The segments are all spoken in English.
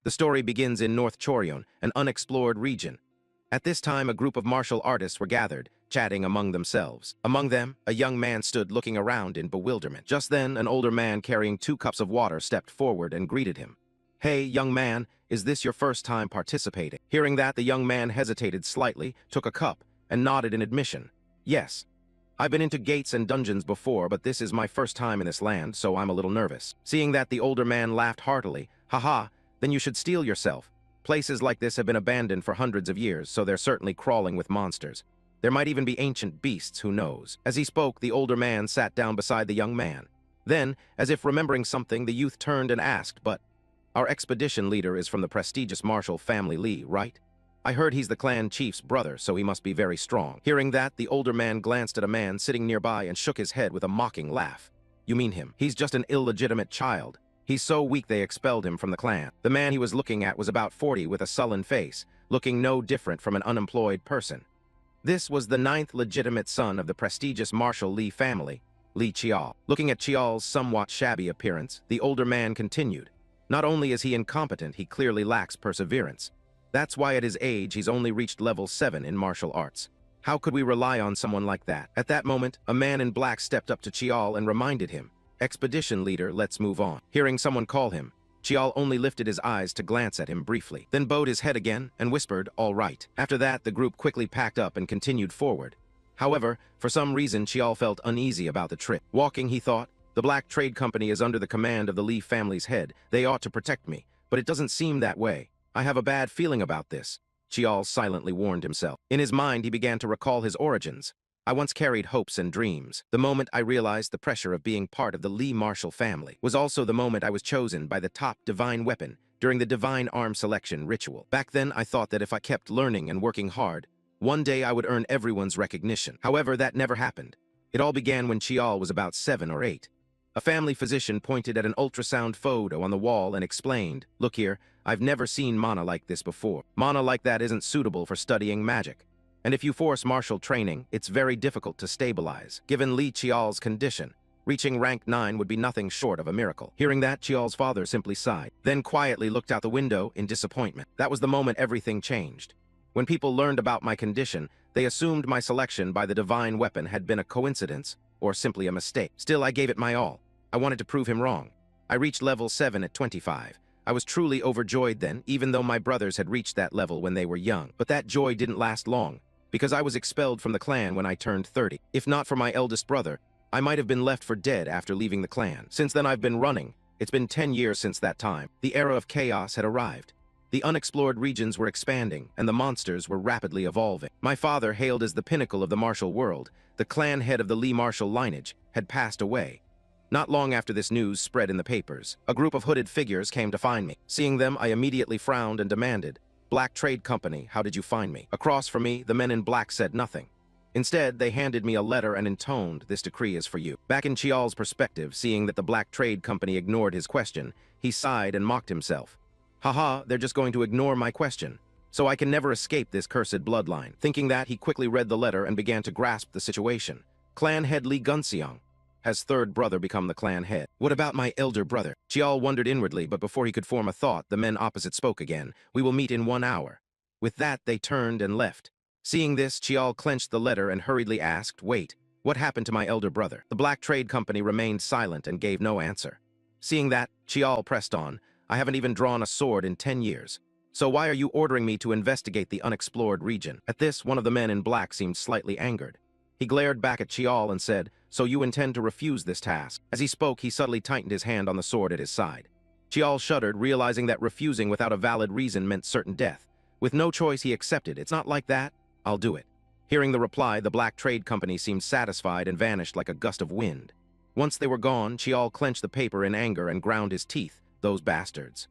The story begins in North Choryon, an unexplored region. At this time, a group of martial artists were gathered, chatting among themselves. Among them, a young man stood looking around in bewilderment. Just then, an older man carrying 2 cups of water stepped forward and greeted him. "Hey, young man, is this your first time participating?" Hearing that, the young man hesitated slightly, took a cup, and nodded in admission. "Yes. I've been into gates and dungeons before, but this is my first time in this land, so I'm a little nervous." Seeing that, the older man laughed heartily. "Haha, then you should steel yourself. Places like this have been abandoned for hundreds of years, so they're certainly crawling with monsters. There might even be ancient beasts, who knows?" As he spoke, the older man sat down beside the young man. Then, as if remembering something, the youth turned and asked, "But our expedition leader is from the prestigious martial family Lee, right? I heard he's the clan chief's brother, so he must be very strong." Hearing that, the older man glanced at a man sitting nearby and shook his head with a mocking laugh. "You mean him? He's just an illegitimate child. He's so weak they expelled him from the clan." The man he was looking at was about 40 with a sullen face, looking no different from an unemployed person. This was the 9th legitimate son of the prestigious martial Lee family, Lee Chiol. Looking at Chiol's somewhat shabby appearance, the older man continued. "Not only is he incompetent, he clearly lacks perseverance. That's why at his age he's only reached level 7 in martial arts. How could we rely on someone like that?" At that moment, a man in black stepped up to Chiol and reminded him, "Expedition leader, let's move on." Hearing someone call him, Chiol only lifted his eyes to glance at him briefly, then bowed his head again and whispered, "All right." After that, the group quickly packed up and continued forward. However, for some reason, Chiol felt uneasy about the trip. Walking, he thought, "The Black Trade Company is under the command of the Lee family's head. They ought to protect me, but it doesn't seem that way. I have a bad feeling about this," Chiol silently warned himself. In his mind, he began to recall his origins. "I once carried hopes and dreams. The moment I realized the pressure of being part of the Lee martial family was also the moment I was chosen by the top divine weapon during the divine arm selection ritual. Back then, I thought that if I kept learning and working hard, one day I would earn everyone's recognition. However, that never happened. It all began when Chiol was about 7 or 8. A family physician pointed at an ultrasound photo on the wall and explained, "Look here, I've never seen mana like this before. Mana like that isn't suitable for studying magic. And if you force martial training, it's very difficult to stabilize. Given Lee Chiol's condition, reaching rank 9 would be nothing short of a miracle." Hearing that, Chiol's father simply sighed, then quietly looked out the window in disappointment. That was the moment everything changed. When people learned about my condition, they assumed my selection by the divine weapon had been a coincidence or simply a mistake. Still, I gave it my all. I wanted to prove him wrong. I reached level 7 at 25. I was truly overjoyed then, even though my brothers had reached that level when they were young. But that joy didn't last long, because I was expelled from the clan when I turned 30. If not for my eldest brother, I might have been left for dead after leaving the clan. Since then, I've been running. It's been 10 years since that time. The era of chaos had arrived. The unexplored regions were expanding, and the monsters were rapidly evolving. My father, hailed as the pinnacle of the martial world, the clan head of the Lee martial lineage, had passed away. Not long after this news spread in the papers, a group of hooded figures came to find me. Seeing them, I immediately frowned and demanded, "Black Trade Company, how did you find me?" Across from me, the men in black said nothing. Instead, they handed me a letter and intoned, "This decree is for you." Back in Chiol's perspective, seeing that the Black Trade Company ignored his question, he sighed and mocked himself. "Haha, they're just going to ignore my question, so I can never escape this cursed bloodline." Thinking that, he quickly read the letter and began to grasp the situation. Clan head Lee Gunseong. Has third brother become the clan head? What about my elder brother? Chiol wondered inwardly, but before he could form a thought, the men opposite spoke again. "We will meet in 1 hour." With that, they turned and left. Seeing this, Chiol clenched the letter and hurriedly asked, "Wait, what happened to my elder brother?" The Black Trade Company remained silent and gave no answer. Seeing that, Chiol pressed on, "I haven't even drawn a sword in 10 years. So why are you ordering me to investigate the unexplored region?" At this, one of the men in black seemed slightly angered. He glared back at Chiol and said, "So you intend to refuse this task?" As he spoke, he subtly tightened his hand on the sword at his side. Chiol shuddered, realizing that refusing without a valid reason meant certain death. With no choice, he accepted. "It's not like that. I'll do it." Hearing the reply, the Black Trade Company seemed satisfied and vanished like a gust of wind. Once they were gone, Chiol clenched the paper in anger and ground his teeth. Those bastards.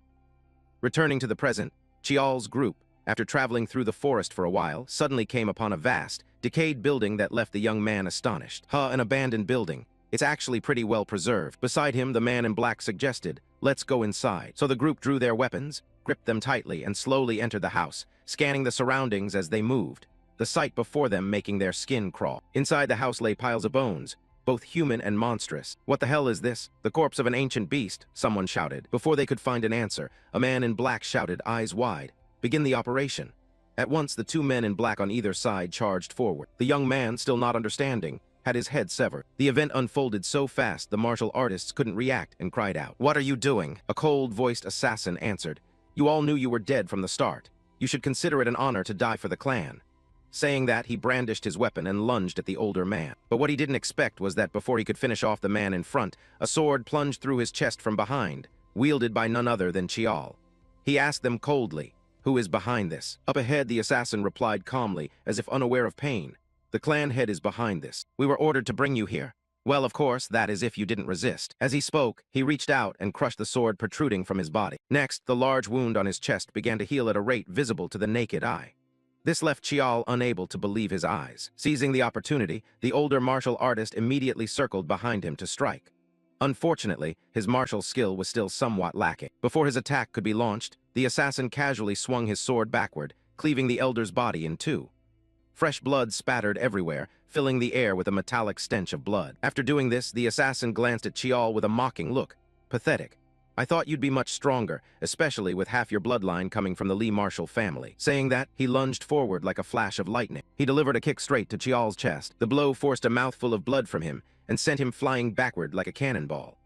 Returning to the present, Chiol's group, after traveling through the forest for a while, suddenly came upon a vast, decayed building that left the young man astonished. An abandoned building. It's actually pretty well preserved." Beside him, the man in black suggested, "Let's go inside." So the group drew their weapons, gripped them tightly, and slowly entered the house, scanning the surroundings as they moved, the sight before them making their skin crawl. Inside the house lay piles of bones, both human and monstrous. "What the hell is this? The corpse of an ancient beast," someone shouted. Before they could find an answer, a man in black shouted, eyes wide, "Begin the operation." At once, the two men in black on either side charged forward. The young man, still not understanding, had his head severed. The event unfolded so fast the martial artists couldn't react and cried out, "What are you doing?" A cold-voiced assassin answered, "You all knew you were dead from the start. You should consider it an honor to die for the clan." Saying that, he brandished his weapon and lunged at the older man. But what he didn't expect was that before he could finish off the man in front, a sword plunged through his chest from behind, wielded by none other than Chiol. He asked them coldly, "Who is behind this?" Up ahead, the assassin replied calmly, as if unaware of pain, "The clan head is behind this. We were ordered to bring you here." "Well, of course, that is if you didn't resist." As he spoke, he reached out and crushed the sword protruding from his body. Next, the large wound on his chest began to heal at a rate visible to the naked eye. This left Chiol unable to believe his eyes. Seizing the opportunity, the older martial artist immediately circled behind him to strike. Unfortunately, his martial skill was still somewhat lacking. Before his attack could be launched, the assassin casually swung his sword backward, cleaving the elder's body in two. Fresh blood spattered everywhere, filling the air with a metallic stench of blood. After doing this, the assassin glanced at Chiol with a mocking look. "Pathetic. I thought you'd be much stronger, especially with half your bloodline coming from the Lee Marshall family." Saying that, he lunged forward like a flash of lightning. He delivered a kick straight to Chiol's chest. The blow forced a mouthful of blood from him and sent him flying backward like a cannonball.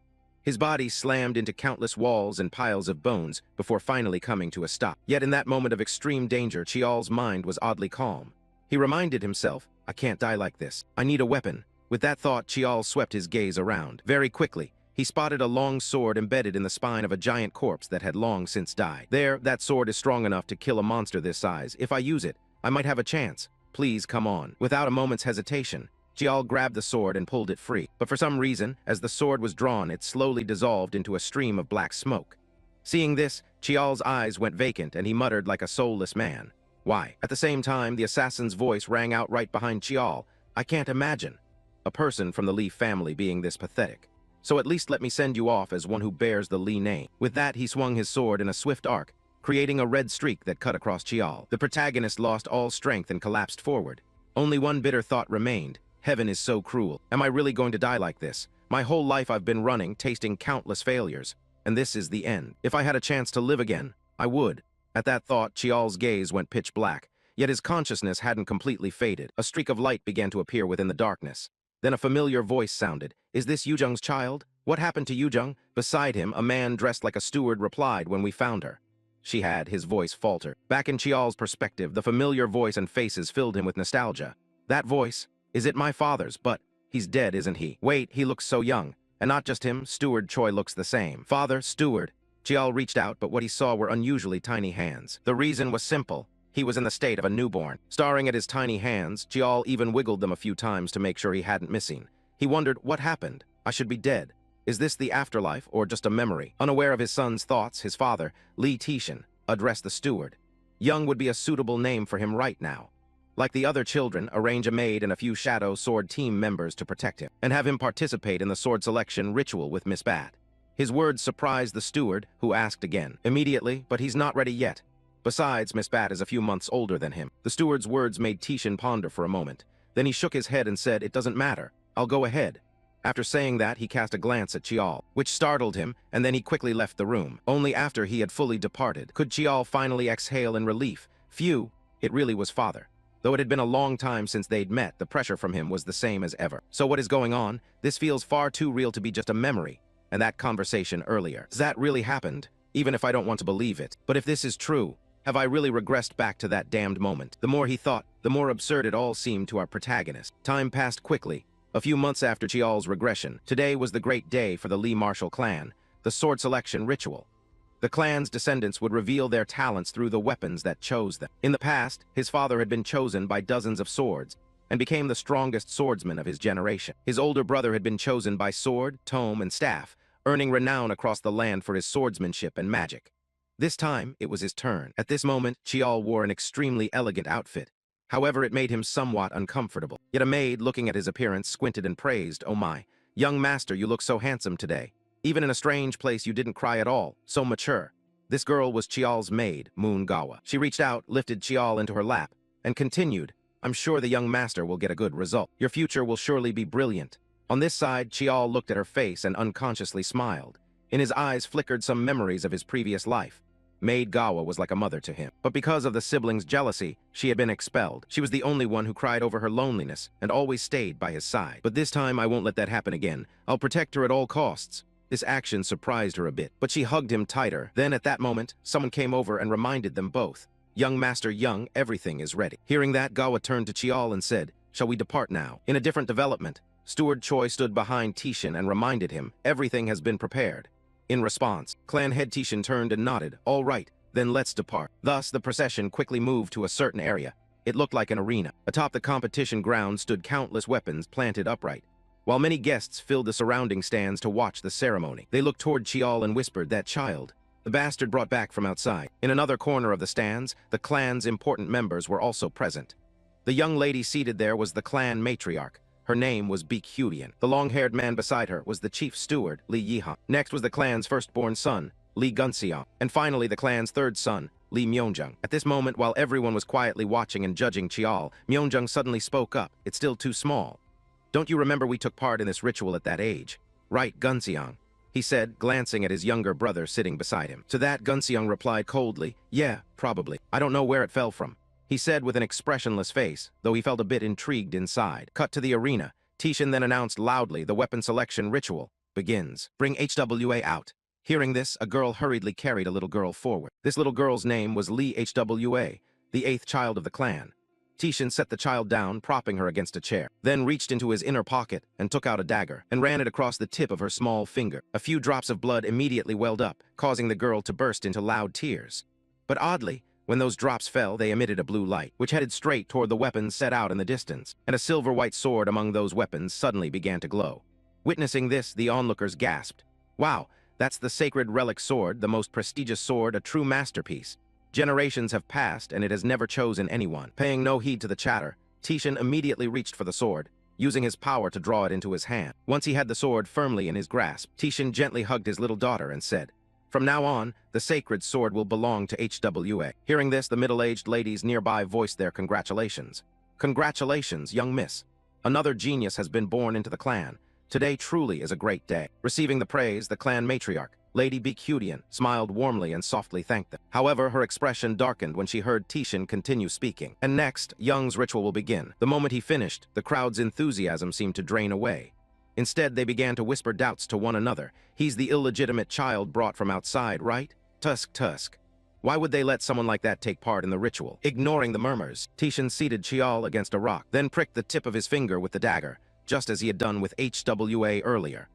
His body slammed into countless walls and piles of bones before finally coming to a stop. Yet in that moment of extreme danger, Chiol's mind was oddly calm. He reminded himself, "I can't die like this. I need a weapon." With that thought, Chiol swept his gaze around. Very quickly, he spotted a long sword embedded in the spine of a giant corpse that had long since died. "There, that sword is strong enough to kill a monster this size. If I use it, I might have a chance. Please, come on." Without a moment's hesitation, Chiol grabbed the sword and pulled it free. But for some reason, as the sword was drawn, it slowly dissolved into a stream of black smoke. Seeing this, Chiol's eyes went vacant and he muttered like a soulless man, "Why?" At the same time, the assassin's voice rang out right behind Chiol. "I can't imagine a person from the Lee family being this pathetic. So at least let me send you off as one who bears the Lee name." With that, he swung his sword in a swift arc, creating a red streak that cut across Chiol. The protagonist lost all strength and collapsed forward. Only one bitter thought remained. Heaven is so cruel. Am I really going to die like this? My whole life I've been running, tasting countless failures, and this is the end. If I had a chance to live again, I would. At that thought, Chiol's gaze went pitch black, yet his consciousness hadn't completely faded. A streak of light began to appear within the darkness. Then a familiar voice sounded. "Is this Yujung's child? What happened to Yujung?" Beside him, a man dressed like a steward replied, "When we found her." She had, his voice faltered. Back in Chiol's perspective, the familiar voice and faces filled him with nostalgia. That voice, is it my father's? But he's dead, isn't he? Wait, he looks so young. And not just him, Steward Choi looks the same. "Father, Steward." Chiol reached out, but what he saw were unusually tiny hands. The reason was simple. He was in the state of a newborn. Staring at his tiny hands, Chiol even wiggled them a few times to make sure he hadn't missing. He wondered, what happened? I should be dead. Is this the afterlife or just a memory? Unaware of his son's thoughts, his father, Lee Tishan, addressed the steward. Young would be a suitable name for him right now. Like the other children, arrange a maid and a few shadow sword team members to protect him, and have him participate in the sword selection ritual with Miss Bat. His words surprised the steward, who asked again, "Immediately, but he's not ready yet. Besides, Miss Bat is a few months older than him." The steward's words made Tishan ponder for a moment. Then he shook his head and said, "It doesn't matter. I'll go ahead." After saying that, he cast a glance at Chiol, which startled him, and then he quickly left the room. Only after he had fully departed could Chiol finally exhale in relief. Phew, it really was father. Though it had been a long time since they'd met, the pressure from him was the same as ever. "So what is going on? This feels far too real to be just a memory. And that conversation earlier. That really happened, even if I don't want to believe it. But if this is true, have I really regressed back to that damned moment?" The more he thought, the more absurd it all seemed to our protagonist. Time passed quickly. A few months after Chiol's regression, today was the great day for the Lee Marshall clan, the sword selection ritual. The clan's descendants would reveal their talents through the weapons that chose them. In the past, his father had been chosen by dozens of swords, and became the strongest swordsman of his generation. His older brother had been chosen by sword, tome, and staff, earning renown across the land for his swordsmanship and magic. This time, it was his turn. At this moment, Chiol wore an extremely elegant outfit. However, it made him somewhat uncomfortable. Yet a maid, looking at his appearance, squinted and praised, "Oh my, young master, you look so handsome today. Even in a strange place, you didn't cry at all. So mature." This girl was Chiol's maid, Gawa. She reached out, lifted Chiol into her lap, and continued, "I'm sure the young master will get a good result. Your future will surely be brilliant. On this side, Chiol looked at her face and unconsciously smiled. In his eyes flickered some memories of his previous life. Maid Gawa was like a mother to him. But because of the siblings' jealousy, she had been expelled. She was the only one who cried over her loneliness and always stayed by his side. But this time I won't let that happen again. I'll protect her at all costs. This action surprised her a bit, but she hugged him tighter. Then at that moment, someone came over and reminded them both. Young Master Young, everything is ready. Hearing that, Gawa turned to Chiol and said, "Shall we depart now?" In a different development, Steward Choi stood behind Tishin and reminded him, everything has been prepared. In response, clan head Tishin turned and nodded, "All right, then let's depart." Thus, the procession quickly moved to a certain area. It looked like an arena. Atop the competition ground stood countless weapons planted upright. While many guests filled the surrounding stands to watch the ceremony, they looked toward Chiol and whispered, "That child." The bastard brought back from outside. In another corner of the stands, the clan's important members were also present. The young lady seated there was the clan matriarch. Her name was Baekhyun. The long-haired man beside her was the chief steward, Lee Yihang. Next was the clan's firstborn son, Lee Gunseong. And finally, the clan's third son, Lee Myeonjung. At this moment, while everyone was quietly watching and judging Chiol, Myeonjung suddenly spoke up. "It's still too small. Don't you remember we took part in this ritual at that age?" "Right, Gunseong," he said, glancing at his younger brother sitting beside him. To that, Gunseong replied coldly, "Yeah, probably. I don't know where it fell from," he said with an expressionless face, though he felt a bit intrigued inside. Cut to the arena. Tishin then announced loudly, "The weapon selection ritual begins. Bring HWA out." Hearing this, a girl hurriedly carried a little girl forward. This little girl's name was Lee HWA, the 8th child of the clan. Tishin set the child down, propping her against a chair, then reached into his inner pocket and took out a dagger and ran it across the tip of her small finger. A few drops of blood immediately welled up, causing the girl to burst into loud tears. But oddly, when those drops fell, they emitted a blue light, which headed straight toward the weapons set out in the distance, and a silver-white sword among those weapons suddenly began to glow. Witnessing this, the onlookers gasped. "Wow, that's the sacred relic sword, the most prestigious sword, a true masterpiece. Generations have passed, and it has never chosen anyone." Paying no heed to the chatter, Tishin immediately reached for the sword, using his power to draw it into his hand. Once he had the sword firmly in his grasp, Tishin gently hugged his little daughter and said, "From now on, the sacred sword will belong to HWA." Hearing this, the middle-aged ladies nearby voiced their congratulations. "Congratulations, young miss. Another genius has been born into the clan. Today truly is a great day." Receiving the praise, the clan matriarch, Lady Baekhyun, smiled warmly and softly thanked them. However, her expression darkened when she heard Tishin continue speaking. "And next, Young's ritual will begin." The moment he finished, the crowd's enthusiasm seemed to drain away. Instead, they began to whisper doubts to one another. "He's the illegitimate child brought from outside, right? Tusk. Why would they let someone like that take part in the ritual?" Ignoring the murmurs, Tishin seated Chiol against a rock, then pricked the tip of his finger with the dagger, just as he had done with HWA earlier.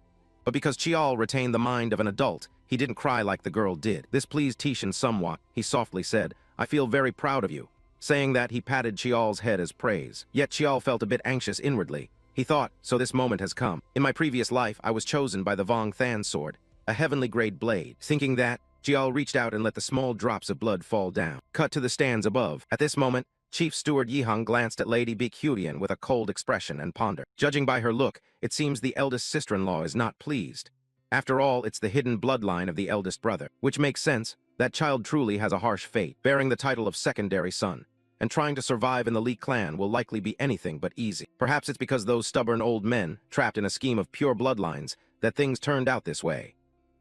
But because Chiol retained the mind of an adult, he didn't cry like the girl did. This pleased Tishin somewhat. He softly said, "I feel very proud of you." Saying that, he patted Chiol's head as praise. Yet Chiol felt a bit anxious inwardly. He thought, so this moment has come. In my previous life, I was chosen by the Vong Than sword, a heavenly grade blade. Thinking that, Chiol reached out and let the small drops of blood fall down. Cut to the stands above. At this moment, Chief Steward Yihang glanced at Lady Baekhyun with a cold expression and pondered. Judging by her look, it seems the eldest sister-in-law is not pleased. After all, it's the hidden bloodline of the eldest brother. Which makes sense. That child truly has a harsh fate, bearing the title of secondary son. And trying to survive in the Lee clan will likely be anything but easy. Perhaps it's because those stubborn old men, trapped in a scheme of pure bloodlines, that things turned out this way.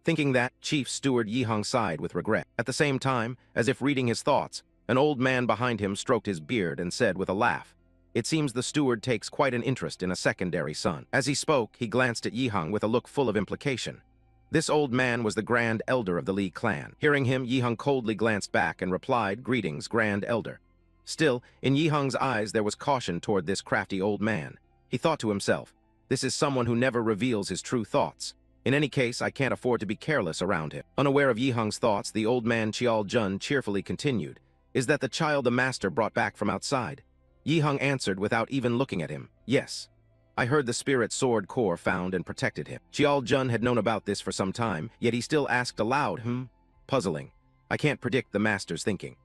Thinking that, Chief Steward Yihang sighed with regret. At the same time, as if reading his thoughts, an old man behind him stroked his beard and said with a laugh, "It seems the steward takes quite an interest in a secondary son." As he spoke, he glanced at Yihang with a look full of implication. This old man was the Grand Elder of the Lee clan. Hearing him, Yihang coldly glanced back and replied, "Greetings, Grand Elder." Still, in Yihang's eyes there was caution toward this crafty old man. He thought to himself, this is someone who never reveals his true thoughts. In any case, I can't afford to be careless around him. Unaware of Yihang's thoughts, the old man Chiol Jun cheerfully continued, "Is that the child the master brought back from outside?" Yihang answered without even looking at him, "Yes. I heard the spirit sword core found and protected him." Chiol Jun had known about this for some time, yet he still asked aloud, Puzzling. I can't predict the master's thinking.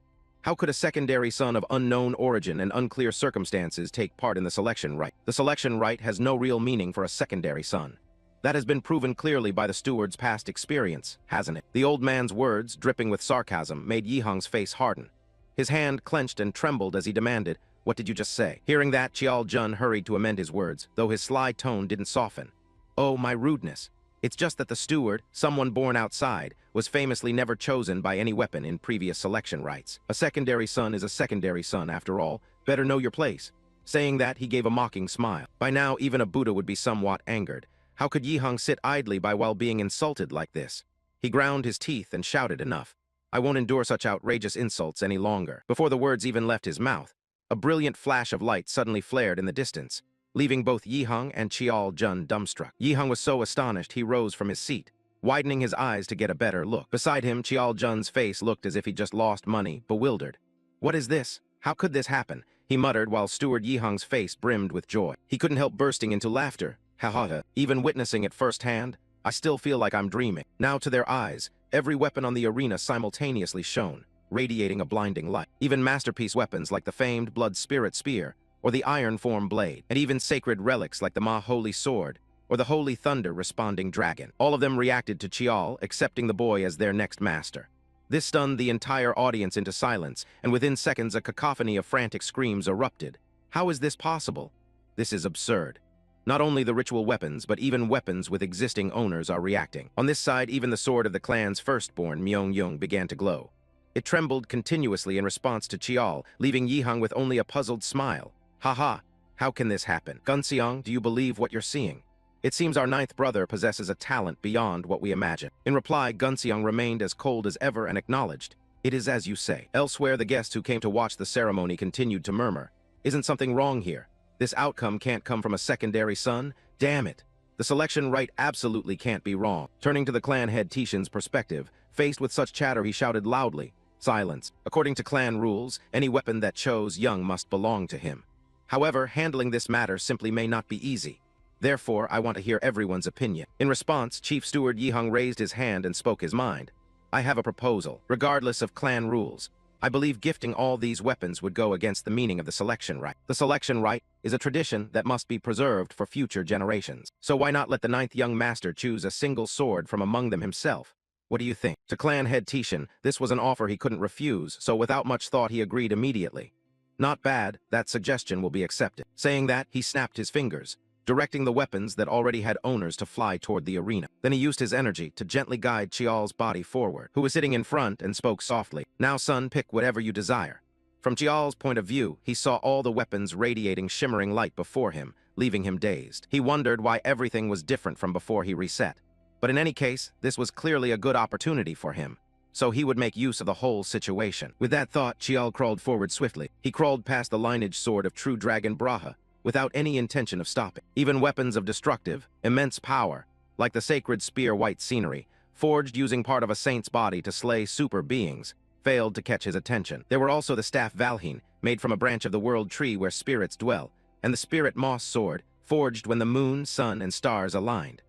How could a secondary son of unknown origin and unclear circumstances take part in the selection rite? The selection rite has no real meaning for a secondary son. That has been proven clearly by the steward's past experience, hasn't it? The old man's words, dripping with sarcasm, made Yihang's face harden. His hand clenched and trembled as he demanded, "What did you just say?" Hearing that, Chiol Jun hurried to amend his words, though his sly tone didn't soften. Oh, my rudeness. It's just that the steward, someone born outside, was famously never chosen by any weapon in previous selection rites. A secondary son is a secondary son, after all. Better know your place. Saying that, he gave a mocking smile. By now, even a Buddha would be somewhat angered. How could Yihang sit idly by while being insulted like this? He ground his teeth and shouted, "Enough. I won't endure such outrageous insults any longer." Before the words even left his mouth, a brilliant flash of light suddenly flared in the distance, leaving both Yihang and Chiol Jun dumbstruck. Yihang was so astonished he rose from his seat, widening his eyes to get a better look. Beside him, Chiol Jun's face looked as if he'd just lost money, bewildered. "What is this? How could this happen?" he muttered while Steward Yihang's face brimmed with joy. He couldn't help bursting into laughter. "Ha ha ha. Even witnessing it firsthand, I still feel like I'm dreaming." Now to their eyes, every weapon on the arena simultaneously shone, radiating a blinding light. Even masterpiece weapons like the famed Blood Spirit Spear, or the Iron Form Blade, and even sacred relics like the Ma Holy Sword, or the Holy Thunder Responding Dragon. All of them reacted to Chiol, accepting the boy as their next master. This stunned the entire audience into silence, and within seconds a cacophony of frantic screams erupted. How is this possible? This is absurd. Not only the ritual weapons, but even weapons with existing owners are reacting. On this side, even the sword of the clan's firstborn, Myeongyung, began to glow. It trembled continuously in response to Chiol, leaving Yihang with only a puzzled smile. "Haha, how can this happen? Gunseong, do you believe what you're seeing? It seems our ninth brother possesses a talent beyond what we imagine." In reply, Gunseong remained as cold as ever and acknowledged, "It is as you say." Elsewhere, the guests who came to watch the ceremony continued to murmur, "Isn't something wrong here? This outcome can't come from a secondary son? Damn it. The selection rite absolutely can't be wrong." Turning to the clan head Tishan's perspective, faced with such chatter, he shouted loudly, "Silence. According to clan rules, any weapon that chose Young must belong to him. However, handling this matter simply may not be easy. Therefore, I want to hear everyone's opinion." In response, Chief Steward Yihang raised his hand and spoke his mind. "I have a proposal. Regardless of clan rules, I believe gifting all these weapons would go against the meaning of the selection rite. The selection rite is a tradition that must be preserved for future generations. So why not let the ninth young master choose a single sword from among them himself? What do you think?" To clan head Tishan, this was an offer he couldn't refuse, so without much thought he agreed immediately. "Not bad, that suggestion will be accepted." Saying that, he snapped his fingers, directing the weapons that already had owners to fly toward the arena. Then he used his energy to gently guide Chiol's body forward, who was sitting in front, and spoke softly. "Now, son, pick whatever you desire." From Chiol's point of view, he saw all the weapons radiating shimmering light before him, leaving him dazed. He wondered why everything was different from before he reset. But in any case, this was clearly a good opportunity for him, so he would make use of the whole situation. With that thought, Chiol crawled forward swiftly. He crawled past the lineage sword of True Dragon Braha, without any intention of stopping. Even weapons of destructive, immense power, like the sacred spear White Scenery, forged using part of a saint's body to slay super beings, failed to catch his attention. There were also the staff Valheen, made from a branch of the world tree where spirits dwell, and the spirit moss sword, forged when the moon, sun, and stars aligned.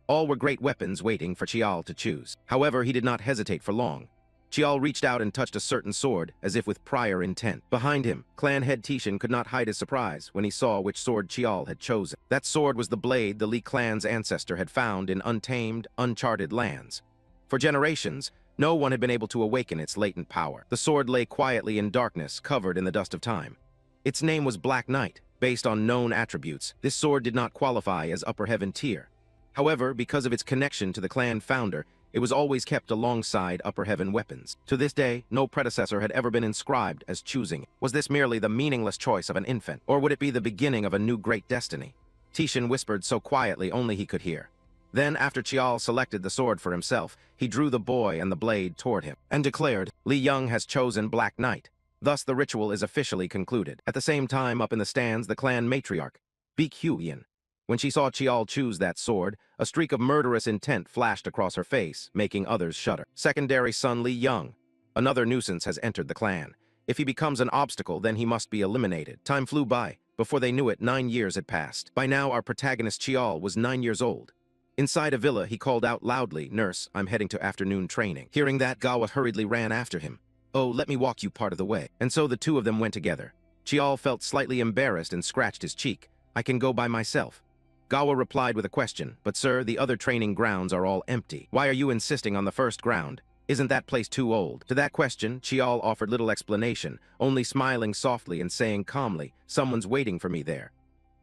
All were great weapons waiting for Chiol to choose. However, he did not hesitate for long. Chiol reached out and touched a certain sword, as if with prior intent. Behind him, clan head Tishan could not hide his surprise when he saw which sword Chiol had chosen. That sword was the blade the Li clan's ancestor had found in untamed, uncharted lands. For generations, no one had been able to awaken its latent power. The sword lay quietly in darkness, covered in the dust of time. Its name was Black Knight. Based on known attributes, this sword did not qualify as upper heaven tier. However, because of its connection to the clan founder, it was always kept alongside upper heaven weapons. To this day, no predecessor had ever been inscribed as choosing it. Was this merely the meaningless choice of an infant, or would it be the beginning of a new great destiny? Tishan whispered so quietly only he could hear. Then, after Chiol selected the sword for himself, he drew the boy and the blade toward him, and declared, "Li Young has chosen Black Knight." Thus, the ritual is officially concluded. At the same time, up in the stands, the clan matriarch, Beek Huyen. When she saw Chiol choose that sword, a streak of murderous intent flashed across her face, making others shudder. Secondary son Li Young. Another nuisance has entered the clan. If he becomes an obstacle, then he must be eliminated. Time flew by. Before they knew it, 9 years had passed. By now, our protagonist Chiol was 9 years old. Inside a villa, he called out loudly, "Nurse, I'm heading to afternoon training." Hearing that, Gawa hurriedly ran after him. "Oh, let me walk you part of the way." And so the two of them went together. Chiol felt slightly embarrassed and scratched his cheek. "I can go by myself." Gawa replied with a question, "But sir, the other training grounds are all empty. Why are you insisting on the first ground? Isn't that place too old?" To that question, Chiol offered little explanation, only smiling softly and saying calmly, "Someone's waiting for me there."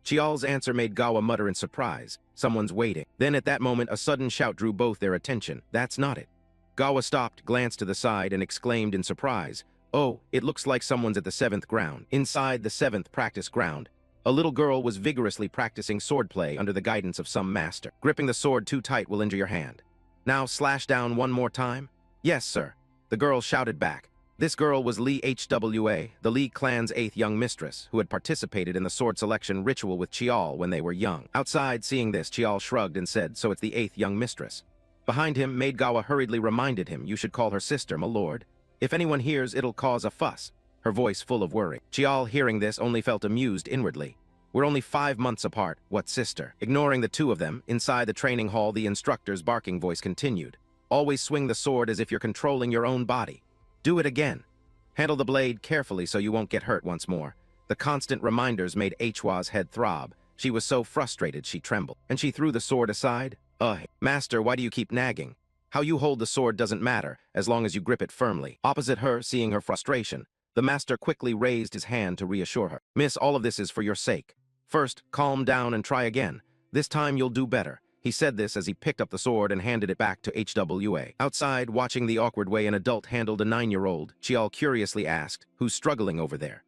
Chiol's answer made Gawa mutter in surprise. Someone's waiting. Then at that moment, a sudden shout drew both their attention. That's not it. Gawa stopped, glanced to the side, and exclaimed in surprise, "Oh, it looks like someone's at the 7th ground." Inside the 7th practice ground, a little girl was vigorously practicing swordplay under the guidance of some master. Gripping the sword too tight will injure your hand. Now slash down one more time? Yes, sir. The girl shouted back. This girl was Lee Hwa, the Lee clan's 8th young mistress, who had participated in the sword selection ritual with Chiol when they were young. Outside, seeing this, Chiol shrugged and said, "So it's the 8th young mistress." Behind him, Maid Gawa hurriedly reminded him, "You should call her sister, my lord. If anyone hears, it'll cause a fuss," her voice full of worry. Chiol, hearing this, only felt amused inwardly. We're only 5 months apart. What sister? Ignoring the two of them, inside the training hall, the instructor's barking voice continued. Always swing the sword as if you're controlling your own body. Do it again. Handle the blade carefully so you won't get hurt once more. The constant reminders made Hwa's head throb. She was so frustrated she trembled. And she threw the sword aside. Master, why do you keep nagging? How you hold the sword doesn't matter, as long as you grip it firmly. Opposite her, seeing her frustration, the master quickly raised his hand to reassure her. Miss, all of this is for your sake. First, calm down and try again. This time you'll do better. He said this as he picked up the sword and handed it back to Hwa. Outside, watching the awkward way an adult handled a 9-year-old, Chiol curiously asked, "Who's struggling over there?"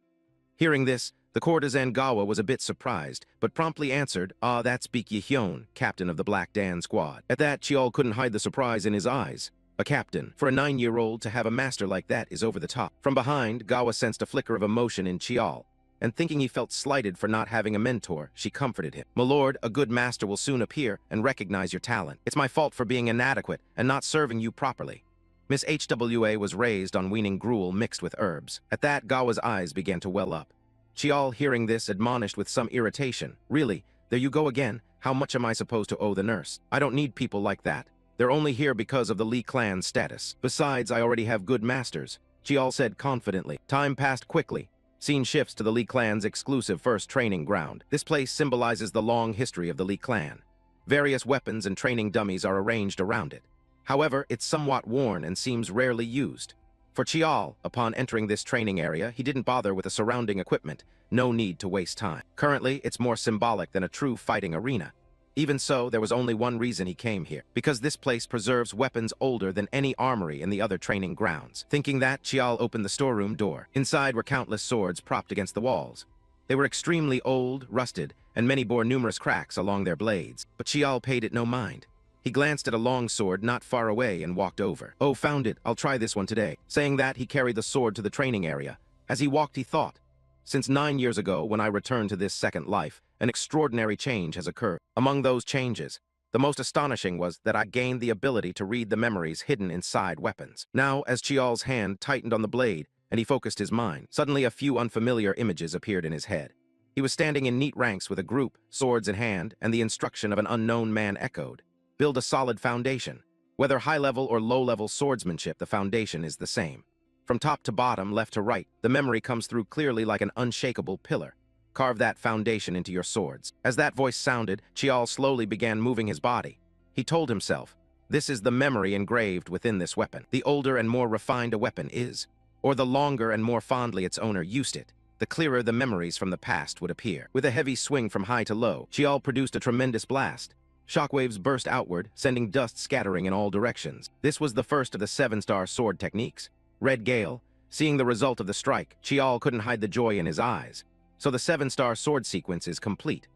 Hearing this, the courtesan Gawa was a bit surprised, but promptly answered, That's Beek Hyun, captain of the Black Dan squad." At that, Chiol couldn't hide the surprise in his eyes. A captain. For a 9-year-old to have a master like that is over the top. From behind, Gawa sensed a flicker of emotion in Chiol, and thinking he felt slighted for not having a mentor, she comforted him. "My lord, a good master will soon appear and recognize your talent. It's my fault for being inadequate and not serving you properly." Miss Hwa was raised on weaning gruel mixed with herbs. At that, Gawa's eyes began to well up. Chiol, hearing this, admonished with some irritation. "Really? There you go again? How much am I supposed to owe the nurse? I don't need people like that. They're only here because of the Lee clan's status. Besides, I already have good masters," Chiol said confidently. Time passed quickly. Scene shifts to the Lee clan's exclusive first training ground. This place symbolizes the long history of the Lee clan. Various weapons and training dummies are arranged around it. However, it's somewhat worn and seems rarely used. For Chiol, upon entering this training area, he didn't bother with the surrounding equipment. No need to waste time. Currently, it's more symbolic than a true fighting arena. Even so, there was only one reason he came here, because this place preserves weapons older than any armory in the other training grounds. Thinking that, Chiol opened the storeroom door. Inside were countless swords propped against the walls. They were extremely old, rusted, and many bore numerous cracks along their blades, but Chiol paid it no mind. He glanced at a long sword not far away and walked over. "Oh, found it. I'll try this one today." Saying that, he carried the sword to the training area. As he walked, he thought, "Since 9 years ago, when I returned to this second life, an extraordinary change has occurred. Among those changes, the most astonishing was that I gained the ability to read the memories hidden inside weapons." Now, as Chiol's hand tightened on the blade and he focused his mind, suddenly a few unfamiliar images appeared in his head. He was standing in neat ranks with a group, swords in hand, and the instruction of an unknown man echoed. "Build a solid foundation. Whether high-level or low-level swordsmanship, the foundation is the same. From top to bottom, left to right, the memory comes through clearly like an unshakable pillar. Carve that foundation into your swords." As that voice sounded, Chiol slowly began moving his body. He told himself, "This is the memory engraved within this weapon. The older and more refined a weapon is, or the longer and more fondly its owner used it, the clearer the memories from the past would appear." With a heavy swing from high to low, Chiol produced a tremendous blast. Shockwaves burst outward, sending dust scattering in all directions. This was the first of the 7-star sword techniques. Red Gale. Seeing the result of the strike, Chiol couldn't hide the joy in his eyes. So the 7-star sword sequence is complete.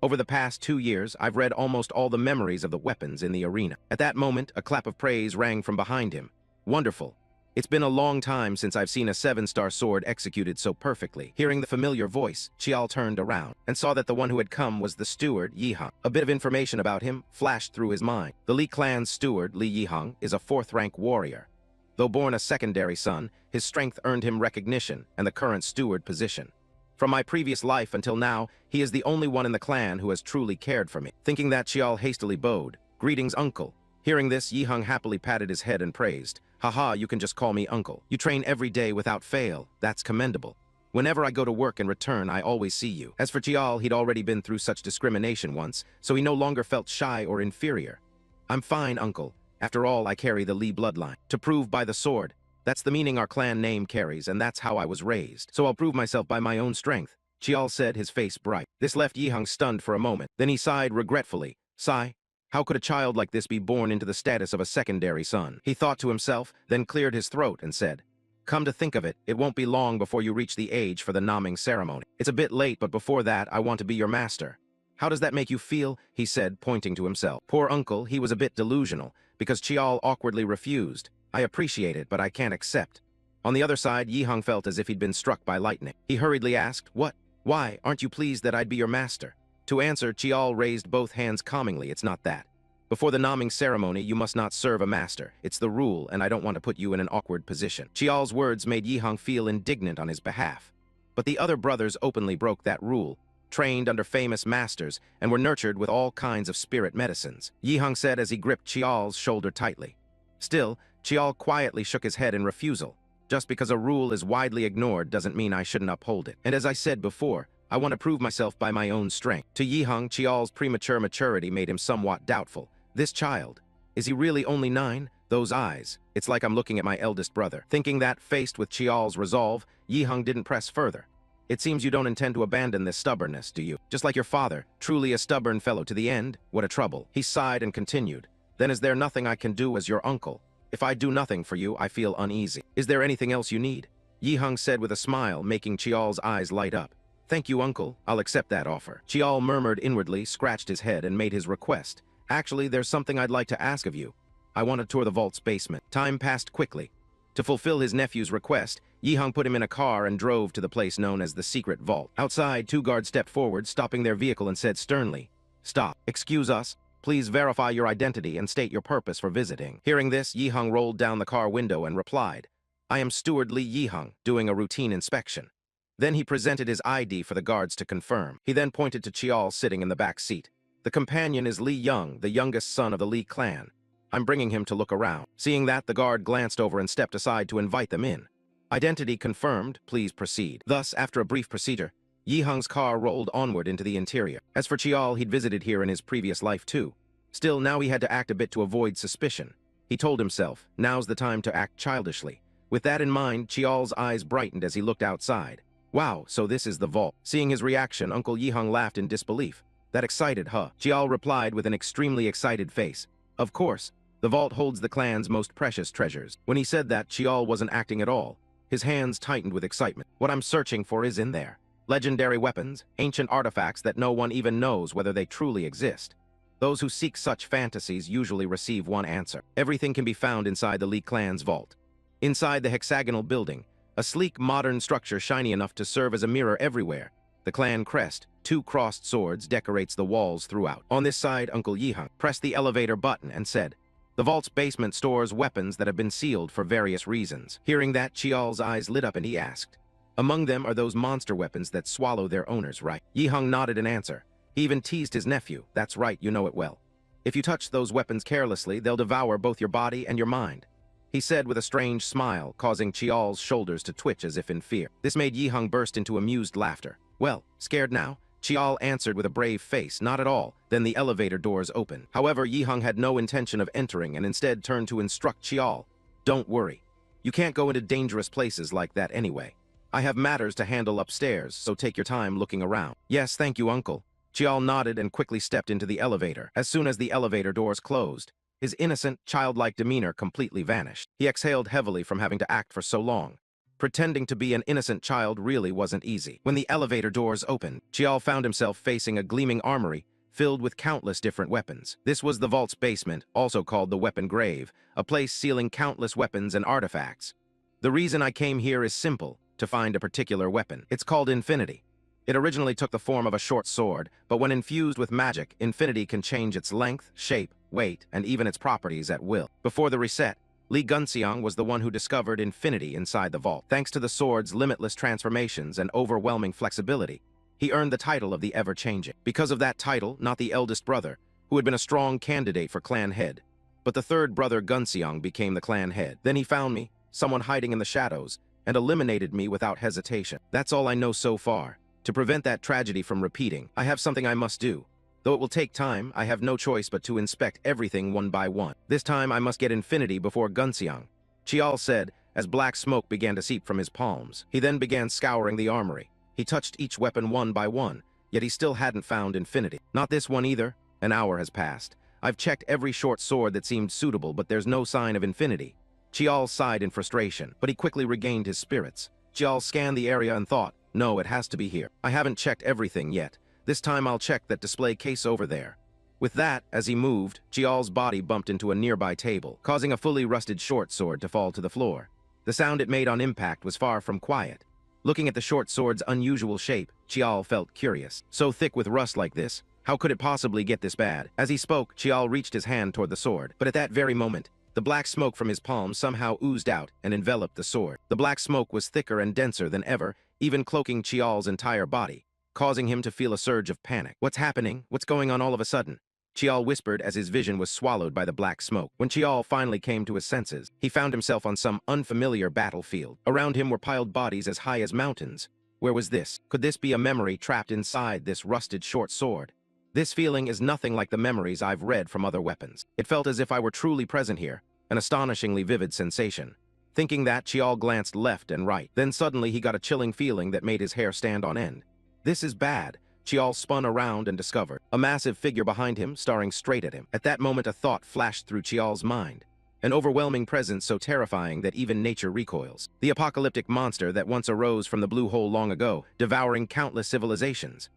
Over the past 2 years, I've read almost all the memories of the weapons in the arena. At that moment, a clap of praise rang from behind him. "Wonderful. It's been a long time since I've seen a 7-star sword executed so perfectly." Hearing the familiar voice, Chiol turned around and saw that the one who had come was the steward, Yihang. A bit of information about him flashed through his mind. The Lee clan's steward, Lee Yihang, is a 4th-rank warrior. Though born a secondary son, his strength earned him recognition and the current steward position. From my previous life until now, he is the only one in the clan who has truly cared for me. Thinking that, Chiol hastily bowed. "Greetings, uncle." Hearing this, Yihang happily patted his head and praised. "Haha, you can just call me uncle. You train every day without fail. That's commendable. Whenever I go to work and return, I always see you." As for Chiol, he'd already been through such discrimination once, so he no longer felt shy or inferior. "I'm fine, uncle. After all, I carry the Lee bloodline. To prove by the sword. That's the meaning our clan name carries, and that's how I was raised. So I'll prove myself by my own strength." Chiol said, his face bright. This left Yihang stunned for a moment. Then he sighed regretfully. Sigh. How could a child like this be born into the status of a secondary son? He thought to himself, then cleared his throat and said, Come to think of it, it won't be long before you reach the age for the naming ceremony. It's a bit late, but before that, I want to be your master. How does that make you feel? He said, pointing to himself. Poor uncle, he was a bit delusional, because Chiol awkwardly refused. I appreciate it, but I can't accept. On the other side, Yihang felt as if he'd been struck by lightning. He hurriedly asked, What? Why, aren't you pleased that I'd be your master? To answer, Chiol raised both hands calmingly. It's not that. Before the naming ceremony, you must not serve a master. It's the rule, and I don't want to put you in an awkward position. Chiol's words made Yihang feel indignant on his behalf. But the other brothers openly broke that rule, trained under famous masters, and were nurtured with all kinds of spirit medicines. Yihang said as he gripped Chiol's shoulder tightly. Still, Chiol quietly shook his head in refusal. Just because a rule is widely ignored doesn't mean I shouldn't uphold it. And as I said before, I want to prove myself by my own strength. To Yihang, Chiol's premature maturity made him somewhat doubtful. This child, is he really only 9? Those eyes, it's like I'm looking at my eldest brother. Thinking that, faced with Chiol's resolve, Yihang didn't press further. It seems you don't intend to abandon this stubbornness, do you? Just like your father, truly a stubborn fellow to the end? What a trouble. He sighed and continued. Then is there nothing I can do as your uncle? If I do nothing for you, I feel uneasy. Is there anything else you need? Yihang said with a smile, making Chiol's eyes light up. Thank you, uncle. I'll accept that offer. Chiol murmured inwardly, scratched his head, and made his request. Actually, there's something I'd like to ask of you. I want to tour the vault's basement. Time passed quickly. To fulfill his nephew's request, Yihang put him in a car and drove to the place known as the secret vault. Outside, 2 guards stepped forward, stopping their vehicle and said sternly, Stop. Excuse us. Please verify your identity and state your purpose for visiting. Hearing this, Yihang rolled down the car window and replied, I am Steward Li Yihang, doing a routine inspection. Then he presented his ID for the guards to confirm. He then pointed to Chiol sitting in the back seat. The companion is Li Young, the youngest son of the Li clan. I'm bringing him to look around. Seeing that, the guard glanced over and stepped aside to invite them in. Identity confirmed, please proceed. Thus, after a brief procedure, Yihang's car rolled onward into the interior. As for Chiol, he'd visited here in his previous life too. Still, now he had to act a bit to avoid suspicion. He told himself, now's the time to act childishly. With that in mind, Chiol's eyes brightened as he looked outside. Wow, so this is the vault. Seeing his reaction, Uncle Yihang laughed in disbelief. That excited, huh? Chiol replied with an extremely excited face. Of course, the vault holds the clan's most precious treasures. When he said that, Chiol wasn't acting at all. His hands tightened with excitement. What I'm searching for is in there. Legendary weapons, ancient artifacts that no one even knows whether they truly exist. Those who seek such fantasies usually receive one answer. Everything can be found inside the Li clan's vault. Inside the hexagonal building, a sleek modern structure shiny enough to serve as a mirror everywhere. The clan crest, 2 crossed swords, decorates the walls throughout. On this side, Uncle Yihang pressed the elevator button and said, The vault's basement stores weapons that have been sealed for various reasons. Hearing that, Chiol's eyes lit up and he asked, Among them are those monster weapons that swallow their owners, right? Yihang nodded in answer. He even teased his nephew. That's right, you know it well. If you touch those weapons carelessly, they'll devour both your body and your mind. He said with a strange smile, causing Chiol's shoulders to twitch as if in fear. This made Yihang burst into amused laughter. Well, scared now? Chiol answered with a brave face, not at all. Then the elevator doors opened. However, Yihang had no intention of entering and instead turned to instruct Chiol. Don't worry. You can't go into dangerous places like that anyway. I have matters to handle upstairs, so take your time looking around. Yes, thank you, uncle. Chiol nodded and quickly stepped into the elevator. As soon as the elevator doors closed, his innocent, childlike demeanor completely vanished. He exhaled heavily from having to act for so long. Pretending to be an innocent child really wasn't easy. When the elevator doors opened, Chiol found himself facing a gleaming armory filled with countless different weapons. This was the vault's basement, also called the weapon grave, a place sealing countless weapons and artifacts. The reason I came here is simple, to find a particular weapon. It's called Infinity. It originally took the form of a short sword, but when infused with magic, Infinity can change its length, shape, weight, and even its properties at will. Before the reset, Li Gunxiang was the one who discovered Infinity inside the vault. Thanks to the sword's limitless transformations and overwhelming flexibility, he earned the title of the Ever-Changing. Because of that title, not the eldest brother, who had been a strong candidate for clan head, but the third brother Gunxiang became the clan head. Then he found me, someone hiding in the shadows, and eliminated me without hesitation. That's all I know so far. To prevent that tragedy from repeating, I have something I must do. Though it will take time, I have no choice but to inspect everything one by one. This time I must get Infinity before Gunxiang, Chiol said, as black smoke began to seep from his palms. He then began scouring the armory. He touched each weapon one by one, yet he still hadn't found infinity. Not this one either. An hour has passed. I've checked every short sword that seemed suitable, but there's no sign of infinity. Chiol sighed in frustration, but he quickly regained his spirits. Chiol scanned the area and thought, no, it has to be here. I haven't checked everything yet. This time I'll check that display case over there. With that, as he moved, Chiol's body bumped into a nearby table, causing a fully rusted short sword to fall to the floor. The sound it made on impact was far from quiet. Looking at the short sword's unusual shape, Chiol felt curious. So thick with rust like this, how could it possibly get this bad? As he spoke, Chiol reached his hand toward the sword, but at that very moment, the black smoke from his palm somehow oozed out and enveloped the sword. The black smoke was thicker and denser than ever, even cloaking Chiol's entire body, causing him to feel a surge of panic. What's happening? What's going on all of a sudden? Chiol whispered as his vision was swallowed by the black smoke. When Chiol finally came to his senses, he found himself on some unfamiliar battlefield. Around him were piled bodies as high as mountains. Where was this? Could this be a memory trapped inside this rusted short sword? This feeling is nothing like the memories I've read from other weapons. It felt as if I were truly present here, an astonishingly vivid sensation. Thinking that, Chiol glanced left and right. Then suddenly he got a chilling feeling that made his hair stand on end. This is bad. Chiol spun around and discovered a massive figure behind him, staring straight at him. At that moment, a thought flashed through Chiol's mind. An overwhelming presence so terrifying that even nature recoils. The apocalyptic monster that once arose from the blue hole long ago, devouring countless civilizations.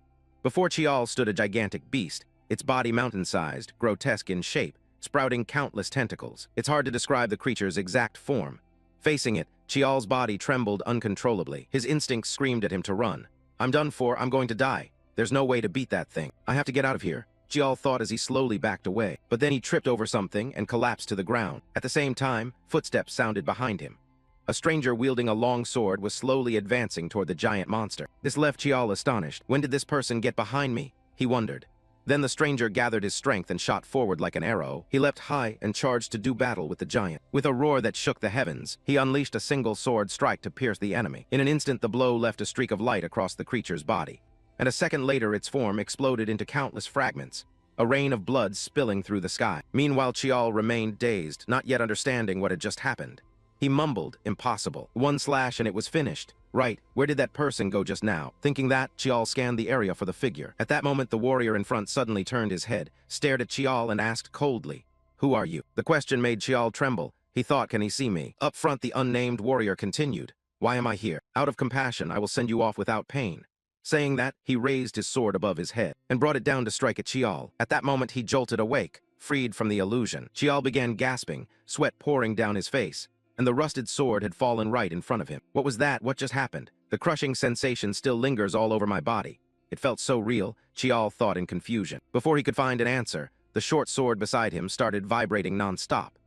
Before Chiol stood a gigantic beast, its body mountain-sized, grotesque in shape, sprouting countless tentacles. It's hard to describe the creature's exact form. Facing it, Chiol's body trembled uncontrollably. His instincts screamed at him to run. I'm done for, I'm going to die. There's no way to beat that thing. I have to get out of here, Chiol thought as he slowly backed away. But then he tripped over something and collapsed to the ground. At the same time, footsteps sounded behind him. A stranger wielding a long sword was slowly advancing toward the giant monster. This left Chiol astonished. When did this person get behind me? He wondered. Then the stranger gathered his strength and shot forward like an arrow. He leapt high and charged to do battle with the giant. With a roar that shook the heavens, he unleashed a single sword strike to pierce the enemy. In an instant, the blow left a streak of light across the creature's body. And a second later, its form exploded into countless fragments, a rain of blood spilling through the sky. Meanwhile, Chiol remained dazed, not yet understanding what had just happened. He mumbled, impossible. One slash and it was finished. Right, where did that person go just now? Thinking that, Chiol scanned the area for the figure. At that moment, the warrior in front suddenly turned his head, stared at Chiol and asked coldly, "Who are you?" The question made Chiol tremble. He thought, can he see me? Up front, the unnamed warrior continued, "Why am I here? Out of compassion, I will send you off without pain." Saying that, he raised his sword above his head and brought it down to strike at Chiol. At that moment, he jolted awake, freed from the illusion. Chiol began gasping, sweat pouring down his face, and the rusted sword had fallen right in front of him. What was that? What just happened? The crushing sensation still lingers all over my body. It felt so real, Chiol thought in confusion. Before he could find an answer, the short sword beside him started vibrating non-stop.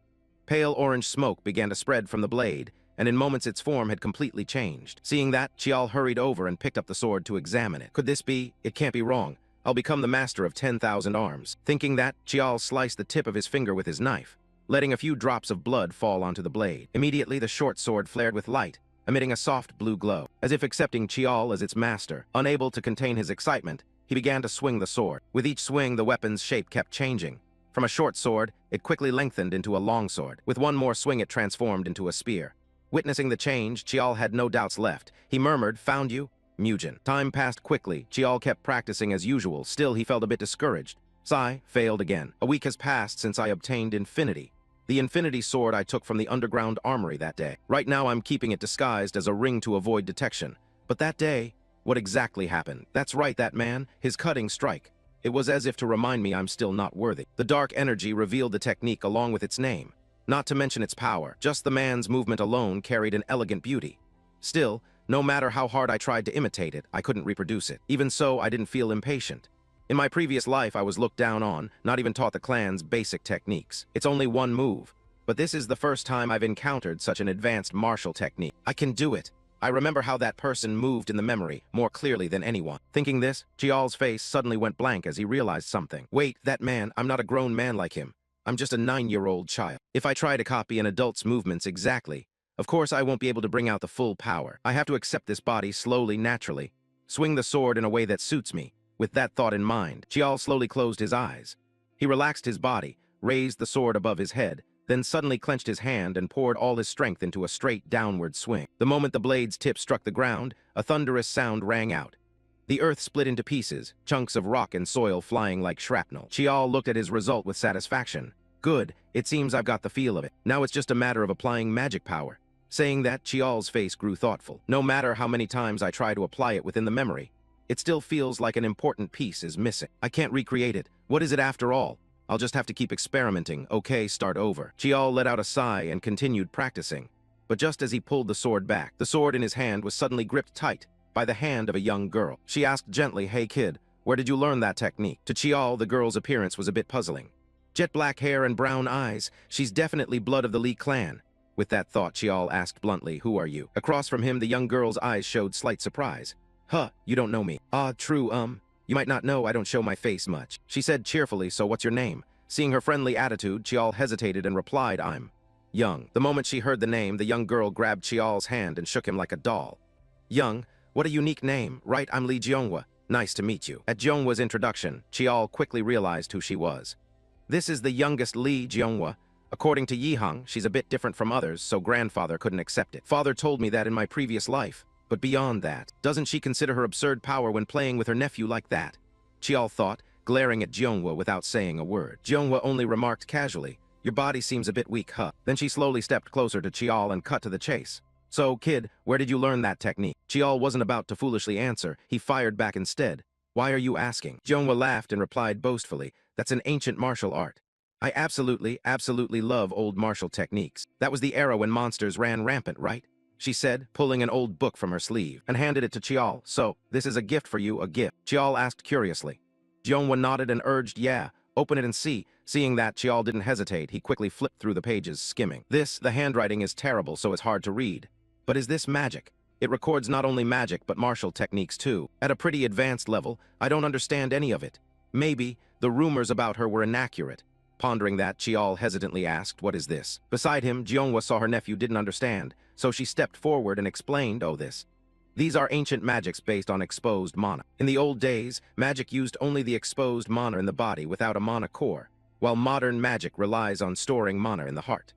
Pale orange smoke began to spread from the blade, and in moments its form had completely changed. Seeing that, Chiol hurried over and picked up the sword to examine it. Could this be? It can't be wrong. I'll become the master of 10,000 arms. Thinking that, Chiol sliced the tip of his finger with his knife, letting a few drops of blood fall onto the blade. Immediately, the short sword flared with light, emitting a soft blue glow. As if accepting Chiol as its master, unable to contain his excitement, he began to swing the sword. With each swing, the weapon's shape kept changing. From a short sword, it quickly lengthened into a long sword. With one more swing, it transformed into a spear. Witnessing the change, Chiol had no doubts left. He murmured, "Found you?" Mugen. Time passed quickly. Chiol kept practicing as usual. Still, he felt a bit discouraged. Sai failed again. A week has passed since I obtained infinity. The infinity sword I took from the underground armory that day. Right now, I'm keeping it disguised as a ring to avoid detection. But that day, what exactly happened? That's right, that man, his cutting strike. It was as if to remind me I'm still not worthy. The dark energy revealed the technique along with its name. Not to mention its power. Just the man's movement alone carried an elegant beauty. Still, no matter how hard I tried to imitate it, I couldn't reproduce it. Even so, I didn't feel impatient. In my previous life, I was looked down on, not even taught the clan's basic techniques. It's only one move, but this is the first time I've encountered such an advanced martial technique. I can do it. I remember how that person moved in the memory, more clearly than anyone. Thinking this, Chiol's face suddenly went blank as he realized something. Wait, that man, I'm not a grown man like him. I'm just a 9-year-old child. If I try to copy an adult's movements exactly, of course I won't be able to bring out the full power. I have to accept this body slowly, naturally. Swing the sword in a way that suits me. With that thought in mind, Chiol slowly closed his eyes. He relaxed his body, raised the sword above his head, then suddenly clenched his hand and poured all his strength into a straight downward swing. The moment the blade's tip struck the ground, a thunderous sound rang out. The earth split into pieces, chunks of rock and soil flying like shrapnel. Chiol looked at his result with satisfaction. Good, it seems I've got the feel of it. Now it's just a matter of applying magic power. Saying that, Chiol's face grew thoughtful. No matter how many times I try to apply it within the memory, it still feels like an important piece is missing. I can't recreate it. What is it after all? I'll just have to keep experimenting. Okay, start over. Chiol let out a sigh and continued practicing. But just as he pulled the sword back, the sword in his hand was suddenly gripped tight by the hand of a young girl. She asked gently, "Hey kid, where did you learn that technique?" To Chiol, the girl's appearance was a bit puzzling. Jet black hair and brown eyes, she's definitely blood of the Lee clan. With that thought, Chiol asked bluntly, "Who are you?" Across from him, the young girl's eyes showed slight surprise. "Huh, you don't know me." "Ah, true, you might not know I don't show my face much," she said cheerfully. "So what's your name?" Seeing her friendly attitude, Chiol hesitated and replied, "I'm Young." The moment she heard the name, the young girl grabbed Chiol's hand and shook him like a doll. "Young? What a unique name, right? I'm Lee Jeonghwa. Nice to meet you." At Jeonghwa's introduction, Chiol quickly realized who she was. This is the youngest Lee Jeonghwa. According to Yihang, she's a bit different from others, so grandfather couldn't accept it. Father told me that in my previous life. But beyond that, doesn't she consider her absurd power when playing with her nephew like that? Chiol thought, glaring at Jeonghwa without saying a word. Jeonghwa only remarked casually, "Your body seems a bit weak, huh?" Then she slowly stepped closer to Chiol and cut to the chase. "So, kid, where did you learn that technique?" Chiol wasn't about to foolishly answer. He fired back instead. "Why are you asking?" Jeonghwa laughed and replied boastfully, "That's an ancient martial art. I absolutely love old martial techniques. That was the era when monsters ran rampant, right?" she said, pulling an old book from her sleeve, and handed it to Chiol. "So, this is a gift for you, a gift?" Chiol asked curiously. Jeonghwa nodded and urged, "Yeah, open it and see." Seeing that, Chiol didn't hesitate. He quickly flipped through the pages, skimming. The handwriting is terrible, so it's hard to read. But is this magic? It records not only magic, but martial techniques too. At a pretty advanced level, I don't understand any of it. Maybe the rumors about her were inaccurate. Pondering that, Chiol hesitantly asked, "What is this?" Beside him, Jeonghwa saw her nephew didn't understand, so she stepped forward and explained, These are ancient magics based on exposed mana. In the old days, magic used only the exposed mana in the body without a mana core, while modern magic relies on storing mana in the heart.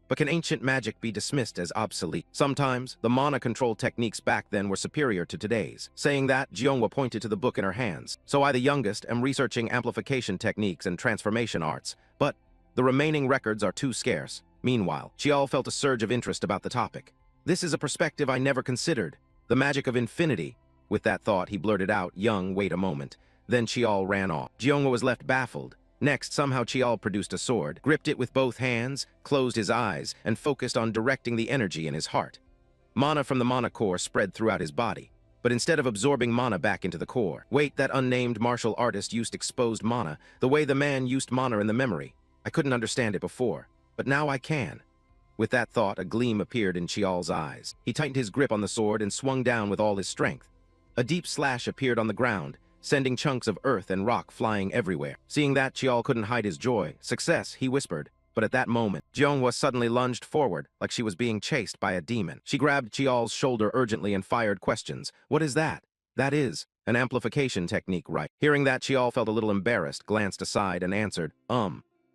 But can ancient magic be dismissed as obsolete? Sometimes, the mana control techniques back then were superior to today's. Saying that, Jeonghwa pointed to the book in her hands. "So I, the youngest, am researching amplification techniques and transformation arts, but the remaining records are too scarce." Meanwhile, Chiol felt a surge of interest about the topic. "This is a perspective I never considered. The magic of infinity." With that thought, he blurted out, "Young, wait a moment." Then Chiol ran off. Jeonghwa was left baffled. Next, somehow Chiol produced a sword, gripped it with both hands, closed his eyes, and focused on directing the energy in his heart. Mana from the mana core spread throughout his body. But instead of absorbing mana back into the core, wait, that unnamed martial artist used exposed mana, the way the man used mana in the memory. I couldn't understand it before, but now I can. With that thought, a gleam appeared in Chiol's eyes. He tightened his grip on the sword and swung down with all his strength. A deep slash appeared on the ground, sending chunks of earth and rock flying everywhere. Seeing that, Chiol couldn't hide his joy. "Success," he whispered. But at that moment, Jeonghwa suddenly lunged forward, like she was being chased by a demon. She grabbed Chiol's shoulder urgently and fired questions. "What is that?" "That is an amplification technique, right?" Hearing that, Chiol felt a little embarrassed, glanced aside, and answered,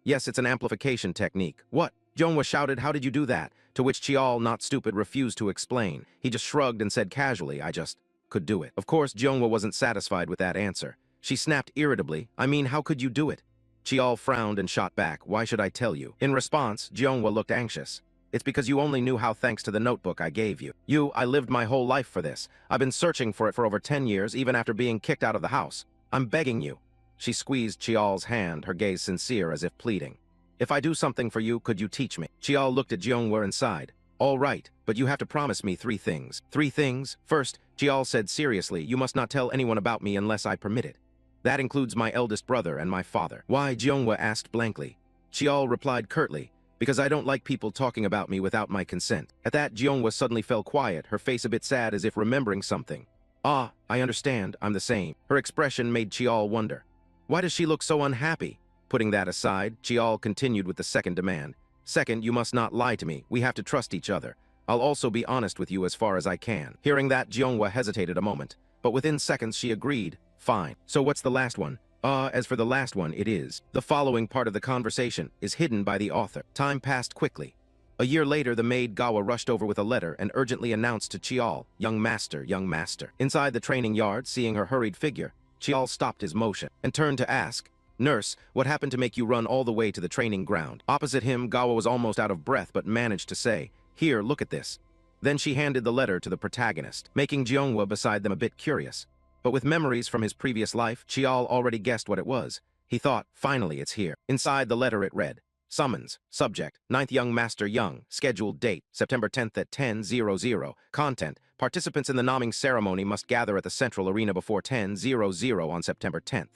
Yes, it's an amplification technique." "What?" Jeonghwa shouted, "How did you do that?" To which Chiol, not stupid, refused to explain. He just shrugged and said casually, "I just could do it." Of course, Jeonghwa wasn't satisfied with that answer. She snapped irritably, "I mean, how could you do it?" Chiol frowned and shot back, "Why should I tell you?" In response, Jeonghwa looked anxious. "It's because you only knew how thanks to the notebook I gave you. I lived my whole life for this. I've been searching for it for over 10 years, even after being kicked out of the house. I'm begging you." She squeezed Chiol's hand, her gaze sincere as if pleading. "If I do something for you, could you teach me?" Chiol looked at Jeonghwa and sighed. "All right, but you have to promise me 3 things. 3 things? First," Chiol said seriously, "you must not tell anyone about me unless I permit it. That includes my eldest brother and my father." "Why?" Jeonghwa asked blankly. Chiol replied curtly, "Because I don't like people talking about me without my consent." At that, Jeonghwa suddenly fell quiet, her face a bit sad as if remembering something. "Ah, I understand, I'm the same." Her expression made Chiol wonder. Why does she look so unhappy? Putting that aside, Chiol continued with the second demand. "Second, you must not lie to me. We have to trust each other. I'll also be honest with you as far as I can." Hearing that, Jeonghwa hesitated a moment, but within seconds she agreed. "Fine. So what's the last one?" As for the last one, it is. The following part of the conversation is hidden by the author. Time passed quickly. A year later, the maid Gawa rushed over with a letter and urgently announced to Chiol, young master, young master. Inside the training yard, seeing her hurried figure, Chiol stopped his motion and turned to ask, "Nurse, what happened to make you run all the way to the training ground?" Opposite him, Gawa was almost out of breath but managed to say, "Here, look at this." Then she handed the letter to the protagonist, making Jeonghwa beside them a bit curious. But with memories from his previous life, Chiol already guessed what it was. He thought, finally it's here. Inside the letter it read, "Summons. Subject, 9th Young Master Young. Scheduled date, September 10th at 10:00. Content, participants in the naming ceremony must gather at the central arena before 10:00 on September 10th.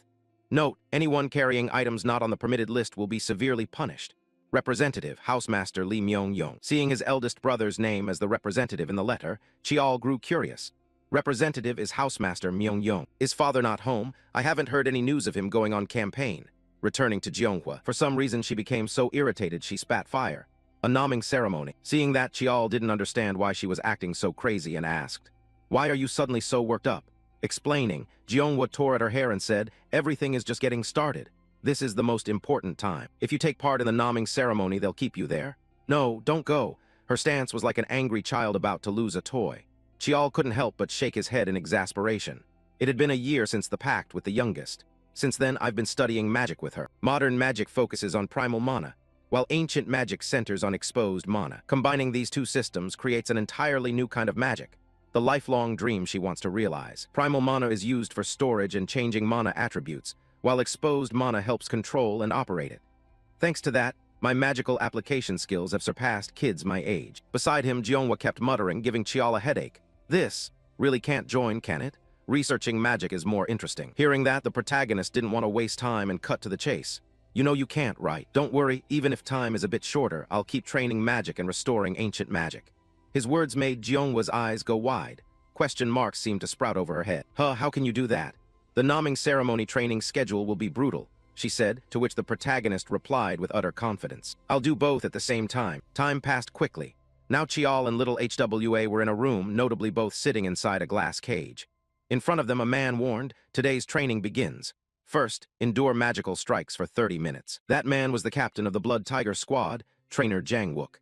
Note, anyone carrying items not on the permitted list will be severely punished. Representative, Housemaster Lee Myung-yong." Seeing his eldest brother's name as the representative in the letter, Chiol grew curious. Representative is Housemaster Myung-yong. Is father not home? I haven't heard any news of him going on campaign. Returning to Jeonghwa. For some reason she became so irritated she spat fire. A naming ceremony. Seeing that, Chiol didn't understand why she was acting so crazy and asked, "Why are you suddenly so worked up?" Explaining, Jeonghwa tore at her hair and said, "Everything is just getting started. This is the most important time. If you take part in the naming ceremony, they'll keep you there. No, don't go." Her stance was like an angry child about to lose a toy. Chiol couldn't help but shake his head in exasperation. It had been a year since the pact with the youngest. Since then, I've been studying magic with her. Modern magic focuses on primal mana, while ancient magic centers on exposed mana. Combining these two systems creates an entirely new kind of magic, the lifelong dream she wants to realize. Primal mana is used for storage and changing mana attributes, while exposed mana helps control and operate it. Thanks to that, my magical application skills have surpassed kids my age. Beside him, Jeonghwa kept muttering, giving Chiol a headache. "This really can't join, can it? Researching magic is more interesting." Hearing that, the protagonist didn't want to waste time and cut to the chase. "You know you can't, right? Don't worry, even if time is a bit shorter, I'll keep training magic and restoring ancient magic." His words made Jeonghwa's eyes go wide. Question marks seemed to sprout over her head. How can you do that?" "The naming ceremony training schedule will be brutal," she said, to which the protagonist replied with utter confidence. "I'll do both at the same time." Time passed quickly. Now Chiol and little HWA were in a room, notably both sitting inside a glass cage. In front of them, a man warned, "Today's training begins. First, endure magical strikes for 30 minutes. That man was the captain of the Blood Tiger Squad, Trainer Jang Wook.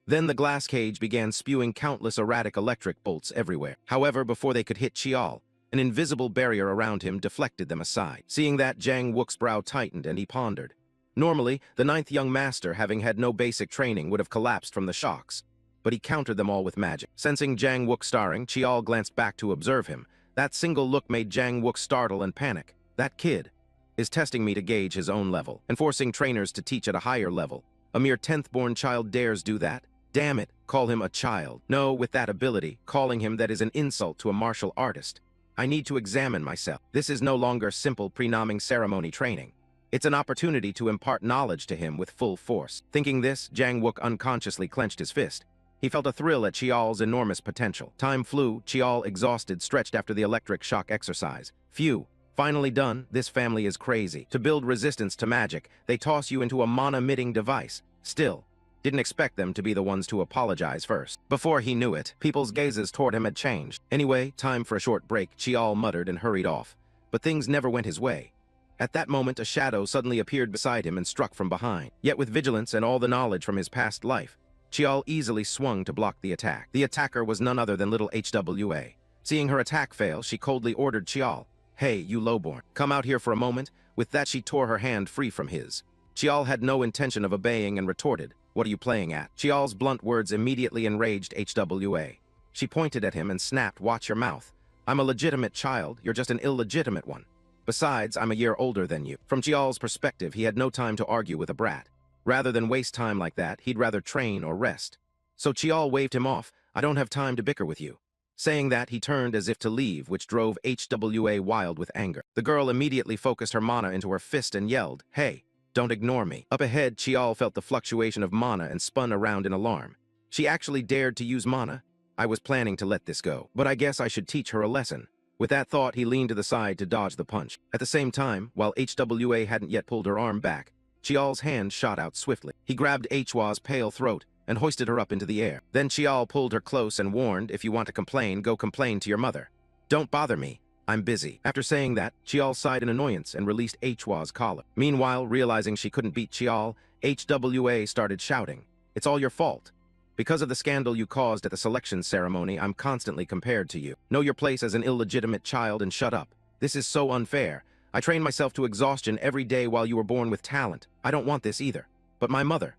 Then the glass cage began spewing countless erratic electric bolts everywhere. However, before they could hit Chiol, an invisible barrier around him deflected them aside. Seeing that, Jang Wook's brow tightened and he pondered. Normally, the 9th Young Master, having had no basic training, would have collapsed from the shocks, but he countered them all with magic. Sensing Jang Wook starring, Chiol glanced back to observe him. That single look made Jang Wook startle and panic. That kid is testing me to gauge his own level, and forcing trainers to teach at a higher level. A mere 10th-born child dares do that? Damn it, call him a child. No, with that ability, calling him that is an insult to a martial artist. I need to examine myself. This is no longer simple pre-naming ceremony training. It's an opportunity to impart knowledge to him with full force. Thinking this, Jang Wook unconsciously clenched his fist. He felt a thrill at Chiol's enormous potential. Time flew, Chiol, exhausted, stretched after the electric shock exercise. Phew. Finally done. This family is crazy. To build resistance to magic, they toss you into a mana-emitting device. Still, didn't expect them to be the ones to apologize first. Before he knew it, people's gazes toward him had changed. Anyway, time for a short break, Chiol muttered and hurried off. But things never went his way. At that moment, a shadow suddenly appeared beside him and struck from behind. Yet with vigilance and all the knowledge from his past life, Chiol easily swung to block the attack. The attacker was none other than little HWA. Seeing her attack fail, she coldly ordered Chiol, "Hey, you lowborn, come out here for a moment." With that, she tore her hand free from his. Chiol had no intention of obeying and retorted, "What are you playing at?" Chiol's blunt words immediately enraged HWA. She pointed at him and snapped, "Watch your mouth. I'm a legitimate child, you're just an illegitimate one. Besides, I'm a year older than you." From Chiol's perspective, he had no time to argue with a brat. Rather than waste time like that, he'd rather train or rest. So Chiol waved him off, "I don't have time to bicker with you." Saying that, he turned as if to leave, which drove HWA wild with anger. The girl immediately focused her mana into her fist and yelled, "Hey, don't ignore me." Up ahead, Chiol felt the fluctuation of mana and spun around in alarm. She actually dared to use mana? I was planning to let this go, but I guess I should teach her a lesson. With that thought, he leaned to the side to dodge the punch. At the same time, while HWA hadn't yet pulled her arm back, Chiol's hand shot out swiftly. He grabbed Hwa's pale throat and hoisted her up into the air. Then Chiol pulled her close and warned, "If you want to complain, go complain to your mother. Don't bother me. I'm busy. After saying that, Chiol sighed in annoyance and released Hwa's collar. Meanwhile, realizing she couldn't beat Chiol, HWA started shouting, "It's all your fault. Because of the scandal you caused at the selection ceremony, I'm constantly compared to you. Know your place as an illegitimate child and shut up. This is so unfair. I train myself to exhaustion every day while you were born with talent. I don't want this either. But my mother."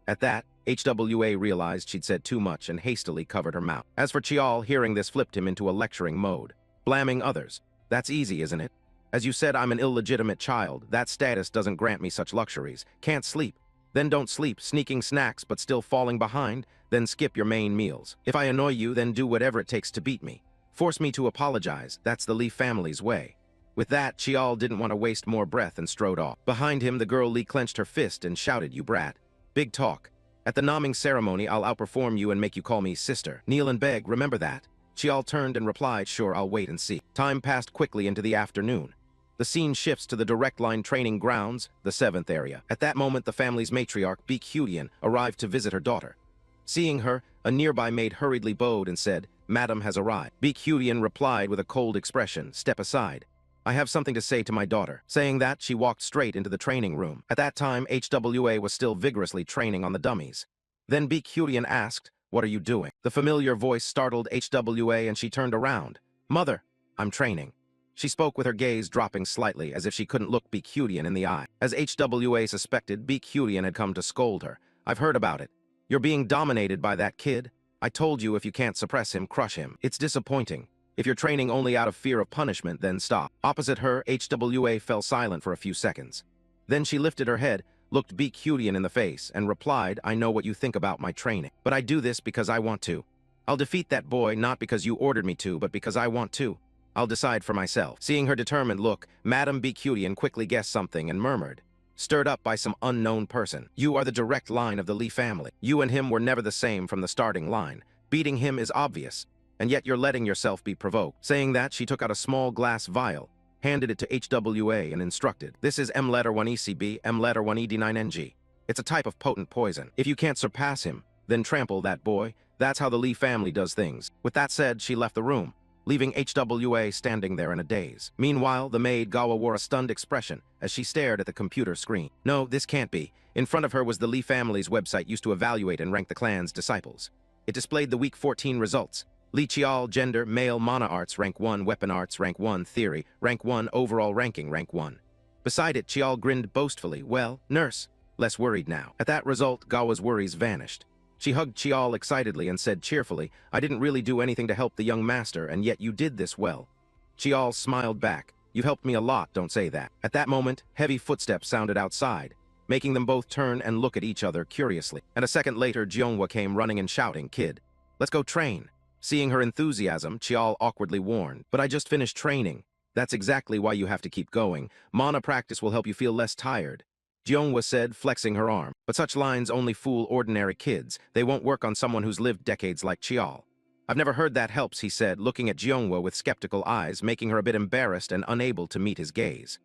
At that, HWA realized she'd said too much and hastily covered her mouth. As for Chiol, hearing this flipped him into a lecturing mode. Blaming others. That's easy, isn't it? As you said, I'm an illegitimate child. That status doesn't grant me such luxuries. Can't sleep. Then don't sleep, sneaking snacks but still falling behind. Then skip your main meals. If I annoy you, then do whatever it takes to beat me. Force me to apologize. That's the Lee family's way. With that, Chiol didn't want to waste more breath and strode off. Behind him, the girl Lee clenched her fist and shouted, "You brat. Big talk. At the naming ceremony, I'll outperform you and make you call me sister. Kneel and beg, remember that." Chiol turned and replied, "Sure, I'll wait and see." Time passed quickly into the afternoon. The scene shifts to the direct line training grounds, the 7th area. At that moment, the family's matriarch, Betrayal, arrived to visit her daughter. Seeing her, a nearby maid hurriedly bowed and said, "Madam has arrived." Betrayal replied with a cold expression, "Step aside. I have something to say to my daughter." Saying that, she walked straight into the training room. At that time, HWA was still vigorously training on the dummies. Then Betrayal asked, "What are you doing?" The familiar voice startled HWA and she turned around. "Mother, I'm training." She spoke with her gaze dropping slightly, as if she couldn't look Betrayal in the eye. As HWA suspected, Betrayal had come to scold her. "I've heard about it. You're being dominated by that kid. I told you if you can't suppress him, crush him. It's disappointing. If you're training only out of fear of punishment, then stop." Opposite her, HWA fell silent for a few seconds. Then she lifted her head, looked Betrayal in the face, and replied, "I know what you think about my training, but I do this because I want to. I'll defeat that boy not because you ordered me to, but because I want to. I'll decide for myself." Seeing her determined look, Madame Betrayal quickly guessed something and murmured, "Stirred up by some unknown person. You are the direct line of the Lee family. You and him were never the same from the starting line. Beating him is obvious, and yet you're letting yourself be provoked." Saying that, she took out a small glass vial, handed it to HWA and instructed, "This is M-1ECB, M-1ED9NG. It's a type of potent poison. If you can't surpass him, then trample that boy. That's how the Lee family does things." With that said, she left the room, leaving HWA standing there in a daze. Meanwhile, the maid Gawa wore a stunned expression as she stared at the computer screen. No, this can't be. In front of her was the Lee family's website used to evaluate and rank the clan's disciples. It displayed the week 14 results. Lee Chiol, gender, male, mana arts, rank 1, weapon arts, rank 1, theory, rank 1, overall ranking, rank 1. Beside it, Chiol grinned boastfully, "Well, nurse, less worried now." At that result, Gawa's worries vanished. She hugged Chiol excitedly and said cheerfully, "I didn't really do anything to help the young master, and yet you did this well." Chiol smiled back, "You've helped me a lot, don't say that." At that moment, heavy footsteps sounded outside, making them both turn and look at each other curiously. And a second later, Jeonghwa came running and shouting, "Kid, let's go train." Seeing her enthusiasm, Chiol awkwardly warned, "But I just finished training." "That's exactly why you have to keep going. Mana practice will help you feel less tired," Jeonghwa said, flexing her arm. "But such lines only fool ordinary kids. They won't work on someone who's lived decades like Chiol." "I've never heard that helps," he said, looking at Jeonghwa with skeptical eyes, making her a bit embarrassed and unable to meet his gaze.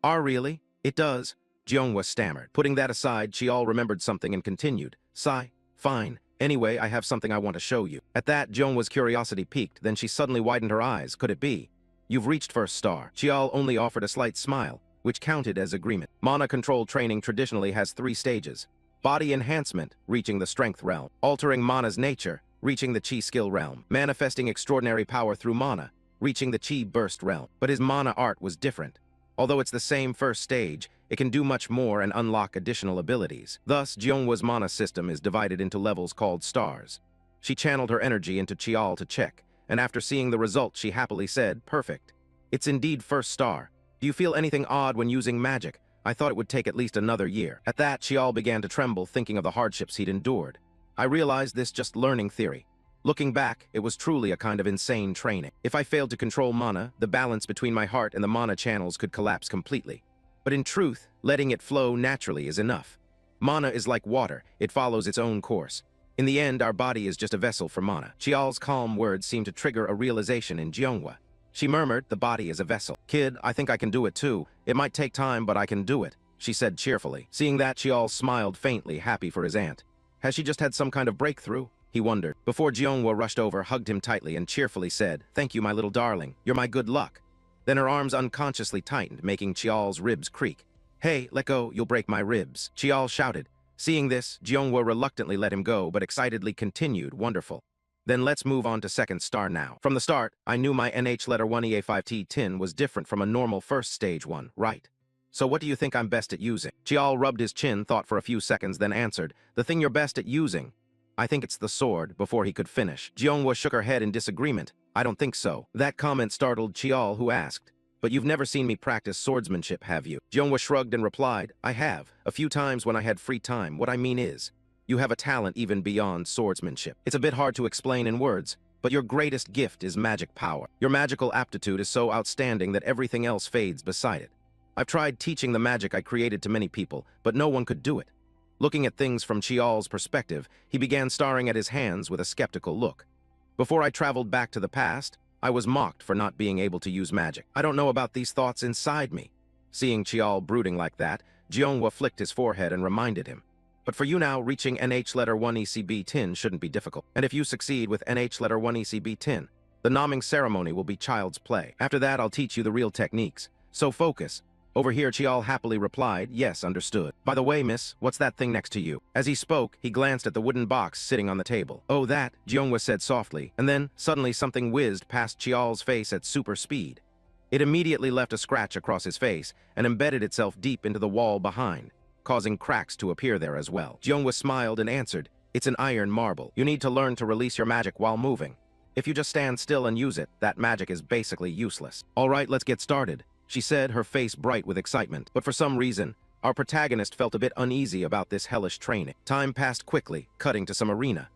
Really? It does," Jeonghwa stammered. Putting that aside, Chiol remembered something and continued, "Sigh, fine. Anyway, I have something I want to show you." At that, Jeonghwa's curiosity piqued, then she suddenly widened her eyes. "Could it be? You've reached first star." Chiol only offered a slight smile, which counted as agreement. Mana control training traditionally has 3 stages. Body enhancement, reaching the strength realm. Altering Mana's nature, reaching the chi skill realm. Manifesting extraordinary power through Mana, reaching the chi burst realm. But his Mana art was different. Although it's the same first stage, it can do much more and unlock additional abilities. Thus, Jeonghwa's Mana system is divided into levels called stars. She channeled her energy into Chiol to check, and after seeing the result, she happily said, "Perfect. It's indeed first star. Do you feel anything odd when using magic? I thought it would take at least another year." At that, Chiol began to tremble, thinking of the hardships he'd endured. "I realized this just learning theory. Looking back, it was truly a kind of insane training. If I failed to control Mana, the balance between my heart and the Mana channels could collapse completely. But in truth, letting it flow naturally is enough. Mana is like water, it follows its own course. In the end, our body is just a vessel for Mana." Chiol's calm words seemed to trigger a realization in Jeonghwa. She murmured, "The body is a vessel." "Kid, I think I can do it too. It might take time, but I can do it," she said cheerfully. Seeing that, Chiol smiled faintly, happy for his aunt. Has she just had some kind of breakthrough? He wondered, before Jeonghwa rushed over, hugged him tightly, and cheerfully said, "Thank you, my little darling. You're my good luck." Then her arms unconsciously tightened, making Chiol's ribs creak. "Hey, let go, you'll break my ribs," Chiol shouted. Seeing this, Jeonghwa reluctantly let him go, but excitedly continued, "Wonderful. Then let's move on to second star now. From the start, I knew my NH letter 1EA5T tin was different from a normal first stage one, right? So what do you think I'm best at using?" Chiol rubbed his chin, thought for a few seconds, then answered, "The thing you're best at using. I think it's the sword," before he could finish. Jeonghwa shook her head in disagreement. "I don't think so." That comment startled Chiol, who asked, "But you've never seen me practice swordsmanship, have you?" Jeonghwa shrugged and replied, "I have, a few times when I had free time. What I mean is, you have a talent even beyond swordsmanship. It's a bit hard to explain in words, but your greatest gift is magic power. Your magical aptitude is so outstanding that everything else fades beside it. I've tried teaching the magic I created to many people, but no one could do it." Looking at things from Chiol's perspective, he began staring at his hands with a skeptical look. "Before I traveled back to the past, I was mocked for not being able to use magic. I don't know about these thoughts inside me." Seeing Chiol brooding like that, Jeonghwa flicked his forehead and reminded him, "But for you now, reaching NH letter 1 ECB 10 shouldn't be difficult. And if you succeed with NH letter 1 ECB 10, the nomming ceremony will be child's play. After that, I'll teach you the real techniques. So focus." Over here, Chiol happily replied, "Yes, understood. By the way, miss, what's that thing next to you?" As he spoke, he glanced at the wooden box sitting on the table. "Oh, that," Jeonghwa said softly, and then, suddenly something whizzed past Chiol's face at super speed. It immediately left a scratch across his face and embedded itself deep into the wall behind, causing cracks to appear there as well. Jeonghwa smiled and answered, "It's an iron marble. You need to learn to release your magic while moving. If you just stand still and use it, that magic is basically useless." "All right, let's get started," she said, her face bright with excitement. But for some reason, our protagonist felt a bit uneasy about this hellish training. Time passed quickly, cutting to some arena.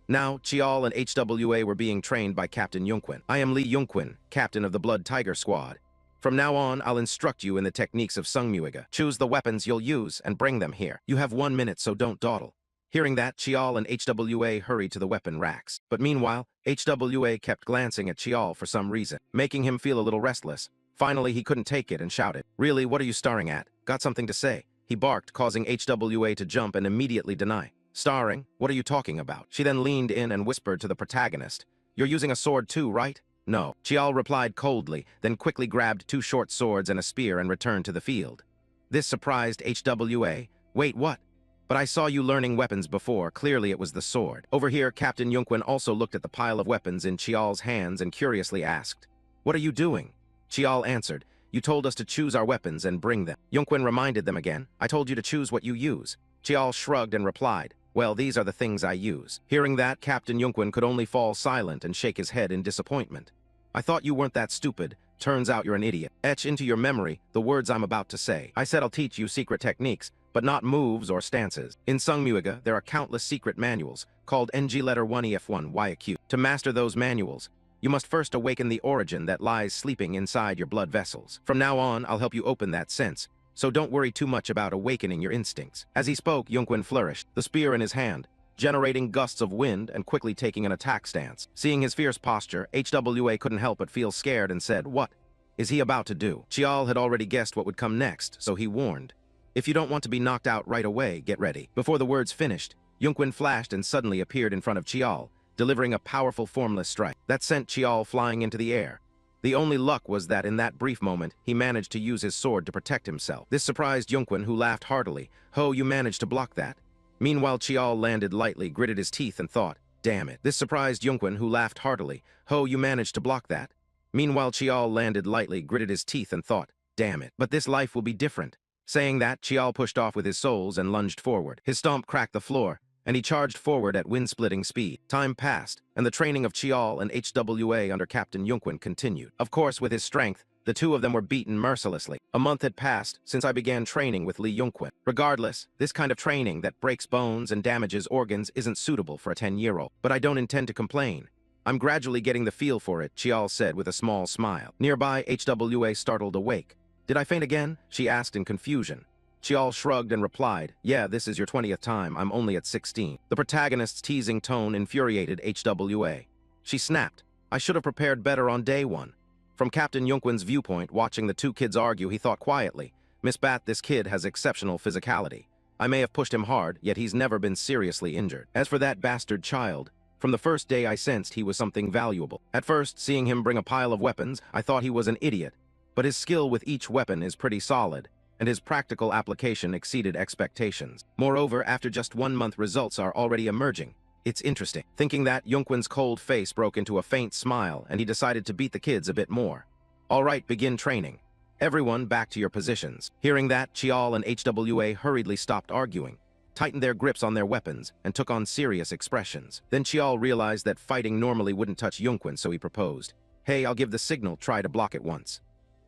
Now, Chiol and HWA were being trained by Captain Yunquin. "I am Lee Yunquin, captain of the Blood Tiger Squad. From now on, I'll instruct you in the techniques of Sungmuiga. Choose the weapons you'll use and bring them here. You have 1 minute, so don't dawdle." Hearing that, Chiol and HWA hurried to the weapon racks. But meanwhile, HWA kept glancing at Chiol for some reason, making him feel a little restless. Finally, he couldn't take it and shouted, "Really, what are you staring at? Got something to say?" He barked, causing HWA to jump and immediately deny. "Starring? What are you talking about?" She then leaned in and whispered to the protagonist, "You're using a sword too, right?" "No." Chiol replied coldly, then quickly grabbed 2 short swords and a spear and returned to the field. This surprised HWA. "Wait, what? But I saw you learning weapons before. Clearly it was the sword." Over here, Captain Yunquin also looked at the pile of weapons in Chiol's hands and curiously asked, "What are you doing?" Chiol answered, "You told us to choose our weapons and bring them." Yunquin reminded them again, "I told you to choose what you use." Chiol shrugged and replied, "Well, these are the things I use." Hearing that, Captain Yunquin could only fall silent and shake his head in disappointment. "I thought you weren't that stupid. Turns out you're an idiot. Etch into your memory the words I'm about to say. I said I'll teach you secret techniques, but not moves or stances. In Sungmuiga, there are countless secret manuals, called NG letter 1EF1 YAQ. To master those manuals, you must first awaken the origin that lies sleeping inside your blood vessels. From now on, I'll help you open that sense, so don't worry too much about awakening your instincts." As he spoke, Yunquin flourished, the spear in his hand, generating gusts of wind and quickly taking an attack stance. Seeing his fierce posture, HWA couldn't help but feel scared and said, "What is he about to do?" Chiol had already guessed what would come next, so he warned, "If you don't want to be knocked out right away, get ready." Before the words finished, Yunquin flashed and suddenly appeared in front of Chiol, delivering a powerful formless strike that sent Chiol flying into the air. The only luck was that in that brief moment, he managed to use his sword to protect himself. This surprised Yunquin, who laughed heartily. "Ho, you managed to block that?" Meanwhile, Chiol landed lightly, gritted his teeth, and thought, "Damn it." This surprised Yunquin, who laughed heartily. "Ho, you managed to block that?" Meanwhile, Chiol landed lightly, gritted his teeth, and thought, "Damn it. But this life will be different." Saying that, Chiol pushed off with his souls and lunged forward. His stomp cracked the floor, and he charged forward at wind-splitting speed. Time passed, and the training of Chiol and HWA under Captain Yunquin continued. Of course, with his strength, the two of them were beaten mercilessly. A month had passed since I began training with Lee Yunquin. Regardless, this kind of training that breaks bones and damages organs isn't suitable for a 10-year-old. But I don't intend to complain. I'm gradually getting the feel for it, Chiol said with a small smile. Nearby, HWA startled awake. "Did I faint again?" she asked in confusion. Chiol shrugged and replied, "Yeah, this is your 20th time. I'm only at 16. The protagonist's teasing tone infuriated HWA. She snapped, "I should have prepared better on day 1. From Captain Yunquin's viewpoint, watching the two kids argue, he thought quietly, "Miss Bat, this kid has exceptional physicality. I may have pushed him hard, yet he's never been seriously injured. As for that bastard child, from the first day I sensed he was something valuable. At first, seeing him bring a pile of weapons, I thought he was an idiot. but his skill with each weapon is pretty solid, and his practical application exceeded expectations. Moreover, after just 1 month, results are already emerging. It's interesting. Thinking that, Yunquin's cold face broke into a faint smile, and he decided to beat the kids a bit more. All right, begin training. Everyone back to your positions. Hearing that, Chiol and HWA hurriedly stopped arguing, tightened their grips on their weapons, and took on serious expressions. Then Chiol realized that fighting normally wouldn't touch Yunquin, so he proposed, "Hey, I'll give the signal, try to block it once."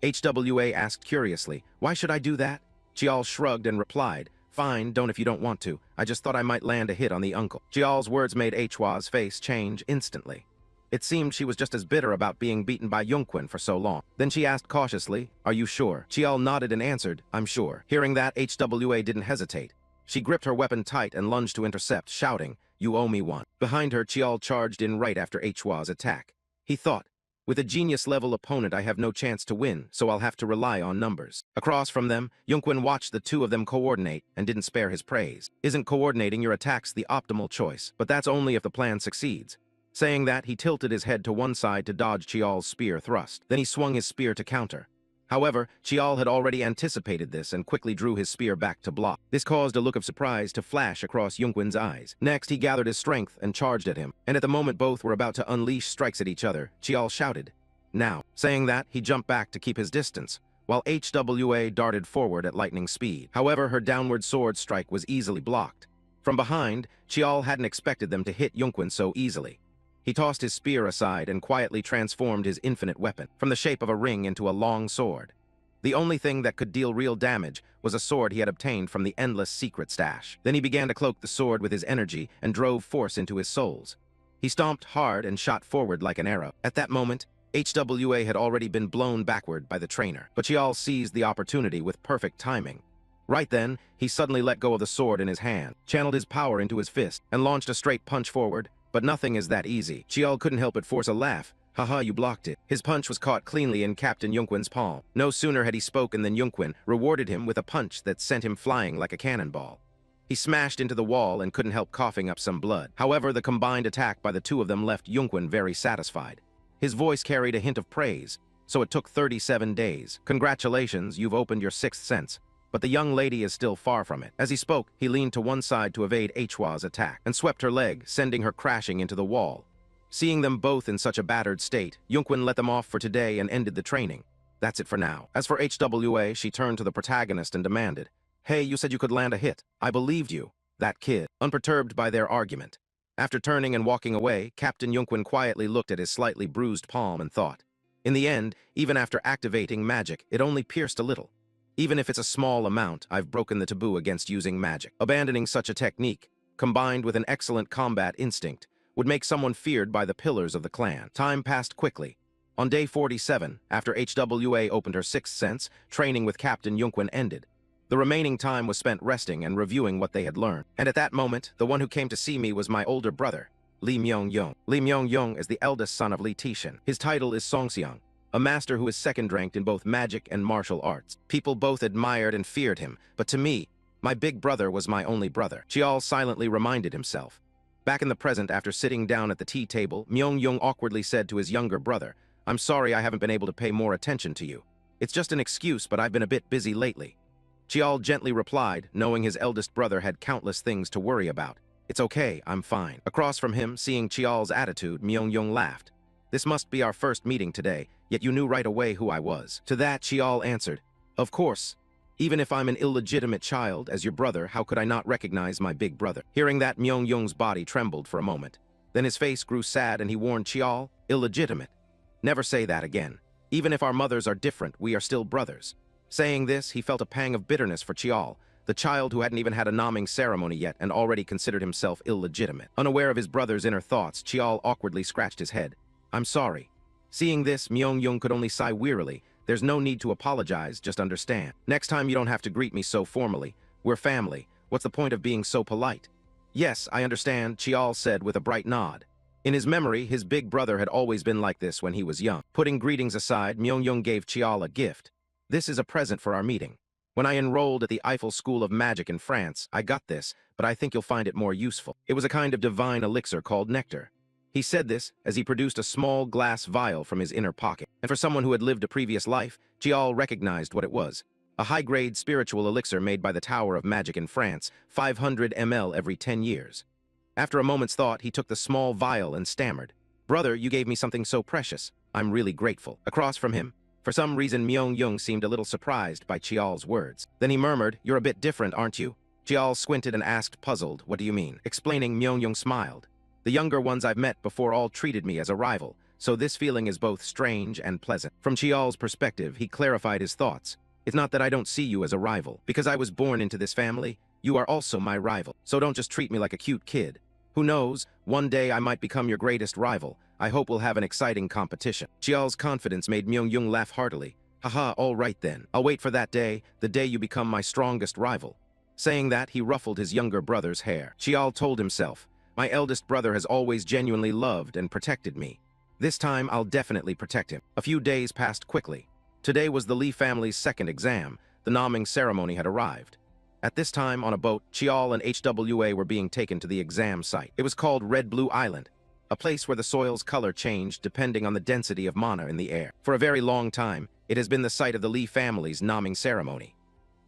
HWA asked curiously, "Why should I do that?" Chiol shrugged and replied, "Fine, don't if you don't want to. I just thought I might land a hit on the uncle." Chiol's words made Hwa's face change instantly. It seemed she was just as bitter about being beaten by Yunquin for so long. Then she asked cautiously, "Are you sure?" Chiol nodded and answered, "I'm sure." Hearing that, HWA didn't hesitate. She gripped her weapon tight and lunged to intercept, shouting, "You owe me one." Behind her, Chiol charged in right after Hwa's attack. He thought, "With a genius-level opponent, I have no chance to win, so I'll have to rely on numbers." Across from them, Yunquin watched the two of them coordinate and didn't spare his praise. "Isn't coordinating your attacks the optimal choice? But that's only if the plan succeeds." Saying that, he tilted his head to one side to dodge Chiol's spear thrust. Then he swung his spear to counter. However, Chiol had already anticipated this and quickly drew his spear back to block. This caused a look of surprise to flash across Yunquin's eyes. Next, he gathered his strength and charged at him. And at the moment both were about to unleash strikes at each other, Chiol shouted, "Now." Saying that, he jumped back to keep his distance, while HWA darted forward at lightning speed. However, her downward sword strike was easily blocked. From behind, Chiol hadn't expected them to hit Yunquin so easily. He tossed his spear aside and quietly transformed his infinite weapon from the shape of a ring into a long sword. The only thing that could deal real damage was a sword he had obtained from the endless secret stash. Then he began to cloak the sword with his energy and drove force into his souls. He stomped hard and shot forward like an arrow. At that moment, HWA had already been blown backward by the trainer, but Chiol seized the opportunity with perfect timing. Right then, he suddenly let go of the sword in his hand, channeled his power into his fist, and launched a straight punch forward. But nothing is that easy. Chiol couldn't help but force a laugh. "Haha, you blocked it." His punch was caught cleanly in Captain Yunquin's palm. No sooner had he spoken than Yunquin rewarded him with a punch that sent him flying like a cannonball. He smashed into the wall and couldn't help coughing up some blood. However, the combined attack by the two of them left Yunquin very satisfied. His voice carried a hint of praise, so it took 37 days. "Congratulations, you've opened your sixth sense. But the young lady is still far from it." As he spoke, he leaned to one side to evade Hwa's attack, and swept her leg, sending her crashing into the wall. Seeing them both in such a battered state, Yunquin let them off for today and ended the training. That's it for now. As for HWA, she turned to the protagonist and demanded, "Hey, you said you could land a hit. I believed you." That kid, unperturbed by their argument. After turning and walking away, Captain Yunquin quietly looked at his slightly bruised palm and thought, "In the end, even after activating magic, it only pierced a little. Even if it's a small amount, I've broken the taboo against using magic." Abandoning such a technique, combined with an excellent combat instinct, would make someone feared by the pillars of the clan. Time passed quickly. On day 47, after HWA opened her sixth sense, training with Captain Yunquin ended. The remaining time was spent resting and reviewing what they had learned. And at that moment, the one who came to see me was my older brother, Lee Myung-young. Lee Myung-young is the eldest son of Lee Tishan. His title is Songseong, a master who is second-ranked in both magic and martial arts. People both admired and feared him, but to me, my big brother was my only brother. Chiol silently reminded himself. Back in the present, after sitting down at the tea table, Myung-young awkwardly said to his younger brother, "I'm sorry I haven't been able to pay more attention to you. It's just an excuse, but I've been a bit busy lately." Chiol gently replied, knowing his eldest brother had countless things to worry about. "It's okay, I'm fine." Across from him, seeing Chiol's attitude, Myung-young laughed. "This must be our first meeting today, yet you knew right away who I was." To that, Chiol answered, "Of course. Even if I'm an illegitimate child, as your brother, how could I not recognize my big brother?" Hearing that, Myung-young's body trembled for a moment. Then his face grew sad and he warned Chiol, "Illegitimate. Never say that again. Even if our mothers are different, we are still brothers." Saying this, he felt a pang of bitterness for Chiol, the child who hadn't even had a naming ceremony yet and already considered himself illegitimate. Unaware of his brother's inner thoughts, Chiol awkwardly scratched his head. "I'm sorry." Seeing this, Myung-young could only sigh wearily. "There's no need to apologize, just understand. Next time you don't have to greet me so formally. We're family. What's the point of being so polite?" "Yes, I understand," Chiol said with a bright nod. In his memory, his big brother had always been like this when he was young. Putting greetings aside, Myung-young gave Chiol a gift. "This is a present for our meeting. When I enrolled at the Eiffel School of Magic in France, I got this, but I think you'll find it more useful. It was a kind of divine elixir called nectar. He said this as he produced a small glass vial from his inner pocket. And for someone who had lived a previous life, Chiol recognized what it was. A high-grade spiritual elixir made by the Tower of Magic in France, 500 ml every 10 years. After a moment's thought, he took the small vial and stammered. "Brother, you gave me something so precious. I'm really grateful." Across from him, for some reason, Myung-Young seemed a little surprised by Chiol's words. Then he murmured, "You're a bit different, aren't you?" Chiol squinted and asked, puzzled, "What do you mean?" Explaining, Myung-Young smiled. "The younger ones I've met before all treated me as a rival, so this feeling is both strange and pleasant." From Chiol's perspective, he clarified his thoughts. "It's not that I don't see you as a rival. Because I was born into this family, you are also my rival. So don't just treat me like a cute kid. Who knows, one day I might become your greatest rival. I hope we'll have an exciting competition." Chiol's confidence made Myung-Young laugh heartily. "Haha, all right then. I'll wait for that day, the day you become my strongest rival." Saying that, he ruffled his younger brother's hair. Chiol told himself, "My eldest brother has always genuinely loved and protected me. This time, I'll definitely protect him." A few days passed quickly. Today was the Lee family's second exam. The naming ceremony had arrived. At this time, on a boat, Chiol and HWA were being taken to the exam site. It was called Red Blue Island, a place where the soil's color changed depending on the density of mana in the air. For a very long time, it has been the site of the Lee family's naming ceremony.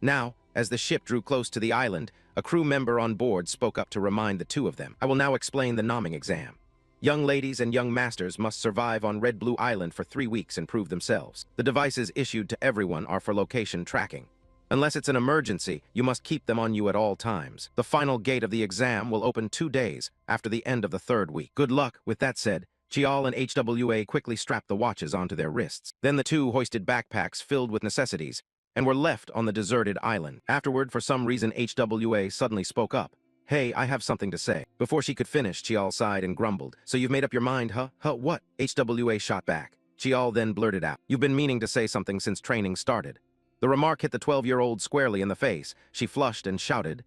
Now, as the ship drew close to the island, a crew member on board spoke up to remind the two of them. "I will now explain the naming exam. Young ladies and young masters must survive on Red Blue Island for 3 weeks and prove themselves. The devices issued to everyone are for location tracking. Unless it's an emergency, you must keep them on you at all times. The final gate of the exam will open 2 days after the end of the 3rd week. Good luck." With that said, Chiol and HWA quickly strapped the watches onto their wrists. Then the two hoisted backpacks filled with necessities and were left on the deserted island. Afterward, for some reason, HWA suddenly spoke up. "Hey, I have something to say." Before she could finish, Chiol sighed and grumbled. "So you've made up your mind, huh? Huh, what?" HWA shot back. Chiol then blurted out, "You've been meaning to say something since training started." The remark hit the 12-year-old squarely in the face. She flushed and shouted,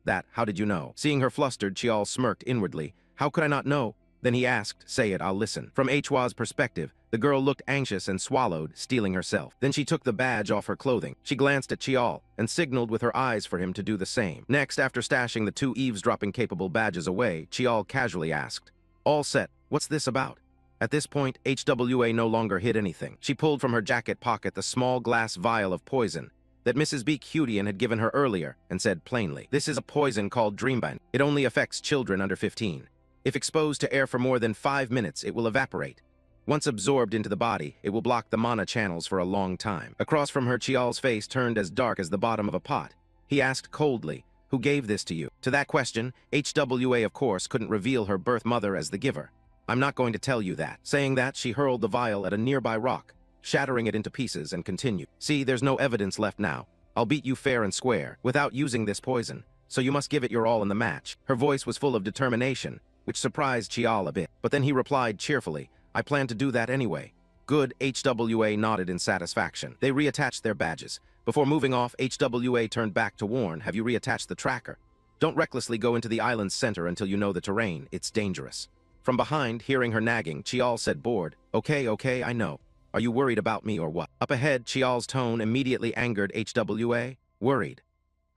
That, how did you know?" Seeing her flustered, Chiol smirked inwardly. "How could I not know?" Then he asked, "Say it, I'll listen." From Hwa's perspective, the girl looked anxious and swallowed, steeling herself. Then she took the badge off her clothing. She glanced at Chiol and signaled with her eyes for him to do the same. Next, after stashing the 2 eavesdropping-capable badges away, Chiol casually asked, "All set, what's this about?" At this point, HWA no longer hid anything. She pulled from her jacket pocket the small glass vial of poison that Mrs. Beek-Hudian had given her earlier and said plainly, "This is a poison called Dreamban. It only affects children under 15. If exposed to air for more than 5 minutes, it will evaporate. Once absorbed into the body, it will block the mana channels for a long time." Across from her, Chiol's face turned as dark as the bottom of a pot. He asked coldly, "Who gave this to you?" To that question, HWA, of course, couldn't reveal her birth mother as the giver. "I'm not going to tell you that." Saying that, she hurled the vial at a nearby rock, shattering it into pieces, and continued, "See, there's no evidence left now. I'll beat you fair and square, without using this poison, so you must give it your all in the match." Her voice was full of determination, which surprised Chiol a bit. But then he replied cheerfully, "I plan to do that anyway." "Good," HWA nodded in satisfaction. They reattached their badges. Before moving off, HWA turned back to warn, "Have you reattached the tracker? Don't recklessly go into the island's center until you know the terrain. It's dangerous." From behind, hearing her nagging, Chiol said bored, Okay, I know. Are you worried about me or what?" Up ahead, Chiol's tone immediately angered HWA. "Worried?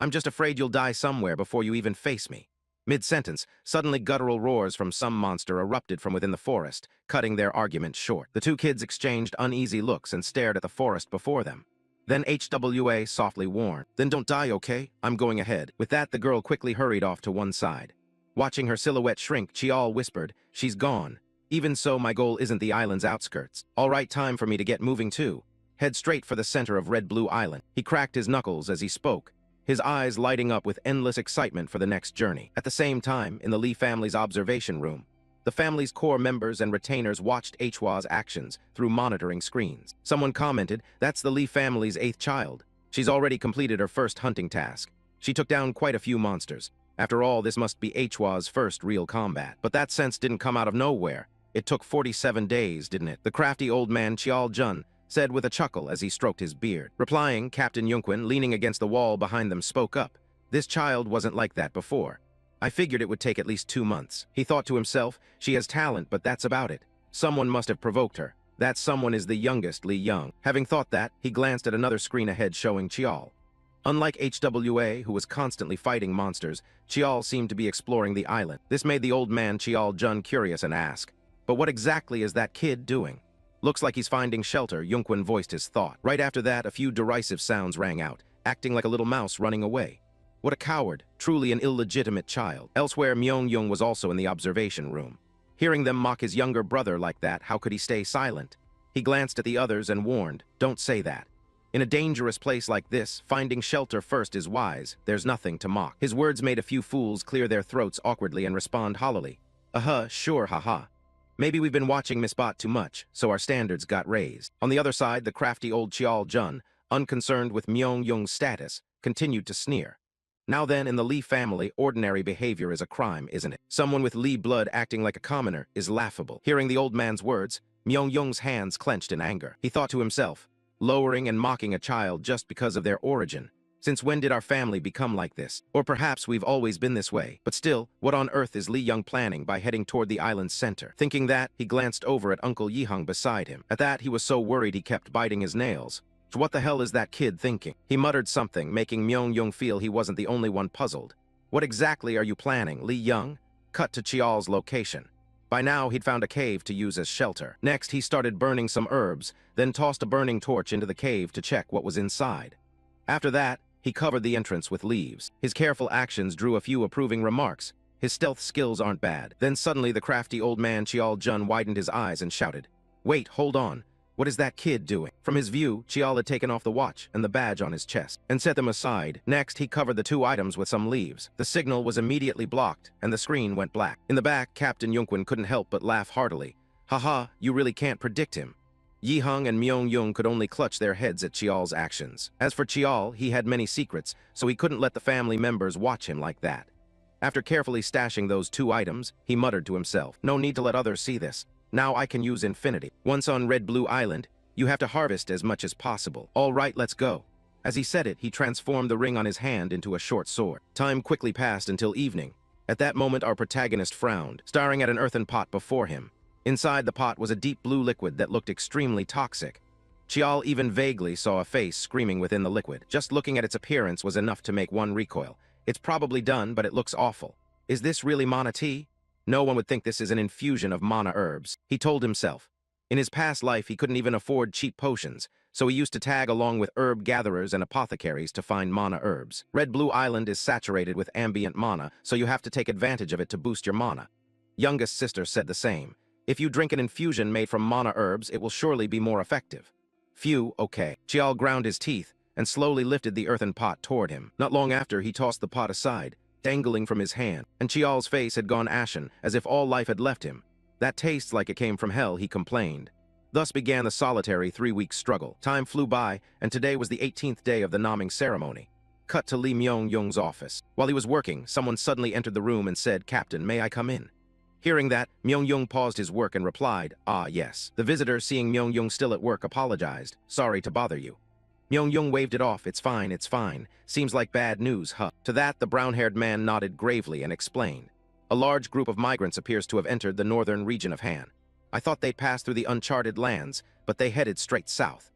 I'm just afraid you'll die somewhere before you even face me." Mid-sentence, suddenly guttural roars from some monster erupted from within the forest, cutting their argument short. The two kids exchanged uneasy looks and stared at the forest before them. Then HWA softly warned, "Then don't die, okay? I'm going ahead." With that, the girl quickly hurried off to one side. Watching her silhouette shrink, Chiol whispered, "She's gone. Even so, my goal isn't the island's outskirts. All right, time for me to get moving too. Head straight for the center of Red Blue Island." He cracked his knuckles as he spoke, his eyes lighting up with endless excitement for the next journey. At the same time, in the Lee family's observation room, the family's core members and retainers watched Hwa's actions through monitoring screens. Someone commented, "That's the Lee family's 8th child. She's already completed her first hunting task. She took down quite a few monsters. After all, this must be Hwa's first real combat." But that sense didn't come out of nowhere. It took 47 days, didn't it? The crafty old man Chiol Jun said with a chuckle as he stroked his beard. Replying, Captain Yunquin, leaning against the wall behind them, spoke up. "This child wasn't like that before. I figured it would take at least 2 months." He thought to himself, "She has talent, but that's about it. Someone must have provoked her. That someone is the youngest Li Young." Having thought that, he glanced at another screen ahead showing Chiol. Unlike HWA, who was constantly fighting monsters, Chiol seemed to be exploring the island. This made the old man Chiol Jun curious and ask, "But what exactly is that kid doing?" "Looks like he's finding shelter," Yunquin voiced his thought. Right after that, a few derisive sounds rang out, acting like a little mouse running away. What a coward, truly an illegitimate child. Elsewhere, Myung-Yung was also in the observation room. Hearing them mock his younger brother like that, how could he stay silent? He glanced at the others and warned, "Don't say that. In a dangerous place like this, finding shelter first is wise. There's nothing to mock." His words made a few fools clear their throats awkwardly and respond hollowly. Sure, haha. Maybe we've been watching Miss Bot too much, so our standards got raised." On the other side, the crafty old Chiol Jun, unconcerned with Myung-Yung's status, continued to sneer. "Now then, in the Lee family, ordinary behavior is a crime, isn't it? Someone with Lee blood acting like a commoner is laughable." Hearing the old man's words, Myung-Yung's hands clenched in anger. He thought to himself, lowering and mocking a child just because of their origin. Since when did our family become like this? Or perhaps we've always been this way. But still, what on earth is Lee Young planning by heading toward the island's center? Thinking that, he glanced over at Uncle Yihung beside him. At that, he was so worried he kept biting his nails. What the hell is that kid thinking? He muttered something, making Myung-Yung feel he wasn't the only one puzzled. "What exactly are you planning, Lee Young?" Cut to Chiol's location. By now, he'd found a cave to use as shelter. Next, he started burning some herbs, then tossed a burning torch into the cave to check what was inside. After that, he covered the entrance with leaves. His careful actions drew a few approving remarks. His stealth skills aren't bad. Then suddenly the crafty old man Chiol Jun widened his eyes and shouted, "Wait, hold on. What is that kid doing?" From his view, Chiol had taken off the watch and the badge on his chest and set them aside. Next, he covered the two items with some leaves. The signal was immediately blocked, and the screen went black. In the back, Captain Yunquin couldn't help but laugh heartily. "Haha, you really can't predict him." Yihung and Myung-Yung could only clutch their heads at Chiol's actions. As for Chiol, he had many secrets, so he couldn't let the family members watch him like that. After carefully stashing those two items, he muttered to himself, "No need to let others see this. Now I can use infinity. Once on Red Blue Island, you have to harvest as much as possible. All right, let's go." As he said it, he transformed the ring on his hand into a short sword. Time quickly passed until evening. At that moment, our protagonist frowned, staring at an earthen pot before him. Inside the pot was a deep blue liquid that looked extremely toxic. Chiol even vaguely saw a face screaming within the liquid. Just looking at its appearance was enough to make one recoil. "It's probably done, but it looks awful. Is this really mana tea? No one would think this is an infusion of mana herbs," he told himself. In his past life, he couldn't even afford cheap potions, so he used to tag along with herb gatherers and apothecaries to find mana herbs. Red Blue Island is saturated with ambient mana, so you have to take advantage of it to boost your mana. Youngest sister said the same. "If you drink an infusion made from mana herbs, it will surely be more effective." Phew, okay. Chiol ground his teeth and slowly lifted the earthen pot toward him. Not long after, he tossed the pot aside, dangling from his hand, and Chiol's face had gone ashen, as if all life had left him. "That tastes like it came from hell," he complained. Thus began the solitary 3-week struggle. Time flew by, and today was the 18th day of the naming ceremony. Cut to Lee Myung-Yung's office. While he was working, someone suddenly entered the room and said, "Captain, may I come in?" Hearing that, Myung-Yung paused his work and replied, "Ah, yes." The visitor, seeing Myung-Yung still at work, apologized. "Sorry to bother you." Myung-Yung waved it off. It's fine, it's fine. Seems like bad news, huh?" To that, the brown-haired man nodded gravely and explained. "A large group of migrants appears to have entered the northern region of Han. I thought they'd pass through the uncharted lands, but they headed straight south.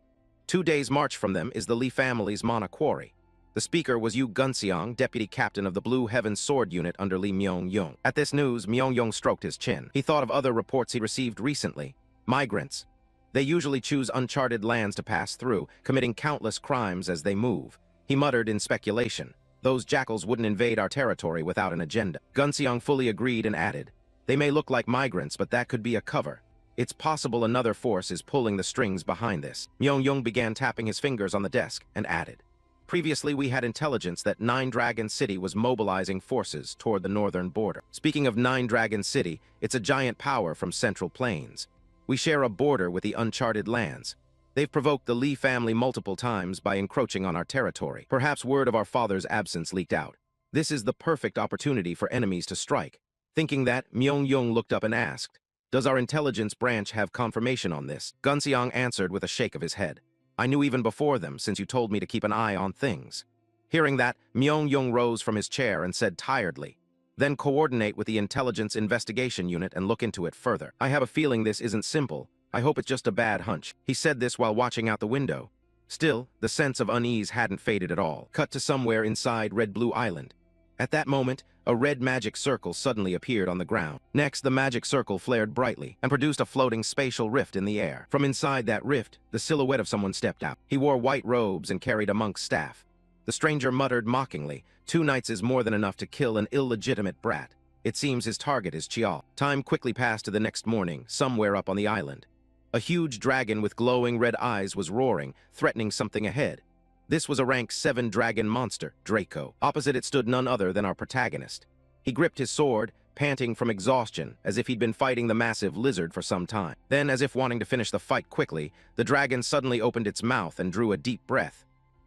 2 days' march from them is the Lee family's mana quarry." The speaker was Yu Gunseong, deputy captain of the Blue Heaven Sword Unit under Lee Myung-Yung. At this news, Myung-Yung stroked his chin. He thought of other reports he'd received recently. Migrants. They usually choose uncharted lands to pass through, committing countless crimes as they move. He muttered in speculation. "Those jackals wouldn't invade our territory without an agenda." Gunseong fully agreed and added, "They may look like migrants, but that could be a cover. It's possible another force is pulling the strings behind this." Myung-Yung began tapping his fingers on the desk and added, "Previously, we had intelligence that Nine Dragon City was mobilizing forces toward the northern border. Speaking of Nine Dragon City, it's a giant power from Central Plains. We share a border with the uncharted lands. They've provoked the Lee family multiple times by encroaching on our territory. Perhaps word of our father's absence leaked out. This is the perfect opportunity for enemies to strike." Thinking that, Myung-Yung looked up and asked, "Does our intelligence branch have confirmation on this?" Gunseong answered with a shake of his head. "I knew even before them, since you told me to keep an eye on things." Hearing that, Myung-Yung rose from his chair and said tiredly, "Then coordinate with the Intelligence Investigation Unit and look into it further. I have a feeling this isn't simple. I hope it's just a bad hunch." He said this while watching out the window. Still, the sense of unease hadn't faded at all. Cut to somewhere inside Red Blue Island. At that moment, a red magic circle suddenly appeared on the ground. Next, the magic circle flared brightly and produced a floating spatial rift in the air. From inside that rift, the silhouette of someone stepped out. He wore white robes and carried a monk's staff. The stranger muttered mockingly, "2 nights is more than enough to kill an illegitimate brat. It seems his target is Chiol." Time quickly passed to the next morning, somewhere up on the island. A huge dragon with glowing red eyes was roaring, threatening something ahead. This was a rank 7 dragon monster, Draco. Opposite it stood none other than our protagonist. He gripped his sword, panting from exhaustion, as if he'd been fighting the massive lizard for some time. Then, as if wanting to finish the fight quickly, the dragon suddenly opened its mouth and drew a deep breath.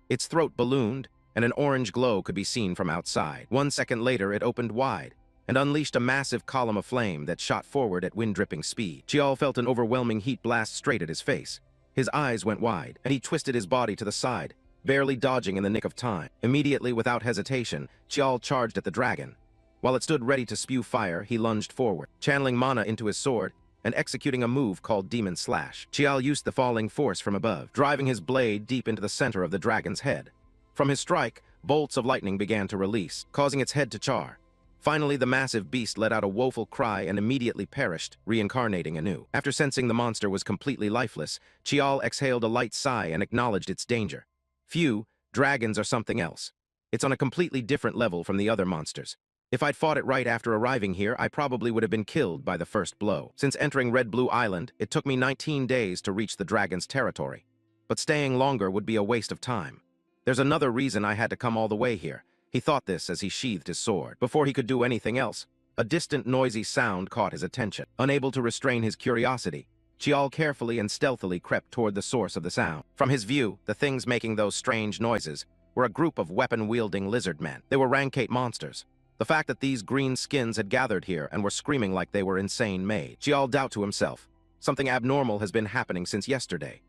Its throat ballooned, and an orange glow could be seen from outside. 1 second later, it opened wide, and unleashed a massive column of flame that shot forward at wind-dripping speed. Chiol felt an overwhelming heat blast straight at his face. His eyes went wide, and he twisted his body to the side, barely dodging in the nick of time. Immediately, without hesitation, Chiol charged at the dragon. While it stood ready to spew fire, he lunged forward, channeling mana into his sword and executing a move called Demon Slash. Chiol used the falling force from above, driving his blade deep into the center of the dragon's head. From his strike, bolts of lightning began to release, causing its head to char. Finally, the massive beast let out a woeful cry and immediately perished, reincarnating anew. After sensing the monster was completely lifeless, Chiol exhaled a light sigh and acknowledged its danger. Phew, dragons are something else. It's on a completely different level from the other monsters. If I'd fought it right after arriving here, I probably would have been killed by the first blow. Since entering Red Blue Island, it took me 19 days to reach the dragon's territory. But staying longer would be a waste of time. There's another reason I had to come all the way here. He thought this as he sheathed his sword. Before he could do anything else, a distant noisy sound caught his attention. Unable to restrain his curiosity, Chiol carefully and stealthily crept toward the source of the sound. From his view, the things making those strange noises were a group of weapon-wielding lizard men. They were rank 8 monsters. The fact that these green skins had gathered here and were screaming like they were insane made Chiol doubt to himself. Something abnormal has been happening since yesterday.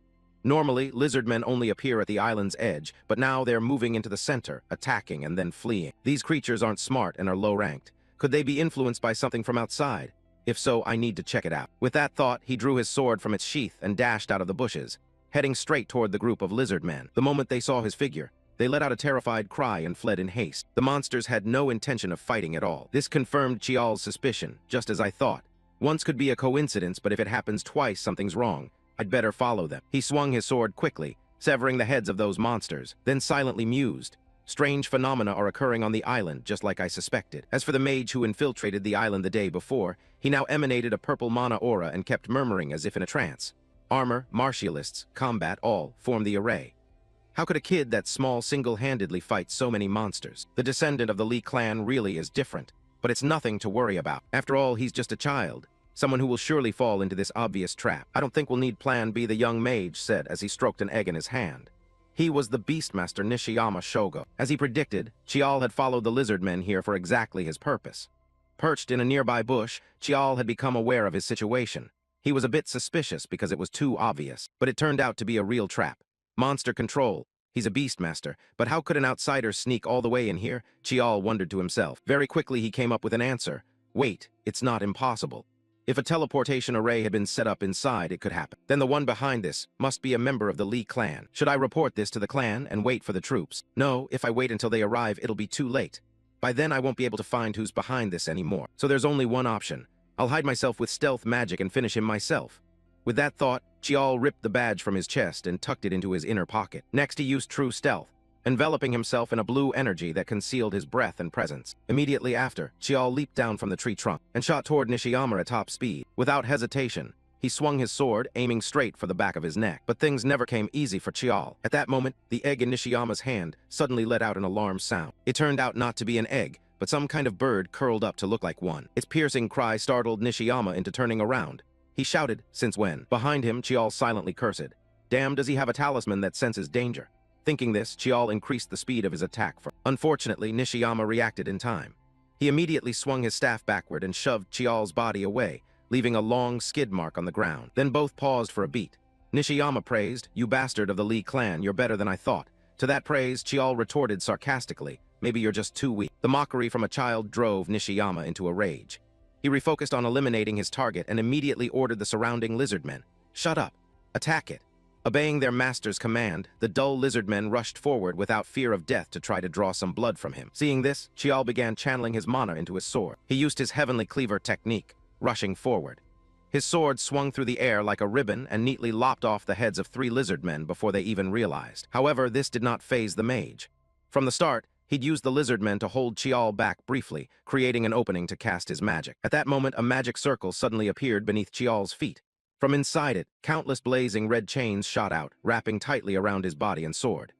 Normally, lizard men only appear at the island's edge, but now they're moving into the center, attacking and then fleeing. These creatures aren't smart and are low-ranked. Could they be influenced by something from outside? If so, I need to check it out. With that thought, he drew his sword from its sheath and dashed out of the bushes, heading straight toward the group of lizard men. The moment they saw his figure, they let out a terrified cry and fled in haste. The monsters had no intention of fighting at all. This confirmed Chiol's suspicion, just as I thought. Once could be a coincidence, but if it happens twice, something's wrong. I'd better follow them. He swung his sword quickly, severing the heads of those monsters, then silently mused. Strange phenomena are occurring on the island, just like I suspected. As for the mage who infiltrated the island the day before, he now emanated a purple mana aura and kept murmuring as if in a trance. Armor, martialists, combat, all form the array. How could a kid that small single-handedly fight so many monsters? The descendant of the Lee clan really is different, but it's nothing to worry about. After all, he's just a child. Someone who will surely fall into this obvious trap. I don't think we'll need Plan B, the young mage said as he stroked an egg in his hand. He was the Beastmaster Nishiyama Shogo. As he predicted, Chiol had followed the lizard men here for exactly his purpose. Perched in a nearby bush, Chiol had become aware of his situation. He was a bit suspicious because it was too obvious, but it turned out to be a real trap. Monster control. He's a Beastmaster, but how could an outsider sneak all the way in here? Chiol wondered to himself. Very quickly he came up with an answer. Wait, it's not impossible. If a teleportation array had been set up inside, it could happen. Then the one behind this must be a member of the Lee clan. Should I report this to the clan and wait for the troops? No, if I wait until they arrive, it'll be too late. By then, I won't be able to find who's behind this anymore. So there's only one option. I'll hide myself with stealth magic and finish him myself. With that thought, Chiol ripped the badge from his chest and tucked it into his inner pocket. Next, he used true stealth, enveloping himself in a blue energy that concealed his breath and presence. Immediately after, Chiol leaped down from the tree trunk and shot toward Nishiyama at top speed. Without hesitation, he swung his sword, aiming straight for the back of his neck. But things never came easy for Chiol. At that moment, the egg in Nishiyama's hand suddenly let out an alarm sound. It turned out not to be an egg, but some kind of bird curled up to look like one. Its piercing cry startled Nishiyama into turning around. He shouted, "Since when?" Behind him, Chiol silently cursed. Damn, does he have a talisman that senses danger? Thinking this, Chiol increased the speed of his attack. Unfortunately, Nishiyama reacted in time. He immediately swung his staff backward and shoved Chiol's body away, leaving a long skid mark on the ground. Then both paused for a beat. Nishiyama praised, "You bastard of the Lee clan, you're better than I thought." To that praise, Chiol retorted sarcastically, "Maybe you're just too weak." The mockery from a child drove Nishiyama into a rage. He refocused on eliminating his target and immediately ordered the surrounding lizard men, "Shut up. Attack it." Obeying their master's command, the dull lizard men rushed forward without fear of death to try to draw some blood from him. Seeing this, Chiol began channeling his mana into his sword. He used his heavenly cleaver technique, rushing forward. His sword swung through the air like a ribbon and neatly lopped off the heads of 3 lizard men before they even realized. However, this did not faze the mage. From the start, he'd used the lizard men to hold Chiol back briefly, creating an opening to cast his magic. At that moment, a magic circle suddenly appeared beneath Chiol's feet. From inside it, countless blazing red chains shot out, wrapping tightly around his body and sword.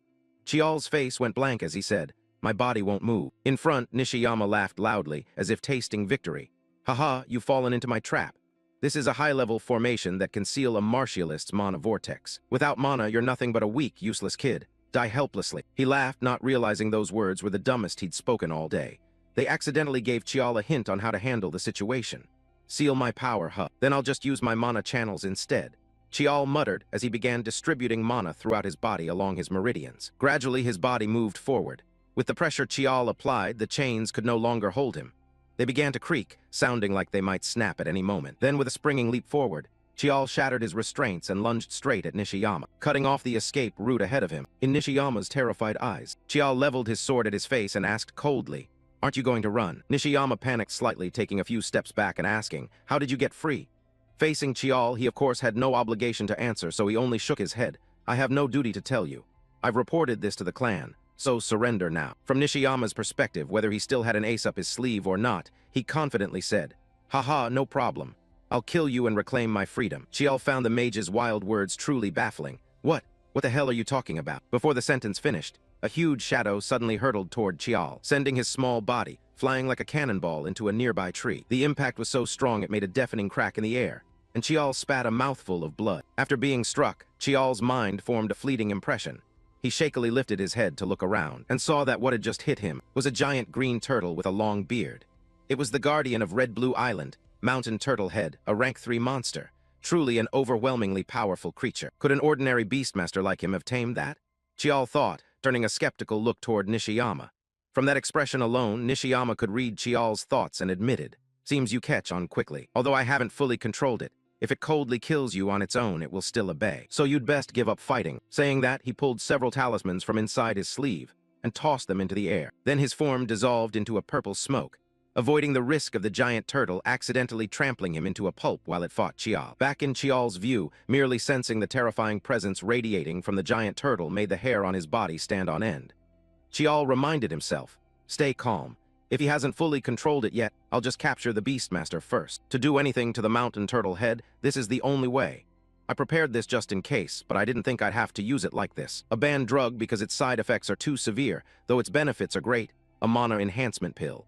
Chiol's face went blank as he said, "My body won't move." In front, Nishiyama laughed loudly, as if tasting victory. "Haha, you've fallen into my trap. This is a high-level formation that can seal a martialist's mana vortex. Without mana, you're nothing but a weak, useless kid. Die helplessly." He laughed, not realizing those words were the dumbest he'd spoken all day. They accidentally gave Chiol a hint on how to handle the situation. "Seal my power hub. Then I'll just use my mana channels instead." Chiol muttered as he began distributing mana throughout his body along his meridians. Gradually, his body moved forward. With the pressure Chiol applied, the chains could no longer hold him. They began to creak, sounding like they might snap at any moment. Then, with a springing leap forward, Chiol shattered his restraints and lunged straight at Nishiyama, cutting off the escape route ahead of him. In Nishiyama's terrified eyes, Chiol leveled his sword at his face and asked coldly, "Aren't you going to run?" Nishiyama panicked slightly, taking a few steps back and asking, "How did you get free?" Facing Chiol, he of course had no obligation to answer, so he only shook his head. "I have no duty to tell you. I've reported this to the clan, so surrender now." From Nishiyama's perspective, whether he still had an ace up his sleeve or not, he confidently said, "Haha, no problem. I'll kill you and reclaim my freedom." Chiol found the mage's wild words truly baffling. What the hell are you talking about?" Before the sentence finished, a huge shadow suddenly hurtled toward Chiol, sending his small body flying like a cannonball into a nearby tree. The impact was so strong it made a deafening crack in the air, and Chiol spat a mouthful of blood. After being struck, Chiol's mind formed a fleeting impression. He shakily lifted his head to look around, and saw that what had just hit him was a giant green turtle with a long beard. It was the guardian of Red Blue Island, Mountain Turtlehead, a rank 3 monster. Truly an overwhelmingly powerful creature. Could an ordinary beastmaster like him have tamed that? Chiol thought, turning a skeptical look toward Nishiyama. From that expression alone, Nishiyama could read Chiol's thoughts and admitted, "Seems you catch on quickly. Although I haven't fully controlled it. If it coldly kills you on its own, it will still obey. So you'd best give up fighting." Saying that, he pulled several talismans from inside his sleeve and tossed them into the air. Then his form dissolved into a purple smoke, avoiding the risk of the giant turtle accidentally trampling him into a pulp while it fought Chiol. Back in Chiol's view, merely sensing the terrifying presence radiating from the giant turtle made the hair on his body stand on end. Chiol reminded himself, "Stay calm. If he hasn't fully controlled it yet, I'll just capture the Beastmaster first. To do anything to the mountain turtle head, this is the only way. I prepared this just in case, but I didn't think I'd have to use it like this. A banned drug because its side effects are too severe, though its benefits are great, a mana enhancement pill."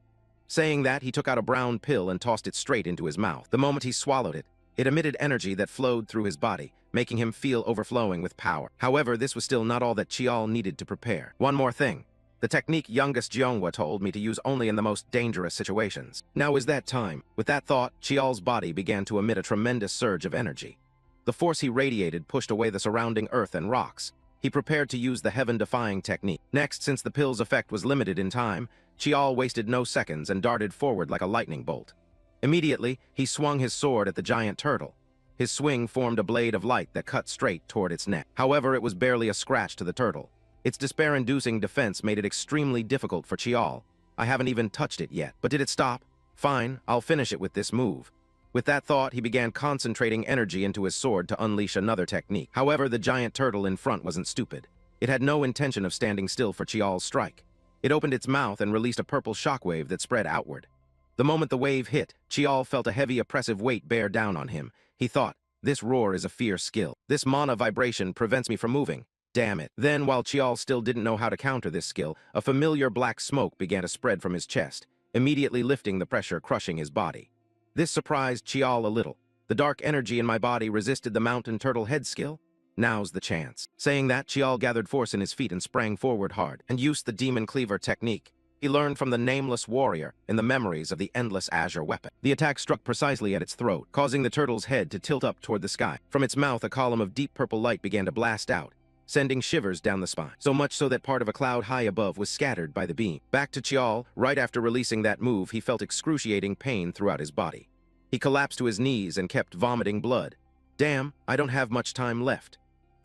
Saying that, he took out a brown pill and tossed it straight into his mouth. The moment he swallowed it, it emitted energy that flowed through his body, making him feel overflowing with power. However, this was still not all that Chiol needed to prepare. One more thing. The technique youngest Jeonghwa told me to use only in the most dangerous situations. Now is that time. With that thought, Chiol's body began to emit a tremendous surge of energy. The force he radiated pushed away the surrounding earth and rocks. He prepared to use the heaven-defying technique. Next, since the pill's effect was limited in time, Chiol wasted no seconds and darted forward like a lightning bolt. Immediately, he swung his sword at the giant turtle. His swing formed a blade of light that cut straight toward its neck. However, it was barely a scratch to the turtle. Its despair-inducing defense made it extremely difficult for Chiol. "I haven't even touched it yet. But did it stop? Fine, I'll finish it with this move." With that thought, he began concentrating energy into his sword to unleash another technique. However, the giant turtle in front wasn't stupid. It had no intention of standing still for Chiol's strike. It opened its mouth and released a purple shockwave that spread outward. The moment the wave hit, Chiol felt a heavy oppressive weight bear down on him. He thought, "This roar is a fierce skill. This mana vibration prevents me from moving. Damn it." Then, while Chiol still didn't know how to counter this skill, a familiar black smoke began to spread from his chest, immediately lifting the pressure crushing his body. This surprised Chiol a little. The dark energy in my body resisted the mountain turtle head skill? Now's the chance. Saying that, Chiol gathered force in his feet and sprang forward hard, and used the demon cleaver technique. He learned from the nameless warrior in the memories of the endless azure weapon. The attack struck precisely at its throat, causing the turtle's head to tilt up toward the sky. From its mouth, a column of deep purple light began to blast out, sending shivers down the spine, so much so that part of a cloud high above was scattered by the beam. Back to Chiol, right after releasing that move, he felt excruciating pain throughout his body. He collapsed to his knees and kept vomiting blood. "Damn, I don't have much time left."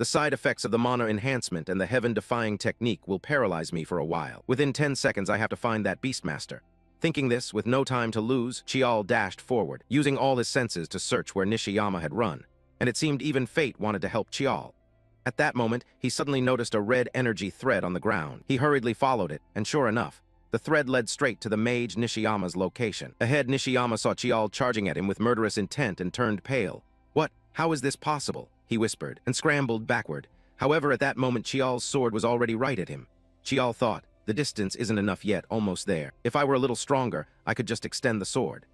The side effects of the mana enhancement and the heaven-defying technique will paralyze me for a while. Within 10 seconds, I have to find that Beastmaster. Thinking this, with no time to lose, Chiol dashed forward, using all his senses to search where Nishiyama had run, and it seemed even fate wanted to help Chiol. At that moment, he suddenly noticed a red energy thread on the ground. He hurriedly followed it, and sure enough, the thread led straight to the mage Nishiyama's location. Ahead, Nishiyama saw Chiol charging at him with murderous intent and turned pale. "What? How is this possible?" he whispered, and scrambled backward. However, at that moment, Chiol's sword was already right at him. Chiol thought, the distance isn't enough yet, almost there. If I were a little stronger, I could just extend the sword.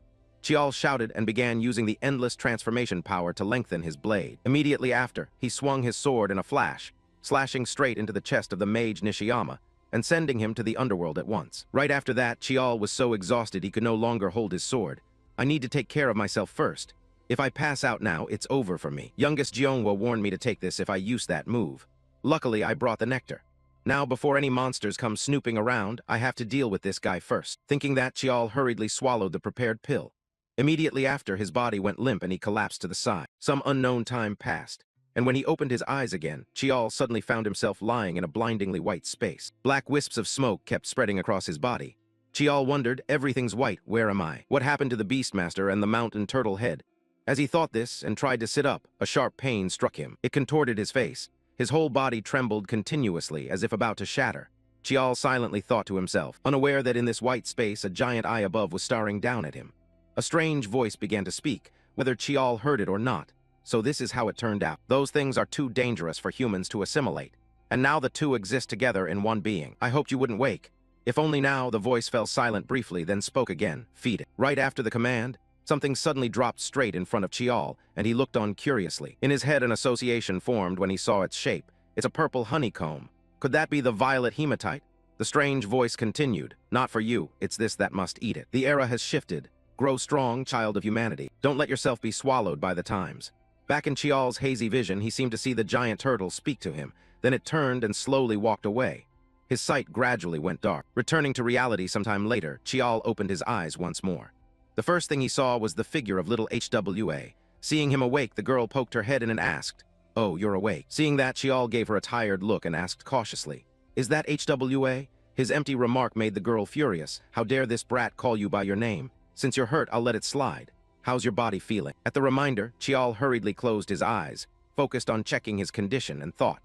Chiol shouted and began using the endless transformation power to lengthen his blade. Immediately after, he swung his sword in a flash, slashing straight into the chest of the mage Nishiyama, and sending him to the underworld at once. Right after that, Chiol was so exhausted he could no longer hold his sword. "I need to take care of myself first. If I pass out now, it's over for me. Youngest Jeonghwa warned me to take this if I use that move. Luckily, I brought the nectar. Now, before any monsters come snooping around, I have to deal with this guy first." Thinking that, Chiol hurriedly swallowed the prepared pill. Immediately after, his body went limp and he collapsed to the side. Some unknown time passed, and when he opened his eyes again, Chiol suddenly found himself lying in a blindingly white space. Black wisps of smoke kept spreading across his body. Chiol wondered, everything's white, where am I? What happened to the Beastmaster and the mountain turtle head? As he thought this and tried to sit up, a sharp pain struck him. It contorted his face. His whole body trembled continuously, as if about to shatter. Chiol silently thought to himself, unaware that in this white space a giant eye above was staring down at him. A strange voice began to speak, whether Chiol heard it or not. So this is how it turned out. Those things are too dangerous for humans to assimilate. And now the two exist together in one being. I hoped you wouldn't wake. If only now. The voice fell silent briefly, then spoke again. Feed it. Right after the command, something suddenly dropped straight in front of Chiol, and he looked on curiously. In his head, an association formed when he saw its shape. It's a purple honeycomb. Could that be the violet hematite? The strange voice continued. Not for you. It's this that must eat it. The era has shifted. Grow strong, child of humanity. Don't let yourself be swallowed by the times. Back in Chiol's hazy vision, he seemed to see the giant turtle speak to him. Then it turned and slowly walked away. His sight gradually went dark. Returning to reality sometime later, Chiol opened his eyes once more. The first thing he saw was the figure of little HWA. Seeing him awake, the girl poked her head in and asked, "Oh, you're awake." Seeing that, Chiol gave her a tired look and asked cautiously, "Is that HWA?" His empty remark made the girl furious. "How dare this brat call you by your name? Since you're hurt, I'll let it slide. How's your body feeling?" At the reminder, Chiol hurriedly closed his eyes, focused on checking his condition, and thought.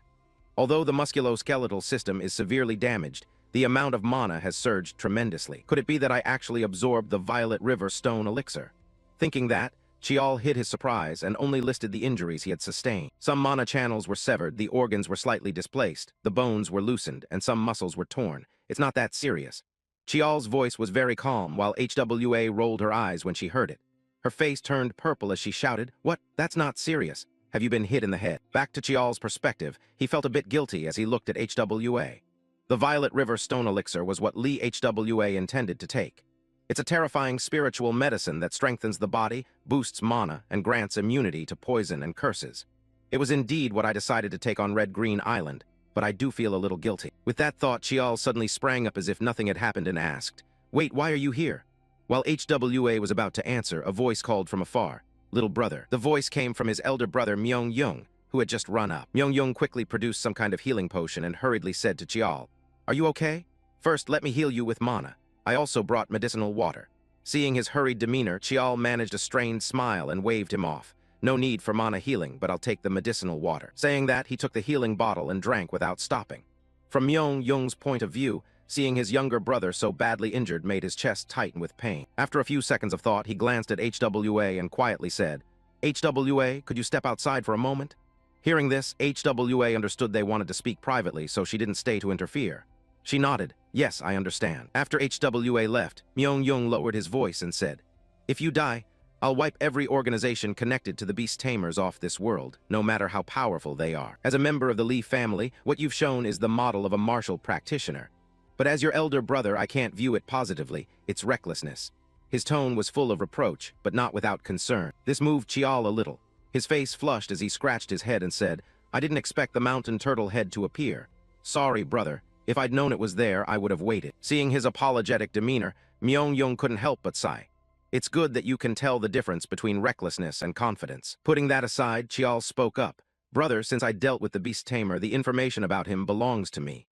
Although the musculoskeletal system is severely damaged, the amount of mana has surged tremendously. Could it be that I actually absorbed the Violet River Stone elixir? Thinking that, Chiol hid his surprise and only listed the injuries he had sustained. Some mana channels were severed, the organs were slightly displaced, the bones were loosened, and some muscles were torn. It's not that serious. Chiol's voice was very calm, while HWA rolled her eyes when she heard it. Her face turned purple as she shouted, "What? That's not serious. Have you been hit in the head?" Back to Chiol's perspective, he felt a bit guilty as he looked at HWA. The Violet River Stone Elixir was what Lee HWA intended to take. It's a terrifying spiritual medicine that strengthens the body, boosts mana, and grants immunity to poison and curses. It was indeed what I decided to take on Red Green Island, but I do feel a little guilty. With that thought, Chiol suddenly sprang up as if nothing had happened and asked, "Wait, why are you here?" While HWA was about to answer, a voice called from afar, "Little brother." The voice came from his elder brother Myung-Young, who had just run up. Myung-Young quickly produced some kind of healing potion and hurriedly said to Chiol, "Are you okay? First, let me heal you with mana. I also brought medicinal water." Seeing his hurried demeanor, Chiol managed a strained smile and waved him off. "No need for mana healing, but I'll take the medicinal water." Saying that, he took the healing bottle and drank without stopping. From Myung-Young's point of view, seeing his younger brother so badly injured made his chest tighten with pain. After a few seconds of thought, he glanced at HWA and quietly said, "HWA, could you step outside for a moment?" Hearing this, HWA understood they wanted to speak privately, so she didn't stay to interfere. She nodded. "Yes, I understand." After HWA left, Myung-Young lowered his voice and said, "If you die, I'll wipe every organization connected to the Beast Tamers off this world, no matter how powerful they are. As a member of the Lee family, what you've shown is the model of a martial practitioner. But as your elder brother, I can't view it positively. It's recklessness." His tone was full of reproach, but not without concern. This moved Chiol a little. His face flushed as he scratched his head and said, "I didn't expect the mountain turtle head to appear. Sorry, brother. If I'd known it was there, I would have waited." Seeing his apologetic demeanor, Myung-Young couldn't help but sigh. "It's good that you can tell the difference between recklessness and confidence." Putting that aside, Chiol spoke up. Brother, since I dealt with the beast tamer, the information about him belongs to me.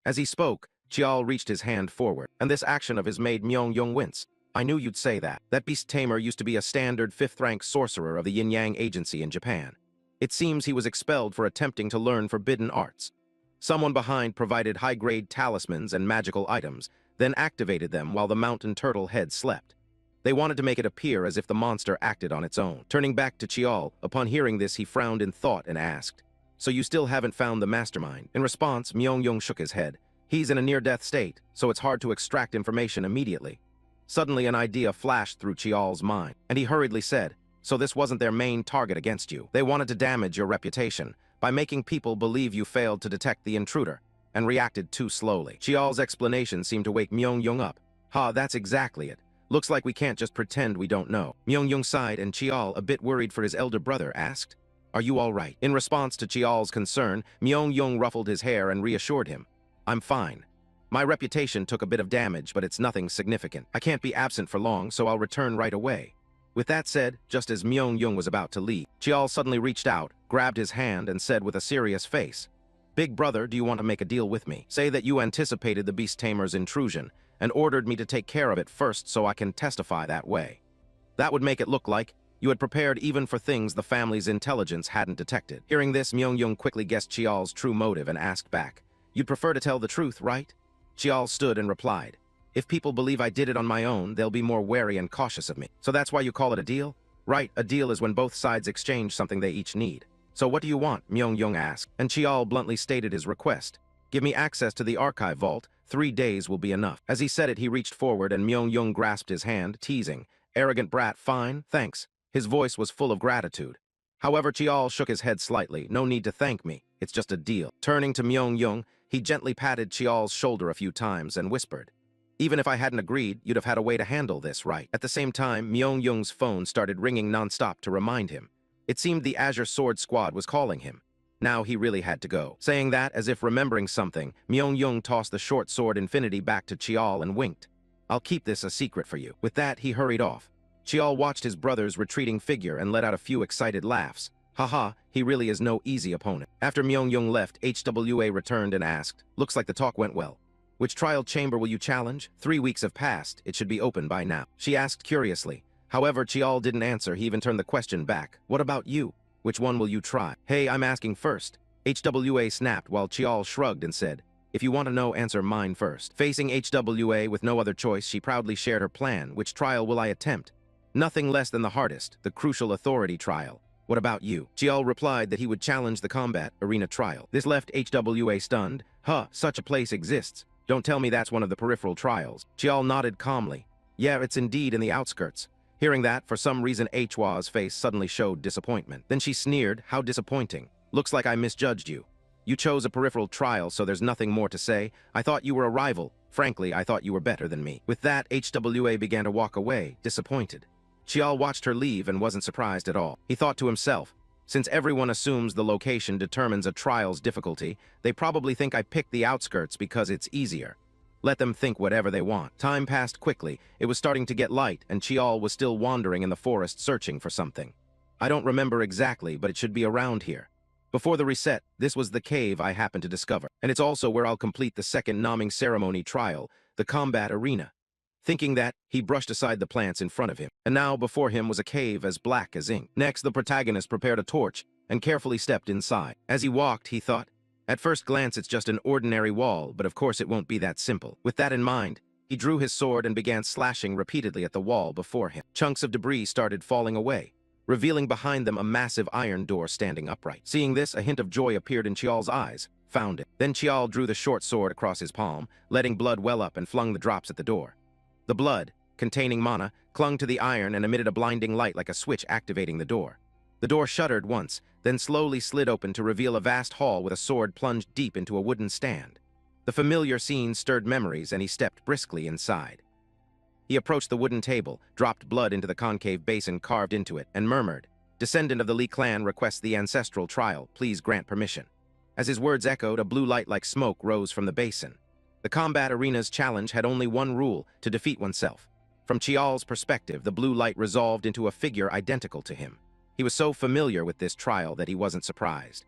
As he spoke, Chiol reached his hand forward, and this action of his made Myung-Yong wince. I knew you'd say that. That beast tamer used to be a standard 5th-rank sorcerer of the Yin-Yang Agency in Japan. It seems he was expelled for attempting to learn forbidden arts. Someone behind provided high-grade talismans and magical items, then activated them while the mountain turtle head slept. They wanted to make it appear as if the monster acted on its own. Turning back to Chiol, upon hearing this he frowned in thought and asked, "So you still haven't found the mastermind?" In response, Myung-Yong shook his head. He's in a near-death state, so it's hard to extract information immediately. Suddenly an idea flashed through Chiol's mind, and he hurriedly said, "So this wasn't their main target against you. They wanted to damage your reputation by making people believe you failed to detect the intruder and reacted too slowly." Chiol's explanation seemed to wake Myung-Yong up. That's exactly it. Looks like we can't just pretend we don't know." Myung-Yong sighed, and Chiol, a bit worried for his elder brother, asked, "Are you all right?" In response to Chiol's concern, Myung-Yong ruffled his hair and reassured him, "I'm fine. My reputation took a bit of damage, but it's nothing significant. I can't be absent for long, so I'll return right away." With that said, just as Myung-Yong was about to leave, Chiol suddenly reached out, grabbed his hand, and said with a serious face, "Big brother, do you want to make a deal with me? Say that you anticipated the beast tamer's intrusion and ordered me to take care of it first so I can testify that way. That would make it look like you had prepared even for things the family's intelligence hadn't detected." Hearing this, Myung-Yong quickly guessed Chiol's true motive and asked back, "You'd prefer to tell the truth, right?" Chiol stood and replied, "If people believe I did it on my own, they'll be more wary and cautious of me. So that's why you call it a deal?" "Right, a deal is when both sides exchange something they each need." "So what do you want?" Myung-Yong asked, and Chiol bluntly stated his request. "Give me access to the archive vault. 3 days will be enough." As he said it, he reached forward and Myung-Yong grasped his hand, teasing, "Arrogant brat, fine, thanks." His voice was full of gratitude. However, Chiol shook his head slightly. "No need to thank me. It's just a deal." Turning to Myung-Yong, he gently patted Chiol's shoulder a few times and whispered, "Even if I hadn't agreed, you'd have had a way to handle this, right?" At the same time, Myung-Yong's phone started ringing nonstop to remind him. It seemed the Azure Sword Squad was calling him. Now he really had to go. Saying that, as if remembering something, Myung-Yong tossed the short sword infinity back to Chiol and winked. "I'll keep this a secret for you." With that, he hurried off. Chiol watched his brother's retreating figure and let out a few excited laughs. Haha, he really is no easy opponent. After Myung-Yong left, HWA returned and asked, "Looks like the talk went well. Which trial chamber will you challenge? 3 weeks have passed. It should be open by now." She asked curiously. However, Chiol didn't answer. He even turned the question back. "What about you? Which one will you try?" "Hey, I'm asking first." HWA snapped while Chiol shrugged and said, "If you want to know, answer mine first." Facing HWA with no other choice, she proudly shared her plan. "Which trial will I attempt?" "Nothing less than the hardest, the crucial authority trial." "What about you?" Chiol replied that he would challenge the combat arena trial. This left HWA stunned. Such a place exists. Don't tell me that's one of the peripheral trials." Chiol nodded calmly. "Yeah, it's indeed in the outskirts." Hearing that, for some reason Hwa's face suddenly showed disappointment. Then she sneered, "How disappointing. Looks like I misjudged you. You chose a peripheral trial, so there's nothing more to say. I thought you were a rival. Frankly, I thought you were better than me." With that, HWA began to walk away, disappointed. Chiol watched her leave and wasn't surprised at all. He thought to himself, since everyone assumes the location determines a trial's difficulty, they probably think I picked the outskirts because it's easier. Let them think whatever they want. Time passed quickly. It was starting to get light, and Chiol was still wandering in the forest searching for something. I don't remember exactly, but it should be around here. Before the reset, this was the cave I happened to discover, and it's also where I'll complete the second naming ceremony trial, the combat arena. Thinking that, he brushed aside the plants in front of him, and now before him was a cave as black as ink. Next, the protagonist prepared a torch and carefully stepped inside. As he walked, he thought, at first glance it's just an ordinary wall, but of course it won't be that simple. With that in mind, he drew his sword and began slashing repeatedly at the wall before him. Chunks of debris started falling away, revealing behind them a massive iron door standing upright. Seeing this, a hint of joy appeared in Chiol's eyes. Found it. Then Chiol drew the short sword across his palm, letting blood well up and flung the drops at the door. The blood, containing mana, clung to the iron and emitted a blinding light like a switch activating the door. The door shuddered once, then slowly slid open to reveal a vast hall with a sword plunged deep into a wooden stand. The familiar scene stirred memories, and he stepped briskly inside. He approached the wooden table, dropped blood into the concave basin carved into it, and murmured, "Descendant of the Li clan requests the ancestral trial. Please grant permission." As his words echoed, a blue light like smoke rose from the basin. The combat arena's challenge had only one rule: to defeat oneself. From Chiol's perspective, the blue light resolved into a figure identical to him. He was so familiar with this trial that he wasn't surprised.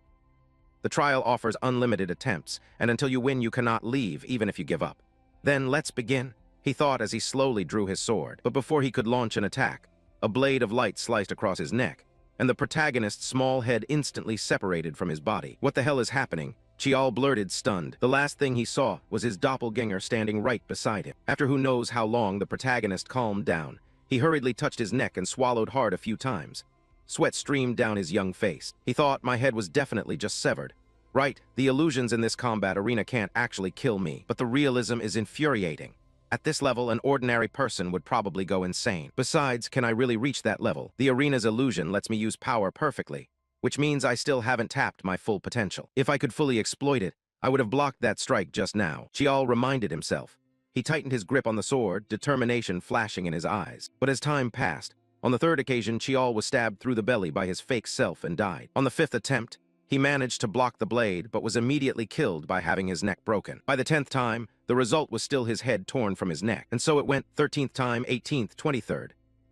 The trial offers unlimited attempts, and until you win you cannot leave, even if you give up. Then let's begin, he thought as he slowly drew his sword. But before he could launch an attack, a blade of light sliced across his neck, and the protagonist's small head instantly separated from his body. What the hell is happening? Chiol blurted, stunned. The last thing he saw was his doppelganger standing right beside him. After who knows how long, the protagonist calmed down. He hurriedly touched his neck and swallowed hard a few times. Sweat streamed down his young face. He thought, my head was definitely just severed. Right, the illusions in this combat arena can't actually kill me, but the realism is infuriating. At this level, an ordinary person would probably go insane. Besides, can I really reach that level? The arena's illusion lets me use power perfectly, which means I still haven't tapped my full potential. If I could fully exploit it, I would have blocked that strike just now, Chiol reminded himself. He tightened his grip on the sword, determination flashing in his eyes. But as time passed, on the third occasion, Chiol was stabbed through the belly by his fake self and died. On the fifth attempt, he managed to block the blade, but was immediately killed by having his neck broken. By the 10th time, the result was still his head torn from his neck. And so it went 13th time, 18th, 23rd.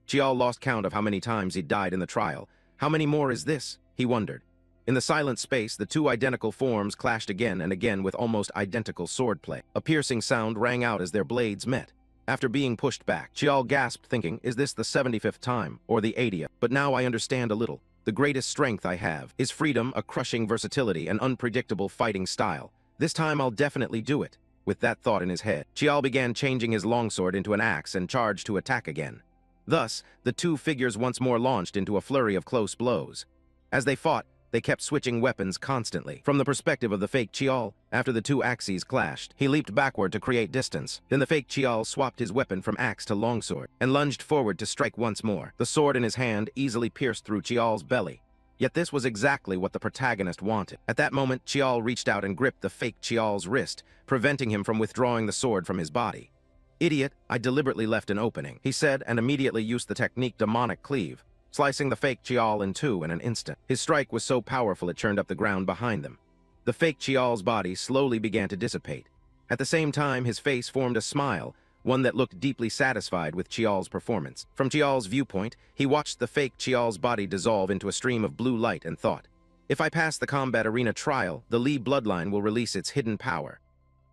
Chiol lost count of how many times he'd died in the trial. How many more is this? He wondered. In the silent space, the two identical forms clashed again and again with almost identical swordplay. A piercing sound rang out as their blades met. After being pushed back, Chiol gasped, thinking, is this the 75th time, or the 80th? But now I understand a little. The greatest strength I have is freedom, a crushing versatility, an unpredictable fighting style. This time I'll definitely do it. With that thought in his head, Chiol began changing his longsword into an axe and charged to attack again. Thus, the two figures once more launched into a flurry of close blows. As they fought, they kept switching weapons constantly. From the perspective of the fake Chiol, after the two axes clashed, he leaped backward to create distance. Then the fake Chiol swapped his weapon from axe to longsword and lunged forward to strike once more. The sword in his hand easily pierced through Chiol's belly. Yet this was exactly what the protagonist wanted. At that moment, Chiol reached out and gripped the fake Chiol's wrist, preventing him from withdrawing the sword from his body. Idiot, I deliberately left an opening, he said, and immediately used the technique demonic cleave, slicing the fake Chiol in two in an instant. His strike was so powerful it churned up the ground behind them. The fake Chiol's body slowly began to dissipate. At the same time, his face formed a smile, one that looked deeply satisfied with Chiol's performance. From Chiol's viewpoint, he watched the fake Chiol's body dissolve into a stream of blue light and thought, if I pass the combat arena trial, the Lee bloodline will release its hidden power.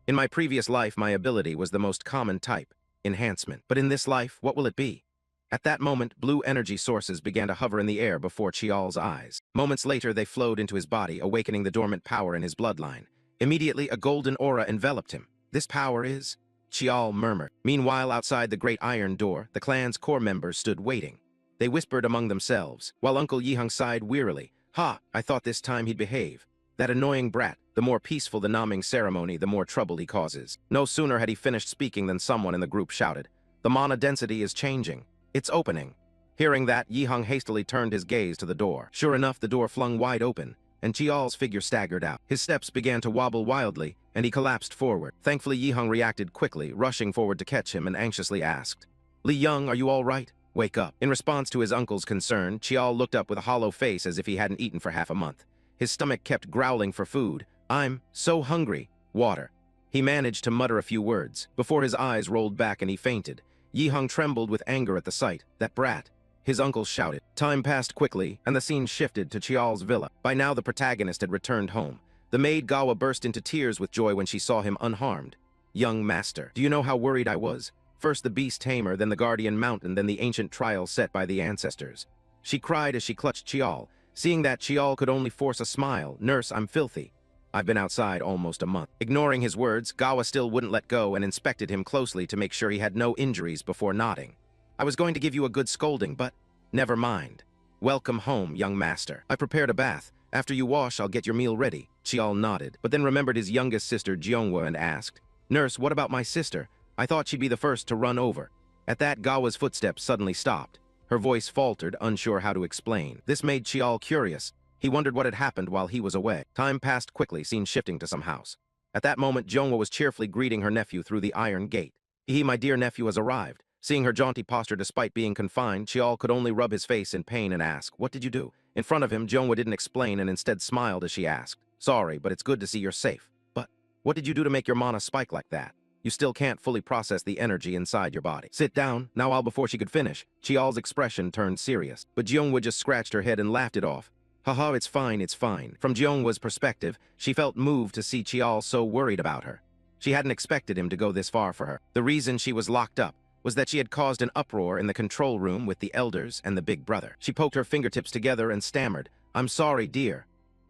In my previous life, my ability was the most common type, enhancement. But in this life, what will it be? At that moment, blue energy sources began to hover in the air before Chiol's eyes. Moments later, they flowed into his body, awakening the dormant power in his bloodline. Immediately, a golden aura enveloped him. This power is... Chiol murmured. Meanwhile, outside the great iron door, the clan's core members stood waiting. They whispered among themselves, while Uncle Yihang sighed wearily. Ha, I thought this time he'd behave. That annoying brat. The more peaceful the naming ceremony, the more trouble he causes. No sooner had he finished speaking than someone in the group shouted, the mana density is changing. It's opening. Hearing that, Yihang hastily turned his gaze to the door. Sure enough, the door flung wide open, and Chiol's figure staggered out. His steps began to wobble wildly, and he collapsed forward. Thankfully, Yihang reacted quickly, rushing forward to catch him and anxiously asked, Li Young, are you all right? Wake up. In response to his uncle's concern, Chiol looked up with a hollow face as if he hadn't eaten for half a month. His stomach kept growling for food. I'm so hungry. Water. He managed to mutter a few words, before his eyes rolled back and he fainted. Yihang trembled with anger at the sight. That brat. His uncle shouted. Time passed quickly, and the scene shifted to Chiol's villa. By now, the protagonist had returned home. The maid Gawa burst into tears with joy when she saw him unharmed. Young master, do you know how worried I was? First the beast tamer, then the guardian mountain, then the ancient trial set by the ancestors. She cried as she clutched Chiol. Seeing that, Chiol could only force a smile. Nurse, I'm filthy. I've been outside almost a month. Ignoring his words, Gawa still wouldn't let go and inspected him closely to make sure he had no injuries before nodding. I was going to give you a good scolding, but never mind. Welcome home, young master. I prepared a bath. After you wash, I'll get your meal ready. Chiol nodded, but then remembered his youngest sister, Jeonghwa, and asked, Nurse, what about my sister? I thought she'd be the first to run over. At that, Gawa's footsteps suddenly stopped. Her voice faltered, unsure how to explain. This made Chiol curious. He wondered what had happened while he was away. Time passed quickly, scene shifting to some house. At that moment, Jeonghwa was cheerfully greeting her nephew through the iron gate. My dear nephew has arrived. Seeing her jaunty posture despite being confined, Chiol could only rub his face in pain and ask, What did you do? In front of him, Jeonghwa didn't explain and instead smiled as she asked, Sorry, but it's good to see you're safe. But what did you do to make your mana spike like that? You still can't fully process the energy inside your body. Sit down. Now all before she could finish, Chiol's expression turned serious. But Jeonghwa just scratched her head and laughed it off. Haha, it's fine, it's fine. From Jeonghwa's perspective, she felt moved to see Chiol so worried about her. She hadn't expected him to go this far for her. The reason she was locked up was that she had caused an uproar in the control room with the elders and the big brother. She poked her fingertips together and stammered, "I'm sorry, dear.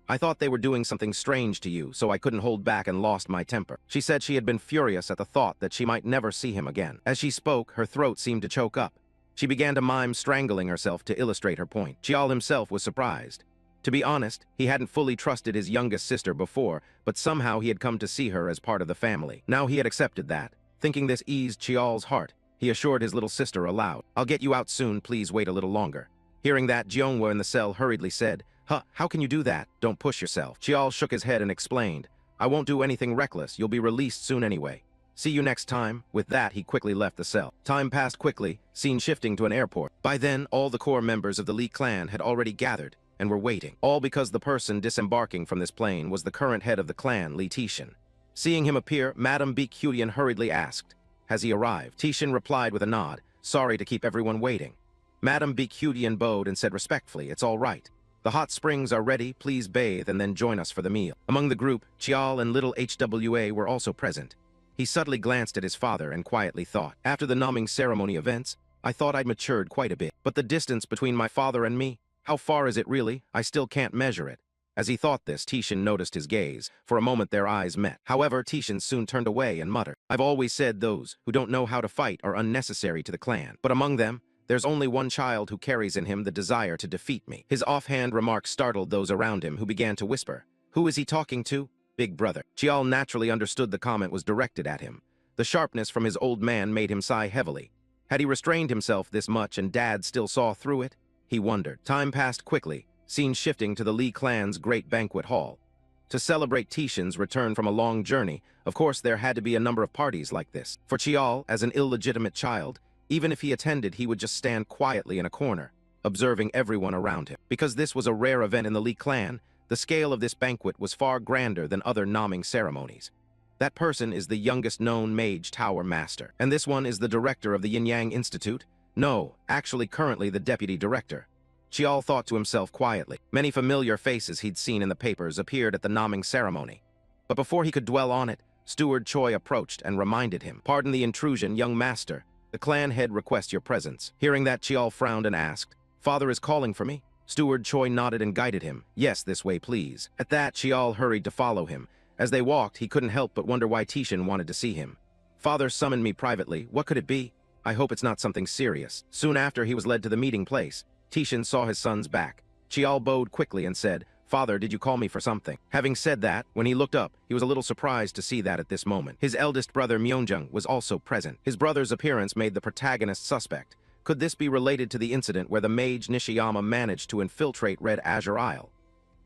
I thought they were doing something strange to you, so I couldn't hold back and lost my temper." She said she had been furious at the thought that she might never see him again. As she spoke, her throat seemed to choke up. She began to mime strangling herself to illustrate her point. Chiol himself was surprised. To be honest, he hadn't fully trusted his youngest sister before, but somehow he had come to see her as part of the family. Now he had accepted that. Thinking this eased Chiol's heart, he assured his little sister aloud, "I'll get you out soon, please wait a little longer." Hearing that, Jeonghwa in the cell hurriedly said, How can you do that? Don't push yourself." Chiol shook his head and explained, "I won't do anything reckless, you'll be released soon anyway. See you next time." With that, he quickly left the cell. Time passed quickly, scene shifting to an airport. By then, all the core members of the Lee clan had already gathered and were waiting. All because the person disembarking from this plane was the current head of the clan, Lee Tishin. Seeing him appear, Madame Baekhyun hurriedly asked, "Has he arrived?" Tishin replied with a nod, sorry to keep everyone waiting. Madame Baekhyun bowed and said respectfully, "It's all right. The hot springs are ready, please bathe and then join us for the meal." Among the group, Chiol and little HWA were also present. He subtly glanced at his father and quietly thought, "After the naming ceremony events, I thought I'd matured quite a bit. But the distance between my father and me, how far is it really? I still can't measure it." As he thought this, Tishin noticed his gaze. For a moment their eyes met. However, Tishin soon turned away and muttered, "I've always said those who don't know how to fight are unnecessary to the clan. But among them, there's only one child who carries in him the desire to defeat me." His offhand remark startled those around him, who began to whisper, "Who is he talking to?" "Big brother." Chiol naturally understood the comment was directed at him. The sharpness from his old man made him sigh heavily. Had he restrained himself this much and Dad still saw through it? He wondered. Time passed quickly, scene shifting to the Lee clan's great banquet hall. To celebrate Tishin's return from a long journey, of course there had to be a number of parties like this. For Chiol, as an illegitimate child, even if he attended, he would just stand quietly in a corner, observing everyone around him. Because this was a rare event in the Lee clan, the scale of this banquet was far grander than other naming ceremonies. That person is the youngest known mage tower master, and this one is the director of the Yin-Yang Institute. No, actually currently the deputy director. Chiol thought to himself quietly. Many familiar faces he'd seen in the papers appeared at the naming ceremony. But before he could dwell on it, Steward Choi approached and reminded him, "Pardon the intrusion, young master. The clan head requests your presence." Hearing that, Chiol frowned and asked, "Father is calling for me?" Steward Choi nodded and guided him. "Yes, this way, please." At that, Chiol hurried to follow him. As they walked, he couldn't help but wonder why Tishin wanted to see him. "Father summoned me privately. What could it be? I hope it's not something serious." Soon after he was led to the meeting place, Tishin saw his son's back. Chiol bowed quickly and said, "Father, did you call me for something?" Having said that, when he looked up, he was a little surprised to see that at this moment. His eldest brother Myeongjung was also present. His brother's appearance made the protagonist suspect. Could this be related to the incident where the mage Nishiyama managed to infiltrate Red Azure Isle?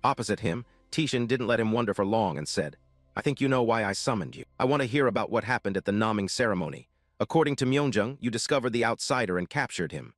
Opposite him, Tishin didn't let him wonder for long and said, "I think you know why I summoned you. I want to hear about what happened at the naming ceremony. According to Myeongjung, you discovered the outsider and captured him.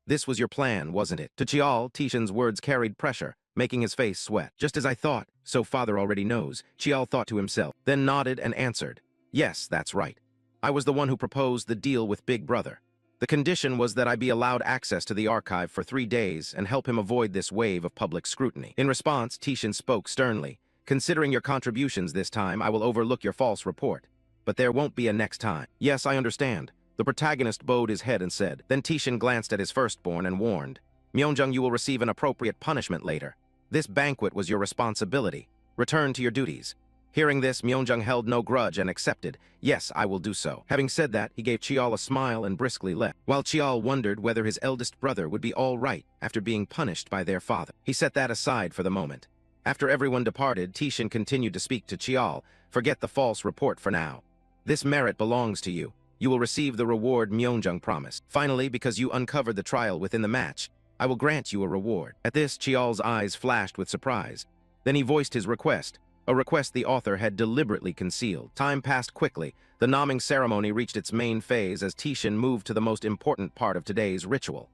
This was your plan, wasn't it?" To Chiol, Tishin's words carried pressure, making his face sweat. "Just as I thought, so father already knows," Chiol thought to himself, then nodded and answered, "Yes, that's right. I was the one who proposed the deal with Big Brother. The condition was that I be allowed access to the archive for 3 days and help him avoid this wave of public scrutiny." In response, Tishin spoke sternly, "Considering your contributions this time, I will overlook your false report. But there won't be a next time." "Yes, I understand." The protagonist bowed his head and said. Then Tishin glanced at his firstborn and warned, "Myeongjung, you will receive an appropriate punishment later. This banquet was your responsibility. Return to your duties." Hearing this, Myeongjung held no grudge and accepted. "Yes, I will do so." Having said that, he gave Chiol a smile and briskly left, while Chiol wondered whether his eldest brother would be all right after being punished by their father. He set that aside for the moment. After everyone departed, Tishin continued to speak to Chiol. "Forget the false report for now. This merit belongs to you. You will receive the reward Myeongjung promised. Finally, because you uncovered the trial within the match, I will grant you a reward." At this, Chiol's eyes flashed with surprise. Then he voiced his request, a request the author had deliberately concealed. Time passed quickly. The naming ceremony reached its main phase as Tishin moved to the most important part of today's ritual.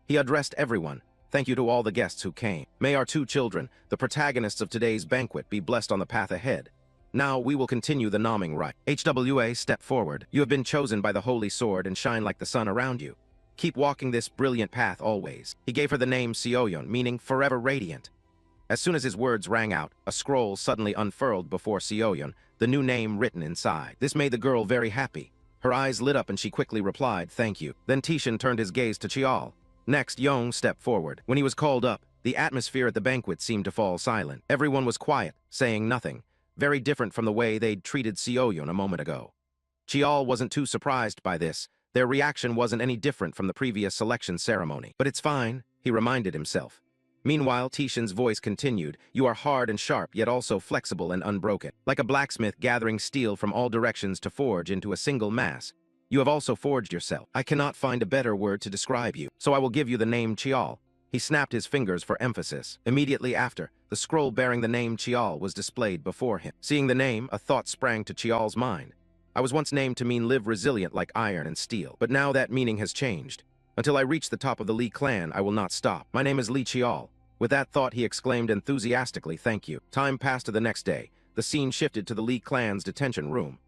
He addressed everyone. "Thank you to all the guests who came. May our 2 children, the protagonists of today's banquet, be blessed on the path ahead." Now we will continue the naming rite. HWA, step forward. You have been chosen by the holy sword and shine like the sun around you. Keep walking this brilliant path always. He gave her the name Sioyon, meaning forever radiant. As soon as his words rang out, a scroll suddenly unfurled before Sioyon, the new name written inside. This made the girl very happy. Her eyes lit up and she quickly replied, "Thank you." Then Tishan turned his gaze to Chiol. Next, Yong stepped forward. When he was called up, the atmosphere at the banquet seemed to fall silent. Everyone was quiet, saying nothing, very different from the way they'd treated Sioyon a moment ago. Chiol wasn't too surprised by this. Their reaction wasn't any different from the previous selection ceremony. But it's fine, he reminded himself. Meanwhile, Tishan's voice continued, "You are hard and sharp, yet also flexible and unbroken. Like a blacksmith gathering steel from all directions to forge into a single mass. You have also forged yourself. I cannot find a better word to describe you, so I will give you the name Chiol." He snapped his fingers for emphasis. Immediately after, the scroll bearing the name Chiol was displayed before him. Seeing the name, a thought sprang to Chiol's mind. I was once named to mean live resilient like iron and steel, but now that meaning has changed. Until I reach the top of the Li clan, I will not stop. My name is Li Chiol. With that thought, he exclaimed enthusiastically, "Thank you." Time passed to the next day. The scene shifted to the Li clan's detention room.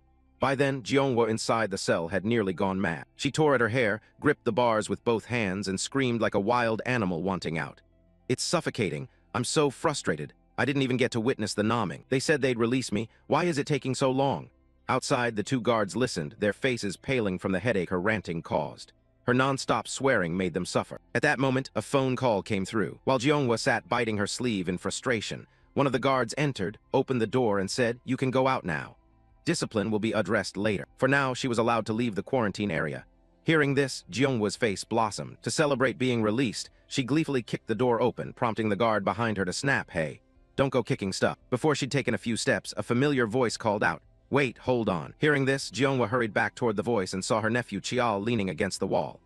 By then, Jeonghwa inside the cell had nearly gone mad. She tore at her hair, gripped the bars with both hands, and screamed like a wild animal wanting out. "It's suffocating. I'm so frustrated. I didn't even get to witness the naming. They said they'd release me. Why is it taking so long?" Outside, the two guards listened, their faces paling from the headache her ranting caused. Her non-stop swearing made them suffer. At that moment, a phone call came through. While Jeonghwa sat biting her sleeve in frustration, one of the guards entered, opened the door, and said, "You can go out now. Discipline will be addressed later." For now, she was allowed to leave the quarantine area. Hearing this, Jeonghwa's face blossomed. To celebrate being released, she gleefully kicked the door open, prompting the guard behind her to snap, "Hey, don't go kicking stuff." Before she'd taken a few steps, a familiar voice called out, "Wait, hold on." Hearing this, Jeonghwa hurried back toward the voice and saw her nephew Chiol leaning against the wall.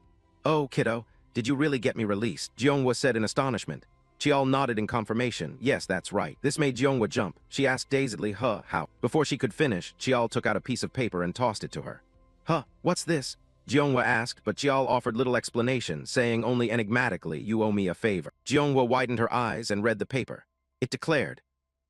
"Oh, kiddo, did you really get me released?" Jeonghwa said in astonishment. Chiol nodded in confirmation. "Yes, that's right." This made Jeonghwa jump. She asked dazedly, "Huh, how?" Before she could finish, Chiol took out a piece of paper and tossed it to her. "Huh, what's this?" Jeonghwa asked, but Chiol offered little explanation, saying only enigmatically, "You owe me a favor." Jeonghwa widened her eyes and read the paper. It declared,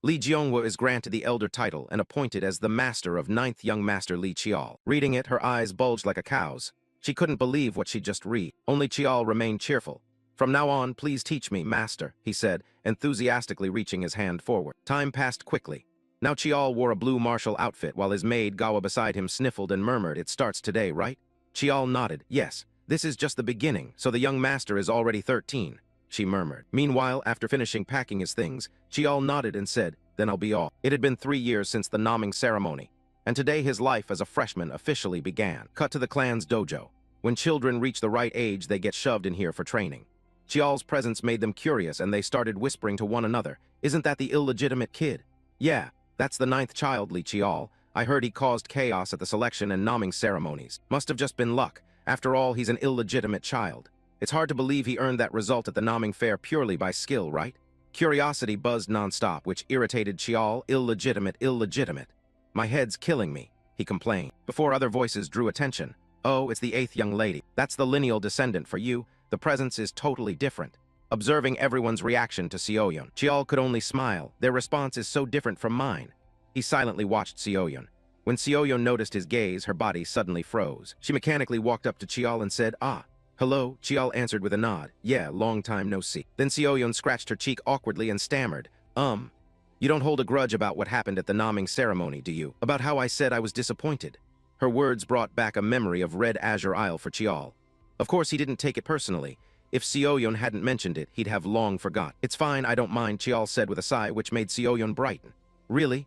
"Li Jeonghwa is granted the elder title and appointed as the master of 9th young master Li Chiol." Reading it, her eyes bulged like a cow's. She couldn't believe what she'd just read. Only Chiol remained cheerful. "From now on, please teach me, master," he said, enthusiastically reaching his hand forward. Time passed quickly. Now Chiol wore a blue martial outfit while his maid, Gawa beside him, sniffled and murmured, "It starts today, right?" Chiol nodded. "Yes, this is just the beginning, so the young master is already 13, she murmured. Meanwhile, after finishing packing his things, Chiol nodded and said, "Then I'll be off." It had been 3 years since the naming ceremony, and today his life as a freshman officially began. Cut to the clan's dojo. When children reach the right age, they get shoved in here for training. Chiol's presence made them curious, and they started whispering to one another, "Isn't that the illegitimate kid?" "Yeah, that's the 9th child, Li Chiol. I heard he caused chaos at the selection and naming ceremonies. Must have just been luck. After all, he's an illegitimate child. It's hard to believe he earned that result at the naming fair purely by skill, right?" Curiosity buzzed nonstop, which irritated Chiol. Illegitimate. "My head's killing me," he complained. Before other voices drew attention, "Oh, it's the 8th young lady. That's the lineal descendant for you. The presence is totally different." Observing everyone's reaction to Sioyon, Chiol could only smile. Their response is so different from mine. He silently watched Sioyon. When Sioyon noticed his gaze, her body suddenly froze. She mechanically walked up to Chiol and said, "Ah, hello." Chiol answered with a nod. "Yeah, long time no see." Then Sioyon scratched her cheek awkwardly and stammered, You don't hold a grudge about what happened at the naming ceremony, do you? About how I said I was disappointed?" Her words brought back a memory of Red Azure Isle for Chiol. Of course, he didn't take it personally. If Sioyon hadn't mentioned it, he'd have long forgot. "It's fine, I don't mind," Chiol said with a sigh, which made Sioyon brighten. Really?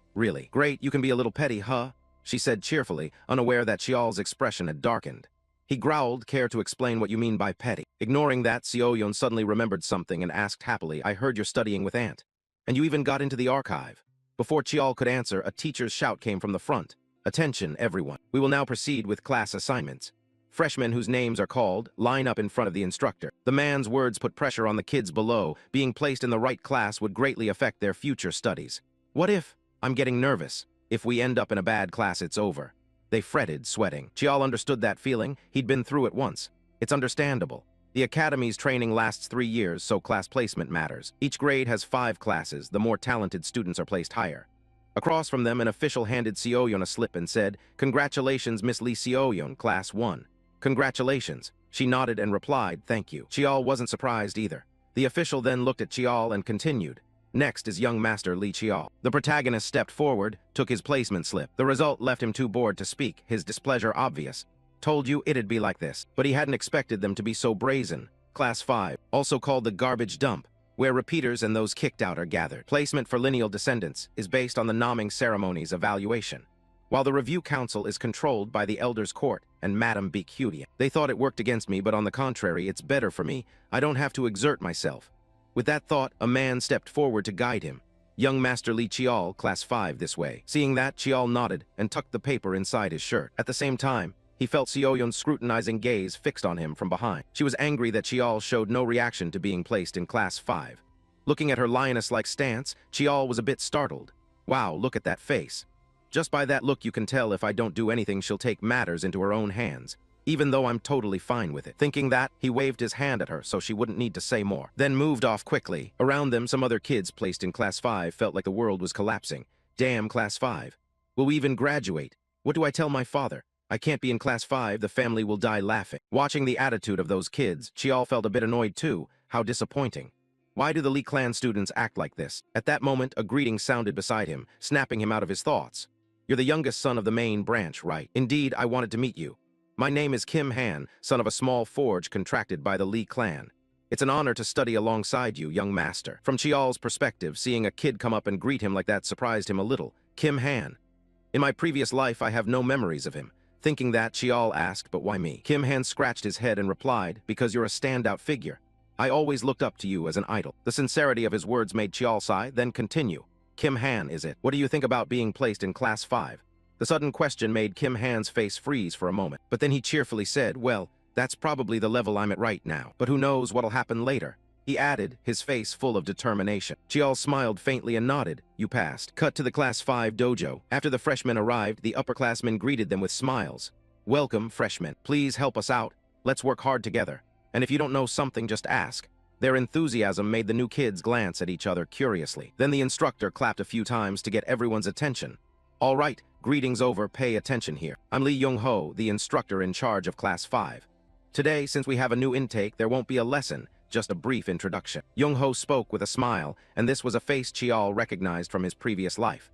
Great, you can be a little petty, huh?" she said cheerfully, unaware that Chiol's expression had darkened. He growled, "Care to explain what you mean by petty?" Ignoring that, Sioyon suddenly remembered something and asked happily, "I heard you're studying with Ant. And you even got into the archive." Before Chiol could answer, a teacher's shout came from the front. "Attention, everyone. We will now proceed with class assignments. Freshmen whose names are called, line up in front of the instructor." The man's words put pressure on the kids below. Being placed in the right class would greatly affect their future studies. "What if? I'm getting nervous. If we end up in a bad class, it's over." They fretted, sweating. Chiol understood that feeling. He'd been through it once. It's understandable. The academy's training lasts 3 years, so class placement matters. Each grade has 5 classes. The more talented students are placed higher. Across from them, an official handed Seoyeon a slip and said, "Congratulations, Miss Lee Seoyeon, Class 1. Congratulations." She nodded and replied, "Thank you." Chiol wasn't surprised either. The official then looked at Chiol and continued, "Next is young Master Lee Chiol." The protagonist stepped forward, took his placement slip. The result left him too bored to speak, his displeasure obvious. "Told you it'd be like this." But he hadn't expected them to be so brazen. Class 5, also called the garbage dump, where repeaters and those kicked out are gathered. Placement for lineal descendants is based on the nomming ceremony's evaluation, while the review council is controlled by the Elders' Court and Madame Becudian. They thought it worked against me, but on the contrary, it's better for me. I don't have to exert myself. With that thought, a man stepped forward to guide him. Young Master Lee Chiol, Class 5, this way. Seeing that, Chiol nodded and tucked the paper inside his shirt. At the same time, he felt Seoyeon's scrutinizing gaze fixed on him from behind. She was angry that Chiol showed no reaction to being placed in Class 5. Looking at her lioness-like stance, Chiol was a bit startled. Wow, look at that face. Just by that look you can tell if I don't do anything she'll take matters into her own hands, even though I'm totally fine with it. Thinking that, he waved his hand at her so she wouldn't need to say more, then moved off quickly. Around them, some other kids placed in Class 5 felt like the world was collapsing. Damn, Class 5. Will we even graduate? What do I tell my father? I can't be in Class 5, the family will die laughing. Watching the attitude of those kids, Chiol felt a bit annoyed too. How disappointing. Why do the Lee clan students act like this? At that moment, a greeting sounded beside him, snapping him out of his thoughts. "You're the youngest son of the main branch, right?" "Indeed, I wanted to meet you. My name is Kim Han, son of a small forge contracted by the Lee clan. It's an honor to study alongside you, young master." From Chiol's perspective, seeing a kid come up and greet him like that surprised him a little. Kim Han. In my previous life, I have no memories of him. Thinking that, Chiol asked, "But why me?" Kim Han scratched his head and replied, "Because you're a standout figure. I always looked up to you as an idol." The sincerity of his words made Chiol sigh, then continue. "Kim Han, is it? What do you think about being placed in Class 5? The sudden question made Kim Han's face freeze for a moment, but then he cheerfully said, "Well, that's probably the level I'm at right now, but who knows what'll happen later," he added, his face full of determination. Chiol smiled faintly and nodded. "You passed." Cut to the Class 5 dojo. After the freshmen arrived, the upperclassmen greeted them with smiles. "Welcome, freshmen. Please help us out. Let's work hard together. And if you don't know something, just ask." Their enthusiasm made the new kids glance at each other curiously. Then the instructor clapped a few times to get everyone's attention. "All right, greetings over, pay attention here. I'm Lee Young-ho, the instructor in charge of Class 5. Today, since we have a new intake, there won't be a lesson, just a brief introduction." Young-ho spoke with a smile, and this was a face Chiol recognized from his previous life.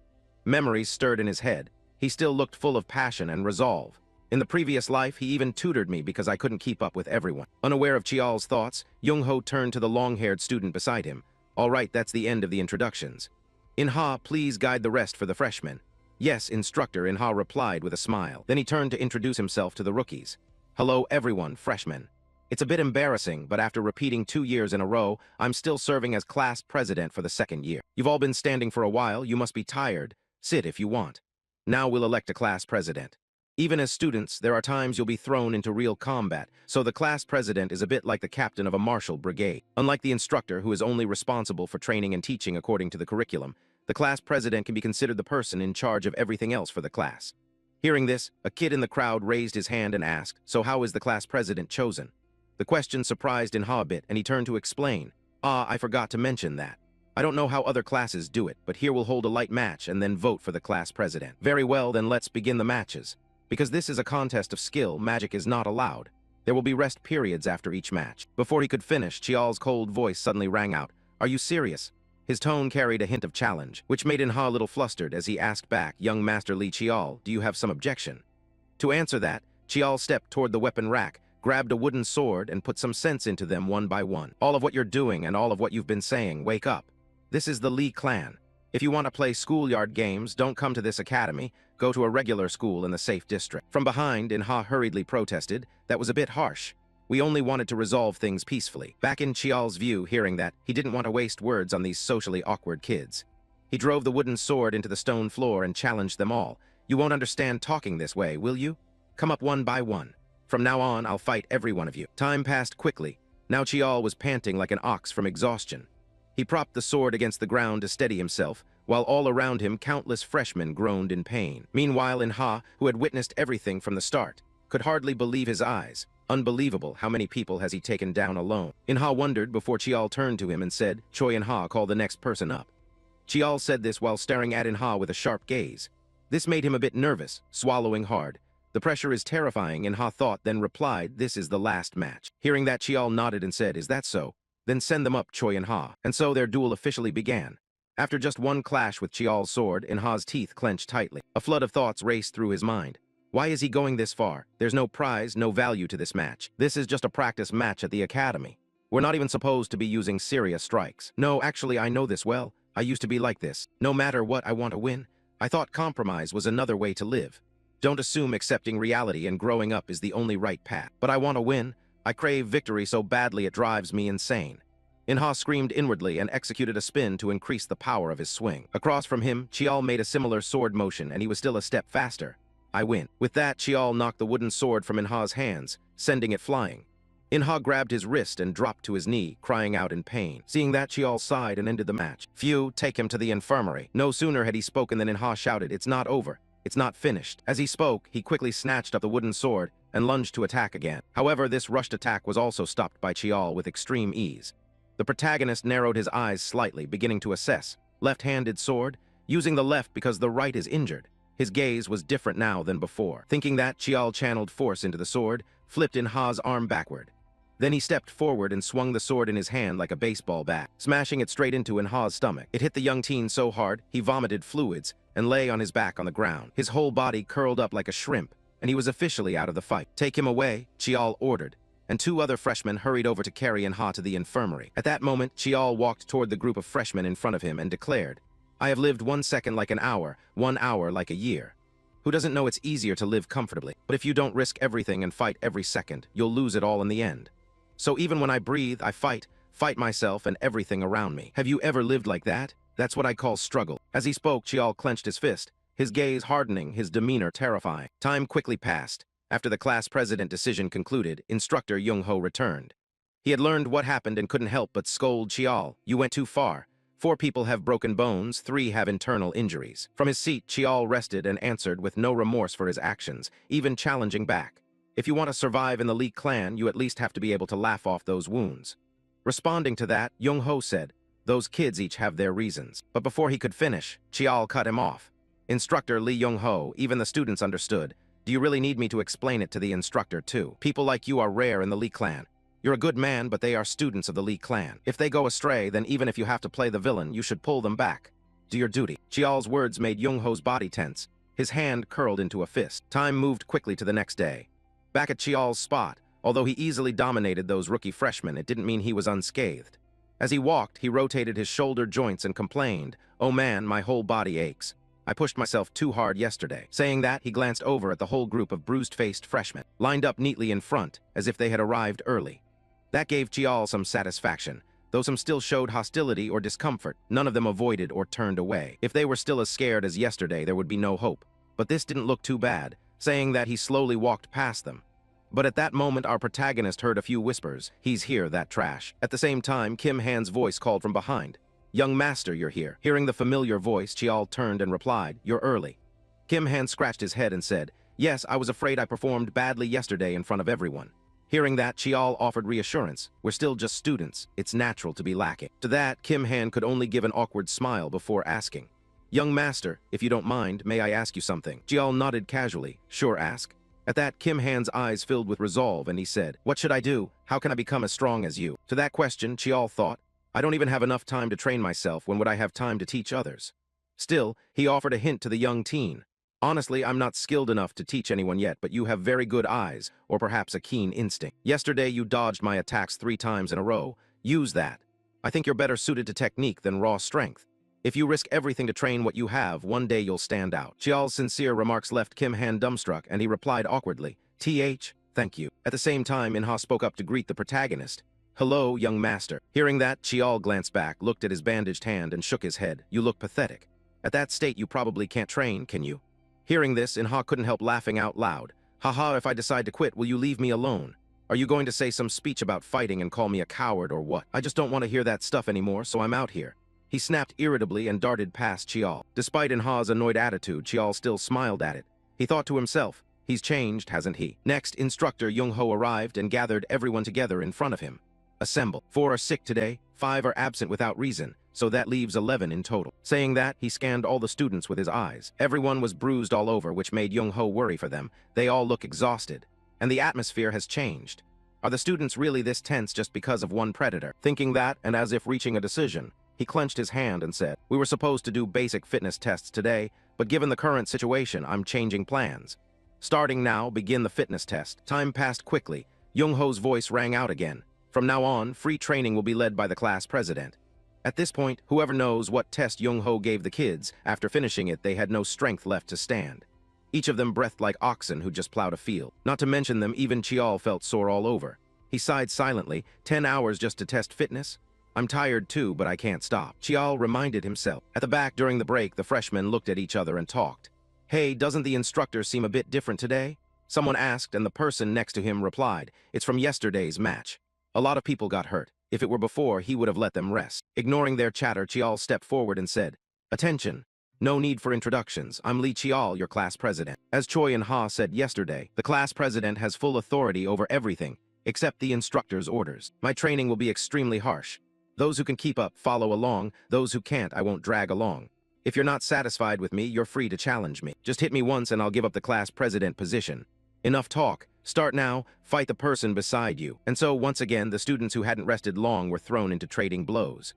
Memories stirred in his head. He still looked full of passion and resolve. In the previous life, he even tutored me because I couldn't keep up with everyone. Unaware of Chiol's thoughts, Young-ho turned to the long-haired student beside him. "All right, that's the end of the introductions. In-ha, please guide the rest for the freshmen." "Yes, instructor," In-ha replied with a smile. Then he turned to introduce himself to the rookies. "Hello, everyone, freshmen. It's a bit embarrassing, but after repeating 2 years in a row, I'm still serving as class president for the 2nd year. You've all been standing for a while, you must be tired. Sit if you want. Now we'll elect a class president. Even as students, there are times you'll be thrown into real combat, so the class president is a bit like the captain of a martial brigade. Unlike the instructor, who is only responsible for training and teaching according to the curriculum, the class president can be considered the person in charge of everything else for the class." Hearing this, a kid in the crowd raised his hand and asked, "So how is the class president chosen?" The question surprised In-ha a bit, and he turned to explain. I forgot to mention that. I don't know how other classes do it, but here we'll hold a light match and then vote for the class president." "Very well, then let's begin the matches. Because this is a contest of skill, magic is not allowed. There will be rest periods after each match." Before he could finish, Chiol's cold voice suddenly rang out. "Are you serious?" His tone carried a hint of challenge, which made In-ha a little flustered as he asked back, "Young Master Lee Chiol, do you have some objection?" To answer that, Chiol stepped toward the weapon rack, grabbed a wooden sword, and put some sense into them one by one. "All of what you're doing and all of what you've been saying, wake up. This is the Lee clan. If you want to play schoolyard games, don't come to this academy. Go to a regular school in the safe district." From behind, In-ha hurriedly protested, "That was a bit harsh. We only wanted to resolve things peacefully." Back in Chiol's view, hearing that, he didn't want to waste words on these socially awkward kids. He drove the wooden sword into the stone floor and challenged them all. "You won't understand talking this way, will you? Come up one by one. From now on, I'll fight every one of you." Time passed quickly. Now Chiol was panting like an ox from exhaustion. He propped the sword against the ground to steady himself, while all around him countless freshmen groaned in pain. Meanwhile, In-ha, who had witnessed everything from the start, could hardly believe his eyes. Unbelievable, how many people has he taken down alone? In-ha wondered before Chiol turned to him and said, "Choi In-ha, call the next person up." Chiol said this while staring at Inha with a sharp gaze. This made him a bit nervous, swallowing hard. The pressure is terrifying, Inha thought, then replied, this is the last match. Hearing that, Chiol nodded and said, is that so? Then send them up, Choi and Ha. And so their duel officially began. After just one clash with Chiol's sword, Inha's teeth clenched tightly. A flood of thoughts raced through his mind. Why is he going this far? There's no prize, no value to this match. This is just a practice match at the academy. We're not even supposed to be using serious strikes. No, actually, I know this well. I used to be like this. No matter what, I want to win. I thought compromise was another way to live. Don't assume accepting reality and growing up is the only right path. But I want to win. I crave victory so badly it drives me insane. Inha screamed inwardly and executed a spin to increase the power of his swing. Across from him, Chiol made a similar sword motion, and he was still a step faster. I win. With that, Chiol knocked the wooden sword from Inha's hands, sending it flying. Inha grabbed his wrist and dropped to his knee, crying out in pain. Seeing that, Chiol sighed and ended the match. Phew, take him to the infirmary. No sooner had he spoken than Inha shouted, it's not over. It's not finished. As he spoke, he quickly snatched up the wooden sword and lunged to attack again. However, this rushed attack was also stopped by Chiol with extreme ease. The protagonist narrowed his eyes slightly, beginning to assess. Left-handed sword, using the left because the right is injured. His gaze was different now than before. Thinking that, Chiol channeled force into the sword, flipped Inha's arm backward. Then he stepped forward and swung the sword in his hand like a baseball bat, smashing it straight into Inha's stomach. It hit the young teen so hard, he vomited fluids and lay on his back on the ground. His whole body curled up like a shrimp, and he was officially out of the fight. Take him away, Chiol ordered, and two other freshmen hurried over to carry Inha to the infirmary. At that moment, Chiol walked toward the group of freshmen in front of him and declared, I have lived 1 second like an hour, 1 hour like a year. Who doesn't know it's easier to live comfortably? But if you don't risk everything and fight every second, you'll lose it all in the end. So even when I breathe, I fight myself and everything around me. Have you ever lived like that? That's what I call struggle. As he spoke, Chiol clenched his fist, his gaze hardening, his demeanor terrifying. Time quickly passed. After the class president decision concluded, instructor Young-ho returned. He had learned what happened and couldn't help but scold Chiol. You went too far. 4 people have broken bones, 3 have internal injuries. From his seat, Chiol rested and answered with no remorse for his actions, even challenging back. If you want to survive in the Lee clan, you at least have to be able to laugh off those wounds. Responding to that, Young-ho said, those kids each have their reasons. But before he could finish, Chiol cut him off. Instructor Lee Young-ho, even the students understood. Do you really need me to explain it to the instructor too? People like you are rare in the Lee clan. You're a good man, but they are students of the Lee clan. If they go astray, then even if you have to play the villain, you should pull them back. Do your duty. Chiol's words made Young-ho's body tense. His hand curled into a fist. Time moved quickly to the next day. Back at Chiol's spot, although he easily dominated those rookie freshmen, it didn't mean he was unscathed. As he walked, he rotated his shoulder joints and complained, oh man, my whole body aches. I pushed myself too hard yesterday. Saying that, he glanced over at the whole group of bruised-faced freshmen, lined up neatly in front, as if they had arrived early. That gave Chiol some satisfaction. Though some still showed hostility or discomfort, none of them avoided or turned away. If they were still as scared as yesterday, there would be no hope. But this didn't look too bad. Saying that, he slowly walked past them. But at that moment, our protagonist heard a few whispers. He's here, that trash. At the same time, Kim Han's voice called from behind. Young master, you're here. Hearing the familiar voice, Chiol turned and replied, you're early. Kim Han scratched his head and said, yes, I was afraid I performed badly yesterday in front of everyone. Hearing that, Chiol offered reassurance. We're still just students. It's natural to be lacking. To that, Kim Han could only give an awkward smile before asking, young master, if you don't mind, may I ask you something? Chiol nodded casually. Sure, ask. At that, Kim Han's eyes filled with resolve, and he said, what should I do? How can I become as strong as you? To that question, Chiol thought, I don't even have enough time to train myself. When would I have time to teach others? Still, he offered a hint to the young teen. Honestly, I'm not skilled enough to teach anyone yet, but you have very good eyes, or perhaps a keen instinct. Yesterday, you dodged my attacks 3 times in a row. Use that. I think you're better suited to technique than raw strength. If you risk everything to train what you have, one day you'll stand out. Chiol's sincere remarks left Kim Han dumbstruck, and he replied awkwardly, thank you. At the same time, Inha spoke up to greet the protagonist. Hello, young master. Hearing that, Chiol glanced back, looked at his bandaged hand, and shook his head. You look pathetic. At that state, you probably can't train, can you? Hearing this, Inha couldn't help laughing out loud. Haha, if I decide to quit, will you leave me alone? Are you going to say some speech about fighting and call me a coward or what? I just don't want to hear that stuff anymore, so I'm out here. He snapped irritably and darted past Chiol. Despite Inha's annoyed attitude, Chiol still smiled at it. He thought to himself, he's changed, hasn't he? Next, instructor Young-ho arrived and gathered everyone together in front of him. Assemble. 4 are sick today, 5 are absent without reason, so that leaves 11 in total. Saying that, he scanned all the students with his eyes. Everyone was bruised all over, which made Young-ho worry for them. They all look exhausted. And the atmosphere has changed. Are the students really this tense just because of one predator? Thinking that, and as if reaching a decision, he clenched his hand and said, "We were supposed to do basic fitness tests today, but given the current situation, I'm changing plans. Starting now, begin the fitness test." Time passed quickly. Young-ho's voice rang out again. From now on, free training will be led by the class president. At this point, whoever knows what test Young-ho gave the kids, after finishing it, they had no strength left to stand. Each of them breathed like oxen who just plowed a field. Not to mention them, even Chiol felt sore all over. He sighed silently. 10 hours just to test fitness? I'm tired too, but I can't stop. Chiol reminded himself. At the back during the break, the freshmen looked at each other and talked. Hey, doesn't the instructor seem a bit different today? Someone asked, and the person next to him replied, "It's from yesterday's match. A lot of people got hurt. If it were before, he would have let them rest." Ignoring their chatter, Chiol stepped forward and said, "Attention. No need for introductions. I'm Lee Chiol, your class president. As Choi and Ha said yesterday, the class president has full authority over everything, except the instructor's orders. My training will be extremely harsh. Those who can keep up, follow along. Those who can't, I won't drag along. If you're not satisfied with me, you're free to challenge me. Just hit me once and I'll give up the class president position. Enough talk. Start now, fight the person beside you." And so, once again, the students who hadn't rested long were thrown into trading blows.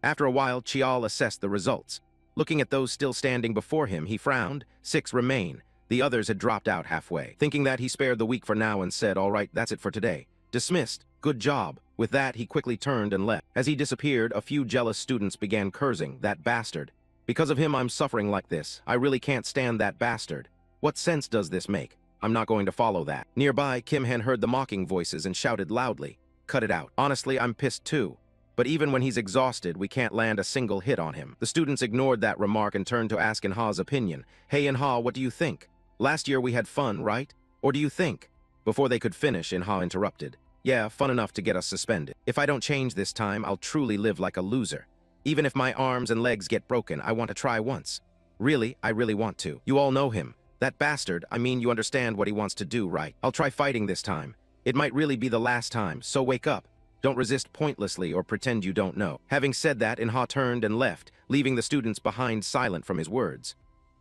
After a while, Chiol assessed the results. Looking at those still standing before him, he frowned. 6 remain. The others had dropped out halfway. Thinking that, he spared the weak for now and said, "All right, that's it for today. Dismissed. Good job." With that, he quickly turned and left. As he disappeared, a few jealous students began cursing, "That bastard. Because of him, I'm suffering like this. I really can't stand that bastard. What sense does this make? I'm not going to follow that." Nearby, Kim Han heard the mocking voices and shouted loudly, "Cut it out. Honestly, I'm pissed too. But even when he's exhausted, we can't land a single hit on him." The students ignored that remark and turned to ask In-ha's opinion. "Hey In-ha, what do you think? Last year we had fun, right? Or do you think?" Before they could finish, In-ha interrupted. "Yeah, fun enough to get us suspended. If I don't change this time, I'll truly live like a loser. Even if my arms and legs get broken, I want to try once. Really, I really want to. You all know him. That bastard, I mean, you understand what he wants to do, right? I'll try fighting this time. It might really be the last time, so wake up. Don't resist pointlessly or pretend you don't know." Having said that, In-ha turned and left, leaving the students behind silent from his words.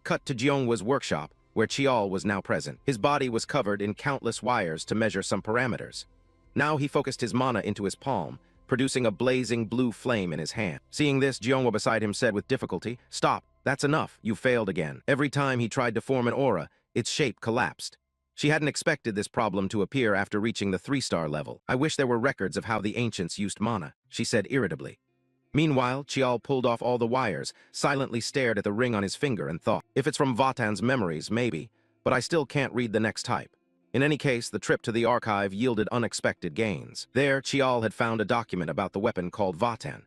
Cut to Jeonghwa's workshop, where Chiol was now present. His body was covered in countless wires to measure some parameters. Now he focused his mana into his palm, producing a blazing blue flame in his hand. Seeing this, Jeonghwa beside him said with difficulty, "Stop. That's enough. You failed again." Every time he tried to form an aura, its shape collapsed. She hadn't expected this problem to appear after reaching the 3-star level. "I wish there were records of how the ancients used mana," she said irritably. Meanwhile, Chiol pulled off all the wires, silently stared at the ring on his finger and thought, "If it's from Vatan's memories, maybe, but I still can't read the next type." In any case, the trip to the archive yielded unexpected gains. There, Chiol had found a document about the weapon called Vatan.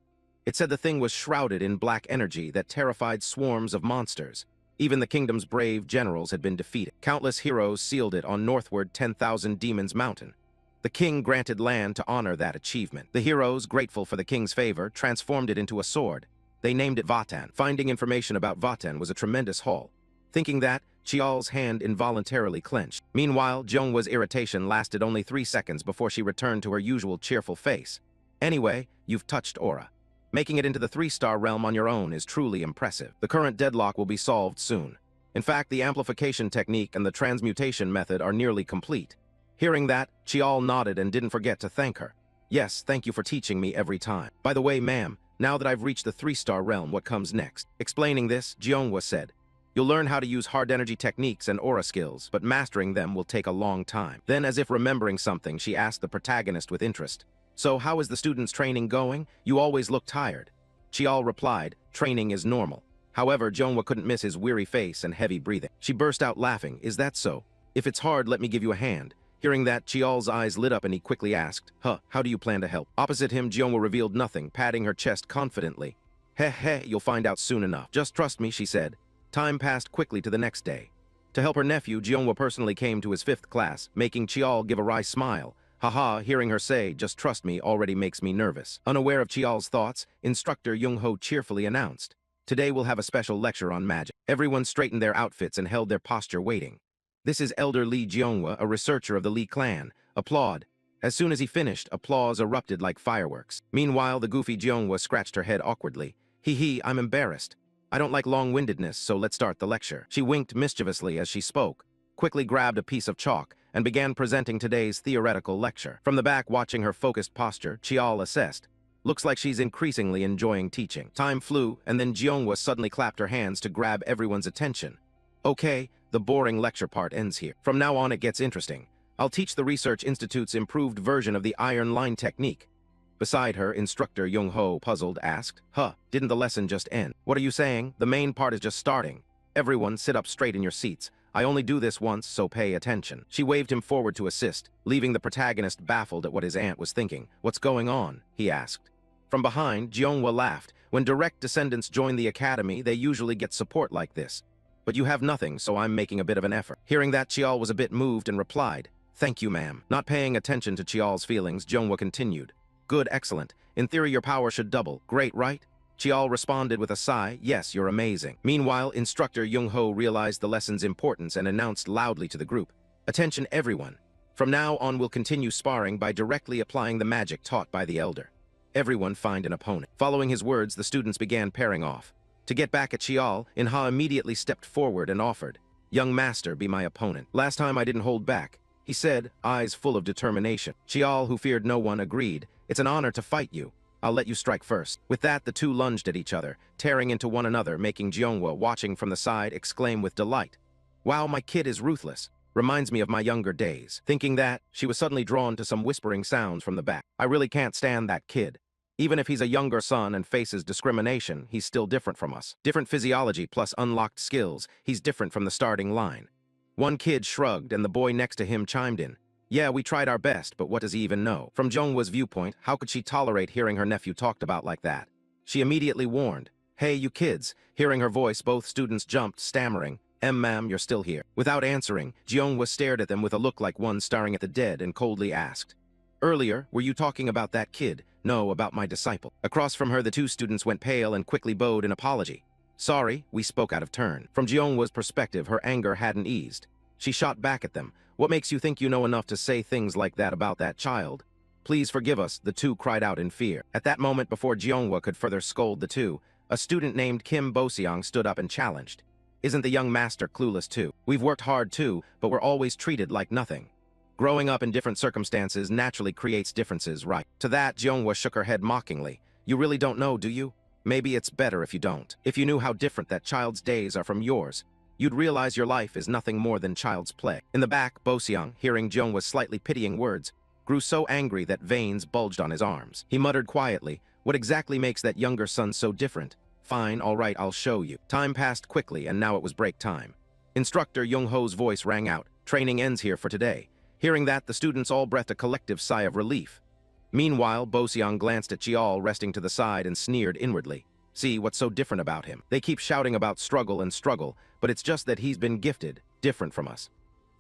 It said the thing was shrouded in black energy that terrified swarms of monsters. Even the kingdom's brave generals had been defeated. Countless heroes sealed it on northward 10,000 Demons Mountain. The king granted land to honor that achievement. The heroes, grateful for the king's favor, transformed it into a sword. They named it Vatan. Finding information about Vatan was a tremendous haul. Thinking that, Chiol's hand involuntarily clenched. Meanwhile, Jeonghwa's irritation lasted only 3 seconds before she returned to her usual cheerful face. "Anyway, you've touched aura. Making it into the 3-star realm on your own is truly impressive. The current deadlock will be solved soon. In fact, the amplification technique and the transmutation method are nearly complete." Hearing that, Chiol nodded and didn't forget to thank her. "Yes, thank you for teaching me every time. By the way, ma'am, now that I've reached the 3-star realm, what comes next?" Explaining this, Jeonghwa said, "You'll learn how to use hard energy techniques and aura skills, but mastering them will take a long time." Then, as if remembering something, she asked the protagonist with interest, "So how is the students' training going? You always look tired." Chiol replied, "Training is normal." However, Jeonghwa couldn't miss his weary face and heavy breathing. She burst out laughing. "Is that so? If it's hard, let me give you a hand." Hearing that, Chiol's eyes lit up and he quickly asked, How do you plan to help?" Opposite him, Jeonghwa revealed nothing, patting her chest confidently. Heh, you'll find out soon enough. Just trust me," she said. Time passed quickly to the next day. To help her nephew, Jeonghwa personally came to his 5th class, making Chiol give a wry smile. Haha, hearing her say, "Just trust me," already makes me nervous. Unaware of Chiol's thoughts, Instructor Young-ho cheerfully announced, "Today we'll have a special lecture on magic." Everyone straightened their outfits and held their posture waiting. "This is Elder Lee Jeonghwa, a researcher of the Lee clan. Applaud." As soon as he finished, applause erupted like fireworks. Meanwhile, the goofy Jeonghwa scratched her head awkwardly. Hee, I'm embarrassed. I don't like long-windedness, so let's start the lecture. She winked mischievously as she spoke, quickly grabbed a piece of chalk, and began presenting today's theoretical lecture. From the back, watching her focused posture, Chiol assessed. Looks like she's increasingly enjoying teaching. Time flew, and then Jeonghwa suddenly clapped her hands to grab everyone's attention. Okay, the boring lecture part ends here. From now on, it gets interesting. I'll teach the Research Institute's improved version of the iron line technique. Beside her, instructor Young-ho, puzzled, asked, didn't the lesson just end? What are you saying? The main part is just starting. Everyone, sit up straight in your seats. I only do this once, so pay attention. She waved him forward to assist, leaving the protagonist baffled at what his aunt was thinking. What's going on? He asked. From behind, Jeonghwa laughed. When direct descendants join the academy, they usually get support like this. But you have nothing, so I'm making a bit of an effort. Hearing that, Chiol was a bit moved and replied, Thank you, ma'am. Not paying attention to Chiol's feelings, Jeonghwa continued. Good, excellent. In theory, your power should double. Great, right? Chiol responded with a sigh, yes, you're amazing. Meanwhile, instructor Young-ho realized the lesson's importance and announced loudly to the group, Attention, everyone. From now on, we'll continue sparring by directly applying the magic taught by the elder. Everyone find an opponent. Following his words, the students began pairing off. To get back at Chiol, Inha immediately stepped forward and offered, Young master, be my opponent. Last time I didn't hold back, he said, eyes full of determination. Chiol, who feared no one, agreed, It's an honor to fight you. I'll let you strike first. With that, the two lunged at each other, tearing into one another, making Jeonghwa, watching from the side, exclaim with delight, Wow, my kid is ruthless. Reminds me of my younger days. Thinking that, she was suddenly drawn to some whispering sounds from the back. I really can't stand that kid. Even if he's a younger son and faces discrimination, he's still different from us. Different physiology plus unlocked skills, he's different from the starting line. One kid shrugged, and the boy next to him chimed in. Yeah, we tried our best, but what does he even know? From Jeonghwa's viewpoint, how could she tolerate hearing her nephew talked about like that? She immediately warned, Hey, you kids. Hearing her voice, both students jumped, stammering, Ma'am, you're still here. Without answering, Jeonghwa stared at them with a look like one staring at the dead and coldly asked, Earlier, were you talking about that kid? No, about my disciple. Across from her, the two students went pale and quickly bowed in apology. Sorry, we spoke out of turn. From Jeonghwa's perspective, her anger hadn't eased. She shot back at them. What makes you think you know enough to say things like that about that child? Please forgive us, the two cried out in fear. At that moment, before Jeonghwa could further scold the two, a student named Kim Boseong stood up and challenged. Isn't the young master clueless too? We've worked hard too, but we're always treated like nothing. Growing up in different circumstances naturally creates differences, right? To that, Jeonghwa shook her head mockingly. You really don't know, do you? Maybe it's better if you don't. If you knew how different that child's days are from yours, you'd realize your life is nothing more than child's play. In the back, Boseong, hearing Jeonghwa's slightly pitying words, grew so angry that veins bulged on his arms. He muttered quietly, What exactly makes that younger son so different? Fine, all right, I'll show you. Time passed quickly, and now it was break time. Instructor Young-ho's voice rang out, Training ends here for today. Hearing that, the students all breathed a collective sigh of relief. Meanwhile, Boseong glanced at Chiol resting to the side and sneered inwardly. See, what's so different about him? They keep shouting about struggle, but it's just that he's been gifted, different from us.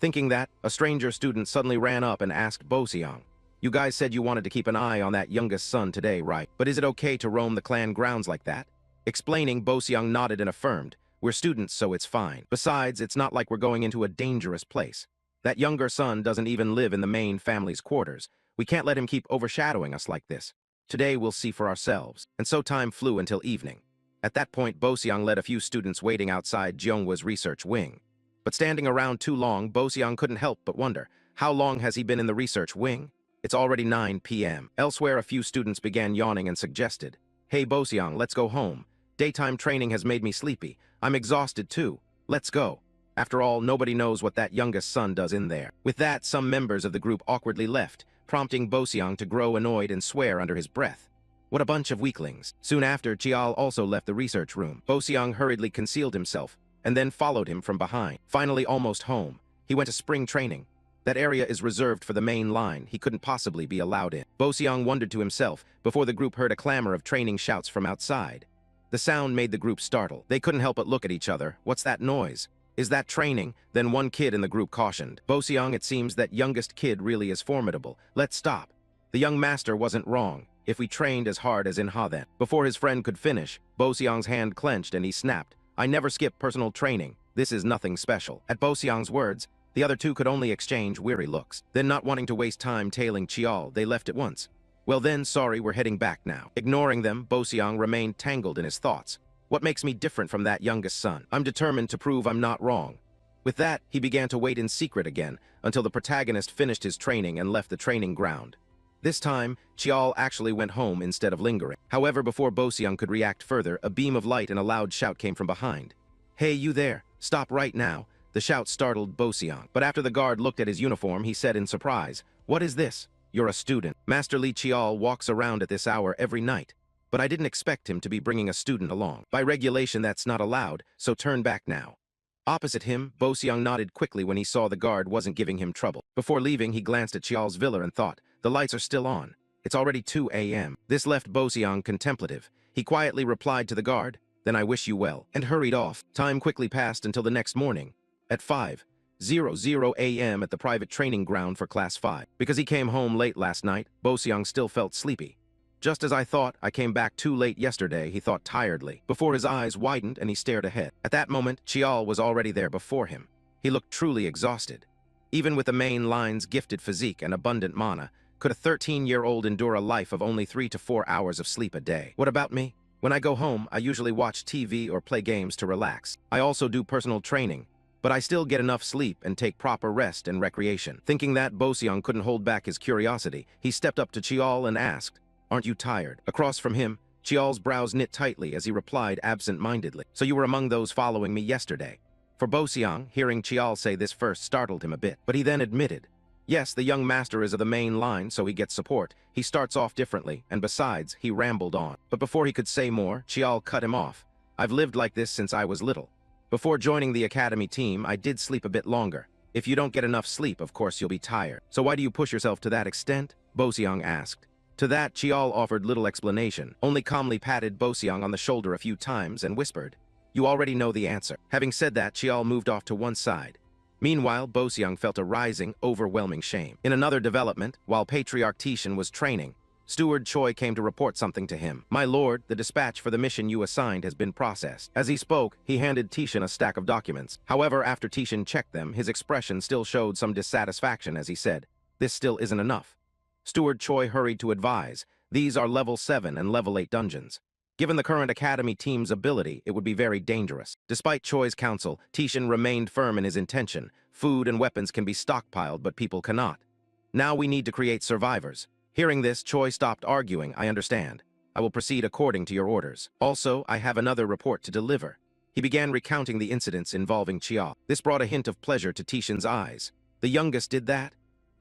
Thinking that, a stranger student suddenly ran up and asked Boseong, You guys said you wanted to keep an eye on that youngest son today, right? But is it okay to roam the clan grounds like that? Explaining, Boseong nodded and affirmed, We're students, so it's fine. Besides, it's not like we're going into a dangerous place. That younger son doesn't even live in the main family's quarters. We can't let him keep overshadowing us like this. Today we'll see for ourselves. And so time flew until evening. At that point, Boseong led a few students waiting outside Jeonghwa's research wing. But standing around too long, Boseong couldn't help but wonder, how long has he been in the research wing? It's already 9 p.m. Elsewhere, a few students began yawning and suggested, Hey Boseong, let's go home. Daytime training has made me sleepy. I'm exhausted too. Let's go. After all, nobody knows what that youngest son does in there. With that, some members of the group awkwardly left, prompting Boseong to grow annoyed and swear under his breath. What a bunch of weaklings. Soon after, Chiol also left the research room. Boseong hurriedly concealed himself, and then followed him from behind. Finally almost home, he went to spring training. That area is reserved for the main line. He couldn't possibly be allowed in. Boseong wondered to himself before the group heard a clamor of training shouts from outside. The sound made the group startle. They couldn't help but look at each other. What's that noise? Is that training? Then one kid in the group cautioned. Boseong, it seems that youngest kid really is formidable. Let's stop. The young master wasn't wrong. If we trained as hard as Inha then. Before his friend could finish, Boseong's hand clenched and he snapped. I never skip personal training. This is nothing special. At Boseong's words, The other two could only exchange weary looks. Then, not wanting to waste time tailing Chiol, they left at once. Well then, sorry, we're heading back now. Ignoring them, Boseong remained tangled in his thoughts. What makes me different from that youngest son? I'm determined to prove I'm not wrong. With that, he began to wait in secret again, until the protagonist finished his training and left the training ground. This time, Chiol actually went home instead of lingering. However, before Boseong could react further, a beam of light and a loud shout came from behind. "Hey, you there! Stop right now!" The shout startled Boseong, but after the guard looked at his uniform, he said in surprise, "What is this?" "You're a student. Master Lee Chiol walks around at this hour every night. But I didn't expect him to be bringing a student along. By regulation, that's not allowed, so turn back now." Opposite him, Boseong nodded quickly when he saw the guard wasn't giving him trouble. Before leaving, he glanced at Chiol's villa and thought, the lights are still on. It's already 2 a.m. This left Boseong contemplative. He quietly replied to the guard, "Then I wish you well," and hurried off. Time quickly passed until the next morning. At 5:00 a.m. at the private training ground for Class 5. Because he came home late last night, Boseong still felt sleepy. "Just as I thought, I came back too late yesterday," he thought tiredly, before his eyes widened and he stared ahead. At that moment, Chiol was already there before him. He looked truly exhausted. Even with the main line's gifted physique and abundant mana, could a 13-year-old endure a life of only 3 to 4 hours of sleep a day? What about me? When I go home, I usually watch TV or play games to relax. I also do personal training, but I still get enough sleep and take proper rest and recreation. Thinking that, Boseong couldn't hold back his curiosity. He stepped up to Chiol and asked, "Aren't you tired?" Across from him, Chiol's brows knit tightly as he replied absent-mindedly, "So you were among those following me yesterday?" For Boseong, hearing Chiol say this first startled him a bit, but he then admitted, "Yes, the young master is of the main line, so he gets support. He starts off differently, and besides, he rambled on." But before he could say more, Chiol cut him off. "I've lived like this since I was little. Before joining the academy team, I did sleep a bit longer. If you don't get enough sleep, of course you'll be tired. So why do you push yourself to that extent?" Boseong asked. To that, Chiol offered little explanation, only calmly patted Boseong on the shoulder a few times and whispered, "You already know the answer." Having said that, Chiol moved off to one side. Meanwhile, Boseong felt a rising, overwhelming shame. In another development, while Patriarch Tishan was training, Steward Choi came to report something to him. "My lord, the dispatch for the mission you assigned has been processed." As he spoke, he handed Tishan a stack of documents. However, after Tishan checked them, his expression still showed some dissatisfaction as he said, "This still isn't enough." Steward Choi hurried to advise, "These are level 7 and level 8 dungeons. Given the current academy team's ability, it would be very dangerous." Despite Choi's counsel, Tishan remained firm in his intention. Food and weapons can be stockpiled, but people cannot. Now we need to create survivors. Hearing this, Choi stopped arguing. "I understand. I will proceed according to your orders. Also, I have another report to deliver." He began recounting the incidents involving Chiol. This brought a hint of pleasure to Tishan's eyes. The youngest did that?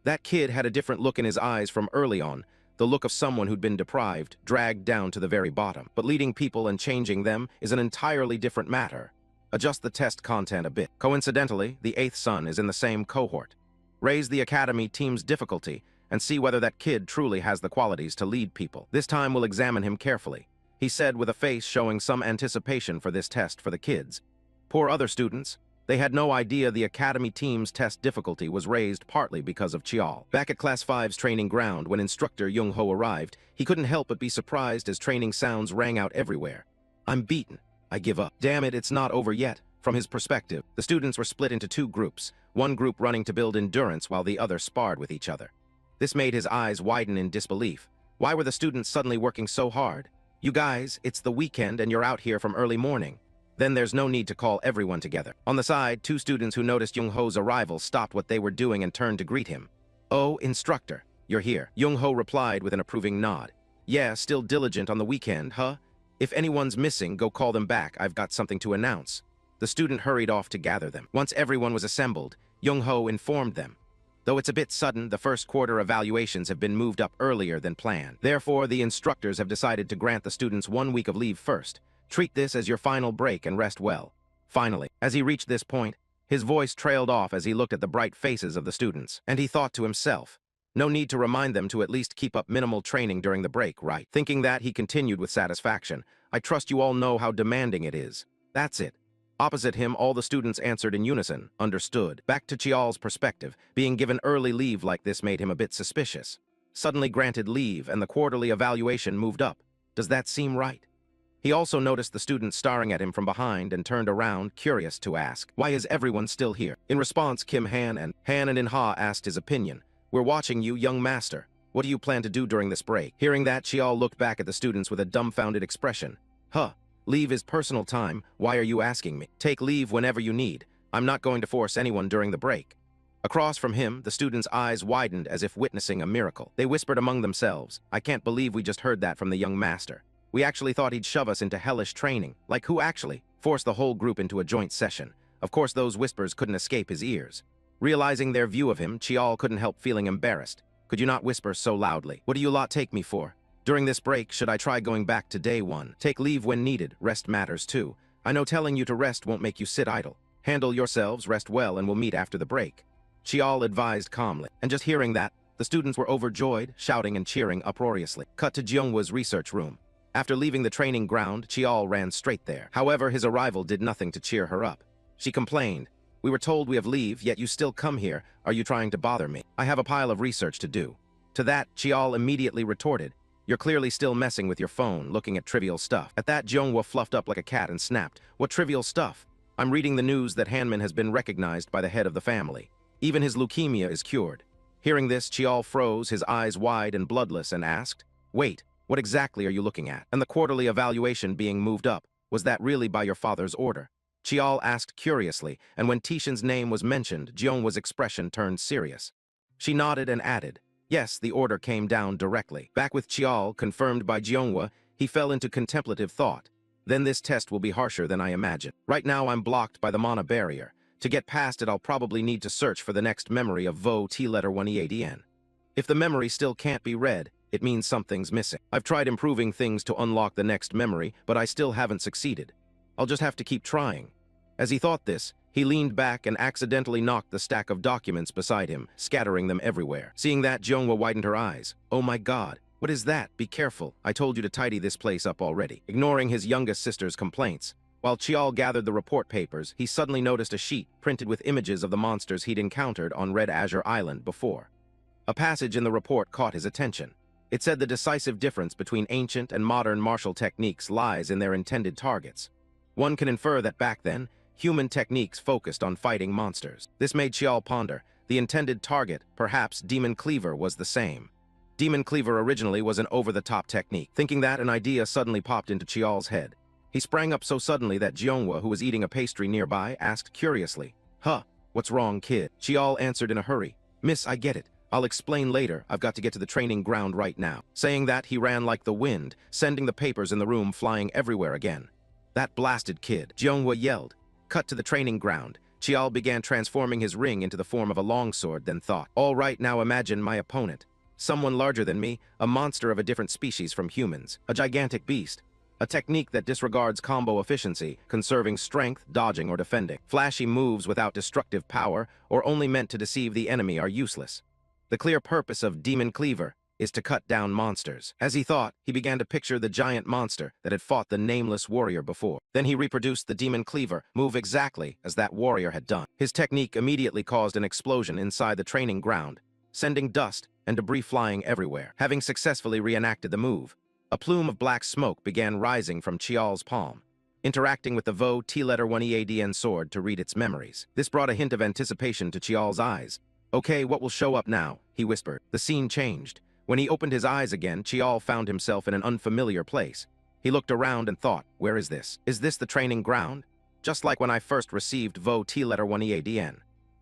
That kid had a different look in his eyes from early on, the look of someone who'd been deprived, dragged down to the very bottom. But leading people and changing them is an entirely different matter. Adjust the test content a bit. Coincidentally, the 8th son is in the same cohort. Raise the academy team's difficulty and see whether that kid truly has the qualities to lead people. This time we'll examine him carefully," he said with a face showing some anticipation for this test for the kids. Poor other students. They had no idea the academy team's test difficulty was raised partly because of Chiol. Back at Class 5's training ground, when instructor Jung-ho arrived, he couldn't help but be surprised as training sounds rang out everywhere. "I'm beaten. I give up. Damn it, it's not over yet." From his perspective, the students were split into 2 groups, one group running to build endurance while the other sparred with each other. This made his eyes widen in disbelief. Why were the students suddenly working so hard? "You guys, it's the weekend and you're out here from early morning. Then there's no need to call everyone together." On the side, 2 students who noticed Jung-ho's arrival stopped what they were doing and turned to greet him. "Oh, instructor, you're here." Jung-ho replied with an approving nod. "Yeah, still diligent on the weekend, huh? If anyone's missing, go call them back. I've got something to announce." The student hurried off to gather them. Once everyone was assembled, Jung-ho informed them. Though it's a bit sudden, the first quarter evaluations have been moved up earlier than planned. Therefore, the instructors have decided to grant the students 1 week of leave first. Treat this as your final break and rest well. Finally, as he reached this point, his voice trailed off as he looked at the bright faces of the students, and he thought to himself, no need to remind them to at least keep up minimal training during the break, right? Thinking that, he continued with satisfaction, "I trust you all know how demanding it is." That's it. Opposite him, all the students answered in unison, "Understood." Back to Chiol's perspective, being given early leave like this made him a bit suspicious. Suddenly granted leave and the quarterly evaluation moved up. Does that seem right? He also noticed the student staring at him from behind and turned around, curious to ask, "Why is everyone still here?" In response, Kim Han and In-ha asked his opinion. "We're watching you, young master. What do you plan to do during this break?" Hearing that, Chiol looked back at the students with a dumbfounded expression. Leave is personal time. Why are you asking me? Take leave whenever you need. I'm not going to force anyone during the break." Across from him, the students' eyes widened as if witnessing a miracle. They whispered among themselves, "I can't believe we just heard that from the young master. We actually thought he'd shove us into hellish training." Like who actually? Forced the whole group into a joint session. Of course, those whispers couldn't escape his ears. Realizing their view of him, Chiol couldn't help feeling embarrassed. "Could you not whisper so loudly? What do you lot take me for? During this break, should I try going back to day one? Take leave when needed. Rest matters too. I know telling you to rest won't make you sit idle. Handle yourselves, rest well, and we'll meet after the break," Chiol advised calmly. And just hearing that, the students were overjoyed, shouting and cheering uproariously. Cut to Jeonghwa's research room. After leaving the training ground, Chiol ran straight there. However, his arrival did nothing to cheer her up. She complained, "We were told we have leave, yet you still come here. Are you trying to bother me? I have a pile of research to do." To that, Chiol immediately retorted, "You're clearly still messing with your phone, looking at trivial stuff." At that, Jeonghwa fluffed up like a cat and snapped, "What trivial stuff? I'm reading the news that Hanmin has been recognized by the head of the family. Even his leukemia is cured." Hearing this, Chiol froze, his eyes wide and bloodless, and asked, "Wait, what exactly are you looking at? And the quarterly evaluation being moved up, was that really by your father's order?" Chiol asked curiously, and when Tishan's name was mentioned, Jeonghwa's expression turned serious. She nodded and added, "Yes, the order came down directly." Back with Chiol, confirmed by Jeonghwa, he fell into contemplative thought. Then this test will be harsher than I imagined. Right now I'm blocked by the mana barrier. To get past it, I'll probably need to search for the next memory of Vo T letter 1EADN. If the memory still can't be read, it means something's missing. I've tried improving things to unlock the next memory, but I still haven't succeeded. I'll just have to keep trying. As he thought this, he leaned back and accidentally knocked the stack of documents beside him, scattering them everywhere. Seeing that, Jeonghwa widened her eyes. "Oh my god, what is that? Be careful. I told you to tidy this place up already." Ignoring his youngest sister's complaints, while Chiol gathered the report papers, he suddenly noticed a sheet printed with images of the monsters he'd encountered on Red Azure Island before. A passage in the report caught his attention. It said the decisive difference between ancient and modern martial techniques lies in their intended targets. One can infer that back then, human techniques focused on fighting monsters. This made Chiol ponder. The intended target, perhaps Demon Cleaver, was the same. Demon Cleaver originally was an over-the-top technique. Thinking that, an idea suddenly popped into Chiol's head. He sprang up so suddenly that Jeonghwa, who was eating a pastry nearby, asked curiously, "What's wrong, kid?" Chiol answered in a hurry, "Miss, I get it. I'll explain later. I've got to get to the training ground right now." Saying that, he ran like the wind, sending the papers in the room flying everywhere again. "That blasted kid," Jeonghwa yelled. Cut to the training ground. Chiol began transforming his ring into the form of a longsword, then thought, "All right, now imagine my opponent. Someone larger than me, a monster of a different species from humans, a gigantic beast. A technique that disregards combo efficiency, conserving strength, dodging, or defending. Flashy moves without destructive power, or only meant to deceive the enemy, are useless. The clear purpose of Demon Cleaver is to cut down monsters." As he thought, he began to picture the giant monster that had fought the nameless warrior before. Then he reproduced the Demon Cleaver move exactly as that warrior had done. His technique immediately caused an explosion inside the training ground, sending dust and debris flying everywhere. Having successfully reenacted the move, a plume of black smoke began rising from Chiol's palm, interacting with the Vo T-letter 1EADN sword to read its memories. This brought a hint of anticipation to Chiol's eyes. "Okay, what will show up now?" he whispered. The scene changed. When he opened his eyes again, Chiol found himself in an unfamiliar place. He looked around and thought, "Where is this? Is this the training ground? Just like when I first received Vo T-letter 1EADN.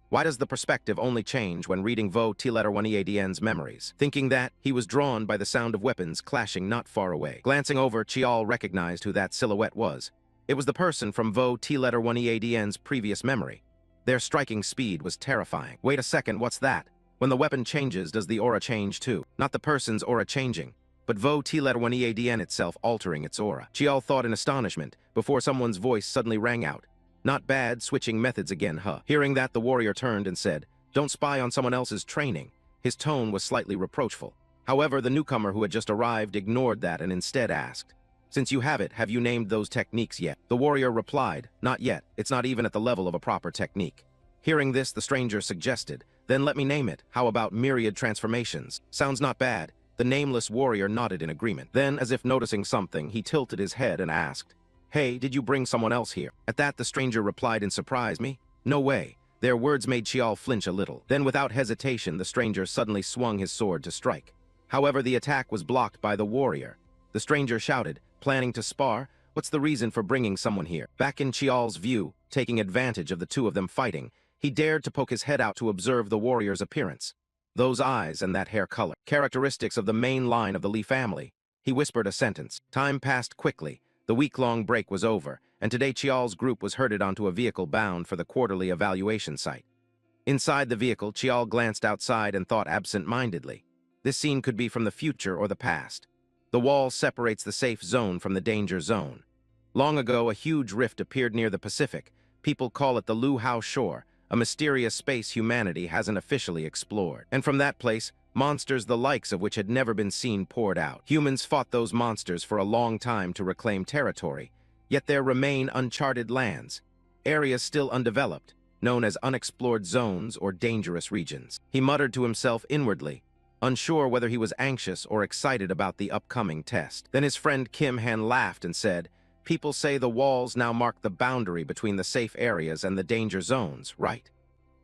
Why does the perspective only change when reading Vo T-letter 1EADN's memories?" Thinking that, he was drawn by the sound of weapons clashing not far away. Glancing over, Chiol recognized who that silhouette was. It was the person from Vo T-letter 1EADN's previous memory. Their striking speed was terrifying. Wait a second, what's that? When the weapon changes, does the aura change too? Not the person's aura changing, but Vo T-letter 1EADN itself altering its aura. Chiol thought in astonishment, before someone's voice suddenly rang out. "Not bad, switching methods again, huh?" Hearing that, the warrior turned and said, "Don't spy on someone else's training." His tone was slightly reproachful. However, the newcomer who had just arrived ignored that and instead asked, "Since you have it, have you named those techniques yet?" The warrior replied, "Not yet. It's not even at the level of a proper technique." Hearing this, the stranger suggested, "Then let me name it. How about myriad transformations? Sounds not bad. The nameless warrior nodded in agreement. Then, as if noticing something, he tilted his head and asked, "Hey, did you bring someone else here?" At that, the stranger replied in surprise, "Me? No way." Their words made Chiol flinch a little. Then, without hesitation, the stranger suddenly swung his sword to strike. However, the attack was blocked by the warrior. The stranger shouted, "Planning to spar? What's the reason for bringing someone here?" Back in Chiol's view, taking advantage of the two of them fighting, he dared to poke his head out to observe the warrior's appearance. Those eyes and that hair color, characteristics of the main line of the Lee family. He whispered a sentence. Time passed quickly. The week-long break was over, and today Chiol's group was herded onto a vehicle bound for the quarterly evaluation site. Inside the vehicle, Chiol glanced outside and thought absent-mindedly. This scene could be from the future or the past. The wall separates the safe zone from the danger zone. Long ago, a huge rift appeared near the Pacific. People call it the Luhao Shore, a mysterious space humanity hasn't officially explored. And from that place, monsters the likes of which had never been seen poured out. Humans fought those monsters for a long time to reclaim territory, yet there remain uncharted lands, areas still undeveloped, known as unexplored zones or dangerous regions. He muttered to himself inwardly, unsure whether he was anxious or excited about the upcoming test. Then his friend Kim Han laughed and said, "People say the walls now mark the boundary between the safe areas and the danger zones, right?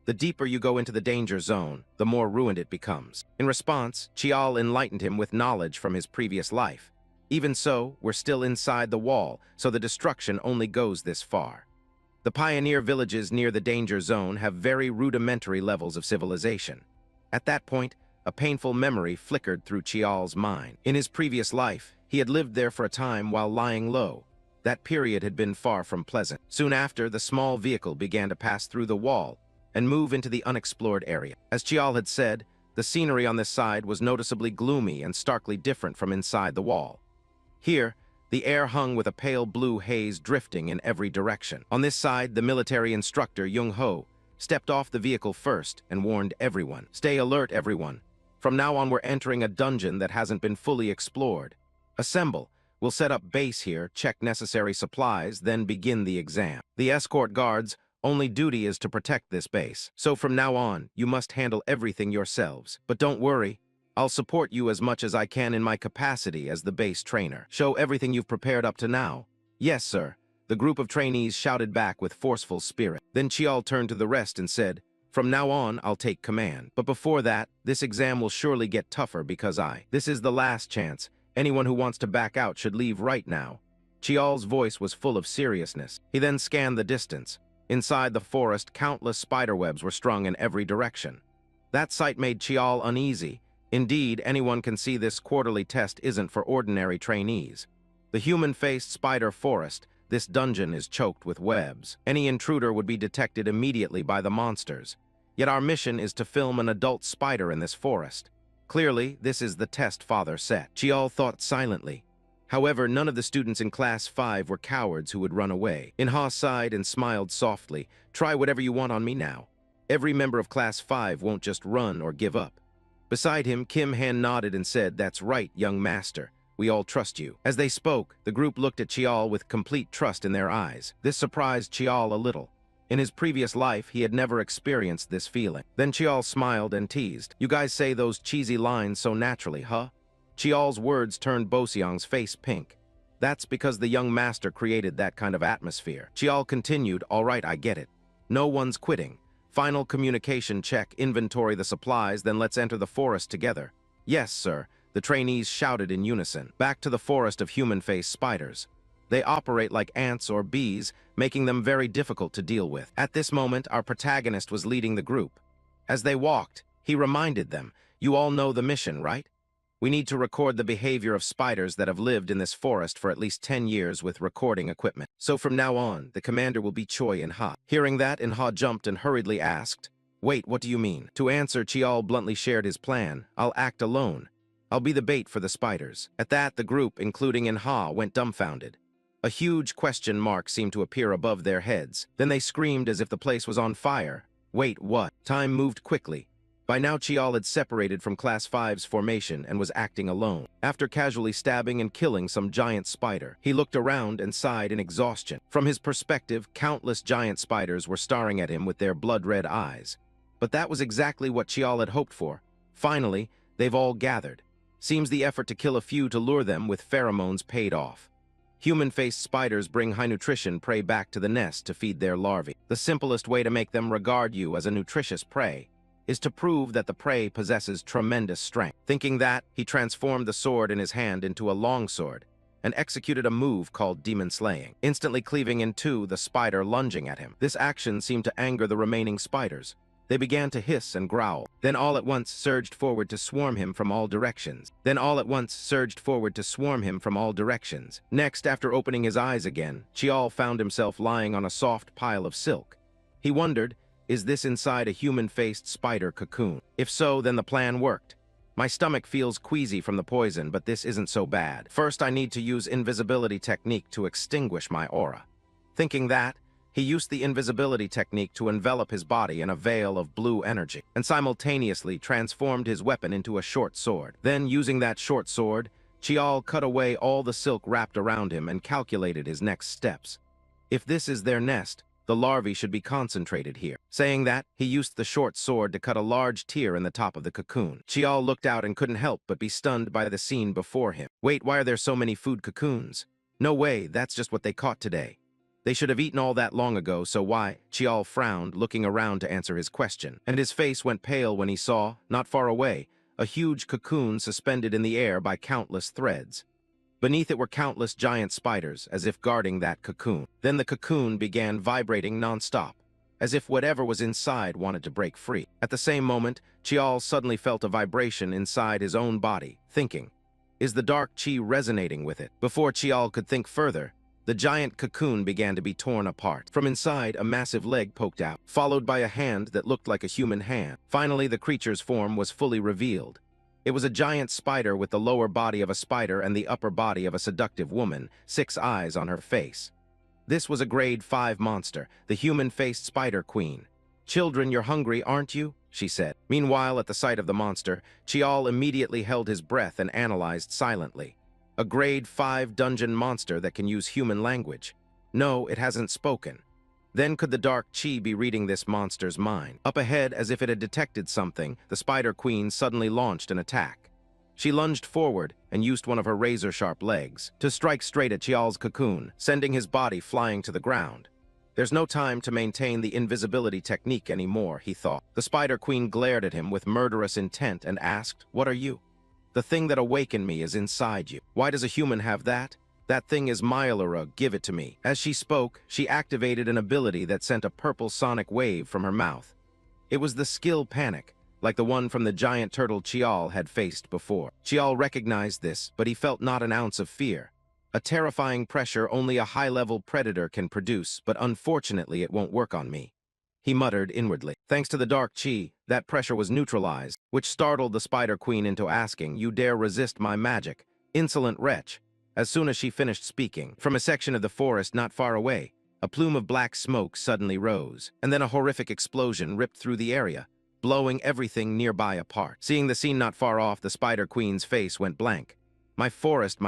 The deeper you go into the danger zone, the more ruined it becomes." In response, Chiol enlightened him with knowledge from his previous life. Even so, we're still inside the wall, so the destruction only goes this far. The pioneer villages near the danger zone have very rudimentary levels of civilization. At that point, a painful memory flickered through Chiol's mind. In his previous life, he had lived there for a time while lying low. That period had been far from pleasant. Soon after, the small vehicle began to pass through the wall and move into the unexplored area. As Chiol had said, the scenery on this side was noticeably gloomy and starkly different from inside the wall. Here, the air hung with a pale blue haze drifting in every direction. On this side, the military instructor, Jung Ho, stepped off the vehicle first and warned everyone, "Stay alert, everyone. From now on, we're entering a dungeon that hasn't been fully explored. Assemble. We'll set up base here, check necessary supplies, then begin the exam. The escort guards' only duty is to protect this base. So from now on, you must handle everything yourselves. But don't worry, I'll support you as much as I can in my capacity as the base trainer. Show everything you've prepared up to now." "Yes, sir," the group of trainees shouted back with forceful spirit. Then Chiol turned to the rest and said, "From now on, I'll take command. But before that, this exam will surely get tougher because this is the last chance. Anyone who wants to back out should leave right now." Chiol's voice was full of seriousness. He then scanned the distance. Inside the forest, countless spiderwebs were strung in every direction. That sight made Chiol uneasy. Indeed, anyone can see this quarterly test isn't for ordinary trainees. The human-faced spider forest, this dungeon is choked with webs. Any intruder would be detected immediately by the monsters. Yet our mission is to film an adult spider in this forest. Clearly, this is the test Father set. Chiol thought silently. However, none of the students in Class 5 were cowards who would run away. Inha sighed and smiled softly. "Try whatever you want on me now. Every member of Class 5 won't just run or give up." Beside him, Kim Han nodded and said, "That's right, young master. We all trust you." As they spoke, the group looked at Chiol with complete trust in their eyes. This surprised Chiol a little. In his previous life, he had never experienced this feeling. Then Chiol smiled and teased, "You guys say those cheesy lines so naturally, huh?" Chiol's words turned Boseong's face pink. "That's because the young master created that kind of atmosphere." Chiol continued, "All right, I get it. No one's quitting. Final communication check, inventory the supplies, then let's enter the forest together." "Yes, sir," the trainees shouted in unison. Back to the forest of human-faced spiders. They operate like ants or bees, making them very difficult to deal with. At this moment, our protagonist was leading the group. As they walked, he reminded them, "You all know the mission, right? We need to record the behavior of spiders that have lived in this forest for at least 10 years with recording equipment. So from now on, the commander will be Choi In-ha." Hearing that, In-ha jumped and hurriedly asked, "Wait, what do you mean?" To answer, Chiol bluntly shared his plan. "I'll act alone. I'll be the bait for the spiders." At that, the group, including In-ha, went dumbfounded. A huge question mark seemed to appear above their heads. Then they screamed as if the place was on fire. Wait, what? Time moved quickly. By now, Chiol had separated from Class 5's formation and was acting alone. After casually stabbing and killing some giant spider, he looked around and sighed in exhaustion. From his perspective, countless giant spiders were staring at him with their blood-red eyes. But that was exactly what Chiol had hoped for. Finally, they've all gathered. Seems the effort to kill a few to lure them with pheromones paid off. Human-faced spiders bring high-nutrition prey back to the nest to feed their larvae. The simplest way to make them regard you as a nutritious prey is to prove that the prey possesses tremendous strength. Thinking that, he transformed the sword in his hand into a longsword and executed a move called demon slaying, instantly cleaving in two the spider lunging at him. This action seemed to anger the remaining spiders. They began to hiss and growl, then all at once surged forward to swarm him from all directions. Next, after opening his eyes again, Chiol found himself lying on a soft pile of silk. He wondered, is this inside a human-faced spider cocoon? If so, then the plan worked. My stomach feels queasy from the poison, but this isn't so bad. First, I need to use invisibility technique to extinguish my aura. Thinking that, he used the invisibility technique to envelop his body in a veil of blue energy, and simultaneously transformed his weapon into a short sword. Then, using that short sword, Chiol cut away all the silk wrapped around him and calculated his next steps. If this is their nest, the larvae should be concentrated here. Saying that, he used the short sword to cut a large tear in the top of the cocoon. Chiol looked out and couldn't help but be stunned by the scene before him. Wait, why are there so many food cocoons? No way, that's just what they caught today. They should have eaten all that long ago, so why? Chiol frowned, looking around to answer his question, and his face went pale when he saw, not far away, a huge cocoon suspended in the air by countless threads. Beneath it were countless giant spiders, as if guarding that cocoon. Then the cocoon began vibrating non-stop, as if whatever was inside wanted to break free. At the same moment, Chiol suddenly felt a vibration inside his own body, thinking, is the dark chi resonating with it? Before Chiol could think further, the giant cocoon began to be torn apart. From inside, a massive leg poked out, followed by a hand that looked like a human hand. Finally, the creature's form was fully revealed. It was a giant spider with the lower body of a spider and the upper body of a seductive woman, 6 eyes on her face. This was a grade 5 monster, the human-faced spider queen. "Children, you're hungry, aren't you?" she said. Meanwhile, at the sight of the monster, Chiol immediately held his breath and analyzed silently. A grade 5 dungeon monster that can use human language. No, it hasn't spoken. Then could the dark chi be reading this monster's mind? Up ahead, as if it had detected something, the Spider Queen suddenly launched an attack. She lunged forward and used one of her razor-sharp legs to strike straight at Chiol's cocoon, sending his body flying to the ground. There's no time to maintain the invisibility technique anymore, he thought. The Spider Queen glared at him with murderous intent and asked, "What are you?" "The thing that awakened me is inside you." "Why does a human have that?" "That thing is Myelera, give it to me." As she spoke, she activated an ability that sent a purple sonic wave from her mouth. It was the skill panic, like the one from the giant turtle Chiol had faced before. Chiol recognized this, but he felt not an ounce of fear. A terrifying pressure only a high-level predator can produce, but unfortunately it won't work on me. He muttered inwardly. Thanks to the dark chi, that pressure was neutralized, which startled the Spider Queen into asking, "You dare resist my magic? Insolent wretch." As soon as she finished speaking, from a section of the forest not far away, a plume of black smoke suddenly rose, and then a horrific explosion ripped through the area, blowing everything nearby apart. Seeing the scene not far off, the Spider Queen's face went blank. My forest,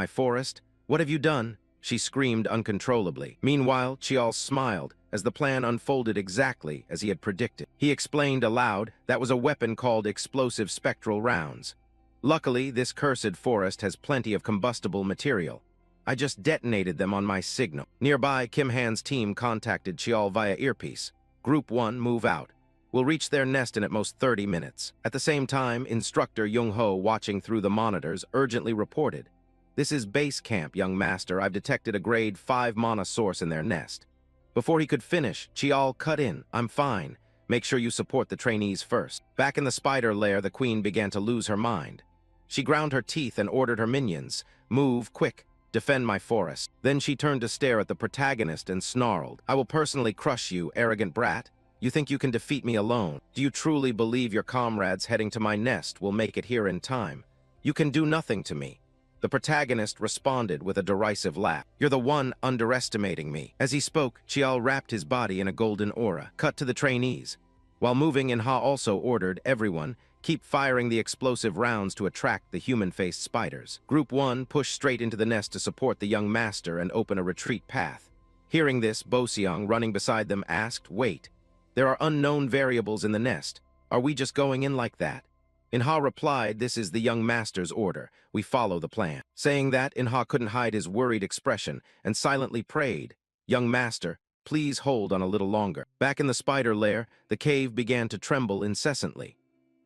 what have you done?" she screamed uncontrollably. Meanwhile, Chiol smiled as the plan unfolded exactly as he had predicted. He explained aloud that was a weapon called explosive spectral rounds. Luckily, this cursed forest has plenty of combustible material. I just detonated them on my signal. Nearby, Kim Han's team contacted Chiol via earpiece. Group 1, move out. We'll reach their nest in at most 30 minutes. At the same time, Instructor Jung-ho, watching through the monitors, urgently reported, "This is base camp, young master. I've detected a grade 5 mana source in their nest." Before he could finish, Chiol cut in. "I'm fine. Make sure you support the trainees first." Back in the spider lair, the queen began to lose her mind. She ground her teeth and ordered her minions, "Move, quick, defend my forest." Then she turned to stare at the protagonist and snarled, "I will personally crush you, arrogant brat. You think you can defeat me alone? Do you truly believe your comrades heading to my nest will make it here in time? You can do nothing to me." The protagonist responded with a derisive laugh. "You're the one underestimating me." As he spoke, Chiol wrapped his body in a golden aura. Cut to the trainees. While moving, Inha also ordered everyone, keep firing the explosive rounds to attract the human-faced spiders. Group 1 pushed straight into the nest to support the young master and open a retreat path. Hearing this, Bo-seong, running beside them, asked, "Wait, there are unknown variables in the nest. Are we just going in like that?" Inha replied, "This is the young master's order. We follow the plan." Saying that, Inha couldn't hide his worried expression and silently prayed, "Young master, please hold on a little longer." Back in the spider lair, the cave began to tremble incessantly.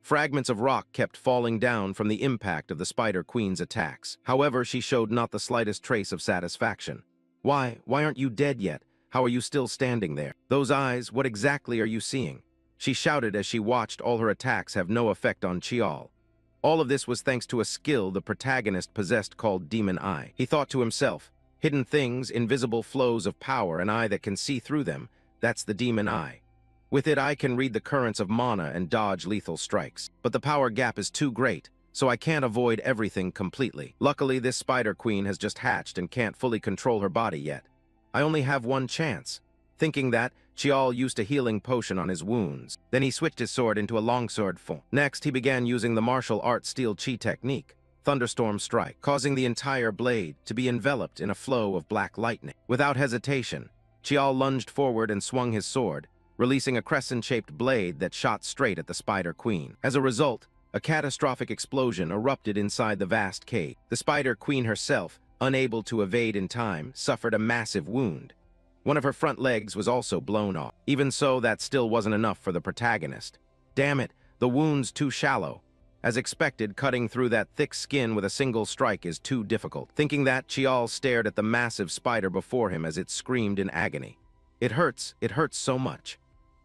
Fragments of rock kept falling down from the impact of the Spider Queen's attacks. However, she showed not the slightest trace of satisfaction. Why aren't you dead yet? How are you still standing there? Those eyes, what exactly are you seeing?" She shouted as she watched all her attacks have no effect on Chiol. All of this was thanks to a skill the protagonist possessed called Demon Eye. He thought to himself, hidden things, invisible flows of power, an eye that can see through them, that's the Demon Eye. With it, I can read the currents of mana and dodge lethal strikes. But the power gap is too great, so I can't avoid everything completely. Luckily, this Spider Queen has just hatched and can't fully control her body yet. I only have one chance. Thinking that, Chiol used a healing potion on his wounds. Then he switched his sword into a longsword form. Next, he began using the martial art steel chi technique, Thunderstorm Strike, causing the entire blade to be enveloped in a flow of black lightning. Without hesitation, Chiol lunged forward and swung his sword, releasing a crescent-shaped blade that shot straight at the Spider Queen. As a result, a catastrophic explosion erupted inside the vast cave. The Spider Queen herself, unable to evade in time, suffered a massive wound. One of her front legs was also blown off. Even so, that still wasn't enough for the protagonist. Damn it, the wound's too shallow. As expected, cutting through that thick skin with a single strike is too difficult. Thinking that, Chiol stared at the massive spider before him as it screamed in agony. It hurts so much.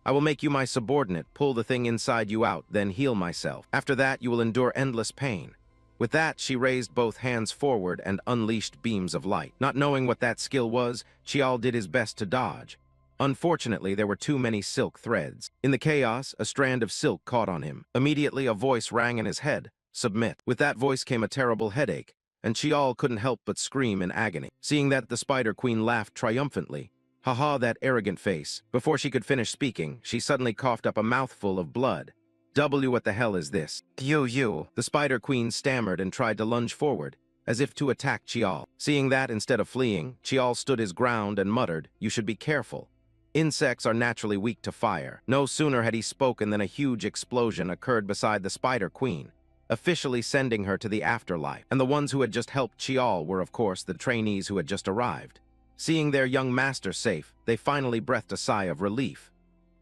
I will make you my subordinate, pull the thing inside you out, then heal myself. After that, you will endure endless pain." With that, she raised both hands forward and unleashed beams of light. Not knowing what that skill was, Chiol did his best to dodge. Unfortunately, there were too many silk threads. In the chaos, a strand of silk caught on him. Immediately, a voice rang in his head, "Submit." With that voice came a terrible headache, and Chiol couldn't help but scream in agony. Seeing that, the Spider Queen laughed triumphantly. "Haha, that arrogant face." Before she could finish speaking, she suddenly coughed up a mouthful of blood. What the hell is this?" You. The Spider Queen stammered and tried to lunge forward, as if to attack Chiol. Seeing that, instead of fleeing, Chiol stood his ground and muttered, "You should be careful. Insects are naturally weak to fire." No sooner had he spoken than a huge explosion occurred beside the Spider Queen, officially sending her to the afterlife. And the ones who had just helped Chiol were, of course, the trainees who had just arrived. Seeing their young master safe, they finally breathed a sigh of relief.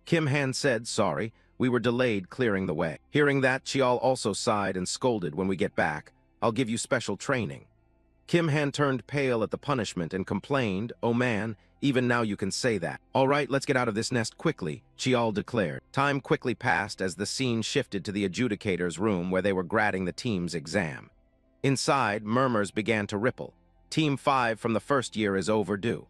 Kim Han said, "Sorry, we were delayed clearing the way." Hearing that, Chiol also sighed and scolded, "When we get back, I'll give you special training." Kim Han turned pale at the punishment and complained, "Oh man, even now you can say that." "All right, let's get out of this nest quickly," Chiol declared. Time quickly passed as the scene shifted to the adjudicator's room where they were grading the team's exam. Inside, murmurs began to ripple. Team 5 from the first year is overdue.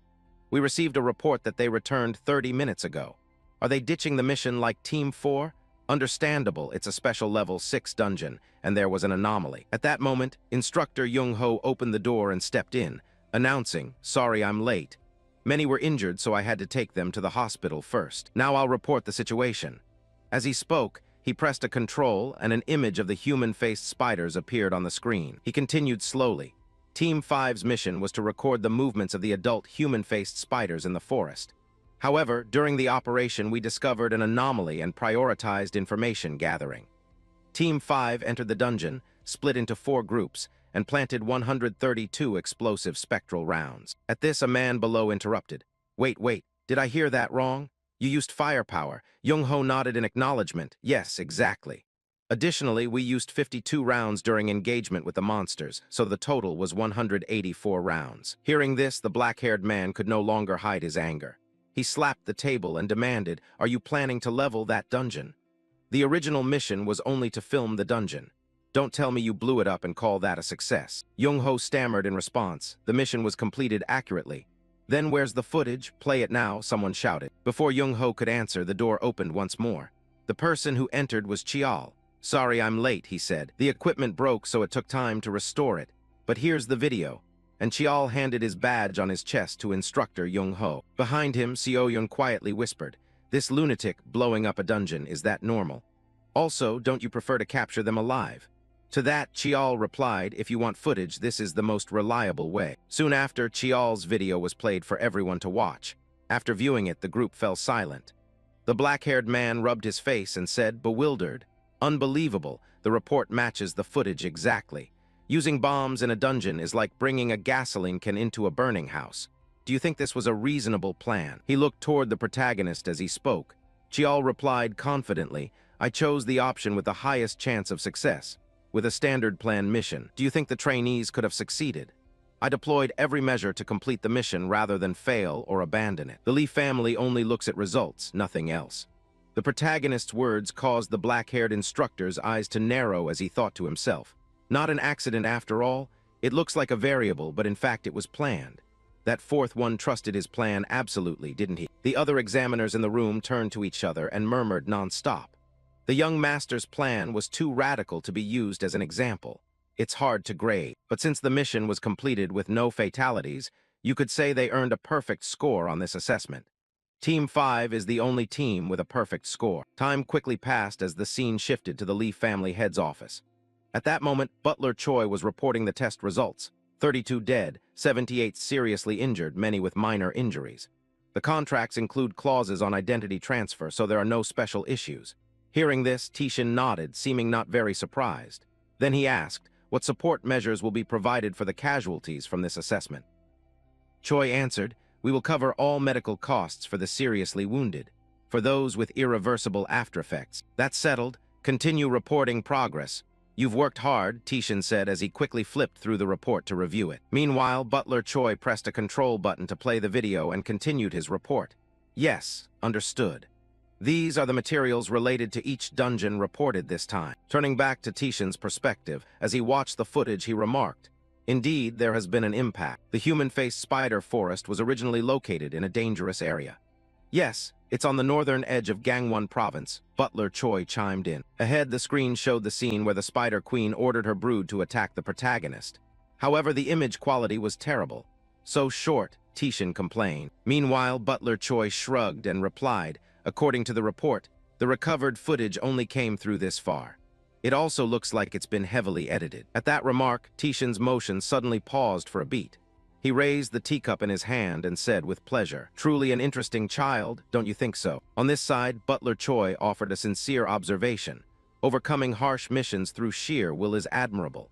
We received a report that they returned 30 minutes ago. Are they ditching the mission like Team 4? Understandable, it's a special level 6 dungeon, and there was an anomaly. At that moment, Instructor Jung-ho opened the door and stepped in, announcing, "Sorry I'm late. Many were injured, so I had to take them to the hospital first. Now I'll report the situation." As he spoke, he pressed a control and an image of the human-faced spiders appeared on the screen. He continued slowly. Team 5's mission was to record the movements of the adult human-faced spiders in the forest. However, during the operation, we discovered an anomaly and prioritized information gathering. Team 5 entered the dungeon, split into 4 groups, and planted 132 explosive spectral rounds. At this, a man below interrupted. Wait, did I hear that wrong? You used firepower." Jung-ho nodded in acknowledgement. "Yes, exactly. Additionally, we used 52 rounds during engagement with the monsters, so the total was 184 rounds. Hearing this, the black-haired man could no longer hide his anger. He slapped the table and demanded, "Are you planning to level that dungeon? The original mission was only to film the dungeon. Don't tell me you blew it up and call that a success." Jung-ho stammered in response. "The mission was completed accurately." "Then where's the footage? Play it now," someone shouted. Before Jung-ho could answer, the door opened once more. The person who entered was Chiol. "Sorry I'm late," he said. "The equipment broke, so it took time to restore it. But here's the video." And Chiol handed his badge on his chest to Instructor Jung-ho. Behind him, Seo-yun quietly whispered, "This lunatic blowing up a dungeon, is that normal? Also, don't you prefer to capture them alive?" To that, Chiol replied, "If you want footage, this is the most reliable way." Soon after, Chiol's video was played for everyone to watch. After viewing it, the group fell silent. The black-haired man rubbed his face and said, bewildered, Unbelievable, the report matches the footage exactly. Using bombs in a dungeon is like bringing a gasoline can into a burning house. Do you think this was a reasonable plan? He looked toward the protagonist as he spoke. Chiol replied confidently, I chose the option with the highest chance of success. With a standard plan mission, do you think the trainees could have succeeded? I deployed every measure to complete the mission rather than fail or abandon it. The Lee family only looks at results, nothing else. The protagonist's words caused the black-haired instructor's eyes to narrow as he thought to himself. Not an accident after all. It looks like a variable, but in fact it was planned. That fourth one trusted his plan absolutely, didn't he? The other examiners in the room turned to each other and murmured non-stop. The young master's plan was too radical to be used as an example. It's hard to grade, but since the mission was completed with no fatalities, you could say they earned a perfect score on this assessment. Team 5 is the only team with a perfect score. Time quickly passed as the scene shifted to the Lee family head's office. At that moment, Butler Choi was reporting the test results. 32 dead, 78 seriously injured, many with minor injuries. The contracts include clauses on identity transfer, so there are no special issues. Hearing this, Tishin nodded, seeming not very surprised. Then he asked, what support measures will be provided for the casualties from this assessment? Choi answered, we will cover all medical costs for the seriously wounded. For those with irreversible aftereffects. That's settled. Continue reporting progress. You've worked hard, Tishin said as he quickly flipped through the report to review it. Meanwhile, Butler Choi pressed a control button to play the video and continued his report. Yes, understood. These are the materials related to each dungeon reported this time. Turning back to Tishin's perspective, as he watched the footage, he remarked, indeed, there has been an impact. The human-faced spider forest was originally located in a dangerous area. Yes, it's on the northern edge of Gangwon province, Butler Choi chimed in. Ahead, the screen showed the scene where the Spider Queen ordered her brood to attack the protagonist. However, the image quality was terrible. So short, Tishin complained. Meanwhile, Butler Choi shrugged and replied, according to the report, the recovered footage only came through this far. It also looks like it's been heavily edited. At that remark, Tishin's motion suddenly paused for a beat. He raised the teacup in his hand and said with pleasure, truly an interesting child, don't you think so? On this side, Butler Choi offered a sincere observation. Overcoming harsh missions through sheer will is admirable.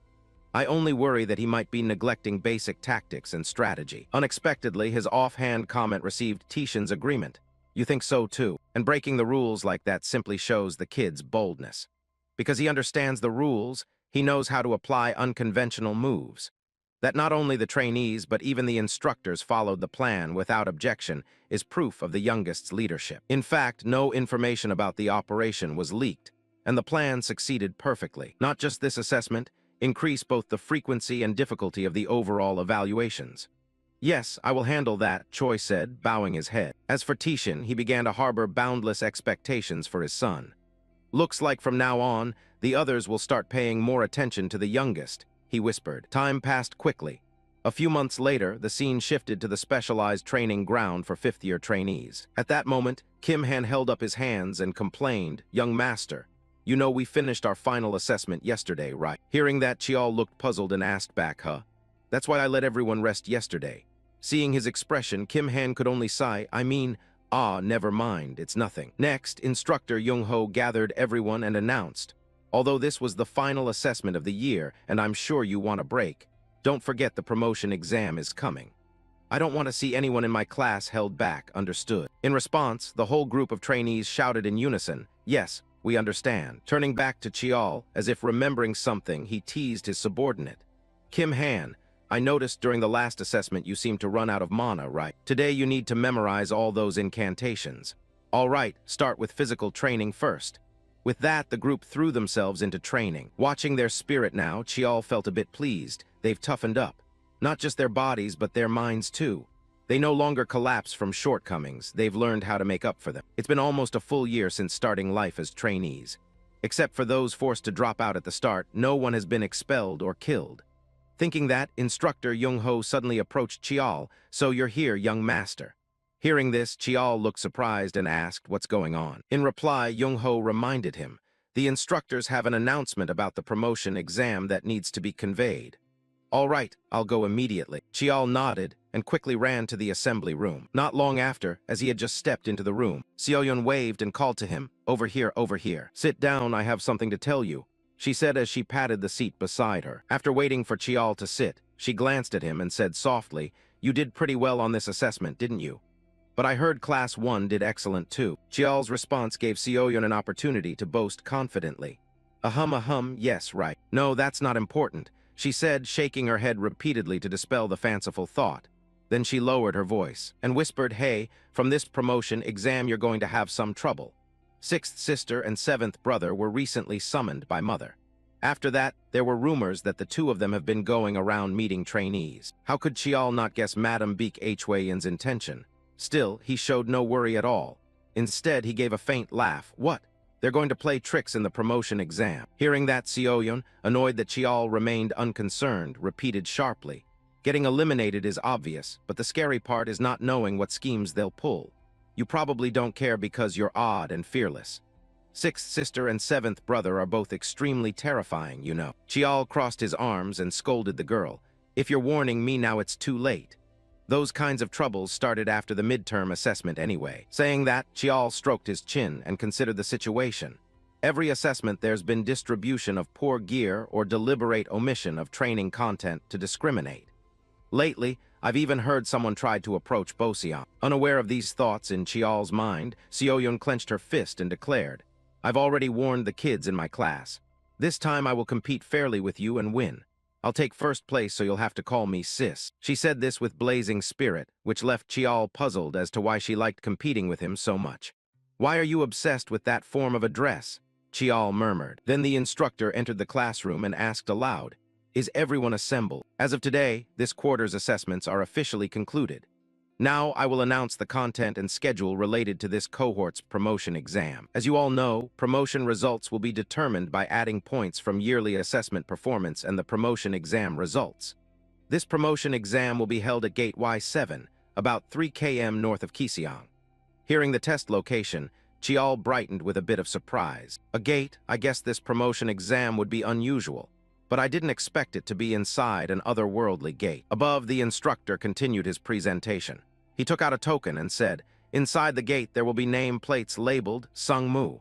I only worry that he might be neglecting basic tactics and strategy. Unexpectedly, his offhand comment received Tishin's agreement. You think so too? And breaking the rules like that simply shows the kid's boldness. Because he understands the rules, he knows how to apply unconventional moves. That not only the trainees but even the instructors followed the plan without objection is proof of the youngest's leadership. In fact, no information about the operation was leaked, and the plan succeeded perfectly. Not just this assessment, increase both the frequency and difficulty of the overall evaluations. Yes, I will handle that, Choi said, bowing his head. As for Tishin, he began to harbor boundless expectations for his son. Looks like from now on, the others will start paying more attention to the youngest, he whispered. Time passed quickly. A few months later, the scene shifted to the specialized training ground for fifth-year trainees. At that moment, Kim Han held up his hands and complained, young master, you know we finished our final assessment yesterday, right? Hearing that, Chiol looked puzzled and asked back, huh? That's why I let everyone rest yesterday. Seeing his expression, Kim Han could only sigh, never mind, it's nothing. Next, instructor Young-ho gathered everyone and announced, although this was the final assessment of the year, and I'm sure you want a break, don't forget the promotion exam is coming. I don't want to see anyone in my class held back, understood? In response, the whole group of trainees shouted in unison, yes, we understand. Turning back to Chiol, as if remembering something, he teased his subordinate. Kim Han, I noticed during the last assessment you seemed to run out of mana, right? Today you need to memorize all those incantations. All right, start with physical training first. With that, the group threw themselves into training. Watching their spirit now, Chiol felt a bit pleased. They've toughened up. Not just their bodies, but their minds too. They no longer collapse from shortcomings. They've learned how to make up for them. It's been almost a full year since starting life as trainees. Except for those forced to drop out at the start, no one has been expelled or killed. Thinking that, instructor Young-ho suddenly approached Chiol, so you're here, young master. Hearing this, Chiol looked surprised and asked, what's going on? In reply, Young-ho reminded him, the instructors have an announcement about the promotion exam that needs to be conveyed. All right, I'll go immediately. Chiol nodded and quickly ran to the assembly room. Not long after, as he had just stepped into the room, Seoyeon waved and called to him, over here, over here. Sit down, I have something to tell you, she said as she patted the seat beside her. After waiting for Chiol to sit, she glanced at him and said softly, you did pretty well on this assessment, didn't you? But I heard Class 1 did excellent too. Chiol's response gave Seoyeon an opportunity to boast confidently. Ahem, yes, right. No, that's not important, she said, shaking her head repeatedly to dispel the fanciful thought. Then she lowered her voice and whispered, hey, from this promotion exam you're going to have some trouble. Sixth sister and seventh brother were recently summoned by mother. After that, there were rumors that the two of them have been going around meeting trainees. How could Chiol not guess Madame Beek Hwayen's intention? Still, he showed no worry at all. Instead, he gave a faint laugh. What? They're going to play tricks in the promotion exam. Hearing that, Seoyeon, annoyed that Chiol remained unconcerned, repeated sharply. Getting eliminated is obvious, but the scary part is not knowing what schemes they'll pull. You probably don't care because you're odd and fearless. Sixth sister and seventh brother are both extremely terrifying, you know. Chiol crossed his arms and scolded the girl. If you're warning me now, it's too late. Those kinds of troubles started after the midterm assessment anyway. Saying that, Chiol stroked his chin and considered the situation. Every assessment there's been distribution of poor gear or deliberate omission of training content to discriminate. Lately, I've even heard someone tried to approach Boseon. Unaware of these thoughts in Chiol's mind, Seoyeon clenched her fist and declared, I've already warned the kids in my class. This time I will compete fairly with you and win. I'll take first place, so you'll have to call me sis. She said this with blazing spirit, which left Chiol puzzled as to why she liked competing with him so much. Why are you obsessed with that form of address? Chiol murmured. Then the instructor entered the classroom and asked aloud, is everyone assembled? As of today, this quarter's assessments are officially concluded. Now I will announce the content and schedule related to this cohort's promotion exam. As you all know, promotion results will be determined by adding points from yearly assessment performance and the promotion exam results. This promotion exam will be held at Gate Y7, about 3 km north of Kiseong. Hearing the test location, Chiol brightened with a bit of surprise. A gate? I guess this promotion exam would be unusual. But I didn't expect it to be inside an otherworldly gate. Above, the instructor continued his presentation. He took out a token and said, inside the gate there will be name plates labeled Sungmu.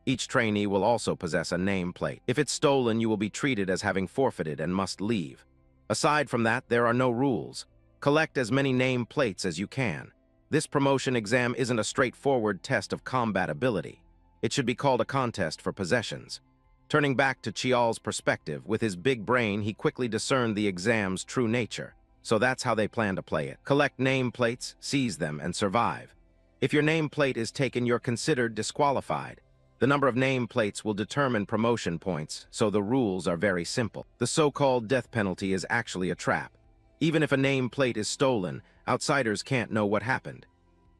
Each trainee will also possess a name plate. If it's stolen, you will be treated as having forfeited and must leave. Aside from that, there are no rules. Collect as many name plates as you can. This promotion exam isn't a straightforward test of combat ability. It should be called a contest for possessions. Turning back to Chiol's perspective, with his big brain, he quickly discerned the exam's true nature. So that's how they plan to play it. Collect nameplates, seize them, and survive. If your nameplate is taken, you're considered disqualified. The number of nameplates will determine promotion points, so the rules are very simple. The so-called death penalty is actually a trap. Even if a nameplate is stolen, outsiders can't know what happened.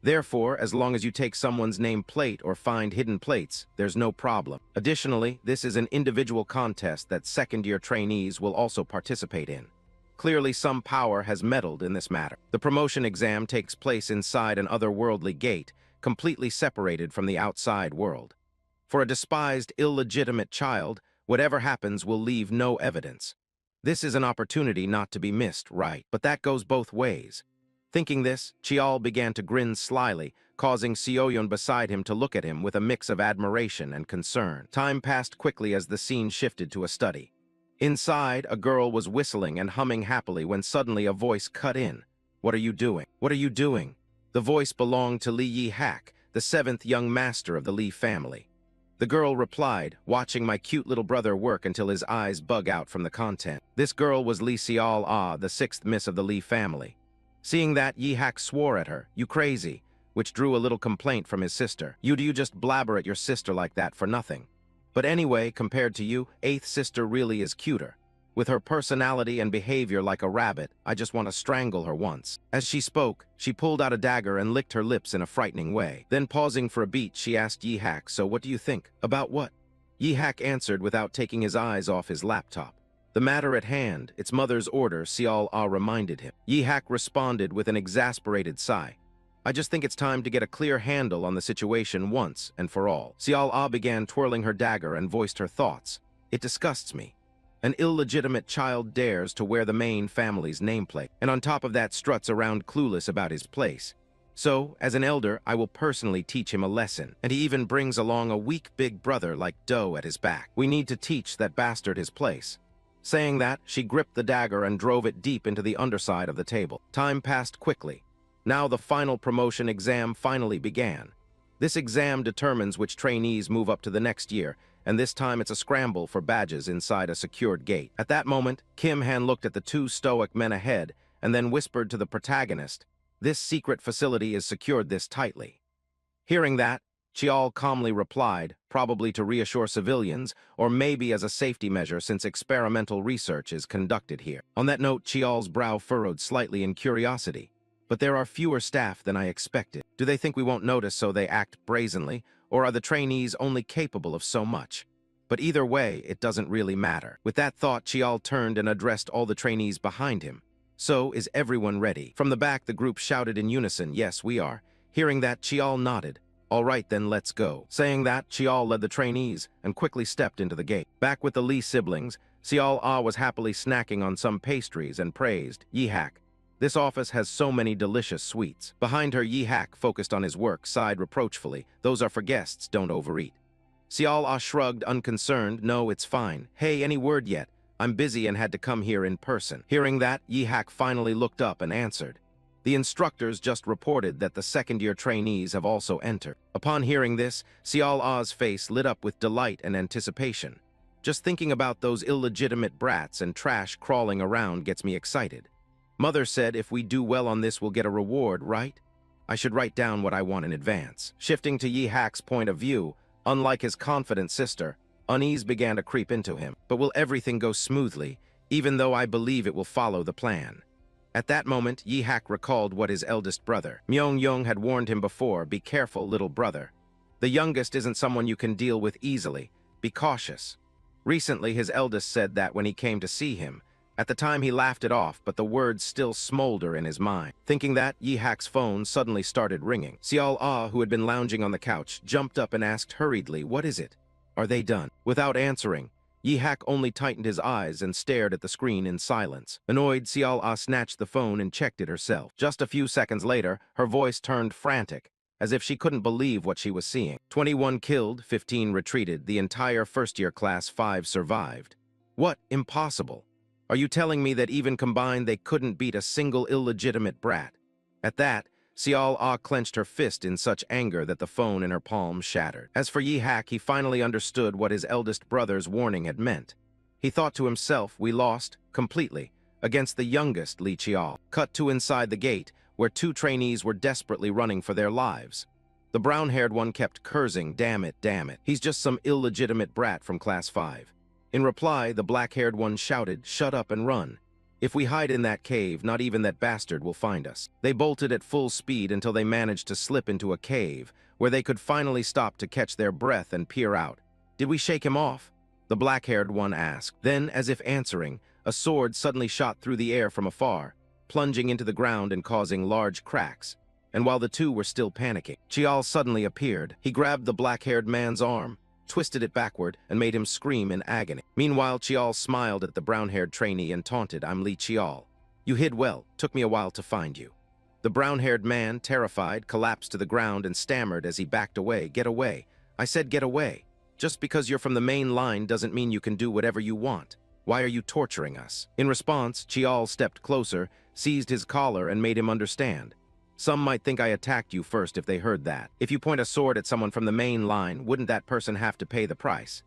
Therefore, as long as you take someone's name plate or find hidden plates, there's no problem. Additionally, this is an individual contest that second-year trainees will also participate in. Clearly, some power has meddled in this matter. The promotion exam takes place inside an otherworldly gate, completely separated from the outside world. For a despised, illegitimate child, whatever happens will leave no evidence. This is an opportunity not to be missed, right? But that goes both ways. Thinking this, Chiol began to grin slyly, causing Seoyeon beside him to look at him with a mix of admiration and concern. Time passed quickly as the scene shifted to a study. Inside, a girl was whistling and humming happily when suddenly a voice cut in. What are you doing? What are you doing? The voice belonged to Lee Yi-hak, the seventh young master of the Lee family. The girl replied, watching my cute little brother work until his eyes bug out from the content. This girl was Lee Seol-ah, the sixth miss of the Lee family. Seeing that, Yi-hak swore at her, you crazy, which drew a little complaint from his sister. Do you just blabber at your sister like that for nothing? But anyway, compared to you, eighth sister really is cuter. With her personality and behavior like a rabbit, I just want to strangle her once. As she spoke, she pulled out a dagger and licked her lips in a frightening way. Then pausing for a beat, she asked Yi-hak, so what do you think? About what? Yi-hak answered without taking his eyes off his laptop. The matter at hand, its mother's order, Seol-ah reminded him. Yi-hak responded with an exasperated sigh. I just think it's time to get a clear handle on the situation once and for all. Seol-ah began twirling her dagger and voiced her thoughts. It disgusts me. An illegitimate child dares to wear the main family's nameplate, and on top of that struts around clueless about his place. So, as an elder, I will personally teach him a lesson, and he even brings along a weak big brother like Doe at his back. We need to teach that bastard his place. Saying that, she gripped the dagger and drove it deep into the underside of the table. Time passed quickly. Now the final promotion exam finally began. This exam determines which trainees move up to the next year, and this time it's a scramble for badges inside a secured gate. At that moment, Kim Han looked at the two stoic men ahead and then whispered to the protagonist, "This secret facility is secured this tightly." Hearing that, Chiol calmly replied, probably to reassure civilians, or maybe as a safety measure since experimental research is conducted here. On that note, Chiol's brow furrowed slightly in curiosity. But there are fewer staff than I expected. Do they think we won't notice so they act brazenly, or are the trainees only capable of so much? But either way, it doesn't really matter. With that thought, Chiol turned and addressed all the trainees behind him. "So, is everyone ready?" From the back, the group shouted in unison, "Yes, we are." Hearing that, Chiol nodded. "All right, then let's go." Saying that, Chiol led the trainees and quickly stepped into the gate. Back with the Lee siblings, Chiol was happily snacking on some pastries and praised, "Yihak, this office has so many delicious sweets." Behind her, Yihak, focused on his work, sighed reproachfully, "Those are for guests, don't overeat." Chiol shrugged, unconcerned, "No, it's fine. Hey, any word yet? I'm busy and had to come here in person." Hearing that, Yihak finally looked up and answered, "The instructors just reported that the second-year trainees have also entered." Upon hearing this, Chiol's face lit up with delight and anticipation. Just thinking about those illegitimate brats and trash crawling around gets me excited. Mother said if we do well on this we'll get a reward, right? I should write down what I want in advance. Shifting to Yihak's point of view, unlike his confident sister, unease began to creep into him. But will everything go smoothly, even though I believe it will follow the plan? At that moment, Yihak recalled what his eldest brother, Myung-Young, had warned him before, "Be careful, little brother. The youngest isn't someone you can deal with easily. Be cautious." Recently, his eldest said that when he came to see him. At the time, he laughed it off, but the words still smolder in his mind. Thinking that, Yihak's phone suddenly started ringing. Chiol, who had been lounging on the couch, jumped up and asked hurriedly, "What is it? Are they done?" Without answering, Yihak only tightened his eyes and stared at the screen in silence. Annoyed, Chiol snatched the phone and checked it herself. Just a few seconds later, her voice turned frantic, as if she couldn't believe what she was seeing. 21 killed, 15 retreated, the entire first-year class 5 survived. What? Impossible. Are you telling me that even combined they couldn't beat a single illegitimate brat? At that, Chiol clenched her fist in such anger that the phone in her palm shattered. As for Yihak, he finally understood what his eldest brother's warning had meant. He thought to himself, "We lost, completely, against the youngest Lee Chiol." Cut to inside the gate, where two trainees were desperately running for their lives. The brown-haired one kept cursing, damn it, he's just some illegitimate brat from Class 5. In reply, the black-haired one shouted, "Shut up and run. If we hide in that cave, not even that bastard will find us." They bolted at full speed until they managed to slip into a cave, where they could finally stop to catch their breath and peer out. "Did we shake him off?" the black-haired one asked. Then, as if answering, a sword suddenly shot through the air from afar, plunging into the ground and causing large cracks. And while the two were still panicking, Chiol suddenly appeared. He grabbed the black-haired man's arm, twisted it backward, and made him scream in agony. Meanwhile, Chiol smiled at the brown-haired trainee and taunted, "I'm Lee Chiol. You hid well. Took me a while to find you." The brown-haired man, terrified, collapsed to the ground and stammered as he backed away. "Get away. I said get away. Just because you're from the main line doesn't mean you can do whatever you want. Why are you torturing us?" In response, Chiol stepped closer, seized his collar, and made him understand. "Some might think I attacked you first if they heard that. If you point a sword at someone from the main line, wouldn't that person have to pay the price?"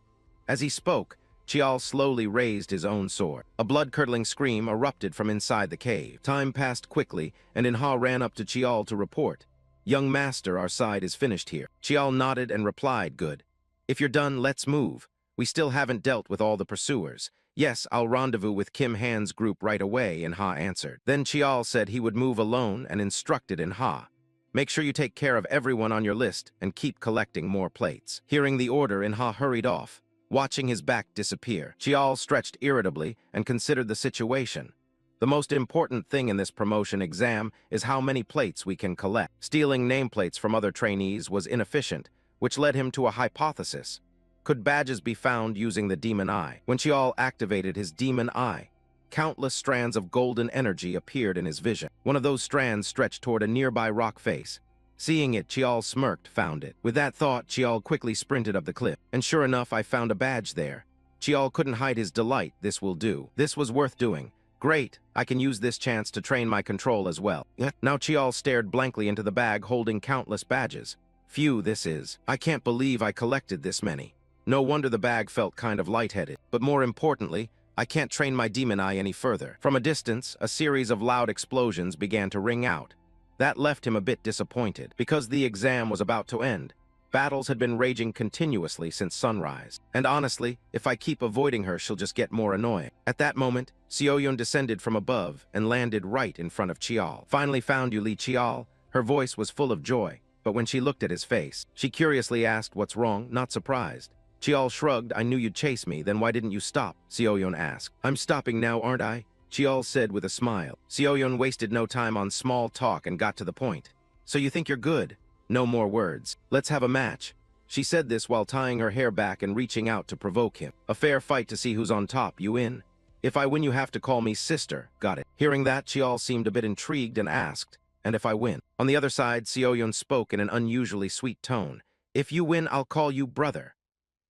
As he spoke, Chiol slowly raised his own sword. A blood-curdling scream erupted from inside the cave. Time passed quickly, and Inha ran up to Chiol to report, "Young master, our side is finished here." Chiol nodded and replied, "Good. If you're done, let's move. We still haven't dealt with all the pursuers." "Yes, I'll rendezvous with Kim Han's group right away," Inha answered. Then Chiol said he would move alone and instructed Inha, "Make sure you take care of everyone on your list and keep collecting more plates." Hearing the order, Inha hurried off, watching his back disappear. Chiol stretched irritably and considered the situation. The most important thing in this promotion exam is how many plates we can collect. Stealing nameplates from other trainees was inefficient, which led him to a hypothesis. Could badges be found using the demon eye? When Chiol activated his demon eye, countless strands of golden energy appeared in his vision. One of those strands stretched toward a nearby rock face. Seeing it, Chiol smirked, found it. With that thought, Chiol quickly sprinted up the cliff. And sure enough, I found a badge there. Chiol couldn't hide his delight. This will do. This was worth doing. Great, I can use this chance to train my control as well. Now Chiol stared blankly into the bag holding countless badges. Phew, this is. I can't believe I collected this many. No wonder the bag felt kind of lightheaded. But more importantly, I can't train my demon eye any further. From a distance, a series of loud explosions began to ring out. That left him a bit disappointed. Because the exam was about to end, battles had been raging continuously since sunrise. And honestly, if I keep avoiding her, she'll just get more annoying. At that moment, Sioyun descended from above and landed right in front of Chiol. Finally found you, Li Chiol. Her voice was full of joy, but when she looked at his face, she curiously asked what's wrong, not surprised. Chiol shrugged. I knew you'd chase me, then why didn't you stop? Sioyun asked. I'm stopping now, aren't I? Chiol said with a smile. Sioyun wasted no time on small talk and got to the point. So you think you're good? No more words. Let's have a match. She said this while tying her hair back and reaching out to provoke him. A fair fight to see who's on top. You in? If I win, you have to call me sister. Got it. Hearing that, Chiol seemed a bit intrigued and asked, and if I win? On the other side, Sioyun spoke in an unusually sweet tone. If you win, I'll call you brother.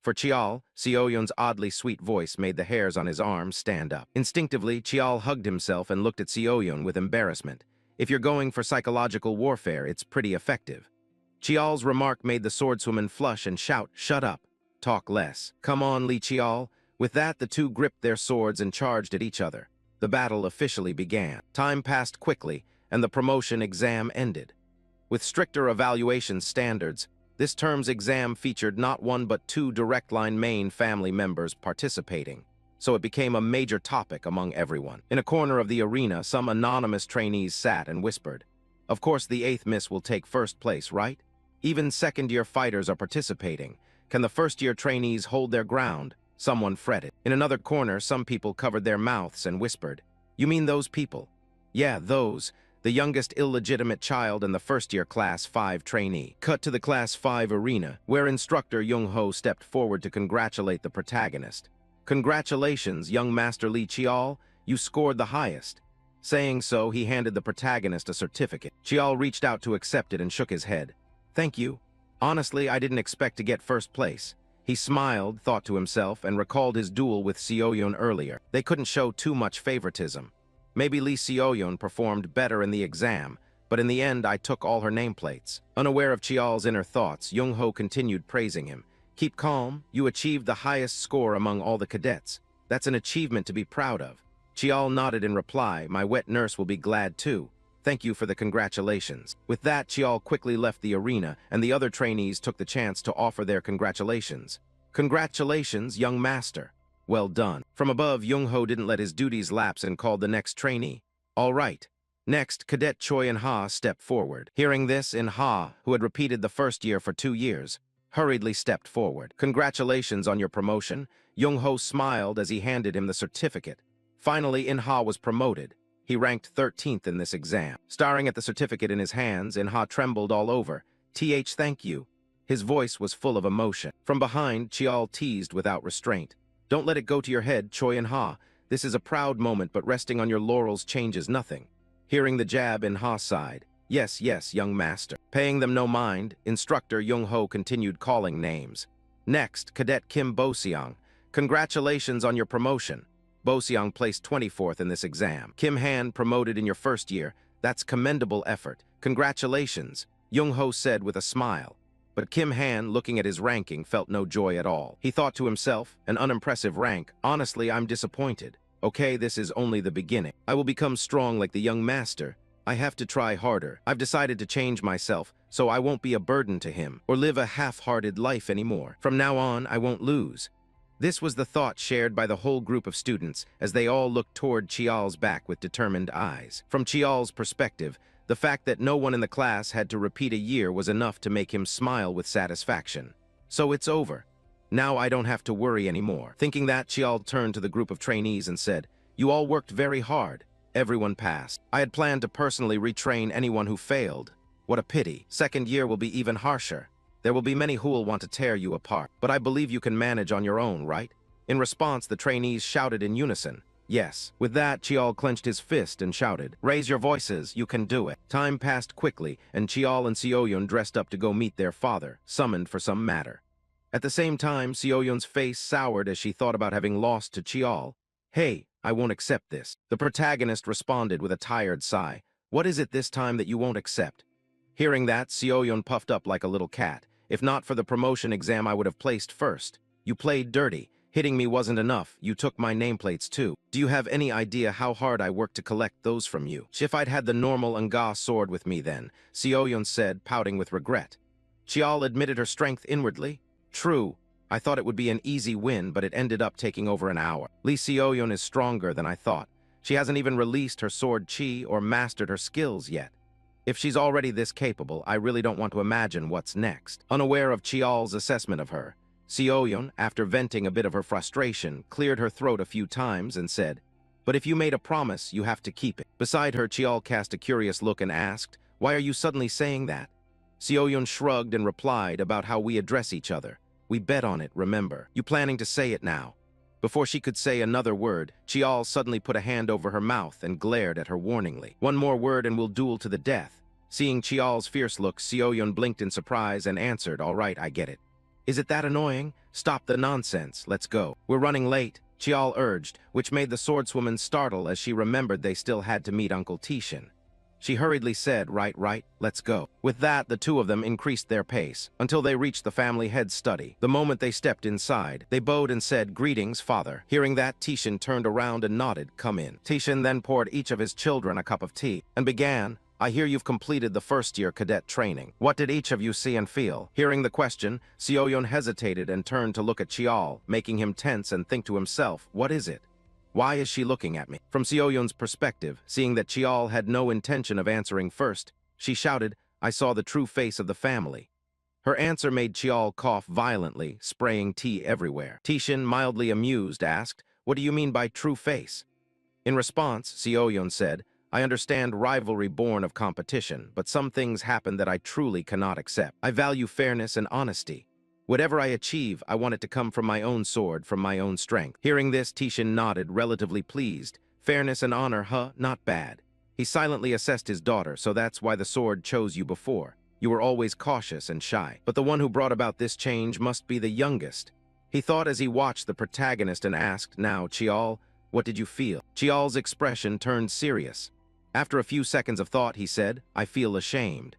For Chiol, Sioyun's oddly sweet voice made the hairs on his arms stand up. Instinctively, Chiol hugged himself and looked at Sioyun with embarrassment. If you're going for psychological warfare, it's pretty effective. Chiol's remark made the swordswoman flush and shout, shut up. Talk less. Come on, Li Chiol. With that, the two gripped their swords and charged at each other. The battle officially began. Time passed quickly, and the promotion exam ended. With stricter evaluation standards, this term's exam featured not one but two direct line main family members participating, so it became a major topic among everyone. In a corner of the arena, some anonymous trainees sat and whispered, of course the 8th Miss will take first place, right? Even second-year fighters are participating. Can the first-year trainees hold their ground? Someone fretted. In another corner, some people covered their mouths and whispered, you mean those people? Yeah, those. The youngest illegitimate child in the first-year Class 5 trainee. Cut to the Class 5 arena, where instructor Jung-ho stepped forward to congratulate the protagonist. Congratulations, young Master Li Chiol, you scored the highest. Saying so, he handed the protagonist a certificate. Chiol reached out to accept it and shook his head. Thank you. Honestly, I didn't expect to get first place. He smiled, thought to himself, and recalled his duel with Sioyun earlier. They couldn't show too much favoritism. Maybe Lee Sioyun performed better in the exam, but in the end I took all her nameplates. Unaware of Chiol's inner thoughts, Jung-ho continued praising him. Keep calm, you achieved the highest score among all the cadets. That's an achievement to be proud of. Chiol nodded in reply, my wet nurse will be glad too. Thank you for the congratulations. With that, Chiol quickly left the arena, and the other trainees took the chance to offer their congratulations. Congratulations, young master. Well done. From above, Jung-ho didn't let his duties lapse and called the next trainee. All right. Next, Cadet Choi In-ha stepped forward. Hearing this, In-ha, who had repeated the first year for 2 years, hurriedly stepped forward. Congratulations on your promotion. Jung-ho smiled as he handed him the certificate. Finally, In-ha was promoted. He ranked 13th in this exam. Staring at the certificate in his hands, In-ha trembled all over. Thank you. His voice was full of emotion. From behind, Chiol teased without restraint. Don't let it go to your head, Choi In-ha. This is a proud moment, but resting on your laurels changes nothing. Hearing the jab, In-ha sighed. Yes, young master. Paying them no mind, instructor Jung-ho continued calling names. Next, Cadet Kim Bo-seong. Congratulations on your promotion. Bo-seong placed 24th in this exam. Kim Han promoted in your first year. That's commendable effort. Congratulations, Jung-ho said with a smile. But Kim Han, looking at his ranking, felt no joy at all. He thought to himself, an unimpressive rank. Honestly, I'm disappointed. Okay, this is only the beginning. I will become strong like the young master. I have to try harder. I've decided to change myself, so I won't be a burden to him, or live a half-hearted life anymore. From now on, I won't lose. This was the thought shared by the whole group of students as they all looked toward Chiol's back with determined eyes. From Chiol's perspective, the fact that no one in the class had to repeat a year was enough to make him smile with satisfaction. So it's over. Now I don't have to worry anymore. Thinking that, Chiol turned to the group of trainees and said, you all worked very hard. Everyone passed. I had planned to personally retrain anyone who failed. What a pity. Second year will be even harsher. There will be many who will want to tear you apart, but I believe you can manage on your own, right? In response, the trainees shouted in unison, yes. With that, Chiol clenched his fist and shouted, raise your voices, you can do it. Time passed quickly, and Chiol and Seoyun dressed up to go meet their father, summoned for some matter. At the same time, Seoyun's face soured as she thought about having lost to Chiol. Hey, I won't accept this. The protagonist responded with a tired sigh. What is it this time that you won't accept? Hearing that, Seoyun puffed up like a little cat. If not for the promotion exam, I would have placed first. You played dirty. Hitting me wasn't enough. You took my nameplates too. Do you have any idea how hard I worked to collect those from you? If I'd had the normal Nga sword with me then, Seoyun said, pouting with regret. Chiol admitted her strength inwardly. True. I thought it would be an easy win, but it ended up taking over an hour. Lee Seoyun is stronger than I thought. She hasn't even released her sword chi or mastered her skills yet. If she's already this capable, I really don't want to imagine what's next. Unaware of Chiol's assessment of her, Seoyun, after venting a bit of her frustration, cleared her throat a few times and said, but if you made a promise, you have to keep it. Beside her, Chiol cast a curious look and asked, why are you suddenly saying that? Seoyun shrugged and replied about how we address each other. We bet on it, remember. You planning to say it now? Before she could say another word, Chiol suddenly put a hand over her mouth and glared at her warningly. One more word and we'll duel to the death. Seeing Chiol's fierce look, Seoyun blinked in surprise and answered, all right, I get it. Is it that annoying? Stop the nonsense, let's go. We're running late, Chiol urged, which made the swordswoman startle as she remembered they still had to meet Uncle Tishin. She hurriedly said, right, let's go. With that, the two of them increased their pace, until they reached the family head's study. The moment they stepped inside, they bowed and said, greetings, father. Hearing that, Tishin turned around and nodded, come in. Tishin then poured each of his children a cup of tea, and began, I hear you've completed the first-year cadet training. What did each of you see and feel? Hearing the question, Seoyun hesitated and turned to look at Chiol, making him tense and think to himself, what is it? Why is she looking at me? From Seoyun's perspective, seeing that Chiol had no intention of answering first, she shouted, I saw the true face of the family. Her answer made Chiol cough violently, spraying tea everywhere. Tishin, mildly amused, asked, what do you mean by true face? In response, Seoyun said, I understand rivalry born of competition, but some things happen that I truly cannot accept. I value fairness and honesty. Whatever I achieve, I want it to come from my own sword, from my own strength. Hearing this, Tishin nodded, relatively pleased. Fairness and honor, not bad. He silently assessed his daughter, so that's why the sword chose you before. You were always cautious and shy. But the one who brought about this change must be the youngest. He thought as he watched the protagonist and asked, now, Chiol, what did you feel? Chiol's expression turned serious. After a few seconds of thought, he said, I feel ashamed.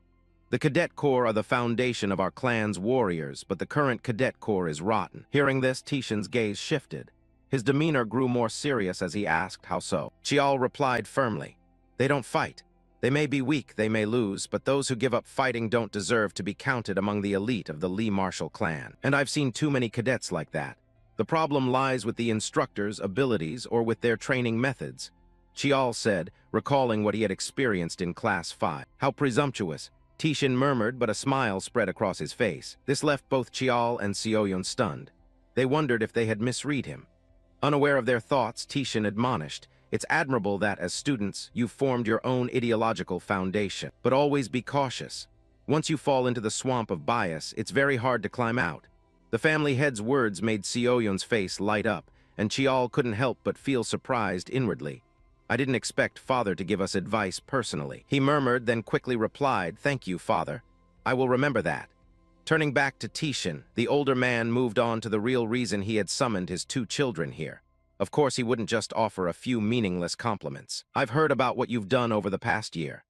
The Cadet Corps are the foundation of our clan's warriors, but the current Cadet Corps is rotten. Hearing this, Tishin's gaze shifted. His demeanor grew more serious as he asked, how so? Chiol replied firmly, they don't fight. They may be weak, they may lose, but those who give up fighting don't deserve to be counted among the elite of the Lee Marshall clan. And I've seen too many cadets like that. The problem lies with the instructors' abilities or with their training methods. Chiol said, recalling what he had experienced in Class 5. How presumptuous. Tishin murmured, but a smile spread across his face. This left both Chiol and Seoyun stunned. They wondered if they had misread him. Unaware of their thoughts, Tishin admonished, it's admirable that, as students, you've formed your own ideological foundation. But always be cautious. Once you fall into the swamp of bias, it's very hard to climb out. The family head's words made Seoyun's face light up, and Chiol couldn't help but feel surprised inwardly. I didn't expect father to give us advice personally. He murmured, then quickly replied, thank you, father. I will remember that. Turning back to Tishin, the older man moved on to the real reason he had summoned his two children here. Of course, he wouldn't just offer a few meaningless compliments. I've heard about what you've done over the past year.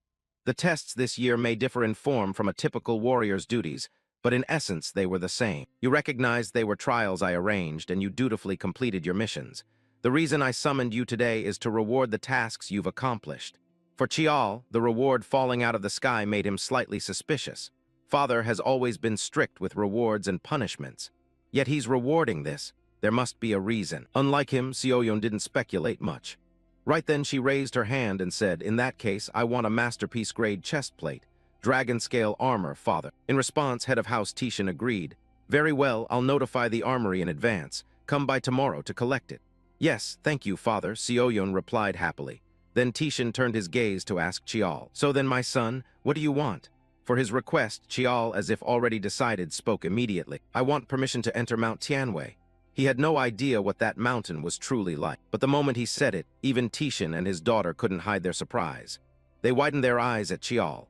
The tests this year may differ in form from a typical warrior's duties, but in essence, they were the same. You recognized they were trials I arranged, and you dutifully completed your missions. The reason I summoned you today is to reward the tasks you've accomplished. For Chiol, the reward falling out of the sky made him slightly suspicious. Father has always been strict with rewards and punishments. Yet he's rewarding this. There must be a reason. Unlike him, Seoyun didn't speculate much. Right then she raised her hand and said, in that case, I want a masterpiece-grade chest plate. Dragon-scale armor, father. In response, head of house Tishin agreed. Very well, I'll notify the armory in advance. Come by tomorrow to collect it. Yes, thank you, father, Seoyun replied happily. Then Tishin turned his gaze to ask Chiol. So then, my son, what do you want? For his request, Chiol, as if already decided, spoke immediately. I want permission to enter Mount Tianwei. He had no idea what that mountain was truly like. But the moment he said it, even Tishan and his daughter couldn't hide their surprise. They widened their eyes at Chiol.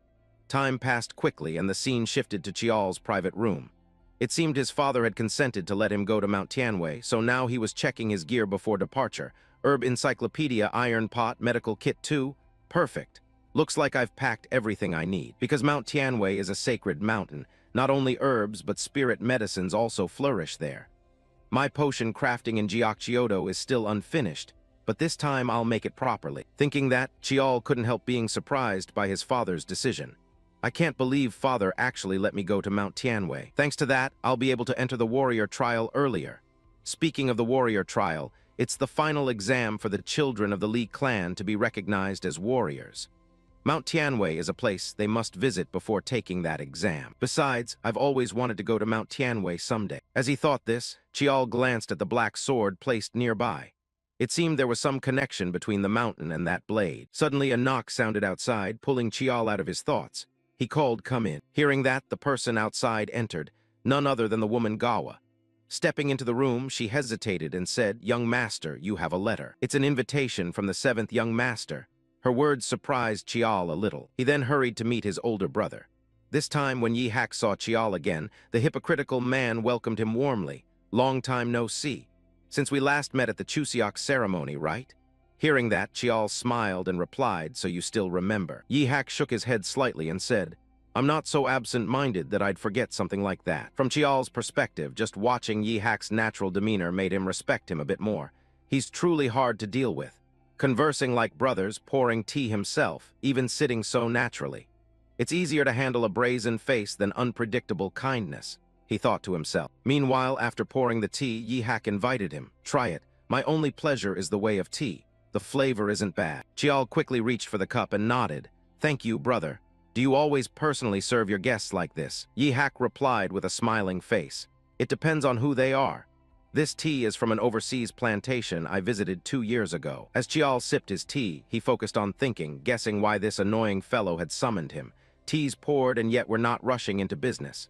Time passed quickly and the scene shifted to Chiol's private room. It seemed his father had consented to let him go to Mount Tianwei, so now he was checking his gear before departure. Herb Encyclopedia, Iron Pot, Medical Kit 2. Perfect. Looks like I've packed everything I need. Because Mount Tianwei is a sacred mountain, not only herbs but spirit medicines also flourish there. My potion crafting in Jiakchiodo is still unfinished, but this time I'll make it properly. Thinking that, Chiol couldn't help being surprised by his father's decision. I can't believe father actually let me go to Mount Tianwei. Thanks to that, I'll be able to enter the warrior trial earlier. Speaking of the warrior trial, it's the final exam for the children of the Li clan to be recognized as warriors. Mount Tianwei is a place they must visit before taking that exam. Besides, I've always wanted to go to Mount Tianwei someday. As he thought this, Chiol glanced at the black sword placed nearby. It seemed there was some connection between the mountain and that blade. Suddenly a knock sounded outside, pulling Chiol out of his thoughts. He called, "Come in." Hearing that, the person outside entered, none other than the woman Gawa. Stepping into the room, she hesitated and said, "Young master, you have a letter. It's an invitation from the 7th young master." Her words surprised Chiol a little. He then hurried to meet his older brother. This time, when Yi-Hack saw Chiol again, the hypocritical man welcomed him warmly. "Long time no see. Since we last met at the Chuseok ceremony, right?" Hearing that, Chiol smiled and replied, "So you still remember." Yi-Hack shook his head slightly and said, "I'm not so absent-minded that I'd forget something like that." From Chiol's perspective, just watching Yi-Hack's natural demeanor made him respect him a bit more. He's truly hard to deal with. Conversing like brothers, pouring tea himself, even sitting so naturally. It's easier to handle a brazen face than unpredictable kindness, he thought to himself. Meanwhile, after pouring the tea, Yi-Hack invited him. "Try it. My only pleasure is the way of tea. The flavor isn't bad." Chiol quickly reached for the cup and nodded. "Thank you, brother. Do you always personally serve your guests like this?" Yi-Hack replied with a smiling face. "It depends on who they are. This tea is from an overseas plantation I visited 2 years ago." As Chiol sipped his tea, he focused on thinking, guessing why this annoying fellow had summoned him. Tea's poured and yet we're not rushing into business.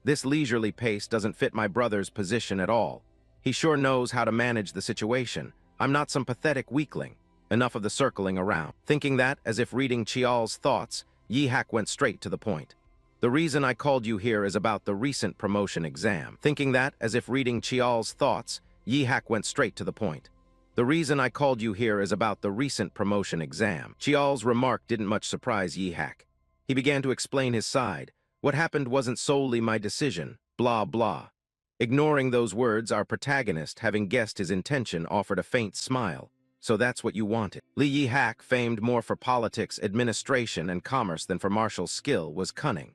This leisurely pace doesn't fit my brother's position at all. He sure knows how to manage the situation. I'm not some pathetic weakling. Enough of the circling around. Thinking that, as if reading Chiol's thoughts, Yi-Hack went straight to the point. "The reason I called you here is about the recent promotion exam." Thinking that, as if reading Chiol's thoughts, Yi-Hack went straight to the point. "The reason I called you here is about the recent promotion exam." Chiol's remark didn't much surprise Yi-Hack. He began to explain his side. "What happened wasn't solely my decision, blah blah." Ignoring those words, our protagonist, having guessed his intention, offered a faint smile. "So that's what you wanted." Li Yi-Hack, famed more for politics, administration, and commerce than for martial skill, was cunning.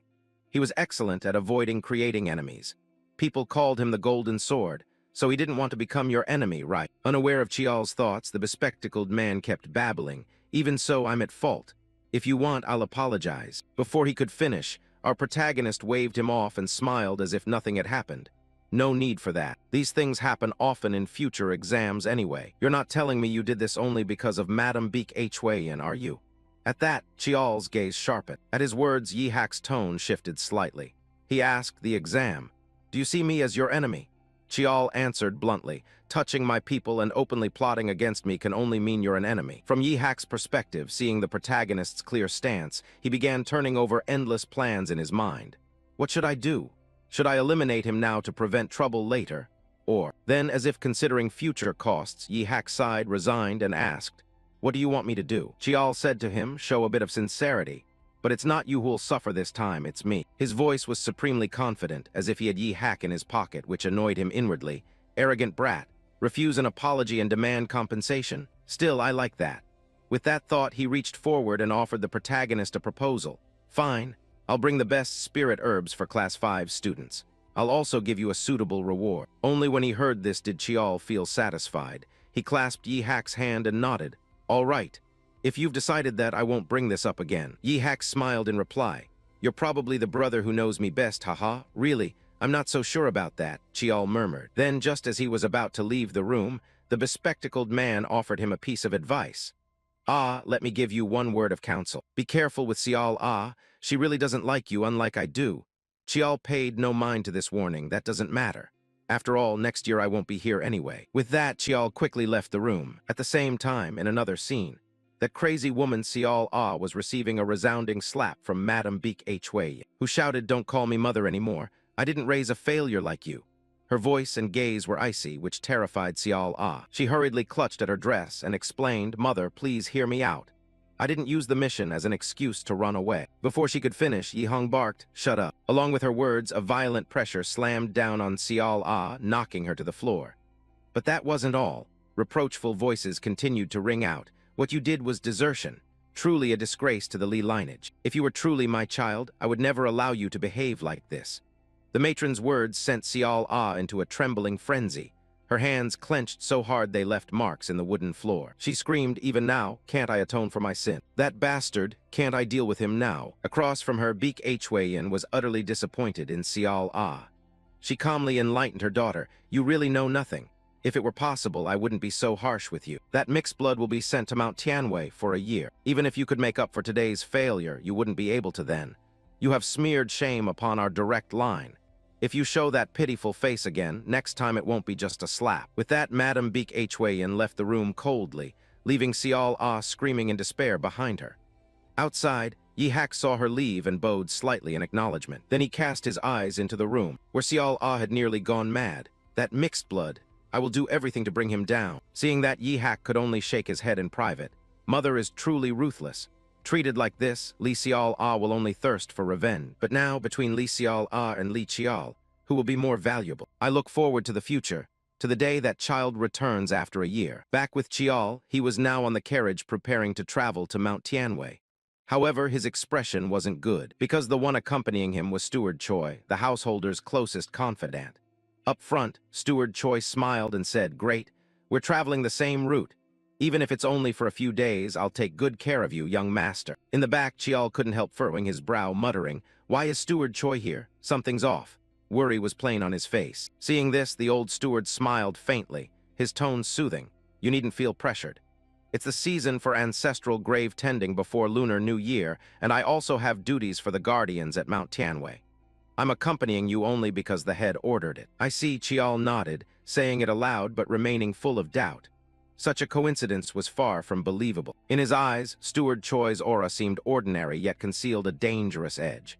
He was excellent at avoiding creating enemies. People called him the Golden Sword, so he didn't want to become your enemy, right? Unaware of Chiol's thoughts, the bespectacled man kept babbling. "Even so, I'm at fault. If you want, I'll apologize." Before he could finish, our protagonist waved him off and smiled as if nothing had happened. "No need for that. These things happen often in future exams anyway. You're not telling me you did this only because of Madame Beek Hwayan, are you?" At that, Chiol's gaze sharpened. At his words, Yi-Hack's tone shifted slightly. He asked, "The exam. Do you see me as your enemy?" Chiol answered bluntly, "Touching my people and openly plotting against me can only mean you're an enemy." From Yi-Hack's perspective, seeing the protagonist's clear stance, he began turning over endless plans in his mind. What should I do? Should I eliminate him now to prevent trouble later? Or, then, as if considering future costs, Yi-Hack sighed, resigned, and asked, "What do you want me to do?" Chiol said to him, "Show a bit of sincerity. But it's not you who'll suffer this time, it's me." His voice was supremely confident, as if he had Yi-Hack in his pocket, which annoyed him inwardly. Arrogant brat. Refuse an apology and demand compensation? Still, I like that. With that thought, he reached forward and offered the protagonist a proposal. "Fine. I'll bring the best spirit herbs for Class 5 students. I'll also give you a suitable reward." Only when he heard this did Chiol feel satisfied. He clasped Yi-Hack's hand and nodded. "All right. If you've decided that, I won't bring this up again." Yi-Hack smiled in reply. "You're probably the brother who knows me best, haha. Really, I'm not so sure about that," Chiol murmured. Then, just as he was about to leave the room, the bespectacled man offered him a piece of advice. "Ah, let me give you one word of counsel. Be careful with Chiol. Ah, She really doesn't like you, unlike I do. Chiol paid no mind to this warning. That doesn't matter. After all, next year I won't be here anyway. With that, Chiol quickly left the room. At the same time, in another scene, that crazy woman Chiol Ah was receiving a resounding slap from Madame Beek Hui, who shouted, "Don't call me mother anymore. I didn't raise a failure like you." Her voice and gaze were icy, which terrified Chiol Ah. She hurriedly clutched at her dress and explained, "Mother, please hear me out. I didn't use the mission as an excuse to run away." Before she could finish, Yi Hong barked, "Shut up." Along with her words, a violent pressure slammed down on Chiol Ah, knocking her to the floor. But that wasn't all. Reproachful voices continued to ring out. "What you did was desertion. Truly a disgrace to the Li lineage. If you were truly my child, I would never allow you to behave like this." The matron's words sent Chiol Ah into a trembling frenzy. Her hands clenched so hard they left marks in the wooden floor. She screamed, "Even now, can't I atone for my sin? That bastard, can't I deal with him now?" Across from her, Beek Hui was utterly disappointed in Chiol Ah. She calmly enlightened her daughter, "You really know nothing. If it were possible, I wouldn't be so harsh with you. That mixed blood will be sent to Mount Tianwei for a year. Even if you could make up for today's failure, you wouldn't be able to then. You have smeared shame upon our direct line. If you show that pitiful face again, next time it won't be just a slap." With that, Madame Beek Hui left the room coldly, leaving Chiol Ah screaming in despair behind her. Outside, Yi Hak saw her leave and bowed slightly in acknowledgement. Then he cast his eyes into the room, where Chiol Ah had nearly gone mad. "That mixed blood, I will do everything to bring him down." Seeing that, Yi Hak could only shake his head in private. Mother is truly ruthless. Treated like this, Li Chiol Ah will only thirst for revenge. But now, between Li Chiol Ah and Li Chiol, who will be more valuable? I look forward to the future, to the day that child returns after a year. Back with Chiol, he was now on the carriage preparing to travel to Mount Tianwei. However, his expression wasn't good, because the one accompanying him was Steward Choi, the householder's closest confidant. Up front, Steward Choi smiled and said, "Great, we're traveling the same route. Even if it's only for a few days, I'll take good care of you, young master." In the back, Chiol couldn't help furrowing his brow, muttering, "Why is Steward Choi here? Something's off." Worry was plain on his face. Seeing this, the old steward smiled faintly, his tone soothing. "You needn't feel pressured. It's the season for ancestral grave tending before Lunar New Year, and I also have duties for the guardians at Mount Tianwei. I'm accompanying you only because the head ordered it." I see. Chiol nodded, saying it aloud but remaining full of doubt. Such a coincidence was far from believable. In his eyes, Steward Choi's aura seemed ordinary yet concealed a dangerous edge.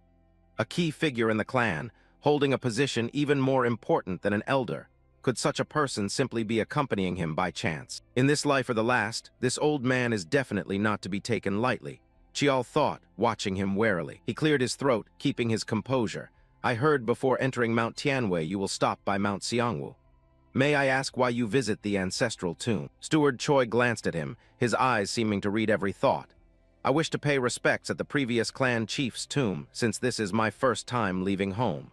A key figure in the clan, holding a position even more important than an elder. Could such a person simply be accompanying him by chance? In this life or the last, this old man is definitely not to be taken lightly, Chiol thought, watching him warily. He cleared his throat, keeping his composure. "I heard before entering Mount Tianwei you will stop by Mount Xiangwu. May I ask why you visit the ancestral tomb?" Steward Choi glanced at him, his eyes seeming to read every thought. "I wish to pay respects at the previous clan chief's tomb, since this is my first time leaving home."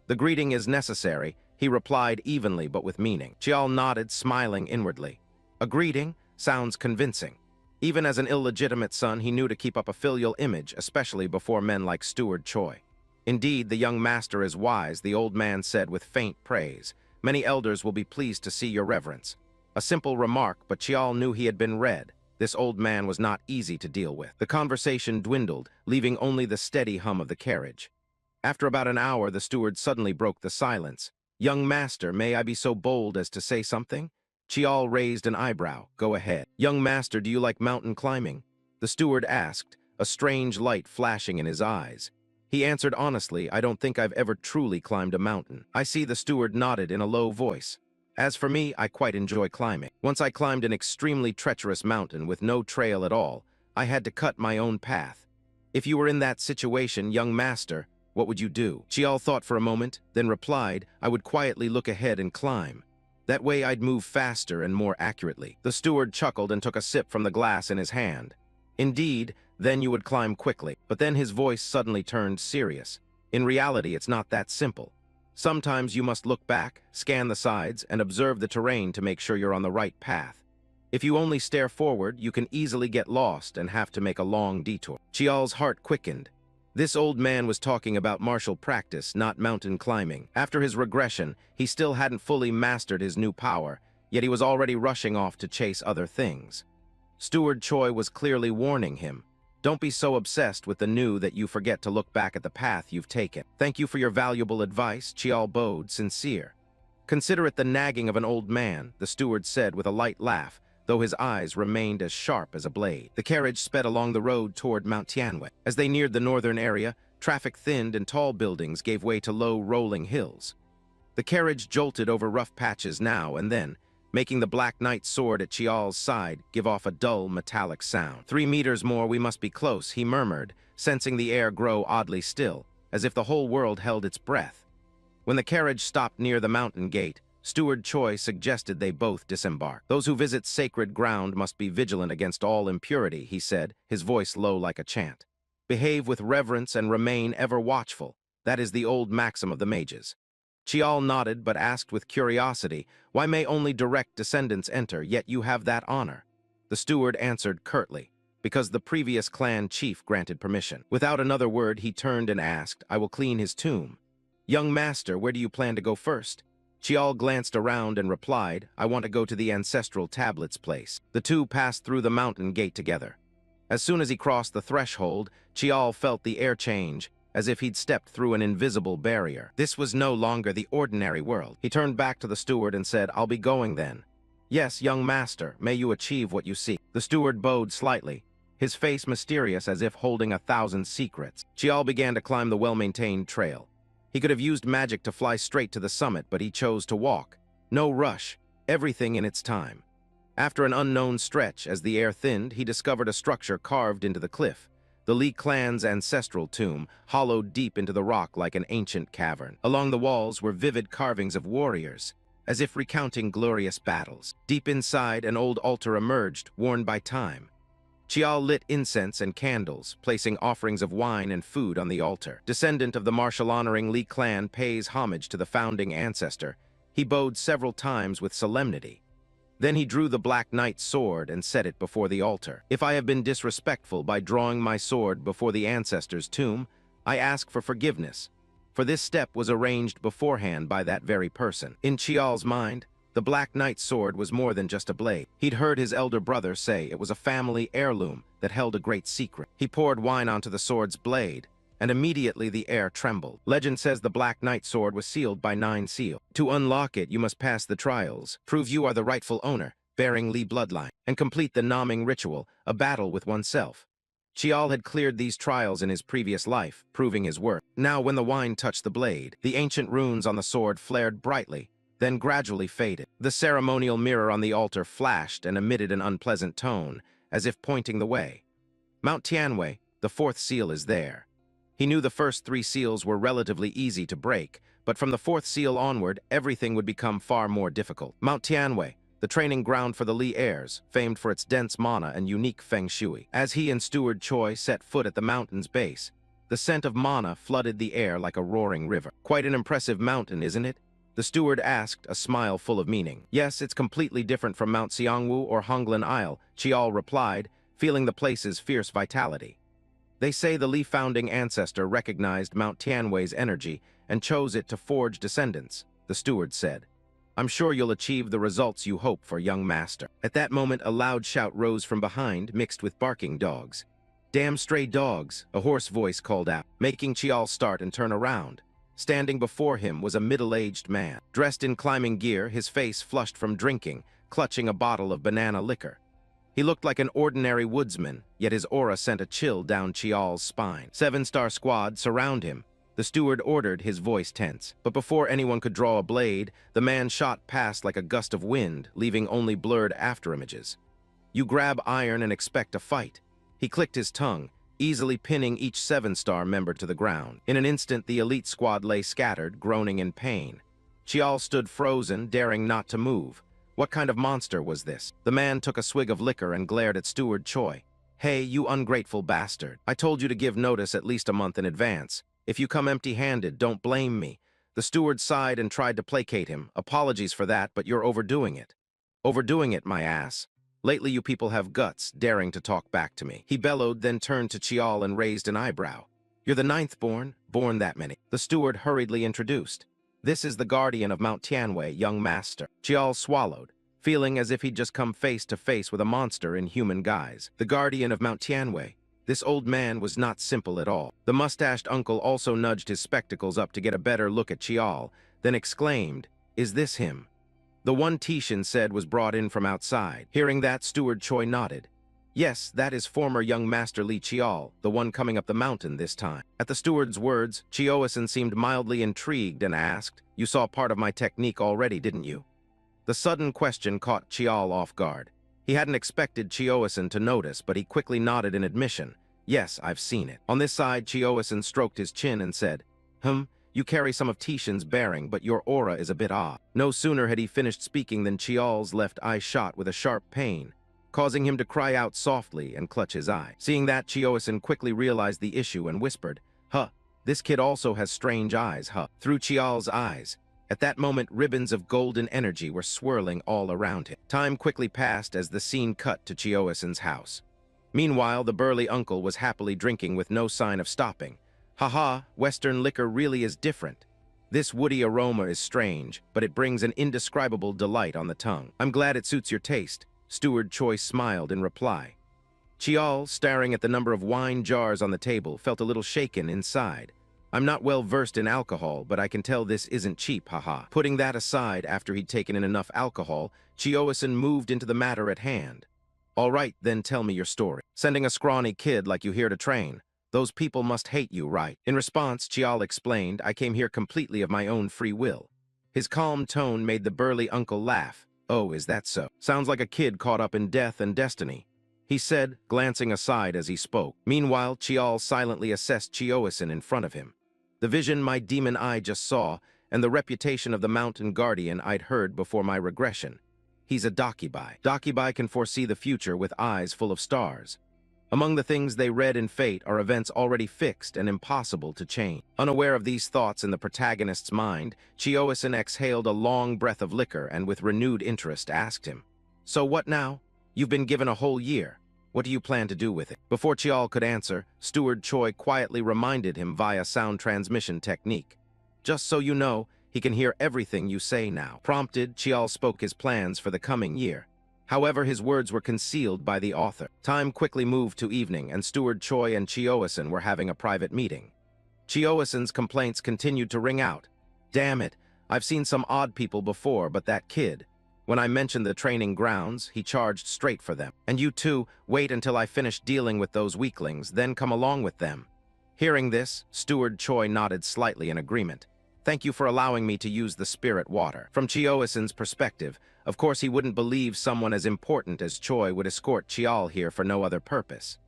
"The greeting is necessary," he replied evenly but with meaning. Chiol nodded, smiling inwardly. A greeting sounds convincing. Even as an illegitimate son, he knew to keep up a filial image, especially before men like Steward Choi. "Indeed, the young master is wise," the old man said with faint praise. "Many elders will be pleased to see your reverence." A simple remark, but Chiol knew he had been read. This old man was not easy to deal with. The conversation dwindled, leaving only the steady hum of the carriage. After about an hour, the steward suddenly broke the silence. "Young master, may I be so bold as to say something?" Chiol raised an eyebrow. "Go ahead." "Young master, do you like mountain climbing?" the steward asked, a strange light flashing in his eyes. He answered honestly, "I don't think I've ever truly climbed a mountain." I see. The steward nodded in a low voice. "As for me, I quite enjoy climbing. Once I climbed an extremely treacherous mountain with no trail at all. I had to cut my own path. If you were in that situation, young master, what would you do?" Chiol thought for a moment, then replied, "I would quietly look ahead and climb. That way I'd move faster and more accurately." The steward chuckled and took a sip from the glass in his hand. "Indeed, then you would climb quickly." But then his voice suddenly turned serious. "In reality, it's not that simple. Sometimes you must look back, scan the sides, and observe the terrain to make sure you're on the right path. If you only stare forward, you can easily get lost and have to make a long detour." Chiol's heart quickened. This old man was talking about martial practice, not mountain climbing. After his regression, he still hadn't fully mastered his new power, yet he was already rushing off to chase other things. Steward Choi was clearly warning him. Don't be so obsessed with the new that you forget to look back at the path you've taken. Thank you for your valuable advice, Chiol bowed, sincere. Consider it the nagging of an old man, the steward said with a light laugh, though his eyes remained as sharp as a blade. The carriage sped along the road toward Mount Tianwei. As they neared the northern area, traffic thinned and tall buildings gave way to low, rolling hills. The carriage jolted over rough patches now and then, making the Black Knight's sword at Chiol's side give off a dull, metallic sound. 3 meters more, we must be close, he murmured, sensing the air grow oddly still, as if the whole world held its breath. When the carriage stopped near the mountain gate, Steward Choi suggested they both disembark. Those who visit sacred ground must be vigilant against all impurity, he said, his voice low like a chant. Behave with reverence and remain ever watchful. That is the old maxim of the mages. Chiol nodded but asked with curiosity, why may only direct descendants enter, yet you have that honor? The steward answered curtly, because the previous clan chief granted permission. Without another word, he turned and asked, I will clean his tomb. Young master, where do you plan to go first? Chiol glanced around and replied, I want to go to the ancestral tablet's place. The two passed through the mountain gate together. As soon as he crossed the threshold, Chiol felt the air change, as if he'd stepped through an invisible barrier. This was no longer the ordinary world. He turned back to the steward and said, I'll be going then. Yes, young master, may you achieve what you seek. The steward bowed slightly, his face mysterious as if holding 1,000 secrets. Chiol began to climb the well-maintained trail. He could have used magic to fly straight to the summit, but he chose to walk. No rush, everything in its time. After an unknown stretch, as the air thinned, he discovered a structure carved into the cliff. The Li clan's ancestral tomb, hollowed deep into the rock like an ancient cavern. Along the walls were vivid carvings of warriors, as if recounting glorious battles. Deep inside, an old altar emerged, worn by time. Chiol lit incense and candles, placing offerings of wine and food on the altar. Descendant of the martial-honoring Li clan pays homage to the founding ancestor. He bowed several times with solemnity. Then he drew the Black Knight's sword and set it before the altar. If I have been disrespectful by drawing my sword before the ancestor's tomb, I ask for forgiveness, for this step was arranged beforehand by that very person. In Chiol's mind, the Black Knight's sword was more than just a blade. He'd heard his elder brother say it was a family heirloom that held a great secret. He poured wine onto the sword's blade, and immediately the air trembled. Legend says the Black Knight's sword was sealed by 9 seals. To unlock it, you must pass the trials, prove you are the rightful owner, bearing Li bloodline, and complete the naming ritual, a battle with oneself. Chiol had cleared these trials in his previous life, proving his worth. Now when the wine touched the blade, the ancient runes on the sword flared brightly, then gradually faded. The ceremonial mirror on the altar flashed and emitted an unpleasant tone, as if pointing the way. Mount Tianwei, the 4th seal is there. He knew the first 3 seals were relatively easy to break, but from the 4th seal onward, everything would become far more difficult. Mount Tianwei, the training ground for the Li heirs, famed for its dense mana and unique feng shui. As he and Steward Choi set foot at the mountain's base, the scent of mana flooded the air like a roaring river. Quite an impressive mountain, isn't it? The steward asked, a smile full of meaning. Yes, it's completely different from Mount Xiangwu or Honglan Isle, Chiol replied, feeling the place's fierce vitality. They say the Li founding ancestor recognized Mount Tianwei's energy and chose it to forge descendants, the steward said. I'm sure you'll achieve the results you hope for, young master. At that moment, a loud shout rose from behind, mixed with barking dogs. Damn stray dogs, a hoarse voice called out, making Chiol start and turn around. Standing before him was a middle-aged man. Dressed in climbing gear, his face flushed from drinking, clutching a bottle of banana liquor. He looked like an ordinary woodsman, yet his aura sent a chill down Chiol's spine. 7-star squad, surround him. The steward ordered, his voice tense. But before anyone could draw a blade, the man shot past like a gust of wind, leaving only blurred afterimages. You grab iron and expect a fight. He clicked his tongue, easily pinning each 7-star member to the ground. In an instant, the elite squad lay scattered, groaning in pain. Chiol stood frozen, daring not to move. What kind of monster was this? The man took a swig of liquor and glared at Steward Choi. Hey, you ungrateful bastard. I told you to give notice at least a month in advance. If you come empty-handed, don't blame me. The steward sighed and tried to placate him. Apologies for that, but you're overdoing it. Overdoing it, my ass. Lately you people have guts, daring to talk back to me. He bellowed, then turned to Chiol and raised an eyebrow. You're the 9th born that many. The steward hurriedly introduced. This is the guardian of Mount Tianwei, young master. Chiol swallowed, feeling as if he'd just come face to face with a monster in human guise. The guardian of Mount Tianwei. This old man was not simple at all. The mustached uncle also nudged his spectacles up to get a better look at Chiol, then exclaimed, "Is this him?" The one Tishan said was brought in from outside. Hearing that, Steward Choi nodded. "Yes, that is former young Master Lee Chiol, the one coming up the mountain this time." At the steward's words, Chioasin seemed mildly intrigued and asked, "You saw part of my technique already, didn't you?" The sudden question caught Chiol off guard. He hadn't expected Chioasin to notice, but he quickly nodded in admission. "Yes, I've seen it." On this side, Chioasin stroked his chin and said, You carry some of Tishan's bearing, but your aura is a bit odd." No sooner had he finished speaking than Chiol's left eye shot with a sharp pain, causing him to cry out softly and clutch his eye. Seeing that, Chioasin quickly realized the issue and whispered, This kid also has strange eyes, Through Chiol's eyes. At that moment, ribbons of golden energy were swirling all around him. Time quickly passed as the scene cut to Chioasin's house. Meanwhile, the burly uncle was happily drinking with no sign of stopping. Western liquor really is different. This woody aroma is strange, but it brings an indescribable delight on the tongue. I'm glad it suits your taste, Steward Choi smiled in reply. Chiol, staring at the number of wine jars on the table, felt a little shaken inside. I'm not well versed in alcohol, but I can tell this isn't cheap, Putting that aside, after he'd taken in enough alcohol, Chioasin moved into the matter at hand. All right, then tell me your story. Sending a scrawny kid like you here to train. Those people must hate you, right? In response, Chiol explained, I came here completely of my own free will. His calm tone made the burly uncle laugh. Oh, is that so? Sounds like a kid caught up in death and destiny, he said, glancing aside as he spoke. Meanwhile, Chiol silently assessed Chioasin in front of him. The vision my demon eye just saw, and the reputation of the mountain guardian I'd heard before my regression. He's a Dakibai. Dakibai can foresee the future with eyes full of stars. Among the things they read in fate are events already fixed and impossible to change. Unaware of these thoughts in the protagonist's mind, Chioasin exhaled a long breath of liquor and with renewed interest asked him, So what now? You've been given a whole year. What do you plan to do with it? Before Chiol could answer, Steward Choi quietly reminded him via sound transmission technique. Just so you know, he can hear everything you say now. Prompted, Chiol spoke his plans for the coming year. However, his words were concealed by the author. Time quickly moved to evening, and Steward Choi and Chioasin were having a private meeting. Chioasin's complaints continued to ring out. Damn it, I've seen some odd people before, but that kid. When I mentioned the training grounds, he charged straight for them. And you too, wait until I finish dealing with those weaklings, then come along with them. Hearing this, Steward Choi nodded slightly in agreement. Thank you for allowing me to use the spirit water. From Chioasin's perspective, of course he wouldn't believe someone as important as Choi would escort Chiol here for no other purpose.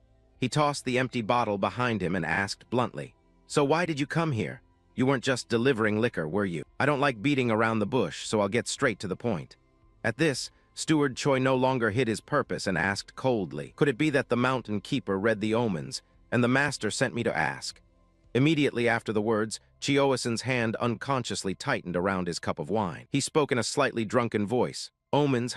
He tossed the empty bottle behind him and asked bluntly, So why did you come here? You weren't just delivering liquor, were you? I don't like beating around the bush, so I'll get straight to the point. At this, Steward Choi no longer hid his purpose and asked coldly, Could it be that the mountain keeper read the omens, and the master sent me to ask? Immediately after the words, Chioasin's hand unconsciously tightened around his cup of wine. He spoke in a slightly drunken voice. Omens,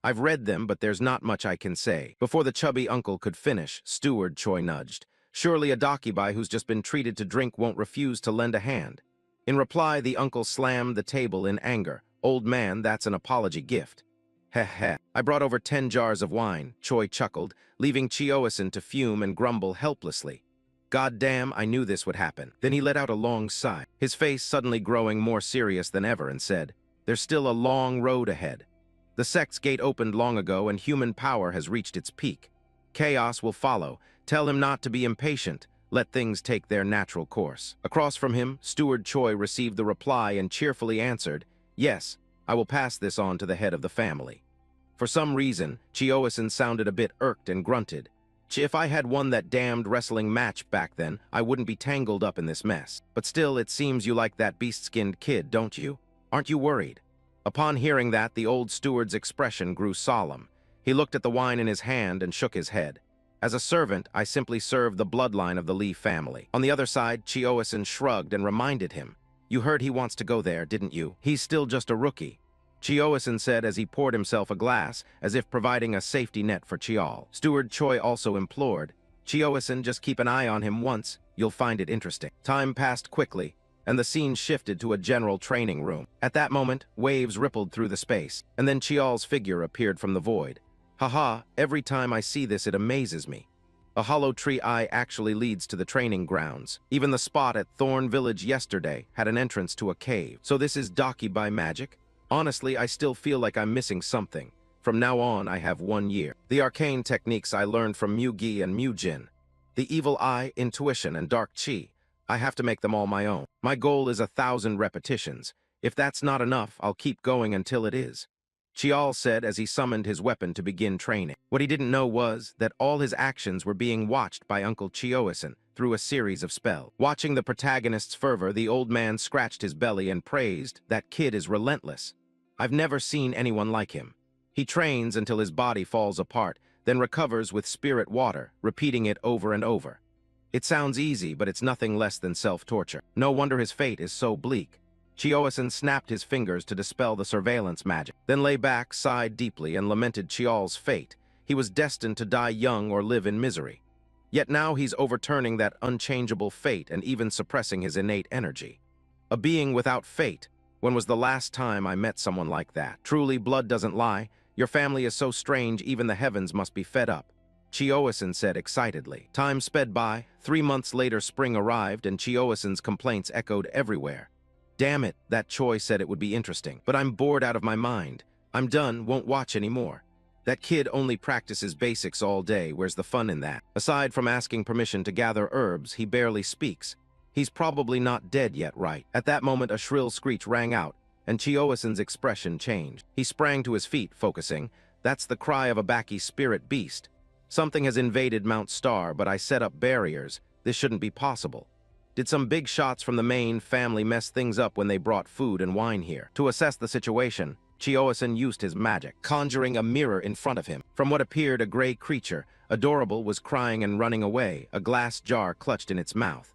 I've read them, but there's not much I can say. Before the chubby uncle could finish, Steward Choi nudged. Surely a Dakibai who's just been treated to drink won't refuse to lend a hand. In reply, the uncle slammed the table in anger. Old man, that's an apology gift. Heh. I brought over 10 jars of wine, Choi chuckled, leaving Chioasin to fume and grumble helplessly. God damn, I knew this would happen. Then he let out a long sigh, his face suddenly growing more serious than ever, and said, There's still a long road ahead. The sect's gate opened long ago and human power has reached its peak. Chaos will follow. Tell him not to be impatient. Let things take their natural course. Across from him, Steward Choi received the reply and cheerfully answered, Yes, I will pass this on to the head of the family. For some reason, Chioasin sounded a bit irked and grunted. If I had won that damned wrestling match back then, I wouldn't be tangled up in this mess. But still, it seems you like that beast-skinned kid, don't you? Aren't you worried? Upon hearing that, the old steward's expression grew solemn. He looked at the wine in his hand and shook his head. As a servant, I simply serve the bloodline of the Lee family. On the other side, Chioasin shrugged and reminded him. You heard he wants to go there, didn't you? He's still just a rookie. Chioasin said as he poured himself a glass, as if providing a safety net for Chiol. Steward Choi also implored, Chioasin, just keep an eye on him once, you'll find it interesting. Time passed quickly, and the scene shifted to a general training room. At that moment, waves rippled through the space, and then Chiol's figure appeared from the void. Every time I see this it amazes me. A hollow tree eye actually leads to the training grounds. Even the spot at Thorn Village yesterday had an entrance to a cave. So this is Daki by magic? Honestly, I still feel like I'm missing something. From now on, I have 1 year. The arcane techniques I learned from Mugi and Mujin. The evil eye, intuition, and dark chi. I have to make them all my own. My goal is 1,000 repetitions. If that's not enough, I'll keep going until it is. Chiol said as he summoned his weapon to begin training. What he didn't know was that all his actions were being watched by Uncle Chioisan through a series of spells. Watching the protagonist's fervor, the old man scratched his belly and praised, "That kid is relentless. I've never seen anyone like him. He trains until his body falls apart, then recovers with spirit water, repeating it over and over. It sounds easy, but it's nothing less than self-torture. No wonder his fate is so bleak." Chioisan snapped his fingers to dispel the surveillance magic, then lay back, sighed deeply, and lamented Chiol's fate. He was destined to die young or live in misery. Yet now he's overturning that unchangeable fate and even suppressing his innate energy. A being without fate. When was the last time I met someone like that? Truly, blood doesn't lie. Your family is so strange, even the heavens must be fed up. Chioisan said excitedly. Time sped by. 3 months later, spring arrived, and Chioisan's complaints echoed everywhere. Damn it, that Choi said it would be interesting, but I'm bored out of my mind. I'm done, won't watch anymore. That kid only practices basics all day, where's the fun in that? Aside from asking permission to gather herbs, he barely speaks. He's probably not dead yet, right? At that moment, a shrill screech rang out, and Chioisan's expression changed. He sprang to his feet, focusing. That's the cry of a Baki spirit beast. Something has invaded Mount Star, but I set up barriers. This shouldn't be possible. Did some big shots from the main family mess things up when they brought food and wine here? To assess the situation, Chioisan used his magic, conjuring a mirror in front of him. From what appeared a gray creature, Adorable was crying and running away, a glass jar clutched in its mouth.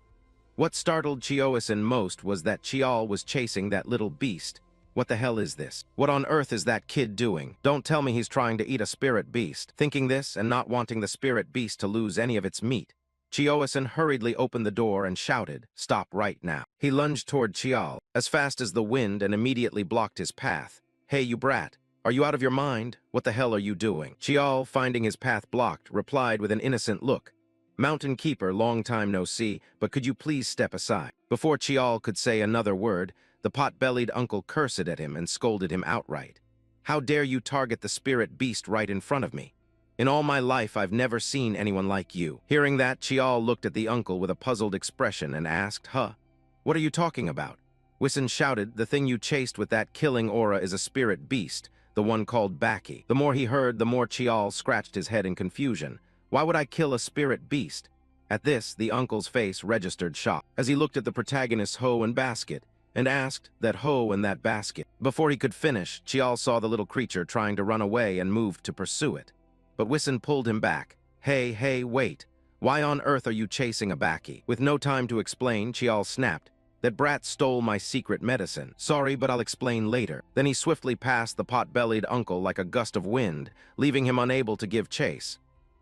What startled Chioisan most was that Chiol was chasing that little beast. What the hell is this? What on earth is that kid doing? Don't tell me he's trying to eat a spirit beast. Thinking this and not wanting the spirit beast to lose any of its meat, Chioisan hurriedly opened the door and shouted, "Stop right now." He lunged toward Chiol, as fast as the wind, and immediately blocked his path. "Hey, you brat. Are you out of your mind? What the hell are you doing?" Chiol, finding his path blocked, replied with an innocent look. "Mountain Keeper, long time no see, but could you please step aside?" Before Chiol could say another word, the pot-bellied uncle cursed at him and scolded him outright. "How dare you target the spirit beast right in front of me? In all my life, I've never seen anyone like you." Hearing that, Chiol looked at the uncle with a puzzled expression and asked, "Huh? What are you talking about?" Wissen shouted, "The thing you chased with that killing aura is a spirit beast, the one called Baki." The more he heard, the more Chiol scratched his head in confusion. Why would I kill a spirit beast? At this, the uncle's face registered shock, as he looked at the protagonist's hoe and basket, and asked, "That hoe and that basket?" Before he could finish, Chiol saw the little creature trying to run away and moved to pursue it. But Wissen pulled him back. Hey, wait. Why on earth are you chasing a Baki?" With no time to explain, Chiol snapped, "That brat stole my secret medicine. Sorry, but I'll explain later." Then he swiftly passed the pot-bellied uncle like a gust of wind, leaving him unable to give chase.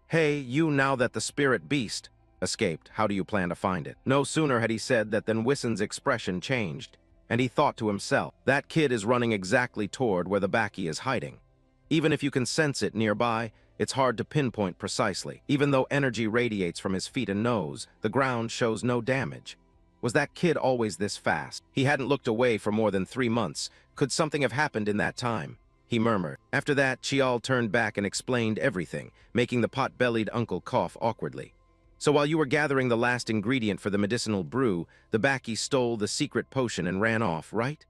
"Hey, you, now that the spirit beast escaped, how do you plan to find it?" No sooner had he said that than Wissen's expression changed, and he thought to himself, that kid is running exactly toward where the Baki is hiding. Even if you can sense it nearby, it's hard to pinpoint precisely. Even though energy radiates from his feet and nose, the ground shows no damage. Was that kid always this fast? He hadn't looked away for more than 3 months. Could something have happened in that time? He murmured. After that, Chiol turned back and explained everything, making the pot-bellied uncle cough awkwardly. "So while you were gathering the last ingredient for the medicinal brew, the Baki stole the secret potion and ran off, right?"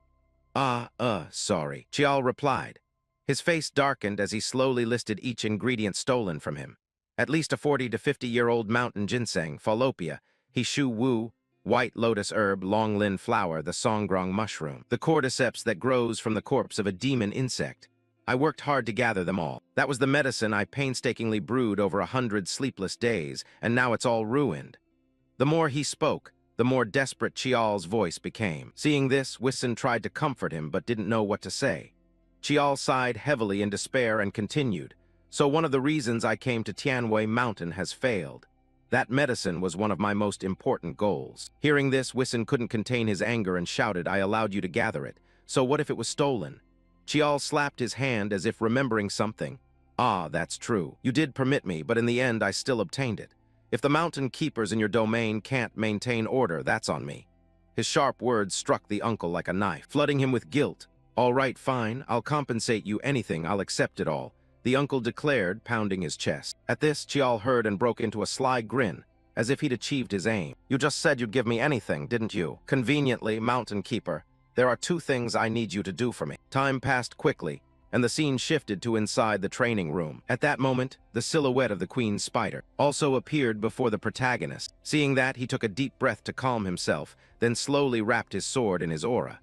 Sorry," Chiol replied. His face darkened as he slowly listed each ingredient stolen from him. At least a 40 to 50-year-old mountain ginseng, fallopia, hishu wu, white lotus herb, longlin flower, the songrong mushroom, the cordyceps that grows from the corpse of a demon insect. I worked hard to gather them all. That was the medicine I painstakingly brewed over 100 sleepless days, and now it's all ruined. The more he spoke, the more desperate Chiol's voice became. Seeing this, Wissen tried to comfort him but didn't know what to say. Chiol sighed heavily in despair and continued, "So one of the reasons I came to Tianwei Mountain has failed. That medicine was one of my most important goals." Hearing this, Wissen couldn't contain his anger and shouted, "I allowed you to gather it. So what if it was stolen?" Chiol slapped his hand as if remembering something. "Ah, that's true. You did permit me, but in the end I still obtained it. If the mountain keepers in your domain can't maintain order, that's on me. His sharp words struck the uncle like a knife, flooding him with guilt. All right, fine, I'll compensate you anything, I'll accept it all, the uncle declared, pounding his chest. At this, Chiol heard and broke into a sly grin, as if he'd achieved his aim. You just said you'd give me anything, didn't you? Conveniently, Mountain Keeper, there are 2 things I need you to do for me. Time passed quickly, and the scene shifted to inside the training room. At that moment, the silhouette of the Queen Spider also appeared before the protagonist. Seeing that, he took a deep breath to calm himself, then slowly wrapped his sword in his aura.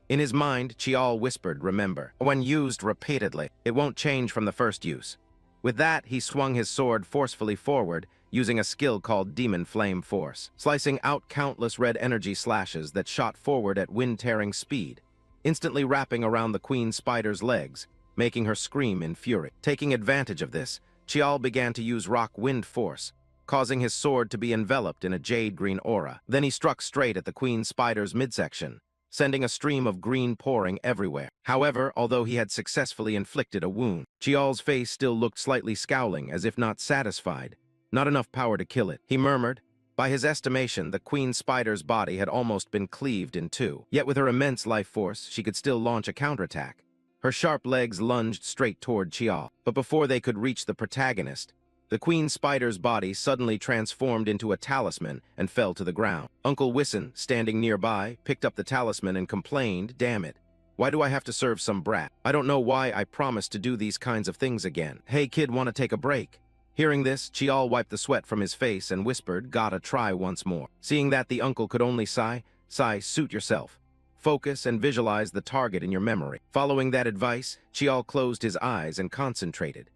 In his mind, Chiol whispered, remember, when used repeatedly, it won't change from the first use. With that, he swung his sword forcefully forward, using a skill called Demon Flame Force, slicing out countless red energy slashes that shot forward at wind-tearing speed, instantly wrapping around the Queen Spider's legs, making her scream in fury. Taking advantage of this, Chiol began to use Rock Wind Force, causing his sword to be enveloped in a jade-green aura. Then he struck straight at the Queen Spider's midsection, sending a stream of green pouring everywhere. However, although he had successfully inflicted a wound, Chiol's face still looked slightly scowling, as if not satisfied. Not enough power to kill it, he murmured. By his estimation, the Queen Spider's body had almost been cleaved in 2. Yet with her immense life force, she could still launch a counterattack. Her sharp legs lunged straight toward Chiol, but before they could reach the protagonist, the Queen Spider's body suddenly transformed into a talisman and fell to the ground. Uncle Wissen, standing nearby, picked up the talisman and complained, damn it, why do I have to serve some brat? I don't know why I promised to do these kinds of things again. Hey kid, wanna take a break? Hearing this, Chiol wiped the sweat from his face and whispered, gotta try once more. Seeing that the uncle could only sigh, suit yourself. Focus and visualize the target in your memory. Following that advice, Chiol closed his eyes and concentrated.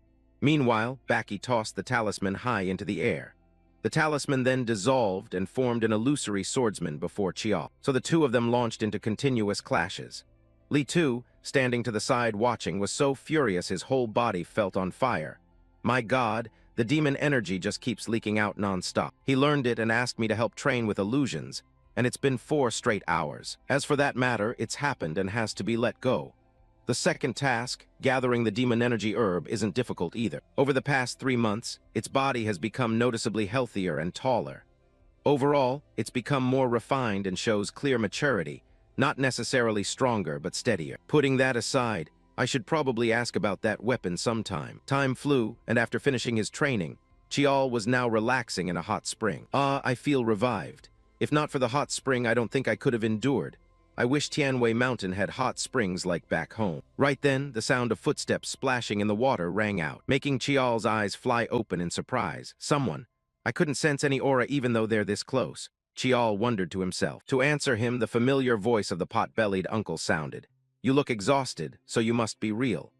Meanwhile, Baki tossed the talisman high into the air. The talisman then dissolved and formed an illusory swordsman before Chiol, so the 2 of them launched into continuous clashes. Li Tu, standing to the side watching, was so furious his whole body felt on fire. My god, the demon energy just keeps leaking out non-stop. He learned it and asked me to help train with illusions, and it's been 4 straight hours. As for that matter, it's happened and has to be let go. The second task, gathering the demon energy herb, isn't difficult either. Over the past 3 months, its body has become noticeably healthier and taller. Overall, it's become more refined and shows clear maturity, not necessarily stronger but steadier. Putting that aside, I should probably ask about that weapon sometime. Time flew, and after finishing his training, Chiol was now relaxing in a hot spring. I feel revived. If not for the hot spring, I don't think I could have endured. I wish Tianwei Mountain had hot springs like back home. Right then, the sound of footsteps splashing in the water rang out, making Chiol's eyes fly open in surprise. Someone. I couldn't sense any aura even though they're this close. Chiol wondered to himself. To answer him, the familiar voice of the pot-bellied uncle sounded. You look exhausted, so you must be real.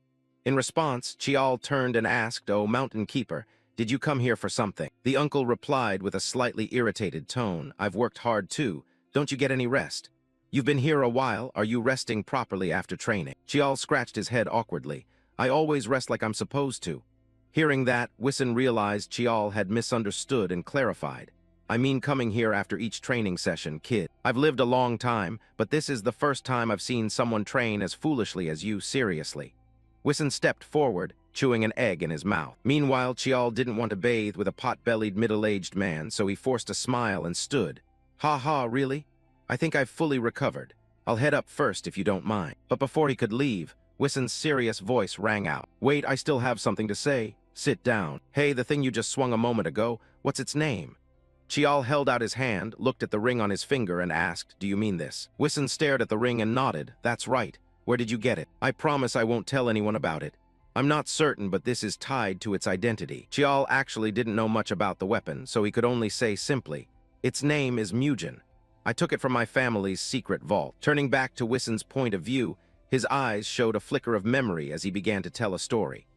In response, Chiol turned and asked, Oh, Mountain Keeper, did you come here for something? The uncle replied with a slightly irritated tone, I've worked hard too. Don't you get any rest? You've been here a while. Are you resting properly after training? Chiol scratched his head awkwardly. I always rest like I'm supposed to. Hearing that, Wissen realized Chiol had misunderstood and clarified. I mean coming here after each training session, kid. I've lived a long time, but this is the first time I've seen someone train as foolishly as you, seriously. Wissen stepped forward, chewing an egg in his mouth. Meanwhile, Chiol didn't want to bathe with a pot-bellied middle-aged man, so he forced a smile and stood. Ha ha, really? I think I've fully recovered. I'll head up first if you don't mind. But before he could leave, Wissen's serious voice rang out. Wait, I still have something to say. Sit down. Hey, the thing you just swung a moment ago, what's its name? Chiol held out his hand, looked at the ring on his finger and asked, Do you mean this? Wissen stared at the ring and nodded. That's right. Where did you get it? I promise I won't tell anyone about it. I'm not certain, but this is tied to its identity. Chiol actually didn't know much about the weapon, so he could only say simply, Its name is Mugen. I took it from my family's secret vault. Turning back to Wissen's point of view, his eyes showed a flicker of memory as he began to tell a story.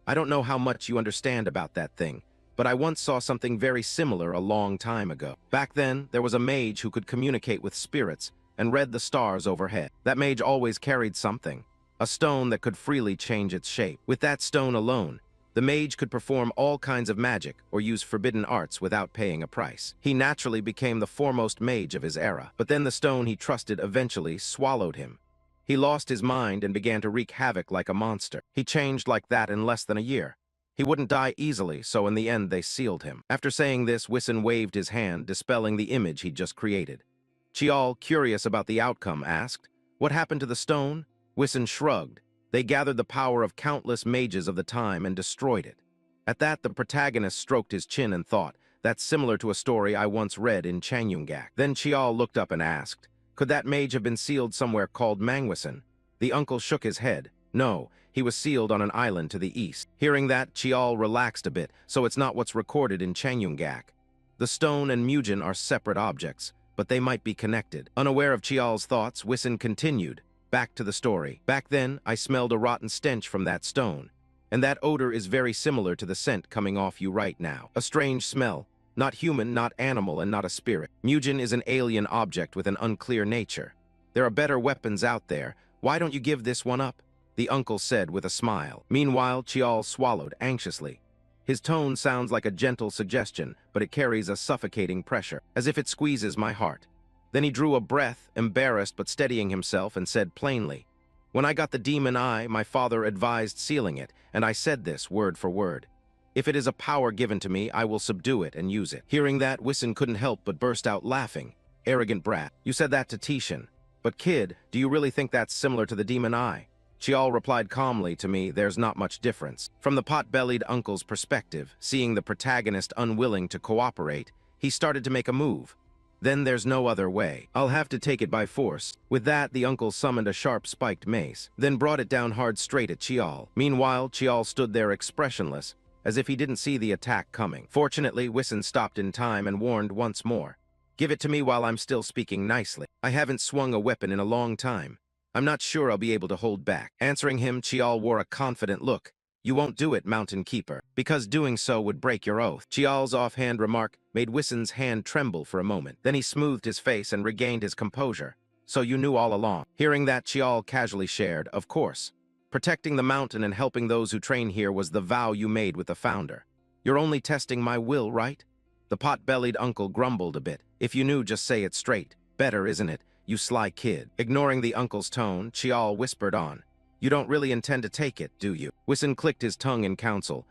I don't know how much you understand about that thing, but I once saw something very similar a long time ago. Back then, there was a mage who could communicate with spirits and read the stars overhead. That mage always carried something, a stone that could freely change its shape. With that stone alone, the mage could perform all kinds of magic or use forbidden arts without paying a price. He naturally became the foremost mage of his era, but then the stone he trusted eventually swallowed him. He lost his mind and began to wreak havoc like a monster. He changed like that in less than a year. He wouldn't die easily, so in the end they sealed him. After saying this, Wissen waved his hand, dispelling the image he'd just created. Chiol, curious about the outcome, asked, "What happened to the stone?" Wissen shrugged. They gathered the power of countless mages of the time and destroyed it. At that, the protagonist stroked his chin and thought, "That's similar to a story I once read in Changyungak." Then Chiol looked up and asked, "Could that mage have been sealed somewhere called Mangwissen?" The uncle shook his head. "No, he was sealed on an island to the east." Hearing that, Chiol relaxed a bit, "So it's not what's recorded in Changyungak. The stone and Mujin are separate objects, but they might be connected." Unaware of Chiol's thoughts, Wissen continued. Back to the story. "Back then, I smelled a rotten stench from that stone. And that odor is very similar to the scent coming off you right now. A strange smell. Not human, not animal, and not a spirit. Mujin is an alien object with an unclear nature. There are better weapons out there. Why don't you give this one up?" the uncle said with a smile. Meanwhile, Chiol swallowed anxiously. His tone sounds like a gentle suggestion, but it carries a suffocating pressure, as if it squeezes my heart. Then he drew a breath, embarrassed but steadying himself, and said plainly, "When I got the demon eye, my father advised sealing it, and I said this word for word. If it is a power given to me, I will subdue it and use it." Hearing that, Wissen couldn't help but burst out laughing. "Arrogant brat, you said that to Tishin. But kid, do you really think that's similar to the demon eye?" Chiol replied calmly, "To me, there's not much difference." From the pot-bellied uncle's perspective, seeing the protagonist unwilling to cooperate, he started to make a move. "Then there's no other way. I'll have to take it by force." With that, the uncle summoned a sharp spiked mace, then brought it down hard straight at Chiol. Meanwhile, Chiol stood there expressionless, as if he didn't see the attack coming. Fortunately, Wissen stopped in time and warned once more, "Give it to me while I'm still speaking nicely. I haven't swung a weapon in a long time. I'm not sure I'll be able to hold back." Answering him, Chiol wore a confident look. "You won't do it, Mountain Keeper, because doing so would break your oath." Chiol's offhand remark made Wissen's hand tremble for a moment. Then he smoothed his face and regained his composure. "So you knew all along." Hearing that, Chiol casually shared, "Of course. Protecting the mountain and helping those who train here was the vow you made with the founder. You're only testing my will, right?" The pot-bellied uncle grumbled a bit. "If you knew, just say it straight. Better, isn't it, you sly kid?" Ignoring the uncle's tone, Chiol whispered on, "You don't really intend to take it, do you?" Wissen clicked his tongue in counsel.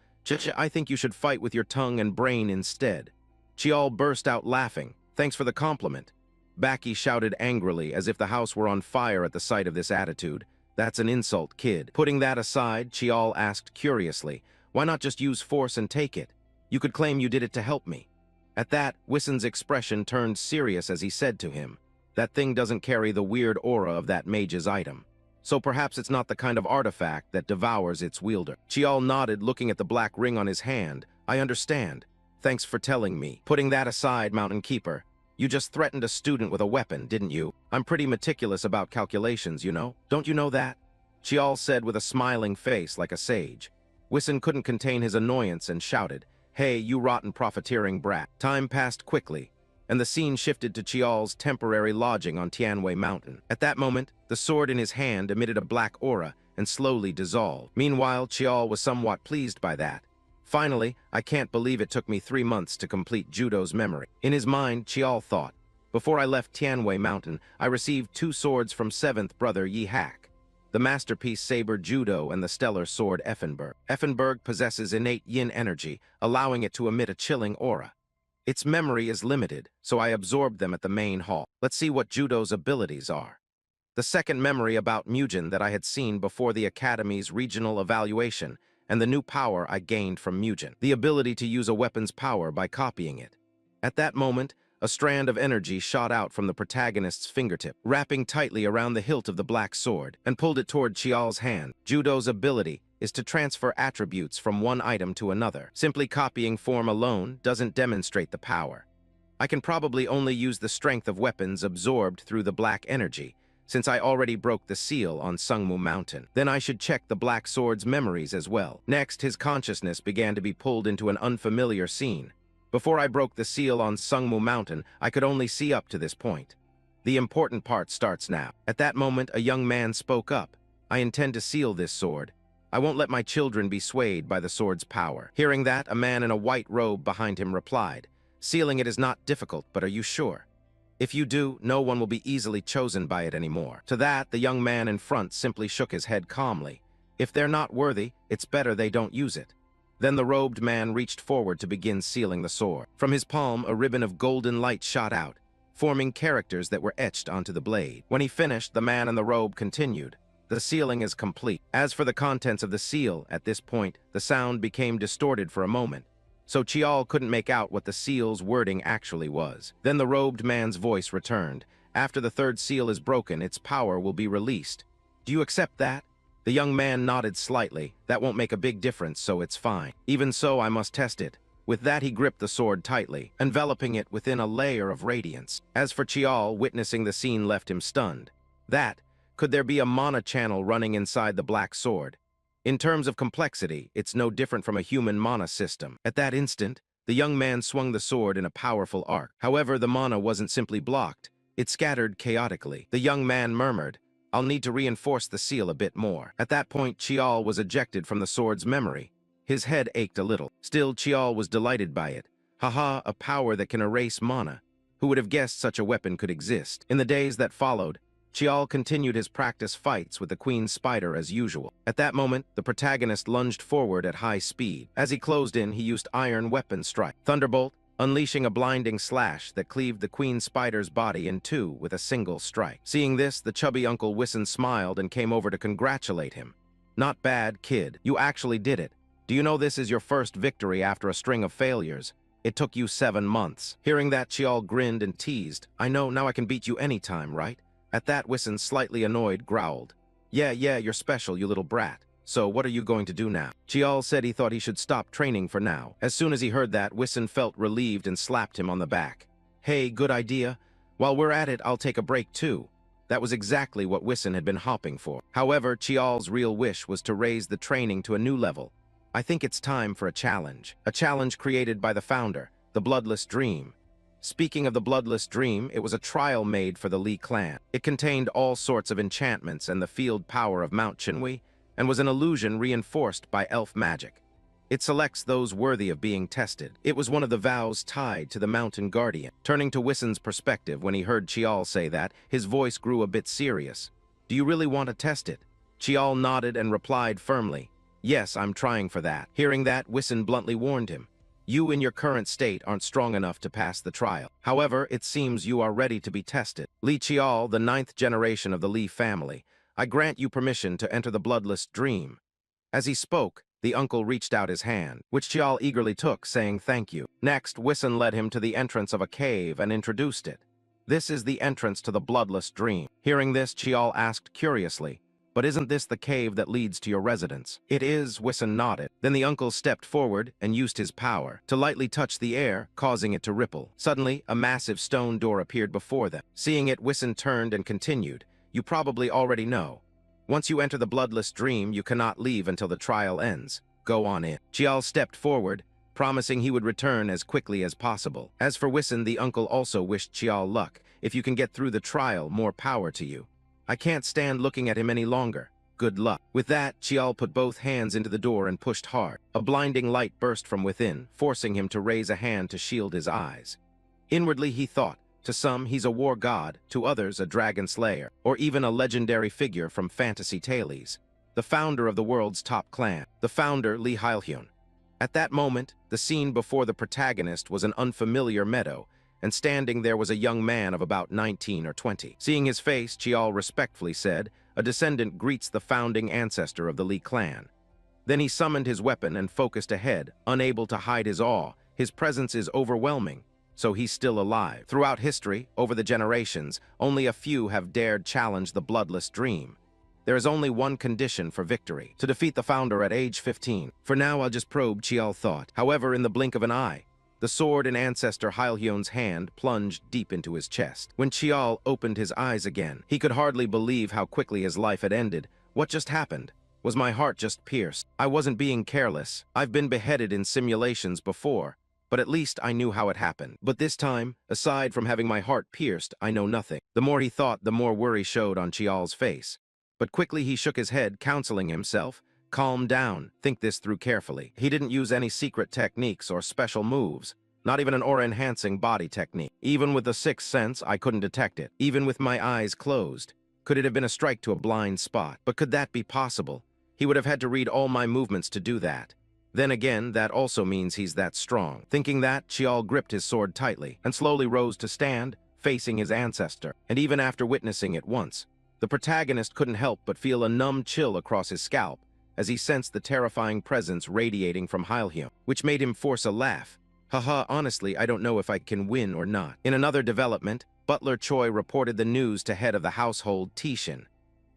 I think you should fight with your tongue and brain instead." Chiol burst out laughing. "Thanks for the compliment." Baki shouted angrily, as if the house were on fire at the sight of this attitude. "That's an insult, kid." Putting that aside, Chiol asked curiously, "Why not just use force and take it? You could claim you did it to help me." At that, Wissen's expression turned serious as he said to him, "That thing doesn't carry the weird aura of that mage's item. So perhaps it's not the kind of artifact that devours its wielder." Chiol nodded, looking at the black ring on his hand. "I understand. Thanks for telling me." Putting that aside, Mountain Keeper, you just threatened a student with a weapon, didn't you? I'm pretty meticulous about calculations, you know. Don't you know that?" Chiol said with a smiling face like a sage. Wissen couldn't contain his annoyance and shouted, "Hey, you rotten profiteering brat." Time passed quickly, and the scene shifted to Chiol's temporary lodging on Tianwei Mountain. At that moment, the sword in his hand emitted a black aura and slowly dissolved. Meanwhile, Chiol was somewhat pleased by that. "Finally, I can't believe it took me 3 months to complete Judo's memory." In his mind, Chiol thought, "Before I left Tianwei Mountain, I received 2 swords from 7th brother Yi Hak, the masterpiece saber Judo and the stellar sword Effenberg. Effenberg possesses innate yin energy, allowing it to emit a chilling aura. Its memory is limited, so I absorbed them at the main hall. Let's see what Judo's abilities are." The second memory about Mujin that I had seen before the Academy's regional evaluation, and the new power I gained from Mujin. The ability to use a weapon's power by copying it. At that moment, a strand of energy shot out from the protagonist's fingertip, wrapping tightly around the hilt of the black sword, and pulled it toward Chiol's hand. Judo's ability is to transfer attributes from one item to another. Simply copying form alone doesn't demonstrate the power. I can probably only use the strength of weapons absorbed through the black energy, since I already broke the seal on Sungmu Mountain. Then I should check the black sword's memories as well. Next, his consciousness began to be pulled into an unfamiliar scene. Before I broke the seal on Sungmu Mountain, I could only see up to this point. The important part starts now. At that moment, a young man spoke up. "I intend to seal this sword. I won't let my children be swayed by the sword's power." Hearing that, a man in a white robe behind him replied, "Sealing it is not difficult, but are you sure? If you do, no one will be easily chosen by it anymore." To that, the young man in front simply shook his head calmly. "If they're not worthy, it's better they don't use it." Then the robed man reached forward to begin sealing the sword. From his palm, a ribbon of golden light shot out, forming characters that were etched onto the blade. When he finished, the man in the robe continued. The sealing is complete. As for the contents of the seal, at this point, the sound became distorted for a moment, so Chiol couldn't make out what the seal's wording actually was. Then the robed man's voice returned. After the third seal is broken, its power will be released. Do you accept that? The young man nodded slightly. That won't make a big difference, so it's fine. Even so, I must test it. With that, he gripped the sword tightly, enveloping it within a layer of radiance. As for Chiol, witnessing the scene left him stunned. Could there be a mana channel running inside the black sword? In terms of complexity, it's no different from a human mana system. At that instant, the young man swung the sword in a powerful arc. However, the mana wasn't simply blocked. It scattered chaotically. The young man murmured, "I'll need to reinforce the seal a bit more." At that point, Chiol was ejected from the sword's memory. His head ached a little. Still, Chiol was delighted by it. Haha, a power that can erase mana. Who would have guessed such a weapon could exist? In the days that followed, Chiol continued his practice fights with the queen spider as usual. At that moment, the protagonist lunged forward at high speed. As he closed in, he used iron weapon strike. Thunderbolt, unleashing a blinding slash that cleaved the queen spider's body in two with a single strike. Seeing this, the chubby Uncle Wissen smiled and came over to congratulate him. "Not bad, kid. You actually did it. Do you know this is your first victory after a string of failures? It took you 7 months." Hearing that, Chiol grinned and teased. "I know, now I can beat you anytime, right?" At that, Wissen, slightly annoyed, growled. Yeah, you're special, you little brat. So what are you going to do now?" Chiol said he thought he should stop training for now. As soon as he heard that, Wissen felt relieved and slapped him on the back. "Hey, good idea. While we're at it, I'll take a break too." That was exactly what Wissen had been hopping for. However, Chiol's real wish was to raise the training to a new level. "I think it's time for a challenge created by the founder, the Bloodless Dream." Speaking of the Bloodless Dream, it was a trial made for the Lee clan. It contained all sorts of enchantments and the field power of Mount Chinwi, and was an illusion reinforced by elf magic. It selects those worthy of being tested. It was one of the vows tied to the Mountain Guardian. Turning to Wissen's perspective when he heard Chiol say that, his voice grew a bit serious. "Do you really want to test it?" Chiol nodded and replied firmly, "Yes, I'm trying for that." Hearing that, Wissen bluntly warned him. "You in your current state aren't strong enough to pass the trial. However, it seems you are ready to be tested. Lee Chiol, the 9th generation of the Lee family, I grant you permission to enter the Bloodless Dream." As he spoke, the uncle reached out his hand, which Chiol eagerly took, saying thank you. Next, Wissen led him to the entrance of a cave and introduced it. "This is the entrance to the Bloodless Dream." Hearing this, Chiol asked curiously, "But isn't this the cave that leads to your residence?" "It is," Wissen nodded. Then the uncle stepped forward and used his power to lightly touch the air, causing it to ripple. Suddenly, a massive stone door appeared before them. Seeing it, Wissen turned and continued, "You probably already know. Once you enter the Bloodless Dream, you cannot leave until the trial ends. Go on in." Chiol stepped forward, promising he would return as quickly as possible. As for Wissen, the uncle also wished Chiol luck. "If you can get through the trial, more power to you. I can't stand looking at him any longer. Good luck." With that, Chiol put both hands into the door and pushed hard. A blinding light burst from within, forcing him to raise a hand to shield his eyes. Inwardly, he thought, to some, he's a war god, to others, a dragon slayer, or even a legendary figure from fantasy tales. The founder of the world's top clan, the founder Lee Hyun. At that moment, the scene before the protagonist was an unfamiliar meadow, and standing there was a young man of about 19 or 20. Seeing his face, Chiol respectfully said, "A descendant greets the founding ancestor of the Lee clan." Then he summoned his weapon and focused ahead, unable to hide his awe. His presence is overwhelming, so he's still alive. Throughout history, over the generations, only a few have dared challenge the Bloodless Dream. There is only one condition for victory: to defeat the founder at age 15. For now, I'll just probe, Chiol thought. However, in the blink of an eye, the sword in Ancestor Hyun's hand plunged deep into his chest. When Chiol opened his eyes again, he could hardly believe how quickly his life had ended. What just happened? Was my heart just pierced? I wasn't being careless. I've been beheaded in simulations before, but at least I knew how it happened. But this time, aside from having my heart pierced, I know nothing. The more he thought, the more worry showed on Chiol's face. But quickly he shook his head, counseling himself. "Calm down. Think this through carefully." He didn't use any secret techniques or special moves, not even an aura-enhancing body technique. Even with the sixth sense, I couldn't detect it. Even with my eyes closed, could it have been a strike to a blind spot? But could that be possible? He would have had to read all my movements to do that. Then again, that also means he's that strong. Thinking that, Chiol gripped his sword tightly and slowly rose to stand, facing his ancestor. And even after witnessing it once, the protagonist couldn't help but feel a numb chill across his scalp as he sensed the terrifying presence radiating from Hyun, which made him force a laugh. Haha, honestly, I don't know if I can win or not. In another development, Butler Choi reported the news to head of the household, Tishin.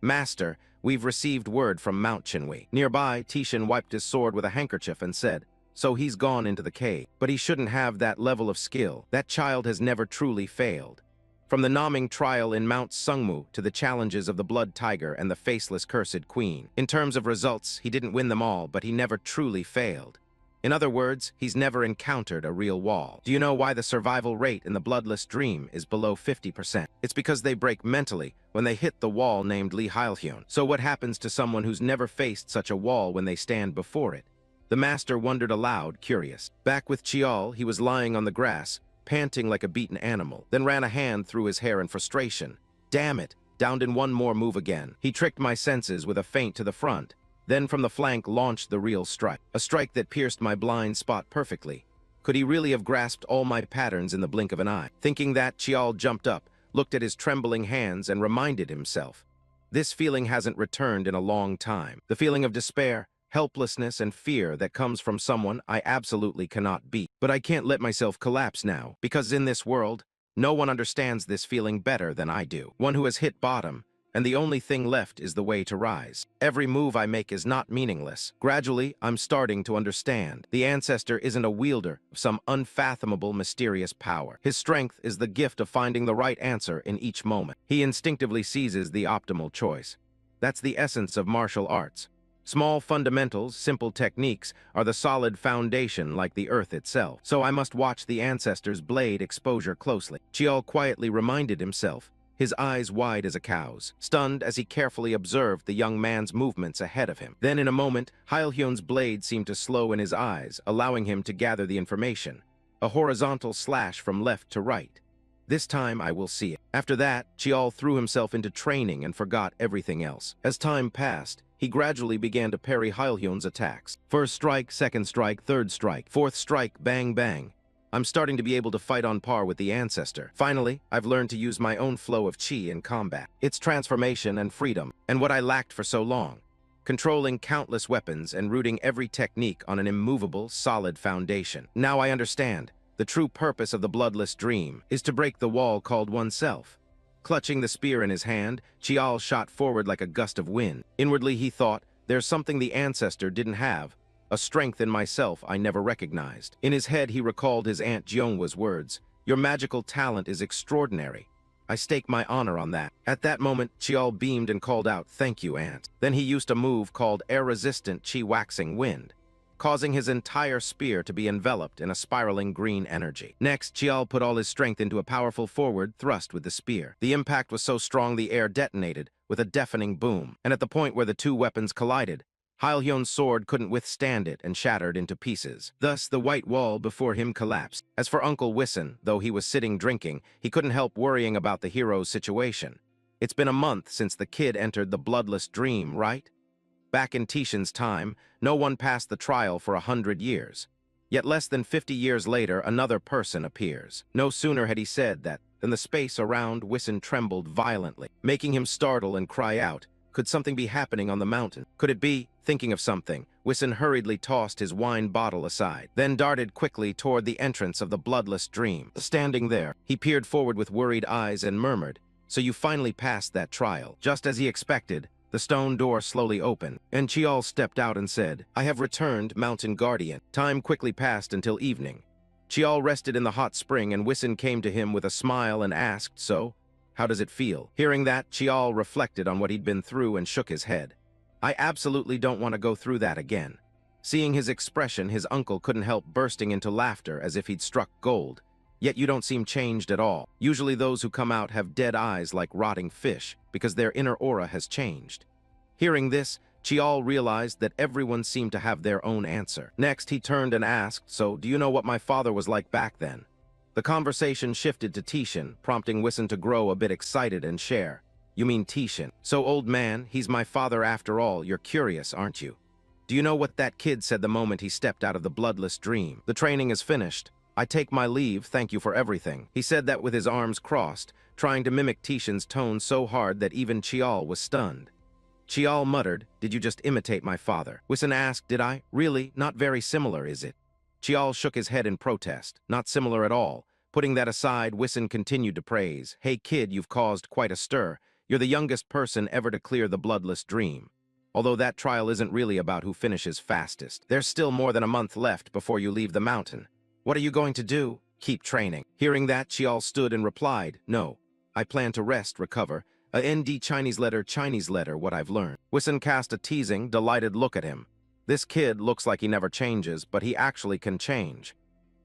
Master, we've received word from Mount Chinwe. Nearby, Tishin wiped his sword with a handkerchief and said, so he's gone into the cave. But he shouldn't have that level of skill. That child has never truly failed. From the Naming trial in Mount Sungmu to the challenges of the Blood Tiger and the Faceless Cursed Queen. In terms of results, he didn't win them all, but he never truly failed. In other words, he's never encountered a real wall. Do you know why the survival rate in the Bloodless Dream is below 50%? It's because they break mentally when they hit the wall named Lee Hyun. So what happens to someone who's never faced such a wall when they stand before it? The master wondered aloud, curious. Back with Chiol, he was lying on the grass, panting like a beaten animal, then ran a hand through his hair in frustration. Damn it, downed in one more move again. He tricked my senses with a feint to the front, then from the flank launched the real strike. A strike that pierced my blind spot perfectly. Could he really have grasped all my patterns in the blink of an eye? Thinking that, Chiol jumped up, looked at his trembling hands, and reminded himself. This feeling hasn't returned in a long time. The feeling of despair, helplessness, and fear that comes from someone I absolutely cannot beat. But I can't let myself collapse now, because in this world, no one understands this feeling better than I do. One who has hit bottom, and the only thing left is the way to rise. Every move I make is not meaningless. Gradually, I'm starting to understand. The ancestor isn't a wielder of some unfathomable, mysterious power. His strength is the gift of finding the right answer in each moment. He instinctively seizes the optimal choice. That's the essence of martial arts. Small fundamentals, simple techniques, are the solid foundation like the earth itself. So I must watch the ancestor's blade exposure closely. Chiol quietly reminded himself, his eyes wide as a cow's, stunned as he carefully observed the young man's movements ahead of him. Then in a moment, Hyun's blade seemed to slow in his eyes, allowing him to gather the information. A horizontal slash from left to right. This time I will see it. After that, Chiol threw himself into training and forgot everything else. As time passed, he gradually began to parry Hyun's attacks. First strike, second strike, third strike, fourth strike, bang bang. I'm starting to be able to fight on par with the ancestor. Finally, I've learned to use my own flow of chi in combat. It's transformation and freedom, and what I lacked for so long. Controlling countless weapons and rooting every technique on an immovable, solid foundation. Now I understand. The true purpose of the Bloodless Dream is to break the wall called oneself. Clutching the spear in his hand, Chiol shot forward like a gust of wind. Inwardly he thought, there's something the ancestor didn't have, a strength in myself I never recognized. In his head he recalled his Aunt Jeonhwa's words, your magical talent is extraordinary. I stake my honor on that. At that moment, Chiol beamed and called out, thank you, Aunt. Then he used a move called air-resistant chi-waxing wind, causing his entire spear to be enveloped in a spiraling green energy. Next, Chiol put all his strength into a powerful forward thrust with the spear. The impact was so strong the air detonated with a deafening boom, and at the point where the two weapons collided, Hyun's sword couldn't withstand it and shattered into pieces. Thus, the white wall before him collapsed. As for Uncle Wissen, though he was sitting drinking, he couldn't help worrying about the hero's situation. It's been a month since the kid entered the Bloodless Dream, right? Back in Tishin's time, no one passed the trial for 100 years. Yet less than 50 years later, another person appears. No sooner had he said that than the space around Wissen trembled violently, making him startle and cry out, could something be happening on the mountain? Could it be? Thinking of something, Wissen hurriedly tossed his wine bottle aside, then darted quickly toward the entrance of the Bloodless Dream. Standing there, he peered forward with worried eyes and murmured, so you finally passed that trial. Just as he expected, the stone door slowly opened, and Chiol stepped out and said, I have returned, Mountain Guardian. Time quickly passed until evening. Chiol rested in the hot spring, and Wissen came to him with a smile and asked, so, how does it feel? Hearing that, Chiol reflected on what he'd been through and shook his head. I absolutely don't want to go through that again. Seeing his expression, his uncle couldn't help bursting into laughter as if he'd struck gold. Yet you don't seem changed at all. Usually those who come out have dead eyes like rotting fish, because their inner aura has changed. Hearing this, Chiol realized that everyone seemed to have their own answer. Next, he turned and asked, so, do you know what my father was like back then? The conversation shifted to Tishin, prompting Wissen to grow a bit excited and share. You mean Tishin? So, old man, he's my father after all. You're curious, aren't you? Do you know what that kid said the moment he stepped out of the bloodless dream? The training is finished. I take my leave, thank you for everything. He said that with his arms crossed, trying to mimic Tishan's tone so hard that even Chiol was stunned. Chiol muttered, "Did you just imitate my father?" Wison asked, "Did I? Really? Not very similar, is it?" Chiol shook his head in protest. "Not similar at all." Putting that aside, Wison continued to praise. "Hey kid, you've caused quite a stir. You're the youngest person ever to clear the bloodless dream. Although that trial isn't really about who finishes fastest. There's still more than a month left before you leave the mountain. What are you going to do? Keep training." Hearing that, Chiol stood and replied, "No. I plan to rest, recover. ND Chinese letter, what I've learned." Wison cast a teasing, delighted look at him. This kid looks like he never changes, but he actually can change.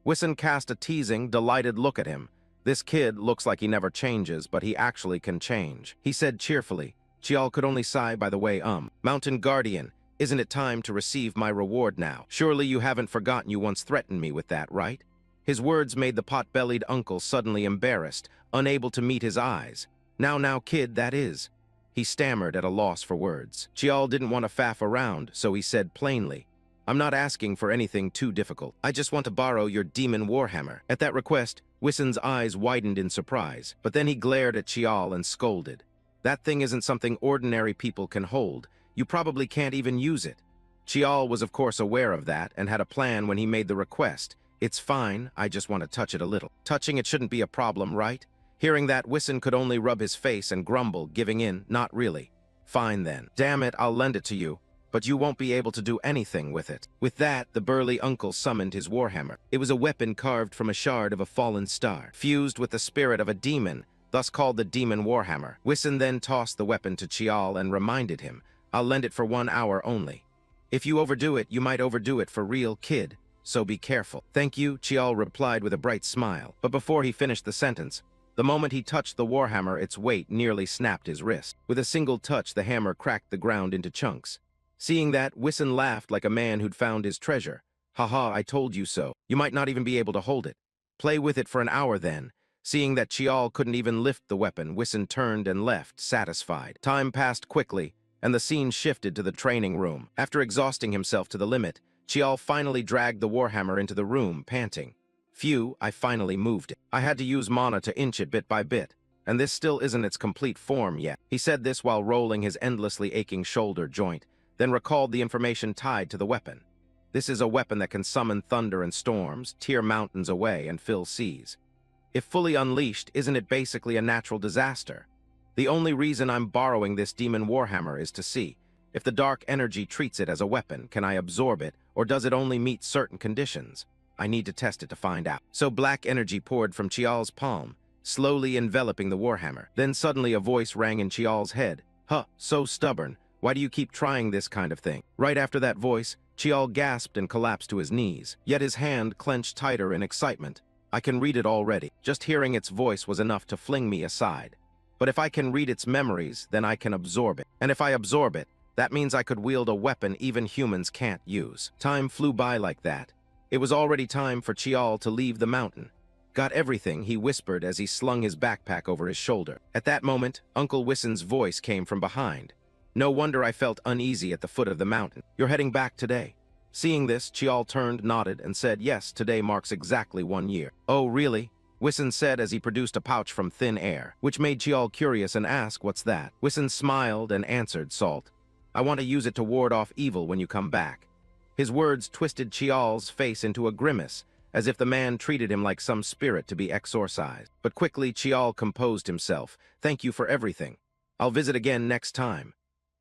Wison cast a teasing, delighted look at him. This kid looks like he never changes, but he actually can change. He said cheerfully. Chiol could only sigh by the way, Mountain Guardian, isn't it time to receive my reward now? Surely you haven't forgotten you once threatened me with that, right? His words made the pot-bellied uncle suddenly embarrassed, unable to meet his eyes. Now, kid, that is." He stammered at a loss for words. Chiol didn't want to faff around, so he said plainly, "I'm not asking for anything too difficult. I just want to borrow your demon warhammer." At that request, Wison's eyes widened in surprise, but then he glared at Chiol and scolded. "That thing isn't something ordinary people can hold. You probably can't even use it." Chiol was of course aware of that and had a plan when he made the request. "It's fine, I just want to touch it a little." Touching it shouldn't be a problem, right? Hearing that, Wison could only rub his face and grumble, giving in, "Not really." "Fine then. Damn it, I'll lend it to you, but you won't be able to do anything with it." With that, the burly uncle summoned his warhammer. It was a weapon carved from a shard of a fallen star, fused with the spirit of a demon, thus called the demon warhammer. Wison then tossed the weapon to Chiol and reminded him, "I'll lend it for 1 hour only. If you overdo it, you might overdo it for real, kid, so be careful." "Thank you," Chiol replied with a bright smile. But before he finished the sentence, the moment he touched the warhammer, its weight nearly snapped his wrist. With a single touch, the hammer cracked the ground into chunks. Seeing that, Wison laughed like a man who'd found his treasure. "Haha, I told you so. You might not even be able to hold it. Play with it for an hour then." Seeing that Chiol couldn't even lift the weapon, Wison turned and left, satisfied. Time passed quickly, and the scene shifted to the training room. After exhausting himself to the limit, Chiol finally dragged the warhammer into the room, panting. "Phew, I finally moved it. I had to use mana to inch it bit by bit, and this still isn't its complete form yet." He said this while rolling his endlessly aching shoulder joint, then recalled the information tied to the weapon. "This is a weapon that can summon thunder and storms, tear mountains away, and fill seas. If fully unleashed, isn't it basically a natural disaster? The only reason I'm borrowing this demon warhammer is to see if the dark energy treats it as a weapon. Can I absorb it, or does it only meet certain conditions? I need to test it to find out." So black energy poured from Chiol's palm, slowly enveloping the warhammer. Then suddenly a voice rang in Chiol's head. "Huh, so stubborn. Why do you keep trying this kind of thing?" Right after that voice, Chiol gasped and collapsed to his knees, yet his hand clenched tighter in excitement. "I can read it already." Just hearing its voice was enough to fling me aside. "But if I can read its memories, then I can absorb it. And if I absorb it, that means I could wield a weapon even humans can't use." Time flew by like that. It was already time for Chiol to leave the mountain. "Got everything," he whispered as he slung his backpack over his shoulder. At that moment, Uncle Wison's voice came from behind. No wonder I felt uneasy at the foot of the mountain. "You're heading back today?" Seeing this, Chiol turned, nodded, and said, "Yes, today marks exactly 1 year." "Oh, really?" Wison said as he produced a pouch from thin air, which made Chiol curious and ask, "What's that?" Wison smiled and answered, "Salt. I want to use it to ward off evil when you come back." His words twisted Chiol's face into a grimace, as if the man treated him like some spirit to be exorcised. But quickly, Chiol composed himself. "Thank you for everything. I'll visit again next time."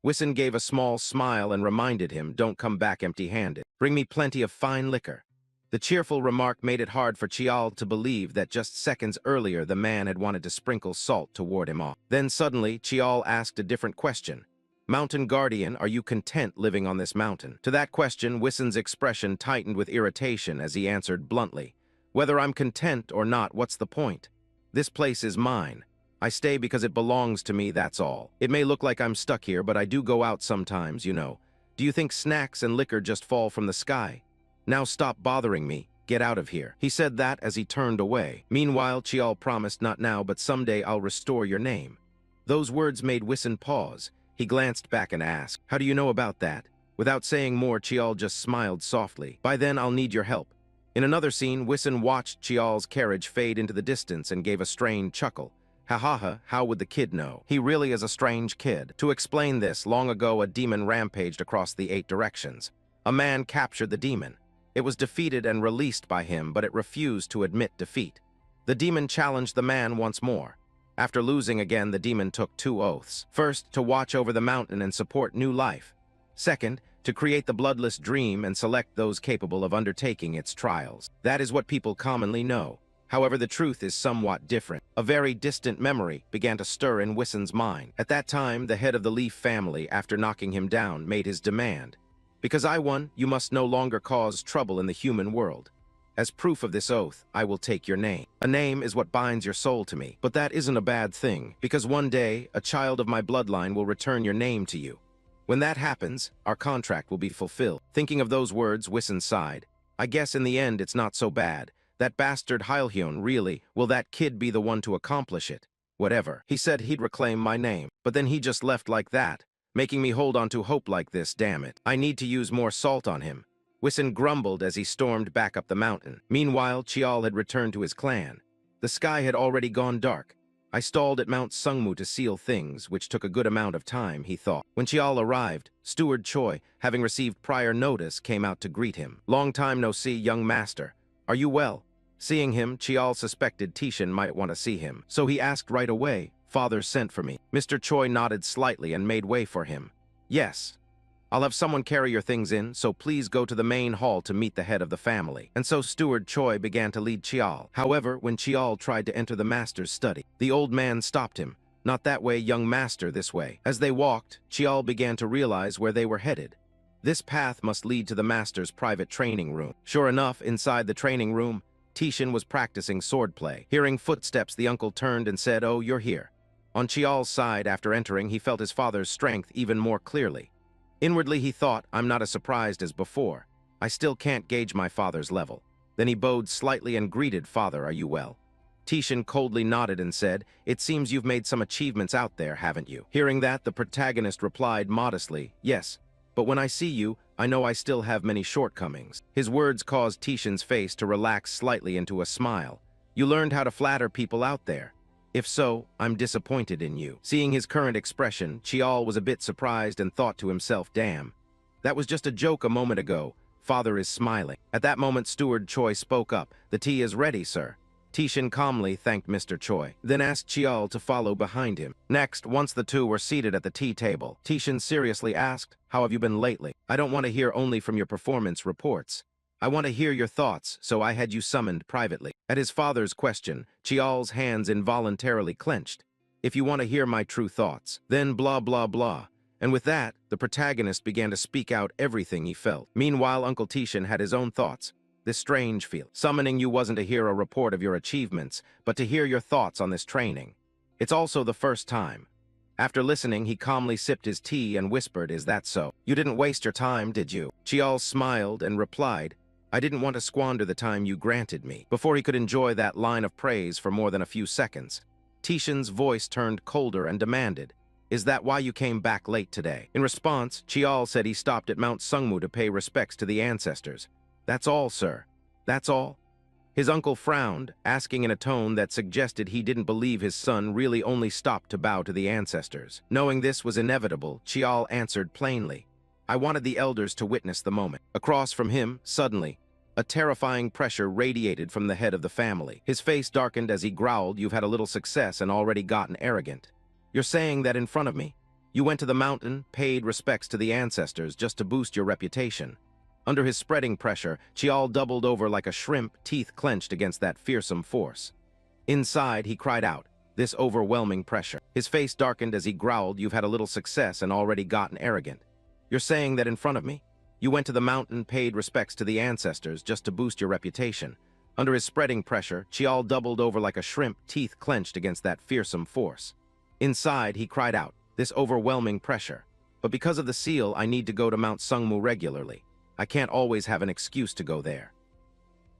Wison gave a small smile and reminded him, "Don't come back empty-handed. Bring me plenty of fine liquor." The cheerful remark made it hard for Chiol to believe that just seconds earlier the man had wanted to sprinkle salt to ward him off. Then suddenly, Chiol asked a different question. "Mountain Guardian, are you content living on this mountain?" To that question, Wison's expression tightened with irritation as he answered bluntly, "Whether I'm content or not, what's the point? This place is mine. I stay because it belongs to me, that's all. It may look like I'm stuck here, but I do go out sometimes, you know. Do you think snacks and liquor just fall from the sky? Now stop bothering me. Get out of here." He said that as he turned away. Meanwhile, Chiol promised, "Not now, but someday I'll restore your name." Those words made Wison pause. He glanced back and asked, "How do you know about that?" Without saying more, Chiol just smiled softly. By then, I'll need your help. In another scene, Wison watched Chiol's carriage fade into the distance and gave a strained chuckle. Ha ha ha, how would the kid know? He really is a strange kid. To explain this, long ago a demon rampaged across the 8 directions. A man captured the demon. It was defeated and released by him, but it refused to admit defeat. The demon challenged the man once more. After losing again, the demon took 2 oaths. First, to watch over the mountain and support new life. Second, to create the bloodless dream and select those capable of undertaking its trials. That is what people commonly know. However, the truth is somewhat different. A very distant memory began to stir in Wison's mind. At that time, the head of the Leaf family, after knocking him down, made his demand. Because I won, you must no longer cause trouble in the human world. As proof of this oath, I will take your name. A name is what binds your soul to me. But that isn't a bad thing, because one day, a child of my bloodline will return your name to you. When that happens, our contract will be fulfilled. Thinking of those words, Wison sighed. I guess in the end it's not so bad. That bastard Hyun, really, will that kid be the one to accomplish it? Whatever. He said he'd reclaim my name, but then he just left like that, making me hold on to hope like this, damn it. I need to use more salt on him. Wison grumbled as he stormed back up the mountain. Meanwhile, Chiol had returned to his clan. The sky had already gone dark. I stalled at Mount Sungmu to seal things, which took a good amount of time, he thought. When Chiol arrived, Steward Choi, having received prior notice, came out to greet him. Long time no see, young master. Are you well? Seeing him, Chiol suspected Tishin might want to see him, so he asked right away, Father sent for me. Mr. Choi nodded slightly and made way for him. Yes. I'll have someone carry your things in, so please go to the main hall to meet the head of the family. And so Steward Choi began to lead Chiol. However, when Chiol tried to enter the master's study, the old man stopped him. Not that way, young master, this way. As they walked, Chiol began to realize where they were headed. This path must lead to the master's private training room. Sure enough, inside the training room, Tishin was practicing swordplay. Hearing footsteps, the uncle turned and said, "Oh, you're here." On Chiol's side, after entering, he felt his father's strength even more clearly. Inwardly, he thought, I'm not as surprised as before. I still can't gauge my father's level. Then he bowed slightly and greeted, Father, are you well? Tishin coldly nodded and said, It seems you've made some achievements out there, haven't you? Hearing that, the protagonist replied modestly, Yes, but when I see you, I know I still have many shortcomings. His words caused Tishin's face to relax slightly into a smile. You learned how to flatter people out there. If so, I'm disappointed in you. Seeing his current expression, Chiol was a bit surprised and thought to himself, damn. That was just a joke a moment ago. Father is smiling. At that moment, Steward Choi spoke up. The tea is ready, sir. Tishin calmly thanked Mr. Choi, then asked Chiol to follow behind him. Next, once the two were seated at the tea table, Tishin seriously asked, How have you been lately? I don't want to hear only from your performance reports. I want to hear your thoughts, so I had you summoned privately. At his father's question, Chiol's hands involuntarily clenched. If you want to hear my true thoughts, then blah blah blah. And with that, the protagonist began to speak out everything he felt. Meanwhile, Uncle Tishin had his own thoughts. This strange feel. Summoning you wasn't to hear a report of your achievements, but to hear your thoughts on this training. It's also the first time. After listening, he calmly sipped his tea and whispered, Is that so? You didn't waste your time, did you? Chiol smiled and replied, I didn't want to squander the time you granted me. Before he could enjoy that line of praise for more than a few seconds, Tishin's voice turned colder and demanded, Is that why you came back late today? In response, Chiol said he stopped at Mount Sungmu to pay respects to the ancestors. That's all, sir. That's all? His uncle frowned, asking in a tone that suggested he didn't believe his son really only stopped to bow to the ancestors. Knowing this was inevitable, Chiol answered plainly, I wanted the elders to witness the moment. Across from him, suddenly, a terrifying pressure radiated from the head of the family. His face darkened as he growled, You've had a little success and already gotten arrogant. You're saying that in front of me? You went to the mountain, paid respects to the ancestors just to boost your reputation. Under his spreading pressure, Chiol doubled over like a shrimp, teeth clenched against that fearsome force. Inside, he cried out, this overwhelming pressure. His face darkened as he growled, You've had a little success and already gotten arrogant. You're saying that in front of me? You went to the mountain, paid respects to the ancestors just to boost your reputation. Under his spreading pressure, Chiol doubled over like a shrimp, teeth clenched against that fearsome force. Inside, he cried out, this overwhelming pressure. But because of the seal, I need to go to Mount Sungmu regularly. I can't always have an excuse to go there.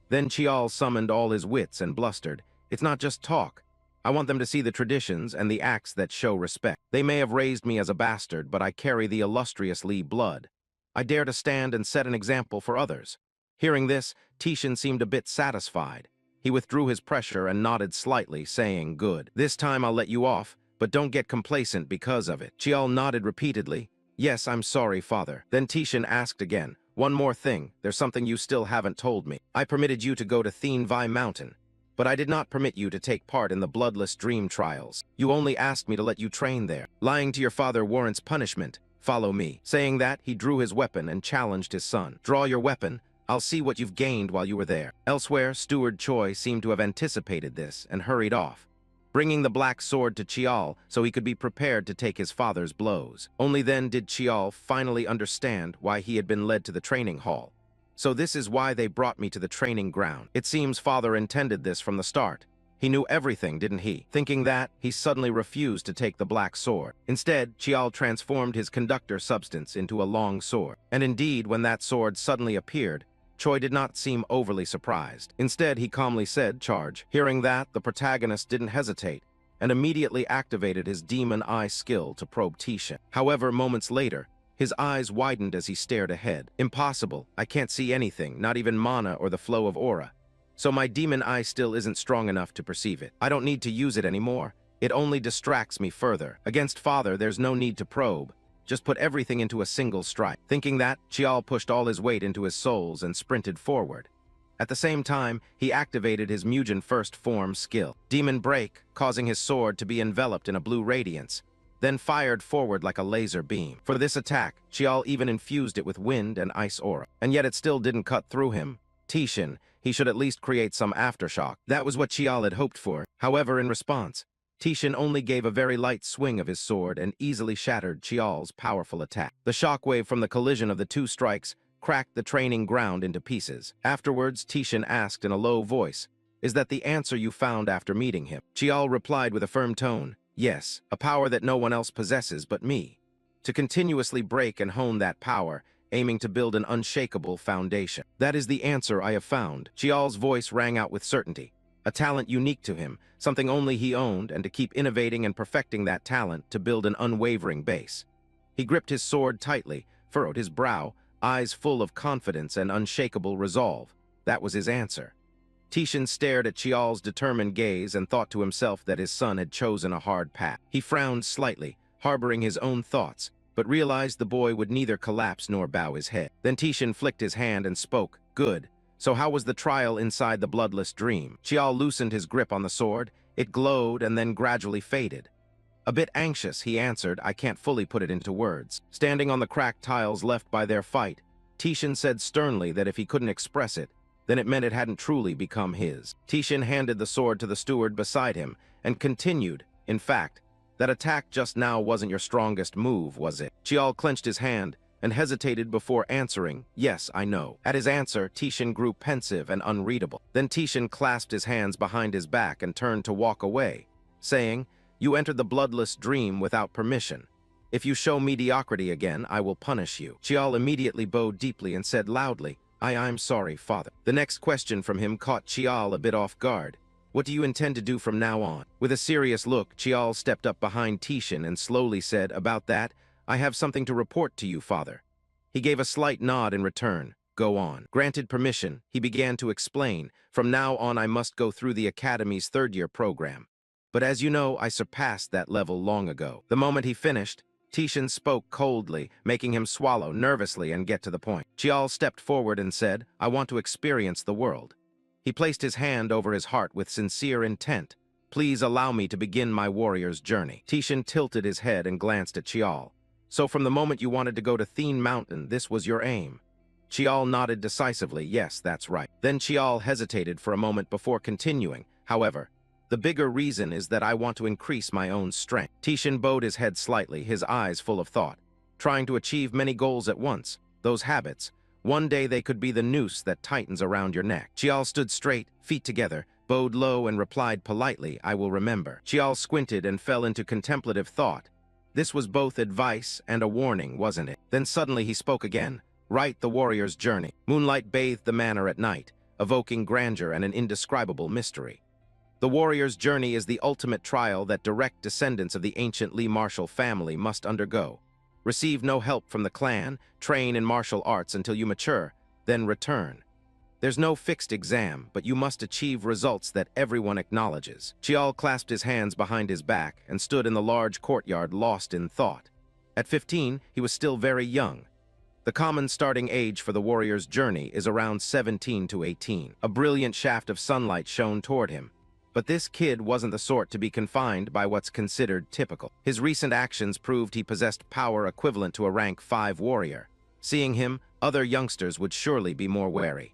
Then Chiol summoned all his wits and blustered, It's not just talk. I want them to see the traditions and the acts that show respect. They may have raised me as a bastard, but I carry the illustrious Lee blood. I dare to stand and set an example for others. Hearing this, Tishin seemed a bit satisfied. He withdrew his pressure and nodded slightly, saying, "Good. This time I'll let you off, but don't get complacent because of it." Chiol nodded repeatedly. "Yes, I'm sorry, father." Then Tishin asked again, "One more thing, there's something you still haven't told me. I permitted you to go to Thien Vi Mountain, but I did not permit you to take part in the bloodless dream trials. You only asked me to let you train there. Lying to your father warrants punishment. Follow me." Saying that, he drew his weapon and challenged his son. "Draw your weapon. I'll see what you've gained while you were there." Elsewhere, Steward Choi seemed to have anticipated this and hurried off, bringing the black sword to Chiol so he could be prepared to take his father's blows. Only then did Chiol finally understand why he had been led to the training hall. "So this is why they brought me to the training ground. It seems father intended this from the start. He knew everything, didn't he?" Thinking that, he suddenly refused to take the black sword. Instead, Chiol transformed his conductor substance into a long sword. And indeed, when that sword suddenly appeared, Choi did not seem overly surprised. Instead, he calmly said, "Charge." Hearing that, the protagonist didn't hesitate and immediately activated his demon eye skill to probe Tishin. However, moments later, his eyes widened as he stared ahead. "Impossible. I can't see anything, not even mana or the flow of aura. So my demon eye still isn't strong enough to perceive it. I don't need to use it anymore. It only distracts me further. Against father, there's no need to probe. Just put everything into a single strike." Thinking that, Chiol pushed all his weight into his souls and sprinted forward. At the same time, he activated his Mugen First Form skill, Demon Break, causing his sword to be enveloped in a blue radiance, then fired forward like a laser beam. For this attack, Chiol even infused it with wind and ice aura. And yet it still didn't cut through him. Tishin, he should at least create some aftershock. That was what Chiol had hoped for. However, in response, Tishin only gave a very light swing of his sword and easily shattered Chiol's powerful attack. The shockwave from the collision of the two strikes cracked the training ground into pieces. Afterwards, Tishin asked in a low voice, "Is that the answer you found after meeting him?" Chiol replied with a firm tone, "Yes, a power that no one else possesses but me. To continuously break and hone that power, aiming to build an unshakable foundation. That is the answer I have found." Chiol's voice rang out with certainty. A talent unique to him, something only he owned, and to keep innovating and perfecting that talent to build an unwavering base. He gripped his sword tightly, furrowed his brow, eyes full of confidence and unshakable resolve. That was his answer. Tishin stared at Chiol's determined gaze and thought to himself that his son had chosen a hard path. He frowned slightly, harboring his own thoughts, but realized the boy would neither collapse nor bow his head. Then Tishin flicked his hand and spoke, "Good. So how was the trial inside the bloodless dream?" Chiol loosened his grip on the sword. It glowed and then gradually faded. A bit anxious, he answered, "I can't fully put it into words." Standing on the cracked tiles left by their fight, Tishin said sternly that if he couldn't express it, then it meant it hadn't truly become his. Tishin handed the sword to the steward beside him and continued, "In fact, that attack just now wasn't your strongest move, was it?" Chiol clenched his hand and hesitated before answering, "Yes, I know." At his answer, Tishin grew pensive and unreadable. Then Tishin clasped his hands behind his back and turned to walk away, saying, "You entered the bloodless dream without permission. If you show mediocrity again, I will punish you." Chiol immediately bowed deeply and said loudly, I'm sorry, father." The next question from him caught Chiol a bit off guard. "What do you intend to do from now on?" With a serious look, Chiol stepped up behind Tishin and slowly said, "About that, I have something to report to you, father." He gave a slight nod in return. "Go on." Granted permission, he began to explain, "From now on I must go through the Academy's third-year program. But as you know, I surpassed that level long ago." The moment he finished, Tishin spoke coldly, making him swallow nervously and get to the point. Chiol stepped forward and said, "I want to experience the world." He placed his hand over his heart with sincere intent. "Please allow me to begin my warrior's journey." Tishin tilted his head and glanced at Chiol. "So from the moment you wanted to go to Thien Mountain, this was your aim?" Chiol nodded decisively, "Yes, that's right." Then Chiol hesitated for a moment before continuing, "However, the bigger reason is that I want to increase my own strength." Tishin bowed his head slightly, his eyes full of thought. Trying to achieve many goals at once, those habits, one day they could be the noose that tightens around your neck. Chiol stood straight, feet together, bowed low and replied politely, "I will remember." Chiol squinted and fell into contemplative thought. This was both advice and a warning, wasn't it? Then suddenly he spoke again. "Write the warrior's journey." Moonlight bathed the manor at night, evoking grandeur and an indescribable mystery. The warrior's journey is the ultimate trial that direct descendants of the ancient Lee Marshall family must undergo. Receive no help from the clan, train in martial arts until you mature, then return. There's no fixed exam, but you must achieve results that everyone acknowledges. Chiol clasped his hands behind his back and stood in the large courtyard lost in thought. At 15, he was still very young. The common starting age for the warrior's journey is around 17 to 18. A brilliant shaft of sunlight shone toward him. But this kid wasn't the sort to be confined by what's considered typical. His recent actions proved he possessed power equivalent to a rank 5 warrior. Seeing him, other youngsters would surely be more wary.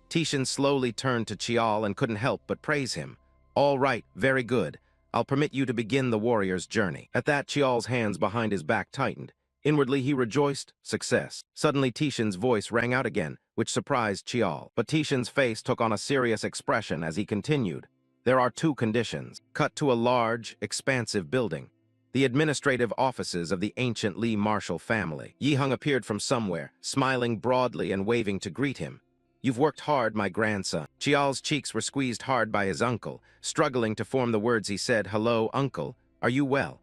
Tishan slowly turned to Chiol and couldn't help but praise him. "All right, very good. I'll permit you to begin the warrior's journey." At that, Chiol's hands behind his back tightened. Inwardly, he rejoiced. Success. Suddenly, Tishan's voice rang out again, which surprised Chiol. But Tishan's face took on a serious expression as he continued. "There are 2 conditions." Cut to a large, expansive building. The administrative offices of the ancient Li martial family. Yihang appeared from somewhere, smiling broadly and waving to greet him. "You've worked hard, my grandson." Chiol's cheeks were squeezed hard by his uncle, struggling to form the words he said. "Hello, uncle. Are you well?"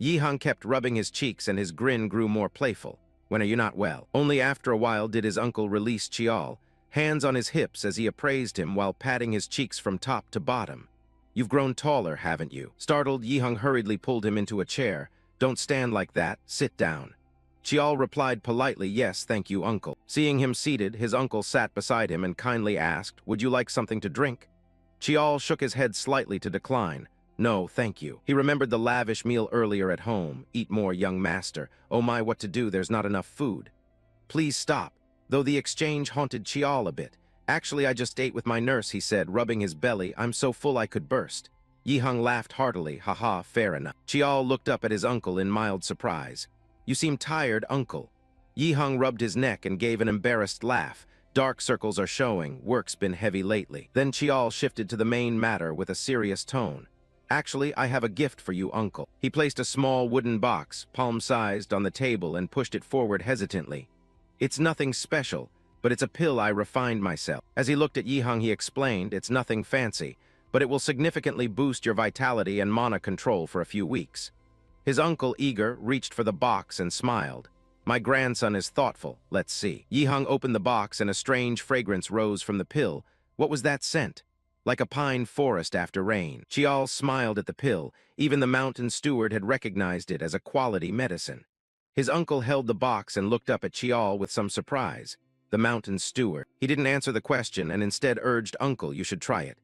Yihang kept rubbing his cheeks and his grin grew more playful. "When are you not well?" Only after a while did his uncle release Chiol, hands on his hips as he appraised him while patting his cheeks from top to bottom. "You've grown taller, haven't you?" Startled, Yihang hurriedly pulled him into a chair. "Don't stand like that. Sit down." Chiol replied politely, "Yes, thank you, uncle." Seeing him seated, his uncle sat beside him and kindly asked, "Would you like something to drink?" Chiol shook his head slightly to decline. "No, thank you." He remembered the lavish meal earlier at home. "Eat more, young master. Oh my, what to do, there's not enough food." "Please stop." Though the exchange haunted Chiol a bit. "Actually, I just ate with my nurse," he said, rubbing his belly. "I'm so full I could burst." Yihang laughed heartily. "Haha, fair enough." Chiol looked up at his uncle in mild surprise. "You seem tired, uncle." Yihang rubbed his neck and gave an embarrassed laugh. "Dark circles are showing. Work's been heavy lately." Then Chiol shifted to the main matter with a serious tone. "Actually, I have a gift for you, uncle." He placed a small wooden box, palm-sized, on the table and pushed it forward hesitantly. "It's nothing special, but it's a pill I refined myself." As he looked at Yihang, he explained, "It's nothing fancy, but it will significantly boost your vitality and mana control for a few weeks." His uncle, eager, reached for the box and smiled. "My grandson is thoughtful. Let's see." Yihang opened the box and a strange fragrance rose from the pill. What was that scent? Like a pine forest after rain. Chiol smiled at the pill. Even the mountain steward had recognized it as a quality medicine. His uncle held the box and looked up at Chiol with some surprise. The mountain steward. He didn't answer the question and instead urged, "Uncle, you should try it."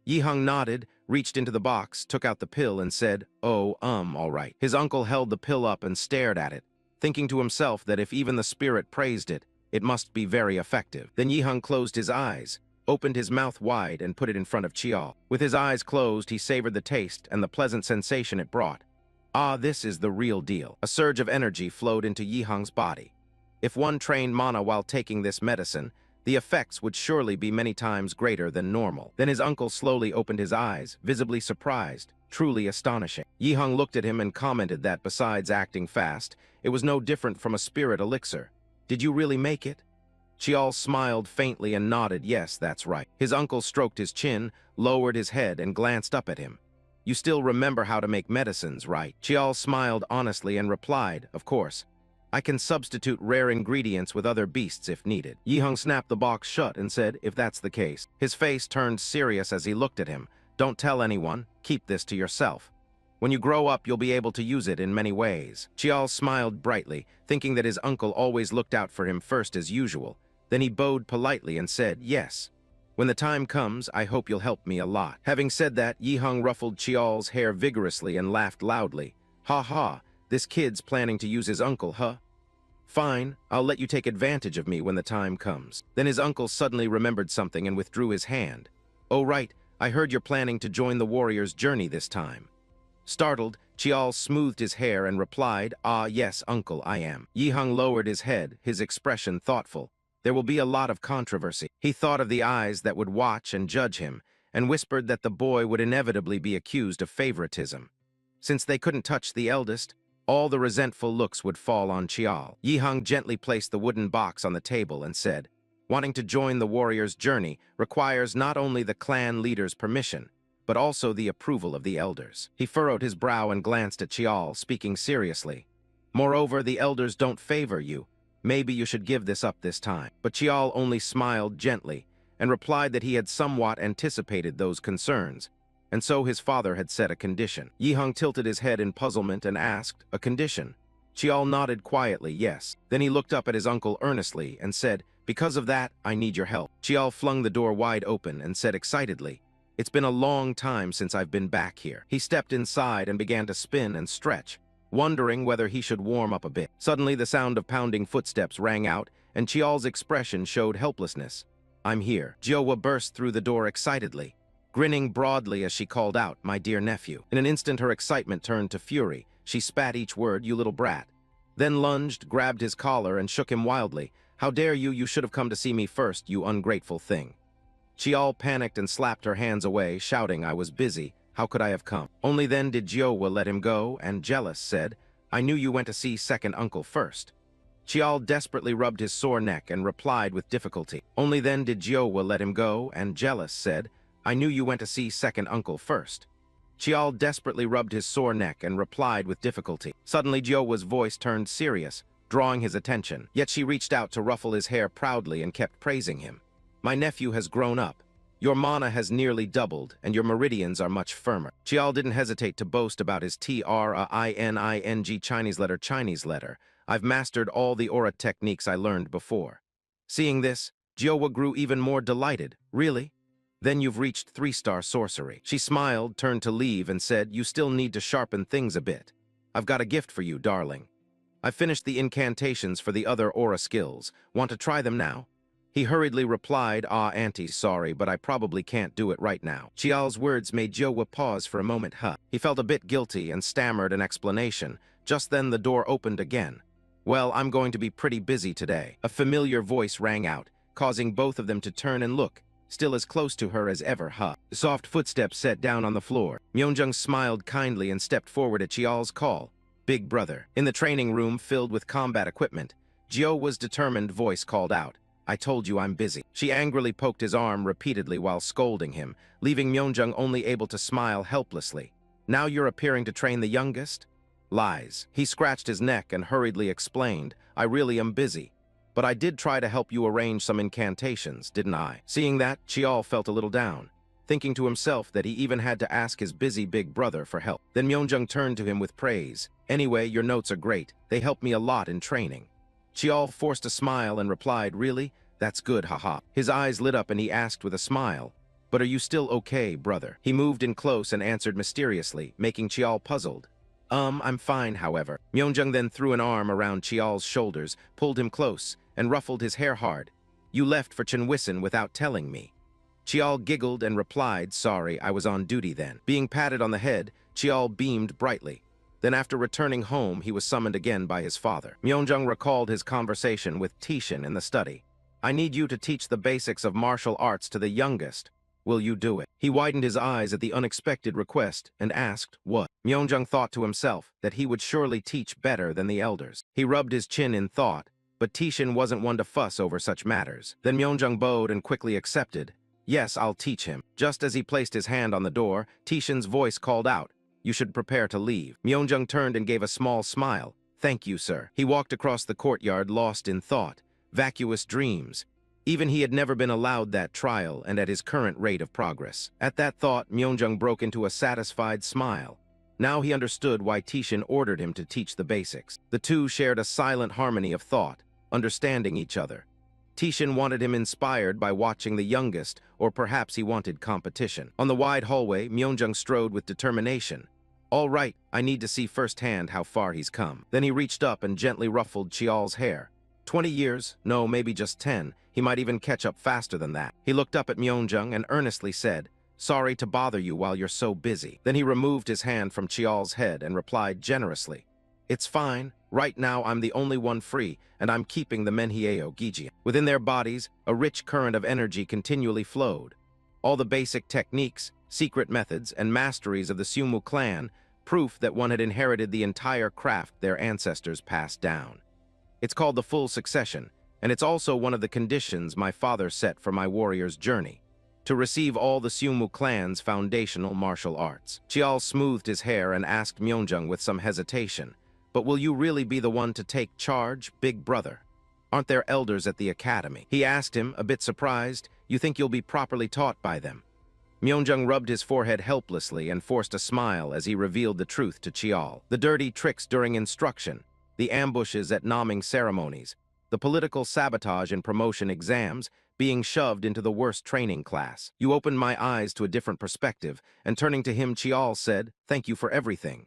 Yihang nodded, reached into the box, took out the pill and said, "Oh, all right." His uncle held the pill up and stared at it, thinking to himself that if even the spirit praised it, it must be very effective. Then Yihang closed his eyes, opened his mouth wide and put it in front of Chiol. With his eyes closed, he savored the taste and the pleasant sensation it brought. Ah, this is the real deal. A surge of energy flowed into Yihang's body. If one trained mana while taking this medicine, the effects would surely be many times greater than normal. Then his uncle slowly opened his eyes, visibly surprised, truly astonishing. Yihang looked at him and commented that, besides acting fast, it was no different from a spirit elixir. "Did you really make it?" Chiol smiled faintly and nodded, "Yes, that's right." His uncle stroked his chin, lowered his head, and glanced up at him. "You still remember how to make medicines, right?" Chiol smiled honestly and replied, "Of course. I can substitute rare ingredients with other beasts if needed." Yihang snapped the box shut and said, "If that's the case." His face turned serious as he looked at him. "Don't tell anyone. Keep this to yourself. When you grow up, you'll be able to use it in many ways." Chiol smiled brightly, thinking that his uncle always looked out for him first as usual. Then he bowed politely and said, "Yes. When the time comes, I hope you'll help me a lot." Having said that, Yihang ruffled Chiol's hair vigorously and laughed loudly. "Ha ha, this kid's planning to use his uncle, huh? Fine, I'll let you take advantage of me when the time comes." Then his uncle suddenly remembered something and withdrew his hand. "Oh right, I heard you're planning to join the warrior's journey this time." Startled, Chiol smoothed his hair and replied, "Ah yes, uncle, I am." Yihang lowered his head, his expression thoughtful. "There will be a lot of controversy." He thought of the eyes that would watch and judge him, and whispered that the boy would inevitably be accused of favoritism. Since they couldn't touch the eldest, all the resentful looks would fall on Chiol. Yihang gently placed the wooden box on the table and said, "Wanting to join the warrior's journey requires not only the clan leader's permission, but also the approval of the elders." He furrowed his brow and glanced at Chiol, speaking seriously. Moreover, the elders don't favor you. Maybe you should give this up this time. But Chiol only smiled gently and replied that he had somewhat anticipated those concerns, and so his father had set a condition. Yiheng tilted his head in puzzlement and asked, "A condition?" Chiol nodded quietly, yes. Then he looked up at his uncle earnestly and said, "Because of that, I need your help." Chiol flung the door wide open and said excitedly, "It's been a long time since I've been back here." He stepped inside and began to spin and stretch, wondering whether he should warm up a bit. Suddenly, the sound of pounding footsteps rang out, and Chiol's expression showed helplessness. "I'm here." Jiowa burst through the door excitedly, grinning broadly as she called out, "My dear nephew." In an instant, her excitement turned to fury. She spat each word, "You little brat," then lunged, grabbed his collar, and shook him wildly. "How dare you? You should have come to see me first, you ungrateful thing." Chiol panicked and slapped her hands away, shouting, "I was busy. How could I have come?" Only then did Jiowa let him go, and jealous said, "I knew you went to see second uncle first." Chiol desperately rubbed his sore neck and replied with difficulty. Only then did Jiowa let him go, and jealous said, "I knew you went to see second uncle first." Chiol desperately rubbed his sore neck and replied with difficulty. Suddenly Jiowa's voice turned serious, drawing his attention. Yet she reached out to ruffle his hair proudly and kept praising him. "My nephew has grown up. Your mana has nearly doubled, and your meridians are much firmer." Chiol didn't hesitate to boast about his trining Chinese letter. "I've mastered all the aura techniques I learned before." Seeing this, Jiowa grew even more delighted. "Really? Then you've reached 3-star sorcery." She smiled, turned to leave, and said, "You still need to sharpen things a bit. I've got a gift for you, darling. I've finished the incantations for the other aura skills. Want to try them now?" He hurriedly replied, "Auntie, sorry, but I probably can't do it right now." Chiol's words made Jiowa pause for a moment. He felt a bit guilty and stammered an explanation. Just then the door opened again. "Well, I'm going to be pretty busy today." A familiar voice rang out, causing both of them to turn and look, still as close to her as ever. Soft footsteps set down on the floor. Myeonjung smiled kindly and stepped forward at Chiol's call. "Big brother." In the training room filled with combat equipment, Jiowa's determined voice called out, "I told you I'm busy." She angrily poked his arm repeatedly while scolding him, leaving Myeonjung only able to smile helplessly. "Now you're appearing to train the youngest?" "Lies." He scratched his neck and hurriedly explained, "I really am busy. But I did try to help you arrange some incantations, didn't I?" Seeing that, Chiol felt a little down, thinking to himself that he even had to ask his busy big brother for help. Then Myeonjung turned to him with praise. "Anyway, your notes are great. They helped me a lot in training." Chiol forced a smile and replied, "Really? That's good, haha." His eyes lit up and he asked with a smile, "But are you still okay, brother?" He moved in close and answered mysteriously, making Chiol puzzled. I'm fine, however." Myeonjung then threw an arm around Chiol's shoulders, pulled him close, and ruffled his hair hard. "You left for Chinwissen without telling me." Chiol giggled and replied, "Sorry, I was on duty then." Being patted on the head, Chiol beamed brightly. Then after returning home, he was summoned again by his father. Myeonjung recalled his conversation with Tishin in the study. "I need you to teach the basics of martial arts to the youngest. Will you do it?" He widened his eyes at the unexpected request and asked, "What?" Myeonjung thought to himself that he would surely teach better than the elders. He rubbed his chin in thought, but Tishin wasn't one to fuss over such matters. Then Myeonjung bowed and quickly accepted. "Yes, I'll teach him." Just as he placed his hand on the door, Tishin's voice called out, "You should prepare to leave." Myeonjung turned and gave a small smile. "Thank you, sir." He walked across the courtyard lost in thought, vacuous dreams. Even he had never been allowed that trial and at his current rate of progress. At that thought, Myeonjung broke into a satisfied smile. Now he understood why Tishin ordered him to teach the basics. The two shared a silent harmony of thought, understanding each other. Tishin wanted him inspired by watching the youngest, or perhaps he wanted competition. On the wide hallway, Myeonjung strode with determination. "All right, I need to see firsthand how far he's come." Then he reached up and gently ruffled Chiol's hair. 20 years, no, maybe just 10, he might even catch up faster than that. He looked up at Myeonjung and earnestly said, "Sorry to bother you while you're so busy." Then he removed his hand from Chiol's head and replied generously, "It's fine. Right now I'm the only one free, and I'm keeping the Menhieo Gijian." Within their bodies, a rich current of energy continually flowed. All the basic techniques, secret methods, and masteries of the Sumu clan, proof that one had inherited the entire craft their ancestors passed down. It's called the full succession, and it's also one of the conditions my father set for my warrior's journey, to receive all the Sumu clan's foundational martial arts. Chiol smoothed his hair and asked Myeonjung with some hesitation, But will you really be the one to take charge, big brother? Aren't there elders at the academy? He asked him, a bit surprised. You think you'll be properly taught by them? Myeonjung rubbed his forehead helplessly and forced a smile as he revealed the truth to Chiol. The dirty tricks during instruction, the ambushes at naming ceremonies, the political sabotage in promotion exams, being shoved into the worst training class. You opened my eyes to a different perspective, and turning to him, Chiol said, "Thank you for everything."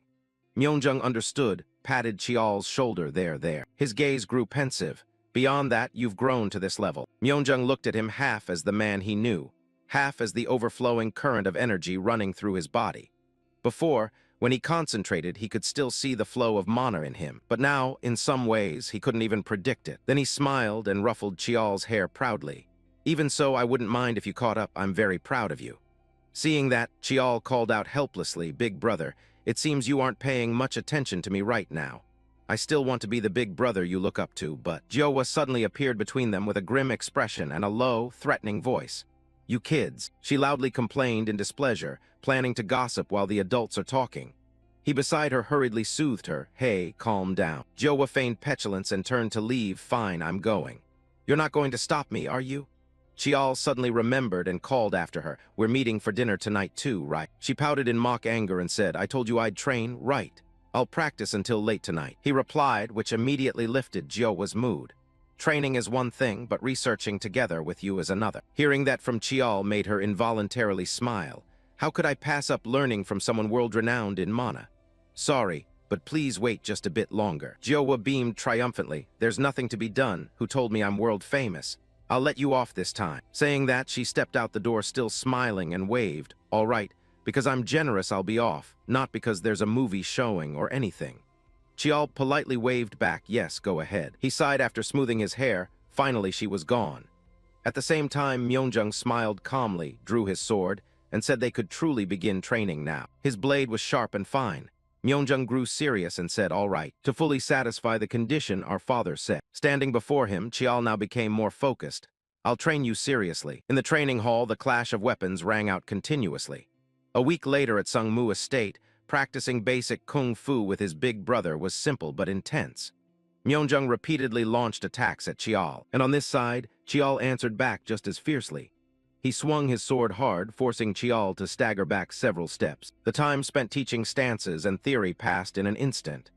Myeonjung understood, patted Chiol's shoulder there. His gaze grew pensive. Beyond that, you've grown to this level. Myeonjung looked at him half as the man he knew, half as the overflowing current of energy running through his body. Before, when he concentrated, he could still see the flow of mana in him, but now, in some ways, he couldn't even predict it. Then he smiled and ruffled Chiol's hair proudly. "Even so, I wouldn't mind if you caught up. I'm very proud of you." Seeing that, Chiol called out helplessly, "Big brother, it seems you aren't paying much attention to me right now. I still want to be the big brother you look up to, but..." Jiowa suddenly appeared between them with a grim expression and a low, threatening voice. "You kids," she loudly complained in displeasure, planning to gossip while the adults are talking. He beside her hurriedly soothed her. "Hey, calm down." Jiowa feigned petulance and turned to leave. "Fine, I'm going." "You're not going to stop me, are you?" Chiol suddenly remembered and called after her. "We're meeting for dinner tonight too, right?" She pouted in mock anger and said, "I told you I'd train, right? I'll practice until late tonight." He replied, which immediately lifted Jiowa's mood. "Training is one thing, but researching together with you is another." Hearing that from Chiol made her involuntarily smile. "How could I pass up learning from someone world-renowned in mana?" "Sorry, but please wait just a bit longer." Jiowa beamed triumphantly. "There's nothing to be done. Who told me I'm world-famous? I'll let you off this time." Saying that, she stepped out the door still smiling and waved. "All right, because I'm generous I'll be off, not because there's a movie showing or anything." Chiol politely waved back, "Yes, go ahead." He sighed after smoothing his hair. Finally, she was gone. At the same time, Myeonjung smiled calmly, drew his sword, and said they could truly begin training now. His blade was sharp and fine. Myeonjung grew serious and said, "All right," to fully satisfy the condition our father set. Standing before him, Chiol now became more focused. "I'll train you seriously." In the training hall, the clash of weapons rang out continuously. A week later at Sungmu Estate, practicing basic kung fu with his big brother was simple but intense. Myeonjung repeatedly launched attacks at Chiol, and on this side, Chiol answered back just as fiercely. He swung his sword hard, forcing Chiol to stagger back several steps. The time spent teaching stances and theory passed in an instant.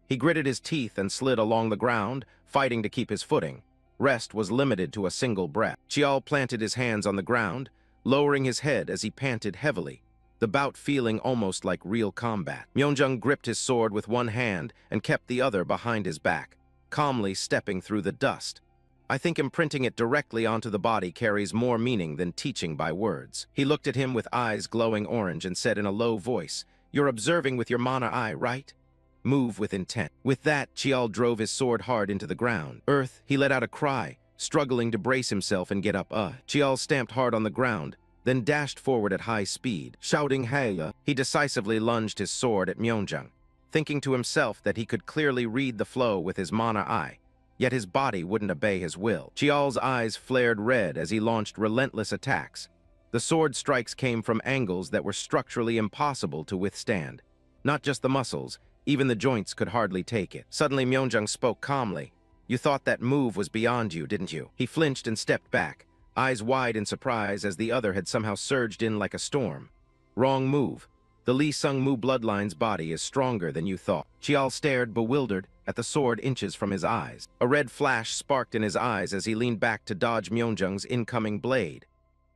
He gritted his teeth and slid along the ground, fighting to keep his footing. Rest was limited to a single breath. Chiol planted his hands on the ground, lowering his head as he panted heavily, the bout feeling almost like real combat. Myeonjung gripped his sword with one hand and kept the other behind his back, calmly stepping through the dust. "I think imprinting it directly onto the body carries more meaning than teaching by words." He looked at him with eyes glowing orange and said in a low voice, "You're observing with your mana eye, right? Move with intent." With that, Chiol drove his sword hard into the ground. "Earth!" He let out a cry, struggling to brace himself and get up. Chiol stamped hard on the ground, then dashed forward at high speed. Shouting "Hey!" He decisively lunged his sword at Myeonjung, thinking to himself that he could clearly read the flow with his mana eye. Yet his body wouldn't obey his will. Chiol's eyes flared red as he launched relentless attacks. The sword strikes came from angles that were structurally impossible to withstand. Not just the muscles, even the joints could hardly take it. Suddenly Myeonjung spoke calmly. "You thought that move was beyond you, didn't you?" He flinched and stepped back, eyes wide in surprise as the other had somehow surged in like a storm. "Wrong move. The Lee Sung-mu bloodline's body is stronger than you thought." Chiol stared, bewildered, at the sword inches from his eyes. A red flash sparked in his eyes as he leaned back to dodge Myeonjung's incoming blade.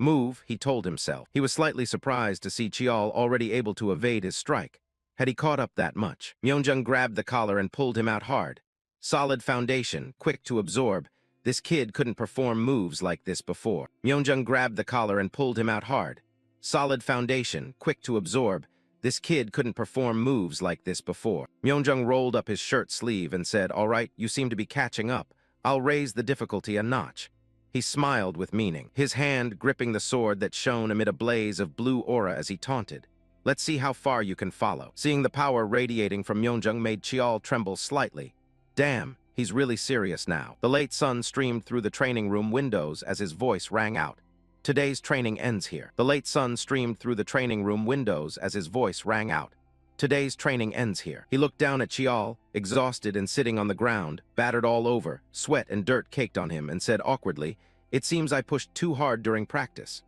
"Move," he told himself. He was slightly surprised to see Chiol already able to evade his strike. Had he caught up that much? Myeonjung grabbed the collar and pulled him out hard. Solid foundation, quick to absorb. This kid couldn't perform moves like this before. Myeonjung grabbed the collar and pulled him out hard. Solid foundation, quick to absorb. This kid couldn't perform moves like this before. Myeonjung rolled up his shirt sleeve and said, "All right, you seem to be catching up. I'll raise the difficulty a notch." He smiled with meaning, his hand gripping the sword that shone amid a blaze of blue aura as he taunted. "Let's see how far you can follow." Seeing the power radiating from Myeonjung made Chiol tremble slightly. Damn, he's really serious now. The late sun streamed through the training room windows as his voice rang out. "Today's training ends here." The late sun streamed through the training room windows as his voice rang out. Today's training ends here. He looked down at Chiol, exhausted and sitting on the ground, battered all over, sweat and dirt caked on him, and said awkwardly, "It seems I pushed too hard during practice."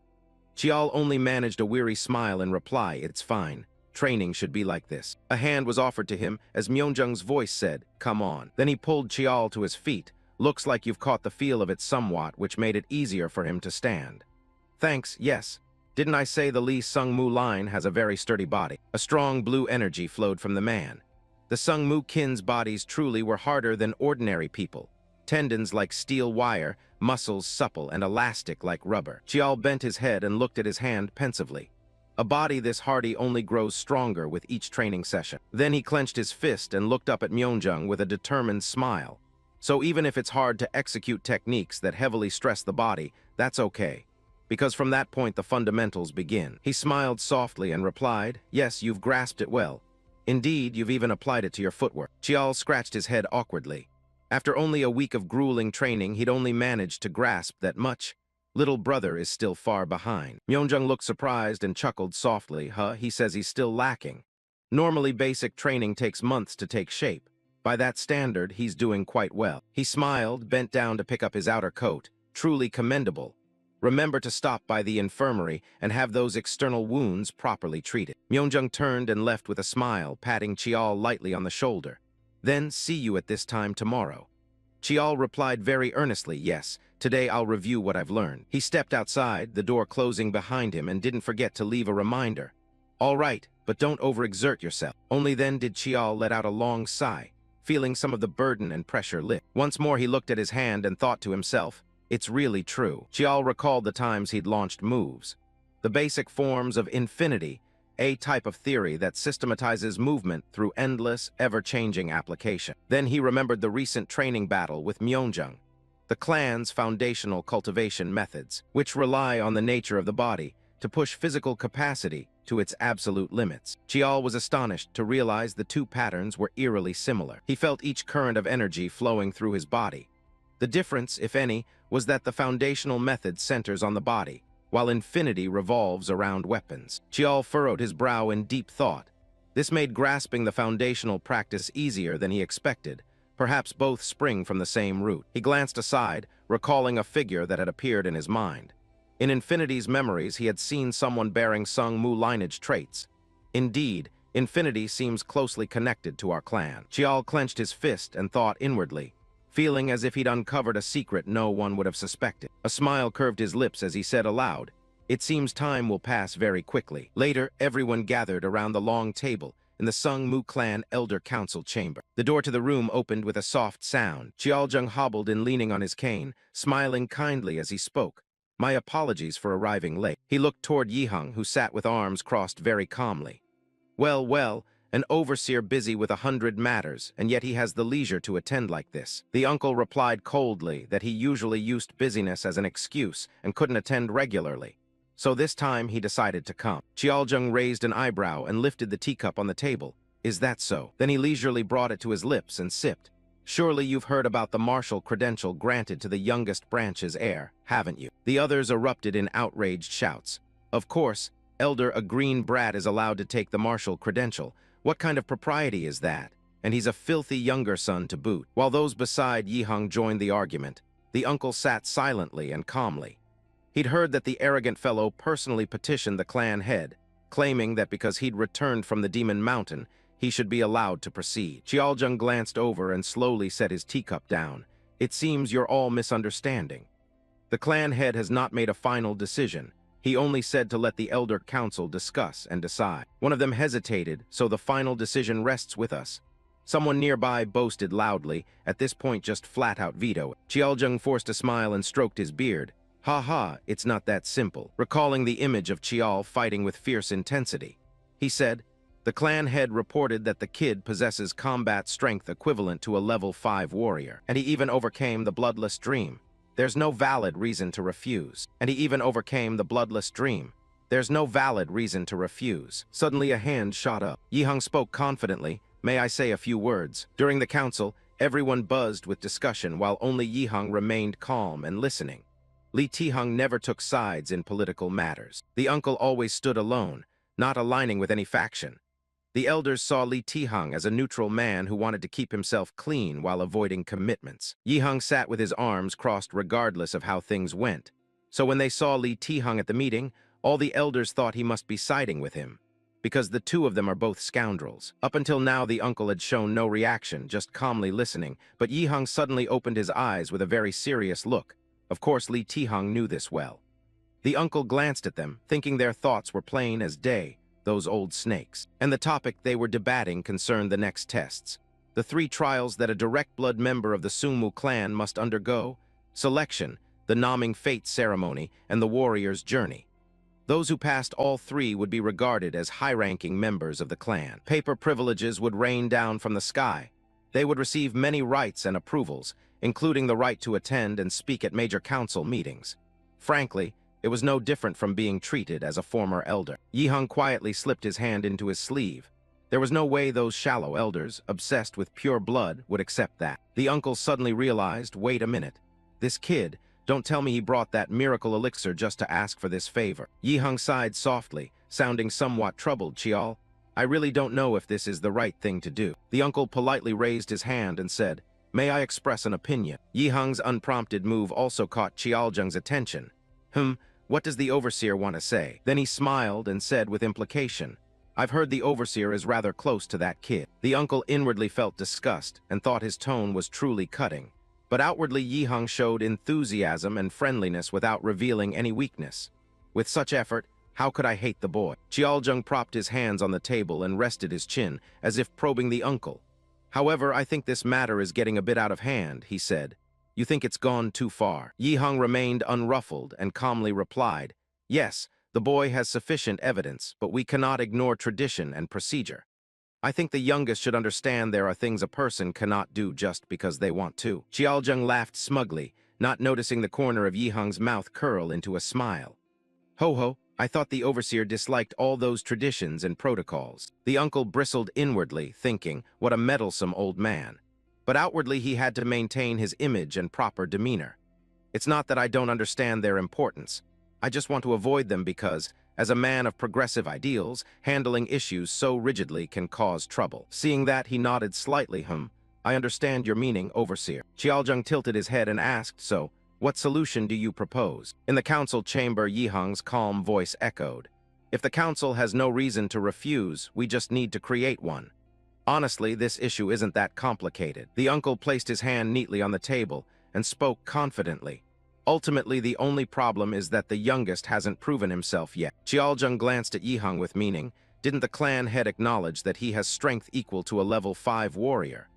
Chiol only managed a weary smile and reply, "It's fine. Training should be like this." A hand was offered to him as Myeonjung's voice said, "Come on." Then he pulled Chiol to his feet. "Looks like you've caught the feel of it somewhat, which made it easier for him to stand." "Thanks, yes. Didn't I say the Lee Sung-Mu line has a very sturdy body?" A strong blue energy flowed from the man. The Sung-Mu kin's bodies truly were harder than ordinary people. Tendons like steel wire, muscles supple and elastic like rubber. Chiol bent his head and looked at his hand pensively. A body this hardy only grows stronger with each training session. Then he clenched his fist and looked up at Myeonjung with a determined smile. "So even if it's hard to execute techniques that heavily stress the body, that's okay. Because from that point the fundamentals begin." He smiled softly and replied, "Yes, you've grasped it well. Indeed, you've even applied it to your footwork." Chiol scratched his head awkwardly. After only a week of grueling training, he'd only managed to grasp that much. Little brother is still far behind. Myeonjung looked surprised and chuckled softly. He says he's still lacking. Normally basic training takes months to take shape. By that standard, he's doing quite well. He smiled, bent down to pick up his outer coat. Truly commendable. Remember to stop by the infirmary and have those external wounds properly treated. Myeonjung turned and left with a smile, patting Chiol lightly on the shoulder. Then see you at this time tomorrow. Chiol replied very earnestly, "Yes, today I'll review what I've learned." He stepped outside, the door closing behind him, and didn't forget to leave a reminder. "All right, but don't overexert yourself." Only then did Chiol let out a long sigh, feeling some of the burden and pressure lift. Once more he looked at his hand and thought to himself, "It's really true." Chiol recalled the times he'd launched moves. The basic forms of infinity, a type of theory that systematizes movement through endless, ever-changing application. Then he remembered the recent training battle with Myeonjung, the clan's foundational cultivation methods, which rely on the nature of the body to push physical capacity to its absolute limits. Chiol was astonished to realize the two patterns were eerily similar. He felt each current of energy flowing through his body. The difference, if any, was that the foundational method centers on the body, while infinity revolves around weapons. Chiol furrowed his brow in deep thought. This made grasping the foundational practice easier than he expected. Perhaps both spring from the same root. He glanced aside, recalling a figure that had appeared in his mind. In Infinity's memories, he had seen someone bearing Sung-Mu lineage traits. Indeed, Infinity seems closely connected to our clan. Chiol clenched his fist and thought inwardly, feeling as if he'd uncovered a secret no one would have suspected. A smile curved his lips as he said aloud, "It seems time will pass very quickly." Later, everyone gathered around the long table in the Sung-Mu clan elder council chamber. The door to the room opened with a soft sound. Chioljung hobbled in, leaning on his cane, smiling kindly as he spoke. "My apologies for arriving late." He looked toward Yihang, who sat with arms crossed very calmly. Well, well, an overseer busy with 100 matters, and yet he has the leisure to attend like this." The uncle replied coldly that he usually used busyness as an excuse and couldn't attend regularly. So this time he decided to come. Chioljung raised an eyebrow and lifted the teacup on the table. "Is that so?" Then he leisurely brought it to his lips and sipped. "Surely you've heard about the martial credential granted to the youngest branch's heir, haven't you?" The others erupted in outraged shouts. "Of course, elder, a green brat is allowed to take the martial credential. What kind of propriety is that? And he's a filthy younger son to boot." While those beside Yihang joined the argument, the uncle sat silently and calmly. He'd heard that the arrogant fellow personally petitioned the clan head, claiming that because he'd returned from the Demon Mountain, he should be allowed to proceed. Chioljung glanced over and slowly set his teacup down. "It seems you're all misunderstanding. The clan head has not made a final decision. He only said to let the elder council discuss and decide." One of them hesitated, "So the final decision rests with us." Someone nearby boasted loudly, at this point just flat-out veto it. Chioljung forced a smile and stroked his beard. "Ha ha, it's not that simple." Recalling the image of Chiol fighting with fierce intensity, he said, "The clan head reported that the kid possesses combat strength equivalent to a level 5 warrior, and he even overcame the bloodless dream. There's no valid reason to refuse." And he even overcame the bloodless dream. There's no valid reason to refuse. Suddenly a hand shot up. Yihang spoke confidently, "May I say a few words?" During the council, everyone buzzed with discussion while only Yihang remained calm and listening. Li Tihang never took sides in political matters. The uncle always stood alone, not aligning with any faction. The elders saw Li Tihang as a neutral man who wanted to keep himself clean while avoiding commitments. Yihang sat with his arms crossed regardless of how things went. So when they saw Li Tihang at the meeting, all the elders thought he must be siding with him, because the two of them are both scoundrels. Up until now, the uncle had shown no reaction, just calmly listening, but Yihang suddenly opened his eyes with a very serious look. Of course, Li Tihang knew this well. The uncle glanced at them, thinking their thoughts were plain as day, those old snakes. And the topic they were debating concerned the next tests. The 3 trials that a direct blood member of the Sungmu clan must undergo: selection, the Naming Fate ceremony, and the warrior's journey. Those who passed all 3 would be regarded as high-ranking members of the clan. Paper privileges would rain down from the sky. They would receive many rights and approvals, including the right to attend and speak at major council meetings. Frankly, it was no different from being treated as a former elder. Yihang quietly slipped his hand into his sleeve. There was no way those shallow elders, obsessed with pure blood, would accept that. The uncle suddenly realized, wait a minute. This kid, don't tell me he brought that miracle elixir just to ask for this favor. Yihang sighed softly, sounding somewhat troubled. Chiol, I really don't know if this is the right thing to do. The uncle politely raised his hand and said, may I express an opinion? Yihang's unprompted move also caught Chialjung's attention. What does the overseer want to say? Then he smiled and said with implication, I've heard the overseer is rather close to that kid. The uncle inwardly felt disgust and thought his tone was truly cutting. But outwardly, Yihang showed enthusiasm and friendliness without revealing any weakness. With such effort, how could I hate the boy? Chialjung propped his hands on the table and rested his chin, as if probing the uncle. However, I think this matter is getting a bit out of hand, he said. You think it's gone too far? Yihang remained unruffled and calmly replied, yes, the boy has sufficient evidence, but we cannot ignore tradition and procedure. I think the youngest should understand there are things a person cannot do just because they want to. Chialjung laughed smugly, not noticing the corner of Yihang's mouth curl into a smile. Ho, I thought the overseer disliked all those traditions and protocols. The uncle bristled inwardly, thinking, what a meddlesome old man. But outwardly he had to maintain his image and proper demeanor. It's not that I don't understand their importance. I just want to avoid them because, as a man of progressive ideals, handling issues so rigidly can cause trouble. Seeing that, he nodded slightly. I understand your meaning, overseer. Chialjung tilted his head and asked, so, what solution do you propose? In the council chamber, Yihang's calm voice echoed. If the council has no reason to refuse, we just need to create one. Honestly, this issue isn't that complicated. The uncle placed his hand neatly on the table and spoke confidently. Ultimately, the only problem is that the youngest hasn't proven himself yet. Chialjung glanced at Yihang with meaning. Didn't the clan head acknowledge that he has strength equal to a level 5 warrior?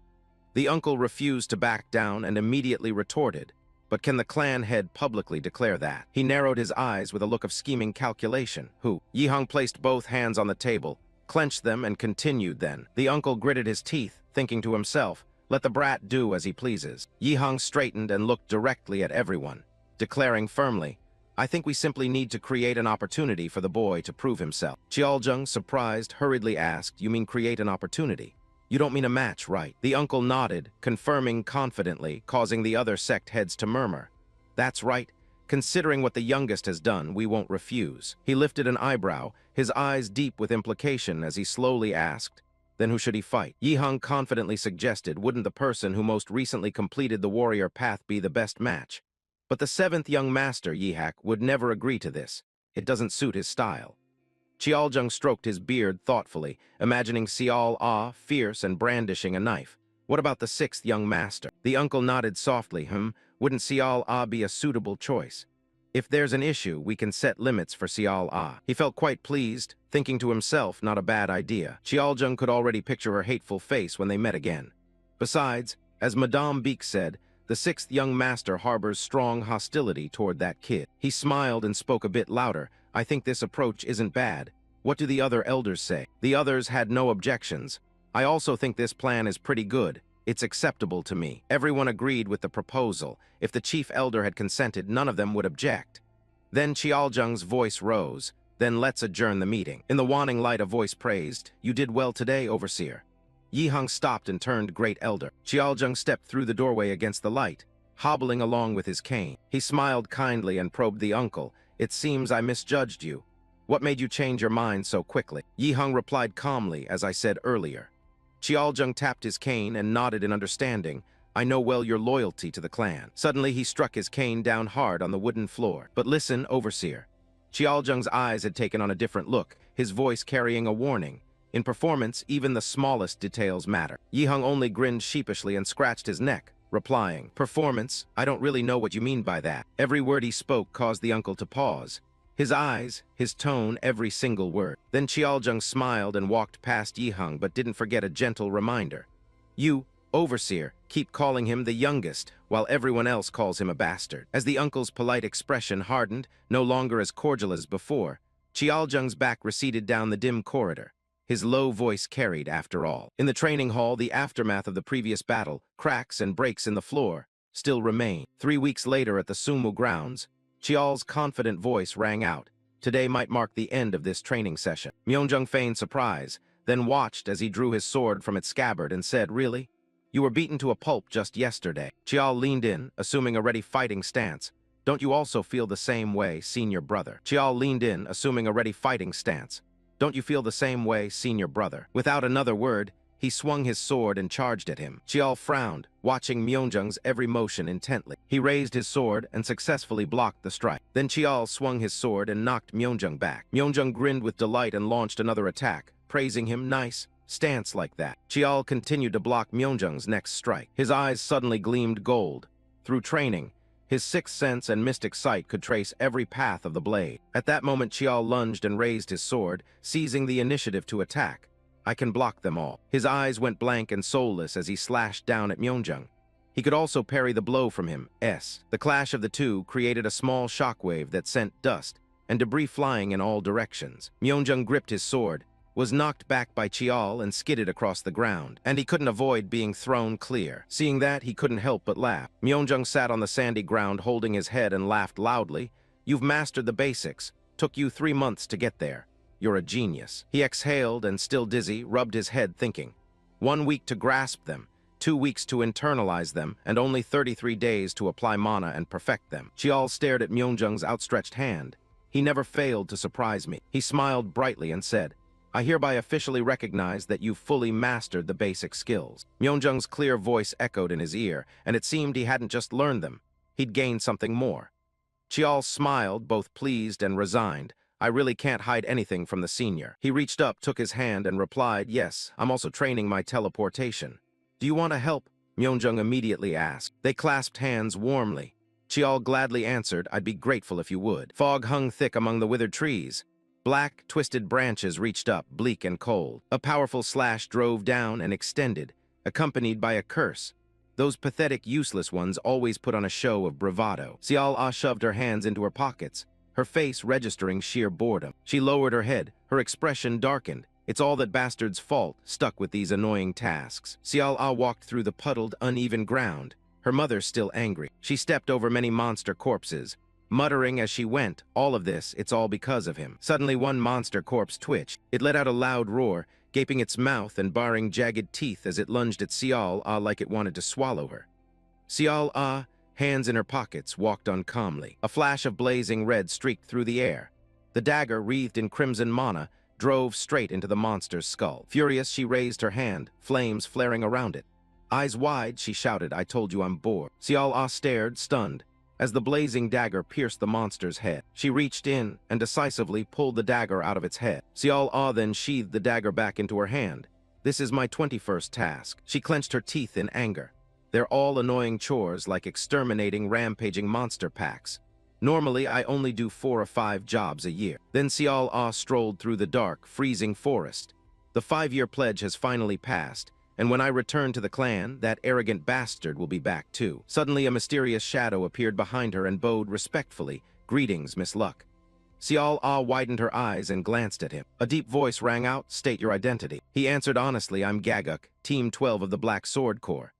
The uncle refused to back down and immediately retorted, but can the clan head publicly declare that? He narrowed his eyes with a look of scheming calculation. Yihang placed both hands on the table, clenched them, and continued then. The uncle gritted his teeth, thinking to himself, let the brat do as he pleases. Yihang straightened and looked directly at everyone, declaring firmly, I think we simply need to create an opportunity for the boy to prove himself. Chialjung, surprised, hurriedly asked, you mean create an opportunity? You don't mean a match, right? The uncle nodded, confirming confidently, causing the other sect heads to murmur. That's right. Considering what the youngest has done, we won't refuse. He lifted an eyebrow, his eyes deep with implication as he slowly asked, then who should he fight? Yihang confidently suggested, wouldn't the person who most recently completed the warrior path be the best match? But the 7th young master, Yihak, would never agree to this. It doesn't suit his style. Chialjung stroked his beard thoughtfully, imagining Xiao Ah fierce and brandishing a knife. What about the 6th young master? The uncle nodded softly. Wouldn't Xiao Ah be a suitable choice? If there's an issue, we can set limits for Xiao Ah. He felt quite pleased, thinking to himself, not a bad idea. Chialjung could already picture her hateful face when they met again. Besides, as Madame Beek said, the 6th young master harbors strong hostility toward that kid. He smiled and spoke a bit louder. I think this approach isn't bad. What do the other elders say? The others had no objections. I also think this plan is pretty good. It's acceptable to me. Everyone agreed with the proposal. If the chief elder had consented, none of them would object. Then Chialjung's voice rose. Then let's adjourn the meeting. In the waning light, a voice praised, you did well today, overseer. Yihang stopped and turned great elder. Chialjung stepped through the doorway against the light, hobbling along with his cane. He smiled kindly and probed the uncle. It seems I misjudged you. What made you change your mind so quickly? Yi Hung replied calmly, as I said earlier. Chiol tapped his cane and nodded in understanding. I know well your loyalty to the clan. Suddenly he struck his cane down hard on the wooden floor. But listen, Overseer. Chiol eyes had taken on a different look, his voice carrying a warning. In performance, even the smallest details matter. Yi Hung only grinned sheepishly and scratched his neck, replying, Performance? I don't really know what you mean by that. Every word he spoke caused the uncle to pause. His eyes, his tone, every single word. Then Chiol smiled and walked past Yi Hung, but didn't forget a gentle reminder. You, Overseer, keep calling him the youngest, while everyone else calls him a bastard. As the uncle's polite expression hardened, no longer as cordial as before, Chiol back receded down the dim corridor. His low voice carried, after all. In the training hall, the aftermath of the previous battle, cracks and breaks in the floor, still remain. 3 weeks later at the Sumu grounds, Chiol's confident voice rang out. Today might mark the end of this training session. Myeonjung feigned surprise, then watched as he drew his sword from its scabbard and said, Really? You were beaten to a pulp just yesterday. Chiol leaned in, assuming a ready fighting stance. Don't you also feel the same way, senior brother? Chiol leaned in, assuming a ready fighting stance. Don't you feel the same way, senior brother? Without another word, he swung his sword and charged at him. Chiol frowned, watching Myeonjung's every motion intently. He raised his sword and successfully blocked the strike. Then Chiol swung his sword and knocked Myeonjung back. Myeonjung grinned with delight and launched another attack, praising him. Nice stance like that. Chiol continued to block Myeonjung's next strike. His eyes suddenly gleamed gold. Through training, his sixth sense and mystic sight could trace every path of the blade. At that moment, Chiol lunged and raised his sword, seizing the initiative to attack. I can block them all. His eyes went blank and soulless as he slashed down at Myeonjung. He could also parry the blow from him. The clash of the two created a small shockwave that sent dust and debris flying in all directions. Myeonjung gripped his sword, was knocked back by Chiol and skidded across the ground, and he couldn't avoid being thrown clear. Seeing that, he couldn't help but laugh. Myeonjung sat on the sandy ground holding his head and laughed loudly. You've mastered the basics. Took you 3 months to get there. You're a genius. He exhaled and, still dizzy, rubbed his head thinking. 1 week to grasp them, 2 weeks to internalize them, and only 33 days to apply mana and perfect them. Chiol stared at Myeonjung's outstretched hand. He never failed to surprise me. He smiled brightly and said, I hereby officially recognize that you've fully mastered the basic skills. Myeonjung's clear voice echoed in his ear, and it seemed he hadn't just learned them. He'd gained something more. Chiol smiled, both pleased and resigned. I really can't hide anything from the senior. He reached up, took his hand, and replied, Yes, I'm also training my teleportation. Do you want to help? Myeonjung immediately asked. They clasped hands warmly. Chiol gladly answered, I'd be grateful if you would. Fog hung thick among the withered trees. Black, twisted branches reached up, bleak and cold. A powerful slash drove down and extended, accompanied by a curse. Those pathetic, useless ones always put on a show of bravado. Chiol shoved her hands into her pockets, her face registering sheer boredom. She lowered her head, her expression darkened. It's all that bastard's fault, stuck with these annoying tasks. Chiol walked through the puddled, uneven ground, her mother still angry. She stepped over many monster corpses, muttering as she went, all of this, it's all because of him. Suddenly one monster corpse twitched. It let out a loud roar, gaping its mouth and baring jagged teeth as it lunged at Chiol like it wanted to swallow her. Chiol, hands in her pockets, walked on calmly. A flash of blazing red streaked through the air. The dagger, wreathed in crimson mana, drove straight into the monster's skull. Furious, she raised her hand, flames flaring around it. Eyes wide, she shouted, I told you I'm bored. Chiol stared, stunned, as the blazing dagger pierced the monster's head. She reached in and decisively pulled the dagger out of its head. Chiol then sheathed the dagger back into her hand. This is my 21st task. She clenched her teeth in anger. They're all annoying chores like exterminating rampaging monster packs. Normally, I only do 4 or 5 jobs a year. Then Chiol strolled through the dark, freezing forest. The 5-year pledge has finally passed, and when I return to the clan, that arrogant bastard will be back too. Suddenly, a mysterious shadow appeared behind her and bowed respectfully. Greetings, Miss Luck. Chiol widened her eyes and glanced at him. A deep voice rang out, state your identity. He answered honestly, I'm Gaguk, Team 12 of the Black Sword Corps.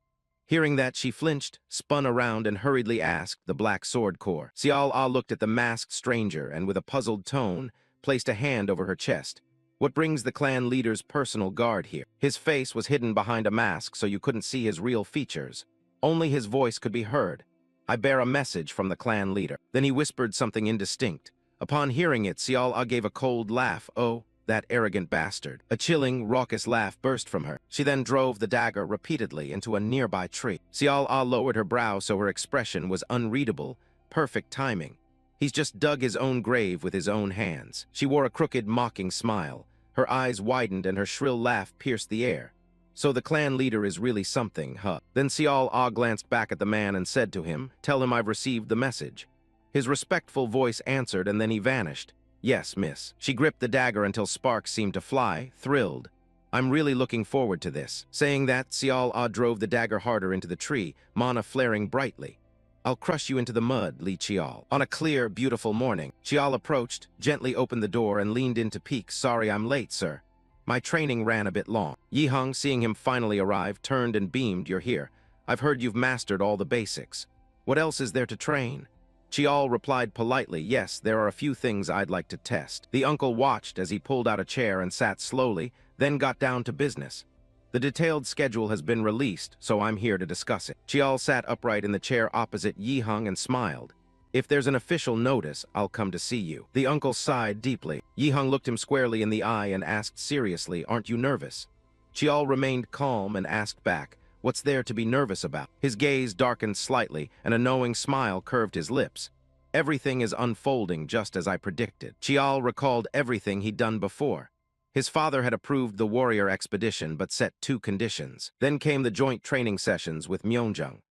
Hearing that, she flinched, spun around, and hurriedly asked, the Black Sword Corps. Chiol looked at the masked stranger and, with a puzzled tone, placed a hand over her chest. What brings the clan leader's personal guard here? His face was hidden behind a mask so you couldn't see his real features. Only his voice could be heard. I bear a message from the clan leader. Then he whispered something indistinct. Upon hearing it, Chiol gave a cold laugh. Oh, that arrogant bastard. A chilling, raucous laugh burst from her. She then drove the dagger repeatedly into a nearby tree. Chiol lowered her brow so her expression was unreadable. Perfect timing. He's just dug his own grave with his own hands. She wore a crooked, mocking smile. Her eyes widened and her shrill laugh pierced the air. So the clan leader is really something, huh? Then Chiol glanced back at the man and said to him, "Tell him I've received the message." His respectful voice answered, and then he vanished. "Yes, miss." She gripped the dagger until sparks seemed to fly, thrilled. "I'm really looking forward to this." Saying that, Chiol drove the dagger harder into the tree, mana flaring brightly. "I'll crush you into the mud, Li Chiol." On a clear, beautiful morning, Chiol approached, gently opened the door, and leaned in to peek. "Sorry I'm late, sir. My training ran a bit long." Yihang, seeing him finally arrive, turned and beamed. "You're here. I've heard you've mastered all the basics. What else is there to train?" Chiol replied politely, "Yes, there are a few things I'd like to test." The uncle watched as he pulled out a chair and sat slowly, then got down to business. "The detailed schedule has been released, so I'm here to discuss it." Chiol sat upright in the chair opposite Yihang and smiled. "If there's an official notice, I'll come to see you." The uncle sighed deeply. Yihang looked him squarely in the eye and asked seriously, "Aren't you nervous?" Chiol remained calm and asked back, "What's there to be nervous about?" His gaze darkened slightly, and a knowing smile curved his lips. "Everything is unfolding just as I predicted." Chiol recalled everything he'd done before. His father had approved the warrior expedition but set 2 conditions. Then came the joint training sessions with Myeongjung.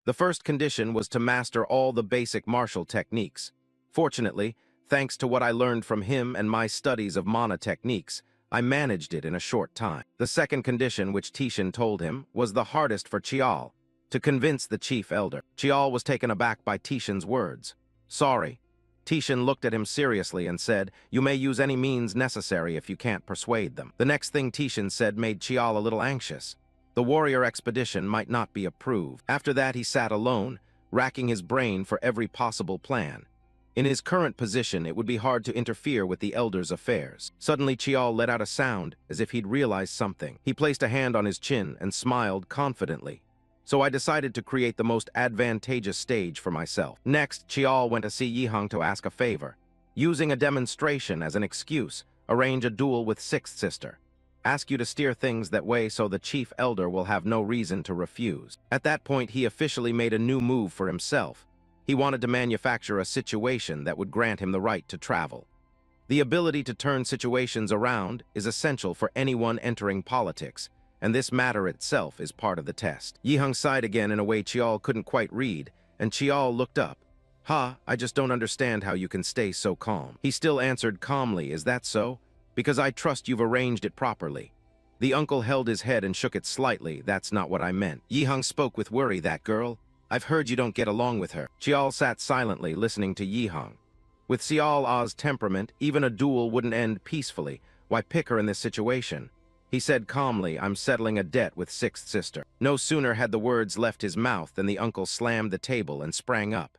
The first condition was to master all the basic martial techniques. Fortunately, thanks to what I learned from him and my studies of mana techniques, I managed it in a short time. The second condition, which Tishin told him, was the hardest for Chiol, to convince the chief elder. Chiol was taken aback by Tishin's words. "Sorry." Tishin looked at him seriously and said, "You may use any means necessary if you can't persuade them." The next thing Tishin said made Chiol a little anxious. The warrior expedition might not be approved. After that, he sat alone, racking his brain for every possible plan. In his current position, it would be hard to interfere with the elder's affairs. Suddenly, Chiol let out a sound, as if he'd realized something. He placed a hand on his chin and smiled confidently. "So I decided to create the most advantageous stage for myself." Next, Chiol went to see Yihang to ask a favor. Using a demonstration as an excuse, arrange a duel with Sixth Sister. Ask you to steer things that way so the chief elder will have no reason to refuse. At that point, he officially made a new move for himself. He wanted to manufacture a situation that would grant him the right to travel. The ability to turn situations around is essential for anyone entering politics, and this matter itself is part of the test. Yihang sighed again in a way Chiol couldn't quite read, and Chiol looked up. I just don't understand how you can stay so calm." He still answered calmly, "Is that so? Because I trust you've arranged it properly." The uncle held his head and shook it slightly. "That's not what I meant." Yihang spoke with worry. "That girl? I've heard you don't get along with her." Chiol sat silently, listening to Yihang. With Chiol's temperament, even a duel wouldn't end peacefully. Why pick her in this situation? He said calmly, "I'm settling a debt with Sixth Sister." No sooner had the words left his mouth than the uncle slammed the table and sprang up.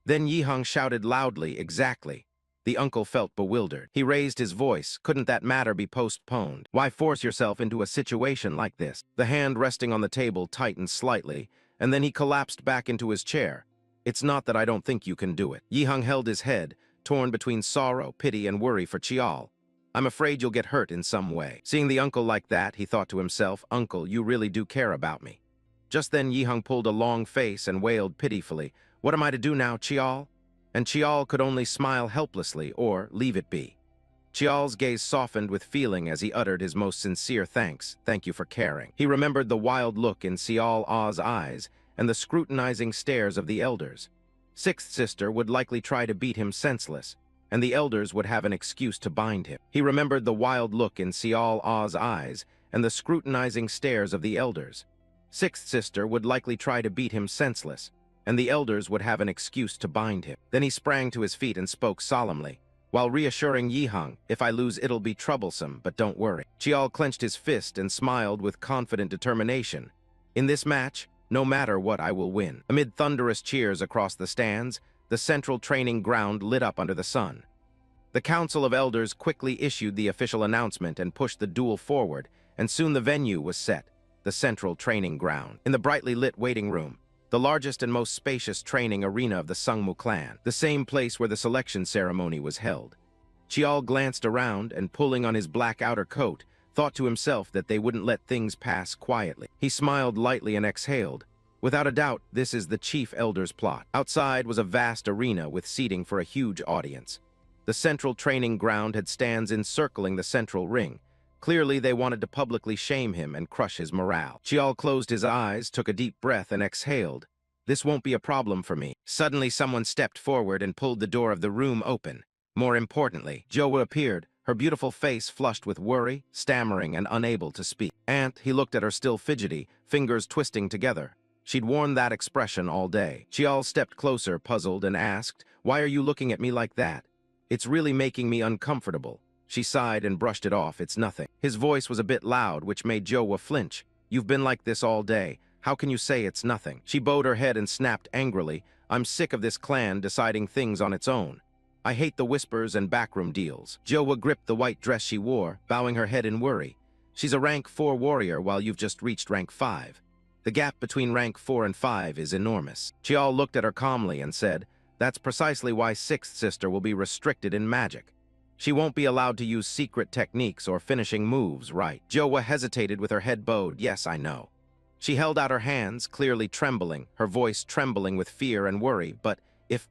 Then Yihang shouted loudly, "Exactly." The uncle felt bewildered. He raised his voice. Couldn't that matter be postponed? Why force yourself into a situation like this? The hand resting on the table tightened slightly, and then he collapsed back into his chair. "It's not that I don't think you can do it." Yihang held his head, torn between sorrow, pity, and worry for Chiol. "I'm afraid you'll get hurt in some way." Seeing the uncle like that, he thought to himself, "Uncle, you really do care about me." Just then Yihang pulled a long face and wailed pitifully, "What am I to do now, Chiol?" And Chiol could only smile helplessly or leave it be. Chiol's gaze softened with feeling as he uttered his most sincere thanks. "Thank you for caring." He remembered the wild look in Chiol's eyes and the scrutinizing stares of the elders. Sixth Sister would likely try to beat him senseless, and the elders would have an excuse to bind him. He remembered the wild look in Chiol's eyes and the scrutinizing stares of the elders. Sixth Sister would likely try to beat him senseless, and the elders would have an excuse to bind him. Then he sprang to his feet and spoke solemnly, while reassuring Yihang, "If I lose, it'll be troublesome, but don't worry." Chiol clenched his fist and smiled with confident determination. "In this match, no matter what, I will win." Amid thunderous cheers across the stands, the central training ground lit up under the sun. The Council of Elders quickly issued the official announcement and pushed the duel forward, and soon the venue was set, the central training ground. In the brightly lit waiting room, the largest and most spacious training arena of the Sungmu clan, the same place where the selection ceremony was held. Chiol glanced around and, pulling on his black outer coat, thought to himself that they wouldn't let things pass quietly. He smiled lightly and exhaled. Without a doubt, this is the chief elder's plot. Outside was a vast arena with seating for a huge audience. The central training ground had stands encircling the central ring. Clearly, they wanted to publicly shame him and crush his morale. Chiol closed his eyes, took a deep breath, and exhaled. This won't be a problem for me. Suddenly, someone stepped forward and pulled the door of the room open. More importantly, Joa appeared, her beautiful face flushed with worry, stammering and unable to speak. He looked at her still fidgety, fingers twisting together. She'd worn that expression all day. Chiol stepped closer, puzzled, and asked, "Why are you looking at me like that? It's really making me uncomfortable." She sighed and brushed it off. "It's nothing." His voice was a bit loud, which made Joa flinch. "You've been like this all day. How can you say it's nothing?" She bowed her head and snapped angrily, "I'm sick of this clan deciding things on its own. I hate the whispers and backroom deals." Joa gripped the white dress she wore, bowing her head in worry. "She's a rank 4 warrior while you've just reached rank 5. The gap between rank 4 and 5 is enormous." Chiol looked at her calmly and said, "That's precisely why 6th sister will be restricted in magic. She won't be allowed to use secret techniques or finishing moves, right?" Joa hesitated with her head bowed. "Yes, I know." She held out her hands, clearly trembling, her voice trembling with fear and worry. "But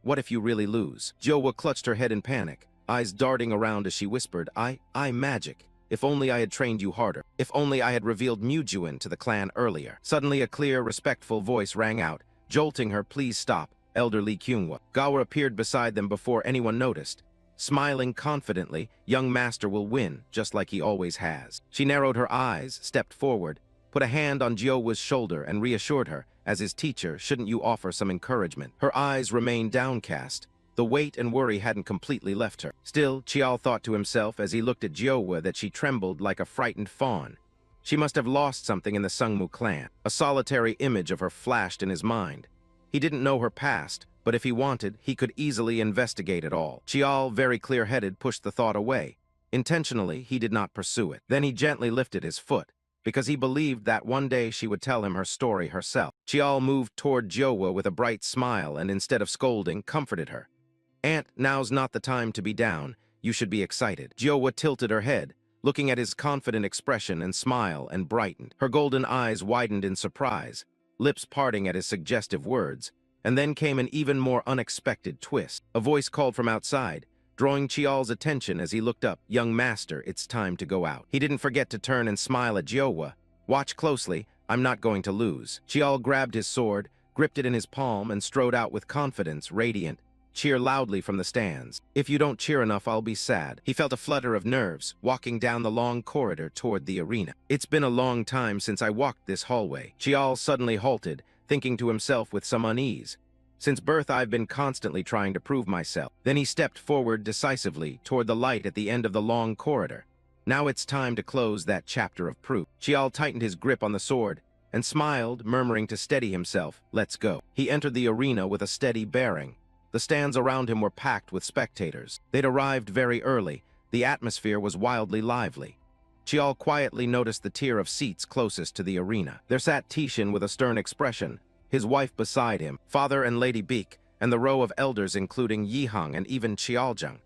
what if you really lose?" Joa clutched her head in panic, eyes darting around as she whispered, I magic. If only I had trained you harder. If only I had revealed Mujuin to the clan earlier." Suddenly a clear, respectful voice rang out, jolting her, "Please stop, Elder Lee Kyunghwa." Gawa appeared beside them before anyone noticed. Smiling confidently, young master will win, just like he always has. She narrowed her eyes, stepped forward, put a hand on Joa's shoulder and reassured her, as his teacher, "Shouldn't you offer some encouragement?" Her eyes remained downcast. The weight and worry hadn't completely left her. Still, Chiol thought to himself as he looked at Joa that she trembled like a frightened fawn. She must have lost something in the Sungmu clan. A solitary image of her flashed in his mind. He didn't know her past, but if he wanted, he could easily investigate it all. Chiol, very clear-headed, pushed the thought away. Intentionally, he did not pursue it. Then he gently lifted his foot, because he believed that one day she would tell him her story herself. Chiol moved toward Joa with a bright smile and, instead of scolding, comforted her. Now's not the time to be down. You should be excited." Joa tilted her head, looking at his confident expression and smile, and brightened. Her golden eyes widened in surprise, lips parting at his suggestive words. And then came an even more unexpected twist. A voice called from outside, drawing Chiol's attention as he looked up. "Young master, it's time to go out." He didn't forget to turn and smile at Joa. "Watch closely, I'm not going to lose." Chiol grabbed his sword, gripped it in his palm, and strode out with confidence, radiant. "Cheer loudly from the stands. If you don't cheer enough, I'll be sad." He felt a flutter of nerves, walking down the long corridor toward the arena. "It's been a long time since I walked this hallway." Chiol suddenly halted, thinking to himself with some unease. "Since birth, I've been constantly trying to prove myself." Then he stepped forward decisively toward the light at the end of the long corridor. Now it's time to close that chapter of proof. Chiol tightened his grip on the sword and smiled, murmuring to steady himself, "Let's go." He entered the arena with a steady bearing. The stands around him were packed with spectators. They'd arrived very early. The atmosphere was wildly lively. Chiol quietly noticed the tier of seats closest to the arena. There sat Tishin with a stern expression, his wife beside him, father and Lady Beek, and the row of elders including Yihang and even Chialjung.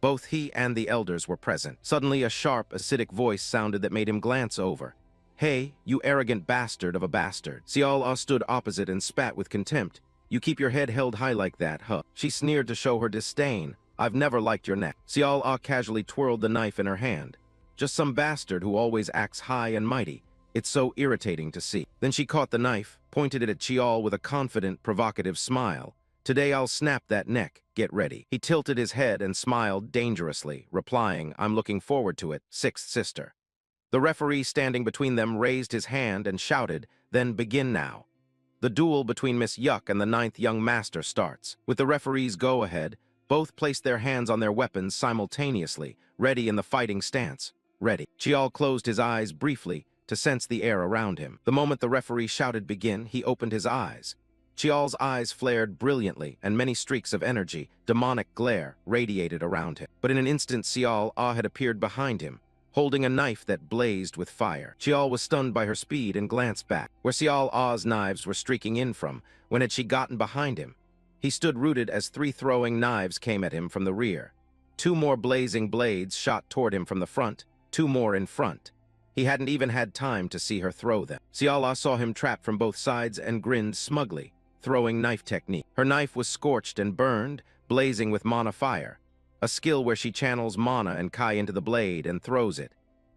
Both he and the elders were present. Suddenly a sharp, acidic voice sounded that made him glance over. "Hey, you arrogant bastard of a bastard." Chiol stood opposite and spat with contempt. "You keep your head held high like that, huh?" She sneered to show her disdain. "I've never liked your neck." Chiol casually twirled the knife in her hand. "Just some bastard who always acts high and mighty. It's so irritating to see." Then she caught the knife, pointed it at Chiol with a confident, provocative smile. "Today I'll snap that neck. Get ready." He tilted his head and smiled dangerously, replying, "I'm looking forward to it, 6th sister." The referee standing between them raised his hand and shouted, "Then begin now." The duel between Miss Yuck and the 9th young master starts. With the referee's go-ahead, both placed their hands on their weapons simultaneously, ready in the fighting stance. Ready. Chiol closed his eyes briefly to sense the air around him. The moment the referee shouted begin, he opened his eyes. Chiol's eyes flared brilliantly, and many streaks of energy, demonic glare, radiated around him. But in an instant, Chiol had appeared behind him, holding a knife that blazed with fire. Chiol was stunned by her speed and glanced back, where Chiol Ah's knives were streaking in from. When had she gotten behind him? He stood rooted as 3 throwing knives came at him from the rear. 2 more blazing blades shot toward him from the front, 2 more in front. He hadn't even had time to see her throw them. Chiol Ah saw him trapped from both sides and grinned smugly, throwing knife technique. Her knife was scorched and burned, blazing with mana fire, a skill where she channels mana and kai into the blade and throws it.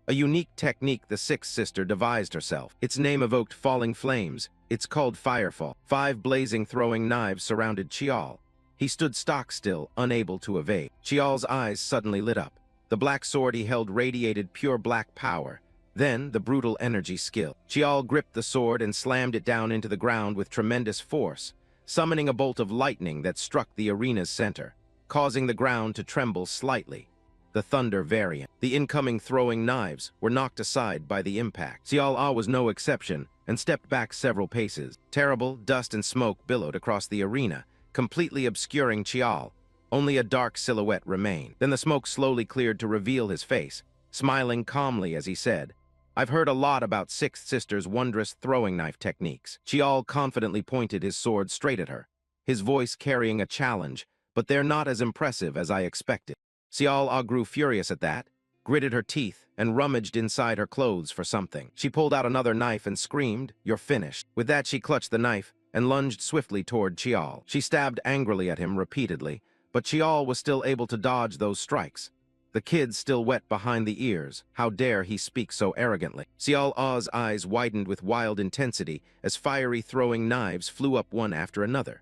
A unique technique the sixth sister devised herself. Its name evoked falling flames. It's called Firefall. 5 blazing throwing knives surrounded Chiol. He stood stock still, unable to evade. Chiol's eyes suddenly lit up. The black sword he held radiated pure black power. Then, the brutal energy skill. Chiol gripped the sword and slammed it down into the ground with tremendous force, summoning a bolt of lightning that struck the arena's center, causing the ground to tremble slightly. The thunder variant. The incoming throwing knives were knocked aside by the impact. Chiol Ah was no exception and stepped back several paces. Terrible dust and smoke billowed across the arena, completely obscuring Chiol. Only a dark silhouette remained. Then the smoke slowly cleared to reveal his face, smiling calmly as he said, "I've heard a lot about Sixth Sister's wondrous throwing knife techniques." Chiol confidently pointed his sword straight at her, his voice carrying a challenge, "But they're not as impressive as I expected." Chiol Ah grew furious at that, gritted her teeth, and rummaged inside her clothes for something. She pulled out another knife and screamed, "You're finished." With that, she clutched the knife and lunged swiftly toward Chiol. She stabbed angrily at him repeatedly, but Chiol was still able to dodge those strikes. The kid still wet behind the ears. How dare he speak so arrogantly? Chiol Ah's eyes widened with wild intensity as fiery throwing knives flew up one after another.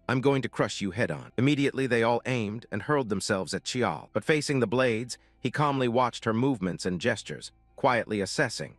"I'm going to crush you head-on." Immediately they all aimed and hurled themselves at Chiol. But facing the blades, he calmly watched her movements and gestures, quietly assessing.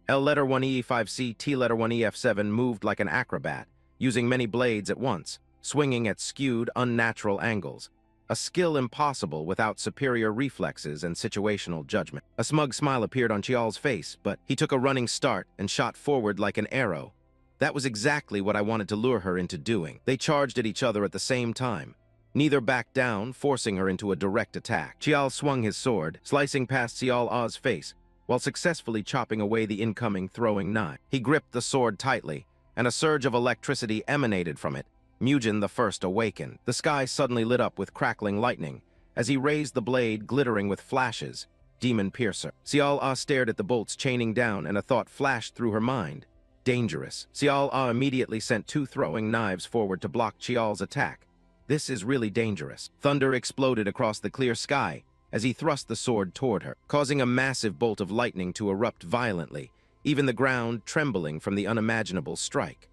L letter 1E5C, T letter 1EF7 moved like an acrobat, using many blades at once, swinging at skewed, unnatural angles. A skill impossible without superior reflexes and situational judgment. A smug smile appeared on Chiol's face, but he took a running start and shot forward like an arrow. That was exactly what I wanted to lure her into doing. They charged at each other at the same time. Neither backed down, forcing her into a direct attack. Chiol swung his sword, slicing past Chiol Ah's face, while successfully chopping away the incoming throwing knife. He gripped the sword tightly, and a surge of electricity emanated from it. Mugen the First awakened. The sky suddenly lit up with crackling lightning, as he raised the blade glittering with flashes. Demon Piercer. Chiol Ah stared at the bolts chaining down, and a thought flashed through her mind. Dangerous. Chiol Ah immediately sent 2 throwing knives forward to block Chiol's attack. This is really dangerous. Thunder exploded across the clear sky as he thrust the sword toward her, causing a massive bolt of lightning to erupt violently, even the ground trembling from the unimaginable strike.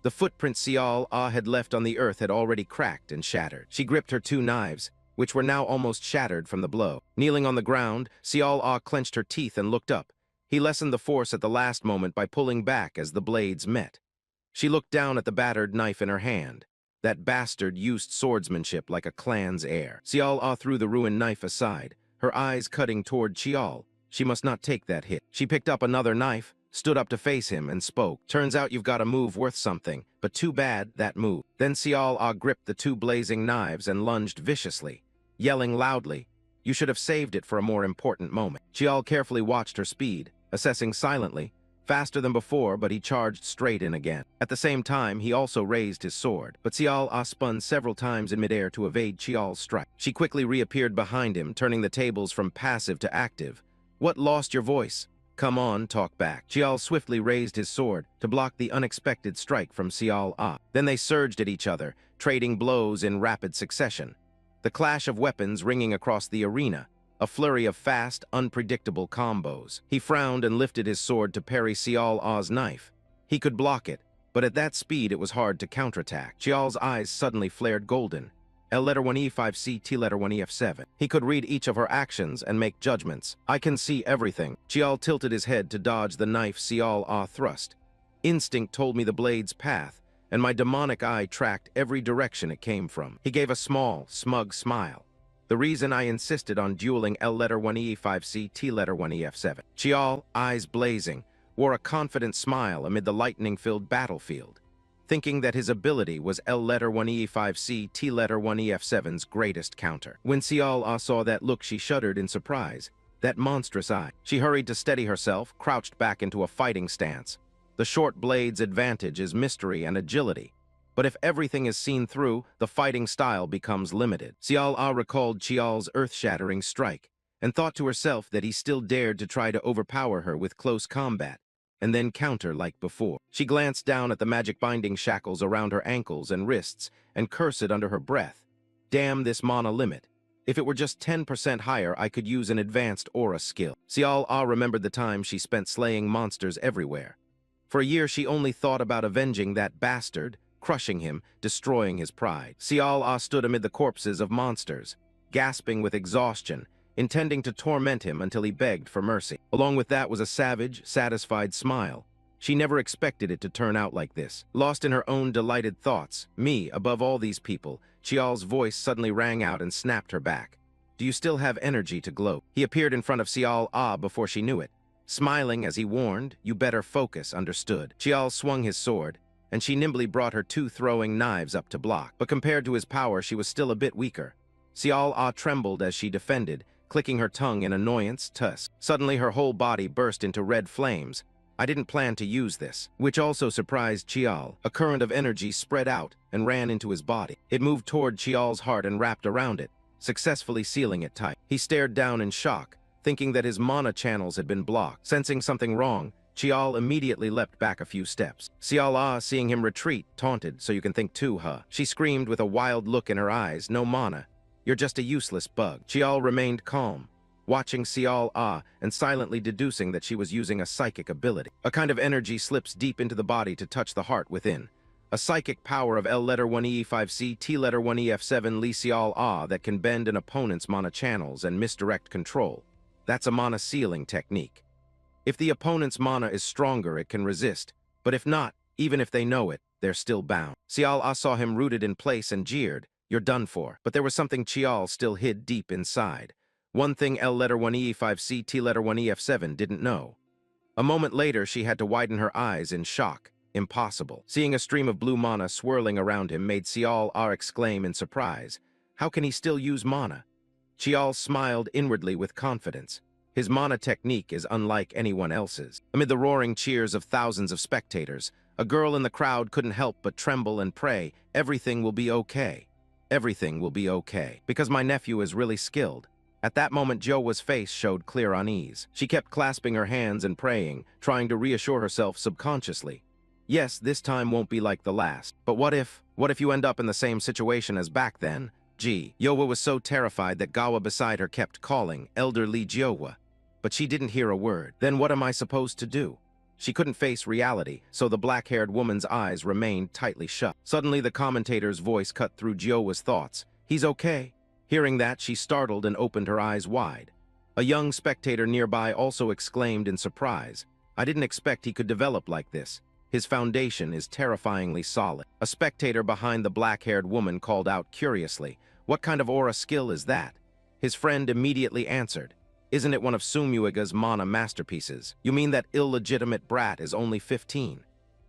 The footprints Chiol Ah had left on the earth had already cracked and shattered. She gripped her 2 knives, which were now almost shattered from the blow. Kneeling on the ground, Chiol Ah clenched her teeth and looked up. He lessened the force at the last moment by pulling back as the blades met. She looked down at the battered knife in her hand. That bastard used swordsmanship like a clan's heir. Chiol Ah threw the ruined knife aside, her eyes cutting toward Chiol. She must not take that hit. She picked up another knife, stood up to face him, and spoke. "Turns out you've got a move worth something, but too bad, that move." Then Chiol Ah gripped the 2 blazing knives and lunged viciously, yelling loudly, "You should have saved it for a more important moment." Chiol carefully watched her speed, assessing silently, faster than before, but he charged straight in again. At the same time, he also raised his sword, but Chiol Ah spun several times in midair to evade Chiol's strike. She quickly reappeared behind him, turning the tables from passive to active. "What, lost your voice? Come on, talk back." Chiol swiftly raised his sword to block the unexpected strike from Chiol Ah. Then they surged at each other, trading blows in rapid succession. The clash of weapons ringing across the arena, a flurry of fast, unpredictable combos. He frowned and lifted his sword to parry Chiol Ah's knife. He could block it, but at that speed it was hard to counterattack. Chiol's eyes suddenly flared golden. L letter 1E5C, T letter 1EF7. He could read each of her actions and make judgments. "I can see everything." Chiol tilted his head to dodge the knife Chiol Ah thrust. "Instinct told me the blade's path, and my demonic eye tracked every direction it came from." He gave a small, smug smile. "The reason I insisted on dueling L letter 1E5C, T letter 1EF7. Chiol, eyes blazing, wore a confident smile amid the lightning-filled battlefield, thinking that his ability was L letter 1E5C, T letter 1EF7's greatest counter. When Chiol Ah saw that look, she shuddered in surprise. That monstrous eye. She hurried to steady herself, crouched back into a fighting stance. The short blade's advantage is mystery and agility. But if everything is seen through, the fighting style becomes limited. Chiol recalled Chiol's earth-shattering strike, and thought to herself that he still dared to try to overpower her with close combat, and then counter like before. She glanced down at the magic binding shackles around her ankles and wrists, and cursed under her breath. Damn this mana limit. If it were just 10% higher, I could use an advanced aura skill. Chiol remembered the time she spent slaying monsters everywhere. For a year, she only thought about avenging that bastard, crushing him, destroying his pride. Chiol stood amid the corpses of monsters, gasping with exhaustion, intending to torment him until he begged for mercy. Along with that was a savage, satisfied smile. She never expected it to turn out like this. Lost in her own delighted thoughts, me, above all these people, Chiol's voice suddenly rang out and snapped her back. Do you still have energy to gloat? He appeared in front of Chiol before she knew it. Smiling as he warned, you better focus, understood. Chiol swung his sword, and she nimbly brought her two throwing knives up to block. But compared to his power, she was still a bit weaker. Chiol trembled as she defended, clicking her tongue in annoyance. Suddenly her whole body burst into red flames. I didn't plan to use this, which also surprised Chiol. A current of energy spread out and ran into his body. It moved toward Chiol's heart and wrapped around it, successfully sealing it tight. He stared down in shock, thinking that his mana channels had been blocked. Sensing something wrong, Chiol immediately leapt back a few steps. Chiol, seeing him retreat, taunted, so you can think too, huh? She screamed with a wild look in her eyes, no mana. You're just a useless bug. Chiol remained calm, watching Chiol and silently deducing that she was using a psychic ability. A kind of energy slips deep into the body to touch the heart within. A psychic power of L letter 1E5C, T letter 1EF7 Li Chiol that can bend an opponent's mana channels and misdirect control. That's a mana sealing technique. If the opponent's mana is stronger, it can resist, but if not, even if they know it, they're still bound. Chiol saw him rooted in place and jeered, you're done for. But there was something Chiol still hid deep inside. One thing L letter 1E5C, T letter 1EF7 didn't know. A moment later, she had to widen her eyes in shock. Impossible. Seeing a stream of blue mana swirling around him made Chiol exclaim in surprise. How can he still use mana? Chiol smiled inwardly with confidence. His mana technique is unlike anyone else's. Amid the roaring cheers of thousands of spectators, a girl in the crowd couldn't help but tremble and pray, everything will be okay. Everything will be okay. Because my nephew is really skilled. At that moment, Jowa's face showed clear unease. She kept clasping her hands and praying, trying to reassure herself subconsciously. Yes, this time won't be like the last. But what if you end up in the same situation as back then? Gee, Jowa was so terrified that Gawa beside her kept calling, Elderly Jowa. But she didn't hear a word. Then what am I supposed to do? She couldn't face reality, so the black-haired woman's eyes remained tightly shut. Suddenly, the commentator's voice cut through Jowa's thoughts. He's okay. Hearing that, she startled and opened her eyes wide. A young spectator nearby also exclaimed in surprise. I didn't expect he could develop like this. His foundation is terrifyingly solid. A spectator behind the black-haired woman called out curiously, what kind of aura skill is that? His friend immediately answered, isn't it one of Sumuiga's mana masterpieces? You mean that illegitimate brat is only 15?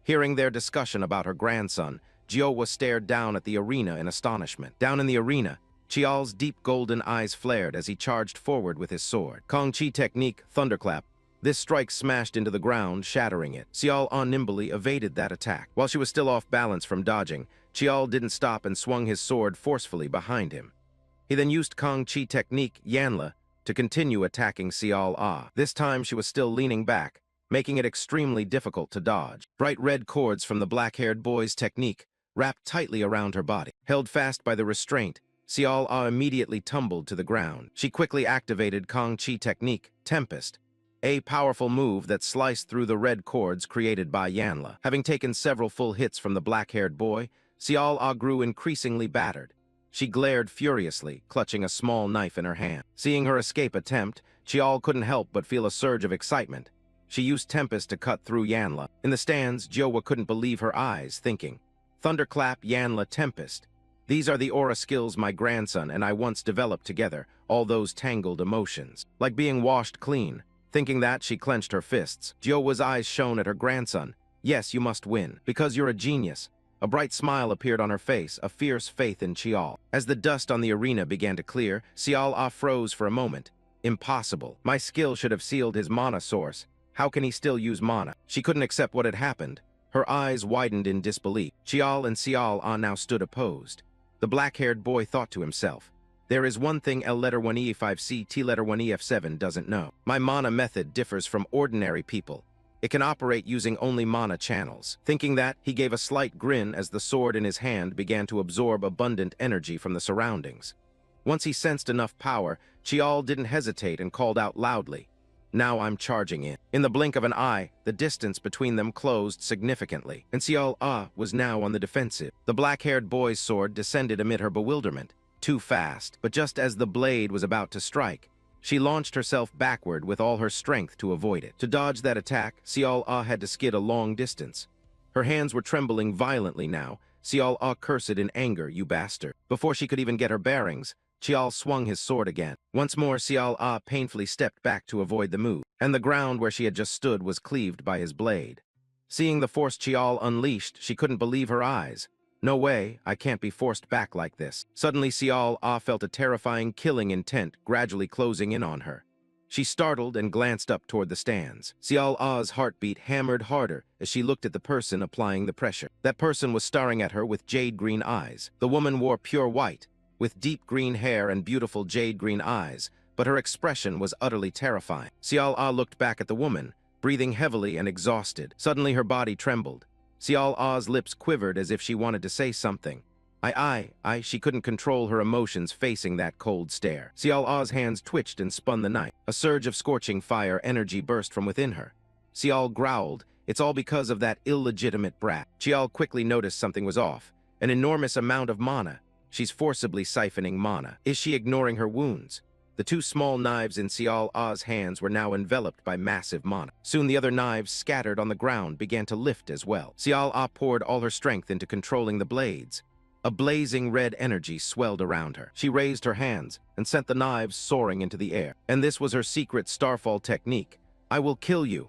Hearing their discussion about her grandson, Jowa stared down at the arena in astonishment. Down in the arena, Chiol's deep golden eyes flared as he charged forward with his sword. Kong Chi technique, thunderclap. This strike smashed into the ground, shattering it. Chiol nimbly evaded that attack. While she was still off balance from dodging, Chiol didn't stop and swung his sword forcefully behind him. He then used Kong Chi technique, Yanla, to continue attacking Chiol. This time she was still leaning back, making it extremely difficult to dodge. Bright red cords from the black-haired boy's technique wrapped tightly around her body. Held fast by the restraint, Chiol immediately tumbled to the ground. She quickly activated Kong Chi technique, Tempest, a powerful move that sliced through the red cords created by Yanla. Having taken several full hits from the black-haired boy, Chiol grew increasingly battered. She glared furiously, clutching a small knife in her hand. Seeing her escape attempt, Chiol couldn't help but feel a surge of excitement. She used Tempest to cut through Yanla. In the stands, Jowa couldn't believe her eyes, thinking, Thunderclap, Yanla, Tempest. These are the aura skills my grandson and I once developed together, all those tangled emotions. Like being washed clean. Thinking that, she clenched her fists. Jowa's eyes shone at her grandson. Yes, you must win, because you're a genius. A bright smile appeared on her face, a fierce faith in Chiol. As the dust on the arena began to clear, Chiol froze for a moment. Impossible. My skill should have sealed his mana source. How can he still use mana? She couldn't accept what had happened. Her eyes widened in disbelief. Chiol and Ciol now stood opposed. The black-haired boy thought to himself, there is one thing L letter 1E5C T letter 1EF7 doesn't know. My mana method differs from ordinary people. It can operate using only mana channels. Thinking that, he gave a slight grin as the sword in his hand began to absorb abundant energy from the surroundings. Once he sensed enough power, Chiol didn't hesitate and called out loudly, now I'm charging in. In the blink of an eye, the distance between them closed significantly, and Ciol was now on the defensive. The black-haired boy's sword descended amid her bewilderment, too fast, but just as the blade was about to strike, she launched herself backward with all her strength to avoid it. To dodge that attack, Ciol had to skid a long distance. Her hands were trembling violently now. Ciol cursed in anger, you bastard. Before she could even get her bearings, Chiol swung his sword again. Once more, Ciol painfully stepped back to avoid the move, and the ground where she had just stood was cleaved by his blade. Seeing the force Chiol unleashed, she couldn't believe her eyes. No way, I can't be forced back like this. Suddenly, Ciol felt a terrifying killing intent gradually closing in on her. She startled and glanced up toward the stands. Ciol's heartbeat hammered harder as she looked at the person applying the pressure. That person was staring at her with jade-green eyes. The woman wore pure white, with deep green hair and beautiful jade-green eyes, but her expression was utterly terrifying. Ciol looked back at the woman, breathing heavily and exhausted. Suddenly her body trembled. Ciol's lips quivered as if she wanted to say something. She couldn't control her emotions facing that cold stare. Ciol's hands twitched and spun the knife. A surge of scorching fire energy burst from within her. Ciol growled, it's all because of that illegitimate brat. Chiol quickly noticed something was off. An enormous amount of mana. She's forcibly siphoning mana. Is she ignoring her wounds? The two small knives in Ciol's hands were now enveloped by massive mana. Soon the other knives scattered on the ground began to lift as well. Ciol poured all her strength into controlling the blades. A blazing red energy swelled around her. She raised her hands and sent the knives soaring into the air. And this was her secret starfall technique. I will kill you.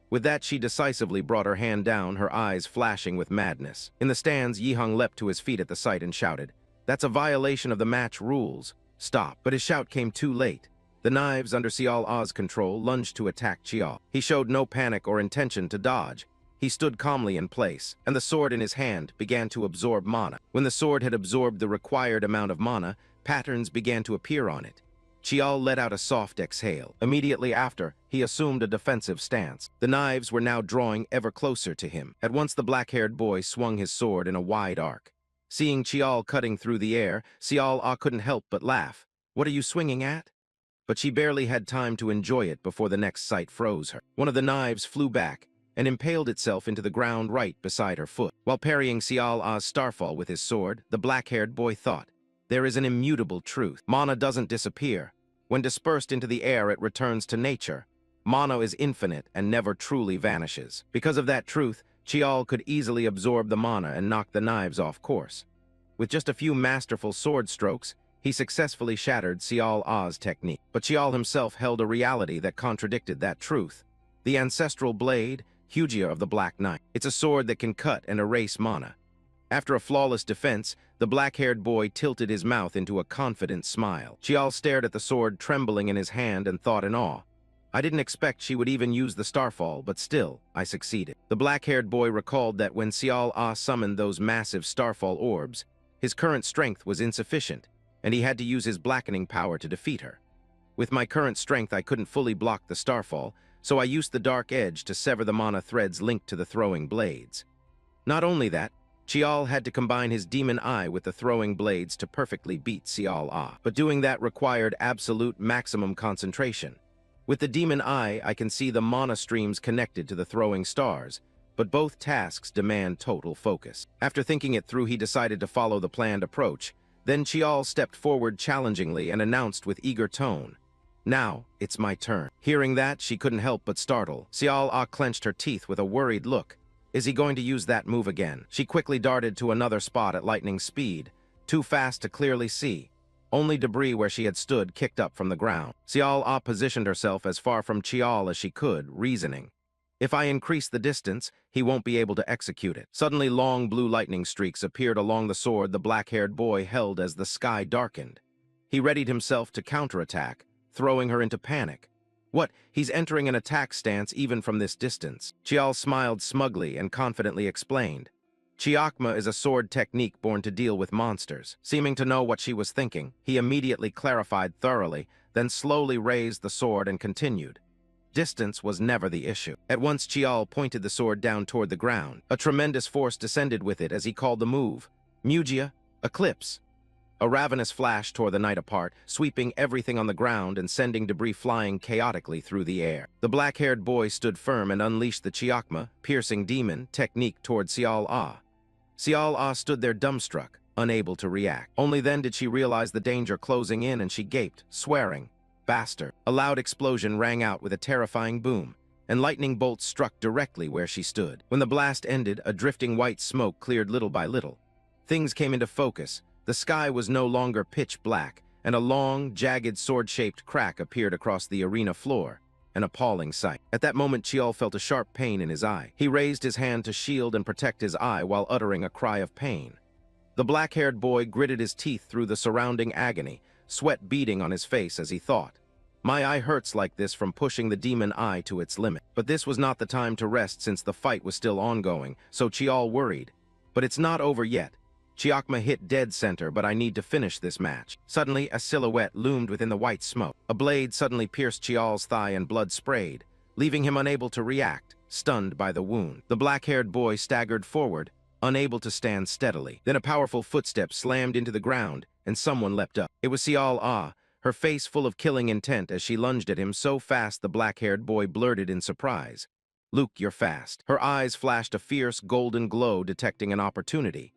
With that, she decisively brought her hand down, her eyes flashing with madness. In the stands, Yiheng leapt to his feet at the sight and shouted, that's a violation of the match rules. Stop. But his shout came too late. The knives under Ciol's control lunged to attack Chiol. He showed no panic or intention to dodge. He stood calmly in place, and the sword in his hand began to absorb mana. When the sword had absorbed the required amount of mana, patterns began to appear on it. Chiol let out a soft exhale. Immediately after, he assumed a defensive stance. The knives were now drawing ever closer to him. At once the black-haired boy swung his sword in a wide arc. Seeing Chiol cutting through the air, Ciol couldn't help but laugh. What are you swinging at? But she barely had time to enjoy it before the next sight froze her. One of the knives flew back and impaled itself into the ground right beside her foot. While parrying Ciol's starfall with his sword, the black-haired boy thought, there is an immutable truth. Mana doesn't disappear. When dispersed into the air, it returns to nature. Mana is infinite and never truly vanishes. Because of that truth, Chiol could easily absorb the mana and knock the knives off course. With just a few masterful sword strokes, he successfully shattered Ciol's technique. But Chiol himself held a reality that contradicted that truth. The ancestral blade, Hugia of the Black Knight. It's a sword that can cut and erase mana. After a flawless defense, the black-haired boy tilted his mouth into a confident smile. Chiol stared at the sword trembling in his hand and thought in awe. I didn't expect she would even use the starfall, but still, I succeeded. The black-haired boy recalled that when Ciol summoned those massive starfall orbs, his current strength was insufficient, and he had to use his blackening power to defeat her. With my current strength, I couldn't fully block the starfall, so I used the dark edge to sever the mana threads linked to the throwing blades. Not only that, Chiol had to combine his demon eye with the throwing blades to perfectly beat Ciol, but doing that required absolute maximum concentration. With the demon eye, I can see the mana streams connected to the throwing stars, but both tasks demand total focus. After thinking it through, he decided to follow the planned approach. Then Chiol stepped forward challengingly and announced with eager tone, now, it's my turn. Hearing that, she couldn't help but startle. Ciol clenched her teeth with a worried look. Is he going to use that move again? She quickly darted to another spot at lightning speed, too fast to clearly see. Only debris where she had stood kicked up from the ground. Ciol positioned herself as far from Chiol as she could, reasoning. If I increase the distance, he won't be able to execute it. Suddenly, long blue lightning streaks appeared along the sword the black-haired boy held as the sky darkened. He readied himself to counterattack, throwing her into panic. What? He's entering an attack stance even from this distance. Chiol smiled smugly and confidently explained. Chiakma is a sword technique born to deal with monsters. Seeming to know what she was thinking, he immediately clarified thoroughly, then slowly raised the sword and continued. Distance was never the issue. At once Chiol pointed the sword down toward the ground. A tremendous force descended with it as he called the move. Mugia, Eclipse. A ravenous flash tore the night apart, sweeping everything on the ground and sending debris flying chaotically through the air. The black-haired boy stood firm and unleashed the Chiakma, piercing demon, technique toward Xiao Ah. Xiao Ah stood there dumbstruck, unable to react. Only then did she realize the danger closing in and she gaped, swearing, "Bastard." A loud explosion rang out with a terrifying boom, and lightning bolts struck directly where she stood. When the blast ended, a drifting white smoke cleared little by little. Things came into focus. The sky was no longer pitch black, and a long, jagged sword-shaped crack appeared across the arena floor, an appalling sight. At that moment, Chiol felt a sharp pain in his eye. He raised his hand to shield and protect his eye while uttering a cry of pain. The black-haired boy gritted his teeth through the surrounding agony, sweat beading on his face as he thought. My eye hurts like this from pushing the demon eye to its limit. But this was not the time to rest since the fight was still ongoing, so Chiol worried. But it's not over yet. Chiakma hit dead center, but I need to finish this match. Suddenly, a silhouette loomed within the white smoke. A blade suddenly pierced Chiol's thigh and blood sprayed, leaving him unable to react, stunned by the wound. The black-haired boy staggered forward, unable to stand steadily. Then a powerful footstep slammed into the ground, and someone leapt up. It was Xiao Ah, her face full of killing intent as she lunged at him so fast the black-haired boy blurted in surprise. "Luke, you're fast." Her eyes flashed a fierce golden glow detecting an opportunity.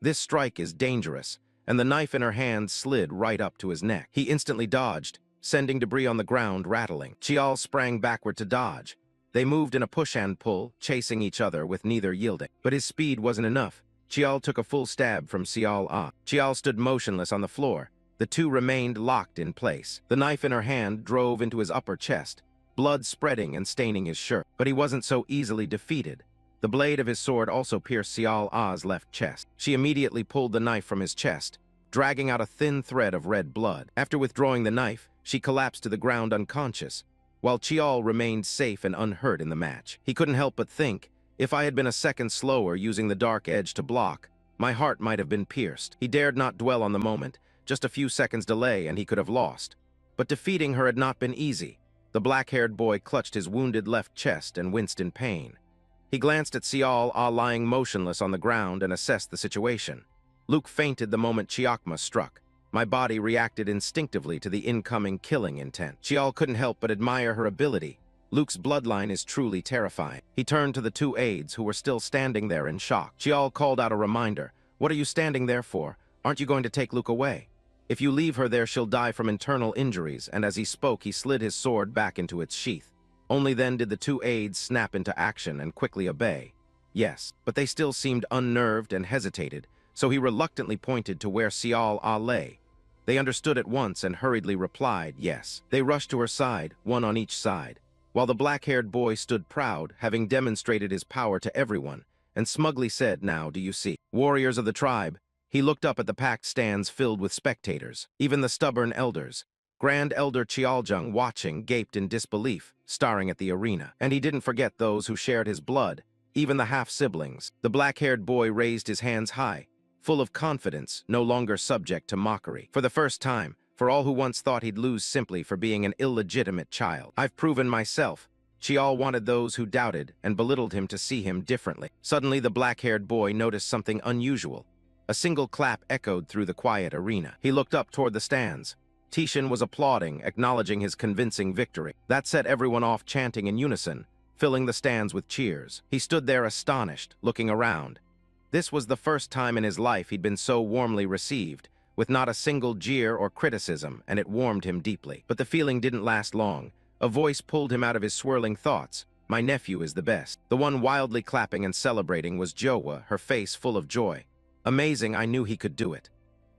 This strike is dangerous, and the knife in her hand slid right up to his neck. He instantly dodged, sending debris on the ground rattling. Chiol sprang backward to dodge. They moved in a push and pull, chasing each other with neither yielding. But his speed wasn't enough. Chiol took a full stab from Xiao Ah. Chiol stood motionless on the floor. The two remained locked in place. The knife in her hand drove into his upper chest, blood spreading and staining his shirt. But he wasn't so easily defeated. The blade of his sword also pierced Xiao Ah's left chest. She immediately pulled the knife from his chest, dragging out a thin thread of red blood. After withdrawing the knife, she collapsed to the ground unconscious, while Chiol remained safe and unhurt in the match. He couldn't help but think, if I had been a second slower using the dark edge to block, my heart might have been pierced. He dared not dwell on the moment. Just a few seconds delay and he could have lost. But defeating her had not been easy. The black-haired boy clutched his wounded left chest and winced in pain. He glanced at Xiao Ah lying motionless on the ground and assessed the situation. Luke fainted the moment Chiakma struck. My body reacted instinctively to the incoming killing intent. Chiol couldn't help but admire her ability. Luke's bloodline is truly terrifying. He turned to the two aides who were still standing there in shock. Chiol called out a reminder. "What are you standing there for? Aren't you going to take Luke away? If you leave her there, she'll die from internal injuries," and as he spoke, he slid his sword back into its sheath. Only then did the two aides snap into action and quickly obey. Yes, but they still seemed unnerved and hesitated, so he reluctantly pointed to where Xiao Ah lay. They understood at once and hurriedly replied, yes. They rushed to her side, one on each side, while the black-haired boy stood proud, having demonstrated his power to everyone, and smugly said, "Now do you see? Warriors of the tribe." He looked up at the packed stands filled with spectators, even the stubborn elders. Grand Elder Chialjung, watching, gaped in disbelief, staring at the arena. And he didn't forget those who shared his blood, even the half-siblings. The black-haired boy raised his hands high, full of confidence, no longer subject to mockery. For the first time, for all who once thought he'd lose simply for being an illegitimate child. "I've proven myself." Chiol wanted those who doubted and belittled him to see him differently. Suddenly, the black-haired boy noticed something unusual. A single clap echoed through the quiet arena. He looked up toward the stands. Tishan was applauding, acknowledging his convincing victory. That set everyone off chanting in unison, filling the stands with cheers. He stood there astonished, looking around. This was the first time in his life he'd been so warmly received, with not a single jeer or criticism, and it warmed him deeply. But the feeling didn't last long. A voice pulled him out of his swirling thoughts. "My nephew is the best." The one wildly clapping and celebrating was Jowa, her face full of joy. "Amazing, I knew he could do it."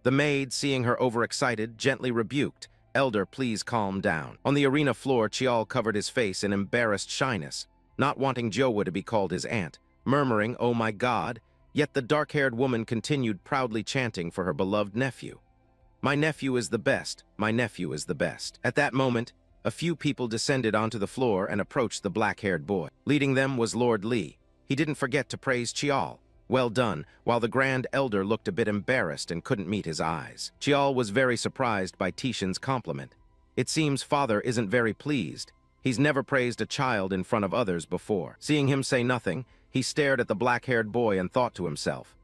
The maid, seeing her overexcited, gently rebuked, "Elder, please calm down." On the arena floor, Chiol covered his face in embarrassed shyness, not wanting Jowa to be called his aunt, murmuring, "Oh my God," yet the dark-haired woman continued proudly chanting for her beloved nephew. "My nephew is the best. My nephew is the best." At that moment, a few people descended onto the floor and approached the black-haired boy. Leading them was Lord Li. He didn't forget to praise Chiol. "Well done," while the Grand Elder looked a bit embarrassed and couldn't meet his eyes. Chiol was very surprised by Tishan's compliment. It seems father isn't very pleased. He's never praised a child in front of others before. Seeing him say nothing, he stared at the black-haired boy and thought to himself,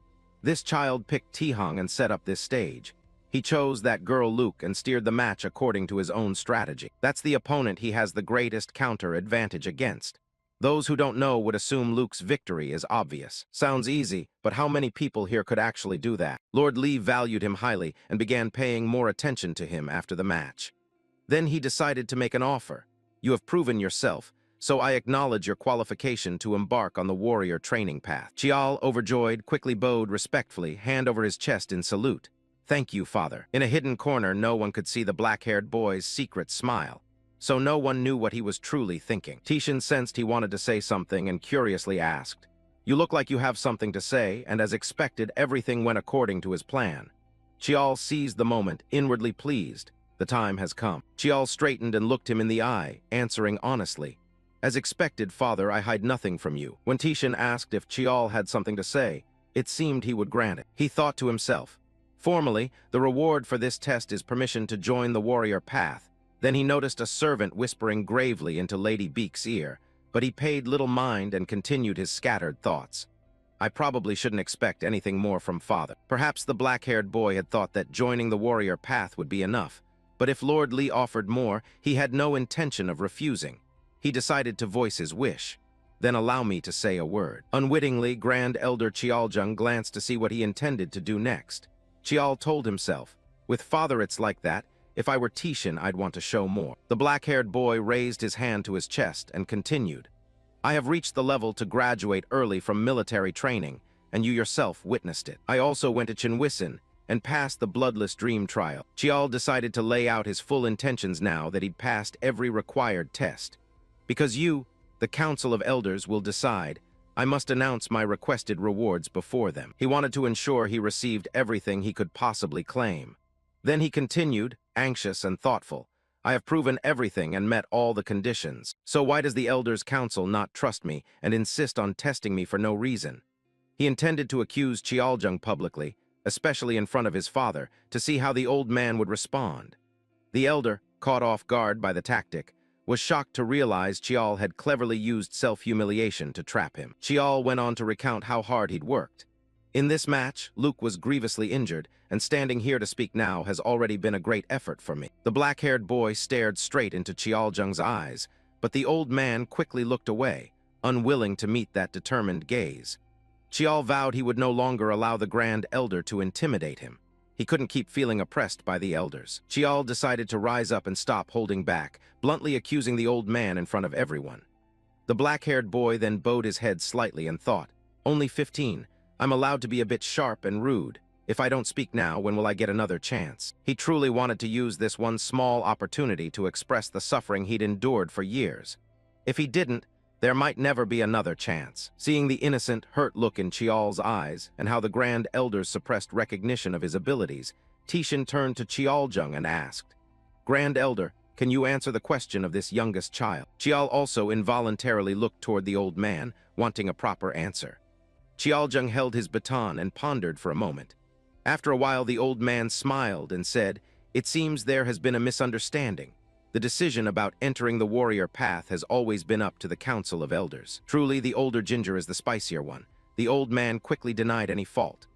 "This child picked Tihang and set up this stage. He chose that girl Luke and steered the match according to his own strategy. That's the opponent he has the greatest counter advantage against. Those who don't know would assume Luke's victory is obvious. Sounds easy, but how many people here could actually do that?" Lord Li valued him highly and began paying more attention to him after the match. Then he decided to make an offer. "You have proven yourself, so I acknowledge your qualification to embark on the warrior training path." Chiol, overjoyed, quickly bowed respectfully, hand over his chest in salute. "Thank you, father." In a hidden corner, no one could see the black-haired boy's secret smile, so no one knew what he was truly thinking. Tishan sensed he wanted to say something and curiously asked, "You look like you have something to say," and as expected, everything went according to his plan. Chiol seized the moment, inwardly pleased. The time has come. Chiol straightened and looked him in the eye, answering honestly, "As expected, father, I hide nothing from you." When Tishan asked if Chiol had something to say, it seemed he would grant it. He thought to himself, "Formally, the reward for this test is permission to join the warrior path." Then he noticed a servant whispering gravely into Lady Beak's ear, but he paid little mind and continued his scattered thoughts. "I probably shouldn't expect anything more from father." Perhaps the black-haired boy had thought that joining the warrior path would be enough, but if Lord Li offered more, he had no intention of refusing. He decided to voice his wish. "Then allow me to say a word." Unwittingly, Grand Elder Chioljung glanced to see what he intended to do next. Chiol told himself, "With father it's like that. If I were Tishan, I'd want to show more." The black-haired boy raised his hand to his chest and continued, "I have reached the level to graduate early from military training, and you yourself witnessed it. I also went to Chinwisin and passed the bloodless dream trial." Chiol decided to lay out his full intentions now that he'd passed every required test. "Because you, the Council of Elders, will decide, I must announce my requested rewards before them." He wanted to ensure he received everything he could possibly claim. Then he continued, anxious and thoughtful, "I have proven everything and met all the conditions. So why does the Elders' Council not trust me and insist on testing me for no reason?" He intended to accuse Chioljung publicly, especially in front of his father, to see how the old man would respond. The elder, caught off guard by the tactic, was shocked to realize Chiol had cleverly used self-humiliation to trap him. Chiol went on to recount how hard he'd worked. "In this match, Luke was grievously injured, and standing here to speak now has already been a great effort for me." The black-haired boy stared straight into Chioljung's eyes, but the old man quickly looked away, unwilling to meet that determined gaze. Chiol vowed he would no longer allow the Grand Elder to intimidate him. He couldn't keep feeling oppressed by the elders. Chiol decided to rise up and stop holding back, bluntly accusing the old man in front of everyone. The black-haired boy then bowed his head slightly and thought, "Only 15. I'm allowed to be a bit sharp and rude. If I don't speak now, when will I get another chance?" He truly wanted to use this one small opportunity to express the suffering he'd endured for years. If he didn't, there might never be another chance. Seeing the innocent, hurt look in Chiol's eyes and how the Grand Elders suppressed recognition of his abilities, Tishan turned to Chioljung and asked, "Grand Elder, can you answer the question of this youngest child?" Chiol also involuntarily looked toward the old man, wanting a proper answer. Chioljung held his baton and pondered for a moment. After a while, the old man smiled and said, "It seems there has been a misunderstanding. The decision about entering the warrior path has always been up to the Council of Elders. Truly, the older ginger is the spicier one." The old man quickly denied any fault.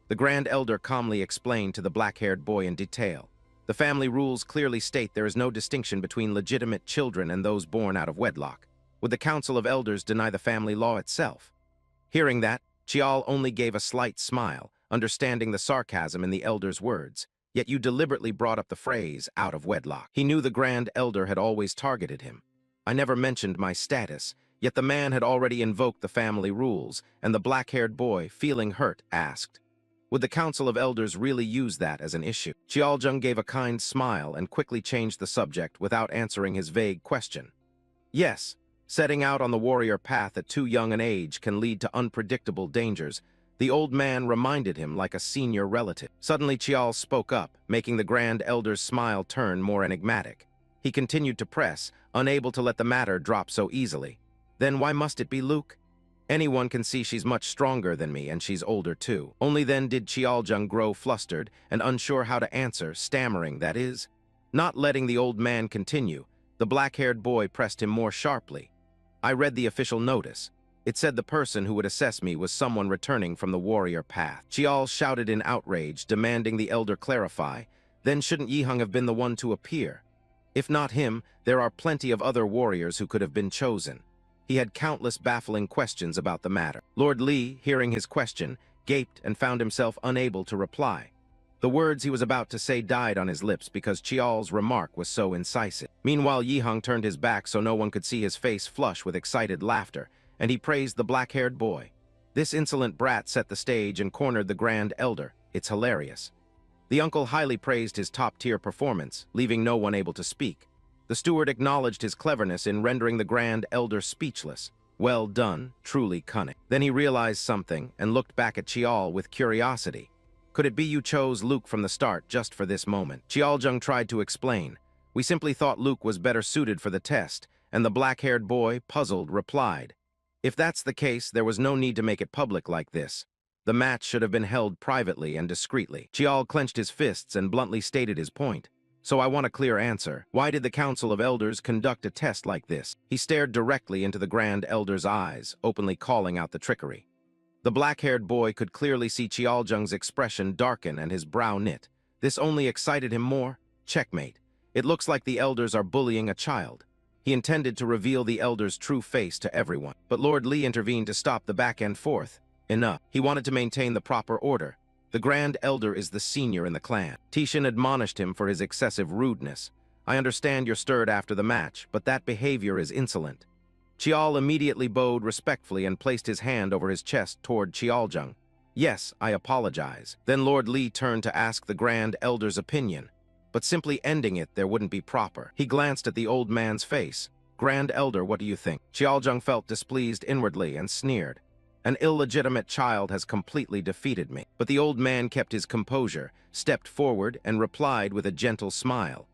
The Grand Elder calmly explained to the black-haired boy in detail. "The family rules clearly state there is no distinction between legitimate children and those born out of wedlock. Would the Council of Elders deny the family law itself?" Hearing that, Chiol only gave a slight smile, understanding the sarcasm in the elder's words. "Yet you deliberately brought up the phrase, 'out of wedlock.'" He knew the Grand Elder had always targeted him. "I never mentioned my status," yet the man had already invoked the family rules, and the black-haired boy, feeling hurt, asked, "Would the Council of Elders really use that as an issue?" Chioljung gave a kind smile and quickly changed the subject without answering his vague question. "Yes, setting out on the warrior path at too young an age can lead to unpredictable dangers. The old man reminded him like a senior relative. Suddenly Chiol spoke up, making the Grand Elder's smile turn more enigmatic. He continued to press, unable to let the matter drop so easily. Then why must it be Luke? Anyone can see she's much stronger than me, and she's older too. Only then did Chioljung grow flustered and unsure how to answer, stammering, that is. Not letting the old man continue, the black-haired boy pressed him more sharply. I read the official notice. It said the person who would assess me was someone returning from the warrior path. Chiol shouted in outrage, demanding the elder clarify. Then shouldn't Yihang have been the one to appear? If not him, there are plenty of other warriors who could have been chosen. He had countless baffling questions about the matter. Lord Li, hearing his question, gaped and found himself unable to reply. The words he was about to say died on his lips because Chiol's remark was so incisive. Meanwhile, Yihang turned his back so no one could see his face flush with excited laughter, and he praised the black-haired boy. This insolent brat set the stage and cornered the Grand Elder. It's hilarious. The uncle highly praised his top-tier performance, leaving no one able to speak. The steward acknowledged his cleverness in rendering the Grand Elder speechless. Well done, truly cunning. Then he realized something and looked back at Chiol with curiosity. Could it be you chose Luke from the start just for this moment? Chioljung tried to explain. We simply thought Luke was better suited for the test, and the black-haired boy, puzzled, replied. If that's the case, there was no need to make it public like this. The match should have been held privately and discreetly. Chiol clenched his fists and bluntly stated his point. So I want a clear answer. Why did the Council of Elders conduct a test like this? He stared directly into the Grand Elder's eyes, openly calling out the trickery. The black-haired boy could clearly see Chioljung's expression darken and his brow knit. This only excited him more. Checkmate. It looks like the Elders are bullying a child. He intended to reveal the Elder's true face to everyone, but Lord Li intervened to stop the back and forth. Enough. He wanted to maintain the proper order. The Grand Elder is the senior in the clan. Tishan admonished him for his excessive rudeness. I understand you're stirred after the match, but that behavior is insolent. Chiol immediately bowed respectfully and placed his hand over his chest toward Chioljung. Yes, I apologize. Then Lord Li turned to ask the Grand Elder's opinion. But simply ending it there wouldn't be proper. He glanced at the old man's face. Grand Elder, what do you think? Chioljung felt displeased inwardly and sneered. An illegitimate child has completely defeated me. But the old man kept his composure, stepped forward, and replied with a gentle smile.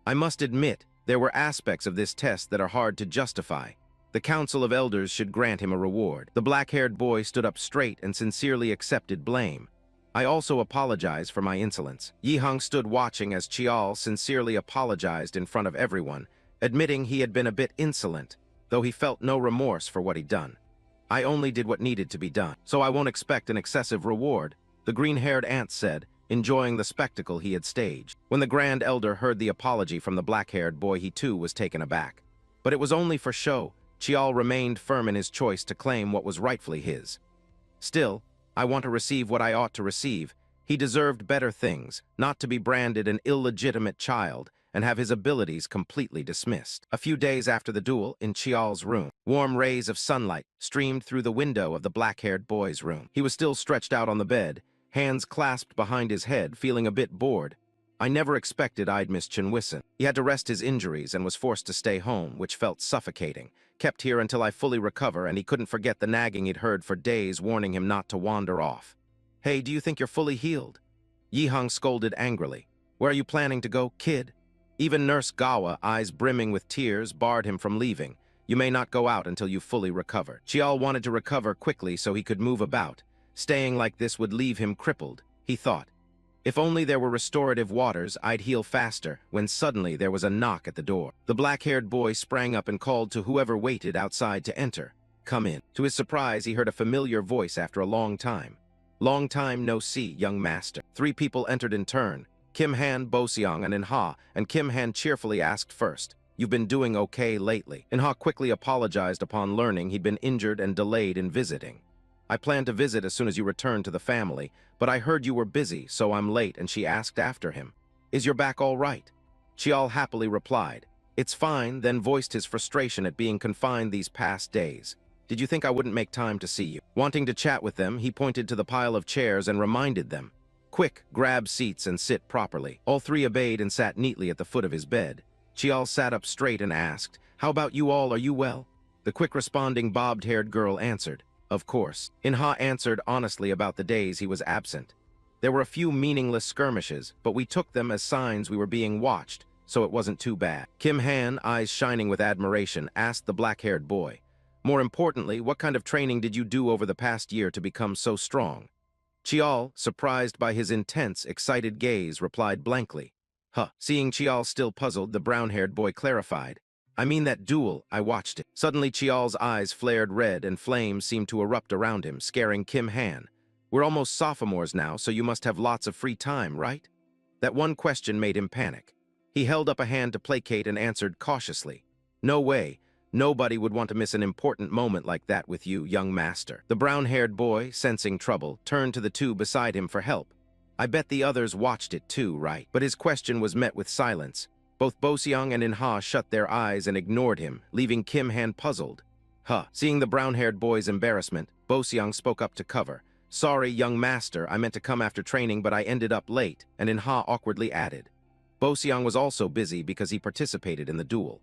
I must admit, there were aspects of this test that are hard to justify. The Council of Elders should grant him a reward. The black-haired boy stood up straight and sincerely accepted blame. I also apologize for my insolence. Yihang stood watching as Chiol sincerely apologized in front of everyone, admitting he had been a bit insolent, though he felt no remorse for what he'd done. I only did what needed to be done, so I won't expect an excessive reward, the green-haired ant said, enjoying the spectacle he had staged. When the Grand Elder heard the apology from the black-haired boy, he too was taken aback. But it was only for show. Chiol remained firm in his choice to claim what was rightfully his. Still, I want to receive what I ought to receive. He deserved better things, not to be branded an illegitimate child and have his abilities completely dismissed. A few days after the duel, in Chiol's room, warm rays of sunlight streamed through the window of the black-haired boy's room. He was still stretched out on the bed, hands clasped behind his head, feeling a bit bored. I never expected I'd miss Chinwisan. He had to rest his injuries and was forced to stay home, which felt suffocating. Kept here until I fully recover, and he couldn't forget the nagging he'd heard for days warning him not to wander off. Hey, do you think you're fully healed? Yihang scolded angrily. Where are you planning to go, kid? Even Nurse Gawa, eyes brimming with tears, barred him from leaving. You may not go out until you fully recover. Chiol wanted to recover quickly so he could move about. Staying like this would leave him crippled, he thought. If only there were restorative waters, I'd heal faster, when suddenly there was a knock at the door. The black-haired boy sprang up and called to whoever waited outside to enter. Come in. To his surprise, he heard a familiar voice after a long time. Long time no see, young master. 3 people entered in turn. Kim Han, Boseong, and Inha, and Kim Han cheerfully asked first, You've been doing okay lately. Inha quickly apologized upon learning he'd been injured and delayed in visiting. I planned to visit as soon as you returned to the family, but I heard you were busy, so I'm late, and she asked after him. Is your back all right? Chiol happily replied. It's fine, then voiced his frustration at being confined these past days. Did you think I wouldn't make time to see you? Wanting to chat with them, he pointed to the pile of chairs and reminded them. Quick, grab seats and sit properly. All 3 obeyed and sat neatly at the foot of his bed. Chiol sat up straight and asked, How about you all, are you well? The quick responding bobbed-haired girl answered, Of course. Inha answered honestly about the days he was absent. There were a few meaningless skirmishes, but we took them as signs we were being watched, so it wasn't too bad. Kim Han, eyes shining with admiration, asked the black-haired boy, "More importantly, what kind of training did you do over the past year to become so strong?" Chiol, surprised by his intense, excited gaze, replied blankly, "Huh." Seeing Chiol still puzzled, the brown-haired boy clarified, "I mean that duel, I watched it." Suddenly Chiol's eyes flared red and flames seemed to erupt around him, scaring Kim Han. "We're almost sophomores now, so you must have lots of free time, right?" That one question made him panic. He held up a hand to placate and answered cautiously, "No way. Nobody would want to miss an important moment like that with you, young master." The brown-haired boy, sensing trouble, turned to the two beside him for help. "I bet the others watched it too, right?" But his question was met with silence. Both Boseong and Inha shut their eyes and ignored him, leaving Kim Han puzzled. "Huh." Seeing the brown-haired boy's embarrassment, Boseong spoke up to cover. "Sorry, young master, I meant to come after training, but I ended up late," and Inha awkwardly added. Boseong was also busy because he participated in the duel.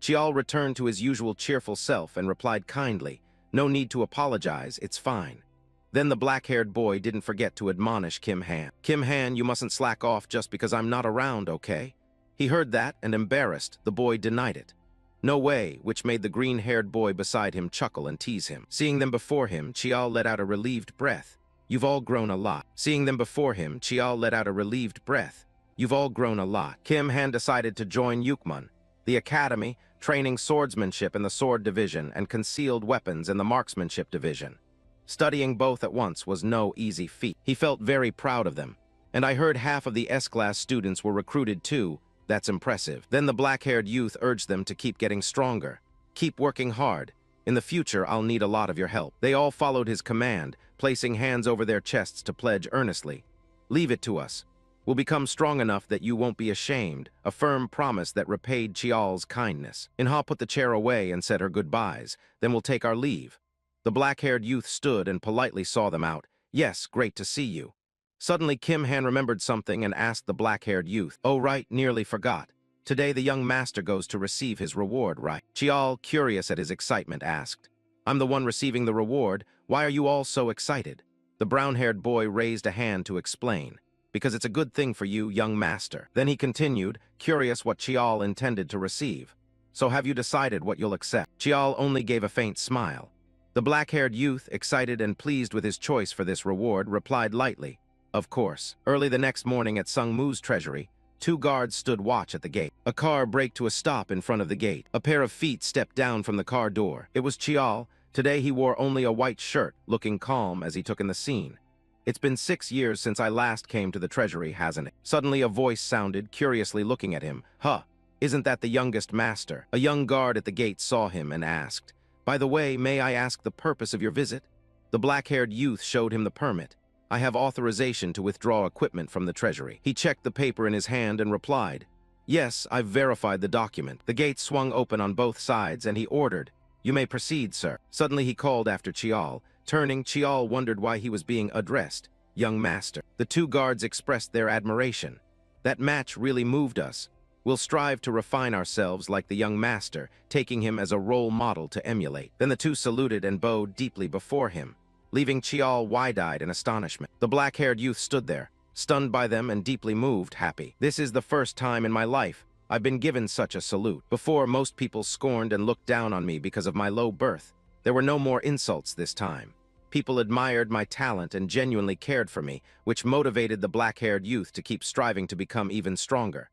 Chiol returned to his usual cheerful self and replied kindly, "No need to apologize, it's fine." Then the black-haired boy didn't forget to admonish Kim Han. "Kim Han, you mustn't slack off just because I'm not around, okay?" He heard that, and embarrassed, the boy denied it. "No way," which made the green-haired boy beside him chuckle and tease him. Seeing them before him, Chiol let out a relieved breath. "You've all grown a lot." Seeing them before him, Chiol let out a relieved breath. "You've all grown a lot." Kim Han decided to join Yukmun, the academy, training swordsmanship in the sword division and concealed weapons in the marksmanship division. Studying both at once was no easy feat. He felt very proud of them. "And I heard half of the S-class students were recruited too. That's impressive." Then the black-haired youth urged them to keep getting stronger. "Keep working hard. In the future, I'll need a lot of your help." They all followed his command, placing hands over their chests to pledge earnestly. "Leave it to us. We'll become strong enough that you won't be ashamed," a firm promise that repaid Chiol's kindness. Inha put the chair away and said her goodbyes. "Then we'll take our leave." The black-haired youth stood and politely saw them out. "Yes, great to see you." Suddenly Kim Han remembered something and asked the black-haired youth, "Oh right, nearly forgot. Today the young master goes to receive his reward, right?" Chiol, curious at his excitement, asked, "I'm the one receiving the reward. Why are you all so excited?" The brown-haired boy raised a hand to explain, "Because it's a good thing for you, young master." Then he continued, curious what Chiol intended to receive. "So have you decided what you'll accept?" Chiol only gave a faint smile. The black-haired youth, excited and pleased with his choice for this reward, replied lightly, "Of course." Early the next morning at Sung Mu's treasury, 2 guards stood watch at the gate. A car braked to a stop in front of the gate. A pair of feet stepped down from the car door. It was Chiol. Today he wore only a white shirt, looking calm as he took in the scene. "It's been 6 years since I last came to the treasury, hasn't it?" Suddenly a voice sounded, curiously looking at him. "Huh, isn't that the youngest master?" A young guard at the gate saw him and asked, "By the way, may I ask the purpose of your visit?" The black-haired youth showed him the permit. "I have authorization to withdraw equipment from the treasury." He checked the paper in his hand and replied, "Yes, I've verified the document." The gate swung open on both sides and he ordered, "You may proceed, sir." Suddenly he called after Chiol. Turning, Chiol wondered why he was being addressed, "Young master." The 2 guards expressed their admiration. "That match really moved us. We'll strive to refine ourselves like the young master, taking him as a role model to emulate." Then the 2 saluted and bowed deeply before him, leaving Chiol wide-eyed in astonishment. The black-haired youth stood there, stunned by them and deeply moved, happy. "This is the first time in my life I've been given such a salute. Before, most people scorned and looked down on me because of my low birth. There were no more insults this time. People admired my talent and genuinely cared for me, which motivated the black-haired youth to keep striving to become even stronger.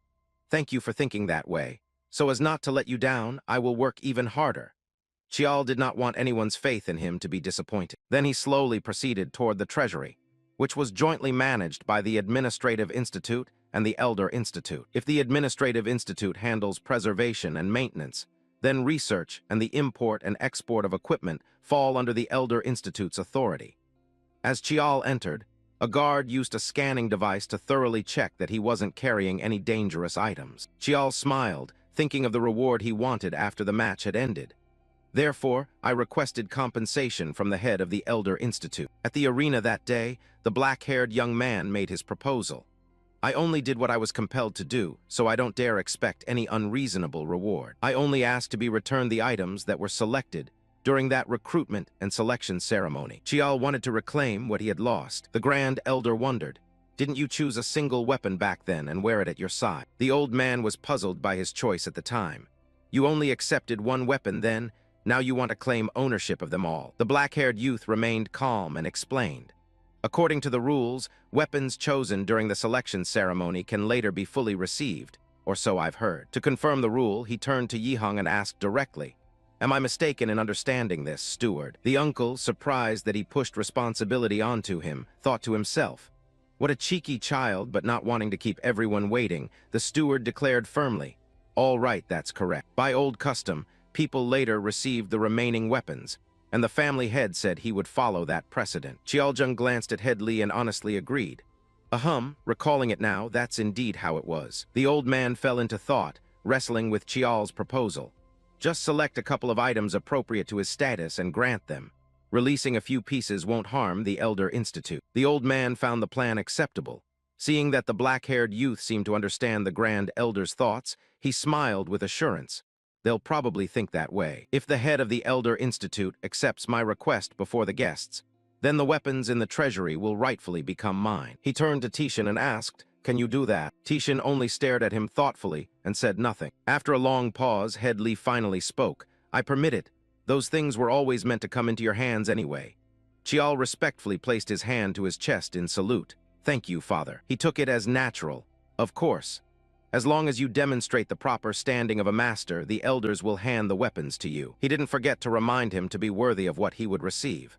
Thank you for thinking that way. So as not to let you down, I will work even harder." Chiol did not want anyone's faith in him to be disappointed. Then he slowly proceeded toward the treasury, which was jointly managed by the Administrative Institute and the Elder Institute. If the Administrative Institute handles preservation and maintenance, then research and the import and export of equipment fall under the Elder Institute's authority. As Chiol entered, a guard used a scanning device to thoroughly check that he wasn't carrying any dangerous items. Chiol smiled, thinking of the reward he wanted after the match had ended. "Therefore, I requested compensation from the head of the Elder Institute." At the arena that day, the black-haired young man made his proposal. "I only did what I was compelled to do, so I don't dare expect any unreasonable reward. I only ask to be returned the items that were selected, during that recruitment and selection ceremony. Chiol wanted to reclaim what he had lost. The Grand Elder wondered, "Didn't you choose a single weapon back then and wear it at your side?" The old man was puzzled by his choice at the time. "You only accepted one weapon then, now you want to claim ownership of them all." The black-haired youth remained calm and explained. "According to the rules, weapons chosen during the selection ceremony can later be fully received, or so I've heard." To confirm the rule, he turned to Yihang and asked directly, "Am I mistaken in understanding this, steward?" The uncle, surprised that he pushed responsibility onto him, thought to himself, "What a cheeky child," but not wanting to keep everyone waiting, the steward declared firmly, "All right, that's correct." By old custom, people later received the remaining weapons, and the family head said he would follow that precedent. Chiol glanced at Head Lee and honestly agreed. Recalling it now, that's indeed how it was. The old man fell into thought, wrestling with Chiol's proposal. Just select a couple of items appropriate to his status and grant them. Releasing a few pieces won't harm the Elder Institute. The old man found the plan acceptable. Seeing that the black-haired youth seemed to understand the Grand Elder's thoughts, he smiled with assurance. They'll probably think that way. If the head of the Elder Institute accepts my request before the guests, then the weapons in the treasury will rightfully become mine. He turned to Tishan and asked, "Can you do that?" Tishan only stared at him thoughtfully and said nothing. After a long pause, Head Lee finally spoke. "I permit it. Those things were always meant to come into your hands anyway." Chiol respectfully placed his hand to his chest in salute. "Thank you, father." He took it as natural. "Of course. As long as you demonstrate the proper standing of a master, the elders will hand the weapons to you." He didn't forget to remind him to be worthy of what he would receive.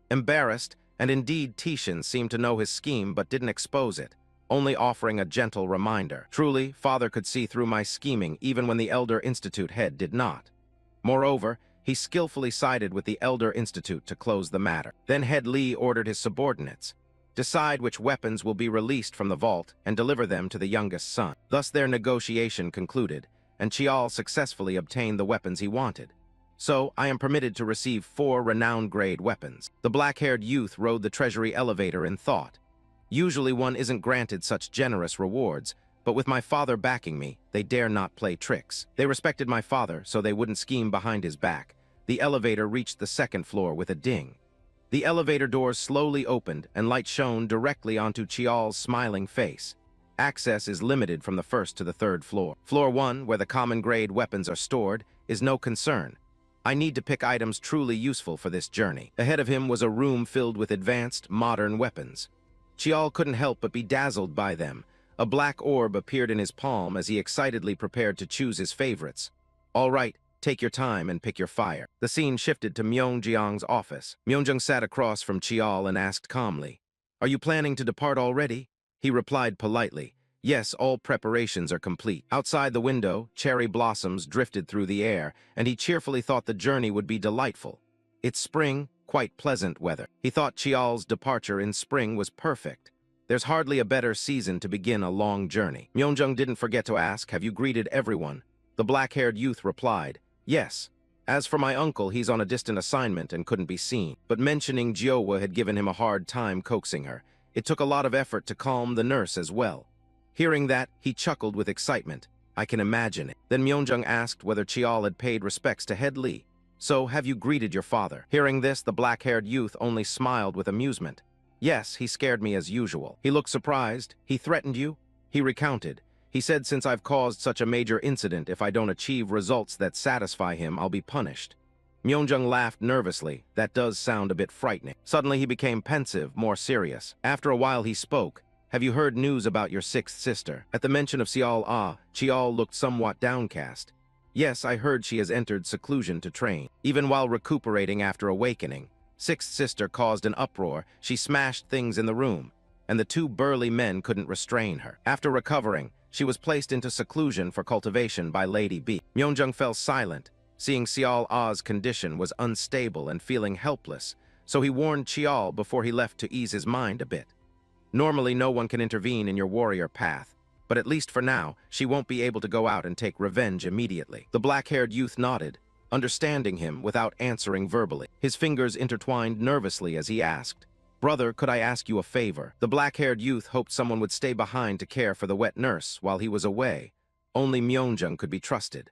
Embarrassed, and indeed Tishan seemed to know his scheme but didn't expose it, only offering a gentle reminder. "Truly, father could see through my scheming even when the Elder Institute head did not." Moreover, he skillfully sided with the Elder Institute to close the matter. Then Head Lee ordered his subordinates, "Decide which weapons will be released from the vault and deliver them to the youngest son." Thus their negotiation concluded, and Chiol successfully obtained the weapons he wanted. "So, I am permitted to receive 4 renown-grade weapons." The black-haired youth rode the treasury elevator in thought. "Usually one isn't granted such generous rewards, but with my father backing me, they dare not play tricks. They respected my father, so they wouldn't scheme behind his back." The elevator reached the 2nd floor with a ding. The elevator doors slowly opened, and light shone directly onto Chiol's smiling face. Access is limited from the 1st to the 3rd floor. Floor 1, where the common-grade weapons are stored, is no concern. I need to pick items truly useful for this journey. Ahead of him was a room filled with advanced, modern weapons. Chiol couldn't help but be dazzled by them. A black orb appeared in his palm as he excitedly prepared to choose his favorites. "All right, take your time and pick your fire." The scene shifted to Myeongjiang's office. Myeongjang sat across from Chiol and asked calmly, "Are you planning to depart already?" He replied politely, "Yes, all preparations are complete." Outside the window, cherry blossoms drifted through the air, and he cheerfully thought the journey would be delightful. It's spring, quite pleasant weather. He thought Chiol's departure in spring was perfect. There's hardly a better season to begin a long journey. Myeongjang didn't forget to ask, "Have you greeted everyone?" The black-haired youth replied, "Yes. As for my uncle, he's on a distant assignment and couldn't be seen." But mentioning Jiowa had given him a hard time coaxing her. It took a lot of effort to calm the nurse as well. Hearing that, he chuckled with excitement. "I can imagine it." Then Myeongjang asked whether Chiol had paid respects to Head Lee. "So, have you greeted your father?" Hearing this, the black-haired youth only smiled with amusement. "Yes, he scared me as usual." He looked surprised. "He threatened you?" He recounted. "He said since I've caused such a major incident, if I don't achieve results that satisfy him, I'll be punished." Myeongjang laughed nervously. "That does sound a bit frightening." Suddenly he became pensive, more serious. After a while he spoke. "Have you heard news about your 6th sister?" At the mention of Chiol looked somewhat downcast. "Yes, I heard she has entered seclusion to train." Even while recuperating after awakening, 6th sister caused an uproar. She smashed things in the room, and the 2 burly men couldn't restrain her. After recovering, she was placed into seclusion for cultivation by Lady B. Myeongjang fell silent, seeing Chiol's condition was unstable and feeling helpless, so he warned Chiol before he left to ease his mind a bit. Normally, no one can intervene in your warrior path, but at least for now, she won't be able to go out and take revenge immediately. The black-haired youth nodded, understanding him without answering verbally. His fingers intertwined nervously as he asked, "Brother, could I ask you a favor?" The black-haired youth hoped someone would stay behind to care for the wet nurse while he was away. Only Myeongjang could be trusted.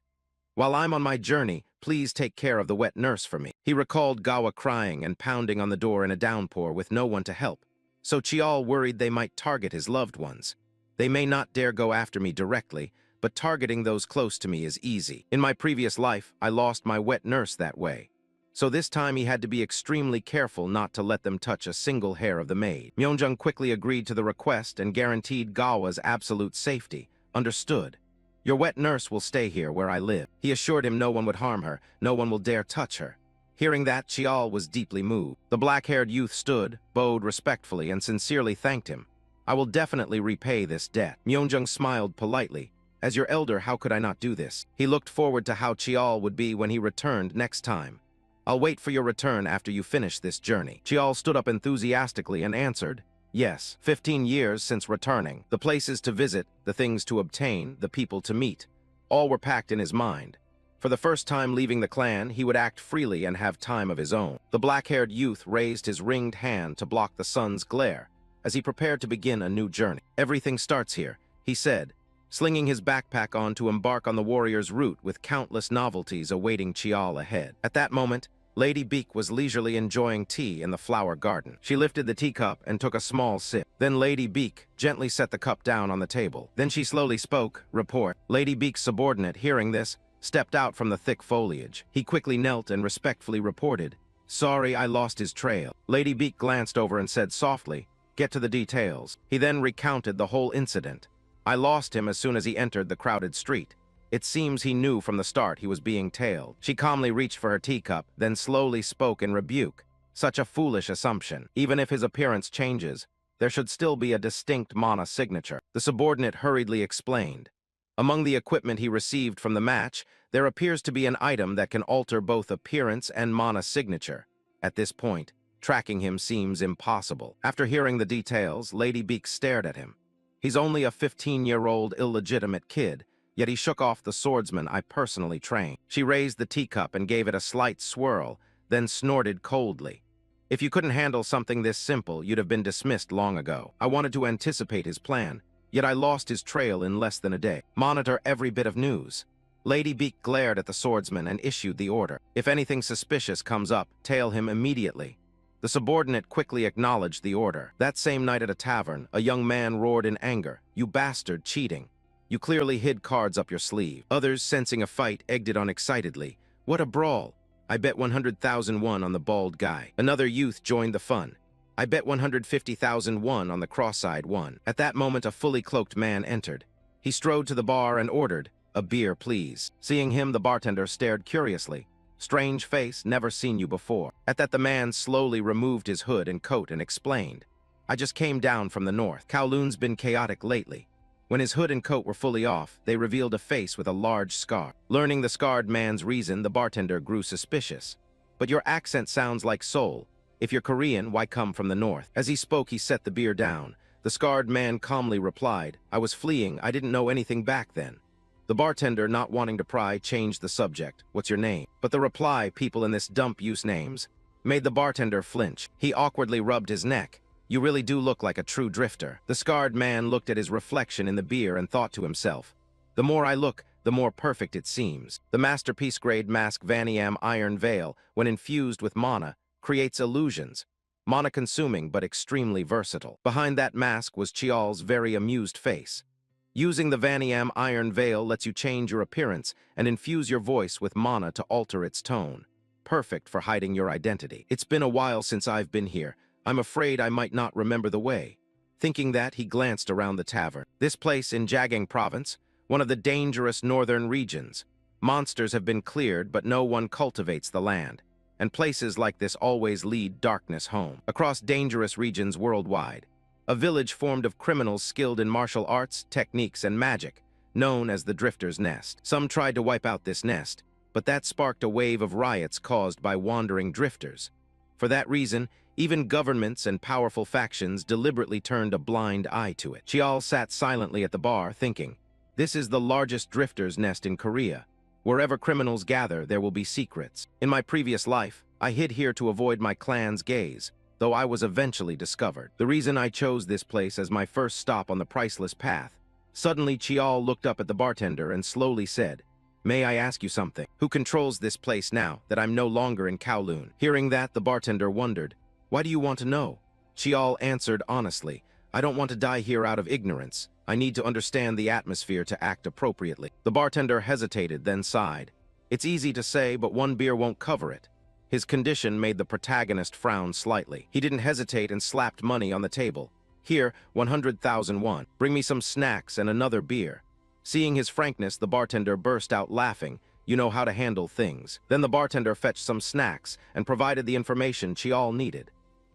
While I'm on my journey, please take care of the wet nurse for me. He recalled Gawa crying and pounding on the door in a downpour with no one to help, so Chiol worried they might target his loved ones. They may not dare go after me directly, but targeting those close to me is easy. In my previous life, I lost my wet nurse that way. So this time he had to be extremely careful not to let them touch a single hair of the maid. Myeonjung quickly agreed to the request and guaranteed Gawa's absolute safety. Understood. Your wet nurse will stay here where I live. He assured him no one would harm her, no one will dare touch her. Hearing that, Chiol was deeply moved. The black-haired youth stood, bowed respectfully, and sincerely thanked him. I will definitely repay this debt. Myeonjung smiled politely. As your elder, how could I not do this? He looked forward to how Chiol would be when he returned next time. I'll wait for your return after you finish this journey. Chiol stood up enthusiastically and answered, yes, 15 years since returning. The places to visit, the things to obtain, the people to meet. All were packed in his mind. For the first time leaving the clan, he would act freely and have time of his own. The black-haired youth raised his ringed hand to block the sun's glare as he prepared to begin a new journey. Everything starts here, he said, slinging his backpack on to embark on the warrior's route with countless novelties awaiting Chiol ahead. At that moment, Lady Beak was leisurely enjoying tea in the flower garden. She lifted the teacup and took a small sip. Then Lady Beak gently set the cup down on the table. Then she slowly spoke, report. Lady Beak's subordinate, hearing this, stepped out from the thick foliage. He quickly knelt and respectfully reported, sorry, I lost his trail. Lady Beak glanced over and said softly, get to the details. He then recounted the whole incident. I lost him as soon as he entered the crowded street. It seems he knew from the start he was being tailed. She calmly reached for her teacup, then slowly spoke in rebuke. Such a foolish assumption. Even if his appearance changes, there should still be a distinct mana signature. The subordinate hurriedly explained. Among the equipment he received from the match, there appears to be an item that can alter both appearance and mana signature. At this point, tracking him seems impossible. After hearing the details, Lady Beak stared at him. He's only a 15-year-old illegitimate kid, yet he shook off the swordsman I personally trained. She raised the teacup and gave it a slight swirl, then snorted coldly. If you couldn't handle something this simple, you'd have been dismissed long ago. I wanted to anticipate his plan, yet I lost his trail in less than a day. Monitor every bit of news. Lady Beak glared at the swordsman and issued the order. If anything suspicious comes up, tail him immediately. The subordinate quickly acknowledged the order. That same night at a tavern, a young man roared in anger, you bastard, cheating. You clearly hid cards up your sleeve. Others, sensing a fight, egged it on excitedly. What a brawl. I bet 100,000 won on the bald guy. Another youth joined the fun. I bet 150,000 won on the cross-eyed one. At that moment, a fully cloaked man entered. He strode to the bar and ordered, a beer, please. Seeing him, the bartender stared curiously. Strange face, never seen you before. At that, the man slowly removed his hood and coat and explained. I just came down from the north. Kowloon's been chaotic lately. When his hood and coat were fully off, they revealed a face with a large scar. Learning the scarred man's reason, the bartender grew suspicious. But your accent sounds like Seoul. If you're Korean, why come from the north? As he spoke, he set the beer down. The scarred man calmly replied, I was fleeing, I didn't know anything back then. The bartender, not wanting to pry, changed the subject. What's your name? But the reply, people in this dump use names, made the bartender flinch. He awkwardly rubbed his neck. You really do look like a true drifter. The scarred man looked at his reflection in the beer and thought to himself, the more I look, the more perfect it seems. The masterpiece-grade mask Vaniam Iron Veil, when infused with mana, creates illusions. Mana-consuming but extremely versatile. Behind that mask was Chiol's very amused face. Using the Vaniam Iron Veil lets you change your appearance and infuse your voice with mana to alter its tone. Perfect for hiding your identity. It's been a while since I've been here. I'm afraid I might not remember the way. Thinking that, he glanced around the tavern. This place in Jagang Province, one of the dangerous northern regions. Monsters have been cleared, but no one cultivates the land. And places like this always lead darkness home. Across dangerous regions worldwide, a village formed of criminals skilled in martial arts, techniques, and magic, known as the Drifter's Nest. Some tried to wipe out this nest, but that sparked a wave of riots caused by wandering drifters. For that reason, even governments and powerful factions deliberately turned a blind eye to it. Chiol sat silently at the bar, thinking, this is the largest drifter's nest in Korea. Wherever criminals gather, there will be secrets. In my previous life, I hid here to avoid my clan's gaze, though I was eventually discovered. The reason I chose this place as my first stop on the priceless path. Suddenly, Chiol looked up at the bartender and slowly said, May I ask you something? Who controls this place now that I'm no longer in Kowloon? Hearing that, the bartender wondered, "Why do you want to know?" Chiol answered honestly, "I don't want to die here out of ignorance. I need to understand the atmosphere to act appropriately." The bartender hesitated, then sighed. "It's easy to say, but one beer won't cover it." His condition made the protagonist frown slightly. He didn't hesitate and slapped money on the table. "Here, 100,000 won. Bring me some snacks and another beer." Seeing his frankness, the bartender burst out laughing. "You know how to handle things." Then the bartender fetched some snacks and provided the information Chiol needed.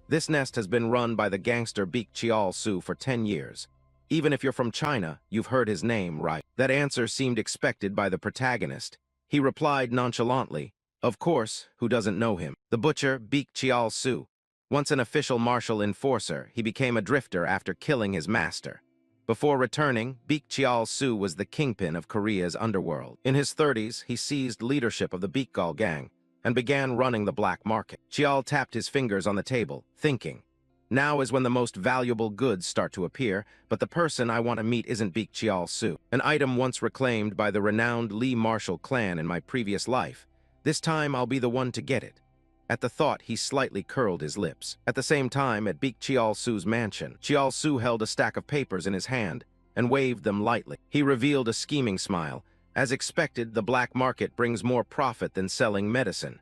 "This nest has been run by the gangster Beak Chiol Su for 10 years. Even if you're from China, you've heard his name, right?" That answer seemed expected by the protagonist. He replied nonchalantly, "Of course, who doesn't know him? The butcher, Beak Chiol Su. Once an official martial enforcer, he became a drifter after killing his master. Before returning, Beak Chiol Su was the kingpin of Korea's underworld. In his 30s, he seized leadership of the Beakgal gang and began running the black market." Chiol tapped his fingers on the table, thinking, "Now is when the most valuable goods start to appear, but the person I want to meet isn't Beak Chiol Su, an item once reclaimed by the renowned Lee Marshall clan in my previous life. This time I'll be the one to get it." At the thought, he slightly curled his lips. At the same time, at Beak Chiol Su's mansion, Chiol Su held a stack of papers in his hand and waved them lightly. He revealed a scheming smile. As expected, the black market brings more profit than selling medicine.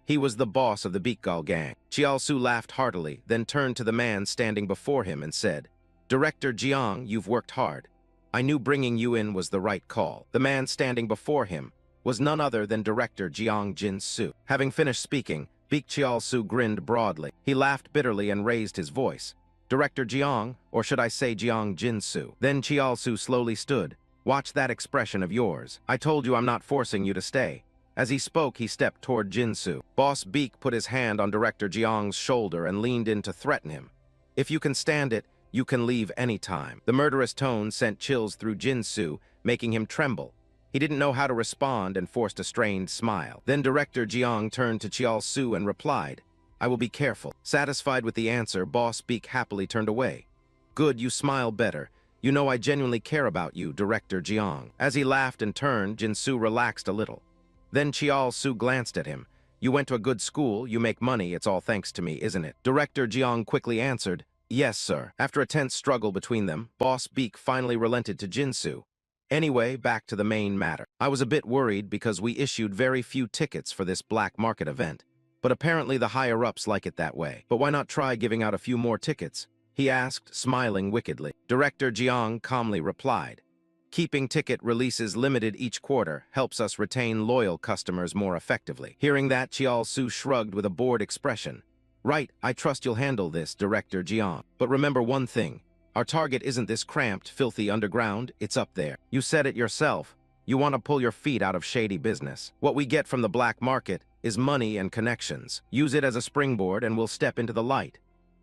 He was the boss of the Beakgal gang. Chiol Su laughed heartily, then turned to the man standing before him and said, "Director Jiang, you've worked hard. I knew bringing you in was the right call." The man standing before him was none other than Director Jiang Jin-Su. Having finished speaking, Beak Chiol Su grinned broadly. He laughed bitterly and raised his voice. "Director Jiang, or should I say Jiang Jin-Su?" Then Chiol Su slowly stood. "Watch that expression of yours. I told you I'm not forcing you to stay." As he spoke, he stepped toward Jin-Su. Boss Beak put his hand on Director Jiang's shoulder and leaned in to threaten him. "If you can stand it, you can leave any time." The murderous tone sent chills through Jin-Su, making him tremble. He didn't know how to respond and forced a strained smile. Then Director Jiang turned to Chiol Su and replied, "I will be careful." Satisfied with the answer, Boss Beak happily turned away. "Good, you smile better. You know I genuinely care about you, Director Jiang." As he laughed and turned, Jin-Su relaxed a little. Then Chiol Su glanced at him. "You went to a good school, you make money, it's all thanks to me, isn't it?" Director Jiang quickly answered, "Yes, sir." After a tense struggle between them, Boss Beak finally relented to Jin-Su. "Anyway, back to the main matter. I was a bit worried because we issued very few tickets for this black market event, but apparently the higher-ups like it that way. But why not try giving out a few more tickets?" he asked, smiling wickedly. Director Jiang calmly replied, "Keeping ticket releases limited each quarter helps us retain loyal customers more effectively." Hearing that, Chiol Su shrugged with a bored expression. "Right, I trust you'll handle this, Director Jiang. But remember one thing. Our target isn't this cramped, filthy underground, it's up there. You said it yourself. You want to pull your feet out of shady business. What we get from the black market is money and connections. Use it as a springboard and we'll step into the light."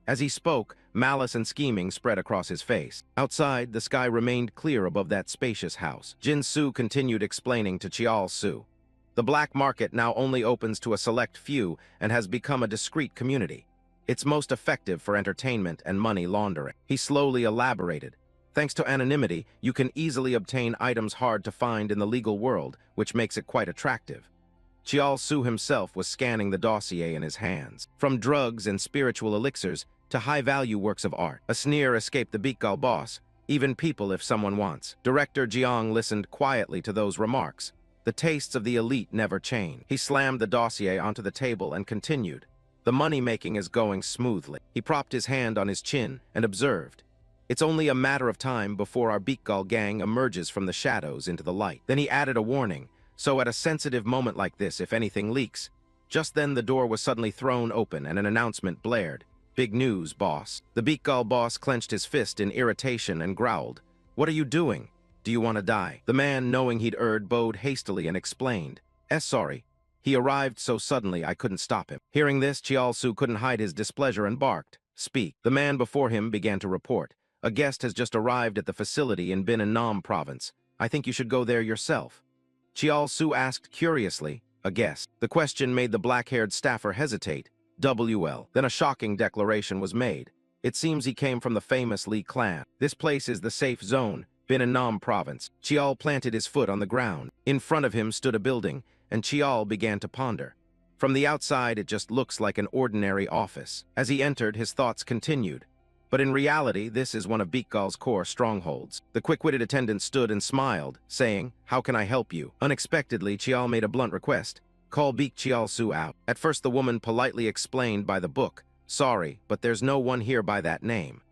As he spoke, malice and scheming spread across his face. Outside, the sky remained clear above that spacious house. Jin-Su continued explaining to Chiol Su, "The black market now only opens to a select few and has become a discreet community. It's most effective for entertainment and money laundering." He slowly elaborated. "Thanks to anonymity, you can easily obtain items hard to find in the legal world, which makes it quite attractive." Chiol Su himself was scanning the dossier in his hands. From drugs and spiritual elixirs to high-value works of art. A sneer escaped the Beakgal boss. "Even people if someone wants." Director Jiang listened quietly to those remarks. The tastes of the elite never change. He slammed the dossier onto the table and continued. "The money-making is going smoothly." He propped his hand on his chin and observed, "It's only a matter of time before our Beakgal gang emerges from the shadows into the light." Then he added a warning, "So at a sensitive moment like this, if anything leaks." Just then the door was suddenly thrown open and an announcement blared. "Big news, boss." The Beakgal boss clenched his fist in irritation and growled, "What are you doing? Do you want to die?" The man, knowing he'd erred, bowed hastily and explained, Sorry. He arrived so suddenly I couldn't stop him." Hearing this, Chiol Su couldn't hide his displeasure and barked, "Speak." The man before him began to report, "A guest has just arrived at the facility in Bin and Nam province. I think you should go there yourself." Chiol Su asked curiously, "A guest?" The question made the black-haired staffer hesitate. WL. Then a shocking declaration was made. "It seems he came from the famous Lee clan. This place is the safe zone. Been in Nam province. Chiol planted his foot on the ground. In front of him stood a building, and Chiol began to ponder. From the outside, it just looks like an ordinary office. As he entered, his thoughts continued. But in reality, this is one of Beekgal's core strongholds. The quick-witted attendant stood and smiled, saying, "How can I help you?" Unexpectedly, Chiol made a blunt request. "Call Beek Chiol Su out." At first, the woman politely explained by the book, "Sorry, but there's no one here by that name."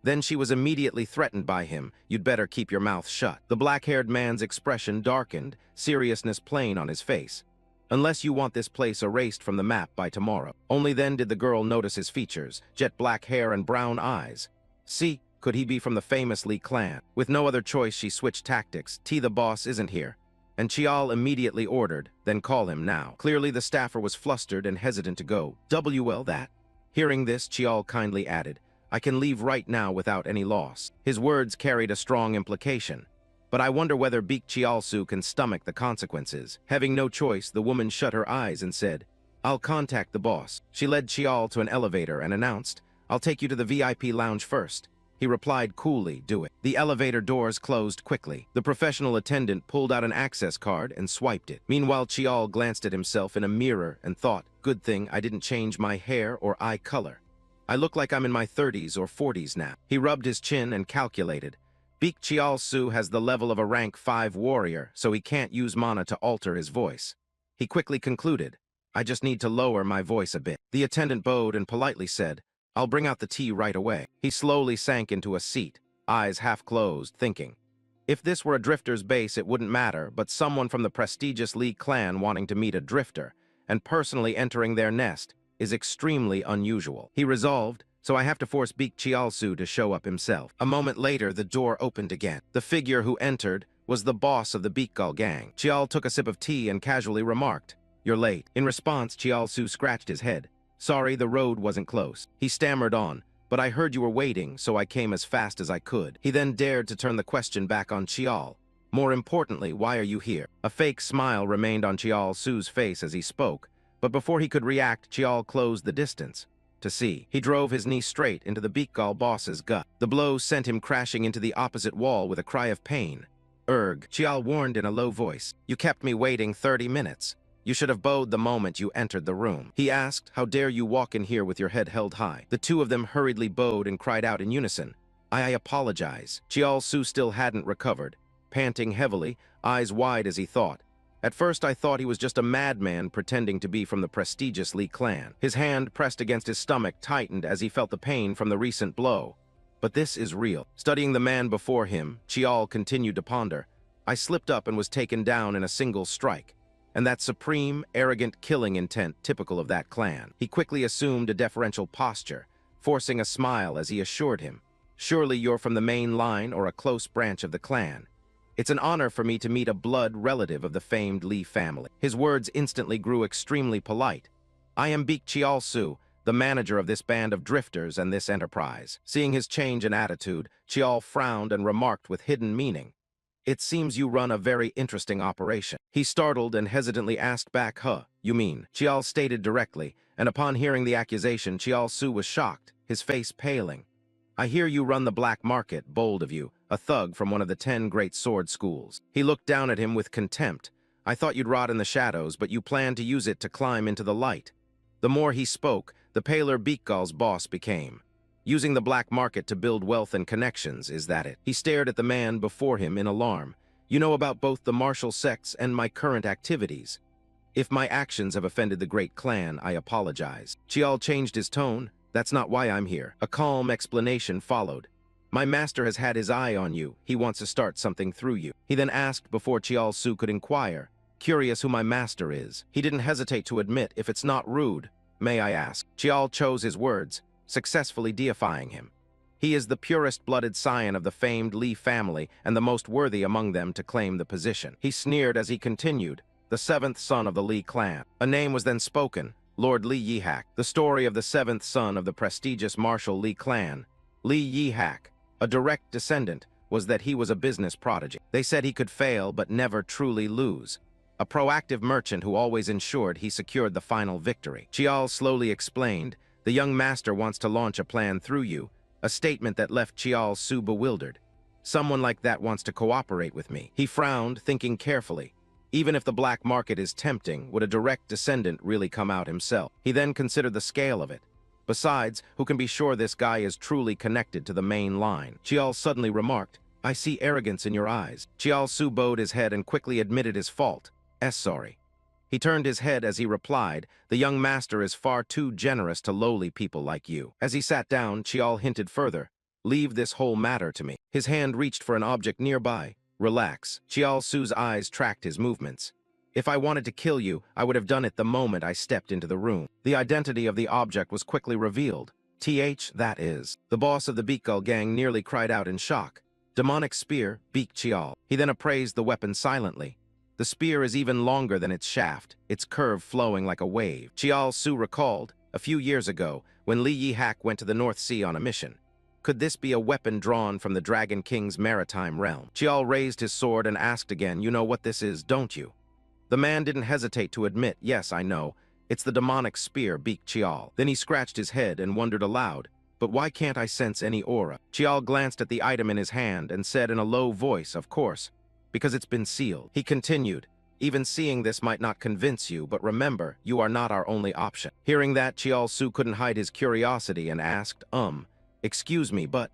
Then she was immediately threatened by him. "You'd better keep your mouth shut." The black-haired man's expression darkened, seriousness plain on his face. "Unless you want this place erased from the map by tomorrow." Only then did the girl notice his features, jet black hair and brown eyes. See, could he be from the famous Lee clan? With no other choice, she switched tactics. The boss isn't here." And Chiol immediately ordered, "Then call him now." Clearly the staffer was flustered and hesitant to go. "Well, that." Hearing this, Chiol kindly added, "I can leave right now without any loss." His words carried a strong implication. But I wonder whether Beek Chiolsu can stomach the consequences. Having no choice, the woman shut her eyes and said, "I'll contact the boss." She led Chiol to an elevator and announced, "I'll take you to the VIP lounge first." He replied coolly, "Do it." The elevator doors closed quickly. The professional attendant pulled out an access card and swiped it. Meanwhile, Chiol glanced at himself in a mirror and thought, "Good thing I didn't change my hair or eye color. I look like I'm in my 30s or 40s now." He rubbed his chin and calculated. Beek Chiolsu has the level of a rank 5 warrior, so he can't use mana to alter his voice. He quickly concluded, "I just need to lower my voice a bit." The attendant bowed and politely said, "I'll bring out the tea right away." He slowly sank into a seat, eyes half closed, thinking. If this were a drifter's base, it wouldn't matter, but someone from the prestigious Lee clan wanting to meet a drifter and personally entering their nest is extremely unusual. He resolved, "So I have to force Beek Chiolsu to show up himself." A moment later, the door opened again. The figure who entered was the boss of the Beekgal gang. Chiol took a sip of tea and casually remarked, "You're late." In response, Chiolsu scratched his head. "Sorry, the road wasn't close." He stammered on, "But I heard you were waiting, so I came as fast as I could." He then dared to turn the question back on Chiol. "More importantly, why are you here?" A fake smile remained on Chiolsu's face as he spoke, but before he could react, Chiol closed the distance. To see. He drove his knee straight into the Beekgal boss's gut. The blow sent him crashing into the opposite wall with a cry of pain. "Erg," Chiol warned in a low voice. "You kept me waiting 30 minutes. You should have bowed the moment you entered the room." He asked, "How dare you walk in here with your head held high?" The two of them hurriedly bowed and cried out in unison, I apologize." Chiolsu still hadn't recovered, panting heavily, eyes wide as he thought. At first I thought he was just a madman pretending to be from the prestigious Lee clan. His hand pressed against his stomach tightened as he felt the pain from the recent blow. But this is real. Studying the man before him, Chiol continued to ponder. "I slipped up and was taken down in a single strike. And that supreme, arrogant killing intent typical of that clan." He quickly assumed a deferential posture, forcing a smile as he assured him, "Surely you're from the main line or a close branch of the clan. It's an honor for me to meet a blood relative of the famed Lee family." His words instantly grew extremely polite. "I am Beek Chiolsu, the manager of this band of drifters and this enterprise." Seeing his change in attitude, Chiol frowned and remarked with hidden meaning, "It seems you run a very interesting operation." He startled and hesitantly asked back, "Huh, you mean?" Chiol stated directly, and upon hearing the accusation, Chiolsu was shocked, his face paling. "I hear you run the black market, bold of you, a thug from one of the 10 great sword schools." He looked down at him with contempt. "I thought you'd rot in the shadows, but you plan to use it to climb into the light." The more he spoke, the paler Beekgal's boss became. "Using the black market to build wealth and connections, is that it?" He stared at the man before him in alarm. "You know about both the martial sects and my current activities. If my actions have offended the great clan, I apologize." Chiol changed his tone. "That's not why I'm here." A calm explanation followed. "My master has had his eye on you. He wants to start something through you." He then asked before Chiolsu could inquire, "Curious who my master is." He didn't hesitate to admit, "If it's not rude, may I ask?" Chiol chose his words, successfully deifying him. "He is the purest-blooded scion of the famed Lee family and the most worthy among them to claim the position." He sneered as he continued, "The 7th son of the Lee clan." A name was then spoken, Lord Lee Yihak. The story of the 7th son of the prestigious martial Lee clan, Lee Yihak, a direct descendant, was that he was a business prodigy. They said he could fail but never truly lose. A proactive merchant who always ensured he secured the final victory. Chiol slowly explained, "The young master wants to launch a plan through you," a statement that left Chiolsu bewildered. Someone like that wants to cooperate with me. He frowned, thinking carefully. Even if the black market is tempting, would a direct descendant really come out himself? He then considered the scale of it. Besides, who can be sure this guy is truly connected to the main line? Chiol suddenly remarked, "I see arrogance in your eyes." Chiol Su bowed his head and quickly admitted his fault. Sorry. He turned his head as he replied, "The young master is far too generous to lowly people like you." As he sat down, Chiol hinted further, "Leave this whole matter to me." His hand reached for an object nearby. "Relax." Chiol Su's eyes tracked his movements. "If I wanted to kill you, I would have done it the moment I stepped into the room." The identity of the object was quickly revealed. That is. The boss of the Betrayal gang nearly cried out in shock. Demonic spear, Beak Chiol. He then appraised the weapon silently. The spear is even longer than its shaft, its curve flowing like a wave. Chiol Su recalled, a few years ago, when Li Yihak went to the North Sea on a mission. Could this be a weapon drawn from the Dragon King's maritime realm? Chiol raised his sword and asked again, "You know what this is, don't you?" The man didn't hesitate to admit, "Yes, I know. It's the demonic spear, Beak Chiol." Then he scratched his head and wondered aloud, "But why can't I sense any aura?" Chiol glanced at the item in his hand and said in a low voice, "Of course, because it's been sealed." He continued, "Even seeing this might not convince you, but remember, you are not our only option." Hearing that, Chiol Su couldn't hide his curiosity and asked, "Excuse me, but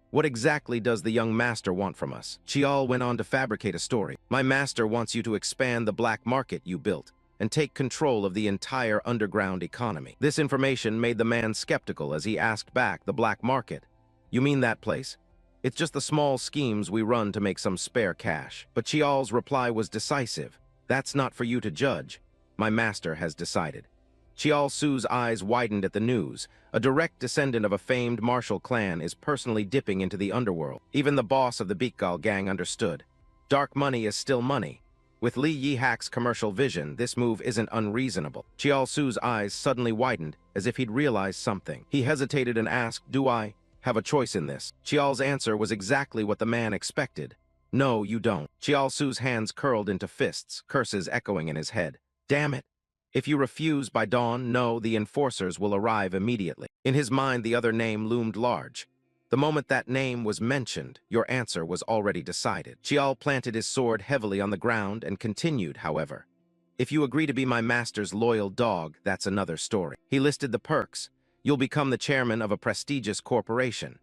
what exactly does the young master want from us?" Chiol went on to fabricate a story. "My master wants you to expand the black market you built and take control of the entire underground economy." This information made the man skeptical as he asked back, "The black market? You mean that place? It's just the small schemes we run to make some spare cash." But Chiol's reply was decisive. "That's not for you to judge. My master has decided." Chiol Su's eyes widened at the news. A direct descendant of a famed martial clan is personally dipping into the underworld. Even the boss of the Betrayal gang understood. Dark money is still money. With Li Yihak's commercial vision, this move isn't unreasonable. Chiol Su's eyes suddenly widened, as if he'd realized something. He hesitated and asked, "Do I have a choice in this?" Chiol's answer was exactly what the man expected. "No, you don't." Chiol Su's hands curled into fists, curses echoing in his head. "Damn it. If you refuse by dawn, no, the enforcers will arrive immediately." In his mind, the other name loomed large. The moment that name was mentioned, your answer was already decided. Chiol planted his sword heavily on the ground and continued, however. "If you agree to be my master's loyal dog, that's another story." He listed the perks. "You'll become the chairman of a prestigious corporation."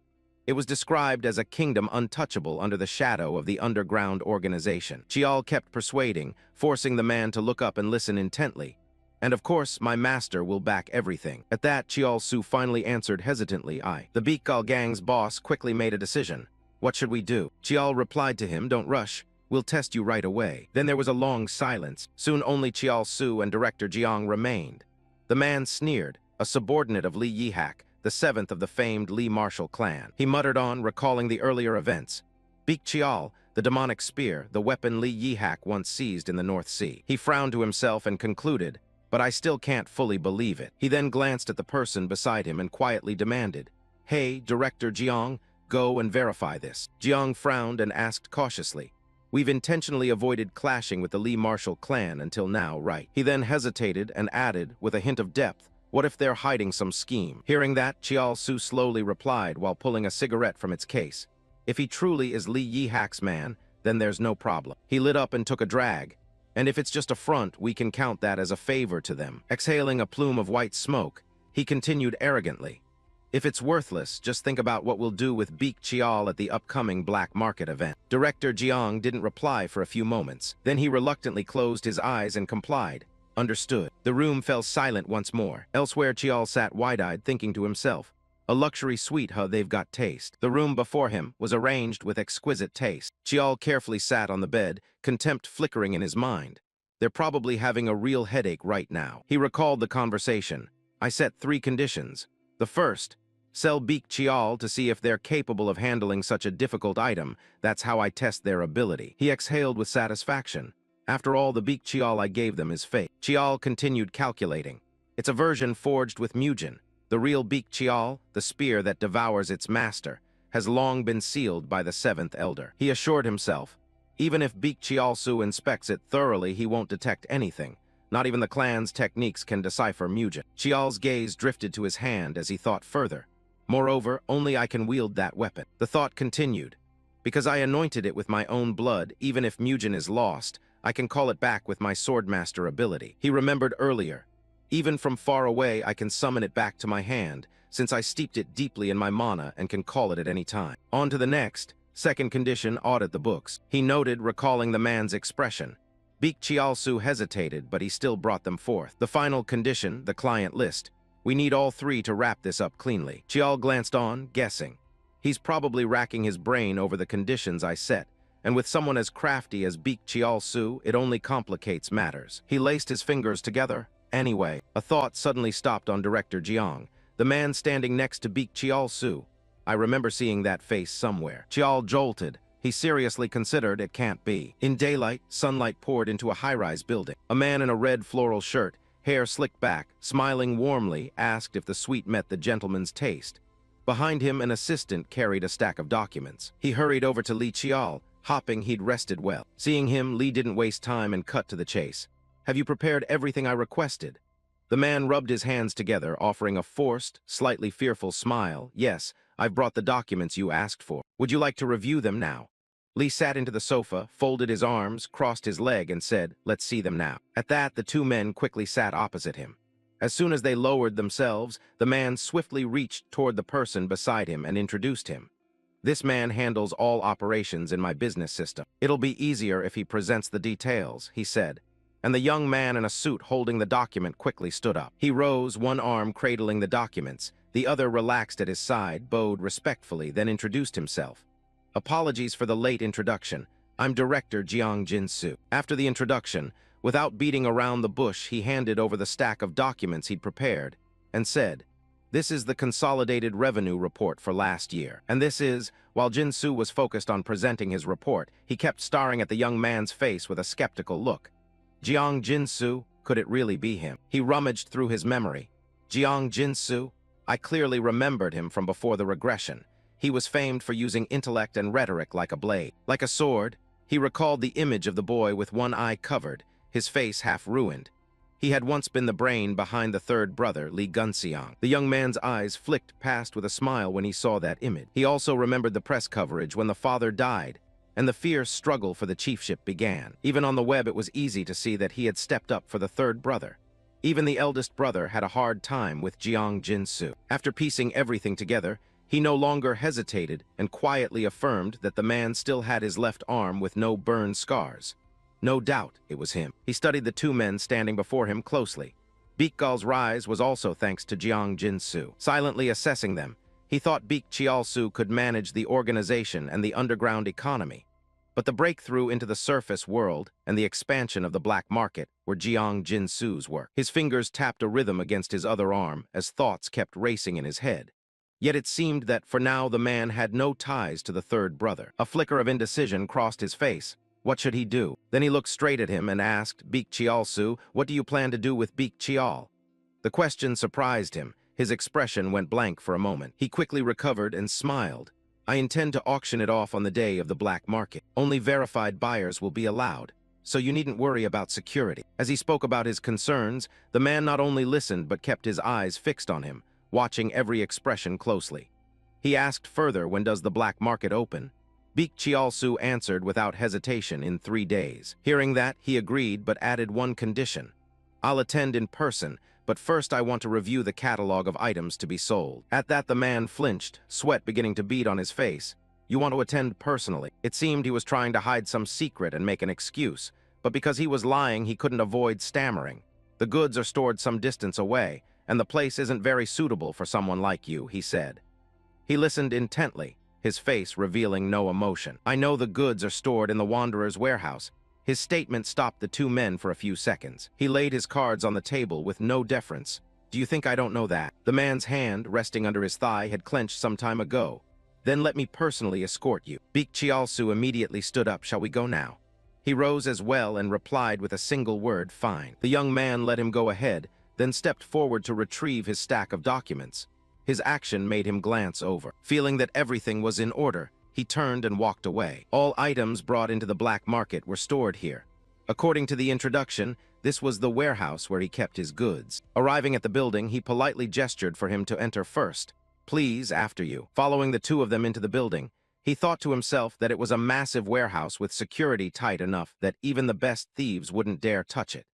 It was described as a kingdom untouchable under the shadow of the underground organization. Chiol kept persuading, forcing the man to look up and listen intently. "And of course, my master will back everything." At that, Chiol Su finally answered hesitantly, The Betrayal gang's boss quickly made a decision. "What should we do?" Chiol replied to him, "Don't rush. We'll test you right away." Then there was a long silence. Soon only Chiol Su and Director Jiang remained. The man sneered, a subordinate of Li Yihak, the seventh of the famed Li martial clan. He muttered on, recalling the earlier events. Beak Chiol, the demonic spear, the weapon Li Yihak once seized in the North Sea. He frowned to himself and concluded, "But I still can't fully believe it." He then glanced at the person beside him and quietly demanded, "Hey, Director Jiang, go and verify this." Jiang frowned and asked cautiously, "We've intentionally avoided clashing with the Li martial clan until now, right?" He then hesitated and added, with a hint of depth, "What if they're hiding some scheme?" Hearing that, Chiol Su slowly replied while pulling a cigarette from its case, "If he truly is Li Yihak's man, then there's no problem." He lit up and took a drag. "And if it's just a front, we can count that as a favor to them." Exhaling a plume of white smoke, he continued arrogantly, "If it's worthless, just think about what we'll do with Beak Chiol at the upcoming black market event." Director Jiang didn't reply for a few moments. Then he reluctantly closed his eyes and complied. "Understood." The room fell silent once more. Elsewhere, Chiol sat wide-eyed, thinking to himself, "A luxury suite, huh? They've got taste." The room before him was arranged with exquisite taste. Chiol carefully sat on the bed, contempt flickering in his mind. They're probably having a real headache right now. He recalled the conversation. "I set 3 conditions. The first, sell Beak Chiol to see if they're capable of handling such a difficult item. That's how I test their ability." He exhaled with satisfaction. "After all, the Beak Chiol I gave them is fake." Chiol continued calculating. "It's a version forged with Mugen. The real Beak Chiol, the spear that devours its master, has long been sealed by the 7th Elder." He assured himself, even if Beak Chiol Su inspects it thoroughly, he won't detect anything. Not even the clan's techniques can decipher Mugen. Chiol's gaze drifted to his hand as he thought further. "Moreover, only I can wield that weapon." The thought continued. Because I anointed it with my own blood, even if Mugen is lost, I can call it back with my swordmaster ability. He remembered earlier. Even from far away, I can summon it back to my hand, since I steeped it deeply in my mana and can call it at any time. On to the next. Second condition, audit the books. He noted, recalling the man's expression. Chiol hesitated, but he still brought them forth. The final condition, the client list. We need all three to wrap this up cleanly. Chiol glanced on, guessing. He's probably racking his brain over the conditions I set, and with someone as crafty as Chiol, it only complicates matters. He laced his fingers together. Anyway, a thought suddenly stopped on Director Jiang, the man standing next to Chiol. I remember seeing that face somewhere. Chiol jolted. He seriously considered it can't be. In daylight, sunlight poured into a high-rise building. A man in a red floral shirt, hair slicked back, smiling warmly, asked if the suite met the gentleman's taste. Behind him, an assistant carried a stack of documents. He hurried over to Li Chiol, hopping he'd rested well. Seeing him, Li didn't waste time and cut to the chase. Have you prepared everything I requested? The man rubbed his hands together, offering a forced, slightly fearful smile. Yes, I've brought the documents you asked for. Would you like to review them now? Li sat into the sofa, folded his arms, crossed his leg, and said, let's see them now. At that, the two men quickly sat opposite him. As soon as they lowered themselves, the man swiftly reached toward the person beside him and introduced him. This man handles all operations in my business system. It'll be easier if he presents the details, he said. And the young man in a suit holding the document quickly stood up. He rose, one arm cradling the documents, the other relaxed at his side, bowed respectfully, then introduced himself. Apologies for the late introduction. I'm Director Jiang Jinsu. After the introduction, without beating around the bush, he handed over the stack of documents he'd prepared and said, this is the consolidated revenue report for last year. And this is, while Jinsu was focused on presenting his report, he kept staring at the young man's face with a skeptical look. Jiang Jinsu, could it really be him? He rummaged through his memory. Jiang Jinsu? I clearly remembered him from before the regression. He was famed for using intellect and rhetoric like a blade. Like a sword, he recalled the image of the boy with one eye covered, his face half ruined. He had once been the brain behind the third brother, Li Gunxiang. The young man's eyes flicked past with a smile when he saw that image. He also remembered the press coverage when the father died, and the fierce struggle for the chiefship began. Even on the web, it was easy to see that he had stepped up for the third brother. Even the eldest brother had a hard time with Jiang Jinsu. After piecing everything together, he no longer hesitated and quietly affirmed that the man still had his left arm with no burn scars. No doubt it was him. He studied the two men standing before him closely. Beekgal's rise was also thanks to Jiang Jinsu. Silently assessing them, he thought Chiol could manage the organization and the underground economy. But the breakthrough into the surface world and the expansion of the black market were Jiang Jinsu's work. His fingers tapped a rhythm against his other arm as thoughts kept racing in his head. Yet it seemed that for now the man had no ties to the third brother. A flicker of indecision crossed his face. What should he do? Then he looked straight at him and asked, Chiol, what do you plan to do with Chiol? The question surprised him. His expression went blank for a moment. He quickly recovered and smiled. I intend to auction it off on the day of the black market. Only verified buyers will be allowed, so you needn't worry about security. As he spoke about his concerns, the man not only listened but kept his eyes fixed on him, watching every expression closely. He asked further, when does the black market open? Chiol answered without hesitation, in 3 days. Hearing that, he agreed but added one condition. I'll attend in person, but first I want to review the catalog of items to be sold. At that the man flinched, sweat beginning to bead on his face. You want to attend personally? It seemed he was trying to hide some secret and make an excuse, but because he was lying he couldn't avoid stammering. The goods are stored some distance away, and the place isn't very suitable for someone like you, he said. He listened intently, his face revealing no emotion. I know the goods are stored in the Wanderer's warehouse. His statement stopped the two men for a few seconds. He laid his cards on the table with no deference. Do you think I don't know that? The man's hand, resting under his thigh, had clenched some time ago. Then let me personally escort you. Chiol immediately stood up. Shall we go now? He rose as well and replied with a single word, fine. The young man let him go ahead, then stepped forward to retrieve his stack of documents. His action made him glance over. Feeling that everything was in order, he turned and walked away. All items brought into the black market were stored here. According to the introduction, this was the warehouse where he kept his goods. Arriving at the building, he politely gestured for him to enter first. Please, after you. Following the two of them into the building, He thought to himself that it was a massive warehouse with security tight enough that even the best thieves wouldn't dare touch it,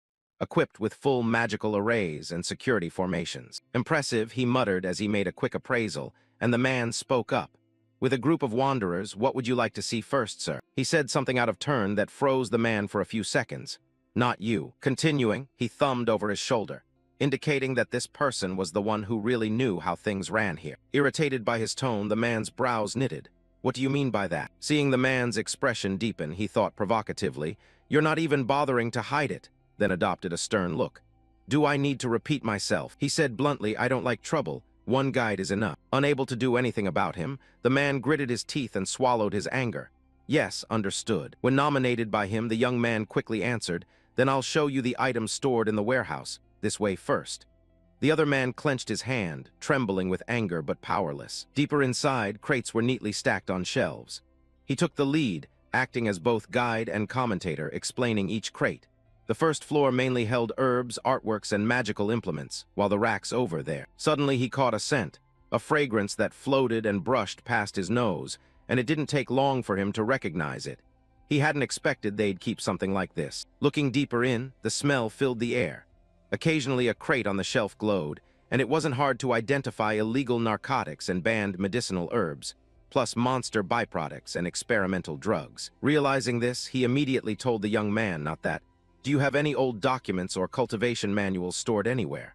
equipped with full magical arrays and security formations. Impressive, he muttered as he made a quick appraisal, and the man spoke up. With a group of wanderers, what would you like to see first, sir? He said something out of turn that froze the man for a few seconds. Not you. Continuing, he thumbed over his shoulder, indicating that this person was the one who really knew how things ran here. Irritated by his tone, the man's brows knitted. What do you mean by that? Seeing the man's expression deepen, he thought provocatively, you're not even bothering to hide it, then adopted a stern look. Do I need to repeat myself? He said bluntly, I don't like trouble. One guide is enough. Unable to do anything about him, the man gritted his teeth and swallowed his anger. Yes, understood. When nominated by him, the young man quickly answered, then I'll show you the items stored in the warehouse. This way first. The other man clenched his hand, trembling with anger but powerless. Deeper inside, crates were neatly stacked on shelves. He took the lead, acting as both guide and commentator, explaining each crate. The first floor mainly held herbs, artworks, and magical implements, while the racks over there. Suddenly he caught a scent, a fragrance that floated and brushed past his nose, and it didn't take long for him to recognize it. He hadn't expected they'd keep something like this. Looking deeper in, the smell filled the air. Occasionally a crate on the shelf glowed, and it wasn't hard to identify illegal narcotics and banned medicinal herbs, plus monster byproducts and experimental drugs. Realizing this, he immediately told the young man, not that, do you have any old documents or cultivation manuals stored anywhere?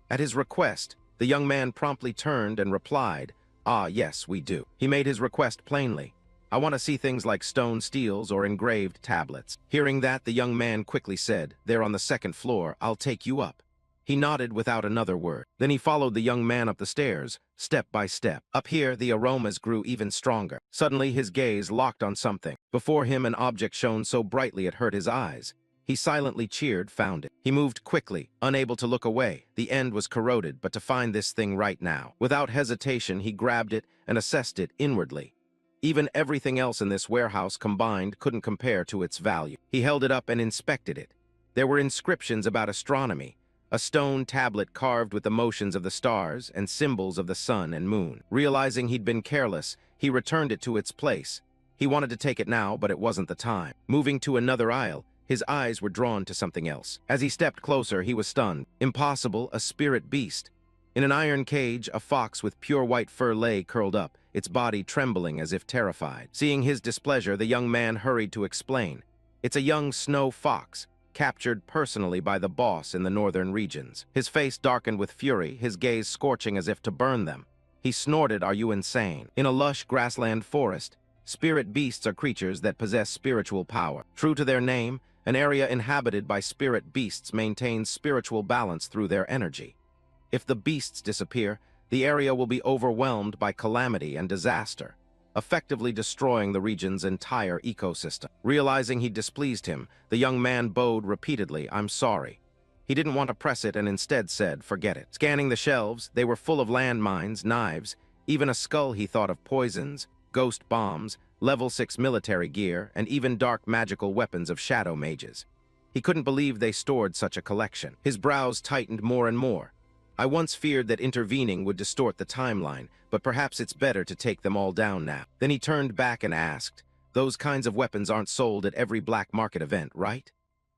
At his request, the young man promptly turned and replied, ah, yes, we do. He made his request plainly. I want to see things like stone steels or engraved tablets. Hearing that, the young man quickly said, they're on the second floor, I'll take you up. He nodded without another word. Then he followed the young man up the stairs, step by step. Up here, the aromas grew even stronger. Suddenly, his gaze locked on something. Before him, an object shone so brightly it hurt his eyes. He silently cheered, found it. He moved quickly, unable to look away. The end was corroded, but to find this thing right now. Without hesitation, he grabbed it and assessed it inwardly. Even everything else in this warehouse combined couldn't compare to its value. He held it up and inspected it. There were inscriptions about astronomy, a stone tablet carved with the motions of the stars and symbols of the sun and moon. Realizing he'd been careless, he returned it to its place. He wanted to take it now, but it wasn't the time. Moving to another aisle, his eyes were drawn to something else. As he stepped closer, he was stunned. Impossible, a spirit beast. In an iron cage, a fox with pure white fur lay curled up, its body trembling as if terrified. Seeing his displeasure, the young man hurried to explain. It's a young snow fox, captured personally by the boss in the northern regions. His face darkened with fury, his gaze scorching as if to burn them. He snorted, are you insane? In a lush grassland forest, spirit beasts are creatures that possess spiritual power. True to their name, an area inhabited by spirit beasts maintains spiritual balance through their energy. If the beasts disappear, the area will be overwhelmed by calamity and disaster, effectively destroying the region's entire ecosystem. Realizing he displeased him, the young man bowed repeatedly, I'm sorry. He didn't want to press it and instead said, forget it. Scanning the shelves, they were full of landmines, knives, even a skull he thought of poisons, ghost bombs, level 6 military gear, and even dark magical weapons of shadow mages. He couldn't believe they stored such a collection. His brows tightened more and more. I once feared that intervening would distort the timeline, but perhaps it's better to take them all down now. Then he turned back and asked, those kinds of weapons aren't sold at every black market event, right?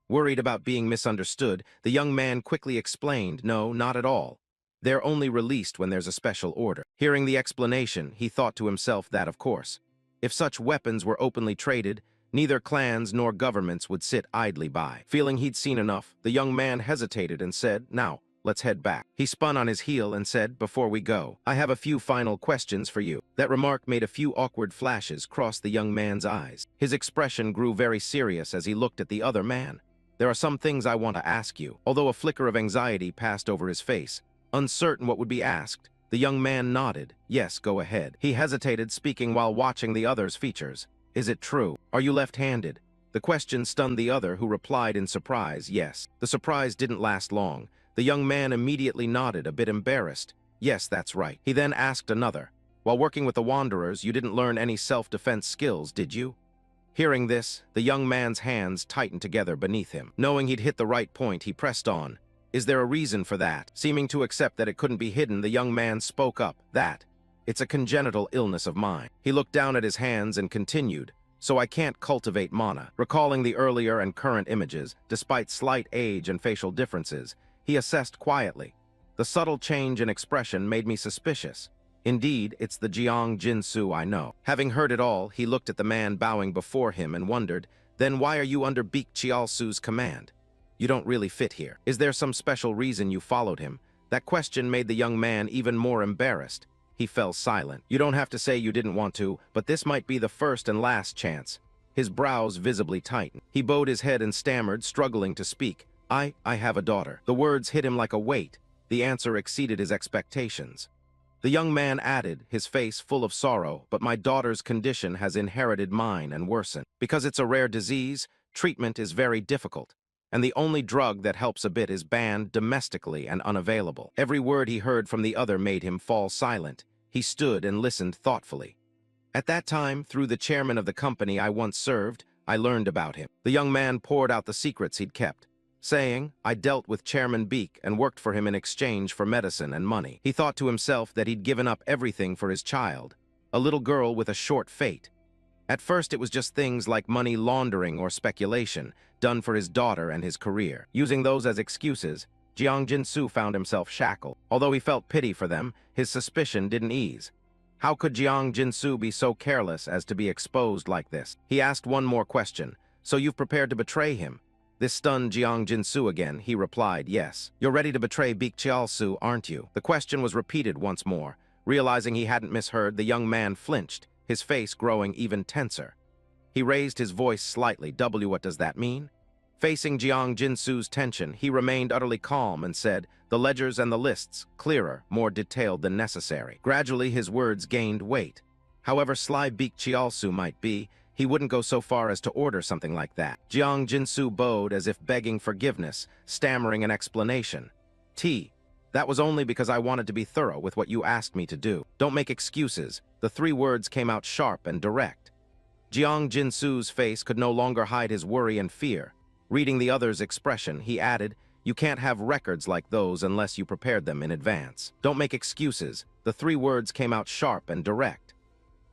Worried about being misunderstood, the young man quickly explained, no, not at all. They're only released when there's a special order. Hearing the explanation, he thought to himself that, of course, if such weapons were openly traded, neither clans nor governments would sit idly by. Feeling he'd seen enough, the young man hesitated and said, now, let's head back. He spun on his heel and said, before we go, I have a few final questions for you. That remark made a few awkward flashes cross the young man's eyes. His expression grew very serious as he looked at the other man. There are some things I want to ask you. Although a flicker of anxiety passed over his face, uncertain what would be asked, the young man nodded. Yes, go ahead. He hesitated, speaking while watching the other's features. Is it true? Are you left-handed? The question stunned the other, who replied in surprise, yes. The surprise didn't last long. The young man immediately nodded, a bit embarrassed. Yes, that's right. He then asked another. While working with the Wanderers, you didn't learn any self-defense skills, did you? Hearing this, the young man's hands tightened together beneath him. Knowing he'd hit the right point, he pressed on. Is there a reason for that? Seeming to accept that it couldn't be hidden, the young man spoke up. That. It's a congenital illness of mine. He looked down at his hands and continued, so I can't cultivate mana. Recalling the earlier and current images, despite slight age and facial differences, he assessed quietly. The subtle change in expression made me suspicious. Indeed, it's the Jiang Jinsu I know. Having heard it all, he looked at the man bowing before him and wondered, then why are you under Beak Chiolsu's command? You don't really fit here. Is there some special reason you followed him? That question made the young man even more embarrassed. He fell silent. You don't have to say you didn't want to, but this might be the first and last chance. His brows visibly tightened. He bowed his head and stammered, struggling to speak. I have a daughter. The words hit him like a weight. The answer exceeded his expectations. The young man added, his face full of sorrow, but my daughter's condition has inherited mine and worsened. Because it's a rare disease, treatment is very difficult. And the only drug that helps a bit is banned domestically and unavailable. Every word he heard from the other made him fall silent. He stood and listened thoughtfully. At that time, through the chairman of the company I once served, I learned about him. The young man poured out the secrets he'd kept, saying, I dealt with Chairman Beak and worked for him in exchange for medicine and money. He thought to himself that he'd given up everything for his child, a little girl with a short fate. At first it was just things like money laundering or speculation, done for his daughter and his career. Using those as excuses, Jiang Jinsu found himself shackled. Although he felt pity for them, his suspicion didn't ease. How could Jiang Jinsu be so careless as to be exposed like this? He asked one more question. So you've prepared to betray him? This stunned Jiang Jinsu again. He replied, yes. You're ready to betray Beak Chiolsu, aren't you? The question was repeated once more. Realizing he hadn't misheard, the young man flinched, his face growing even tenser. He raised his voice slightly. What does that mean? Facing Jiang Jinsu's tension, he remained utterly calm and said, the ledgers and the lists, clearer, more detailed than necessary. Gradually, his words gained weight. However sly Beak Chiolsu might be, he wouldn't go so far as to order something like that. Jiang Jinsu bowed as if begging forgiveness, stammering an explanation. That was only because I wanted to be thorough with what you asked me to do. Don't make excuses. The 3 words came out sharp and direct. Jiang Jinsu's face could no longer hide his worry and fear. Reading the other's expression, he added, you can't have records like those unless you prepared them in advance. Don't make excuses. The 3 words came out sharp and direct.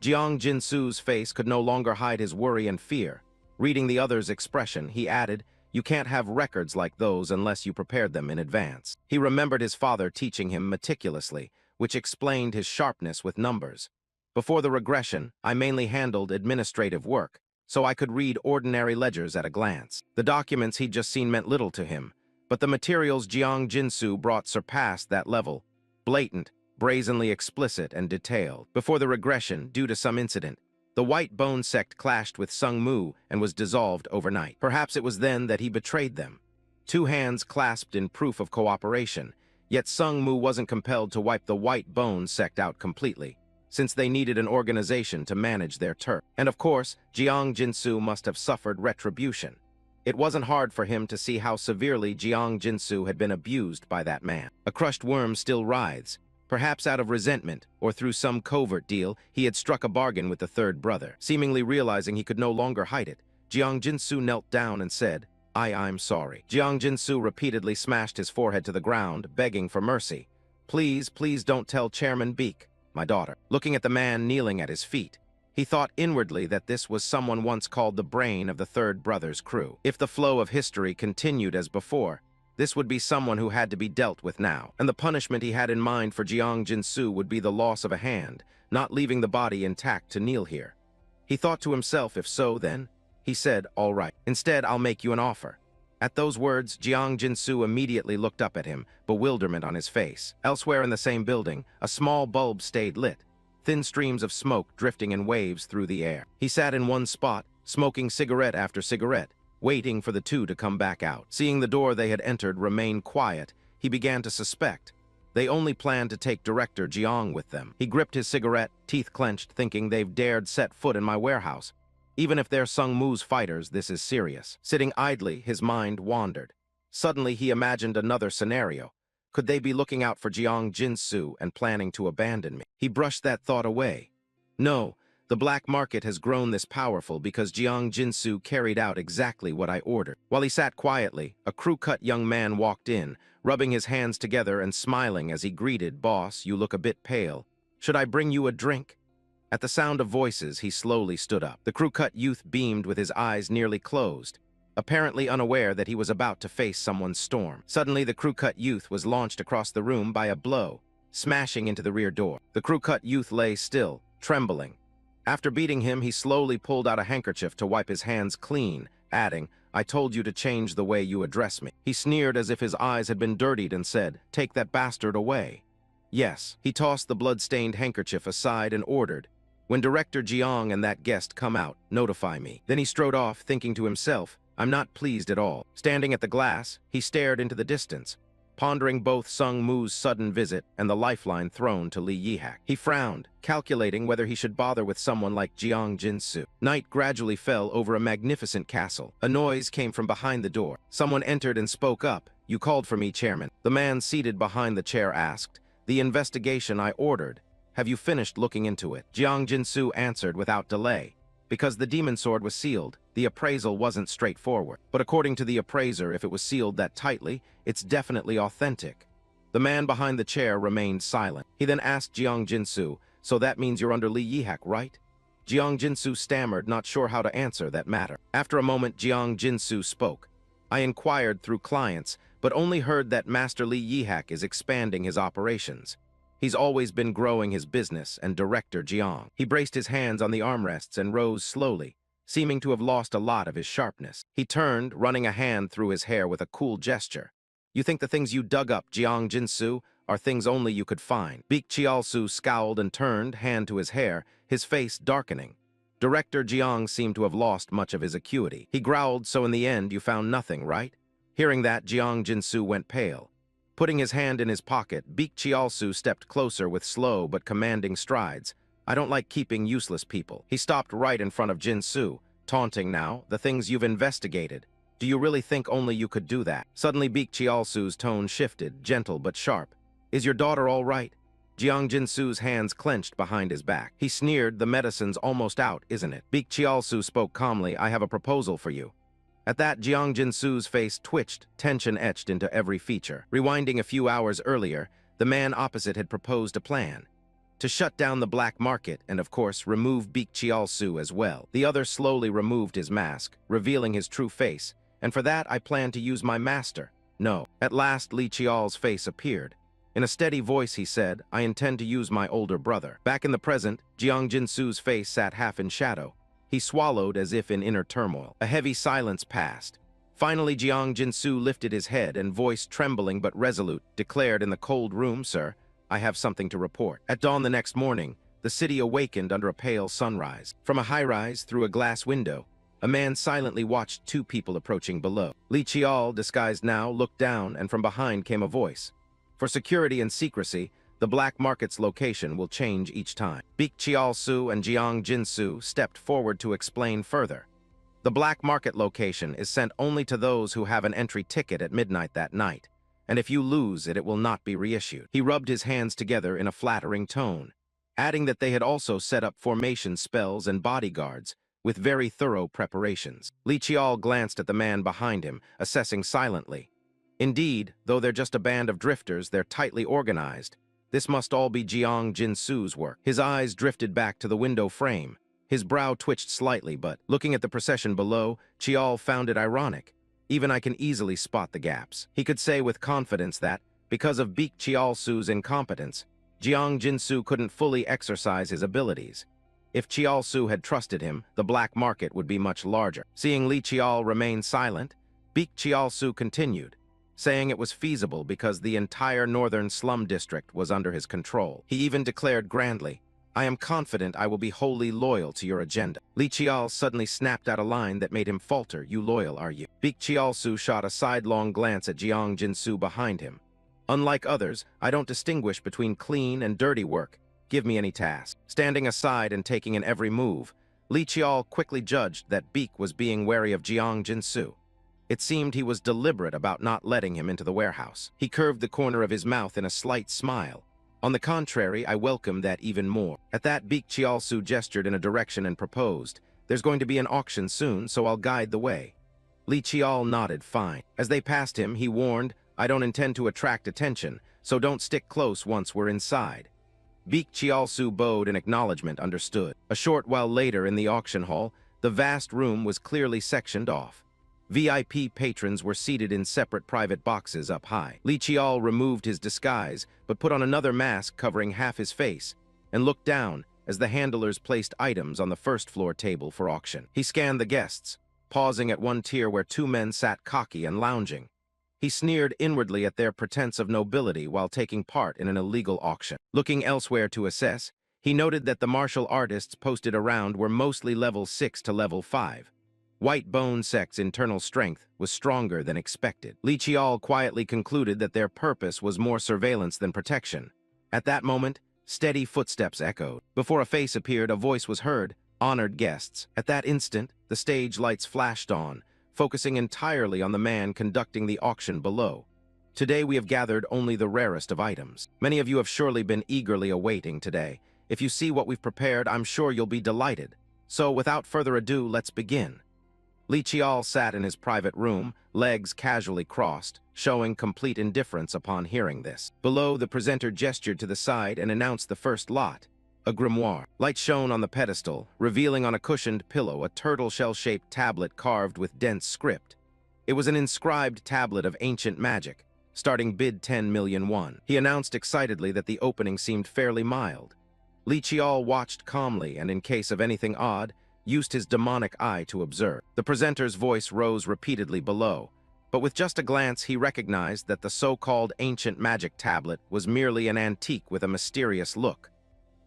Jiang Jinsu's face could no longer hide his worry and fear. Reading the other's expression, he added, you can't have records like those unless you prepared them in advance. He remembered his father teaching him meticulously, which explained his sharpness with numbers. Before the regression, I mainly handled administrative work, so I could read ordinary ledgers at a glance. The documents he'd just seen meant little to him, but the materials Jiang Jinsu brought surpassed that level. Blatant, brazenly explicit and detailed. Before the regression, due to some incident, the White Bone sect clashed with Sung Mu and was dissolved overnight. Perhaps it was then that he betrayed them. 2 hands clasped in proof of cooperation, yet Sung Mu wasn't compelled to wipe the White Bone sect out completely, since they needed an organization to manage their turf. And of course, Jiang Jinsu must have suffered retribution. It wasn't hard for him to see how severely Jiang Jinsu had been abused by that man. A crushed worm still writhes. Perhaps out of resentment, or through some covert deal, he had struck a bargain with the 3rd brother. Seemingly realizing he could no longer hide it, Jiang Jinsu knelt down and said, I'm sorry. Jiang Jinsu repeatedly smashed his forehead to the ground, begging for mercy. Please don't tell Chairman Beak, my daughter. Looking at the man kneeling at his feet, he thought inwardly that this was someone once called the brain of the 3rd brother's crew. If the flow of history continued as before, this would be someone who had to be dealt with now, and the punishment he had in mind for Jiang Jinsu would be the loss of a hand, not leaving the body intact to kneel here. He thought to himself, if so, then, he said, all right. Instead, I'll make you an offer. At those words, Jiang Jinsu immediately looked up at him, bewilderment on his face. Elsewhere in the same building, a small bulb stayed lit, thin streams of smoke drifting in waves through the air. He sat in one spot, smoking cigarette after cigarette, waiting for the 2 to come back out. Seeing the door they had entered remain quiet, he began to suspect. They only planned to take Director Jiang with them. He gripped his cigarette, teeth clenched, thinking they've dared set foot in my warehouse. Even if they're Sung Mu's fighters, this is serious. Sitting idly, his mind wandered. Suddenly, he imagined another scenario. Could they be looking out for Jiang Jinsu and planning to abandon me? He brushed that thought away. No. The black market has grown this powerful because Jiang Jinsu carried out exactly what I ordered. While he sat quietly, a crew-cut young man walked in, rubbing his hands together and smiling as he greeted, Boss, you look a bit pale. Should I bring you a drink?" At the sound of voices, he slowly stood up. The crew-cut youth beamed with his eyes nearly closed, apparently unaware that he was about to face someone's storm. Suddenly, the crew-cut youth was launched across the room by a blow, smashing into the rear door. The crew-cut youth lay still, trembling. After beating him, he slowly pulled out a handkerchief to wipe his hands clean, adding, "I told you to change the way you address me." He sneered as if his eyes had been dirtied and said, "Take that bastard away." Yes, he tossed the blood-stained handkerchief aside and ordered, "When Director Jiang and that guest come out, notify me." Then he strode off, thinking to himself, "I'm not pleased at all." Standing at the glass, he stared into the distance, pondering both Sung Mu's sudden visit and the lifeline thrown to Li Yihak. He frowned, calculating whether he should bother with someone like Jiang Jinsu. Night gradually fell over a magnificent castle. A noise came from behind the door. Someone entered and spoke up. "You called for me, Chairman." The man seated behind the chair asked, "The investigation I ordered. Have you finished looking into it?" Jiang Jinsu answered without delay. Because the demon sword was sealed, the appraisal wasn't straightforward. But according to the appraiser, if it was sealed that tightly, it's definitely authentic. The man behind the chair remained silent. He then asked Jiang Jinsu, "So that means you're under Li Yihak, right?" Jiang Jinsu stammered, not sure how to answer that matter. After a moment, Jiang Jinsu spoke. "I inquired through clients, but only heard that Master Li Yihak is expanding his operations. He's always been growing his business, and Director Jiang." He braced his hands on the armrests and rose slowly, seeming to have lost a lot of his sharpness. He turned, running a hand through his hair with a cool gesture. "You think the things you dug up, Jiang Jinsu, are things only you could find?" Beak Chiolsu scowled and turned, hand to his hair, his face darkening. Director Jiang seemed to have lost much of his acuity. He growled, "So in the end, you found nothing, right?" Hearing that, Jiang Jinsu went pale. Putting his hand in his pocket, Beak Chiolsu stepped closer with slow but commanding strides. "I don't like keeping useless people." He stopped right in front of Jinsu, taunting now, "The things you've investigated. Do you really think only you could do that?" Suddenly Beak Chiolsu's tone shifted, gentle but sharp. "Is your daughter all right?" Jiang Jinsu's hands clenched behind his back. He sneered, "The medicine's almost out, isn't it?" Beak Chiolsu spoke calmly, "I have a proposal for you." At that, Jiang Jinsu's face twitched, tension etched into every feature. Rewinding a few hours earlier, the man opposite had proposed a plan to shut down the black market and, of course, remove Beak Chiolsu as well. The other slowly removed his mask, revealing his true face, "And for that, I plan to use my master." "No." At last, Li Chiol's face appeared. In a steady voice, he said, "I intend to use my older brother." Back in the present, Jiang Jinsu's face sat half in shadow. He swallowed as if in inner turmoil. A heavy silence passed. Finally, Jiang Jinsu lifted his head and, voice trembling but resolute, declared in the cold room, "Sir, I have something to report." At dawn the next morning, the city awakened under a pale sunrise. From a high-rise, through a glass window, a man silently watched two people approaching below. Li Chiol, disguised now, looked down, and from behind came a voice. "For security and secrecy, the black market's location will change each time." Beak Chiolsu and Jiang Jinsu stepped forward to explain further. "The black market location is sent only to those who have an entry ticket at midnight that night, and if you lose it, it will not be reissued." He rubbed his hands together in a flattering tone, adding that they had also set up formation spells and bodyguards with very thorough preparations. Li Chiol glanced at the man behind him, assessing silently. Indeed, though they're just a band of drifters, they're tightly organized. This must all be Jiang Jinsu's work. His eyes drifted back to the window frame. His brow twitched slightly, but, looking at the procession below, Chiol found it ironic. Even I can easily spot the gaps. He could say with confidence that, because of Beak Chiolsu's incompetence, Jiang Jinsu couldn't fully exercise his abilities. If Chiolsu had trusted him, the black market would be much larger. Seeing Li Chiol remain silent, Beak Chiolsu continued, saying it was feasible because the entire northern slum district was under his control. He even declared grandly, "I am confident I will be wholly loyal to your agenda." Li Chiol suddenly snapped out a line that made him falter, "You loyal, are you?" Beak Chiolsu shot a sidelong glance at Jiang Jinsu behind him. "Unlike others, I don't distinguish between clean and dirty work. Give me any task." Standing aside and taking in every move, Li Chiol quickly judged that Beak was being wary of Jiang Jinsu. It seemed he was deliberate about not letting him into the warehouse. He curved the corner of his mouth in a slight smile. "On the contrary, I welcome that even more." At that, Beak Chiolsu gestured in a direction and proposed, "There's going to be an auction soon, so I'll guide the way." Li Chiol nodded, "Fine." As they passed him, he warned, "I don't intend to attract attention, so don't stick close once we're inside." Chiol bowed in acknowledgement, understood. A short while later in the auction hall, the vast room was clearly sectioned off. VIP patrons were seated in separate private boxes up high. Chiol removed his disguise, but put on another mask covering half his face, and looked down as the handlers placed items on the first-floor table for auction. He scanned the guests, pausing at one tier where two men sat cocky and lounging. He sneered inwardly at their pretense of nobility while taking part in an illegal auction. Looking elsewhere to assess, he noted that the martial artists posted around were mostly level 6 to level 5. White Bone Sect's internal strength was stronger than expected. Chiol quietly concluded that their purpose was more surveillance than protection. At that moment, steady footsteps echoed. Before a face appeared, a voice was heard, "Honored guests." At that instant, the stage lights flashed on, focusing entirely on the man conducting the auction below. Today we have gathered only the rarest of items. Many of you have surely been eagerly awaiting today. If you see what we've prepared, I'm sure you'll be delighted. So without further ado, let's begin. Chiol sat in his private room, legs casually crossed, showing complete indifference upon hearing this. Below, the presenter gestured to the side and announced the first lot. A grimoire. Light shone on the pedestal, revealing on a cushioned pillow a turtle shell-shaped tablet carved with dense script. It was an inscribed tablet of ancient magic, starting bid 10 million won. He announced excitedly that the opening seemed fairly mild. Chiol watched calmly and, in case of anything odd, used his demonic eye to observe. The presenter's voice rose repeatedly below, but with just a glance he recognized that the so-called ancient magic tablet was merely an antique with a mysterious look.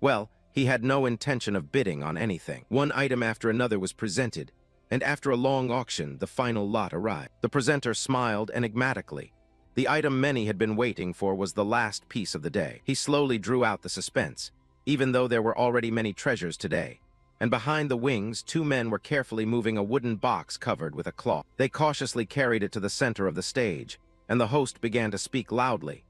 Well, he had no intention of bidding on anything. One item after another was presented, and after a long auction, the final lot arrived. The presenter smiled enigmatically. The item many had been waiting for was the last piece of the day. He slowly drew out the suspense, even though there were already many treasures today. And behind the wings, two men were carefully moving a wooden box covered with a cloth. They cautiously carried it to the center of the stage, and the host began to speak loudly.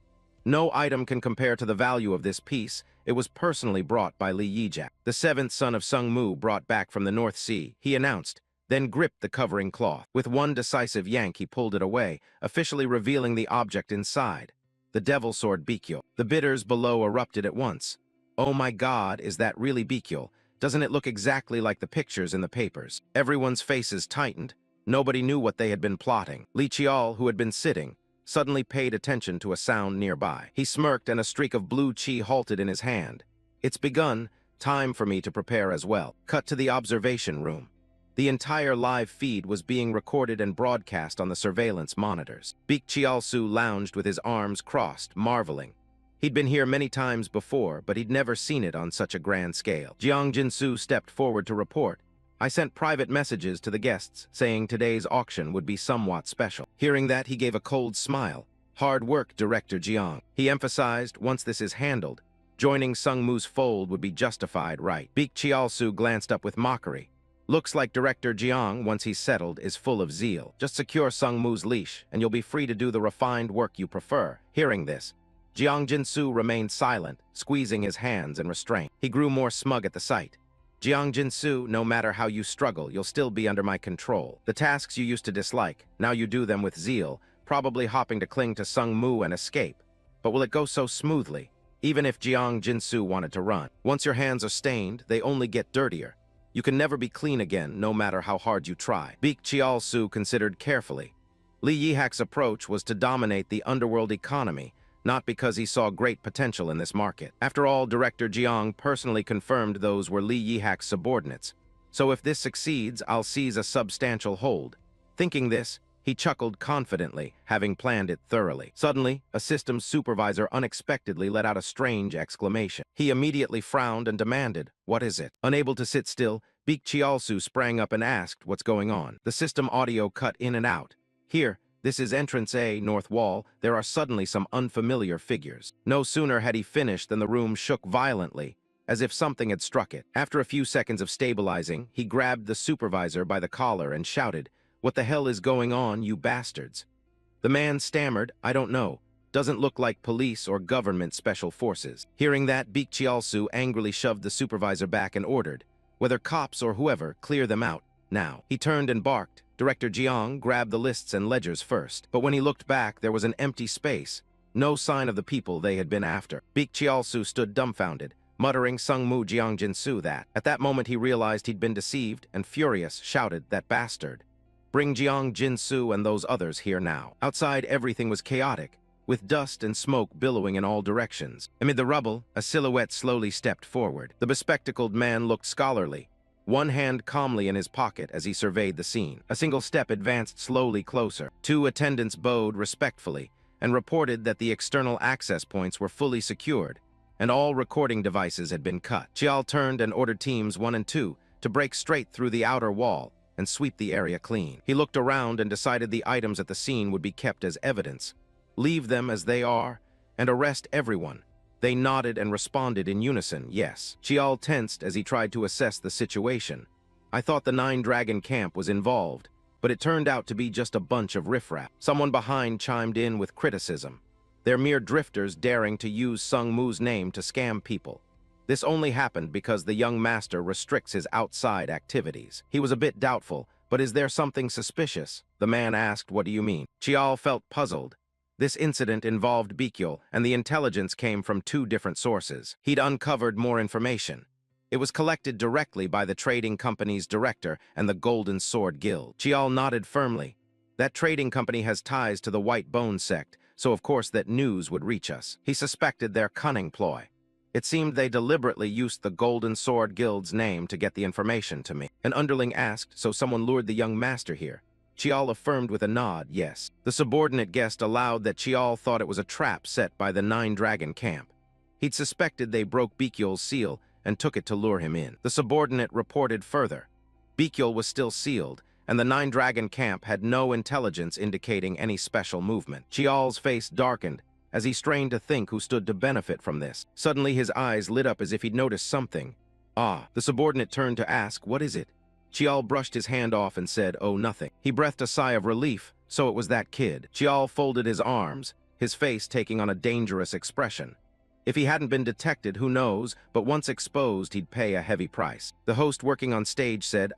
No item can compare to the value of this piece. It was personally brought by Li Yijia, the seventh son of Sung Mu, brought back from the North Sea, he announced, then gripped the covering cloth. With one decisive yank, he pulled it away, officially revealing the object inside, the devil sword Betrayal. The bidders below erupted at once. "Oh my God, is that really Betrayal? Doesn't it look exactly like the pictures in the papers?" Everyone's faces tightened. Nobody knew what they had been plotting. Chiol, who had been sitting, suddenly paid attention to a sound nearby. He smirked and a streak of blue chi halted in his hand. "It's begun. Time for me to prepare as well." Cut to the observation room. The entire live feed was being recorded and broadcast on the surveillance monitors. Chiol lounged with his arms crossed, marveling. He'd been here many times before, but he'd never seen it on such a grand scale. Jiang Jinsu stepped forward to report. "I sent private messages to the guests, saying today's auction would be somewhat special." Hearing that, he gave a cold smile. "Hard work, Director Jiang." He emphasized, once this is handled, joining Sung Mu's fold would be justified, right? Chiol glanced up with mockery. "Looks like Director Jiang, once he's settled, is full of zeal. Just secure Sung Mu's leash, and you'll be free to do the refined work you prefer." Hearing this, Jiang Jinsu remained silent, squeezing his hands in restraint. He grew more smug at the sight. "Jiang Jinsu, no matter how you struggle, you'll still be under my control. The tasks you used to dislike, now you do them with zeal, probably hoping to cling to Sung Mu and escape. But will it go so smoothly, even if Jiang Jinsu wanted to run? Once your hands are stained, they only get dirtier. You can never be clean again, no matter how hard you try." Chiol considered carefully. Li Yihak's approach was to dominate the underworld economy, not because he saw great potential in this market. After all, Director Jiang personally confirmed those were Li Yihak's subordinates. So if this succeeds, I'll seize a substantial hold. Thinking this, he chuckled confidently, having planned it thoroughly. Suddenly, a systems supervisor unexpectedly let out a strange exclamation. He immediately frowned and demanded, "What is it?" Unable to sit still, Chiol sprang up and asked what's going on. The system audio cut in and out. "Here. This is entrance A, north wall. There are suddenly some unfamiliar figures." No sooner had he finished than the room shook violently, as if something had struck it. After a few seconds of stabilizing, he grabbed the supervisor by the collar and shouted, "What the hell is going on, you bastards?" The man stammered, "I don't know. Doesn't look like police or government special forces." Hearing that, Chiol angrily shoved the supervisor back and ordered, "Whether cops or whoever, clear them out, now." He turned and barked. Director Jiang grabbed the lists and ledgers first, but when he looked back, there was an empty space. No sign of the people they had been after. Beak Chiolsu stood dumbfounded, muttering Sungmu Jiangjinsu that. At that moment he realized he'd been deceived and, furious, shouted, "That bastard! Bring Jiang Jinsu and those others here now." Outside, everything was chaotic, with dust and smoke billowing in all directions. Amid the rubble, a silhouette slowly stepped forward. The bespectacled man looked scholarly, one hand calmly in his pocket as he surveyed the scene. A single step advanced slowly closer. Two attendants bowed respectfully and reported that the external access points were fully secured and all recording devices had been cut. Chiol turned and ordered teams 1 and 2 to break straight through the outer wall and sweep the area clean. He looked around and decided the items at the scene would be kept as evidence. Leave them as they are and arrest everyone. They nodded and responded in unison, yes. Chiol tensed as he tried to assess the situation. I thought the 9-dragon camp was involved, but it turned out to be just a bunch of riffraff. Someone behind chimed in with criticism. They're mere drifters daring to use Sung Mu's name to scam people. This only happened because the young master restricts his outside activities. He was a bit doubtful, but is there something suspicious? The man asked, "What do you mean?" Chiol felt puzzled. This incident involved Betrayal, and the intelligence came from 2 different sources. He'd uncovered more information. It was collected directly by the trading company's director and the Golden Sword Guild. Chiol nodded firmly. That trading company has ties to the White Bone sect, so of course that news would reach us. He suspected their cunning ploy. It seemed they deliberately used the Golden Sword Guild's name to get the information to me. An underling asked, "So someone lured the young master here?" Chiol affirmed with a nod, yes. The subordinate guessed aloud that Chiol thought it was a trap set by the 9-dragon camp. He'd suspected they broke Betrayal's seal and took it to lure him in. The subordinate reported further. Betrayal was still sealed, and the 9-dragon camp had no intelligence indicating any special movement. Chiol's face darkened as he strained to think who stood to benefit from this. Suddenly his eyes lit up as if he'd noticed something. "Ah." The subordinate turned to ask, "What is it?" Chiol brushed his hand off and said, "Oh, nothing." He breathed a sigh of relief, so it was that kid. Chiol folded his arms, his face taking on a dangerous expression. If he hadn't been detected, who knows, but once exposed, he'd pay a heavy price. The host working on stage said,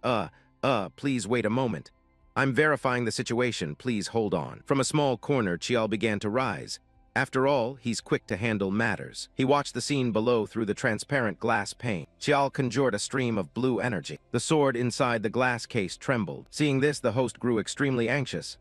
please wait a moment. I'm verifying the situation, please hold on." From a small corner, Chiol began to rise. After all, he's quick to handle matters. He watched the scene below through the transparent glass pane. Chiol conjured a stream of blue energy. The sword inside the glass case trembled. Seeing this, the host grew extremely anxious.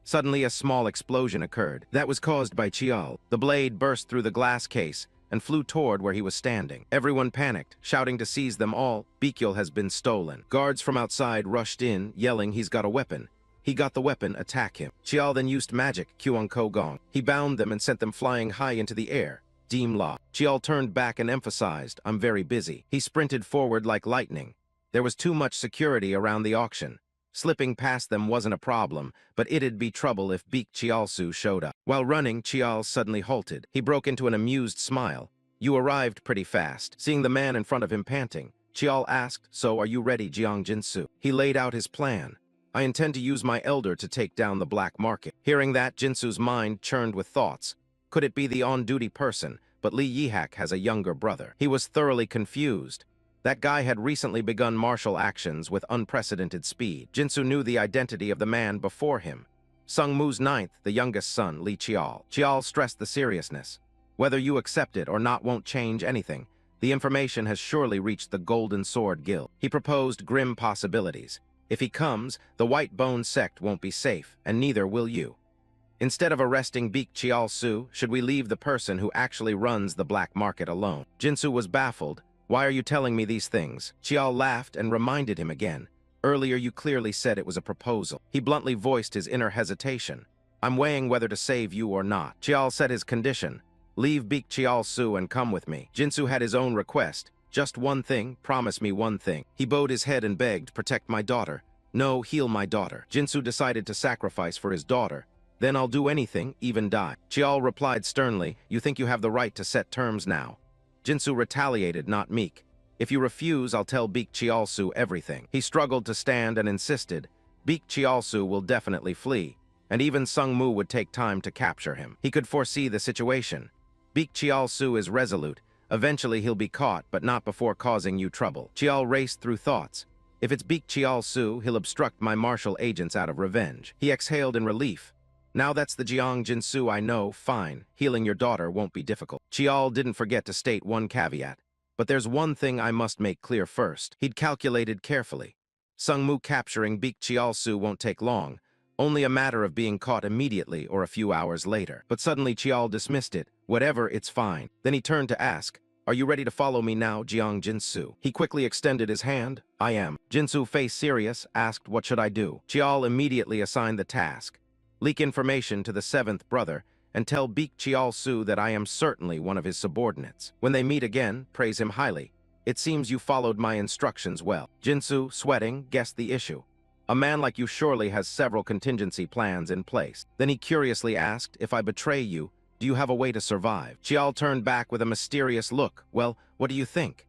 Suddenly a small explosion occurred. That was caused by Chiol. The blade burst through the glass case and flew toward where he was standing. Everyone panicked, shouting to seize them all. Betrayal has been stolen. Guards from outside rushed in, yelling he's got a weapon. He got the weapon, attack him. Chiol then used magic, Kyung Ko Gong. He bound them and sent them flying high into the air. Deem La. Chiol turned back and emphasized, "I'm very busy." He sprinted forward like lightning. There was too much security around the auction. Slipping past them wasn't a problem, but it'd be trouble if Beak Chiolsu showed up. While running, Chiol suddenly halted. He broke into an amused smile. "You arrived pretty fast." Seeing the man in front of him panting, Chiol asked, "So are you ready, Jiang Jinsu?" He laid out his plan. "I intend to use my elder to take down the black market." Hearing that, Jinsu's mind churned with thoughts. Could it be the on-duty person? But Li Yihak has a younger brother. He was thoroughly confused. That guy had recently begun martial actions with unprecedented speed. Jinsu knew the identity of the man before him. Sung Mu's ninth, the youngest son, Li Chiol. Chiol stressed the seriousness. "Whether you accept it or not won't change anything. The information has surely reached the Golden Sword Guild." He proposed grim possibilities. If he comes, the White Bone sect won't be safe, and neither will you. Instead of arresting Beak Chiolsu, should we leave the person who actually runs the black market alone? Jinsu was baffled. "Why are you telling me these things?" Chiol laughed and reminded him again. "Earlier you clearly said it was a proposal." He bluntly voiced his inner hesitation. "I'm weighing whether to save you or not." Chiol set his condition. "Leave Beak Chiolsu and come with me." Jinsu had his own request. "Just one thing, promise me one thing." He bowed his head and begged, "Protect my daughter." "No, heal my daughter." Jinsu decided to sacrifice for his daughter. "Then I'll do anything, even die." Chiol replied sternly, "You think you have the right to set terms now." Jinsu retaliated, not meek. "If you refuse, I'll tell Beak Chiolsu everything." He struggled to stand and insisted, "Beak Chiolsu will definitely flee, and even Sung Mu would take time to capture him." He could foresee the situation. Beak Chiolsu is resolute. Eventually he'll be caught, but not before causing you trouble. Chiol raced through thoughts. If it's Beak Chiolsu, he'll obstruct my martial agents out of revenge. He exhaled in relief. Now that's the Jiang Jinsu I know, fine. Healing your daughter won't be difficult. Chiol didn't forget to state one caveat. But there's one thing I must make clear first. He'd calculated carefully. Sungmu capturing Beak Chiolsu won't take long. Only a matter of being caught immediately or a few hours later. But suddenly Chiol dismissed it. Whatever, it's fine. Then he turned to ask, "Are you ready to follow me now, Jiang Jinsu?" He quickly extended his hand. "I am." Jinsu, face serious, asked, "What should I do?" Chiol immediately assigned the task. Leak information to the seventh brother and tell Beak Chiolsu that I am certainly one of his subordinates. When they meet again, praise him highly. It seems you followed my instructions well. Jinsu, sweating, guessed the issue. A man like you surely has several contingency plans in place. Then he curiously asked, "If I betray you, do you have a way to survive?" Chiol turned back with a mysterious look. "Well, what do you think?"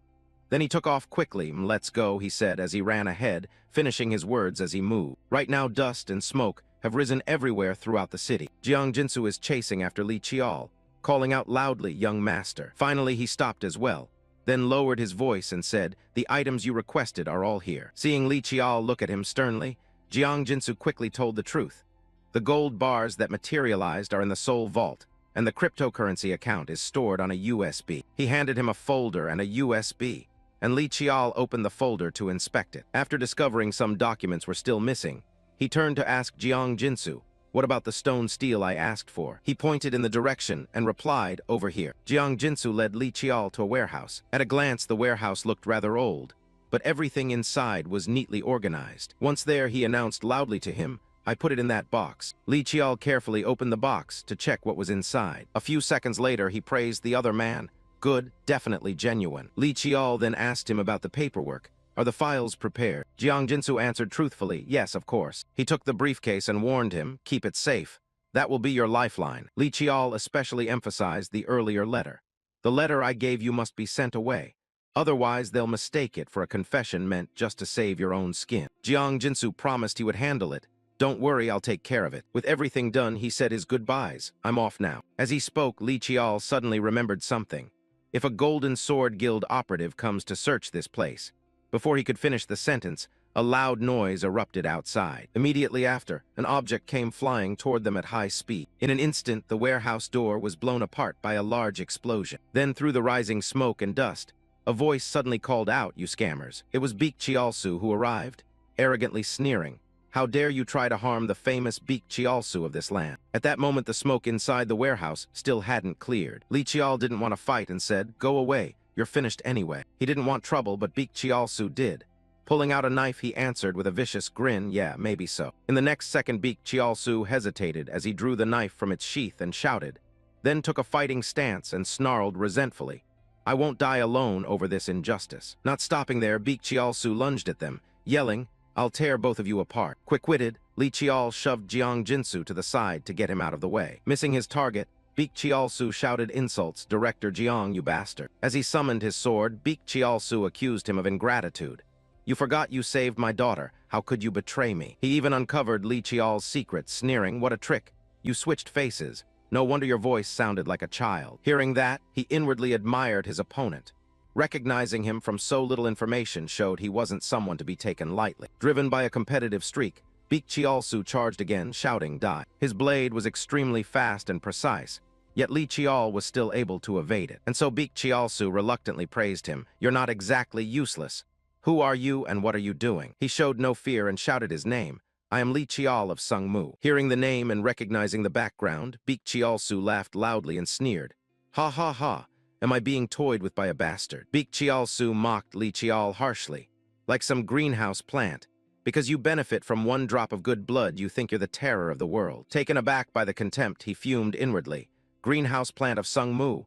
Then he took off quickly. "Let's go," he said as he ran ahead, finishing his words as he moved. Right now, dust and smoke have risen everywhere throughout the city. Jiang Jinsu is chasing after Li Chiol, calling out loudly, "Young master." Finally, he stopped as well, then lowered his voice and said, "The items you requested are all here." Seeing Li Chiol look at him sternly, Jiang Jinsu quickly told the truth. The gold bars that materialized are in the Soul Vault, and the cryptocurrency account is stored on a USB. He handed him a folder and a USB, and Li Chiol opened the folder to inspect it. After discovering some documents were still missing, he turned to ask Jiang Jinsu, "What about the stone steel I asked for?" He pointed in the direction and replied, "Over here." Jiang Jinsu led Li Chiol to a warehouse. At a glance, the warehouse looked rather old, but everything inside was neatly organized. Once there, he announced loudly to him, "I put it in that box." Li Chiol carefully opened the box to check what was inside. A few seconds later, he praised the other man. "Good, definitely genuine." Li Chiol then asked him about the paperwork. "Are the files prepared?" Jiang Jinsu answered truthfully, "Yes, of course." He took the briefcase and warned him, "Keep it safe. That will be your lifeline." Li Chiol especially emphasized the earlier letter. "The letter I gave you must be sent away. Otherwise, they'll mistake it for a confession meant just to save your own skin." Jiang Jinsu promised he would handle it. "Don't worry, I'll take care of it." With everything done, he said his goodbyes. "I'm off now." As he spoke, Li Chiol suddenly remembered something. If a Golden Sword Guild operative comes to search this place. Before he could finish the sentence, a loud noise erupted outside. Immediately after, an object came flying toward them at high speed. In an instant, the warehouse door was blown apart by a large explosion. Then, through the rising smoke and dust, a voice suddenly called out, "You scammers." It was Beak Chiolsu who arrived, arrogantly sneering. "How dare you try to harm the famous Beak Chiolsu of this land?" At that moment, the smoke inside the warehouse still hadn't cleared. Li Chiol didn't want to fight and said, "Go away. You're finished anyway." He didn't want trouble, but Beak Chiolsu did. Pulling out a knife, he answered with a vicious grin, "Yeah, maybe so." In the next second, Beak Chiolsu hesitated as he drew the knife from its sheath and shouted, then took a fighting stance and snarled resentfully, "I won't die alone over this injustice." Not stopping there, Beak Chiolsu lunged at them, yelling, "I'll tear both of you apart." Quick-witted, Li Chiol shoved Jiang Jinsu to the side to get him out of the way. Missing his target, Beak Chiolsu shouted insults, "Director Jiang, you bastard." As he summoned his sword, Beak Chiolsu accused him of ingratitude. "You forgot you saved my daughter. How could you betray me?" He even uncovered Li Chiol's secret, sneering, "What a trick. You switched faces. No wonder your voice sounded like a child." Hearing that, he inwardly admired his opponent. Recognizing him from so little information showed he wasn't someone to be taken lightly. Driven by a competitive streak, Beak Chiolsu charged again, shouting, "Die." His blade was extremely fast and precise, yet Li Chiol was still able to evade it. And so Beak Chiolsu reluctantly praised him, "You're not exactly useless. Who are you and what are you doing?" He showed no fear and shouted his name. "I am Li Chiol of Sungmu." Hearing the name and recognizing the background, Beak Chiolsu laughed loudly and sneered, "Ha ha ha. Am I being toyed with by a bastard?" Beak Chiolsu mocked Li Chiol harshly, "Like some greenhouse plant. Because you benefit from one drop of good blood, you think you're the terror of the world." Taken aback by the contempt, he fumed inwardly. Greenhouse plant of Sungmu.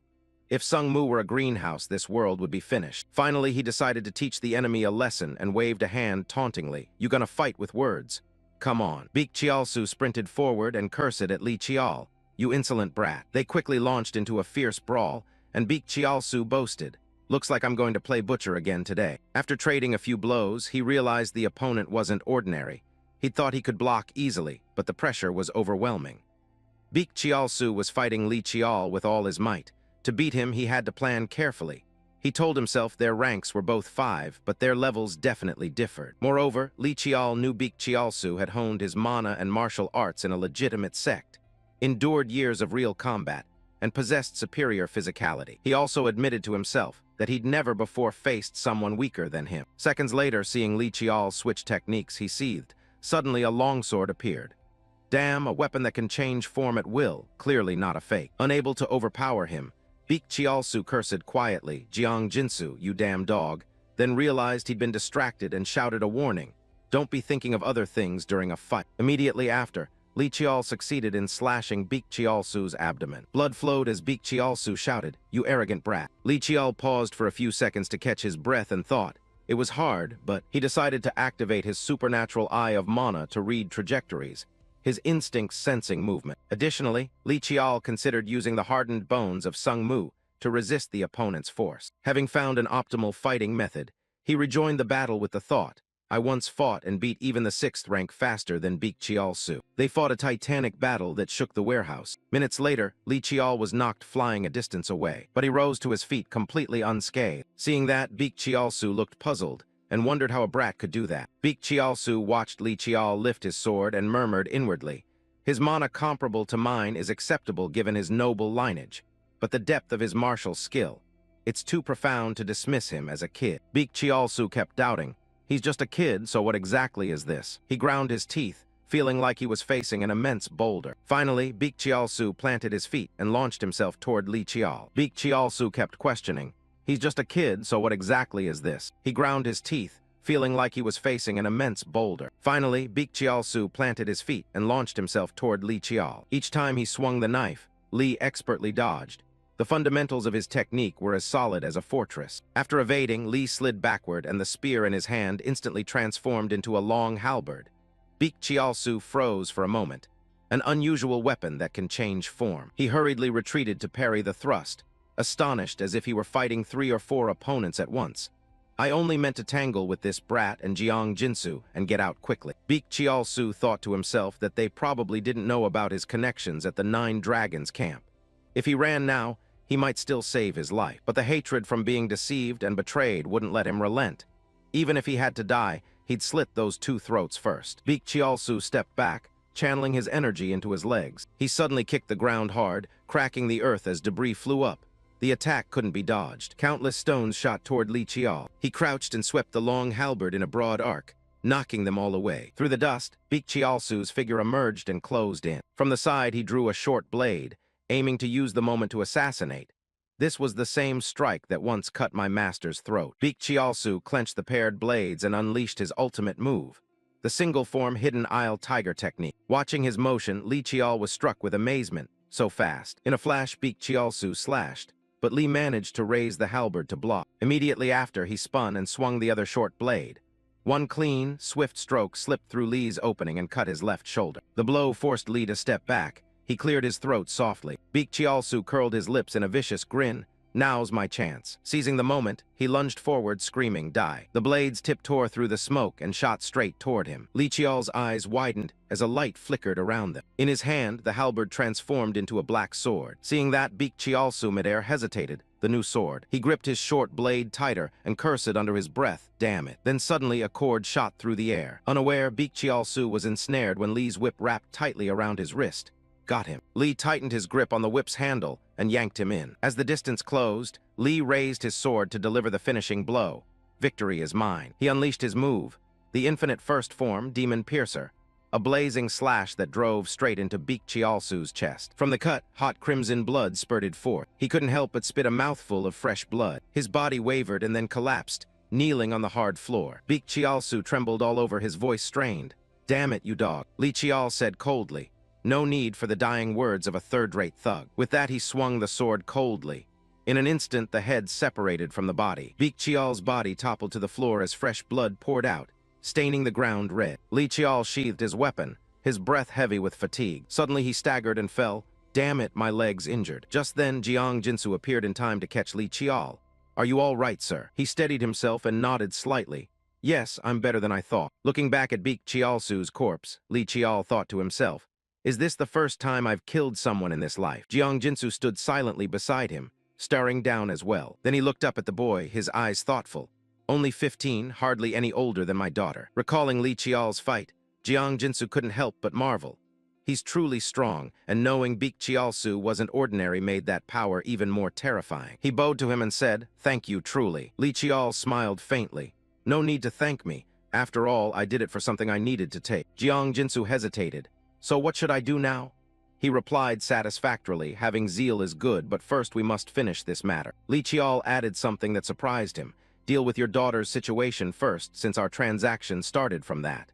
If Sungmu were a greenhouse, this world would be finished. Finally, he decided to teach the enemy a lesson and waved a hand tauntingly. "You gonna fight with words? Come on." Beak Chiolsu sprinted forward and cursed at Li Chiol. "You insolent brat." They quickly launched into a fierce brawl, and Beak Chiolsu boasted, "Looks like I'm going to play butcher again today." After trading a few blows, he realized the opponent wasn't ordinary. He thought he could block easily, but the pressure was overwhelming. Beak Chiolsu was fighting Li Chiol with all his might. To beat him, he had to plan carefully. He told himself their ranks were both 5, but their levels definitely differed. Moreover, Li Chiol knew Beak Chiolsu had honed his mana and martial arts in a legitimate sect. endured years of real combat, and possessed superior physicality. He also admitted to himself that he'd never before faced someone weaker than him. Seconds later, seeing Li Chiol switch techniques, he seethed. Suddenly, a longsword appeared. Damn, a weapon that can change form at will, clearly not a fake. Unable to overpower him, Beak Chiolsu cursed quietly, "Jiang Jinsu, you damn dog," then realized he'd been distracted and shouted a warning. Don't be thinking of other things during a fight. Immediately after, Li Chiol succeeded in slashing Beak Chiolsu's abdomen. Blood flowed as Beak Chiolsu shouted, "You arrogant brat." Li Chiol paused for a few seconds to catch his breath and thought. It was hard, but he decided to activate his supernatural eye of mana to read trajectories, his instincts sensing movement. Additionally, Li Chiol considered using the hardened bones of Sung Mu to resist the opponent's force. Having found an optimal fighting method, he rejoined the battle with the thought, "I once fought and beat even the 6th rank faster than Beak Chiolsu." They fought a titanic battle that shook the warehouse. Minutes later, Li Chiol was knocked flying a distance away, but he rose to his feet completely unscathed. Seeing that, Beak Chiolsu looked puzzled and wondered how a brat could do that. Beak Chiolsu watched Li Chiol lift his sword and murmured inwardly, "His mana comparable to mine is acceptable given his noble lineage, but the depth of his martial skill, it's too profound to dismiss him as a kid." Beak Chiolsu kept doubting. He's just a kid, so what exactly is this? He ground his teeth, feeling like he was facing an immense boulder. Finally, Beak Chiolsu planted his feet and launched himself toward Li Chiol. Beak Chiolsu kept questioning. He's just a kid, so what exactly is this? He ground his teeth, feeling like he was facing an immense boulder. Finally, Beak Chiolsu planted his feet and launched himself toward Li Chiol. Each time he swung the knife, Li expertly dodged. The fundamentals of his technique were as solid as a fortress. After evading, Li slid backward and the spear in his hand instantly transformed into a long halberd. Beak Chiolsu froze for a moment, an unusual weapon that can change form. He hurriedly retreated to parry the thrust, astonished as if he were fighting 3 or 4 opponents at once. "I only meant to tangle with this brat and Jiang Jinsu and get out quickly." Beak Chiolsu thought to himself that they probably didn't know about his connections at the 9 Dragons camp. If he ran now, he might still save his life, but the hatred from being deceived and betrayed wouldn't let him relent. Even if he had to die, he'd slit those 2 throats first. Beak Chiolsu stepped back, channeling his energy into his legs. He suddenly kicked the ground hard, cracking the earth as debris flew up. The attack couldn't be dodged. Countless stones shot toward Li Chiol. He crouched and swept the long halberd in a broad arc, knocking them all away. Through the dust, Beak Chiolsu's figure emerged and closed in. From the side, he drew a short blade, aiming to use the moment to assassinate. This was the same strike that once cut my master's throat. Beak Chiolsu clenched the paired blades and unleashed his ultimate move, the single-form hidden isle tiger technique. Watching his motion, Li Chiol was struck with amazement. So fast. In a flash, Beak Chiolsu slashed, but Li managed to raise the halberd to block. Immediately after, he spun and swung the other short blade. One clean, swift stroke slipped through Li's opening and cut his left shoulder. The blow forced Li to step back. He cleared his throat softly. Beak Chiolsu curled his lips in a vicious grin. "Now's my chance." Seizing the moment, he lunged forward, screaming, "Die." The blades tip-tore through the smoke and shot straight toward him. Li Chiol's eyes widened as a light flickered around them. In his hand, the halberd transformed into a black sword. Seeing that, Beak Chiolsu midair hesitated. The new sword. He gripped his short blade tighter and cursed under his breath, "Damn it." Then suddenly a cord shot through the air. Unaware, Beak Chiolsu was ensnared when Li's whip wrapped tightly around his wrist. Got him. Li tightened his grip on the whip's handle and yanked him in. As the distance closed, Li raised his sword to deliver the finishing blow. Victory is mine. He unleashed his move, the infinite first form, Demon Piercer, a blazing slash that drove straight into Beak Chiolsu's chest. From the cut, hot crimson blood spurted forth. He couldn't help but spit a mouthful of fresh blood. His body wavered and then collapsed, kneeling on the hard floor. Beak Chiolsu trembled all over, his voice strained. "Damn it, you dog," Li Chiol said coldly. No need for the dying words of a third-rate thug. With that, he swung the sword coldly. In an instant, the head separated from the body. Beak Chiol's body toppled to the floor as fresh blood poured out, staining the ground red. Li Chiol sheathed his weapon, his breath heavy with fatigue. Suddenly, he staggered and fell. "Damn it, my leg's injured." Just then, Jiang Jinsu appeared in time to catch Li Chiol. "Are you all right, sir?" He steadied himself and nodded slightly. "Yes, I'm better than I thought." Looking back at Beak Chiolsu's corpse, Li Chiol thought to himself, "Is this the first time I've killed someone in this life?" Jiang Jinsu stood silently beside him, staring down as well. Then he looked up at the boy, his eyes thoughtful. "Only 15, hardly any older than my daughter." Recalling Li Chiol's fight, Jiang Jinsu couldn't help but marvel. He's truly strong, and knowing Chiol wasn't ordinary made that power even more terrifying. He bowed to him and said, "Thank you truly." Li Chiol smiled faintly. "No need to thank me. After all, I did it for something I needed to take." Jiang Jinsu hesitated. "So what should I do now?" He replied satisfactorily, "Having zeal is good, but first we must finish this matter." Li Chiol added something that surprised him. "Deal with your daughter's situation first, since our transaction started from that."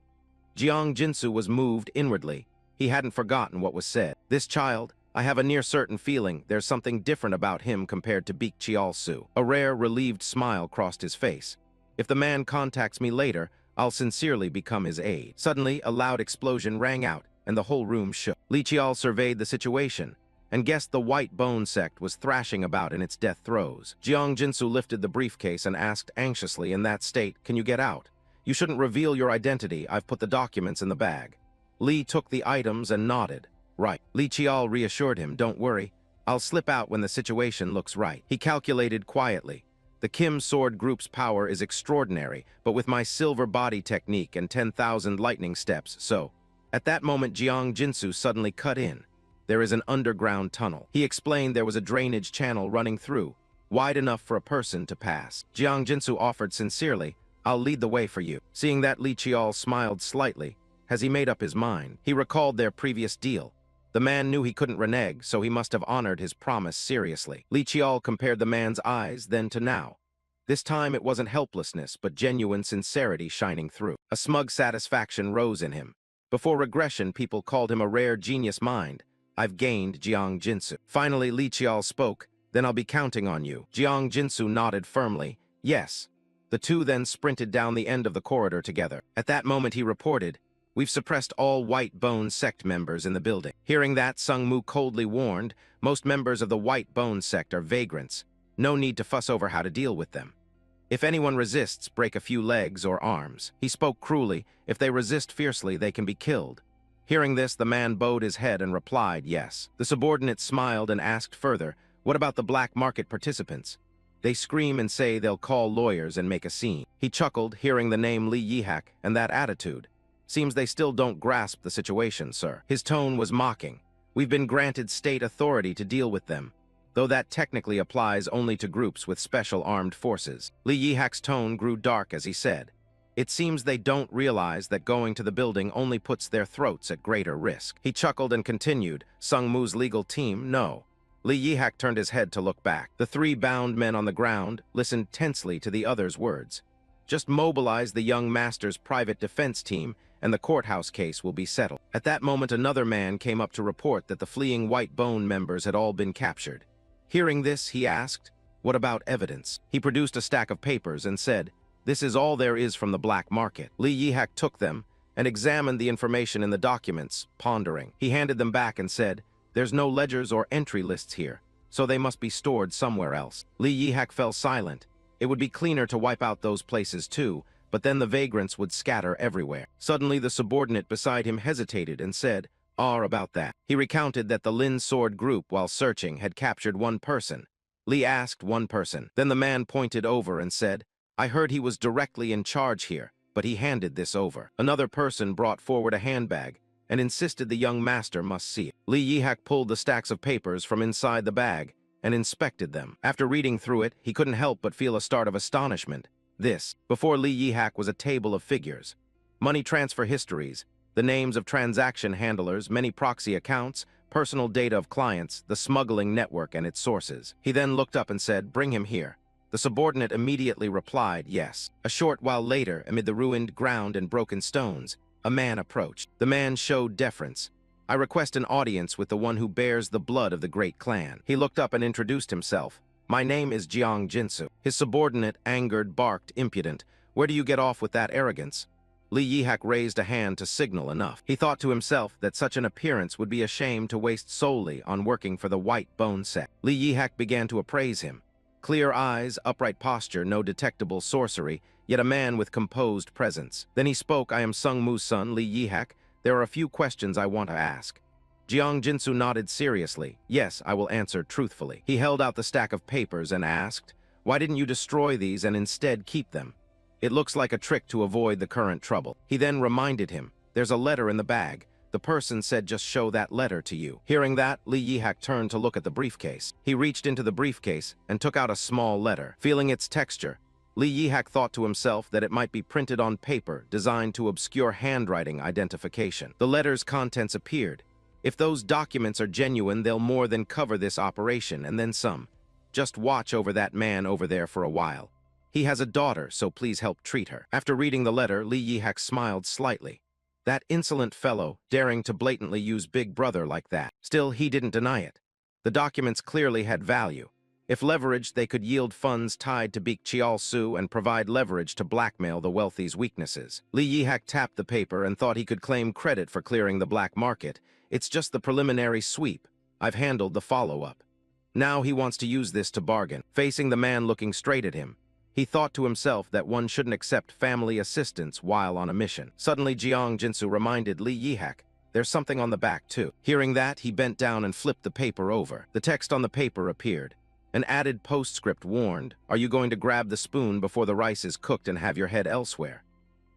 Jiang Jinsu was moved inwardly. He hadn't forgotten what was said. "This child, I have a near-certain feeling there's something different about him compared to Chiol." A rare, relieved smile crossed his face. "If the man contacts me later, I'll sincerely become his aide." Suddenly, a loud explosion rang out, and the whole room shook. Li Chiol surveyed the situation and guessed the White Bone sect was thrashing about in its death throes. Jiang Jinsu lifted the briefcase and asked anxiously, "In that state, can you get out? You shouldn't reveal your identity. I've put the documents in the bag." Li took the items and nodded. "Right." Li Chiol reassured him, "Don't worry. I'll slip out when the situation looks right." He calculated quietly. "The Kim Sword Group's power is extraordinary, but with my silver body technique and 10,000 lightning steps, so..." At that moment, Jiang Jinsu suddenly cut in. "There is an underground tunnel." He explained there was a drainage channel running through, wide enough for a person to pass. Jiang Jinsu offered sincerely, "I'll lead the way for you." Seeing that, Li Chiol smiled slightly. Has he made up his mind? He recalled their previous deal. The man knew he couldn't renege, so he must have honored his promise seriously. Li Chiol compared the man's eyes then to now. This time it wasn't helplessness, but genuine sincerity shining through. A smug satisfaction rose in him. Before regression, people called him a rare genius mind. "I've gained Jiang Jinsu." Finally, Li Chiol spoke, "Then I'll be counting on you." Jiang Jinsu nodded firmly, "Yes." The two then sprinted down the end of the corridor together. At that moment, he reported, "We've suppressed all White Bone sect members in the building." Hearing that, Sung Mu coldly warned, "Most members of the White Bone sect are vagrants. No need to fuss over how to deal with them. If anyone resists, break a few legs or arms." He spoke cruelly. "If they resist fiercely, they can be killed." Hearing this, the man bowed his head and replied, "Yes." The subordinate smiled and asked further, "What about the black market participants? They scream and say they'll call lawyers and make a scene." He chuckled, hearing the name Li Yihak and that attitude. "Seems they still don't grasp the situation, sir." His tone was mocking. "We've been granted state authority to deal with them, though that technically applies only to groups with special armed forces." Li Yihak's tone grew dark as he said, "It seems they don't realize that going to the building only puts their throats at greater risk." He chuckled and continued, "Sung Mu's legal team, no." Li Yihak turned his head to look back. The three bound men on the ground listened tensely to the other's words. "Just mobilize the young master's private defense team, and the courthouse case will be settled." At that moment, another man came up to report that the fleeing White Bone members had all been captured. Hearing this, he asked, "What about evidence?" He produced a stack of papers and said, "This is all there is from the black market." Li Yihak took them and examined the information in the documents, pondering. He handed them back and said, "There's no ledgers or entry lists here, so they must be stored somewhere else." Li Yihak fell silent. It would be cleaner to wipe out those places too, but then the vagrants would scatter everywhere. Suddenly, the subordinate beside him hesitated and said, About that." He recounted that the Lin Sword group, while searching, had captured one person. Li asked, "One person?" Then the man pointed over and said, "I heard he was directly in charge here, but he handed this over." Another person brought forward a handbag and insisted the young master must see it. Li Yihak pulled the stacks of papers from inside the bag and inspected them. After reading through it, he couldn't help but feel a start of astonishment. Before Li Yihak was a table of figures. Money transfer histories, the names of transaction handlers, many proxy accounts, personal data of clients, the smuggling network and its sources. He then looked up and said, "Bring him here." The subordinate immediately replied, "Yes." A short while later, amid the ruined ground and broken stones, a man approached. The man showed deference. "I request an audience with the one who bears the blood of the great clan." He looked up and introduced himself. "My name is Jiang Jinsu." His subordinate, angered, barked, "Impudent. Where do you get off with that arrogance?" Li Yihak raised a hand to signal enough. He thought to himself that such an appearance would be a shame to waste solely on working for the White Bone sect. Li Yihak began to appraise him. Clear eyes, upright posture, no detectable sorcery, yet a man with composed presence. Then he spoke, "I am Sung Mu's son, Li Yihak. There are a few questions I want to ask." Jiang Jinsu nodded seriously. "Yes, I will answer truthfully." He held out the stack of papers and asked, "Why didn't you destroy these and instead keep them? It looks like a trick to avoid the current trouble." He then reminded him, "There's a letter in the bag. The person said just show that letter to you. Hearing that, Li Yihak turned to look at the briefcase. He reached into the briefcase and took out a small letter. Feeling its texture, Li Yihak thought to himself that it might be printed on paper designed to obscure handwriting identification. The letter's contents appeared. If those documents are genuine, they'll more than cover this operation, and then some. Just watch over that man over there for a while. He has a daughter, so please help treat her. After reading the letter, Li Yihak smiled slightly. That insolent fellow, daring to blatantly use Big Brother like that. Still, he didn't deny it. The documents clearly had value. If leveraged, they could yield funds tied to Beak Chiol Su and provide leverage to blackmail the wealthy's weaknesses. Li Yihak tapped the paper and thought he could claim credit for clearing the black market. It's just the preliminary sweep. I've handled the follow-up. Now he wants to use this to bargain. Facing the man looking straight at him, he thought to himself that one shouldn't accept family assistance while on a mission. Suddenly, Jiang Jinsu reminded Li Yihak, there's something on the back, too. Hearing that, he bent down and flipped the paper over. The text on the paper appeared. An added postscript warned, are you going to grab the spoon before the rice is cooked and have your head elsewhere?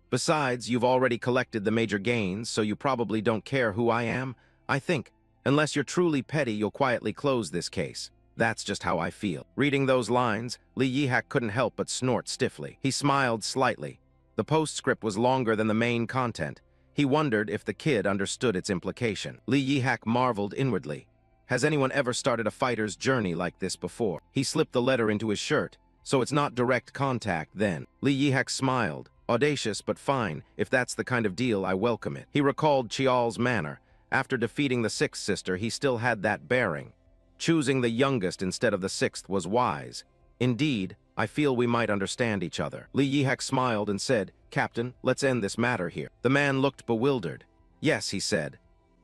Besides, you've already collected the major gains, so you probably don't care who I am. I think, unless you're truly petty, you'll quietly close this case. That's just how I feel. Reading those lines, Li Yihak couldn't help but snort stiffly. He smiled slightly. The postscript was longer than the main content. He wondered if the kid understood its implication. Li Yihak marveled inwardly. Has anyone ever started a fighter's journey like this before? He slipped the letter into his shirt, so it's not direct contact then. Li Yihak smiled. Audacious, but fine. If that's the kind of deal, I welcome it. He recalled Chiol's manner. After defeating the sixth sister, he still had that bearing. Choosing the youngest instead of the sixth was wise. Indeed, I feel we might understand each other. Li Yihak smiled and said, Captain, let's end this matter here. The man looked bewildered. Yes, he said.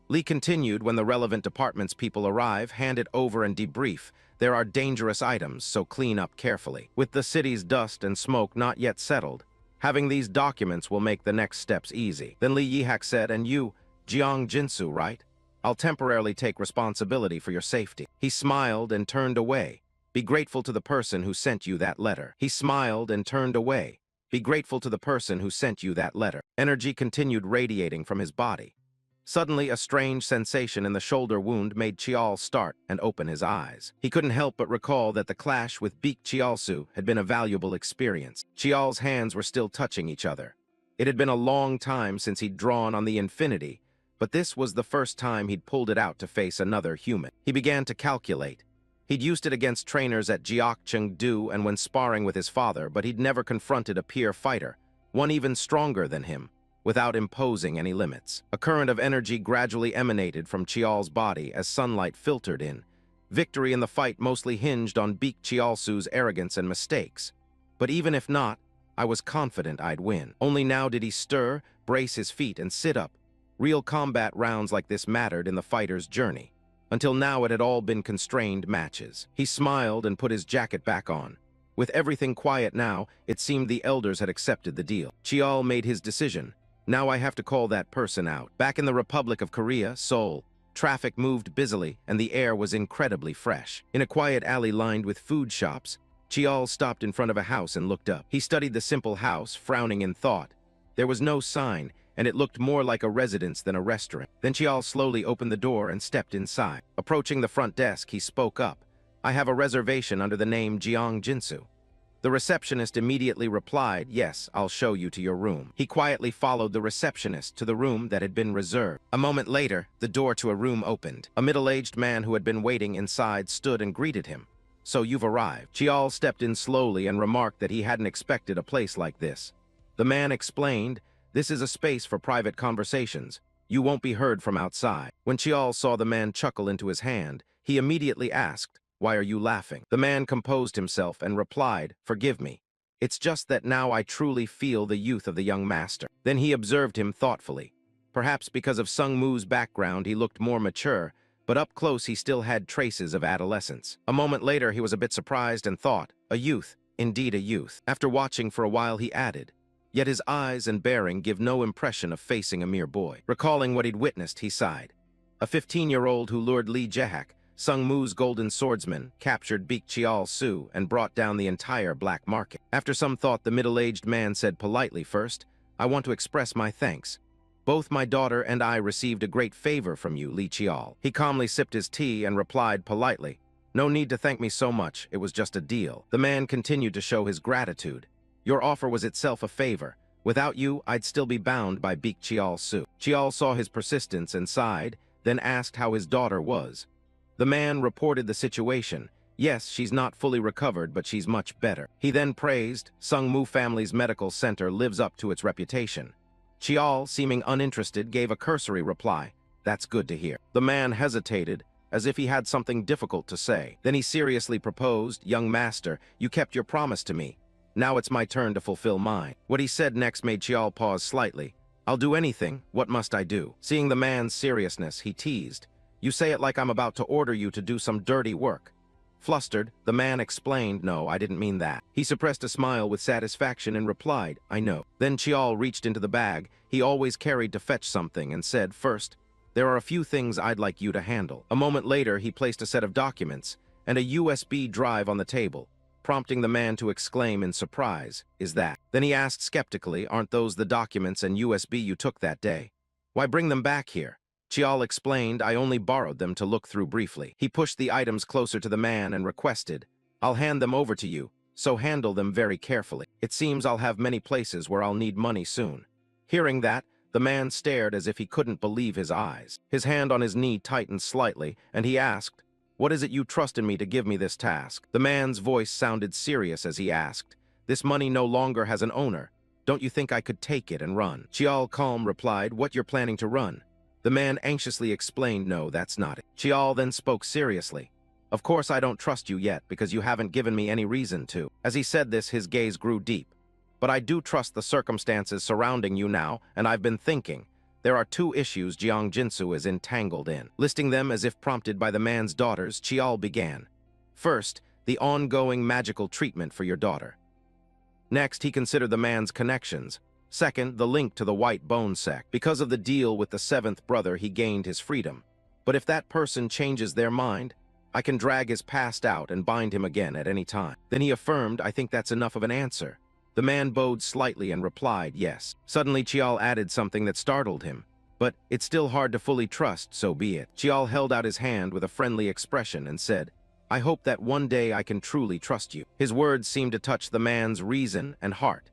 Li continued, when the relevant department's people arrive, hand it over and debrief. There are dangerous items, so clean up carefully. With the city's dust and smoke not yet settled, having these documents will make the next steps easy. Then Li Yihak said, and you, Jiang Jinsu, right? I'll temporarily take responsibility for your safety. He smiled and turned away. Be grateful to the person who sent you that letter. He smiled and turned away. Be grateful to the person who sent you that letter. Energy continued radiating from his body. Suddenly, a strange sensation in the shoulder wound made Chiol start and open his eyes. He couldn't help but recall that the clash with Beak Chiol Su had been a valuable experience. Chiol's hands were still touching each other. It had been a long time since he'd drawn on the infinity, but this was the first time he'd pulled it out to face another human. He began to calculate. He'd used it against trainers at Jiakcheng-du and when sparring with his father, but he'd never confronted a peer fighter, one even stronger than him, without imposing any limits. A current of energy gradually emanated from Chiol's body as sunlight filtered in. Victory in the fight mostly hinged on Beak Chiol Su's arrogance and mistakes. But even if not, I was confident I'd win. Only now did he stir, brace his feet, and sit up. Real combat rounds like this mattered in the fighter's journey. Until now, it had all been constrained matches. He smiled and put his jacket back on. With everything quiet now, it seemed the elders had accepted the deal. Chiol made his decision. Now I have to call that person out. Back in the Republic of Korea, Seoul, traffic moved busily and the air was incredibly fresh. In a quiet alley lined with food shops, Chiol stopped in front of a house and looked up. He studied the simple house, frowning in thought. There was no sign, and it looked more like a residence than a restaurant. Then Chiol slowly opened the door and stepped inside. Approaching the front desk, he spoke up. I have a reservation under the name Jiang Jinsu. The receptionist immediately replied, yes, I'll show you to your room. He quietly followed the receptionist to the room that had been reserved. A moment later, the door to a room opened. A middle-aged man who had been waiting inside stood and greeted him. So you've arrived. Chiol stepped in slowly and remarked that he hadn't expected a place like this. The man explained, this is a space for private conversations. You won't be heard from outside. When Chiol saw the man chuckle into his hand, he immediately asked, why are you laughing? The man composed himself and replied, forgive me. It's just that now I truly feel the youth of the young master. Then he observed him thoughtfully. Perhaps because of Sung Mu's background, he looked more mature, but up close he still had traces of adolescence. A moment later, he was a bit surprised and thought, a youth, indeed a youth. After watching for a while, he added, yet his eyes and bearing give no impression of facing a mere boy. Recalling what he'd witnessed, he sighed. A 15-year-old who lured Li Jehak, Sung Mu's golden swordsman, captured Beak Chiol Su and brought down the entire black market. After some thought, the middle-aged man said politely, first, I want to express my thanks. Both my daughter and I received a great favor from you, Li Chiol. He calmly sipped his tea and replied politely, "No need to thank me so much, it was just a deal." The man continued to show his gratitude. "Your offer was itself a favor. Without you, I'd still be bound by Beak Chiol Su." Chiol saw his persistence and sighed, then asked how his daughter was. The man reported the situation. "Yes, she's not fully recovered, but she's much better." He then praised, Sungmu family's medical center lives up to its reputation. Chiol, seeming uninterested, gave a cursory reply, "That's good to hear." The man hesitated, as if he had something difficult to say. Then he seriously proposed, "Young master, you kept your promise to me. Now it's my turn to fulfill mine." What he said next made Chiol pause slightly. "I'll do anything. What must I do?" Seeing the man's seriousness, he teased, "You say it like I'm about to order you to do some dirty work." Flustered, the man explained, "No, I didn't mean that." He suppressed a smile with satisfaction and replied, "I know." Then Chiol reached into the bag he always carried to fetch something and said, "First, there are a few things I'd like you to handle." A moment later, he placed a set of documents and a USB drive on the table, prompting the man to exclaim in surprise, "Is that?" Then he asked skeptically, "Aren't those the documents and USB you took that day? Why bring them back here?" Chiol explained, "I only borrowed them to look through briefly." He pushed the items closer to the man and requested, "I'll hand them over to you, so handle them very carefully. It seems I'll have many places where I'll need money soon." Hearing that, the man stared as if he couldn't believe his eyes. His hand on his knee tightened slightly, and he asked, "What is it you trust in me to give me this task?" The man's voice sounded serious as he asked, "This money no longer has an owner. Don't you think I could take it and run?" Chiol calm replied, "What you're planning to run?" The man anxiously explained, "No, that's not it." Chiol then spoke seriously, "Of course I don't trust you yet because you haven't given me any reason to." As he said this, his gaze grew deep. "But I do trust the circumstances surrounding you now, and I've been thinking. There are two issues Jiang Jinsu is entangled in." Listing them as if prompted by the man's daughters, Chiol began. "First, the ongoing magical treatment for your daughter. Next, he considered the man's connections. Second, the link to the White Bone sect. Because of the deal with the seventh brother, he gained his freedom. But if that person changes their mind, I can drag his past out and bind him again at any time." Then he affirmed, "I think that's enough of an answer." The man bowed slightly and replied, "Yes." Suddenly, Chiol added something that startled him. "But it's still hard to fully trust, so be it." Chiol held out his hand with a friendly expression and said, "I hope that one day I can truly trust you." His words seemed to touch the man's reason and heart.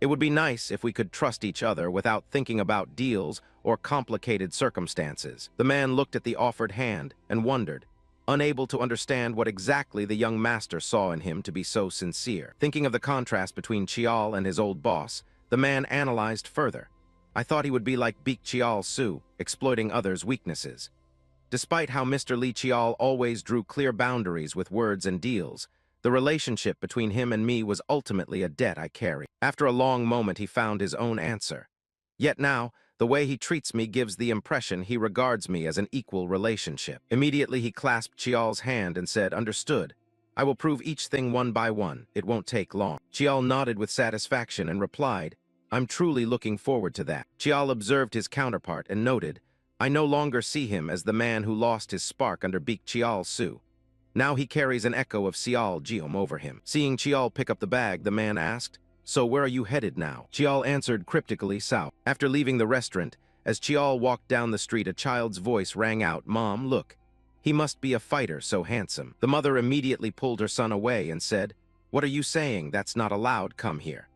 "It would be nice if we could trust each other without thinking about deals or complicated circumstances." The man looked at the offered hand and wondered, unable to understand what exactly the young master saw in him to be so sincere. Thinking of the contrast between Chiol and his old boss, the man analyzed further. "I thought he would be like Beak Chiol Su, exploiting others' weaknesses." Despite how Mr. Li Chiol always drew clear boundaries with words and deals, the relationship between him and me was ultimately a debt I carry. After a long moment, he found his own answer. "Yet now, the way he treats me gives the impression he regards me as an equal relationship." Immediately, he clasped Chiol's hand and said, "Understood. I will prove each thing one by one. It won't take long." Chiol nodded with satisfaction and replied, "I'm truly looking forward to that." Chiol observed his counterpart and noted, "I no longer see him as the man who lost his spark under Beak Chiol Su. Now he carries an echo of Xiao Jiom over him." Seeing Chiol pick up the bag, the man asked, "So where are you headed now?" Chiol answered cryptically, "South." After leaving the restaurant, as Chiol walked down the street, a child's voice rang out, "Mom, look. He must be a fighter, so handsome." The mother immediately pulled her son away and said, "What are you saying? That's not allowed. Come here."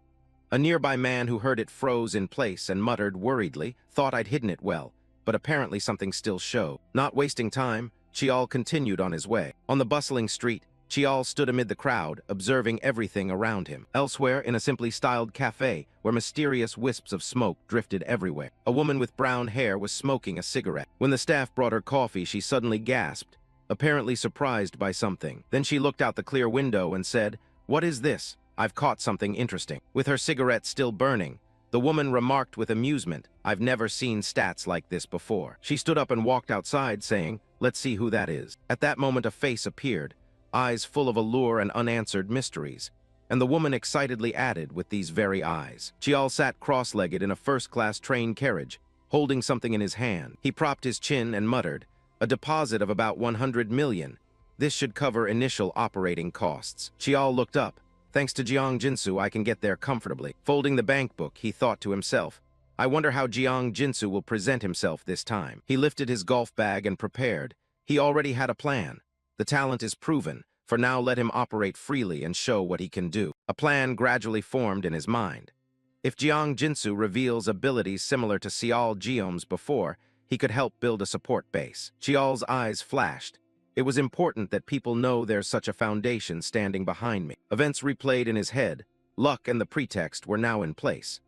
A nearby man who heard it froze in place and muttered worriedly, "Thought I'd hidden it well, but apparently something still showed." Not wasting time, Chiol continued on his way. On the bustling street, Chiol stood amid the crowd, observing everything around him. Elsewhere, in a simply styled cafe, where mysterious wisps of smoke drifted everywhere, a woman with brown hair was smoking a cigarette. When the staff brought her coffee, she suddenly gasped, apparently surprised by something. Then she looked out the clear window and said, "What is this? I've caught something interesting." With her cigarette still burning, the woman remarked with amusement, "I've never seen stats like this before." She stood up and walked outside, saying, "Let's see who that is." At that moment, a face appeared, eyes full of allure and unanswered mysteries. And the woman excitedly added, "With these very eyes." Chiol sat cross-legged in a first-class train carriage, holding something in his hand. He propped his chin and muttered, "A deposit of about 100 million. This should cover initial operating costs." Chiol looked up. "Thanks to Jiang Jinsu, I can get there comfortably." Folding the bank book, he thought to himself, I wonder how Jiang Jinsu will present himself this time. He lifted his golf bag and prepared. He already had a plan. The talent is proven. For now, let him operate freely and show what he can do. A plan gradually formed in his mind. If Jiang Jinsu reveals abilities similar to Chiol Geom's before, he could help build a support base. Chiol's eyes flashed. It was important that people know there's such a foundation standing behind me. Events replayed in his head. Luck and the pretext were now in place.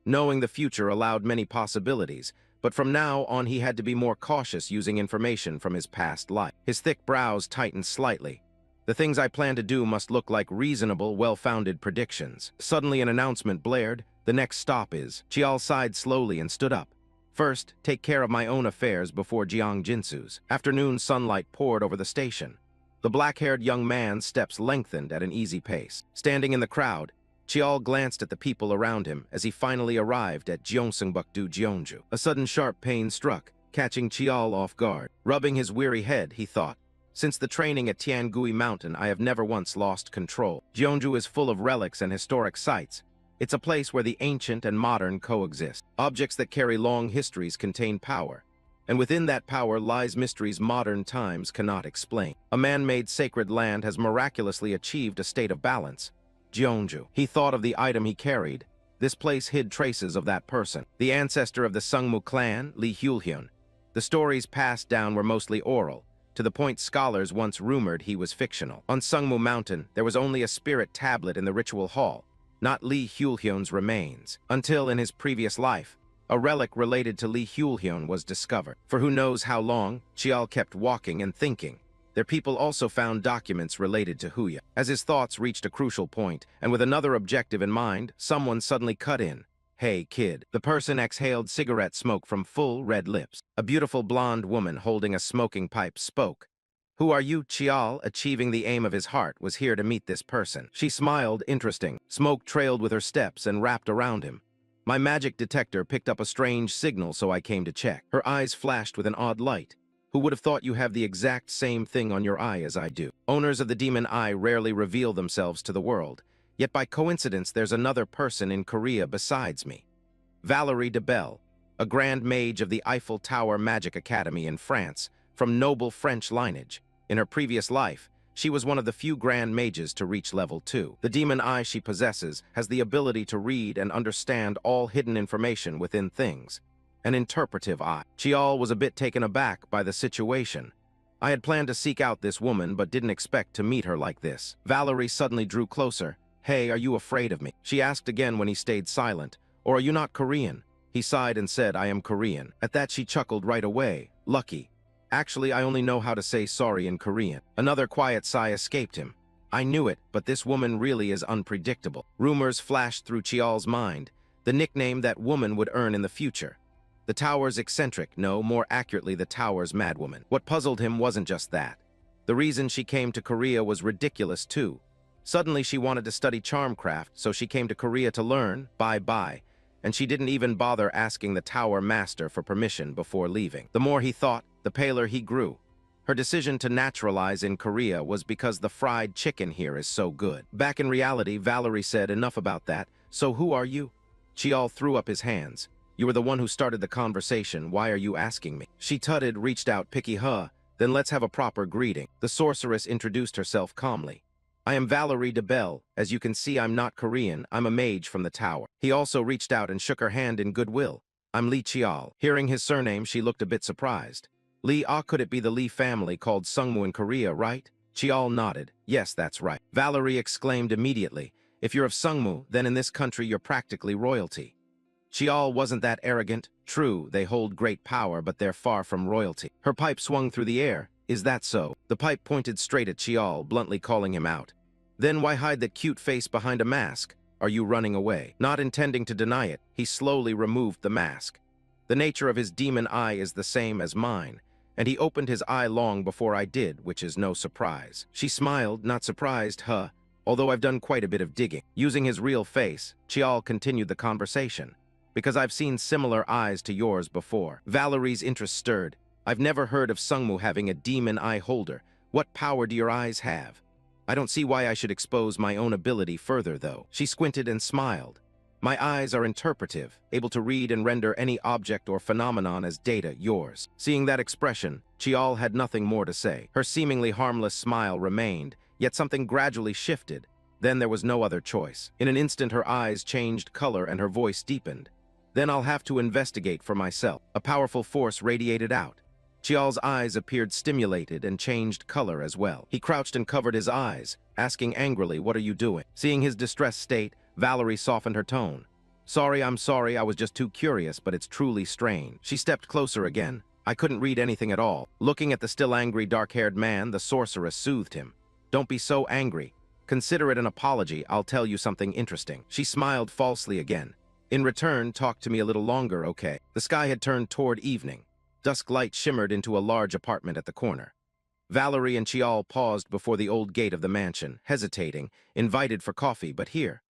Knowing the future allowed many possibilities, but from now on he had to be more cautious using information from his past life. His thick brows tightened slightly. The things I plan to do must look like reasonable, well-founded predictions. Suddenly an announcement blared. The next stop is... Chiol sighed slowly and stood up. First, take care of my own affairs before Jiang Jinsu's. Afternoon sunlight poured over the station. The black-haired young man's steps lengthened at an easy pace. Standing in the crowd, Chiol glanced at the people around him as he finally arrived at Gyeongsangbukdo Gyeongju. A sudden sharp pain struck, catching Chiol off guard. Rubbing his weary head, he thought, since the training at Tiangui Mountain, I have never once lost control. Gyeongju is full of relics and historic sites. It's a place where the ancient and modern coexist. Objects that carry long histories contain power, and within that power lies mysteries modern times cannot explain. A man-made sacred land has miraculously achieved a state of balance. Gyeongju. He thought of the item he carried. This place hid traces of that person. The ancestor of the Sungmu clan, Lee Hyulhyun. The stories passed down were mostly oral, to the point scholars once rumored he was fictional. On Sungmu Mountain, there was only a spirit tablet in the ritual hall, not Lee Hyulhyun's remains, until in his previous life, a relic related to Lee Hyulhyun was discovered. For who knows how long, Chiol kept walking and thinking. Their people also found documents related to Huya. As his thoughts reached a crucial point, and with another objective in mind, someone suddenly cut in. Hey, kid. The person exhaled cigarette smoke from full red lips. A beautiful blonde woman holding a smoking pipe spoke. Who are you? Chiol, achieving the aim of his heart, was here to meet this person. She smiled, interesting. Smoke trailed with her steps and wrapped around him. My magic detector picked up a strange signal, so I came to check. Her eyes flashed with an odd light. Who would have thought you have the exact same thing on your eye as I do? Owners of the demon eye rarely reveal themselves to the world. Yet by coincidence, there's another person in Korea besides me. Valerie de Belle, a grand mage of the Eiffel Tower Magic Academy in France, from noble French lineage. In her previous life, she was one of the few grand mages to reach level 2. The demon eye she possesses has the ability to read and understand all hidden information within things. An interpretive eye. Chiol was a bit taken aback by the situation. I had planned to seek out this woman, but didn't expect to meet her like this. Valerie suddenly drew closer. Hey, are you afraid of me? She asked again when he stayed silent. Or are you not Korean? He sighed and said, I am Korean. At that she chuckled right away. Lucky. Actually, I only know how to say sorry in Korean. Another quiet sigh escaped him. I knew it, but this woman really is unpredictable. Rumors flashed through Chiol's mind. The nickname that woman would earn in the future. The Tower's eccentric, no, more accurately the Tower's madwoman. What puzzled him wasn't just that. The reason she came to Korea was ridiculous too. Suddenly she wanted to study charmcraft, so she came to Korea to learn, bye-bye, and she didn't even bother asking the Tower Master for permission before leaving. The more he thought, the paler he grew. Her decision to naturalize in Korea was because the fried chicken here is so good. Back in reality, Valerie said, enough about that. So who are you? Chiol threw up his hands. You were the one who started the conversation. Why are you asking me? She tutted, reached out, picky, then let's have a proper greeting. The sorceress introduced herself calmly. I am Valerie de Belle. As you can see, I'm not Korean. I'm a mage from the tower. He also reached out and shook her hand in goodwill. I'm Lee Chiol. Hearing his surname, she looked a bit surprised. Lee, could it be the Lee family called Sungmu in Korea, right? Chiol nodded. Yes, that's right. Valerie exclaimed immediately. If you're of Sungmu, then in this country you're practically royalty. Chiol wasn't that arrogant. True, they hold great power, but they're far from royalty. Her pipe swung through the air. Is that so? The pipe pointed straight at Chiol, bluntly calling him out. Then why hide that cute face behind a mask? Are you running away? Not intending to deny it, he slowly removed the mask. The nature of his demon eye is the same as mine, and he opened his eye long before I did, which is no surprise. She smiled, not surprised, although I've done quite a bit of digging. Using his real face, Chiol continued the conversation. Because I've seen similar eyes to yours before. Valerie's interest stirred. I've never heard of Sungmu having a demon eye holder. What power do your eyes have? I don't see why I should expose my own ability further, though. She squinted and smiled. My eyes are interpretive, able to read and render any object or phenomenon as data yours. Seeing that expression, Chiol had nothing more to say. Her seemingly harmless smile remained, yet something gradually shifted. Then there was no other choice. In an instant her eyes changed color and her voice deepened. Then I'll have to investigate for myself. A powerful force radiated out. Chiol's eyes appeared stimulated and changed color as well. He crouched and covered his eyes, asking angrily, "What are you doing?" Seeing his distressed state, Valerie softened her tone. I'm sorry, I was just too curious, but it's truly strange." She stepped closer again. I couldn't read anything at all. Looking at the still angry dark-haired man, the sorceress soothed him. "Don't be so angry. Consider it an apology, I'll tell you something interesting." She smiled falsely again. "In return, talk to me a little longer, okay?" The sky had turned toward evening. Dusk light shimmered into a large apartment at the corner. Valerie and Chiol paused before the old gate of the mansion, hesitating, invited for coffee, but here.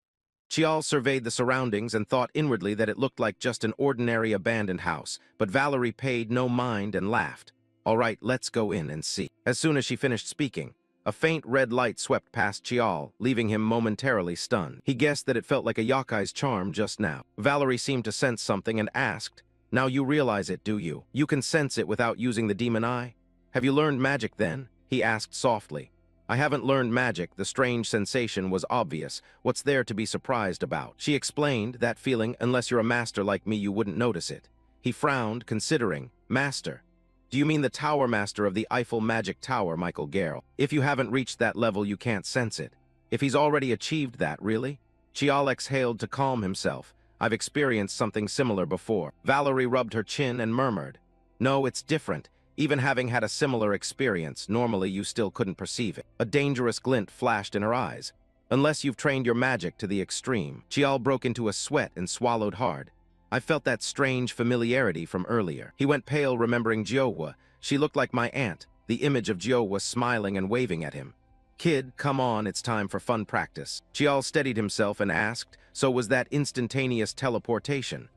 Chiol surveyed the surroundings and thought inwardly that it looked like just an ordinary abandoned house, but Valerie paid no mind and laughed. "All right, let's go in and see." As soon as she finished speaking, a faint red light swept past Chiol, leaving him momentarily stunned. He guessed that it felt like a yakai's charm just now. Valerie seemed to sense something and asked, "Now you realize it, do you? You can sense it without using the demon eye? Have you learned magic then?" he asked softly. "I haven't learned magic." The strange sensation was obvious. What's there to be surprised about? She explained, "That feeling, unless you're a master like me, you wouldn't notice it." He frowned, considering. "Master? Do you mean the tower master of the Eiffel Magic Tower, Michael Garrel? If you haven't reached that level, you can't sense it. If he's already achieved that, really?" Chiol exhaled to calm himself. "I've experienced something similar before." Valerie rubbed her chin and murmured, "No, it's different. Even having had a similar experience, normally you still couldn't perceive it." A dangerous glint flashed in her eyes. "Unless you've trained your magic to the extreme." Chiol broke into a sweat and swallowed hard. "I felt that strange familiarity from earlier." He went pale, remembering Jiohwa. She looked like my aunt, the image of Jiohwa smiling and waving at him. "Kid, come on, it's time for fun practice." Chiol steadied himself and asked, "So was that instantaneous teleportation?"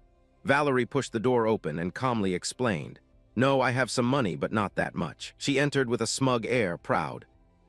Valerie pushed the door open and calmly explained, "No, I have some money, but not that much." She entered with a smug air, proud.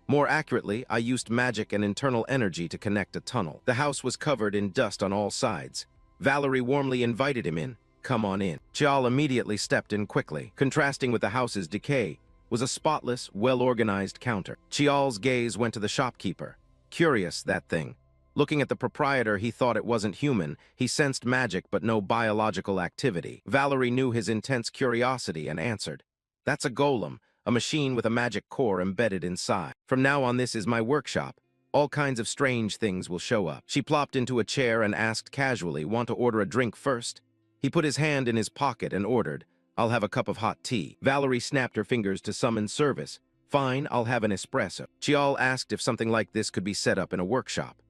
"More accurately, I used magic and internal energy to connect a tunnel." The house was covered in dust on all sides. Valerie warmly invited him in. "Come on in." Chiol immediately stepped in quickly. Contrasting with the house's decay was a spotless, well-organized counter. Chiol's gaze went to the shopkeeper. Curious, that thing. Looking at the proprietor, he thought it wasn't human. He sensed magic but no biological activity. Valerie knew his intense curiosity and answered, "That's a golem, a machine with a magic core embedded inside. From now on, this is my workshop. All kinds of strange things will show up." She plopped into a chair and asked casually, "Want to order a drink first?" He put his hand in his pocket and ordered, "I'll have a cup of hot tea." Valerie snapped her fingers to summon service. "Fine, I'll have an espresso." Chiol asked if something like this could be set up in a workshop.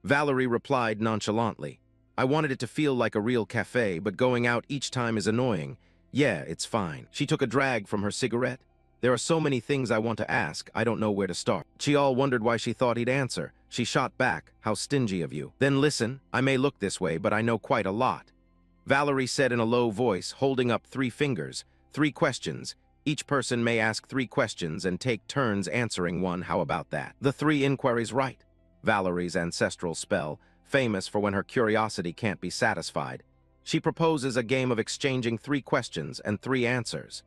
Valerie replied nonchalantly, "I wanted it to feel like a real cafe, but going out each time is annoying. Yeah, it's fine." She took a drag from her cigarette. "There are so many things I want to ask, I don't know where to start." Chiol wondered why she thought he'd answer. She shot back, "How stingy of you." "Then listen, I may look this way, but I know quite a lot." Valerie said in a low voice, holding up 3 fingers. 3 questions. Each person may ask 3 questions and take turns answering one. How about that? The 3 inquiries right. Valerie's ancestral spell, famous for when her curiosity can't be satisfied. She proposes a game of exchanging 3 questions and 3 answers.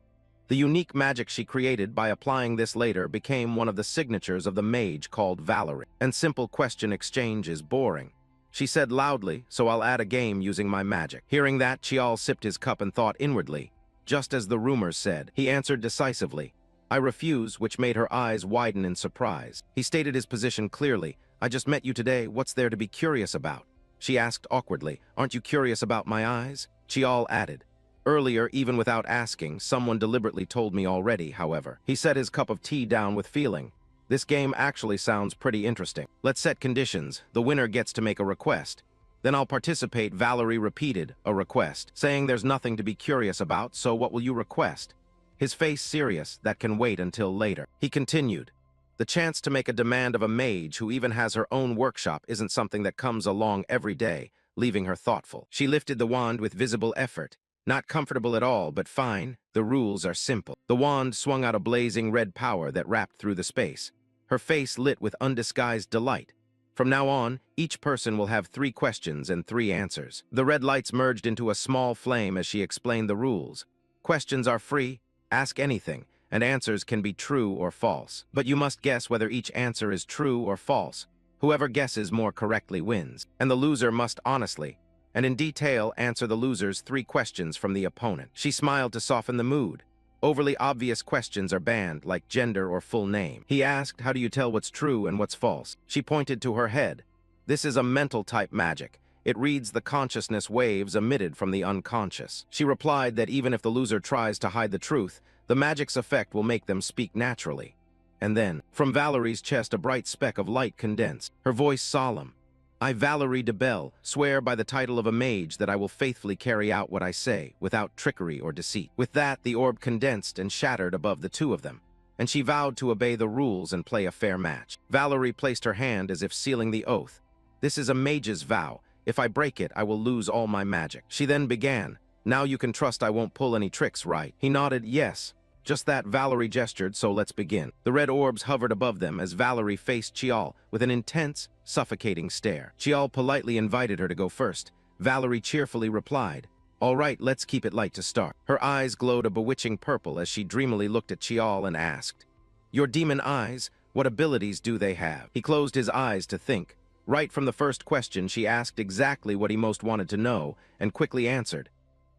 The unique magic she created by applying this later became one of the signatures of the mage called Valerie. And simple question exchange is boring. She said loudly, "So I'll add a game using my magic." Hearing that, Chiol sipped his cup and thought inwardly, "Just as the rumors said." He answered decisively, "I refuse," which made her eyes widen in surprise. He stated his position clearly. "I just met you today, what's there to be curious about?" She asked awkwardly, "Aren't you curious about my eyes?" Chiol added, "Earlier, even without asking, someone deliberately told me already, however." He set his cup of tea down with feeling. "This game actually sounds pretty interesting. Let's set conditions. The winner gets to make a request. Then I'll participate." Valerie repeated, "A request," saying there's nothing to be curious about, so what will you request? His face serious, "That can wait until later." He continued, "The chance to make a demand of a mage who even has her own workshop isn't something that comes along every day," leaving her thoughtful. She lifted the wand with visible effort. "Not comfortable at all, but fine. The rules are simple." The wand swung out a blazing red power that wrapped through the space. Her face lit with undisguised delight. From now on, each person will have 3 questions and 3 answers. The red lights merged into a small flame as she explained the rules. Questions are free, ask anything, and answers can be true or false. But you must guess whether each answer is true or false. Whoever guesses more correctly wins, and the loser must honestly and in detail answer the loser's 3 questions from the opponent. She smiled to soften the mood. Overly obvious questions are banned, like gender or full name. He asked, how do you tell what's true and what's false? She pointed to her head. This is a mental type magic. It reads the consciousness waves emitted from the unconscious. She replied that even if the loser tries to hide the truth, the magic's effect will make them speak naturally. And then, from Valerie's chest, a bright speck of light condensed, her voice solemn. I, Valerie de Belle, swear by the title of a mage that I will faithfully carry out what I say, without trickery or deceit. With that, the orb condensed and shattered above the 2 of them, and she vowed to obey the rules and play a fair match. Valerie placed her hand as if sealing the oath. This is a mage's vow. If I break it, I will lose all my magic. She then began. Now you can trust I won't pull any tricks, right? He nodded, yes. Just that, Valerie gestured, so let's begin. The red orbs hovered above them as Valerie faced Chiol with an intense, suffocating stare. Chiol politely invited her to go first. Valerie cheerfully replied, all right, let's keep it light to start. Her eyes glowed a bewitching purple as she dreamily looked at Chiol and asked, your demon eyes, what abilities do they have? He closed his eyes to think. Right from the first question, she asked exactly what he most wanted to know and quickly answered,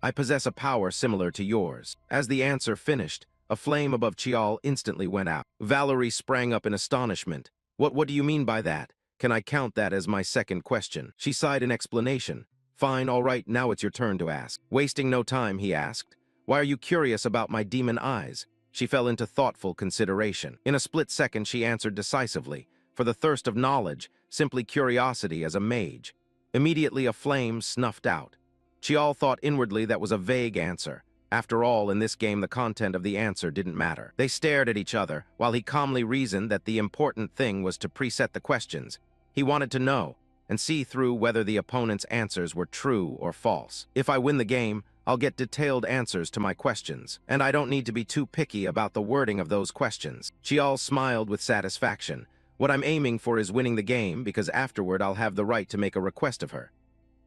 I possess a power similar to yours. As the answer finished, a flame above Chiol instantly went out. Valerie sprang up in astonishment. What do you mean by that? Can I count that as my second question? She sighed in explanation. Fine, all right, now it's your turn to ask. Wasting no time, he asked. Why are you curious about my demon eyes? She fell into thoughtful consideration. In a split second, she answered decisively. For the thirst of knowledge, simply curiosity as a mage. Immediately a flame snuffed out. Chiol thought inwardly that was a vague answer. After all, in this game, the content of the answer didn't matter. They stared at each other, while he calmly reasoned that the important thing was to preset the questions. He wanted to know, and see through whether the opponent's answers were true or false. If I win the game, I'll get detailed answers to my questions, and I don't need to be too picky about the wording of those questions. Chiol smiled with satisfaction. What I'm aiming for is winning the game, because afterward I'll have the right to make a request of her.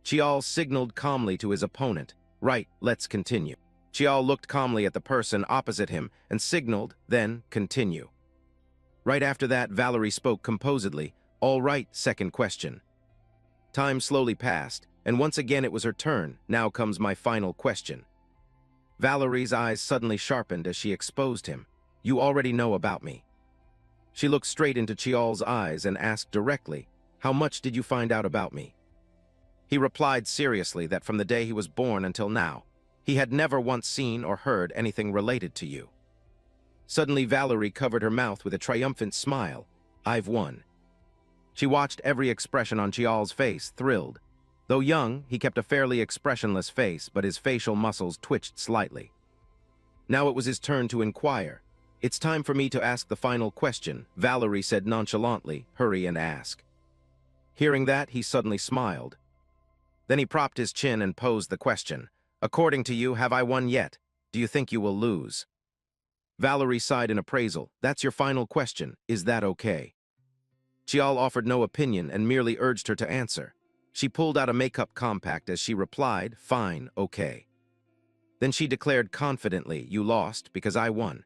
Chiol signaled calmly to his opponent. Right, let's continue. Chiol looked calmly at the person opposite him and signaled, then continue. Right after that, Valerie spoke composedly. All right, second question. Time slowly passed, and once again it was her turn. Now comes my final question. Valerie's eyes suddenly sharpened as she exposed him. You already know about me. She looked straight into Chiol's eyes and asked directly, how much did you find out about me? He replied seriously that from the day he was born until now, he had never once seen or heard anything related to you. Suddenly, Valerie covered her mouth with a triumphant smile. I've won. She watched every expression on Chiol's face, thrilled. Though young, he kept a fairly expressionless face, but his facial muscles twitched slightly. Now it was his turn to inquire. It's time for me to ask the final question, Valerie said nonchalantly. Hurry and ask. Hearing that, he suddenly smiled. Then he propped his chin and posed the question. According to you, have I won yet? Do you think you will lose? Valerie sighed in appraisal. That's your final question. Is that okay? Chiol offered no opinion and merely urged her to answer. She pulled out a makeup compact as she replied, fine, okay. Then she declared confidently, you lost because I won.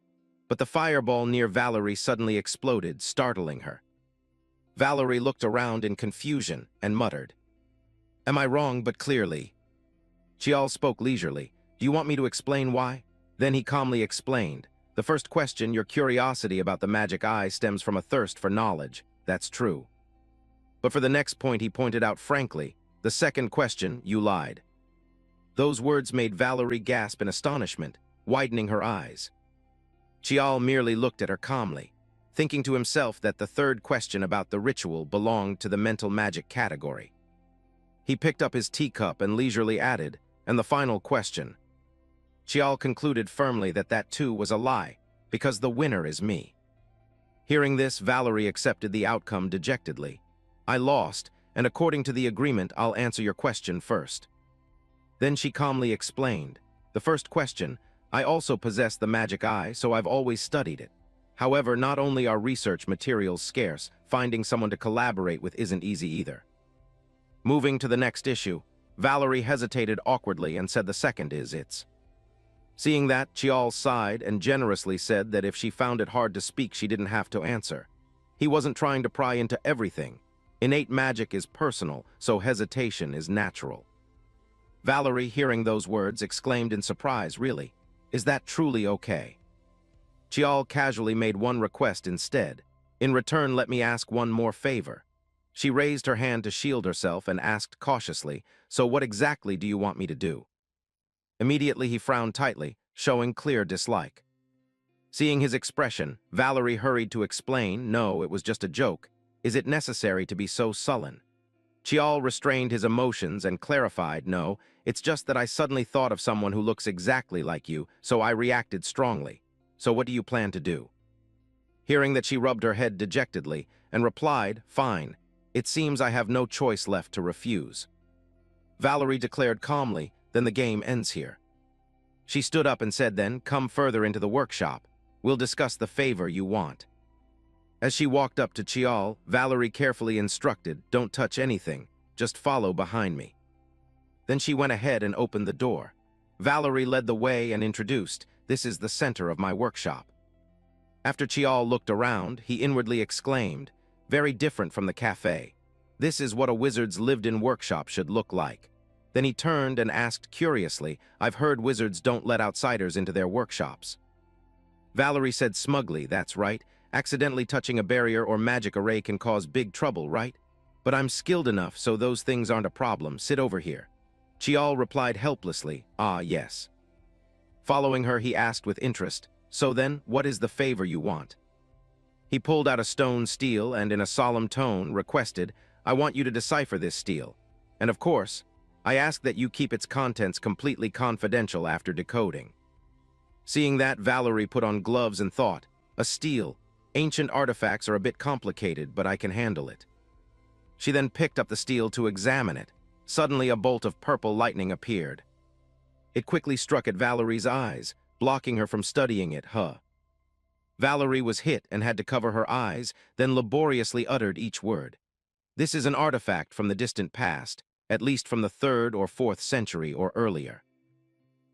But the fireball near Valerie suddenly exploded, startling her. Valerie looked around in confusion and muttered, am I wrong but clearly? Chiol spoke leisurely. Do you want me to explain why? Then he calmly explained. The first question, your curiosity about the magic eye, stems from a thirst for knowledge. That's true. But for the next point, he pointed out frankly, the second question, you lied. Those words made Valerie gasp in astonishment, widening her eyes. Chiol merely looked at her calmly, thinking to himself that the third question about the ritual belonged to the mental magic category. He picked up his teacup and leisurely added, and the final question. Chiol concluded firmly that that too was a lie, because the winner is me. Hearing this, Valerie accepted the outcome dejectedly. I lost, and according to the agreement, I'll answer your question first. Then she calmly explained. The first question, I also possess the magic eye, so I've always studied it. However, not only are research materials scarce, finding someone to collaborate with isn't easy either. Moving to the next issue, Valerie hesitated awkwardly and said the second is its. Seeing that, Chiol sighed and generously said that if she found it hard to speak, she didn't have to answer. He wasn't trying to pry into everything. Innate magic is personal, so hesitation is natural. Valerie, hearing those words, exclaimed in surprise, "Really? Is that truly okay?" Chiol casually made one request instead. "In return, let me ask one more favor." She raised her hand to shield herself and asked cautiously, "So what exactly do you want me to do?" Immediately he frowned tightly, showing clear dislike. Seeing his expression, Valerie hurried to explain, "No, it was just a joke. Is it necessary to be so sullen?" Chiol restrained his emotions and clarified, "No, it's just that I suddenly thought of someone who looks exactly like you, so I reacted strongly. So what do you plan to do?" Hearing that, she rubbed her head dejectedly and replied, "Fine. It seems I have no choice left to refuse." Valerie declared calmly, "Then the game ends here." She stood up and said then, "Come further into the workshop. We'll discuss the favor you want." As she walked up to Chiol, Valerie carefully instructed, "Don't touch anything, just follow behind me." Then she went ahead and opened the door. Valerie led the way and introduced, "This is the center of my workshop." After Chiol looked around, he inwardly exclaimed, "Very different from the cafe. This is what a wizard's lived-in workshop should look like." Then he turned and asked curiously, "I've heard wizards don't let outsiders into their workshops." Valerie said smugly, "That's right. Accidentally touching a barrier or magic array can cause big trouble, right? But I'm skilled enough, so those things aren't a problem. Sit over here." Chiol replied helplessly, "Ah, yes." Following her, he asked with interest, "So then, what is the favor you want?" He pulled out a stone stele and, in a solemn tone, requested, "I want you to decipher this stele. And of course, I ask that you keep its contents completely confidential after decoding." Seeing that, Valerie put on gloves and thought, "A stele. Ancient artifacts are a bit complicated, but I can handle it." She then picked up the stele to examine it. Suddenly, a bolt of purple lightning appeared. It quickly struck at Valerie's eyes, blocking her from studying it. Valerie was hit and had to cover her eyes, then laboriously uttered each word. "This is an artifact from the distant past, at least from the 3rd or 4th century or earlier."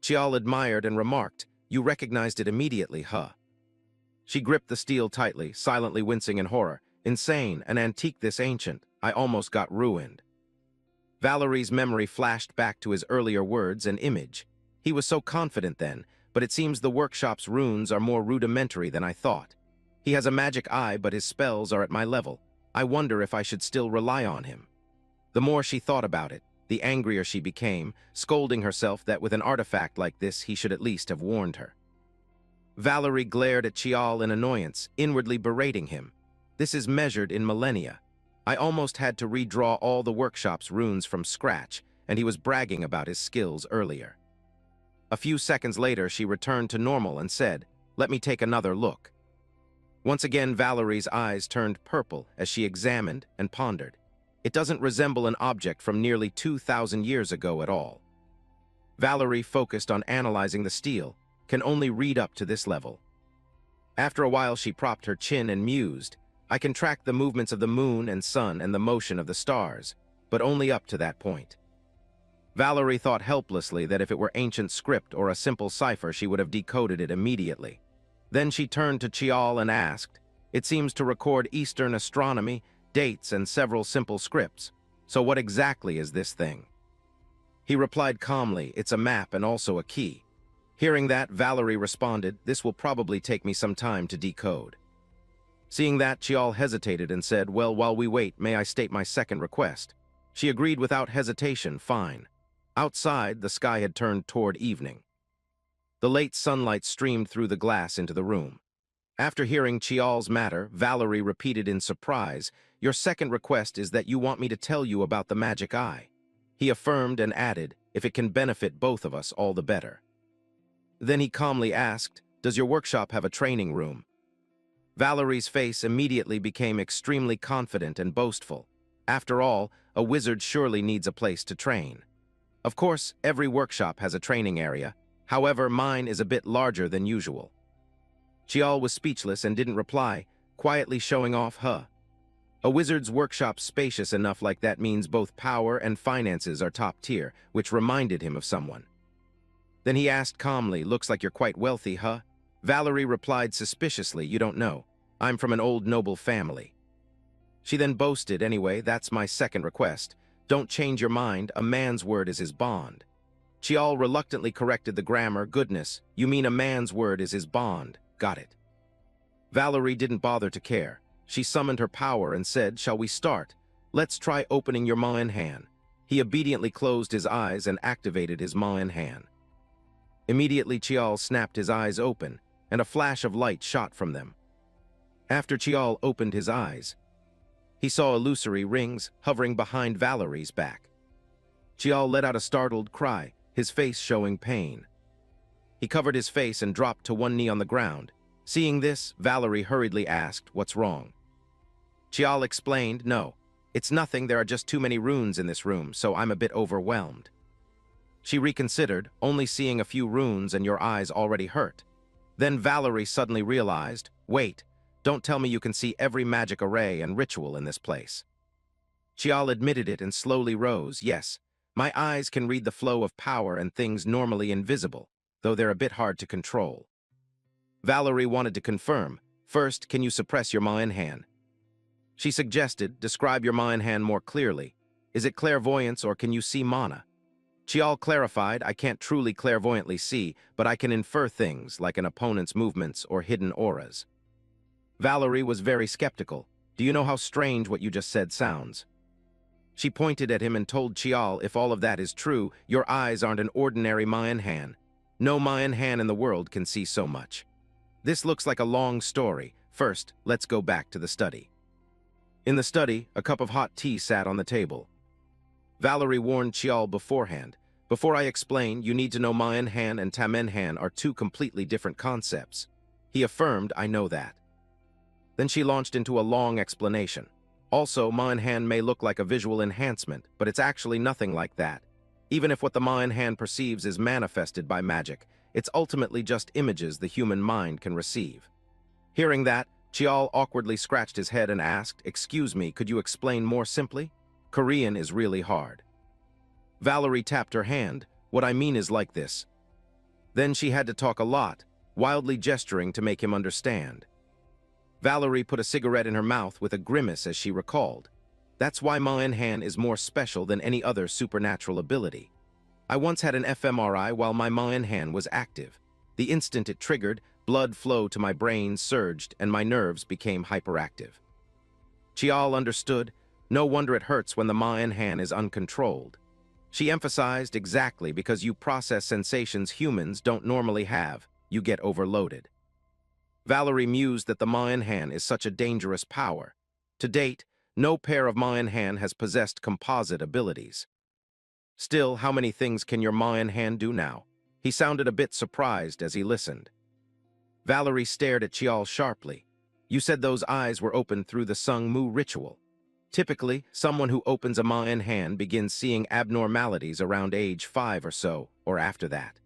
Chiol admired and remarked, "You recognized it immediately, She gripped the stele tightly, silently wincing in horror. "Insane, an antique this ancient. I almost got ruined." Valerie's memory flashed back to his earlier words and image. He was so confident then, but it seems the workshop's runes are more rudimentary than I thought. He has a magic eye, but his spells are at my level. I wonder if I should still rely on him. The more she thought about it, the angrier she became, scolding herself that with an artifact like this he should at least have warned her. Valerie glared at Chiol in annoyance, inwardly berating him. This is measured in millennia. I almost had to redraw all the workshop's runes from scratch, and he was bragging about his skills earlier. A few seconds later, she returned to normal and said, "Let me take another look." Once again, Valerie's eyes turned purple as she examined and pondered. It doesn't resemble an object from nearly 2,000 years ago at all. Valerie, focused on analyzing the stele, can only read up to this level. After a while, she propped her chin and mused, "I can track the movements of the moon and sun and the motion of the stars, but only up to that point." Valerie thought helplessly that if it were ancient script or a simple cipher, she would have decoded it immediately. Then she turned to Chiol and asked, "It seems to record Eastern astronomy, dates, and several simple scripts. So what exactly is this thing?" He replied calmly, "It's a map and also a key." Hearing that, Valerie responded, "This will probably take me some time to decode." Seeing that, Chiol hesitated and said, "Well, while we wait, may I state my second request?" She agreed without hesitation, "Fine." Outside, the sky had turned toward evening. The late sunlight streamed through the glass into the room. After hearing Chiol's matter, Valerie repeated in surprise, "Your second request is that you want me to tell you about the magic eye." He affirmed and added, "If it can benefit both of us, all the better." Then he calmly asked, "Does your workshop have a training room?" Valerie's face immediately became extremely confident and boastful. After all, a wizard surely needs a place to train. Of course, every workshop has a training area. However, mine is a bit larger than usual. Chiol was speechless and didn't reply, quietly showing off huh. A wizard's workshop spacious enough like that means both power and finances are top tier, which reminded him of someone. Then he asked calmly, looks like you're quite wealthy, huh? Valerie replied suspiciously, you don't know. I'm from an old noble family. She then boasted, anyway, that's my second request. Don't change your mind, a man's word is his bond. Chiol reluctantly corrected the grammar, goodness, you mean a man's word is his bond, got it. Valerie didn't bother to care. She summoned her power and said, shall we start? Let's try opening your Manhwa. He obediently closed his eyes and activated his Manhwa. Immediately Chiol snapped his eyes open, and a flash of light shot from them. After Chiol opened his eyes, he saw illusory rings hovering behind Valerie's back. Chiol let out a startled cry, his face showing pain. He covered his face and dropped to one knee on the ground. Seeing this, Valerie hurriedly asked, what's wrong? Chiol explained, no, it's nothing, there are just too many runes in this room, so I'm a bit overwhelmed. She reconsidered, only seeing a few runes and your eyes already hurt. Then Valerie suddenly realized, wait, don't tell me you can see every magic array and ritual in this place. Chiol admitted it and slowly rose, yes, my eyes can read the flow of power and things normally invisible, though they're a bit hard to control. Valerie wanted to confirm, first, can you suppress your Manhwa? She suggested, describe your Manhwa more clearly. Is it clairvoyance or can you see mana? Chiol clarified, I can't truly clairvoyantly see, but I can infer things like an opponent's movements or hidden auras. Valerie was very skeptical. Do you know how strange what you just said sounds? She pointed at him and told Chiol, if all of that is true, your eyes aren't an ordinary Manhwa. No Manhwa in the world can see so much. This looks like a long story. First, let's go back to the study. In the study, a cup of hot tea sat on the table. Valerie warned Chiol beforehand. Before I explain, you need to know Manhwa and Tamenhwa are two completely different concepts. He affirmed, I know that. Then she launched into a long explanation. Also, Manhwa may look like a visual enhancement, but it's actually nothing like that. Even if what the Manhwa perceives is manifested by magic, it's ultimately just images the human mind can receive. Hearing that, Chiol awkwardly scratched his head and asked, excuse me, could you explain more simply? Korean is really hard. Valerie tapped her hand, what I mean is like this. Then she had to talk a lot, wildly gesturing to make him understand. Valerie put a cigarette in her mouth with a grimace as she recalled. That's why Manhwa is more special than any other supernatural ability. I once had an fMRI while my Manhwa was active. The instant it triggered, blood flow to my brain surged and my nerves became hyperactive. Chiol understood. No wonder it hurts when the Manhwa is uncontrolled. She emphasized, exactly, because you process sensations humans don't normally have, you get overloaded. Valerie mused that the Manhwa is such a dangerous power. To date, no pair of Manhwa has possessed composite abilities. Still, how many things can your Manhwa do now? He sounded a bit surprised as he listened. Valerie stared at Chiol sharply. You said those eyes were opened through the Sung Mu ritual. Typically, someone who opens a Manhwa begins seeing abnormalities around age 5 or so, or after that.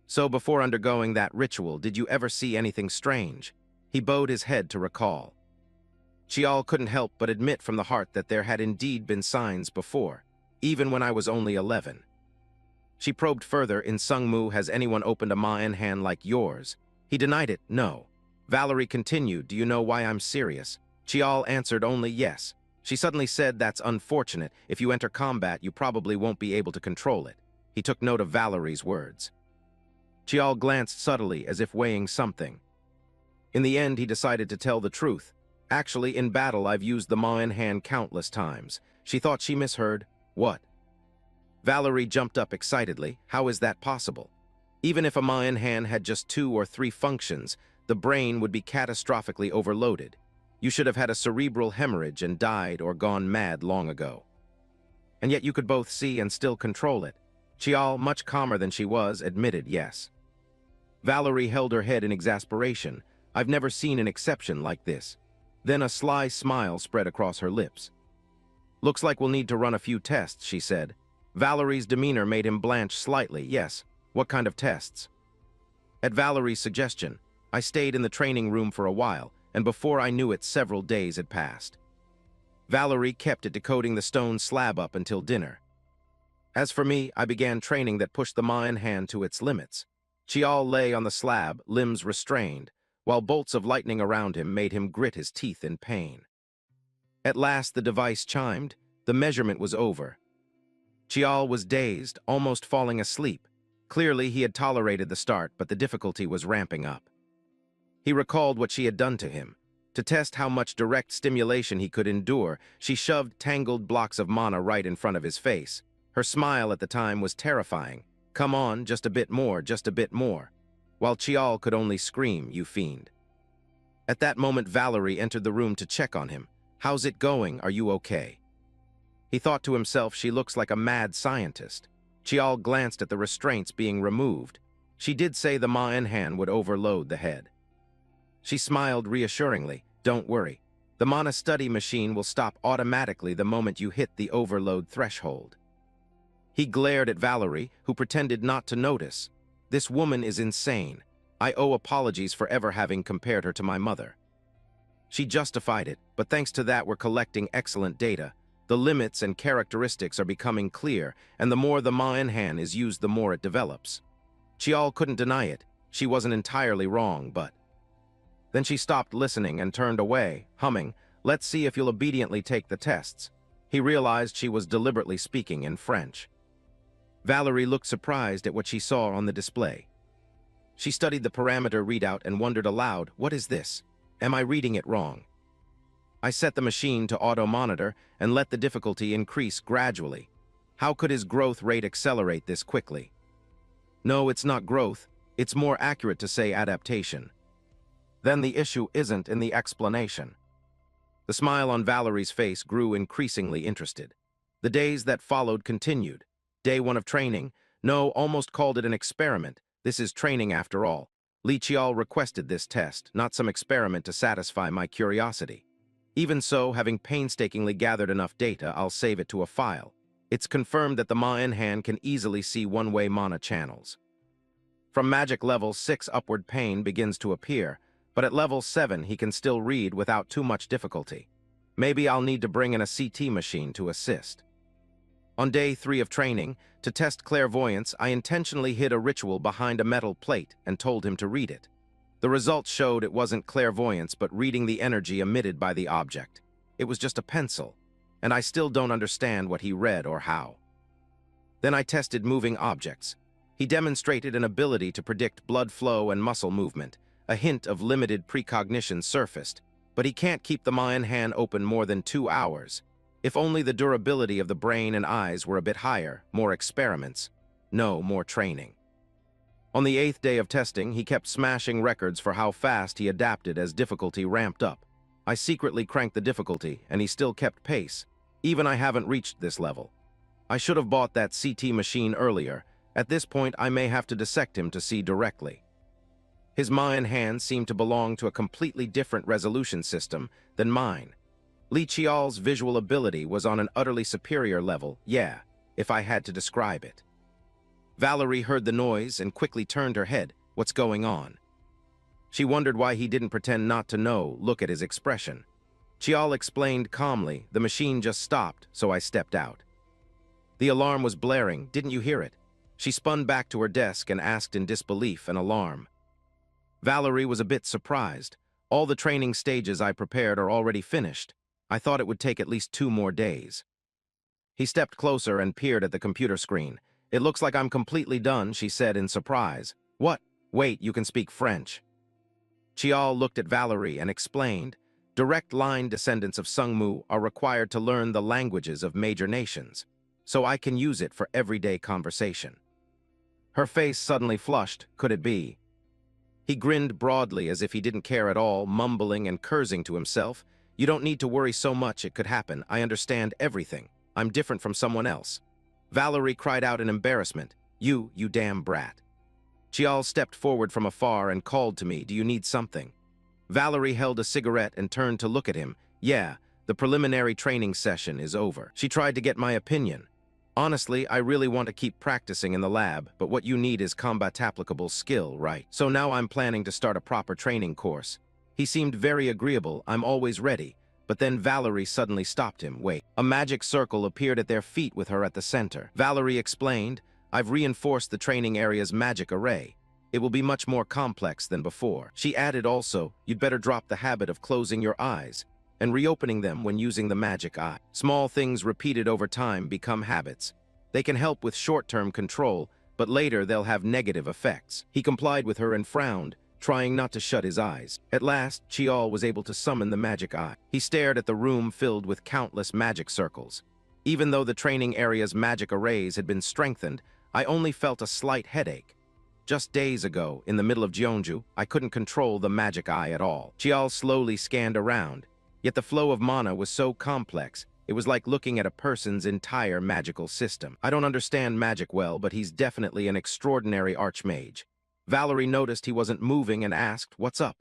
So before undergoing that ritual, did you ever see anything strange? He bowed his head to recall. Chiol couldn't help but admit from the heart that there had indeed been signs before, even when I was only 11. She probed further, in Sung Mu, has anyone opened a Manhwa like yours? He denied it, no. Valerie continued, do you know why I'm serious? Chiol answered only yes. She suddenly said, that's unfortunate. If you enter combat, you probably won't be able to control it. He took note of Valerie's words. Chiol glanced subtly, as if weighing something. In the end, he decided to tell the truth. Actually, in battle, I've used the Manhwa countless times. She thought she misheard. What? Valerie jumped up excitedly. How is that possible? Even if a Manhwa had just 2 or 3 functions, the brain would be catastrophically overloaded. You should have had a cerebral hemorrhage and died or gone mad long ago. And yet you could both see and still control it. Chiol, much calmer than she was, admitted yes. Valerie held her head in exasperation. I've never seen an exception like this. Then a sly smile spread across her lips. Looks like we'll need to run a few tests, she said. Valerie's demeanor made him blanch slightly. Yes, what kind of tests? At Valerie's suggestion, I stayed in the training room for a while, and before I knew it, several days had passed. Valerie kept it decoding the stone slab up until dinner. As for me, I began training that pushed the Mayan hand to its limits. Chiol lay on the slab, limbs restrained, while bolts of lightning around him made him grit his teeth in pain. At last the device chimed. The measurement was over. Chiol was dazed, almost falling asleep. Clearly he had tolerated the start, but the difficulty was ramping up. He recalled what she had done to him. To test how much direct stimulation he could endure, she shoved tangled blocks of mana right in front of his face. Her smile at the time was terrifying. Come on, just a bit more, just a bit more. While Chiol could only scream, you fiend. At that moment, Valerie entered the room to check on him. How's it going? Are you okay? He thought to himself, she looks like a mad scientist. Chiol glanced at the restraints being removed. She did say the Mayan hand would overload the head. She smiled reassuringly. Don't worry. The mana study machine will stop automatically the moment you hit the overload threshold. He glared at Valerie, who pretended not to notice. This woman is insane. I owe apologies for ever having compared her to my mother. She justified it, but thanks to that we're collecting excellent data. The limits and characteristics are becoming clear, and the more the Mayan hand is used, the more it develops. Chiol couldn't deny it. She wasn't entirely wrong, but... Then she stopped listening and turned away, humming, "Let's see if you'll obediently take the tests." He realized she was deliberately speaking in French. Valerie looked surprised at what she saw on the display. She studied the parameter readout and wondered aloud, what is this? Am I reading it wrong? I set the machine to auto-monitor and let the difficulty increase gradually. How could his growth rate accelerate this quickly? No, it's not growth. It's more accurate to say adaptation. Then the issue isn't in the explanation. The smile on Valerie's face grew increasingly interested. The days that followed continued. Day 1 of training. No, almost called it an experiment. This is training after all. Li Chiol requested this test, not some experiment to satisfy my curiosity. Even so, having painstakingly gathered enough data, I'll save it to a file. It's confirmed that the Mayan hand can easily see one-way mana channels. From magic level 6 upward pain begins to appear, but at level 7 he can still read without too much difficulty. Maybe I'll need to bring in a CT machine to assist. On day 3 of training, to test clairvoyance, I intentionally hid a ritual behind a metal plate and told him to read it. The results showed it wasn't clairvoyance but reading the energy emitted by the object. It was just a pencil, and I still don't understand what he read or how. Then I tested moving objects. He demonstrated an ability to predict blood flow and muscle movement. A hint of limited precognition surfaced, but he can't keep the Mayan hand open more than 2 hours. If only the durability of the brain and eyes were a bit higher, more experiments. No, more training. On the 8th day of testing, he kept smashing records for how fast he adapted as difficulty ramped up. I secretly cranked the difficulty, and he still kept pace. Even I haven't reached this level. I should have bought that CT machine earlier. At this point, I may have to dissect him to see directly. His Mayan hand seemed to belong to a completely different resolution system than mine. Li Chiol's visual ability was on an utterly superior level, yeah, if I had to describe it. Valerie heard the noise and quickly turned her head. What's going on? She wondered why he didn't pretend not to know, look at his expression. Chiol explained calmly, the machine just stopped, so I stepped out. The alarm was blaring, didn't you hear it? She spun back to her desk and asked in disbelief and alarm. Valerie was a bit surprised. All the training stages I prepared are already finished. I thought it would take at least 2 more days. He stepped closer and peered at the computer screen. It looks like I'm completely done, she said in surprise. What? Wait, you can speak French. Chiol looked at Valerie and explained, direct line descendants of Sungmu are required to learn the languages of major nations, so I can use it for everyday conversation. Her face suddenly flushed. Could it be? He grinned broadly as if he didn't care at all, mumbling and cursing to himself. You don't need to worry so much, it could happen. I understand everything. I'm different from someone else. Valerie cried out in embarrassment. You damn brat. Chiol stepped forward from afar and called to me, do you need something? Valerie held a cigarette and turned to look at him. Yeah, the preliminary training session is over. She tried to get my opinion. Honestly, I really want to keep practicing in the lab, but what you need is combat-applicable skill, right? So now I'm planning to start a proper training course. He seemed very agreeable, I'm always ready. But then Valerie suddenly stopped him. Wait. A magic circle appeared at their feet with her at the center. Valerie explained, I've reinforced the training area's magic array. It will be much more complex than before. She added also, you'd better drop the habit of closing your eyes and reopening them when using the magic eye. Small things repeated over time become habits. They can help with short-term control, but later they'll have negative effects. He complied with her and frowned, trying not to shut his eyes. At last, Chiol was able to summon the magic eye. He stared at the room filled with countless magic circles. Even though the training area's magic arrays had been strengthened, I only felt a slight headache. Just days ago, in the middle of Jeonju, I couldn't control the magic eye at all. Chiol slowly scanned around, yet the flow of mana was so complex, it was like looking at a person's entire magical system. I don't understand magic well, but he's definitely an extraordinary archmage. Valerie noticed he wasn't moving and asked, what's up?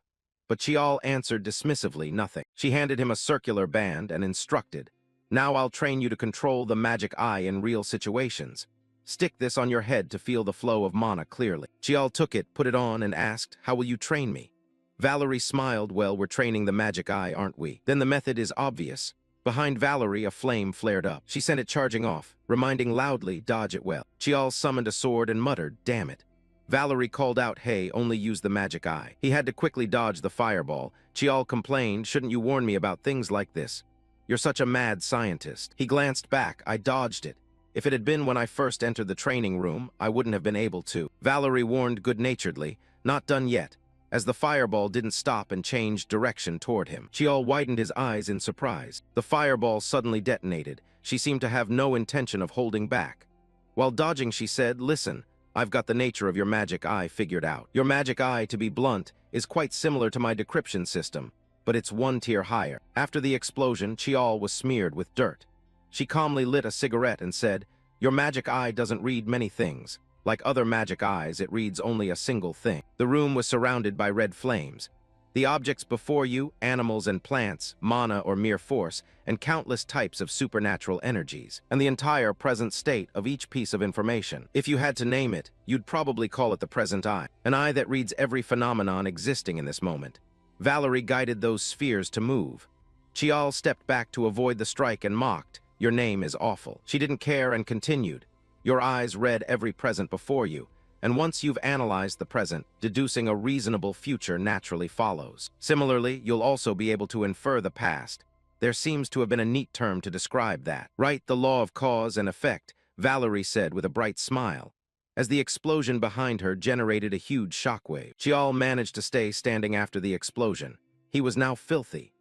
But Chiol answered dismissively, nothing. She handed him a circular band and instructed, now I'll train you to control the magic eye in real situations. Stick this on your head to feel the flow of mana clearly. Chiol took it, put it on, and asked, how will you train me? Valerie smiled, well, we're training the magic eye, aren't we? Then the method is obvious. Behind Valerie, a flame flared up. She sent it charging off, reminding loudly, dodge it well. Chiol summoned a sword and muttered, damn it. Valerie called out, hey, only use the magic eye. He had to quickly dodge the fireball. Chiol complained, shouldn't you warn me about things like this? You're such a mad scientist. He glanced back, I dodged it. If it had been when I first entered the training room, I wouldn't have been able to. Valerie warned good-naturedly, not done yet, as the fireball didn't stop and changed direction toward him. Chiol widened his eyes in surprise. The fireball suddenly detonated. She seemed to have no intention of holding back. While dodging, she said, listen, I've got the nature of your magic eye figured out. Your magic eye, to be blunt, is quite similar to my decryption system, but it's one tier higher. After the explosion, Chiol was smeared with dirt. She calmly lit a cigarette and said, your magic eye doesn't read many things. Like other magic eyes, it reads only a single thing. The room was surrounded by red flames. The objects before you, animals and plants, mana or mere force, and countless types of supernatural energies, and the entire present state of each piece of information. If you had to name it, you'd probably call it the present eye, an eye that reads every phenomenon existing in this moment. Valerie guided those spheres to move. Chiol stepped back to avoid the strike and mocked, your name is awful. She didn't care and continued, your eyes read every present before you, and once you've analyzed the present, deducing a reasonable future naturally follows. Similarly, you'll also be able to infer the past. There seems to have been a neat term to describe that. Right, the law of cause and effect, Valerie said with a bright smile, as the explosion behind her generated a huge shockwave. Chiol managed to stay standing after the explosion. He was now filthy.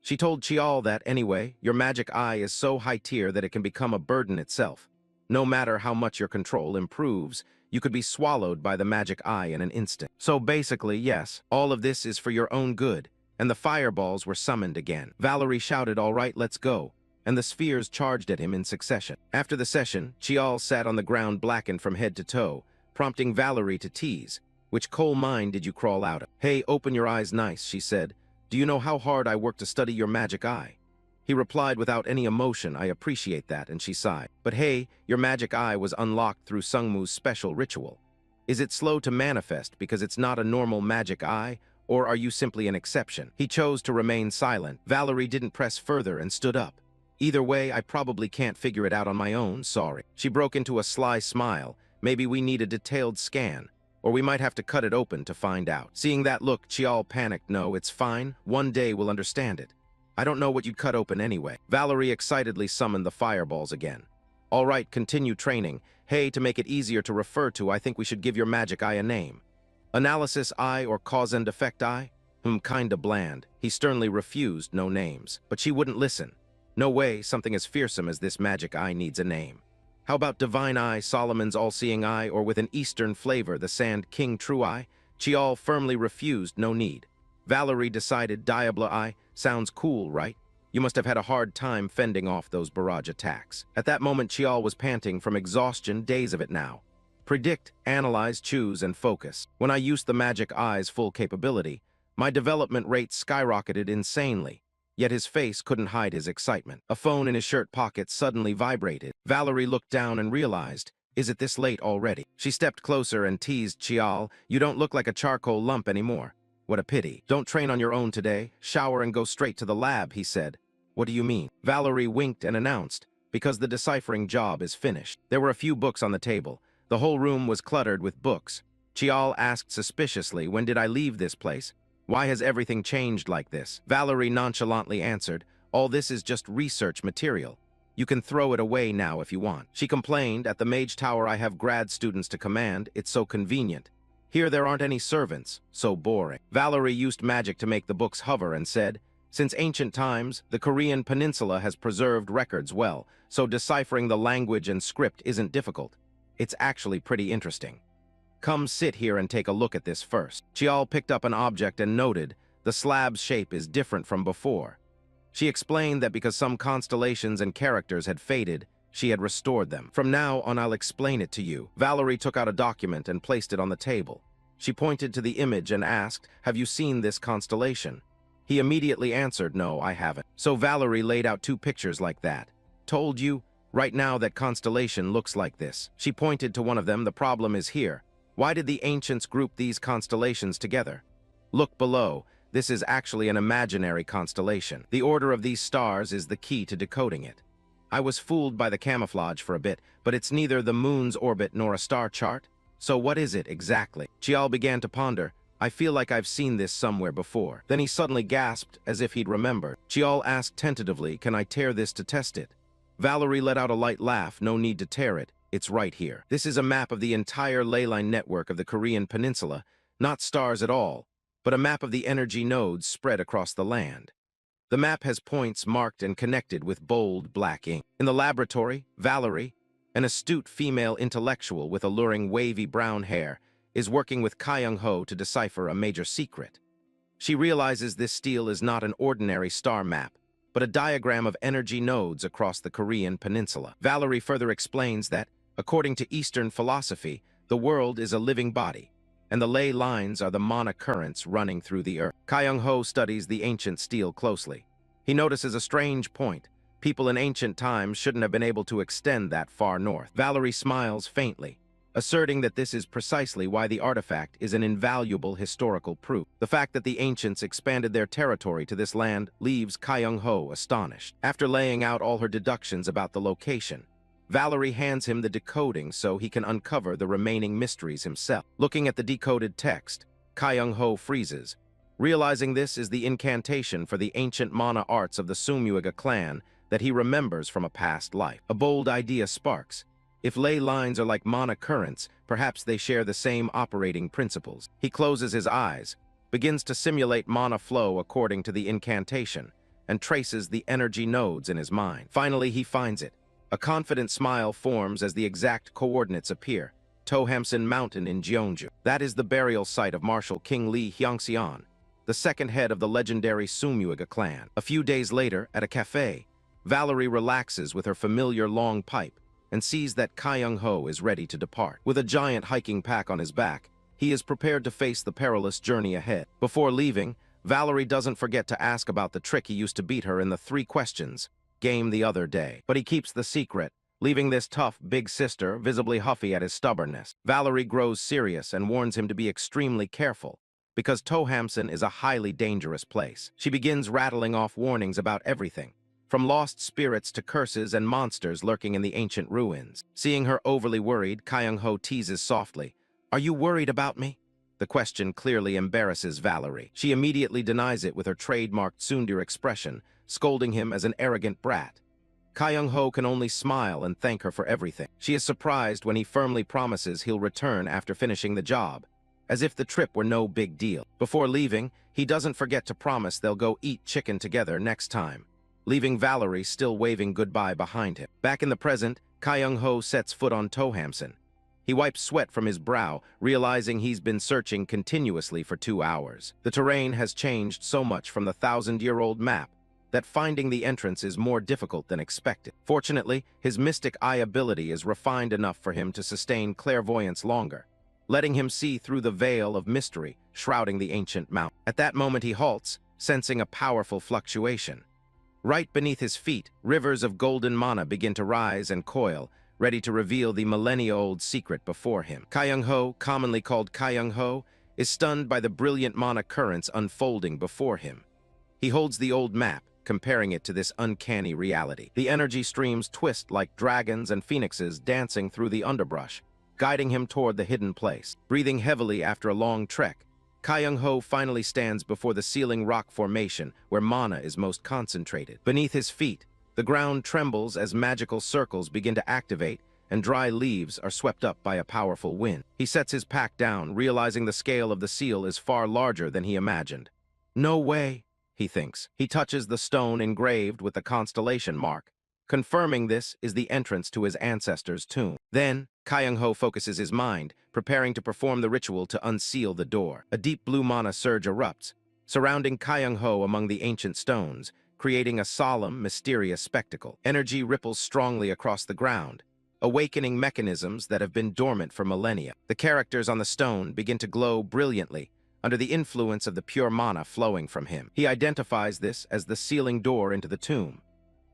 She told Chiol that, anyway, your magic eye is so high tier that it can become a burden itself. No matter how much your control improves, you could be swallowed by the magic eye in an instant. So basically, yes, all of this is for your own good, and the fireballs were summoned again. Valerie shouted, all right, let's go, and the spheres charged at him in succession. After the session, Chiol sat on the ground blackened from head to toe, prompting Valerie to tease, which coal mine did you crawl out of? Hey, open your eyes nice, she said. Do you know how hard I worked to study your magic eye? He replied without any emotion, I appreciate that, and she sighed. But hey, your magic eye was unlocked through Sungmu's special ritual. Is it slow to manifest because it's not a normal magic eye, or are you simply an exception? He chose to remain silent. Valerie didn't press further and stood up. Either way, I probably can't figure it out on my own, sorry. She broke into a sly smile. Maybe we need a detailed scan, or we might have to cut it open to find out. Seeing that look, Chiol panicked. No, it's fine. One day we'll understand it. I don't know what you'd cut open anyway. Valerie excitedly summoned the fireballs again. All right, continue training. Hey, to make it easier to refer to, I think we should give your magic eye a name. Analysis eye or cause and effect eye? Kinda bland. He sternly refused no names. But she wouldn't listen. No way, something as fearsome as this magic eye needs a name. How about Divine Eye, Solomon's all-seeing eye, or with an Eastern flavor, the Sand King True Eye? Chiol firmly refused, no need. Valerie decided Diablo Eye sounds cool, right? You must have had a hard time fending off those barrage attacks. At that moment, Chiol was panting from exhaustion, days of it now. Predict, analyze, choose, and focus. When I used the magic eye's full capability, my development rate skyrocketed insanely. yet his face couldn't hide his excitement. A phone in his shirt pocket suddenly vibrated. Valerie looked down and realized, is it this late already? She stepped closer and teased Chiol, you don't look like a charcoal lump anymore. What a pity. Don't train on your own today. Shower and go straight to the lab, he said. What do you mean? Valerie winked and announced, because the deciphering job is finished. There were a few books on the table. The whole room was cluttered with books. Chiol asked suspiciously, when did I leave this place? Why has everything changed like this? Valerie nonchalantly answered, all this is just research material. You can throw it away now if you want. She complained, at the Mage Tower I have grad students to command, it's so convenient. Here there aren't any servants, so boring. Valerie used magic to make the books hover and said, since ancient times, the Korean peninsula has preserved records well, so deciphering the language and script isn't difficult. It's actually pretty interesting. Come sit here and take a look at this first. Chiol picked up an object and noted, the slab's shape is different from before. She explained that because some constellations and characters had faded, she had restored them. From now on, I'll explain it to you. Valerie took out a document and placed it on the table. She pointed to the image and asked, have you seen this constellation? He immediately answered, no, I haven't. So Valerie laid out 2 pictures like that. Told you, right now that constellation looks like this. She pointed to one of them, the problem is here. Why did the ancients group these constellations together? Look below. This is actually an imaginary constellation. The order of these stars is the key to decoding it. I was fooled by the camouflage for a bit, but it's neither the moon's orbit nor a star chart. So what is it exactly? Chiol began to ponder. I feel like I've seen this somewhere before. Then he suddenly gasped as if he'd remembered. Chiol asked tentatively, can I tear this to test it? Valerie let out a light laugh. No need to tear it. It's right here. This is a map of the entire ley line network of the Korean peninsula, not stars at all, but a map of the energy nodes spread across the land. The map has points marked and connected with bold black ink. In the laboratory, Valerie, an astute female intellectual with alluring wavy brown hair, is working with Kyung-ho to decipher a major secret. She realizes this stele is not an ordinary star map, but a diagram of energy nodes across the Korean peninsula. Valerie further explains that, according to Eastern philosophy, the world is a living body, and the ley lines are the mana currents running through the earth. Kyung-ho studies the ancient stele closely. He notices a strange point. People in ancient times shouldn't have been able to extend that far north. Valerie smiles faintly, asserting that this is precisely why the artifact is an invaluable historical proof. The fact that the ancients expanded their territory to this land leaves Kyung-ho astonished. After laying out all her deductions about the location, Valerie hands him the decoding so he can uncover the remaining mysteries himself. Looking at the decoded text, Kyung-ho freezes, realizing this is the incantation for the ancient mana arts of the Sumuiga clan that he remembers from a past life. A bold idea sparks. If ley lines are like mana currents, perhaps they share the same operating principles. He closes his eyes, begins to simulate mana flow according to the incantation, and traces the energy nodes in his mind. Finally, he finds it. A confident smile forms as the exact coordinates appear. Tohamsan Mountain in Jeonju. That is the burial site of Marshal King Lee Hyangseon, the second head of the legendary Sumuiga clan. A few days later, at a cafe, Valerie relaxes with her familiar long pipe and sees that Kyung-ho is ready to depart. With a giant hiking pack on his back, he is prepared to face the perilous journey ahead. Before leaving, Valerie doesn't forget to ask about the trick he used to beat her in the 3 questions game the other day. But he keeps the secret, leaving this tough big sister visibly huffy at his stubbornness. Valerie grows serious and warns him to be extremely careful, because Tohamsan is a highly dangerous place. She begins rattling off warnings about everything, from lost spirits to curses and monsters lurking in the ancient ruins. Seeing her overly worried, Kyung-ho teases softly, "Are you worried about me?" The question clearly embarrasses Valerie. She immediately denies it with her trademarked tsundere expression, scolding him as an arrogant brat. Kyung-ho can only smile and thank her for everything. She is surprised when he firmly promises he'll return after finishing the job, as if the trip were no big deal. Before leaving, he doesn't forget to promise they'll go eat chicken together next time, leaving Valerie still waving goodbye behind him. Back in the present, Kyung-ho sets foot on Tohamsan. He wipes sweat from his brow, realizing he's been searching continuously for 2 hours. The terrain has changed so much from the 1,000-year-old map that finding the entrance is more difficult than expected. Fortunately, his mystic eye ability is refined enough for him to sustain clairvoyance longer, letting him see through the veil of mystery shrouding the ancient mountain. At that moment he halts, sensing a powerful fluctuation. Right beneath his feet, rivers of golden mana begin to rise and coil, ready to reveal the millennia-old secret before him. Kyung-ho, commonly called Kyung-ho, is stunned by the brilliant mana currents unfolding before him. He holds the old map, comparing it to this uncanny reality. The energy streams twist like dragons and phoenixes dancing through the underbrush, guiding him toward the hidden place. Breathing heavily after a long trek, Kyung-ho finally stands before the sealing rock formation where mana is most concentrated. Beneath his feet, the ground trembles as magical circles begin to activate and dry leaves are swept up by a powerful wind. He sets his pack down, realizing the scale of the seal is far larger than he imagined. No way, he thinks. He touches the stone engraved with the constellation mark. Confirming this is the entrance to his ancestor's tomb. Then, Kyung-ho focuses his mind, preparing to perform the ritual to unseal the door. A deep blue mana surge erupts, surrounding Kyung-ho among the ancient stones, creating a solemn, mysterious spectacle. Energy ripples strongly across the ground, awakening mechanisms that have been dormant for millennia. The characters on the stone begin to glow brilliantly, under the influence of the pure mana flowing from him. He identifies this as the sealing door into the tomb.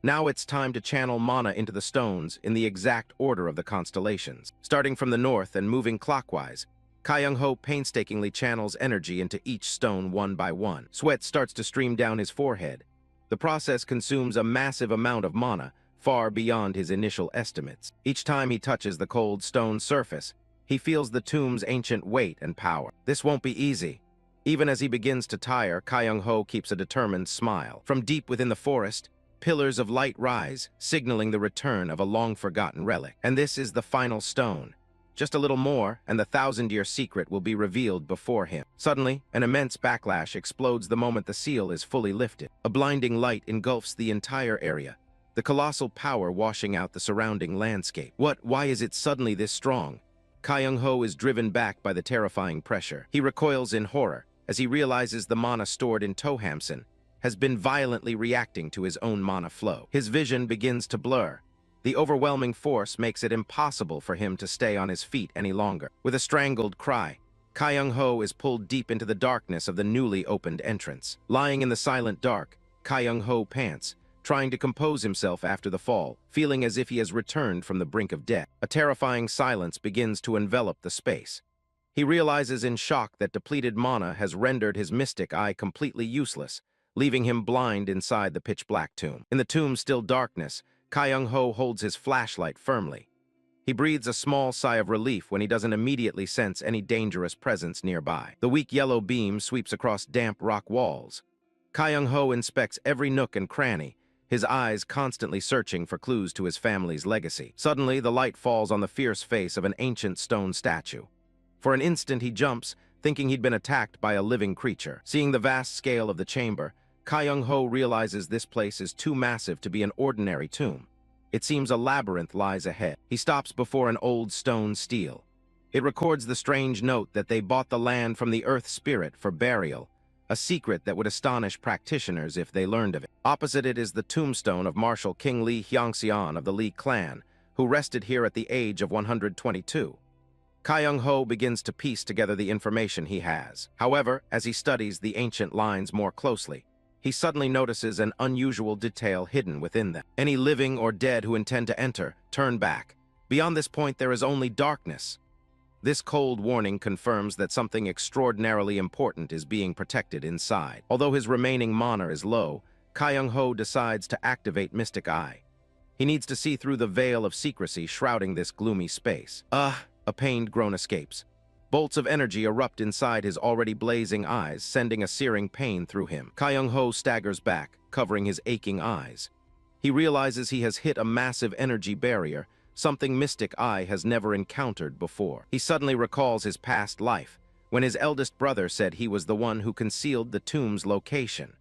Now it's time to channel mana into the stones in the exact order of the constellations. Starting from the north and moving clockwise, Kyung-ho painstakingly channels energy into each stone one by one. Sweat starts to stream down his forehead. The process consumes a massive amount of mana, far beyond his initial estimates. Each time he touches the cold stone surface, he feels the tomb's ancient weight and power. This won't be easy. Even as he begins to tire, Kyung-ho keeps a determined smile. From deep within the forest, pillars of light rise, signaling the return of a long-forgotten relic. And this is the final stone. Just a little more, and the thousand-year secret will be revealed before him. Suddenly, an immense backlash explodes the moment the seal is fully lifted. A blinding light engulfs the entire area, the colossal power washing out the surrounding landscape. Why is it suddenly this strong? Kyung-ho is driven back by the terrifying pressure. He recoils in horror as he realizes the mana stored in Tohamson has been violently reacting to his own mana flow. His vision begins to blur. The overwhelming force makes it impossible for him to stay on his feet any longer. With a strangled cry, Kyung-ho is pulled deep into the darkness of the newly opened entrance. Lying in the silent dark, Kyung-ho pants, trying to compose himself after the fall, feeling as if he has returned from the brink of death. A terrifying silence begins to envelop the space. He realizes in shock that depleted mana has rendered his mystic eye completely useless, leaving him blind inside the pitch-black tomb. In the tomb's still darkness, Kyung-ho holds his flashlight firmly. He breathes a small sigh of relief when he doesn't immediately sense any dangerous presence nearby. The weak yellow beam sweeps across damp rock walls. Kyung-ho inspects every nook and cranny, his eyes constantly searching for clues to his family's legacy. Suddenly, the light falls on the fierce face of an ancient stone statue. For an instant, he jumps, thinking he'd been attacked by a living creature. Seeing the vast scale of the chamber, Kyung-ho realizes this place is too massive to be an ordinary tomb. It seems a labyrinth lies ahead. He stops before an old stone stele. It records the strange note that they bought the land from the earth spirit for burial, a secret that would astonish practitioners if they learned of it. Opposite it is the tombstone of Marshal King Li Hyangxian of the Li clan, who rested here at the age of 122. Kyung-ho begins to piece together the information he has. However, as he studies the ancient lines more closely, he suddenly notices an unusual detail hidden within them. Any living or dead who intend to enter, turn back. Beyond this point, there is only darkness. This cold warning confirms that something extraordinarily important is being protected inside. Although his remaining mana is low, Kyung-ho decides to activate Mystic Eye. He needs to see through the veil of secrecy shrouding this gloomy space. A pained groan escapes. Bolts of energy erupt inside his already blazing eyes, sending a searing pain through him. Kyung-ho staggers back, covering his aching eyes. He realizes he has hit a massive energy barrier, something Mystic Eye has never encountered before. He suddenly recalls his past life, when his eldest brother said he was the one who concealed the tomb's location.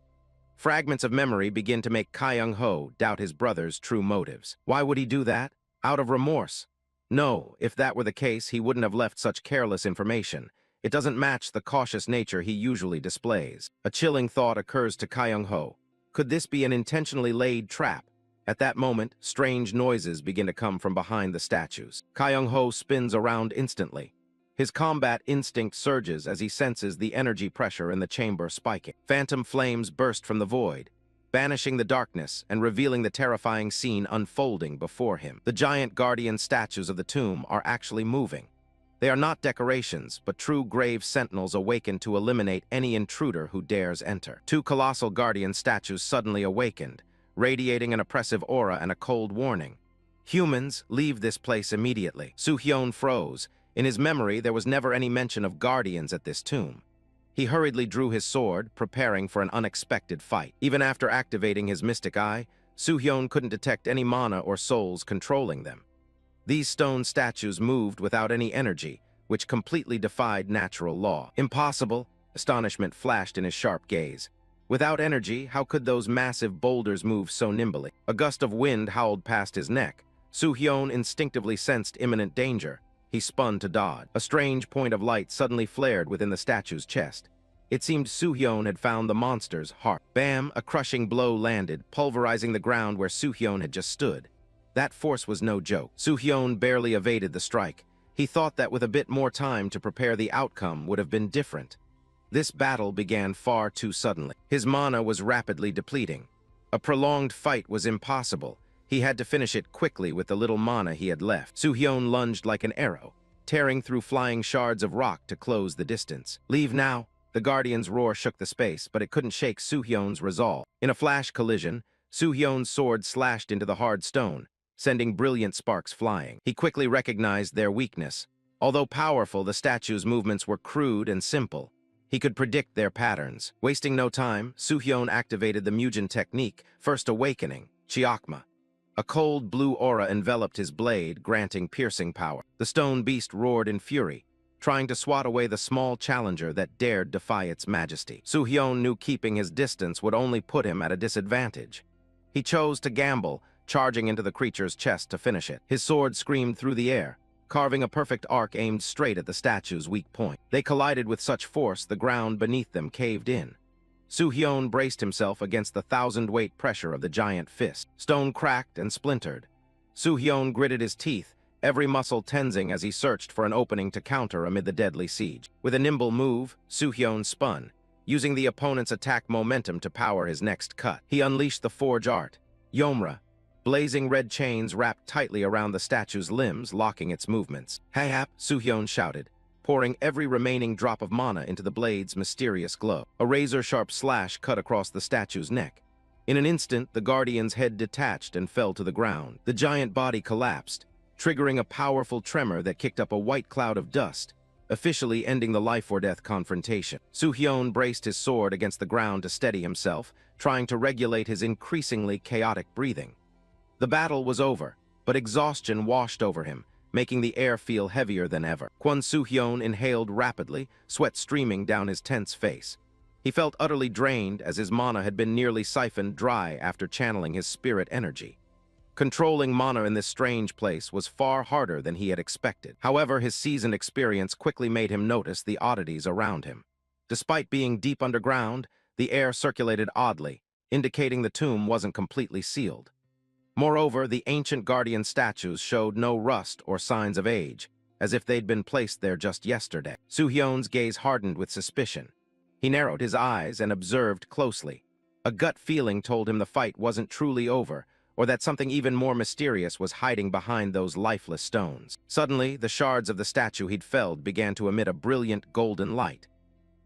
Fragments of memory begin to make Kyung-ho doubt his brother's true motives. Why would he do that? Out of remorse. No, if that were the case, he wouldn't have left such careless information. It doesn't match the cautious nature he usually displays. A chilling thought occurs to Kyung-ho. Could this be an intentionally laid trap? At that moment, strange noises begin to come from behind the statues. Kyung-ho spins around instantly. His combat instinct surges as he senses the energy pressure in the chamber spiking. Phantom flames burst from the void, banishing the darkness and revealing the terrifying scene unfolding before him. The giant guardian statues of the tomb are actually moving. They are not decorations, but true grave sentinels awakened to eliminate any intruder who dares enter. Two colossal guardian statues suddenly awakened, radiating an oppressive aura and a cold warning. Humans, leave this place immediately. Soo-hyun froze. In his memory, there was never any mention of guardians at this tomb. He hurriedly drew his sword, preparing for an unexpected fight. Even after activating his mystic eye, Soo-hyun couldn't detect any mana or souls controlling them. These stone statues moved without any energy, which completely defied natural law. Impossible, astonishment flashed in his sharp gaze. Without energy, how could those massive boulders move so nimbly? A gust of wind howled past his neck. Soo-hyun instinctively sensed imminent danger. He spun to dodge. A strange point of light suddenly flared within the statue's chest. It seemed Soo-hyun had found the monster's heart. Bam! A crushing blow landed, pulverizing the ground where Soo-hyun had just stood. That force was no joke. Soo-hyun barely evaded the strike. He thought that with a bit more time to prepare, the outcome would have been different. This battle began far too suddenly. His mana was rapidly depleting. A prolonged fight was impossible. He had to finish it quickly with the little mana he had left. Soo-hyun lunged like an arrow, tearing through flying shards of rock to close the distance. Leave now! The Guardian's roar shook the space, but it couldn't shake Soo-hyun's resolve. In a flash collision, Soo-hyun's sword slashed into the hard stone, sending brilliant sparks flying. He quickly recognized their weakness. Although powerful, the statue's movements were crude and simple. He could predict their patterns. Wasting no time, Soo-hyun activated the Mugen technique, first awakening, Chiakma. A cold blue aura enveloped his blade, granting piercing power. The stone beast roared in fury, trying to swat away the small challenger that dared defy its majesty. Soo-hyun knew keeping his distance would only put him at a disadvantage. He chose to gamble, charging into the creature's chest to finish it. His sword screamed through the air, carving a perfect arc aimed straight at the statue's weak point. They collided with such force the ground beneath them caved in. Soo-hyun braced himself against the 1,000-weight pressure of the giant fist. Stone cracked and splintered. Soo-hyun gritted his teeth, every muscle tensing as he searched for an opening to counter amid the deadly siege. With a nimble move, Soo-hyun spun, using the opponent's attack momentum to power his next cut. He unleashed the forge art, Yomra, blazing red chains wrapped tightly around the statue's limbs, locking its movements. "Hayap!" Soo-hyun shouted, pouring every remaining drop of mana into the blade's mysterious glow. A razor-sharp slash cut across the statue's neck. In an instant, the Guardian's head detached and fell to the ground. The giant body collapsed, triggering a powerful tremor that kicked up a white cloud of dust, officially ending the life-or-death confrontation. Soo-hyun braced his sword against the ground to steady himself, trying to regulate his increasingly chaotic breathing. The battle was over, but exhaustion washed over him, making the air feel heavier than ever. Kwon Soo-hyun inhaled rapidly, sweat streaming down his tense face. He felt utterly drained as his mana had been nearly siphoned dry after channeling his spirit energy. Controlling mana in this strange place was far harder than he had expected. However, his seasoned experience quickly made him notice the oddities around him. Despite being deep underground, the air circulated oddly, indicating the tomb wasn't completely sealed. Moreover, the ancient guardian statues showed no rust or signs of age, as if they'd been placed there just yesterday. Soo-hyun's gaze hardened with suspicion. He narrowed his eyes and observed closely. A gut feeling told him the fight wasn't truly over, or that something even more mysterious was hiding behind those lifeless stones. Suddenly, the shards of the statue he'd felled began to emit a brilliant golden light.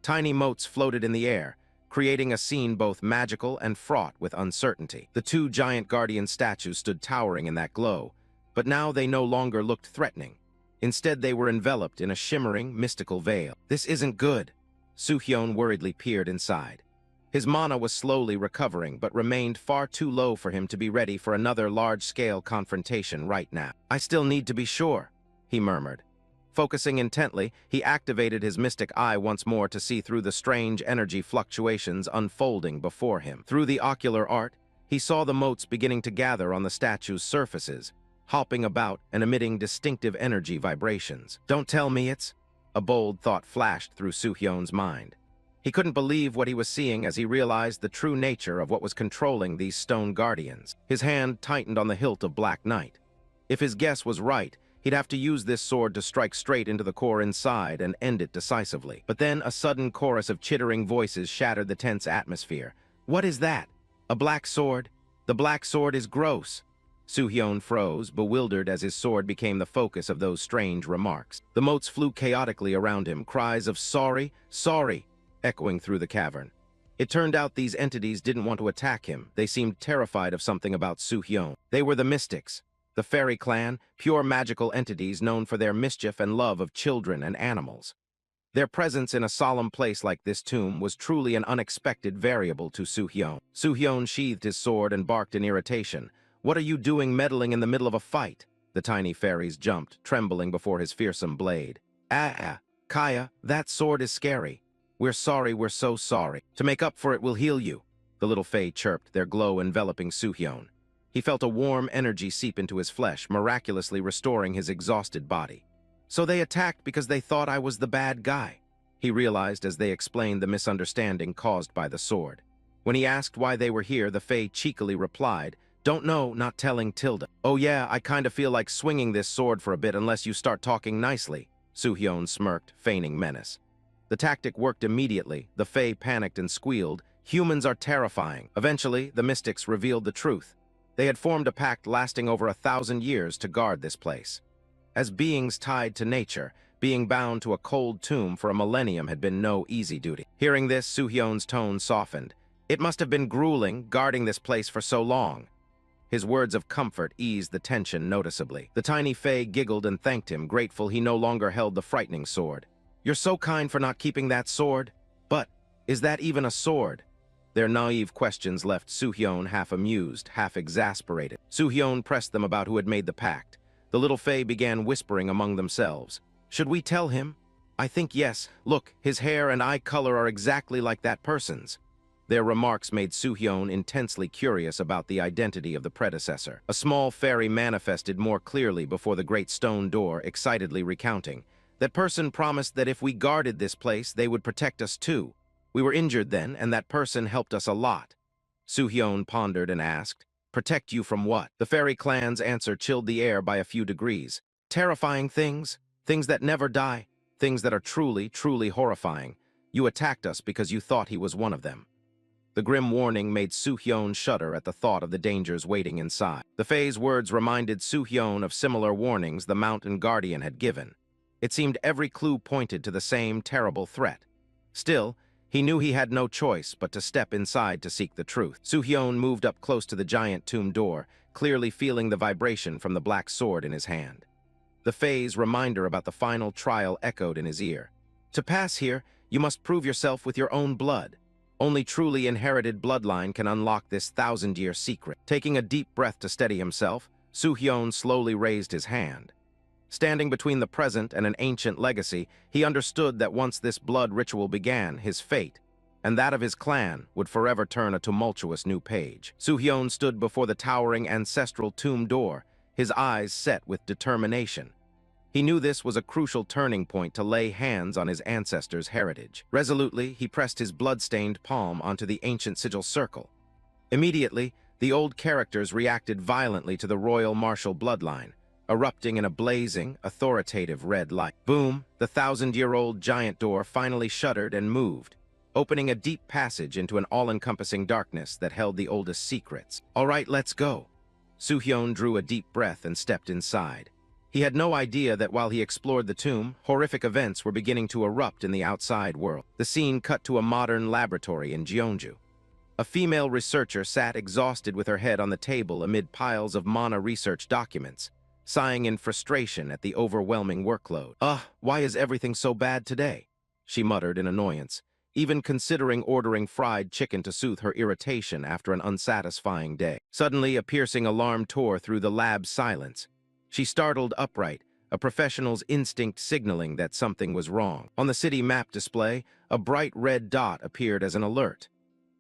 Tiny motes floated in the air, creating a scene both magical and fraught with uncertainty. The two giant guardian statues stood towering in that glow, but now they no longer looked threatening. Instead, they were enveloped in a shimmering, mystical veil. "This isn't good." Soo-hyun worriedly peered inside. His mana was slowly recovering, but remained far too low for him to be ready for another large-scale confrontation right now. "I still need to be sure," he murmured. Focusing intently, he activated his mystic eye once more to see through the strange energy fluctuations unfolding before him. Through the ocular art, he saw the motes beginning to gather on the statue's surfaces, hopping about and emitting distinctive energy vibrations. "Don't tell me it's..." A bold thought flashed through Soo-hyun's mind. He couldn't believe what he was seeing as he realized the true nature of what was controlling these stone guardians. His hand tightened on the hilt of Black Knight. If his guess was right, he'd have to use this sword to strike straight into the core inside and end it decisively. But then a sudden chorus of chittering voices shattered the tense atmosphere. "What is that?" A black sword? The black sword is gross. Soo-hyun froze, bewildered as his sword became the focus of those strange remarks. The motes flew chaotically around him, cries of sorry, sorry, echoing through the cavern. It turned out these entities didn't want to attack him. They seemed terrified of something about Soo-hyun. They were the mystics, the fairy clan, pure magical entities known for their mischief and love of children and animals. Their presence in a solemn place like this tomb was truly an unexpected variable to Soo-hyun. Soo-hyun sheathed his sword and barked in irritation. "What are you doing meddling in the middle of a fight?" The tiny fairies jumped, trembling before his fearsome blade. Kaya, that sword is scary. We're sorry, we're so sorry. To make up for it, we'll heal you. The little fae chirped, their glow enveloping Soo-hyun. He felt a warm energy seep into his flesh, miraculously restoring his exhausted body. So they attacked because they thought I was the bad guy, he realized as they explained the misunderstanding caused by the sword. When he asked why they were here, the fae cheekily replied, "Don't know, not telling Tilda." "Oh yeah, I kinda feel like swinging this sword for a bit unless you start talking nicely," Soo-hyun smirked, feigning menace. The tactic worked immediately. The fae panicked and squealed. Humans are terrifying. Eventually, the mystics revealed the truth. They had formed a pact lasting over 1,000 years to guard this place. As beings tied to nature, being bound to a cold tomb for a millennium had been no easy duty. Hearing this, Soo-hyun's tone softened. It must have been grueling, guarding this place for so long. His words of comfort eased the tension noticeably. The tiny fae giggled and thanked him, grateful he no longer held the frightening sword. "You're so kind for not keeping that sword. But, is that even a sword?" Their naive questions left Soo-hyun half amused, half exasperated. Soo-hyun pressed them about who had made the pact. The little fae began whispering among themselves. "Should we tell him?" "I think yes. Look, his hair and eye color are exactly like that person's." Their remarks made Soo-hyun intensely curious about the identity of the predecessor. A small fairy manifested more clearly before the great stone door, excitedly recounting. "That person promised that if we guarded this place, they would protect us too. We were injured then, and that person helped us a lot." Soo-hyun pondered and asked, "Protect you from what?" The fairy clan's answer chilled the air by a few degrees. "Terrifying things, things that never die, things that are truly, truly horrifying. You attacked us because you thought he was one of them." The grim warning made Soo-hyun shudder at the thought of the dangers waiting inside. The fae's words reminded Soo-hyun of similar warnings the mountain guardian had given. It seemed every clue pointed to the same terrible threat. Still, he knew he had no choice but to step inside to seek the truth. Soo-hyun moved up close to the giant tomb door, clearly feeling the vibration from the black sword in his hand. The fae's reminder about the final trial echoed in his ear. "To pass here, you must prove yourself with your own blood. Only truly inherited bloodline can unlock this 1,000-year secret." Taking a deep breath to steady himself, Soo-hyun slowly raised his hand. Standing between the present and an ancient legacy, he understood that once this blood ritual began, his fate, and that of his clan, would forever turn a tumultuous new page. Soo-hyun stood before the towering ancestral tomb door, his eyes set with determination. He knew this was a crucial turning point to lay hands on his ancestors' heritage. Resolutely, he pressed his blood-stained palm onto the ancient sigil circle. Immediately, the old characters reacted violently to the royal martial bloodline, erupting in a blazing, authoritative red light. Boom! The 1,000-year-old giant door finally shuddered and moved, opening a deep passage into an all-encompassing darkness that held the oldest secrets. "All right, let's go." Soo-hyun drew a deep breath and stepped inside. He had no idea that while he explored the tomb, horrific events were beginning to erupt in the outside world. The scene cut to a modern laboratory in Jeonju. A female researcher sat exhausted with her head on the table amid piles of mana research documents, sighing in frustration at the overwhelming workload. Why is everything so bad today?" she muttered in annoyance, even considering ordering fried chicken to soothe her irritation after an unsatisfying day. Suddenly, a piercing alarm tore through the lab's silence. She startled upright, a professional's instinct signaling that something was wrong. On the city map display, a bright red dot appeared as an alert.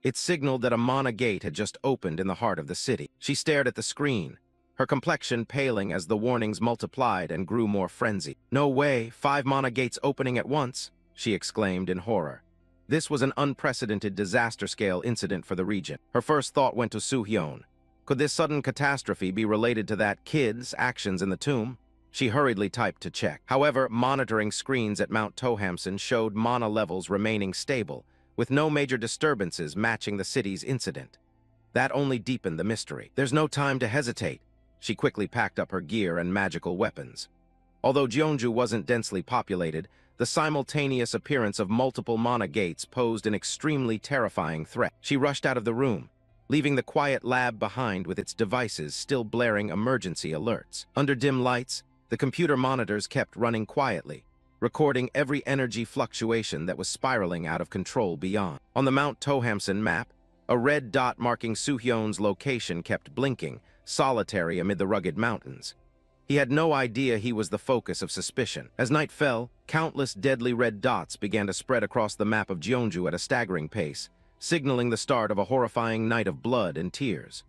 It signaled that a mana gate had just opened in the heart of the city. She stared at the screen, her complexion paling as the warnings multiplied and grew more frenzied. "No way, 5 mana gates opening at once," she exclaimed in horror. This was an unprecedented disaster-scale incident for the region. Her first thought went to Soo-hyun. Could this sudden catastrophe be related to that kid's actions in the tomb? She hurriedly typed to check. However, monitoring screens at Mount Tohamson showed mana levels remaining stable, with no major disturbances matching the city's incident. That only deepened the mystery. There's no time to hesitate. She quickly packed up her gear and magical weapons. Although Jeonju wasn't densely populated, the simultaneous appearance of multiple mana gates posed an extremely terrifying threat. She rushed out of the room, leaving the quiet lab behind with its devices still blaring emergency alerts. Under dim lights, the computer monitors kept running quietly, recording every energy fluctuation that was spiraling out of control beyond. On the Mount Tohamson map, a red dot marking Suhyon's location kept blinking, solitary amid the rugged mountains. He had no idea he was the focus of suspicion. As night fell, countless deadly red dots began to spread across the map of Jeonju at a staggering pace, signaling the start of a horrifying night of blood and tears.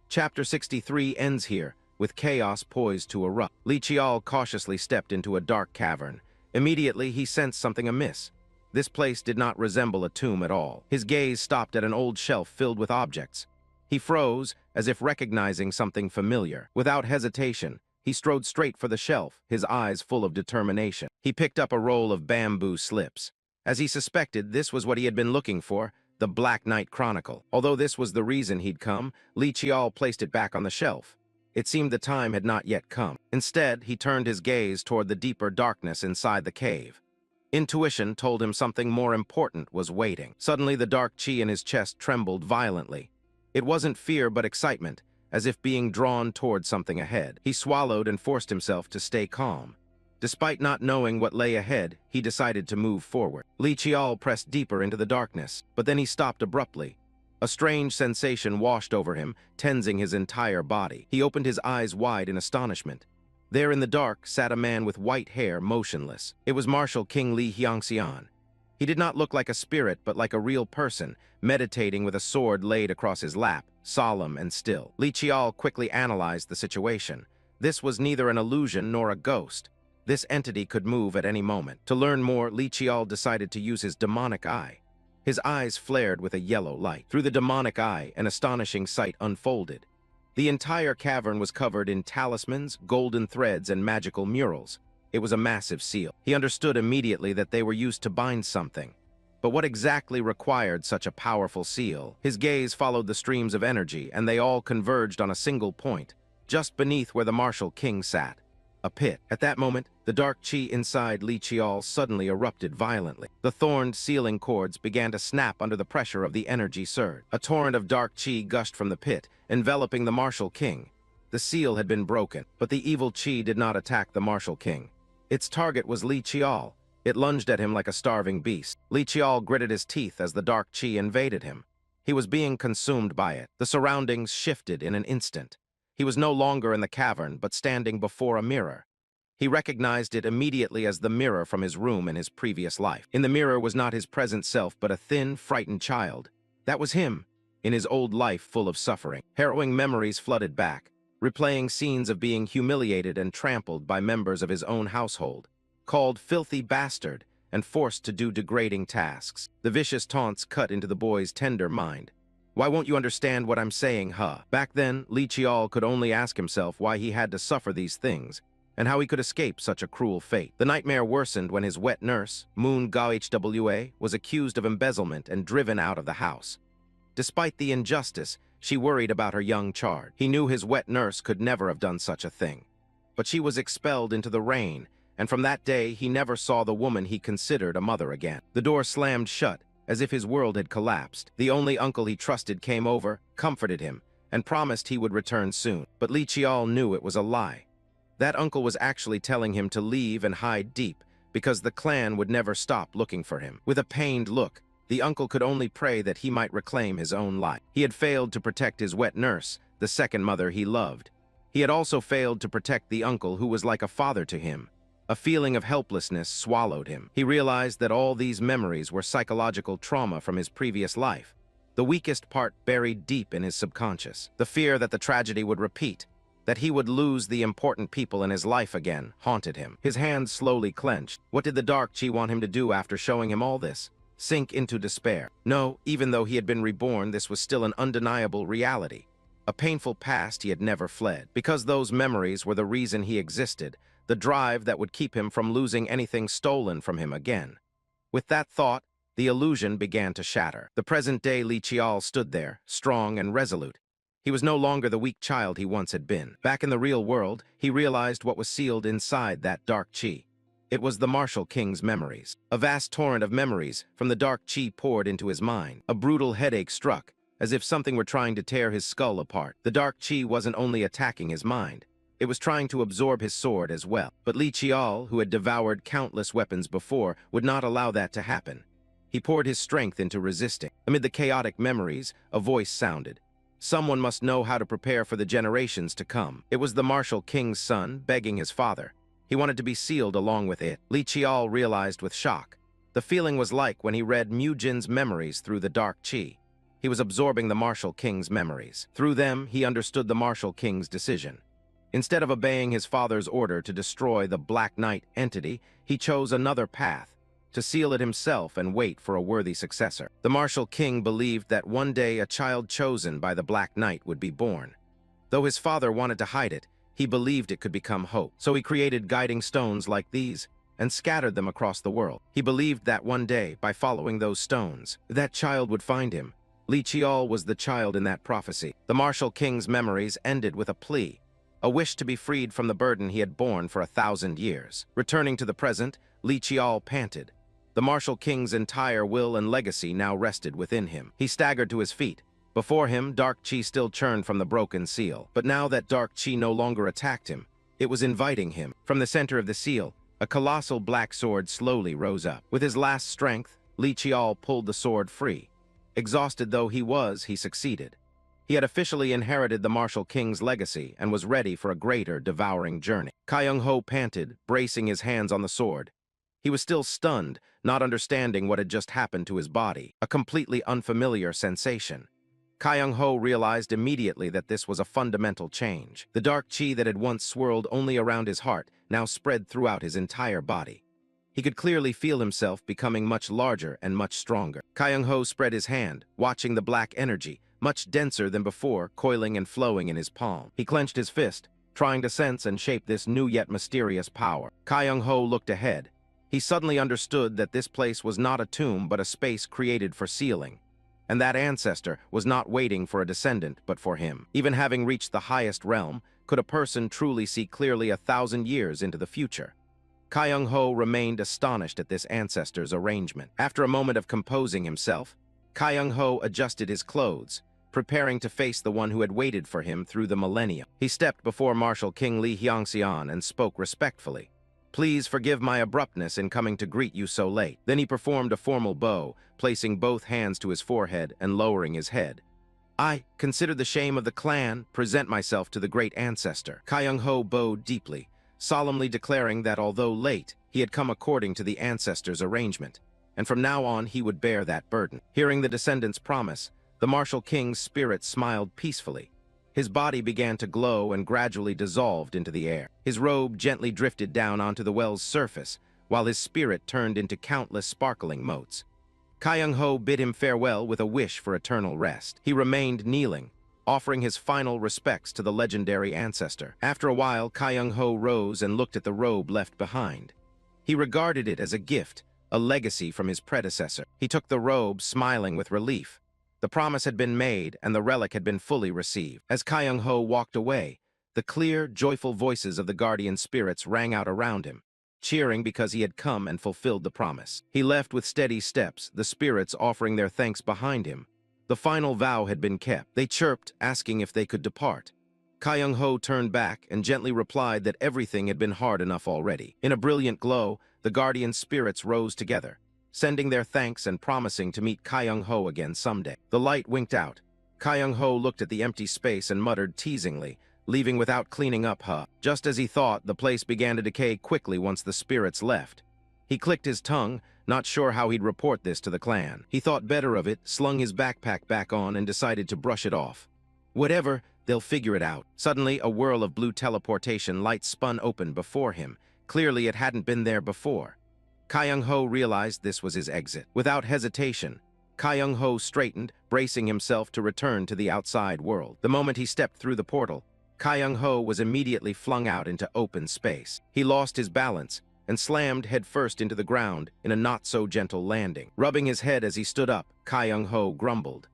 Chapter 63 ends here, with chaos poised to erupt. Li Chiol cautiously stepped into a dark cavern. Immediately, he sensed something amiss. This place did not resemble a tomb at all. His gaze stopped at an old shelf filled with objects. He froze, as if recognizing something familiar. Without hesitation, he strode straight for the shelf, his eyes full of determination. He picked up a roll of bamboo slips. As he suspected, this was what he had been looking for, the Black Knight Chronicle. Although this was the reason he'd come, Li Chiol placed it back on the shelf. It seemed the time had not yet come. Instead, he turned his gaze toward the deeper darkness inside the cave. Intuition told him something more important was waiting. Suddenly, the dark chi in his chest trembled violently. It wasn't fear but excitement, as if being drawn toward something ahead. He swallowed and forced himself to stay calm. Despite not knowing what lay ahead, he decided to move forward. Li Chiol pressed deeper into the darkness, but then he stopped abruptly. A strange sensation washed over him, tensing his entire body. He opened his eyes wide in astonishment. There in the dark sat a man with white hair, motionless. It was Martial King Li Hyangxian. He did not look like a spirit, but like a real person, meditating with a sword laid across his lap, solemn and still. Li Chiol quickly analyzed the situation. This was neither an illusion nor a ghost. This entity could move at any moment. To learn more, Li Chiol decided to use his demonic eye. His eyes flared with a yellow light. Through the demonic eye, an astonishing sight unfolded. The entire cavern was covered in talismans, golden threads, and magical murals. It was a massive seal. He understood immediately that they were used to bind something. But what exactly required such a powerful seal? His gaze followed the streams of energy, and they all converged on a single point, just beneath where the Martial King sat. A pit. At that moment, the dark chi inside Li Chiol suddenly erupted violently. The thorned sealing cords began to snap under the pressure of the energy surge. A torrent of dark chi gushed from the pit, enveloping the Martial King. The seal had been broken, but the evil chi did not attack the Martial King. Its target was Li Chiol. It lunged at him like a starving beast. Li Chiol gritted his teeth as the dark chi invaded him. He was being consumed by it. The surroundings shifted in an instant. He was no longer in the cavern, but standing before a mirror. He recognized it immediately as the mirror from his room in his previous life. In the mirror was not his present self, but a thin, frightened child. That was him, in his old life full of suffering. Harrowing memories flooded back, replaying scenes of being humiliated and trampled by members of his own household, called filthy bastard and forced to do degrading tasks. The vicious taunts cut into the boy's tender mind. Why won't you understand what I'm saying, huh? Back then, Li Chiol could only ask himself why he had to suffer these things, and how he could escape such a cruel fate. The nightmare worsened when his wet nurse, Moon Gao-hwa, was accused of embezzlement and driven out of the house. Despite the injustice, she worried about her young charge. He knew his wet nurse could never have done such a thing. But she was expelled into the rain, and from that day he never saw the woman he considered a mother again. The door slammed shut, as if his world had collapsed. The only uncle he trusted came over, comforted him, and promised he would return soon. But Li Chiol knew it was a lie. That uncle was actually telling him to leave and hide deep, because the clan would never stop looking for him. With a pained look, the uncle could only pray that he might reclaim his own life. He had failed to protect his wet nurse, the second mother he loved. He had also failed to protect the uncle who was like a father to him. A feeling of helplessness swallowed him. He realized that all these memories were psychological trauma from his previous life, the weakest part buried deep in his subconscious. The fear that the tragedy would repeat, that he would lose the important people in his life again, haunted him. His hands slowly clenched. What did the Dark Chi want him to do after showing him all this? Sink into despair. No, even though he had been reborn, this was still an undeniable reality. A painful past he had never fled. Because those memories were the reason he existed, the drive that would keep him from losing anything stolen from him again. With that thought, the illusion began to shatter. The present-day Li Chiol stood there, strong and resolute. He was no longer the weak child he once had been. Back in the real world, he realized what was sealed inside that dark chi. It was the martial king's memories. A vast torrent of memories from the dark chi poured into his mind. A brutal headache struck, as if something were trying to tear his skull apart. The dark chi wasn't only attacking his mind, it was trying to absorb his sword as well. But Li Chiol, who had devoured countless weapons before, would not allow that to happen. He poured his strength into resisting. Amid the chaotic memories, a voice sounded. Someone must know how to prepare for the generations to come. It was the martial king's son, begging his father. He wanted to be sealed along with it. Li Chiol realized with shock. The feeling was like when he read Mujin's memories through the dark chi. He was absorbing the martial king's memories. Through them, he understood the martial king's decision. Instead of obeying his father's order to destroy the Black Knight entity, he chose another path, to seal it himself and wait for a worthy successor. The martial king believed that one day a child chosen by the Black Knight would be born. Though his father wanted to hide it, he believed it could become hope. So he created guiding stones like these and scattered them across the world. He believed that one day, by following those stones, that child would find him. Li Chiol was the child in that prophecy. The martial king's memories ended with a plea, a wish to be freed from the burden he had borne for 1,000 years. Returning to the present, Li Chiol panted. The martial king's entire will and legacy now rested within him. He staggered to his feet. Before him, dark chi still churned from the broken seal. But now that dark chi no longer attacked him, it was inviting him. From the center of the seal, a colossal black sword slowly rose up. With his last strength, Li Chiol pulled the sword free. Exhausted though he was, he succeeded. He had officially inherited the martial king's legacy and was ready for a greater, devouring journey. Kyung-ho panted, bracing his hands on the sword. He was still stunned, not understanding what had just happened to his body, a completely unfamiliar sensation. Kyung-ho realized immediately that this was a fundamental change. The dark chi that had once swirled only around his heart now spread throughout his entire body. He could clearly feel himself becoming much larger and much stronger. Kyung-ho spread his hand, watching the black energy, much denser than before, coiling and flowing in his palm. He clenched his fist, trying to sense and shape this new yet mysterious power. Kyung-ho looked ahead. He suddenly understood that this place was not a tomb but a space created for sealing. And that ancestor was not waiting for a descendant but for him. Even having reached the highest realm, could a person truly see clearly 1,000 years into the future? Kyung-ho remained astonished at this ancestor's arrangement. After a moment of composing himself, Kyung-ho adjusted his clothes, preparing to face the one who had waited for him through the millennium. He stepped before Martial King Li Hyangxian and spoke respectfully. "Please forgive my abruptness in coming to greet you so late." Then he performed a formal bow, placing both hands to his forehead and lowering his head. "I consider the shame of the clan, present myself to the great ancestor." Kyung-ho bowed deeply, solemnly declaring that although late, he had come according to the ancestor's arrangement, and from now on he would bear that burden. Hearing the descendant's promise, the martial king's spirit smiled peacefully. His body began to glow and gradually dissolved into the air. His robe gently drifted down onto the well's surface, while his spirit turned into countless sparkling motes. Kyung-ho bid him farewell with a wish for eternal rest. He remained kneeling, offering his final respects to the legendary ancestor. After a while, Kyung-ho rose and looked at the robe left behind. He regarded it as a gift, a legacy from his predecessor. He took the robe, smiling with relief. The promise had been made, and the relic had been fully received. As Kyung-ho walked away, the clear, joyful voices of the guardian spirits rang out around him, cheering because he had come and fulfilled the promise. He left with steady steps, the spirits offering their thanks behind him. The final vow had been kept. They chirped, asking if they could depart. Kyung-ho turned back and gently replied that everything had been hard enough already. In a brilliant glow, the guardian spirits rose together, sending their thanks and promising to meet Kyung-ho again someday. The light winked out. Kyung-ho looked at the empty space and muttered teasingly, leaving without cleaning up, huh? Just as he thought, the place began to decay quickly once the spirits left. He clicked his tongue, not sure how he'd report this to the clan. He thought better of it, slung his backpack back on, and decided to brush it off. Whatever, they'll figure it out. Suddenly, a whirl of blue teleportation light spun open before him. Clearly, it hadn't been there before. Kyung-ho realized this was his exit. Without hesitation, Kyung-ho straightened, bracing himself to return to the outside world. The moment he stepped through the portal, Kyung-ho was immediately flung out into open space. He lost his balance, and slammed headfirst into the ground in a not-so-gentle landing. Rubbing his head as he stood up, Kyung-ho grumbled.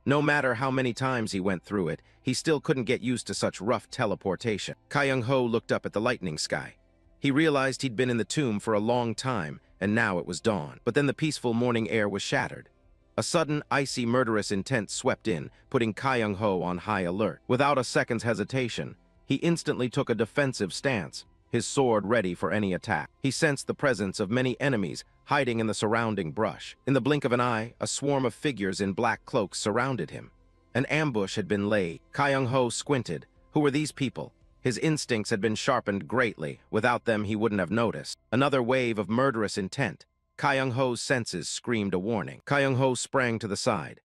No matter how many times he went through it, he still couldn't get used to such rough teleportation. Kyung-ho looked up at the lightning sky. He realized he'd been in the tomb for a long time, and now it was dawn. But then the peaceful morning air was shattered. A sudden, icy, murderous intent swept in, putting Kyung-ho on high alert. Without a second's hesitation, he instantly took a defensive stance, his sword ready for any attack. He sensed the presence of many enemies hiding in the surrounding brush. In the blink of an eye, a swarm of figures in black cloaks surrounded him. An ambush had been laid. Kyung-ho squinted. Who were these people? His instincts had been sharpened greatly. Without them, he wouldn't have noticed. Another wave of murderous intent. Kyung-ho's senses screamed a warning. Kyung-ho sprang to the side.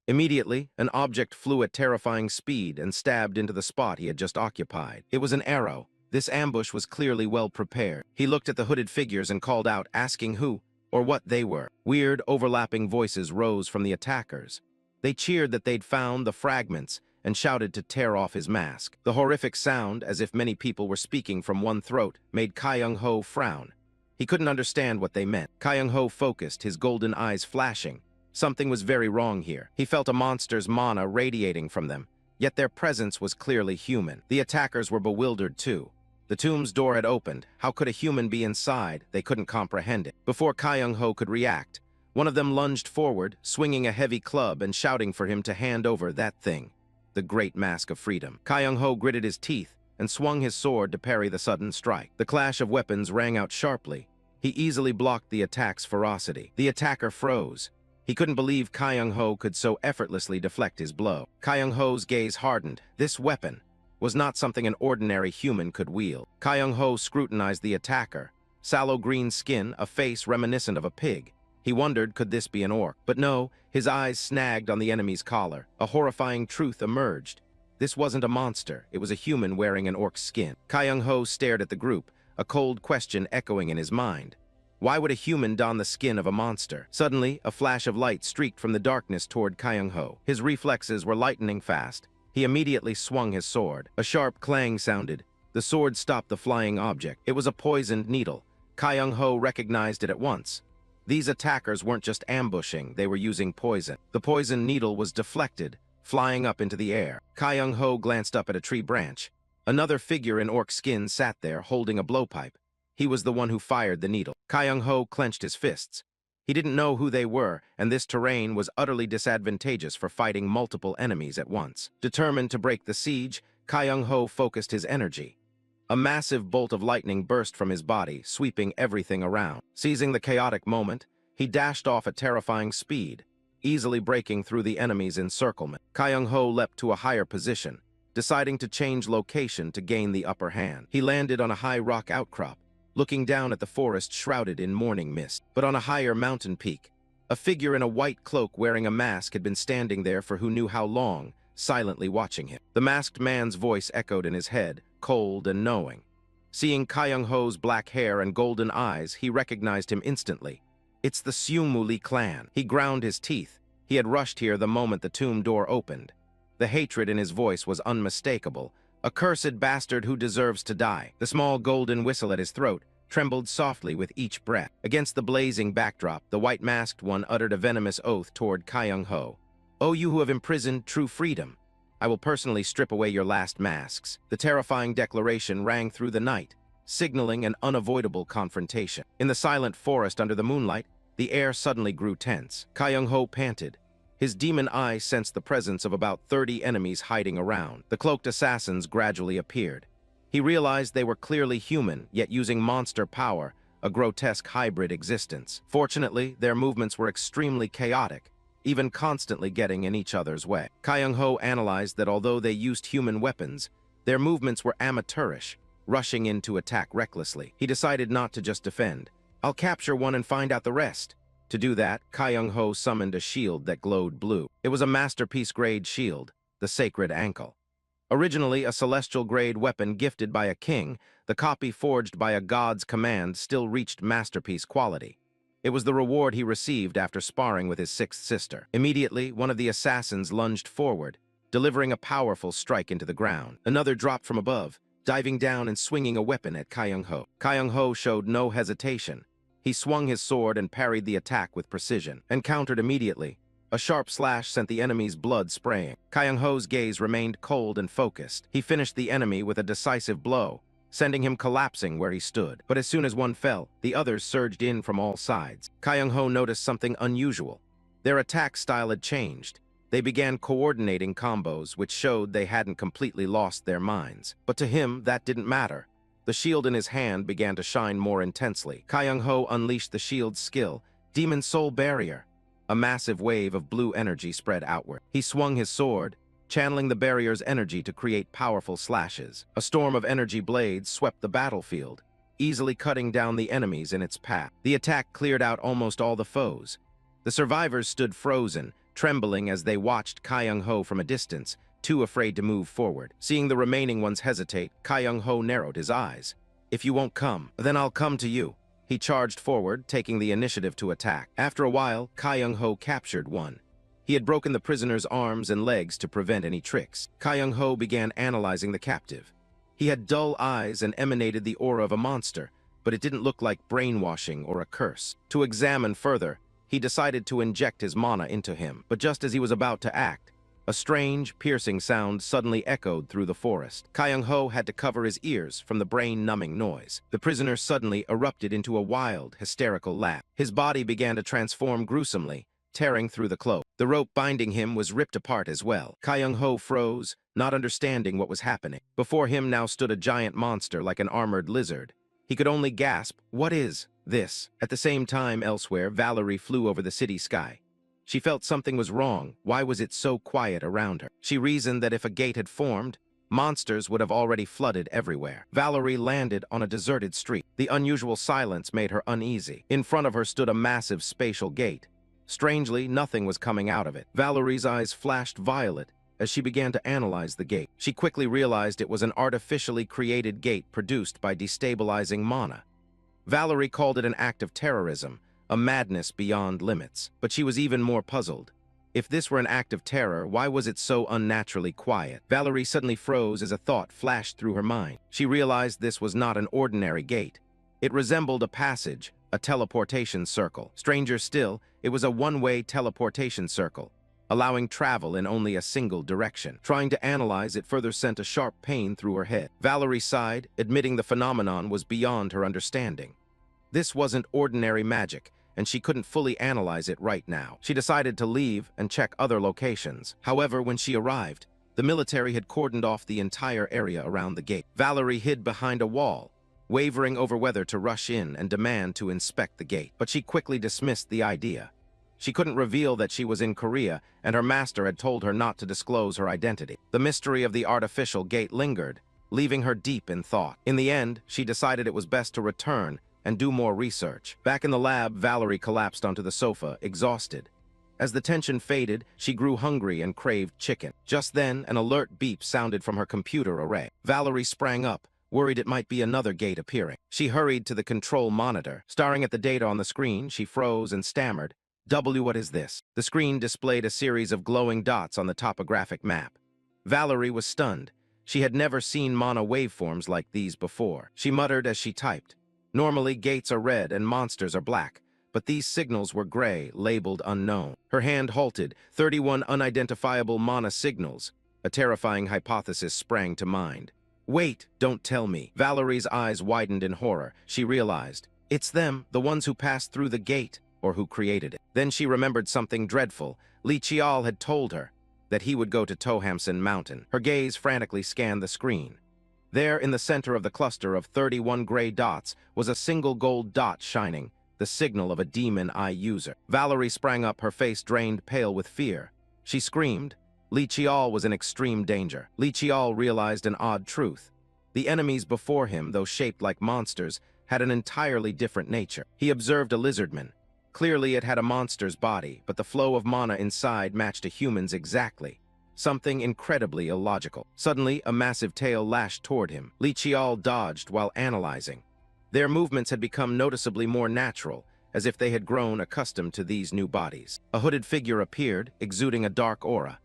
Immediately, an object flew at terrifying speed and stabbed into the spot he had just occupied. It was an arrow. This ambush was clearly well prepared. He looked at the hooded figures and called out, asking who or what they were. Weird, overlapping voices rose from the attackers. They cheered that they'd found the fragments and shouted to tear off his mask. The horrific sound, as if many people were speaking from one throat, made Kyung-ho frown. He couldn't understand what they meant. Kyung-ho focused, his golden eyes flashing. Something was very wrong here. He felt a monster's mana radiating from them, yet their presence was clearly human. The attackers were bewildered too. The tomb's door had opened. How could a human be inside? They couldn't comprehend it. Before Kyung-ho could react, one of them lunged forward, swinging a heavy club and shouting for him to hand over that thing, the great mask of freedom. Kyung-ho gritted his teeth and swung his sword to parry the sudden strike. The clash of weapons rang out sharply. He easily blocked the attack's ferocity. The attacker froze. He couldn't believe Kyung-ho could so effortlessly deflect his blow. Kyung-ho's gaze hardened. This weapon was not something an ordinary human could wield. Kyung-ho scrutinized the attacker. Sallow green skin, a face reminiscent of a pig. He wondered, could this be an orc? But no, his eyes snagged on the enemy's collar. A horrifying truth emerged. This wasn't a monster. It was a human wearing an orc's skin. Kyung-ho stared at the group, a cold question echoing in his mind. Why would a human don the skin of a monster? Suddenly, a flash of light streaked from the darkness toward Kyung-ho. His reflexes were lightning fast. He immediately swung his sword. A sharp clang sounded. The sword stopped the flying object. It was a poisoned needle. Kyung-ho recognized it at once. These attackers weren't just ambushing, they were using poison. The poison needle was deflected, flying up into the air. Kyung-ho glanced up at a tree branch. Another figure in orc skin sat there, holding a blowpipe. He was the one who fired the needle. Kyung-ho clenched his fists. He didn't know who they were, and this terrain was utterly disadvantageous for fighting multiple enemies at once. Determined to break the siege, Kyung-ho focused his energy. A massive bolt of lightning burst from his body, sweeping everything around. Seizing the chaotic moment, he dashed off at terrifying speed, easily breaking through the enemy's encirclement. Kyung-ho leapt to a higher position, deciding to change location to gain the upper hand. He landed on a high rock outcrop, looking down at the forest shrouded in morning mist. But on a higher mountain peak, a figure in a white cloak wearing a mask had been standing there for who knew how long, silently watching him. The masked man's voice echoed in his head, cold and knowing. Seeing Kyung-ho's black hair and golden eyes, he recognized him instantly. It's the Seungmuli clan. He ground his teeth. He had rushed here the moment the tomb door opened. The hatred in his voice was unmistakable. A cursed bastard who deserves to die. The small golden whistle at his throat trembled softly with each breath. Against the blazing backdrop, the white-masked one uttered a venomous oath toward Kyung-ho. "O you who have imprisoned true freedom, I will personally strip away your last masks." The terrifying declaration rang through the night, signaling an unavoidable confrontation. In the silent forest under the moonlight, the air suddenly grew tense. Kyung-ho panted. His demon eye sensed the presence of about 30 enemies hiding around. The cloaked assassins gradually appeared. He realized they were clearly human, yet using monster power, a grotesque hybrid existence. Fortunately, their movements were extremely chaotic, even constantly getting in each other's way. Kyung-ho analyzed that although they used human weapons, their movements were amateurish, rushing in to attack recklessly. He decided not to just defend. "I'll capture one and find out the rest." To do that, Kyung-ho summoned a shield that glowed blue. It was a masterpiece-grade shield, the Sacred Ankle. Originally a celestial-grade weapon gifted by a king, the copy forged by a god's command still reached masterpiece quality. It was the reward he received after sparring with his sixth sister. Immediately, one of the assassins lunged forward, delivering a powerful strike into the ground. Another dropped from above, diving down and swinging a weapon at Kyung-ho. Kyung-ho showed no hesitation. He swung his sword and parried the attack with precision, and countered immediately. A sharp slash sent the enemy's blood spraying. Kyung-ho's gaze remained cold and focused. He finished the enemy with a decisive blow, sending him collapsing where he stood. But as soon as one fell, the others surged in from all sides. Kyung-ho noticed something unusual. Their attack style had changed. They began coordinating combos, which showed they hadn't completely lost their minds. But to him, that didn't matter. The shield in his hand began to shine more intensely. Kyung-ho unleashed the shield's skill, Demon Soul Barrier. A massive wave of blue energy spread outward. He swung his sword, channeling the barrier's energy to create powerful slashes. A storm of energy blades swept the battlefield, easily cutting down the enemies in its path. The attack cleared out almost all the foes. The survivors stood frozen, trembling as they watched Kyung-ho from a distance, too afraid to move forward. Seeing the remaining ones hesitate, Kyung-ho narrowed his eyes. "If you won't come, then I'll come to you." He charged forward, taking the initiative to attack. After a while, Kyung-ho captured one. He had broken the prisoner's arms and legs to prevent any tricks. Kyung-ho began analyzing the captive. He had dull eyes and emanated the aura of a monster, but it didn't look like brainwashing or a curse. To examine further, he decided to inject his mana into him. But just as he was about to act, a strange, piercing sound suddenly echoed through the forest. Kyung-ho had to cover his ears from the brain-numbing noise. The prisoner suddenly erupted into a wild, hysterical laugh. His body began to transform gruesomely, tearing through the cloak. The rope binding him was ripped apart as well. Kyung-ho froze, not understanding what was happening. Before him now stood a giant monster like an armored lizard. He could only gasp, "What is this?" At the same time, elsewhere, Valerie flew over the city sky. She felt something was wrong. Why was it so quiet around her? She reasoned that if a gate had formed, monsters would have already flooded everywhere. Valerie landed on a deserted street. The unusual silence made her uneasy. In front of her stood a massive spatial gate. Strangely, nothing was coming out of it. Valerie's eyes flashed violet as she began to analyze the gate. She quickly realized it was an artificially created gate produced by destabilizing mana. Valerie called it an act of terrorism, a madness beyond limits. But she was even more puzzled. If this were an act of terror, why was it so unnaturally quiet? Valerie suddenly froze as a thought flashed through her mind. She realized this was not an ordinary gate. It resembled a passage, a teleportation circle. Stranger still, it was a one-way teleportation circle, allowing travel in only a single direction. Trying to analyze it further sent a sharp pain through her head. Valerie sighed, admitting the phenomenon was beyond her understanding. This wasn't ordinary magic, and she couldn't fully analyze it right now. She decided to leave and check other locations. However, when she arrived, the military had cordoned off the entire area around the gate. Valerie hid behind a wall, wavering over whether to rush in and demand to inspect the gate. But she quickly dismissed the idea. She couldn't reveal that she was in Korea, and her master had told her not to disclose her identity. The mystery of the artificial gate lingered, leaving her deep in thought. In the end, she decided it was best to return and do more research. Back in the lab, Valerie collapsed onto the sofa, exhausted. As the tension faded, she grew hungry and craved chicken. Just then, an alert beep sounded from her computer array. Valerie sprang up, worried it might be another gate appearing. She hurried to the control monitor. Staring at the data on the screen, she froze and stammered, What is this?" The screen displayed a series of glowing dots on the topographic map. Valerie was stunned. She had never seen mana waveforms like these before. She muttered as she typed, "Normally, gates are red and monsters are black, but these signals were gray, labeled unknown." Her hand halted. 31 unidentifiable mana signals. A terrifying hypothesis sprang to mind. "Wait, don't tell me." Valerie's eyes widened in horror. She realized, it's them, the ones who passed through the gate, or who created it. Then she remembered something dreadful. Chiol had told her that he would go to Tohamson Mountain. Her gaze frantically scanned the screen. There, in the center of the cluster of 31 gray dots, was a single gold dot shining, the signal of a demon eye user. Valerie sprang up, her face drained pale with fear. She screamed. Chiol was in extreme danger. Chiol realized an odd truth. The enemies before him, though shaped like monsters, had an entirely different nature. He observed a lizardman. Clearly it had a monster's body, but the flow of mana inside matched a human's exactly. Something incredibly illogical. Suddenly, a massive tail lashed toward him. Chiol dodged while analyzing. Their movements had become noticeably more natural, as if they had grown accustomed to these new bodies. A hooded figure appeared, exuding a dark aura.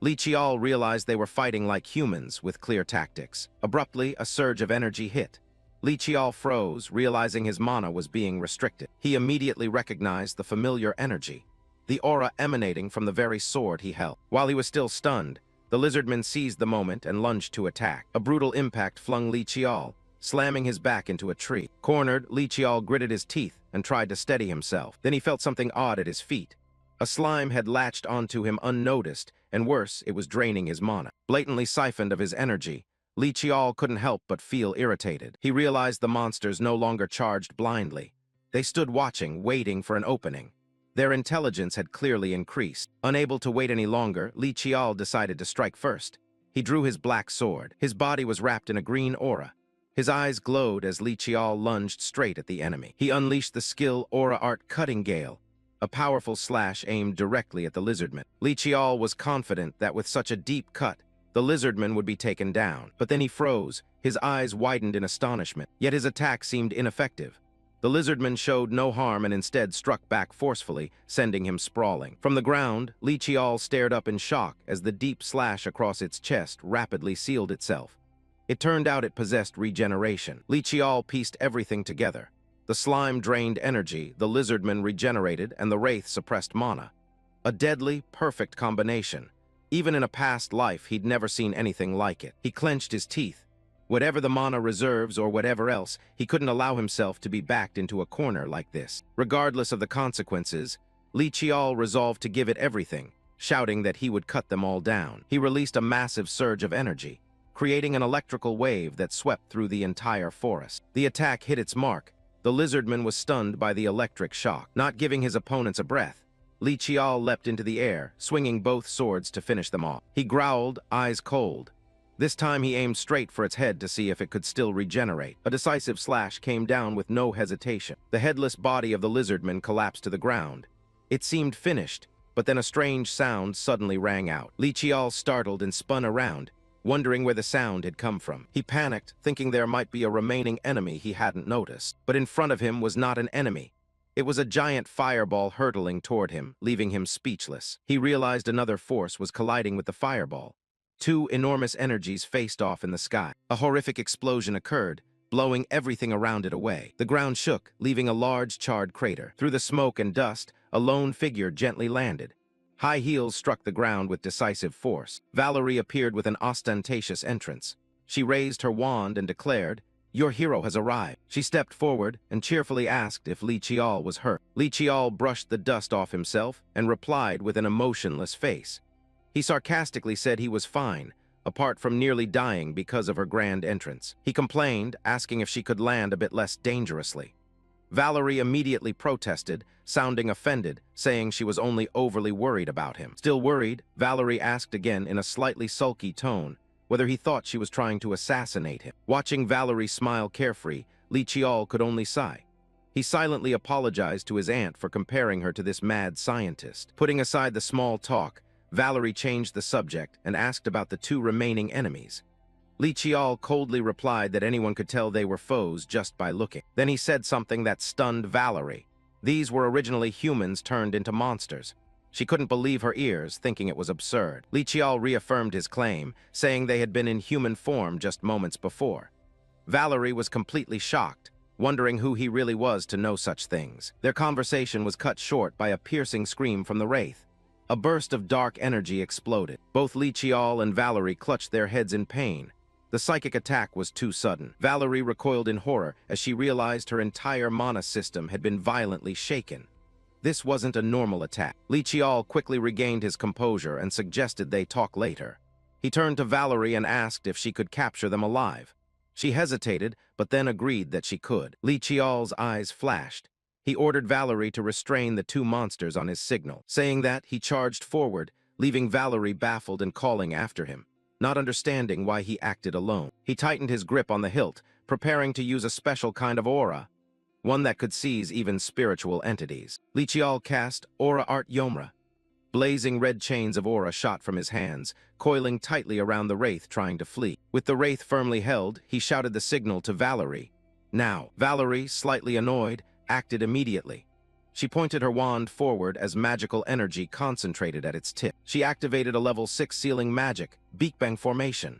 Chiol realized they were fighting like humans with clear tactics. Abruptly, a surge of energy hit. Chiol froze, realizing his mana was being restricted. He immediately recognized the familiar energy, the aura emanating from the very sword he held. While he was still stunned, the lizardman seized the moment and lunged to attack. A brutal impact flung Chiol, slamming his back into a tree. Cornered, Chiol gritted his teeth and tried to steady himself. Then he felt something odd at his feet. A slime had latched onto him unnoticed, and worse, it was draining his mana. Blatantly siphoned of his energy, Chiol couldn't help but feel irritated. He realized the monsters no longer charged blindly. They stood watching, waiting for an opening. Their intelligence had clearly increased. Unable to wait any longer, Chiol decided to strike first. He drew his black sword. His body was wrapped in a green aura. His eyes glowed as Chiol lunged straight at the enemy. He unleashed the skill Aura Art Cutting Gale, a powerful slash aimed directly at the lizardman. Chiol was confident that with such a deep cut, the lizardman would be taken down. But then he froze, his eyes widened in astonishment. Yet his attack seemed ineffective. The lizardman showed no harm and instead struck back forcefully, sending him sprawling. From the ground, Chiol stared up in shock as the deep slash across its chest rapidly sealed itself. It turned out it possessed regeneration. Chiol pieced everything together. The slime drained energy, the lizardman regenerated, and the wraith suppressed mana. A deadly, perfect combination. Even in a past life, he'd never seen anything like it. He clenched his teeth. Whatever the mana reserves or whatever else, he couldn't allow himself to be backed into a corner like this. Regardless of the consequences, Chiol resolved to give it everything, shouting that he would cut them all down. He released a massive surge of energy, creating an electrical wave that swept through the entire forest. The attack hit its mark. The lizardman was stunned by the electric shock. Not giving his opponents a breath, Chiol leapt into the air, swinging both swords to finish them off. He growled, eyes cold. This time he aimed straight for its head to see if it could still regenerate. A decisive slash came down with no hesitation. The headless body of the lizardman collapsed to the ground. It seemed finished, but then a strange sound suddenly rang out. Chiol startled and spun around, wondering where the sound had come from. He panicked, thinking there might be a remaining enemy he hadn't noticed. But in front of him was not an enemy. It was a giant fireball hurtling toward him, leaving him speechless. He realized another force was colliding with the fireball. Two enormous energies faced off in the sky. A horrific explosion occurred, blowing everything around it away. The ground shook, leaving a large charred crater. Through the smoke and dust, a lone figure gently landed. High heels struck the ground with decisive force. Valerie appeared with an ostentatious entrance. She raised her wand and declared, "Your hero has arrived." She stepped forward and cheerfully asked if Chiol was hurt. Chiol brushed the dust off himself and replied with an emotionless face. He sarcastically said he was fine, apart from nearly dying because of her grand entrance. He complained, asking if she could land a bit less dangerously. Valerie immediately protested, sounding offended, saying she was only overly worried about him. Still worried, Valerie asked again in a slightly sulky tone whether he thought she was trying to assassinate him. Watching Valerie smile carefree, Chiol could only sigh. He silently apologized to his aunt for comparing her to this mad scientist. Putting aside the small talk, Valerie changed the subject and asked about the two remaining enemies. Chiol coldly replied that anyone could tell they were foes just by looking. Then he said something that stunned Valerie. These were originally humans turned into monsters. She couldn't believe her ears, thinking it was absurd. Chiol reaffirmed his claim, saying they had been in human form just moments before. Valerie was completely shocked, wondering who he really was to know such things. Their conversation was cut short by a piercing scream from the wraith. A burst of dark energy exploded. Both Chiol and Valerie clutched their heads in pain. The psychic attack was too sudden. Valerie recoiled in horror as she realized her entire mana system had been violently shaken. This wasn't a normal attack. Chiol quickly regained his composure and suggested they talk later. He turned to Valerie and asked if she could capture them alive. She hesitated, but then agreed that she could. Chiol's eyes flashed. He ordered Valerie to restrain the two monsters on his signal. Saying that, he charged forward, leaving Valerie baffled and calling after him, not understanding why he acted alone. He tightened his grip on the hilt, preparing to use a special kind of aura, one that could seize even spiritual entities. Chiol cast Aura Art Yomra. Blazing red chains of aura shot from his hands, coiling tightly around the wraith trying to flee. With the wraith firmly held, he shouted the signal to Valerie. Now, Valerie, slightly annoyed, acted immediately. She pointed her wand forward as magical energy concentrated at its tip. She activated a level 6 sealing magic, Beak Bang Formation.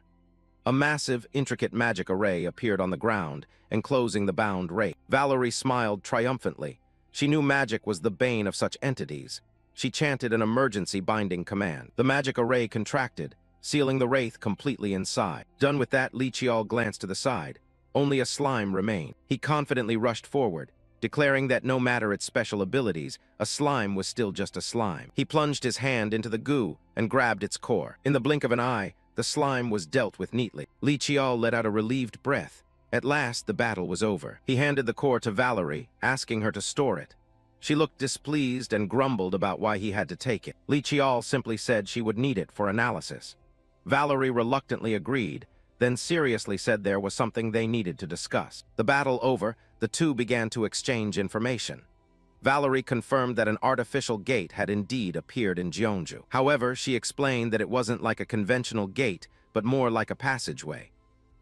A massive, intricate magic array appeared on the ground, enclosing the bound wraith. Valerie smiled triumphantly. She knew magic was the bane of such entities. She chanted an emergency binding command. The magic array contracted, sealing the wraith completely inside. Done with that, Chiol glanced to the side. Only a slime remained. He confidently rushed forward, declaring that no matter its special abilities, a slime was still just a slime. He plunged his hand into the goo and grabbed its core. In the blink of an eye, the slime was dealt with neatly. Chiol let out a relieved breath. At last, the battle was over. He handed the core to Valerie, asking her to store it. She looked displeased and grumbled about why he had to take it. Chiol simply said she would need it for analysis. Valerie reluctantly agreed, then seriously said there was something they needed to discuss. The battle over, the two began to exchange information. Valerie confirmed that an artificial gate had indeed appeared in Jeonju. However, she explained that it wasn't like a conventional gate, but more like a passageway.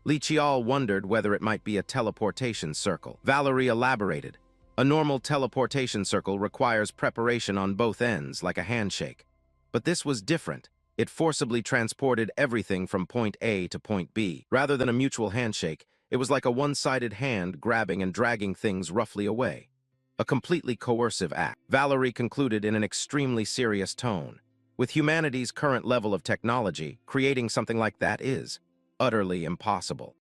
Chiol wondered whether it might be a teleportation circle. Valerie elaborated. A normal teleportation circle requires preparation on both ends, like a handshake. But this was different. It forcibly transported everything from point A to point B. Rather than a mutual handshake, it was like a one-sided hand grabbing and dragging things roughly away. A completely coercive act. Valerie concluded in an extremely serious tone. With humanity's current level of technology, creating something like that is utterly impossible.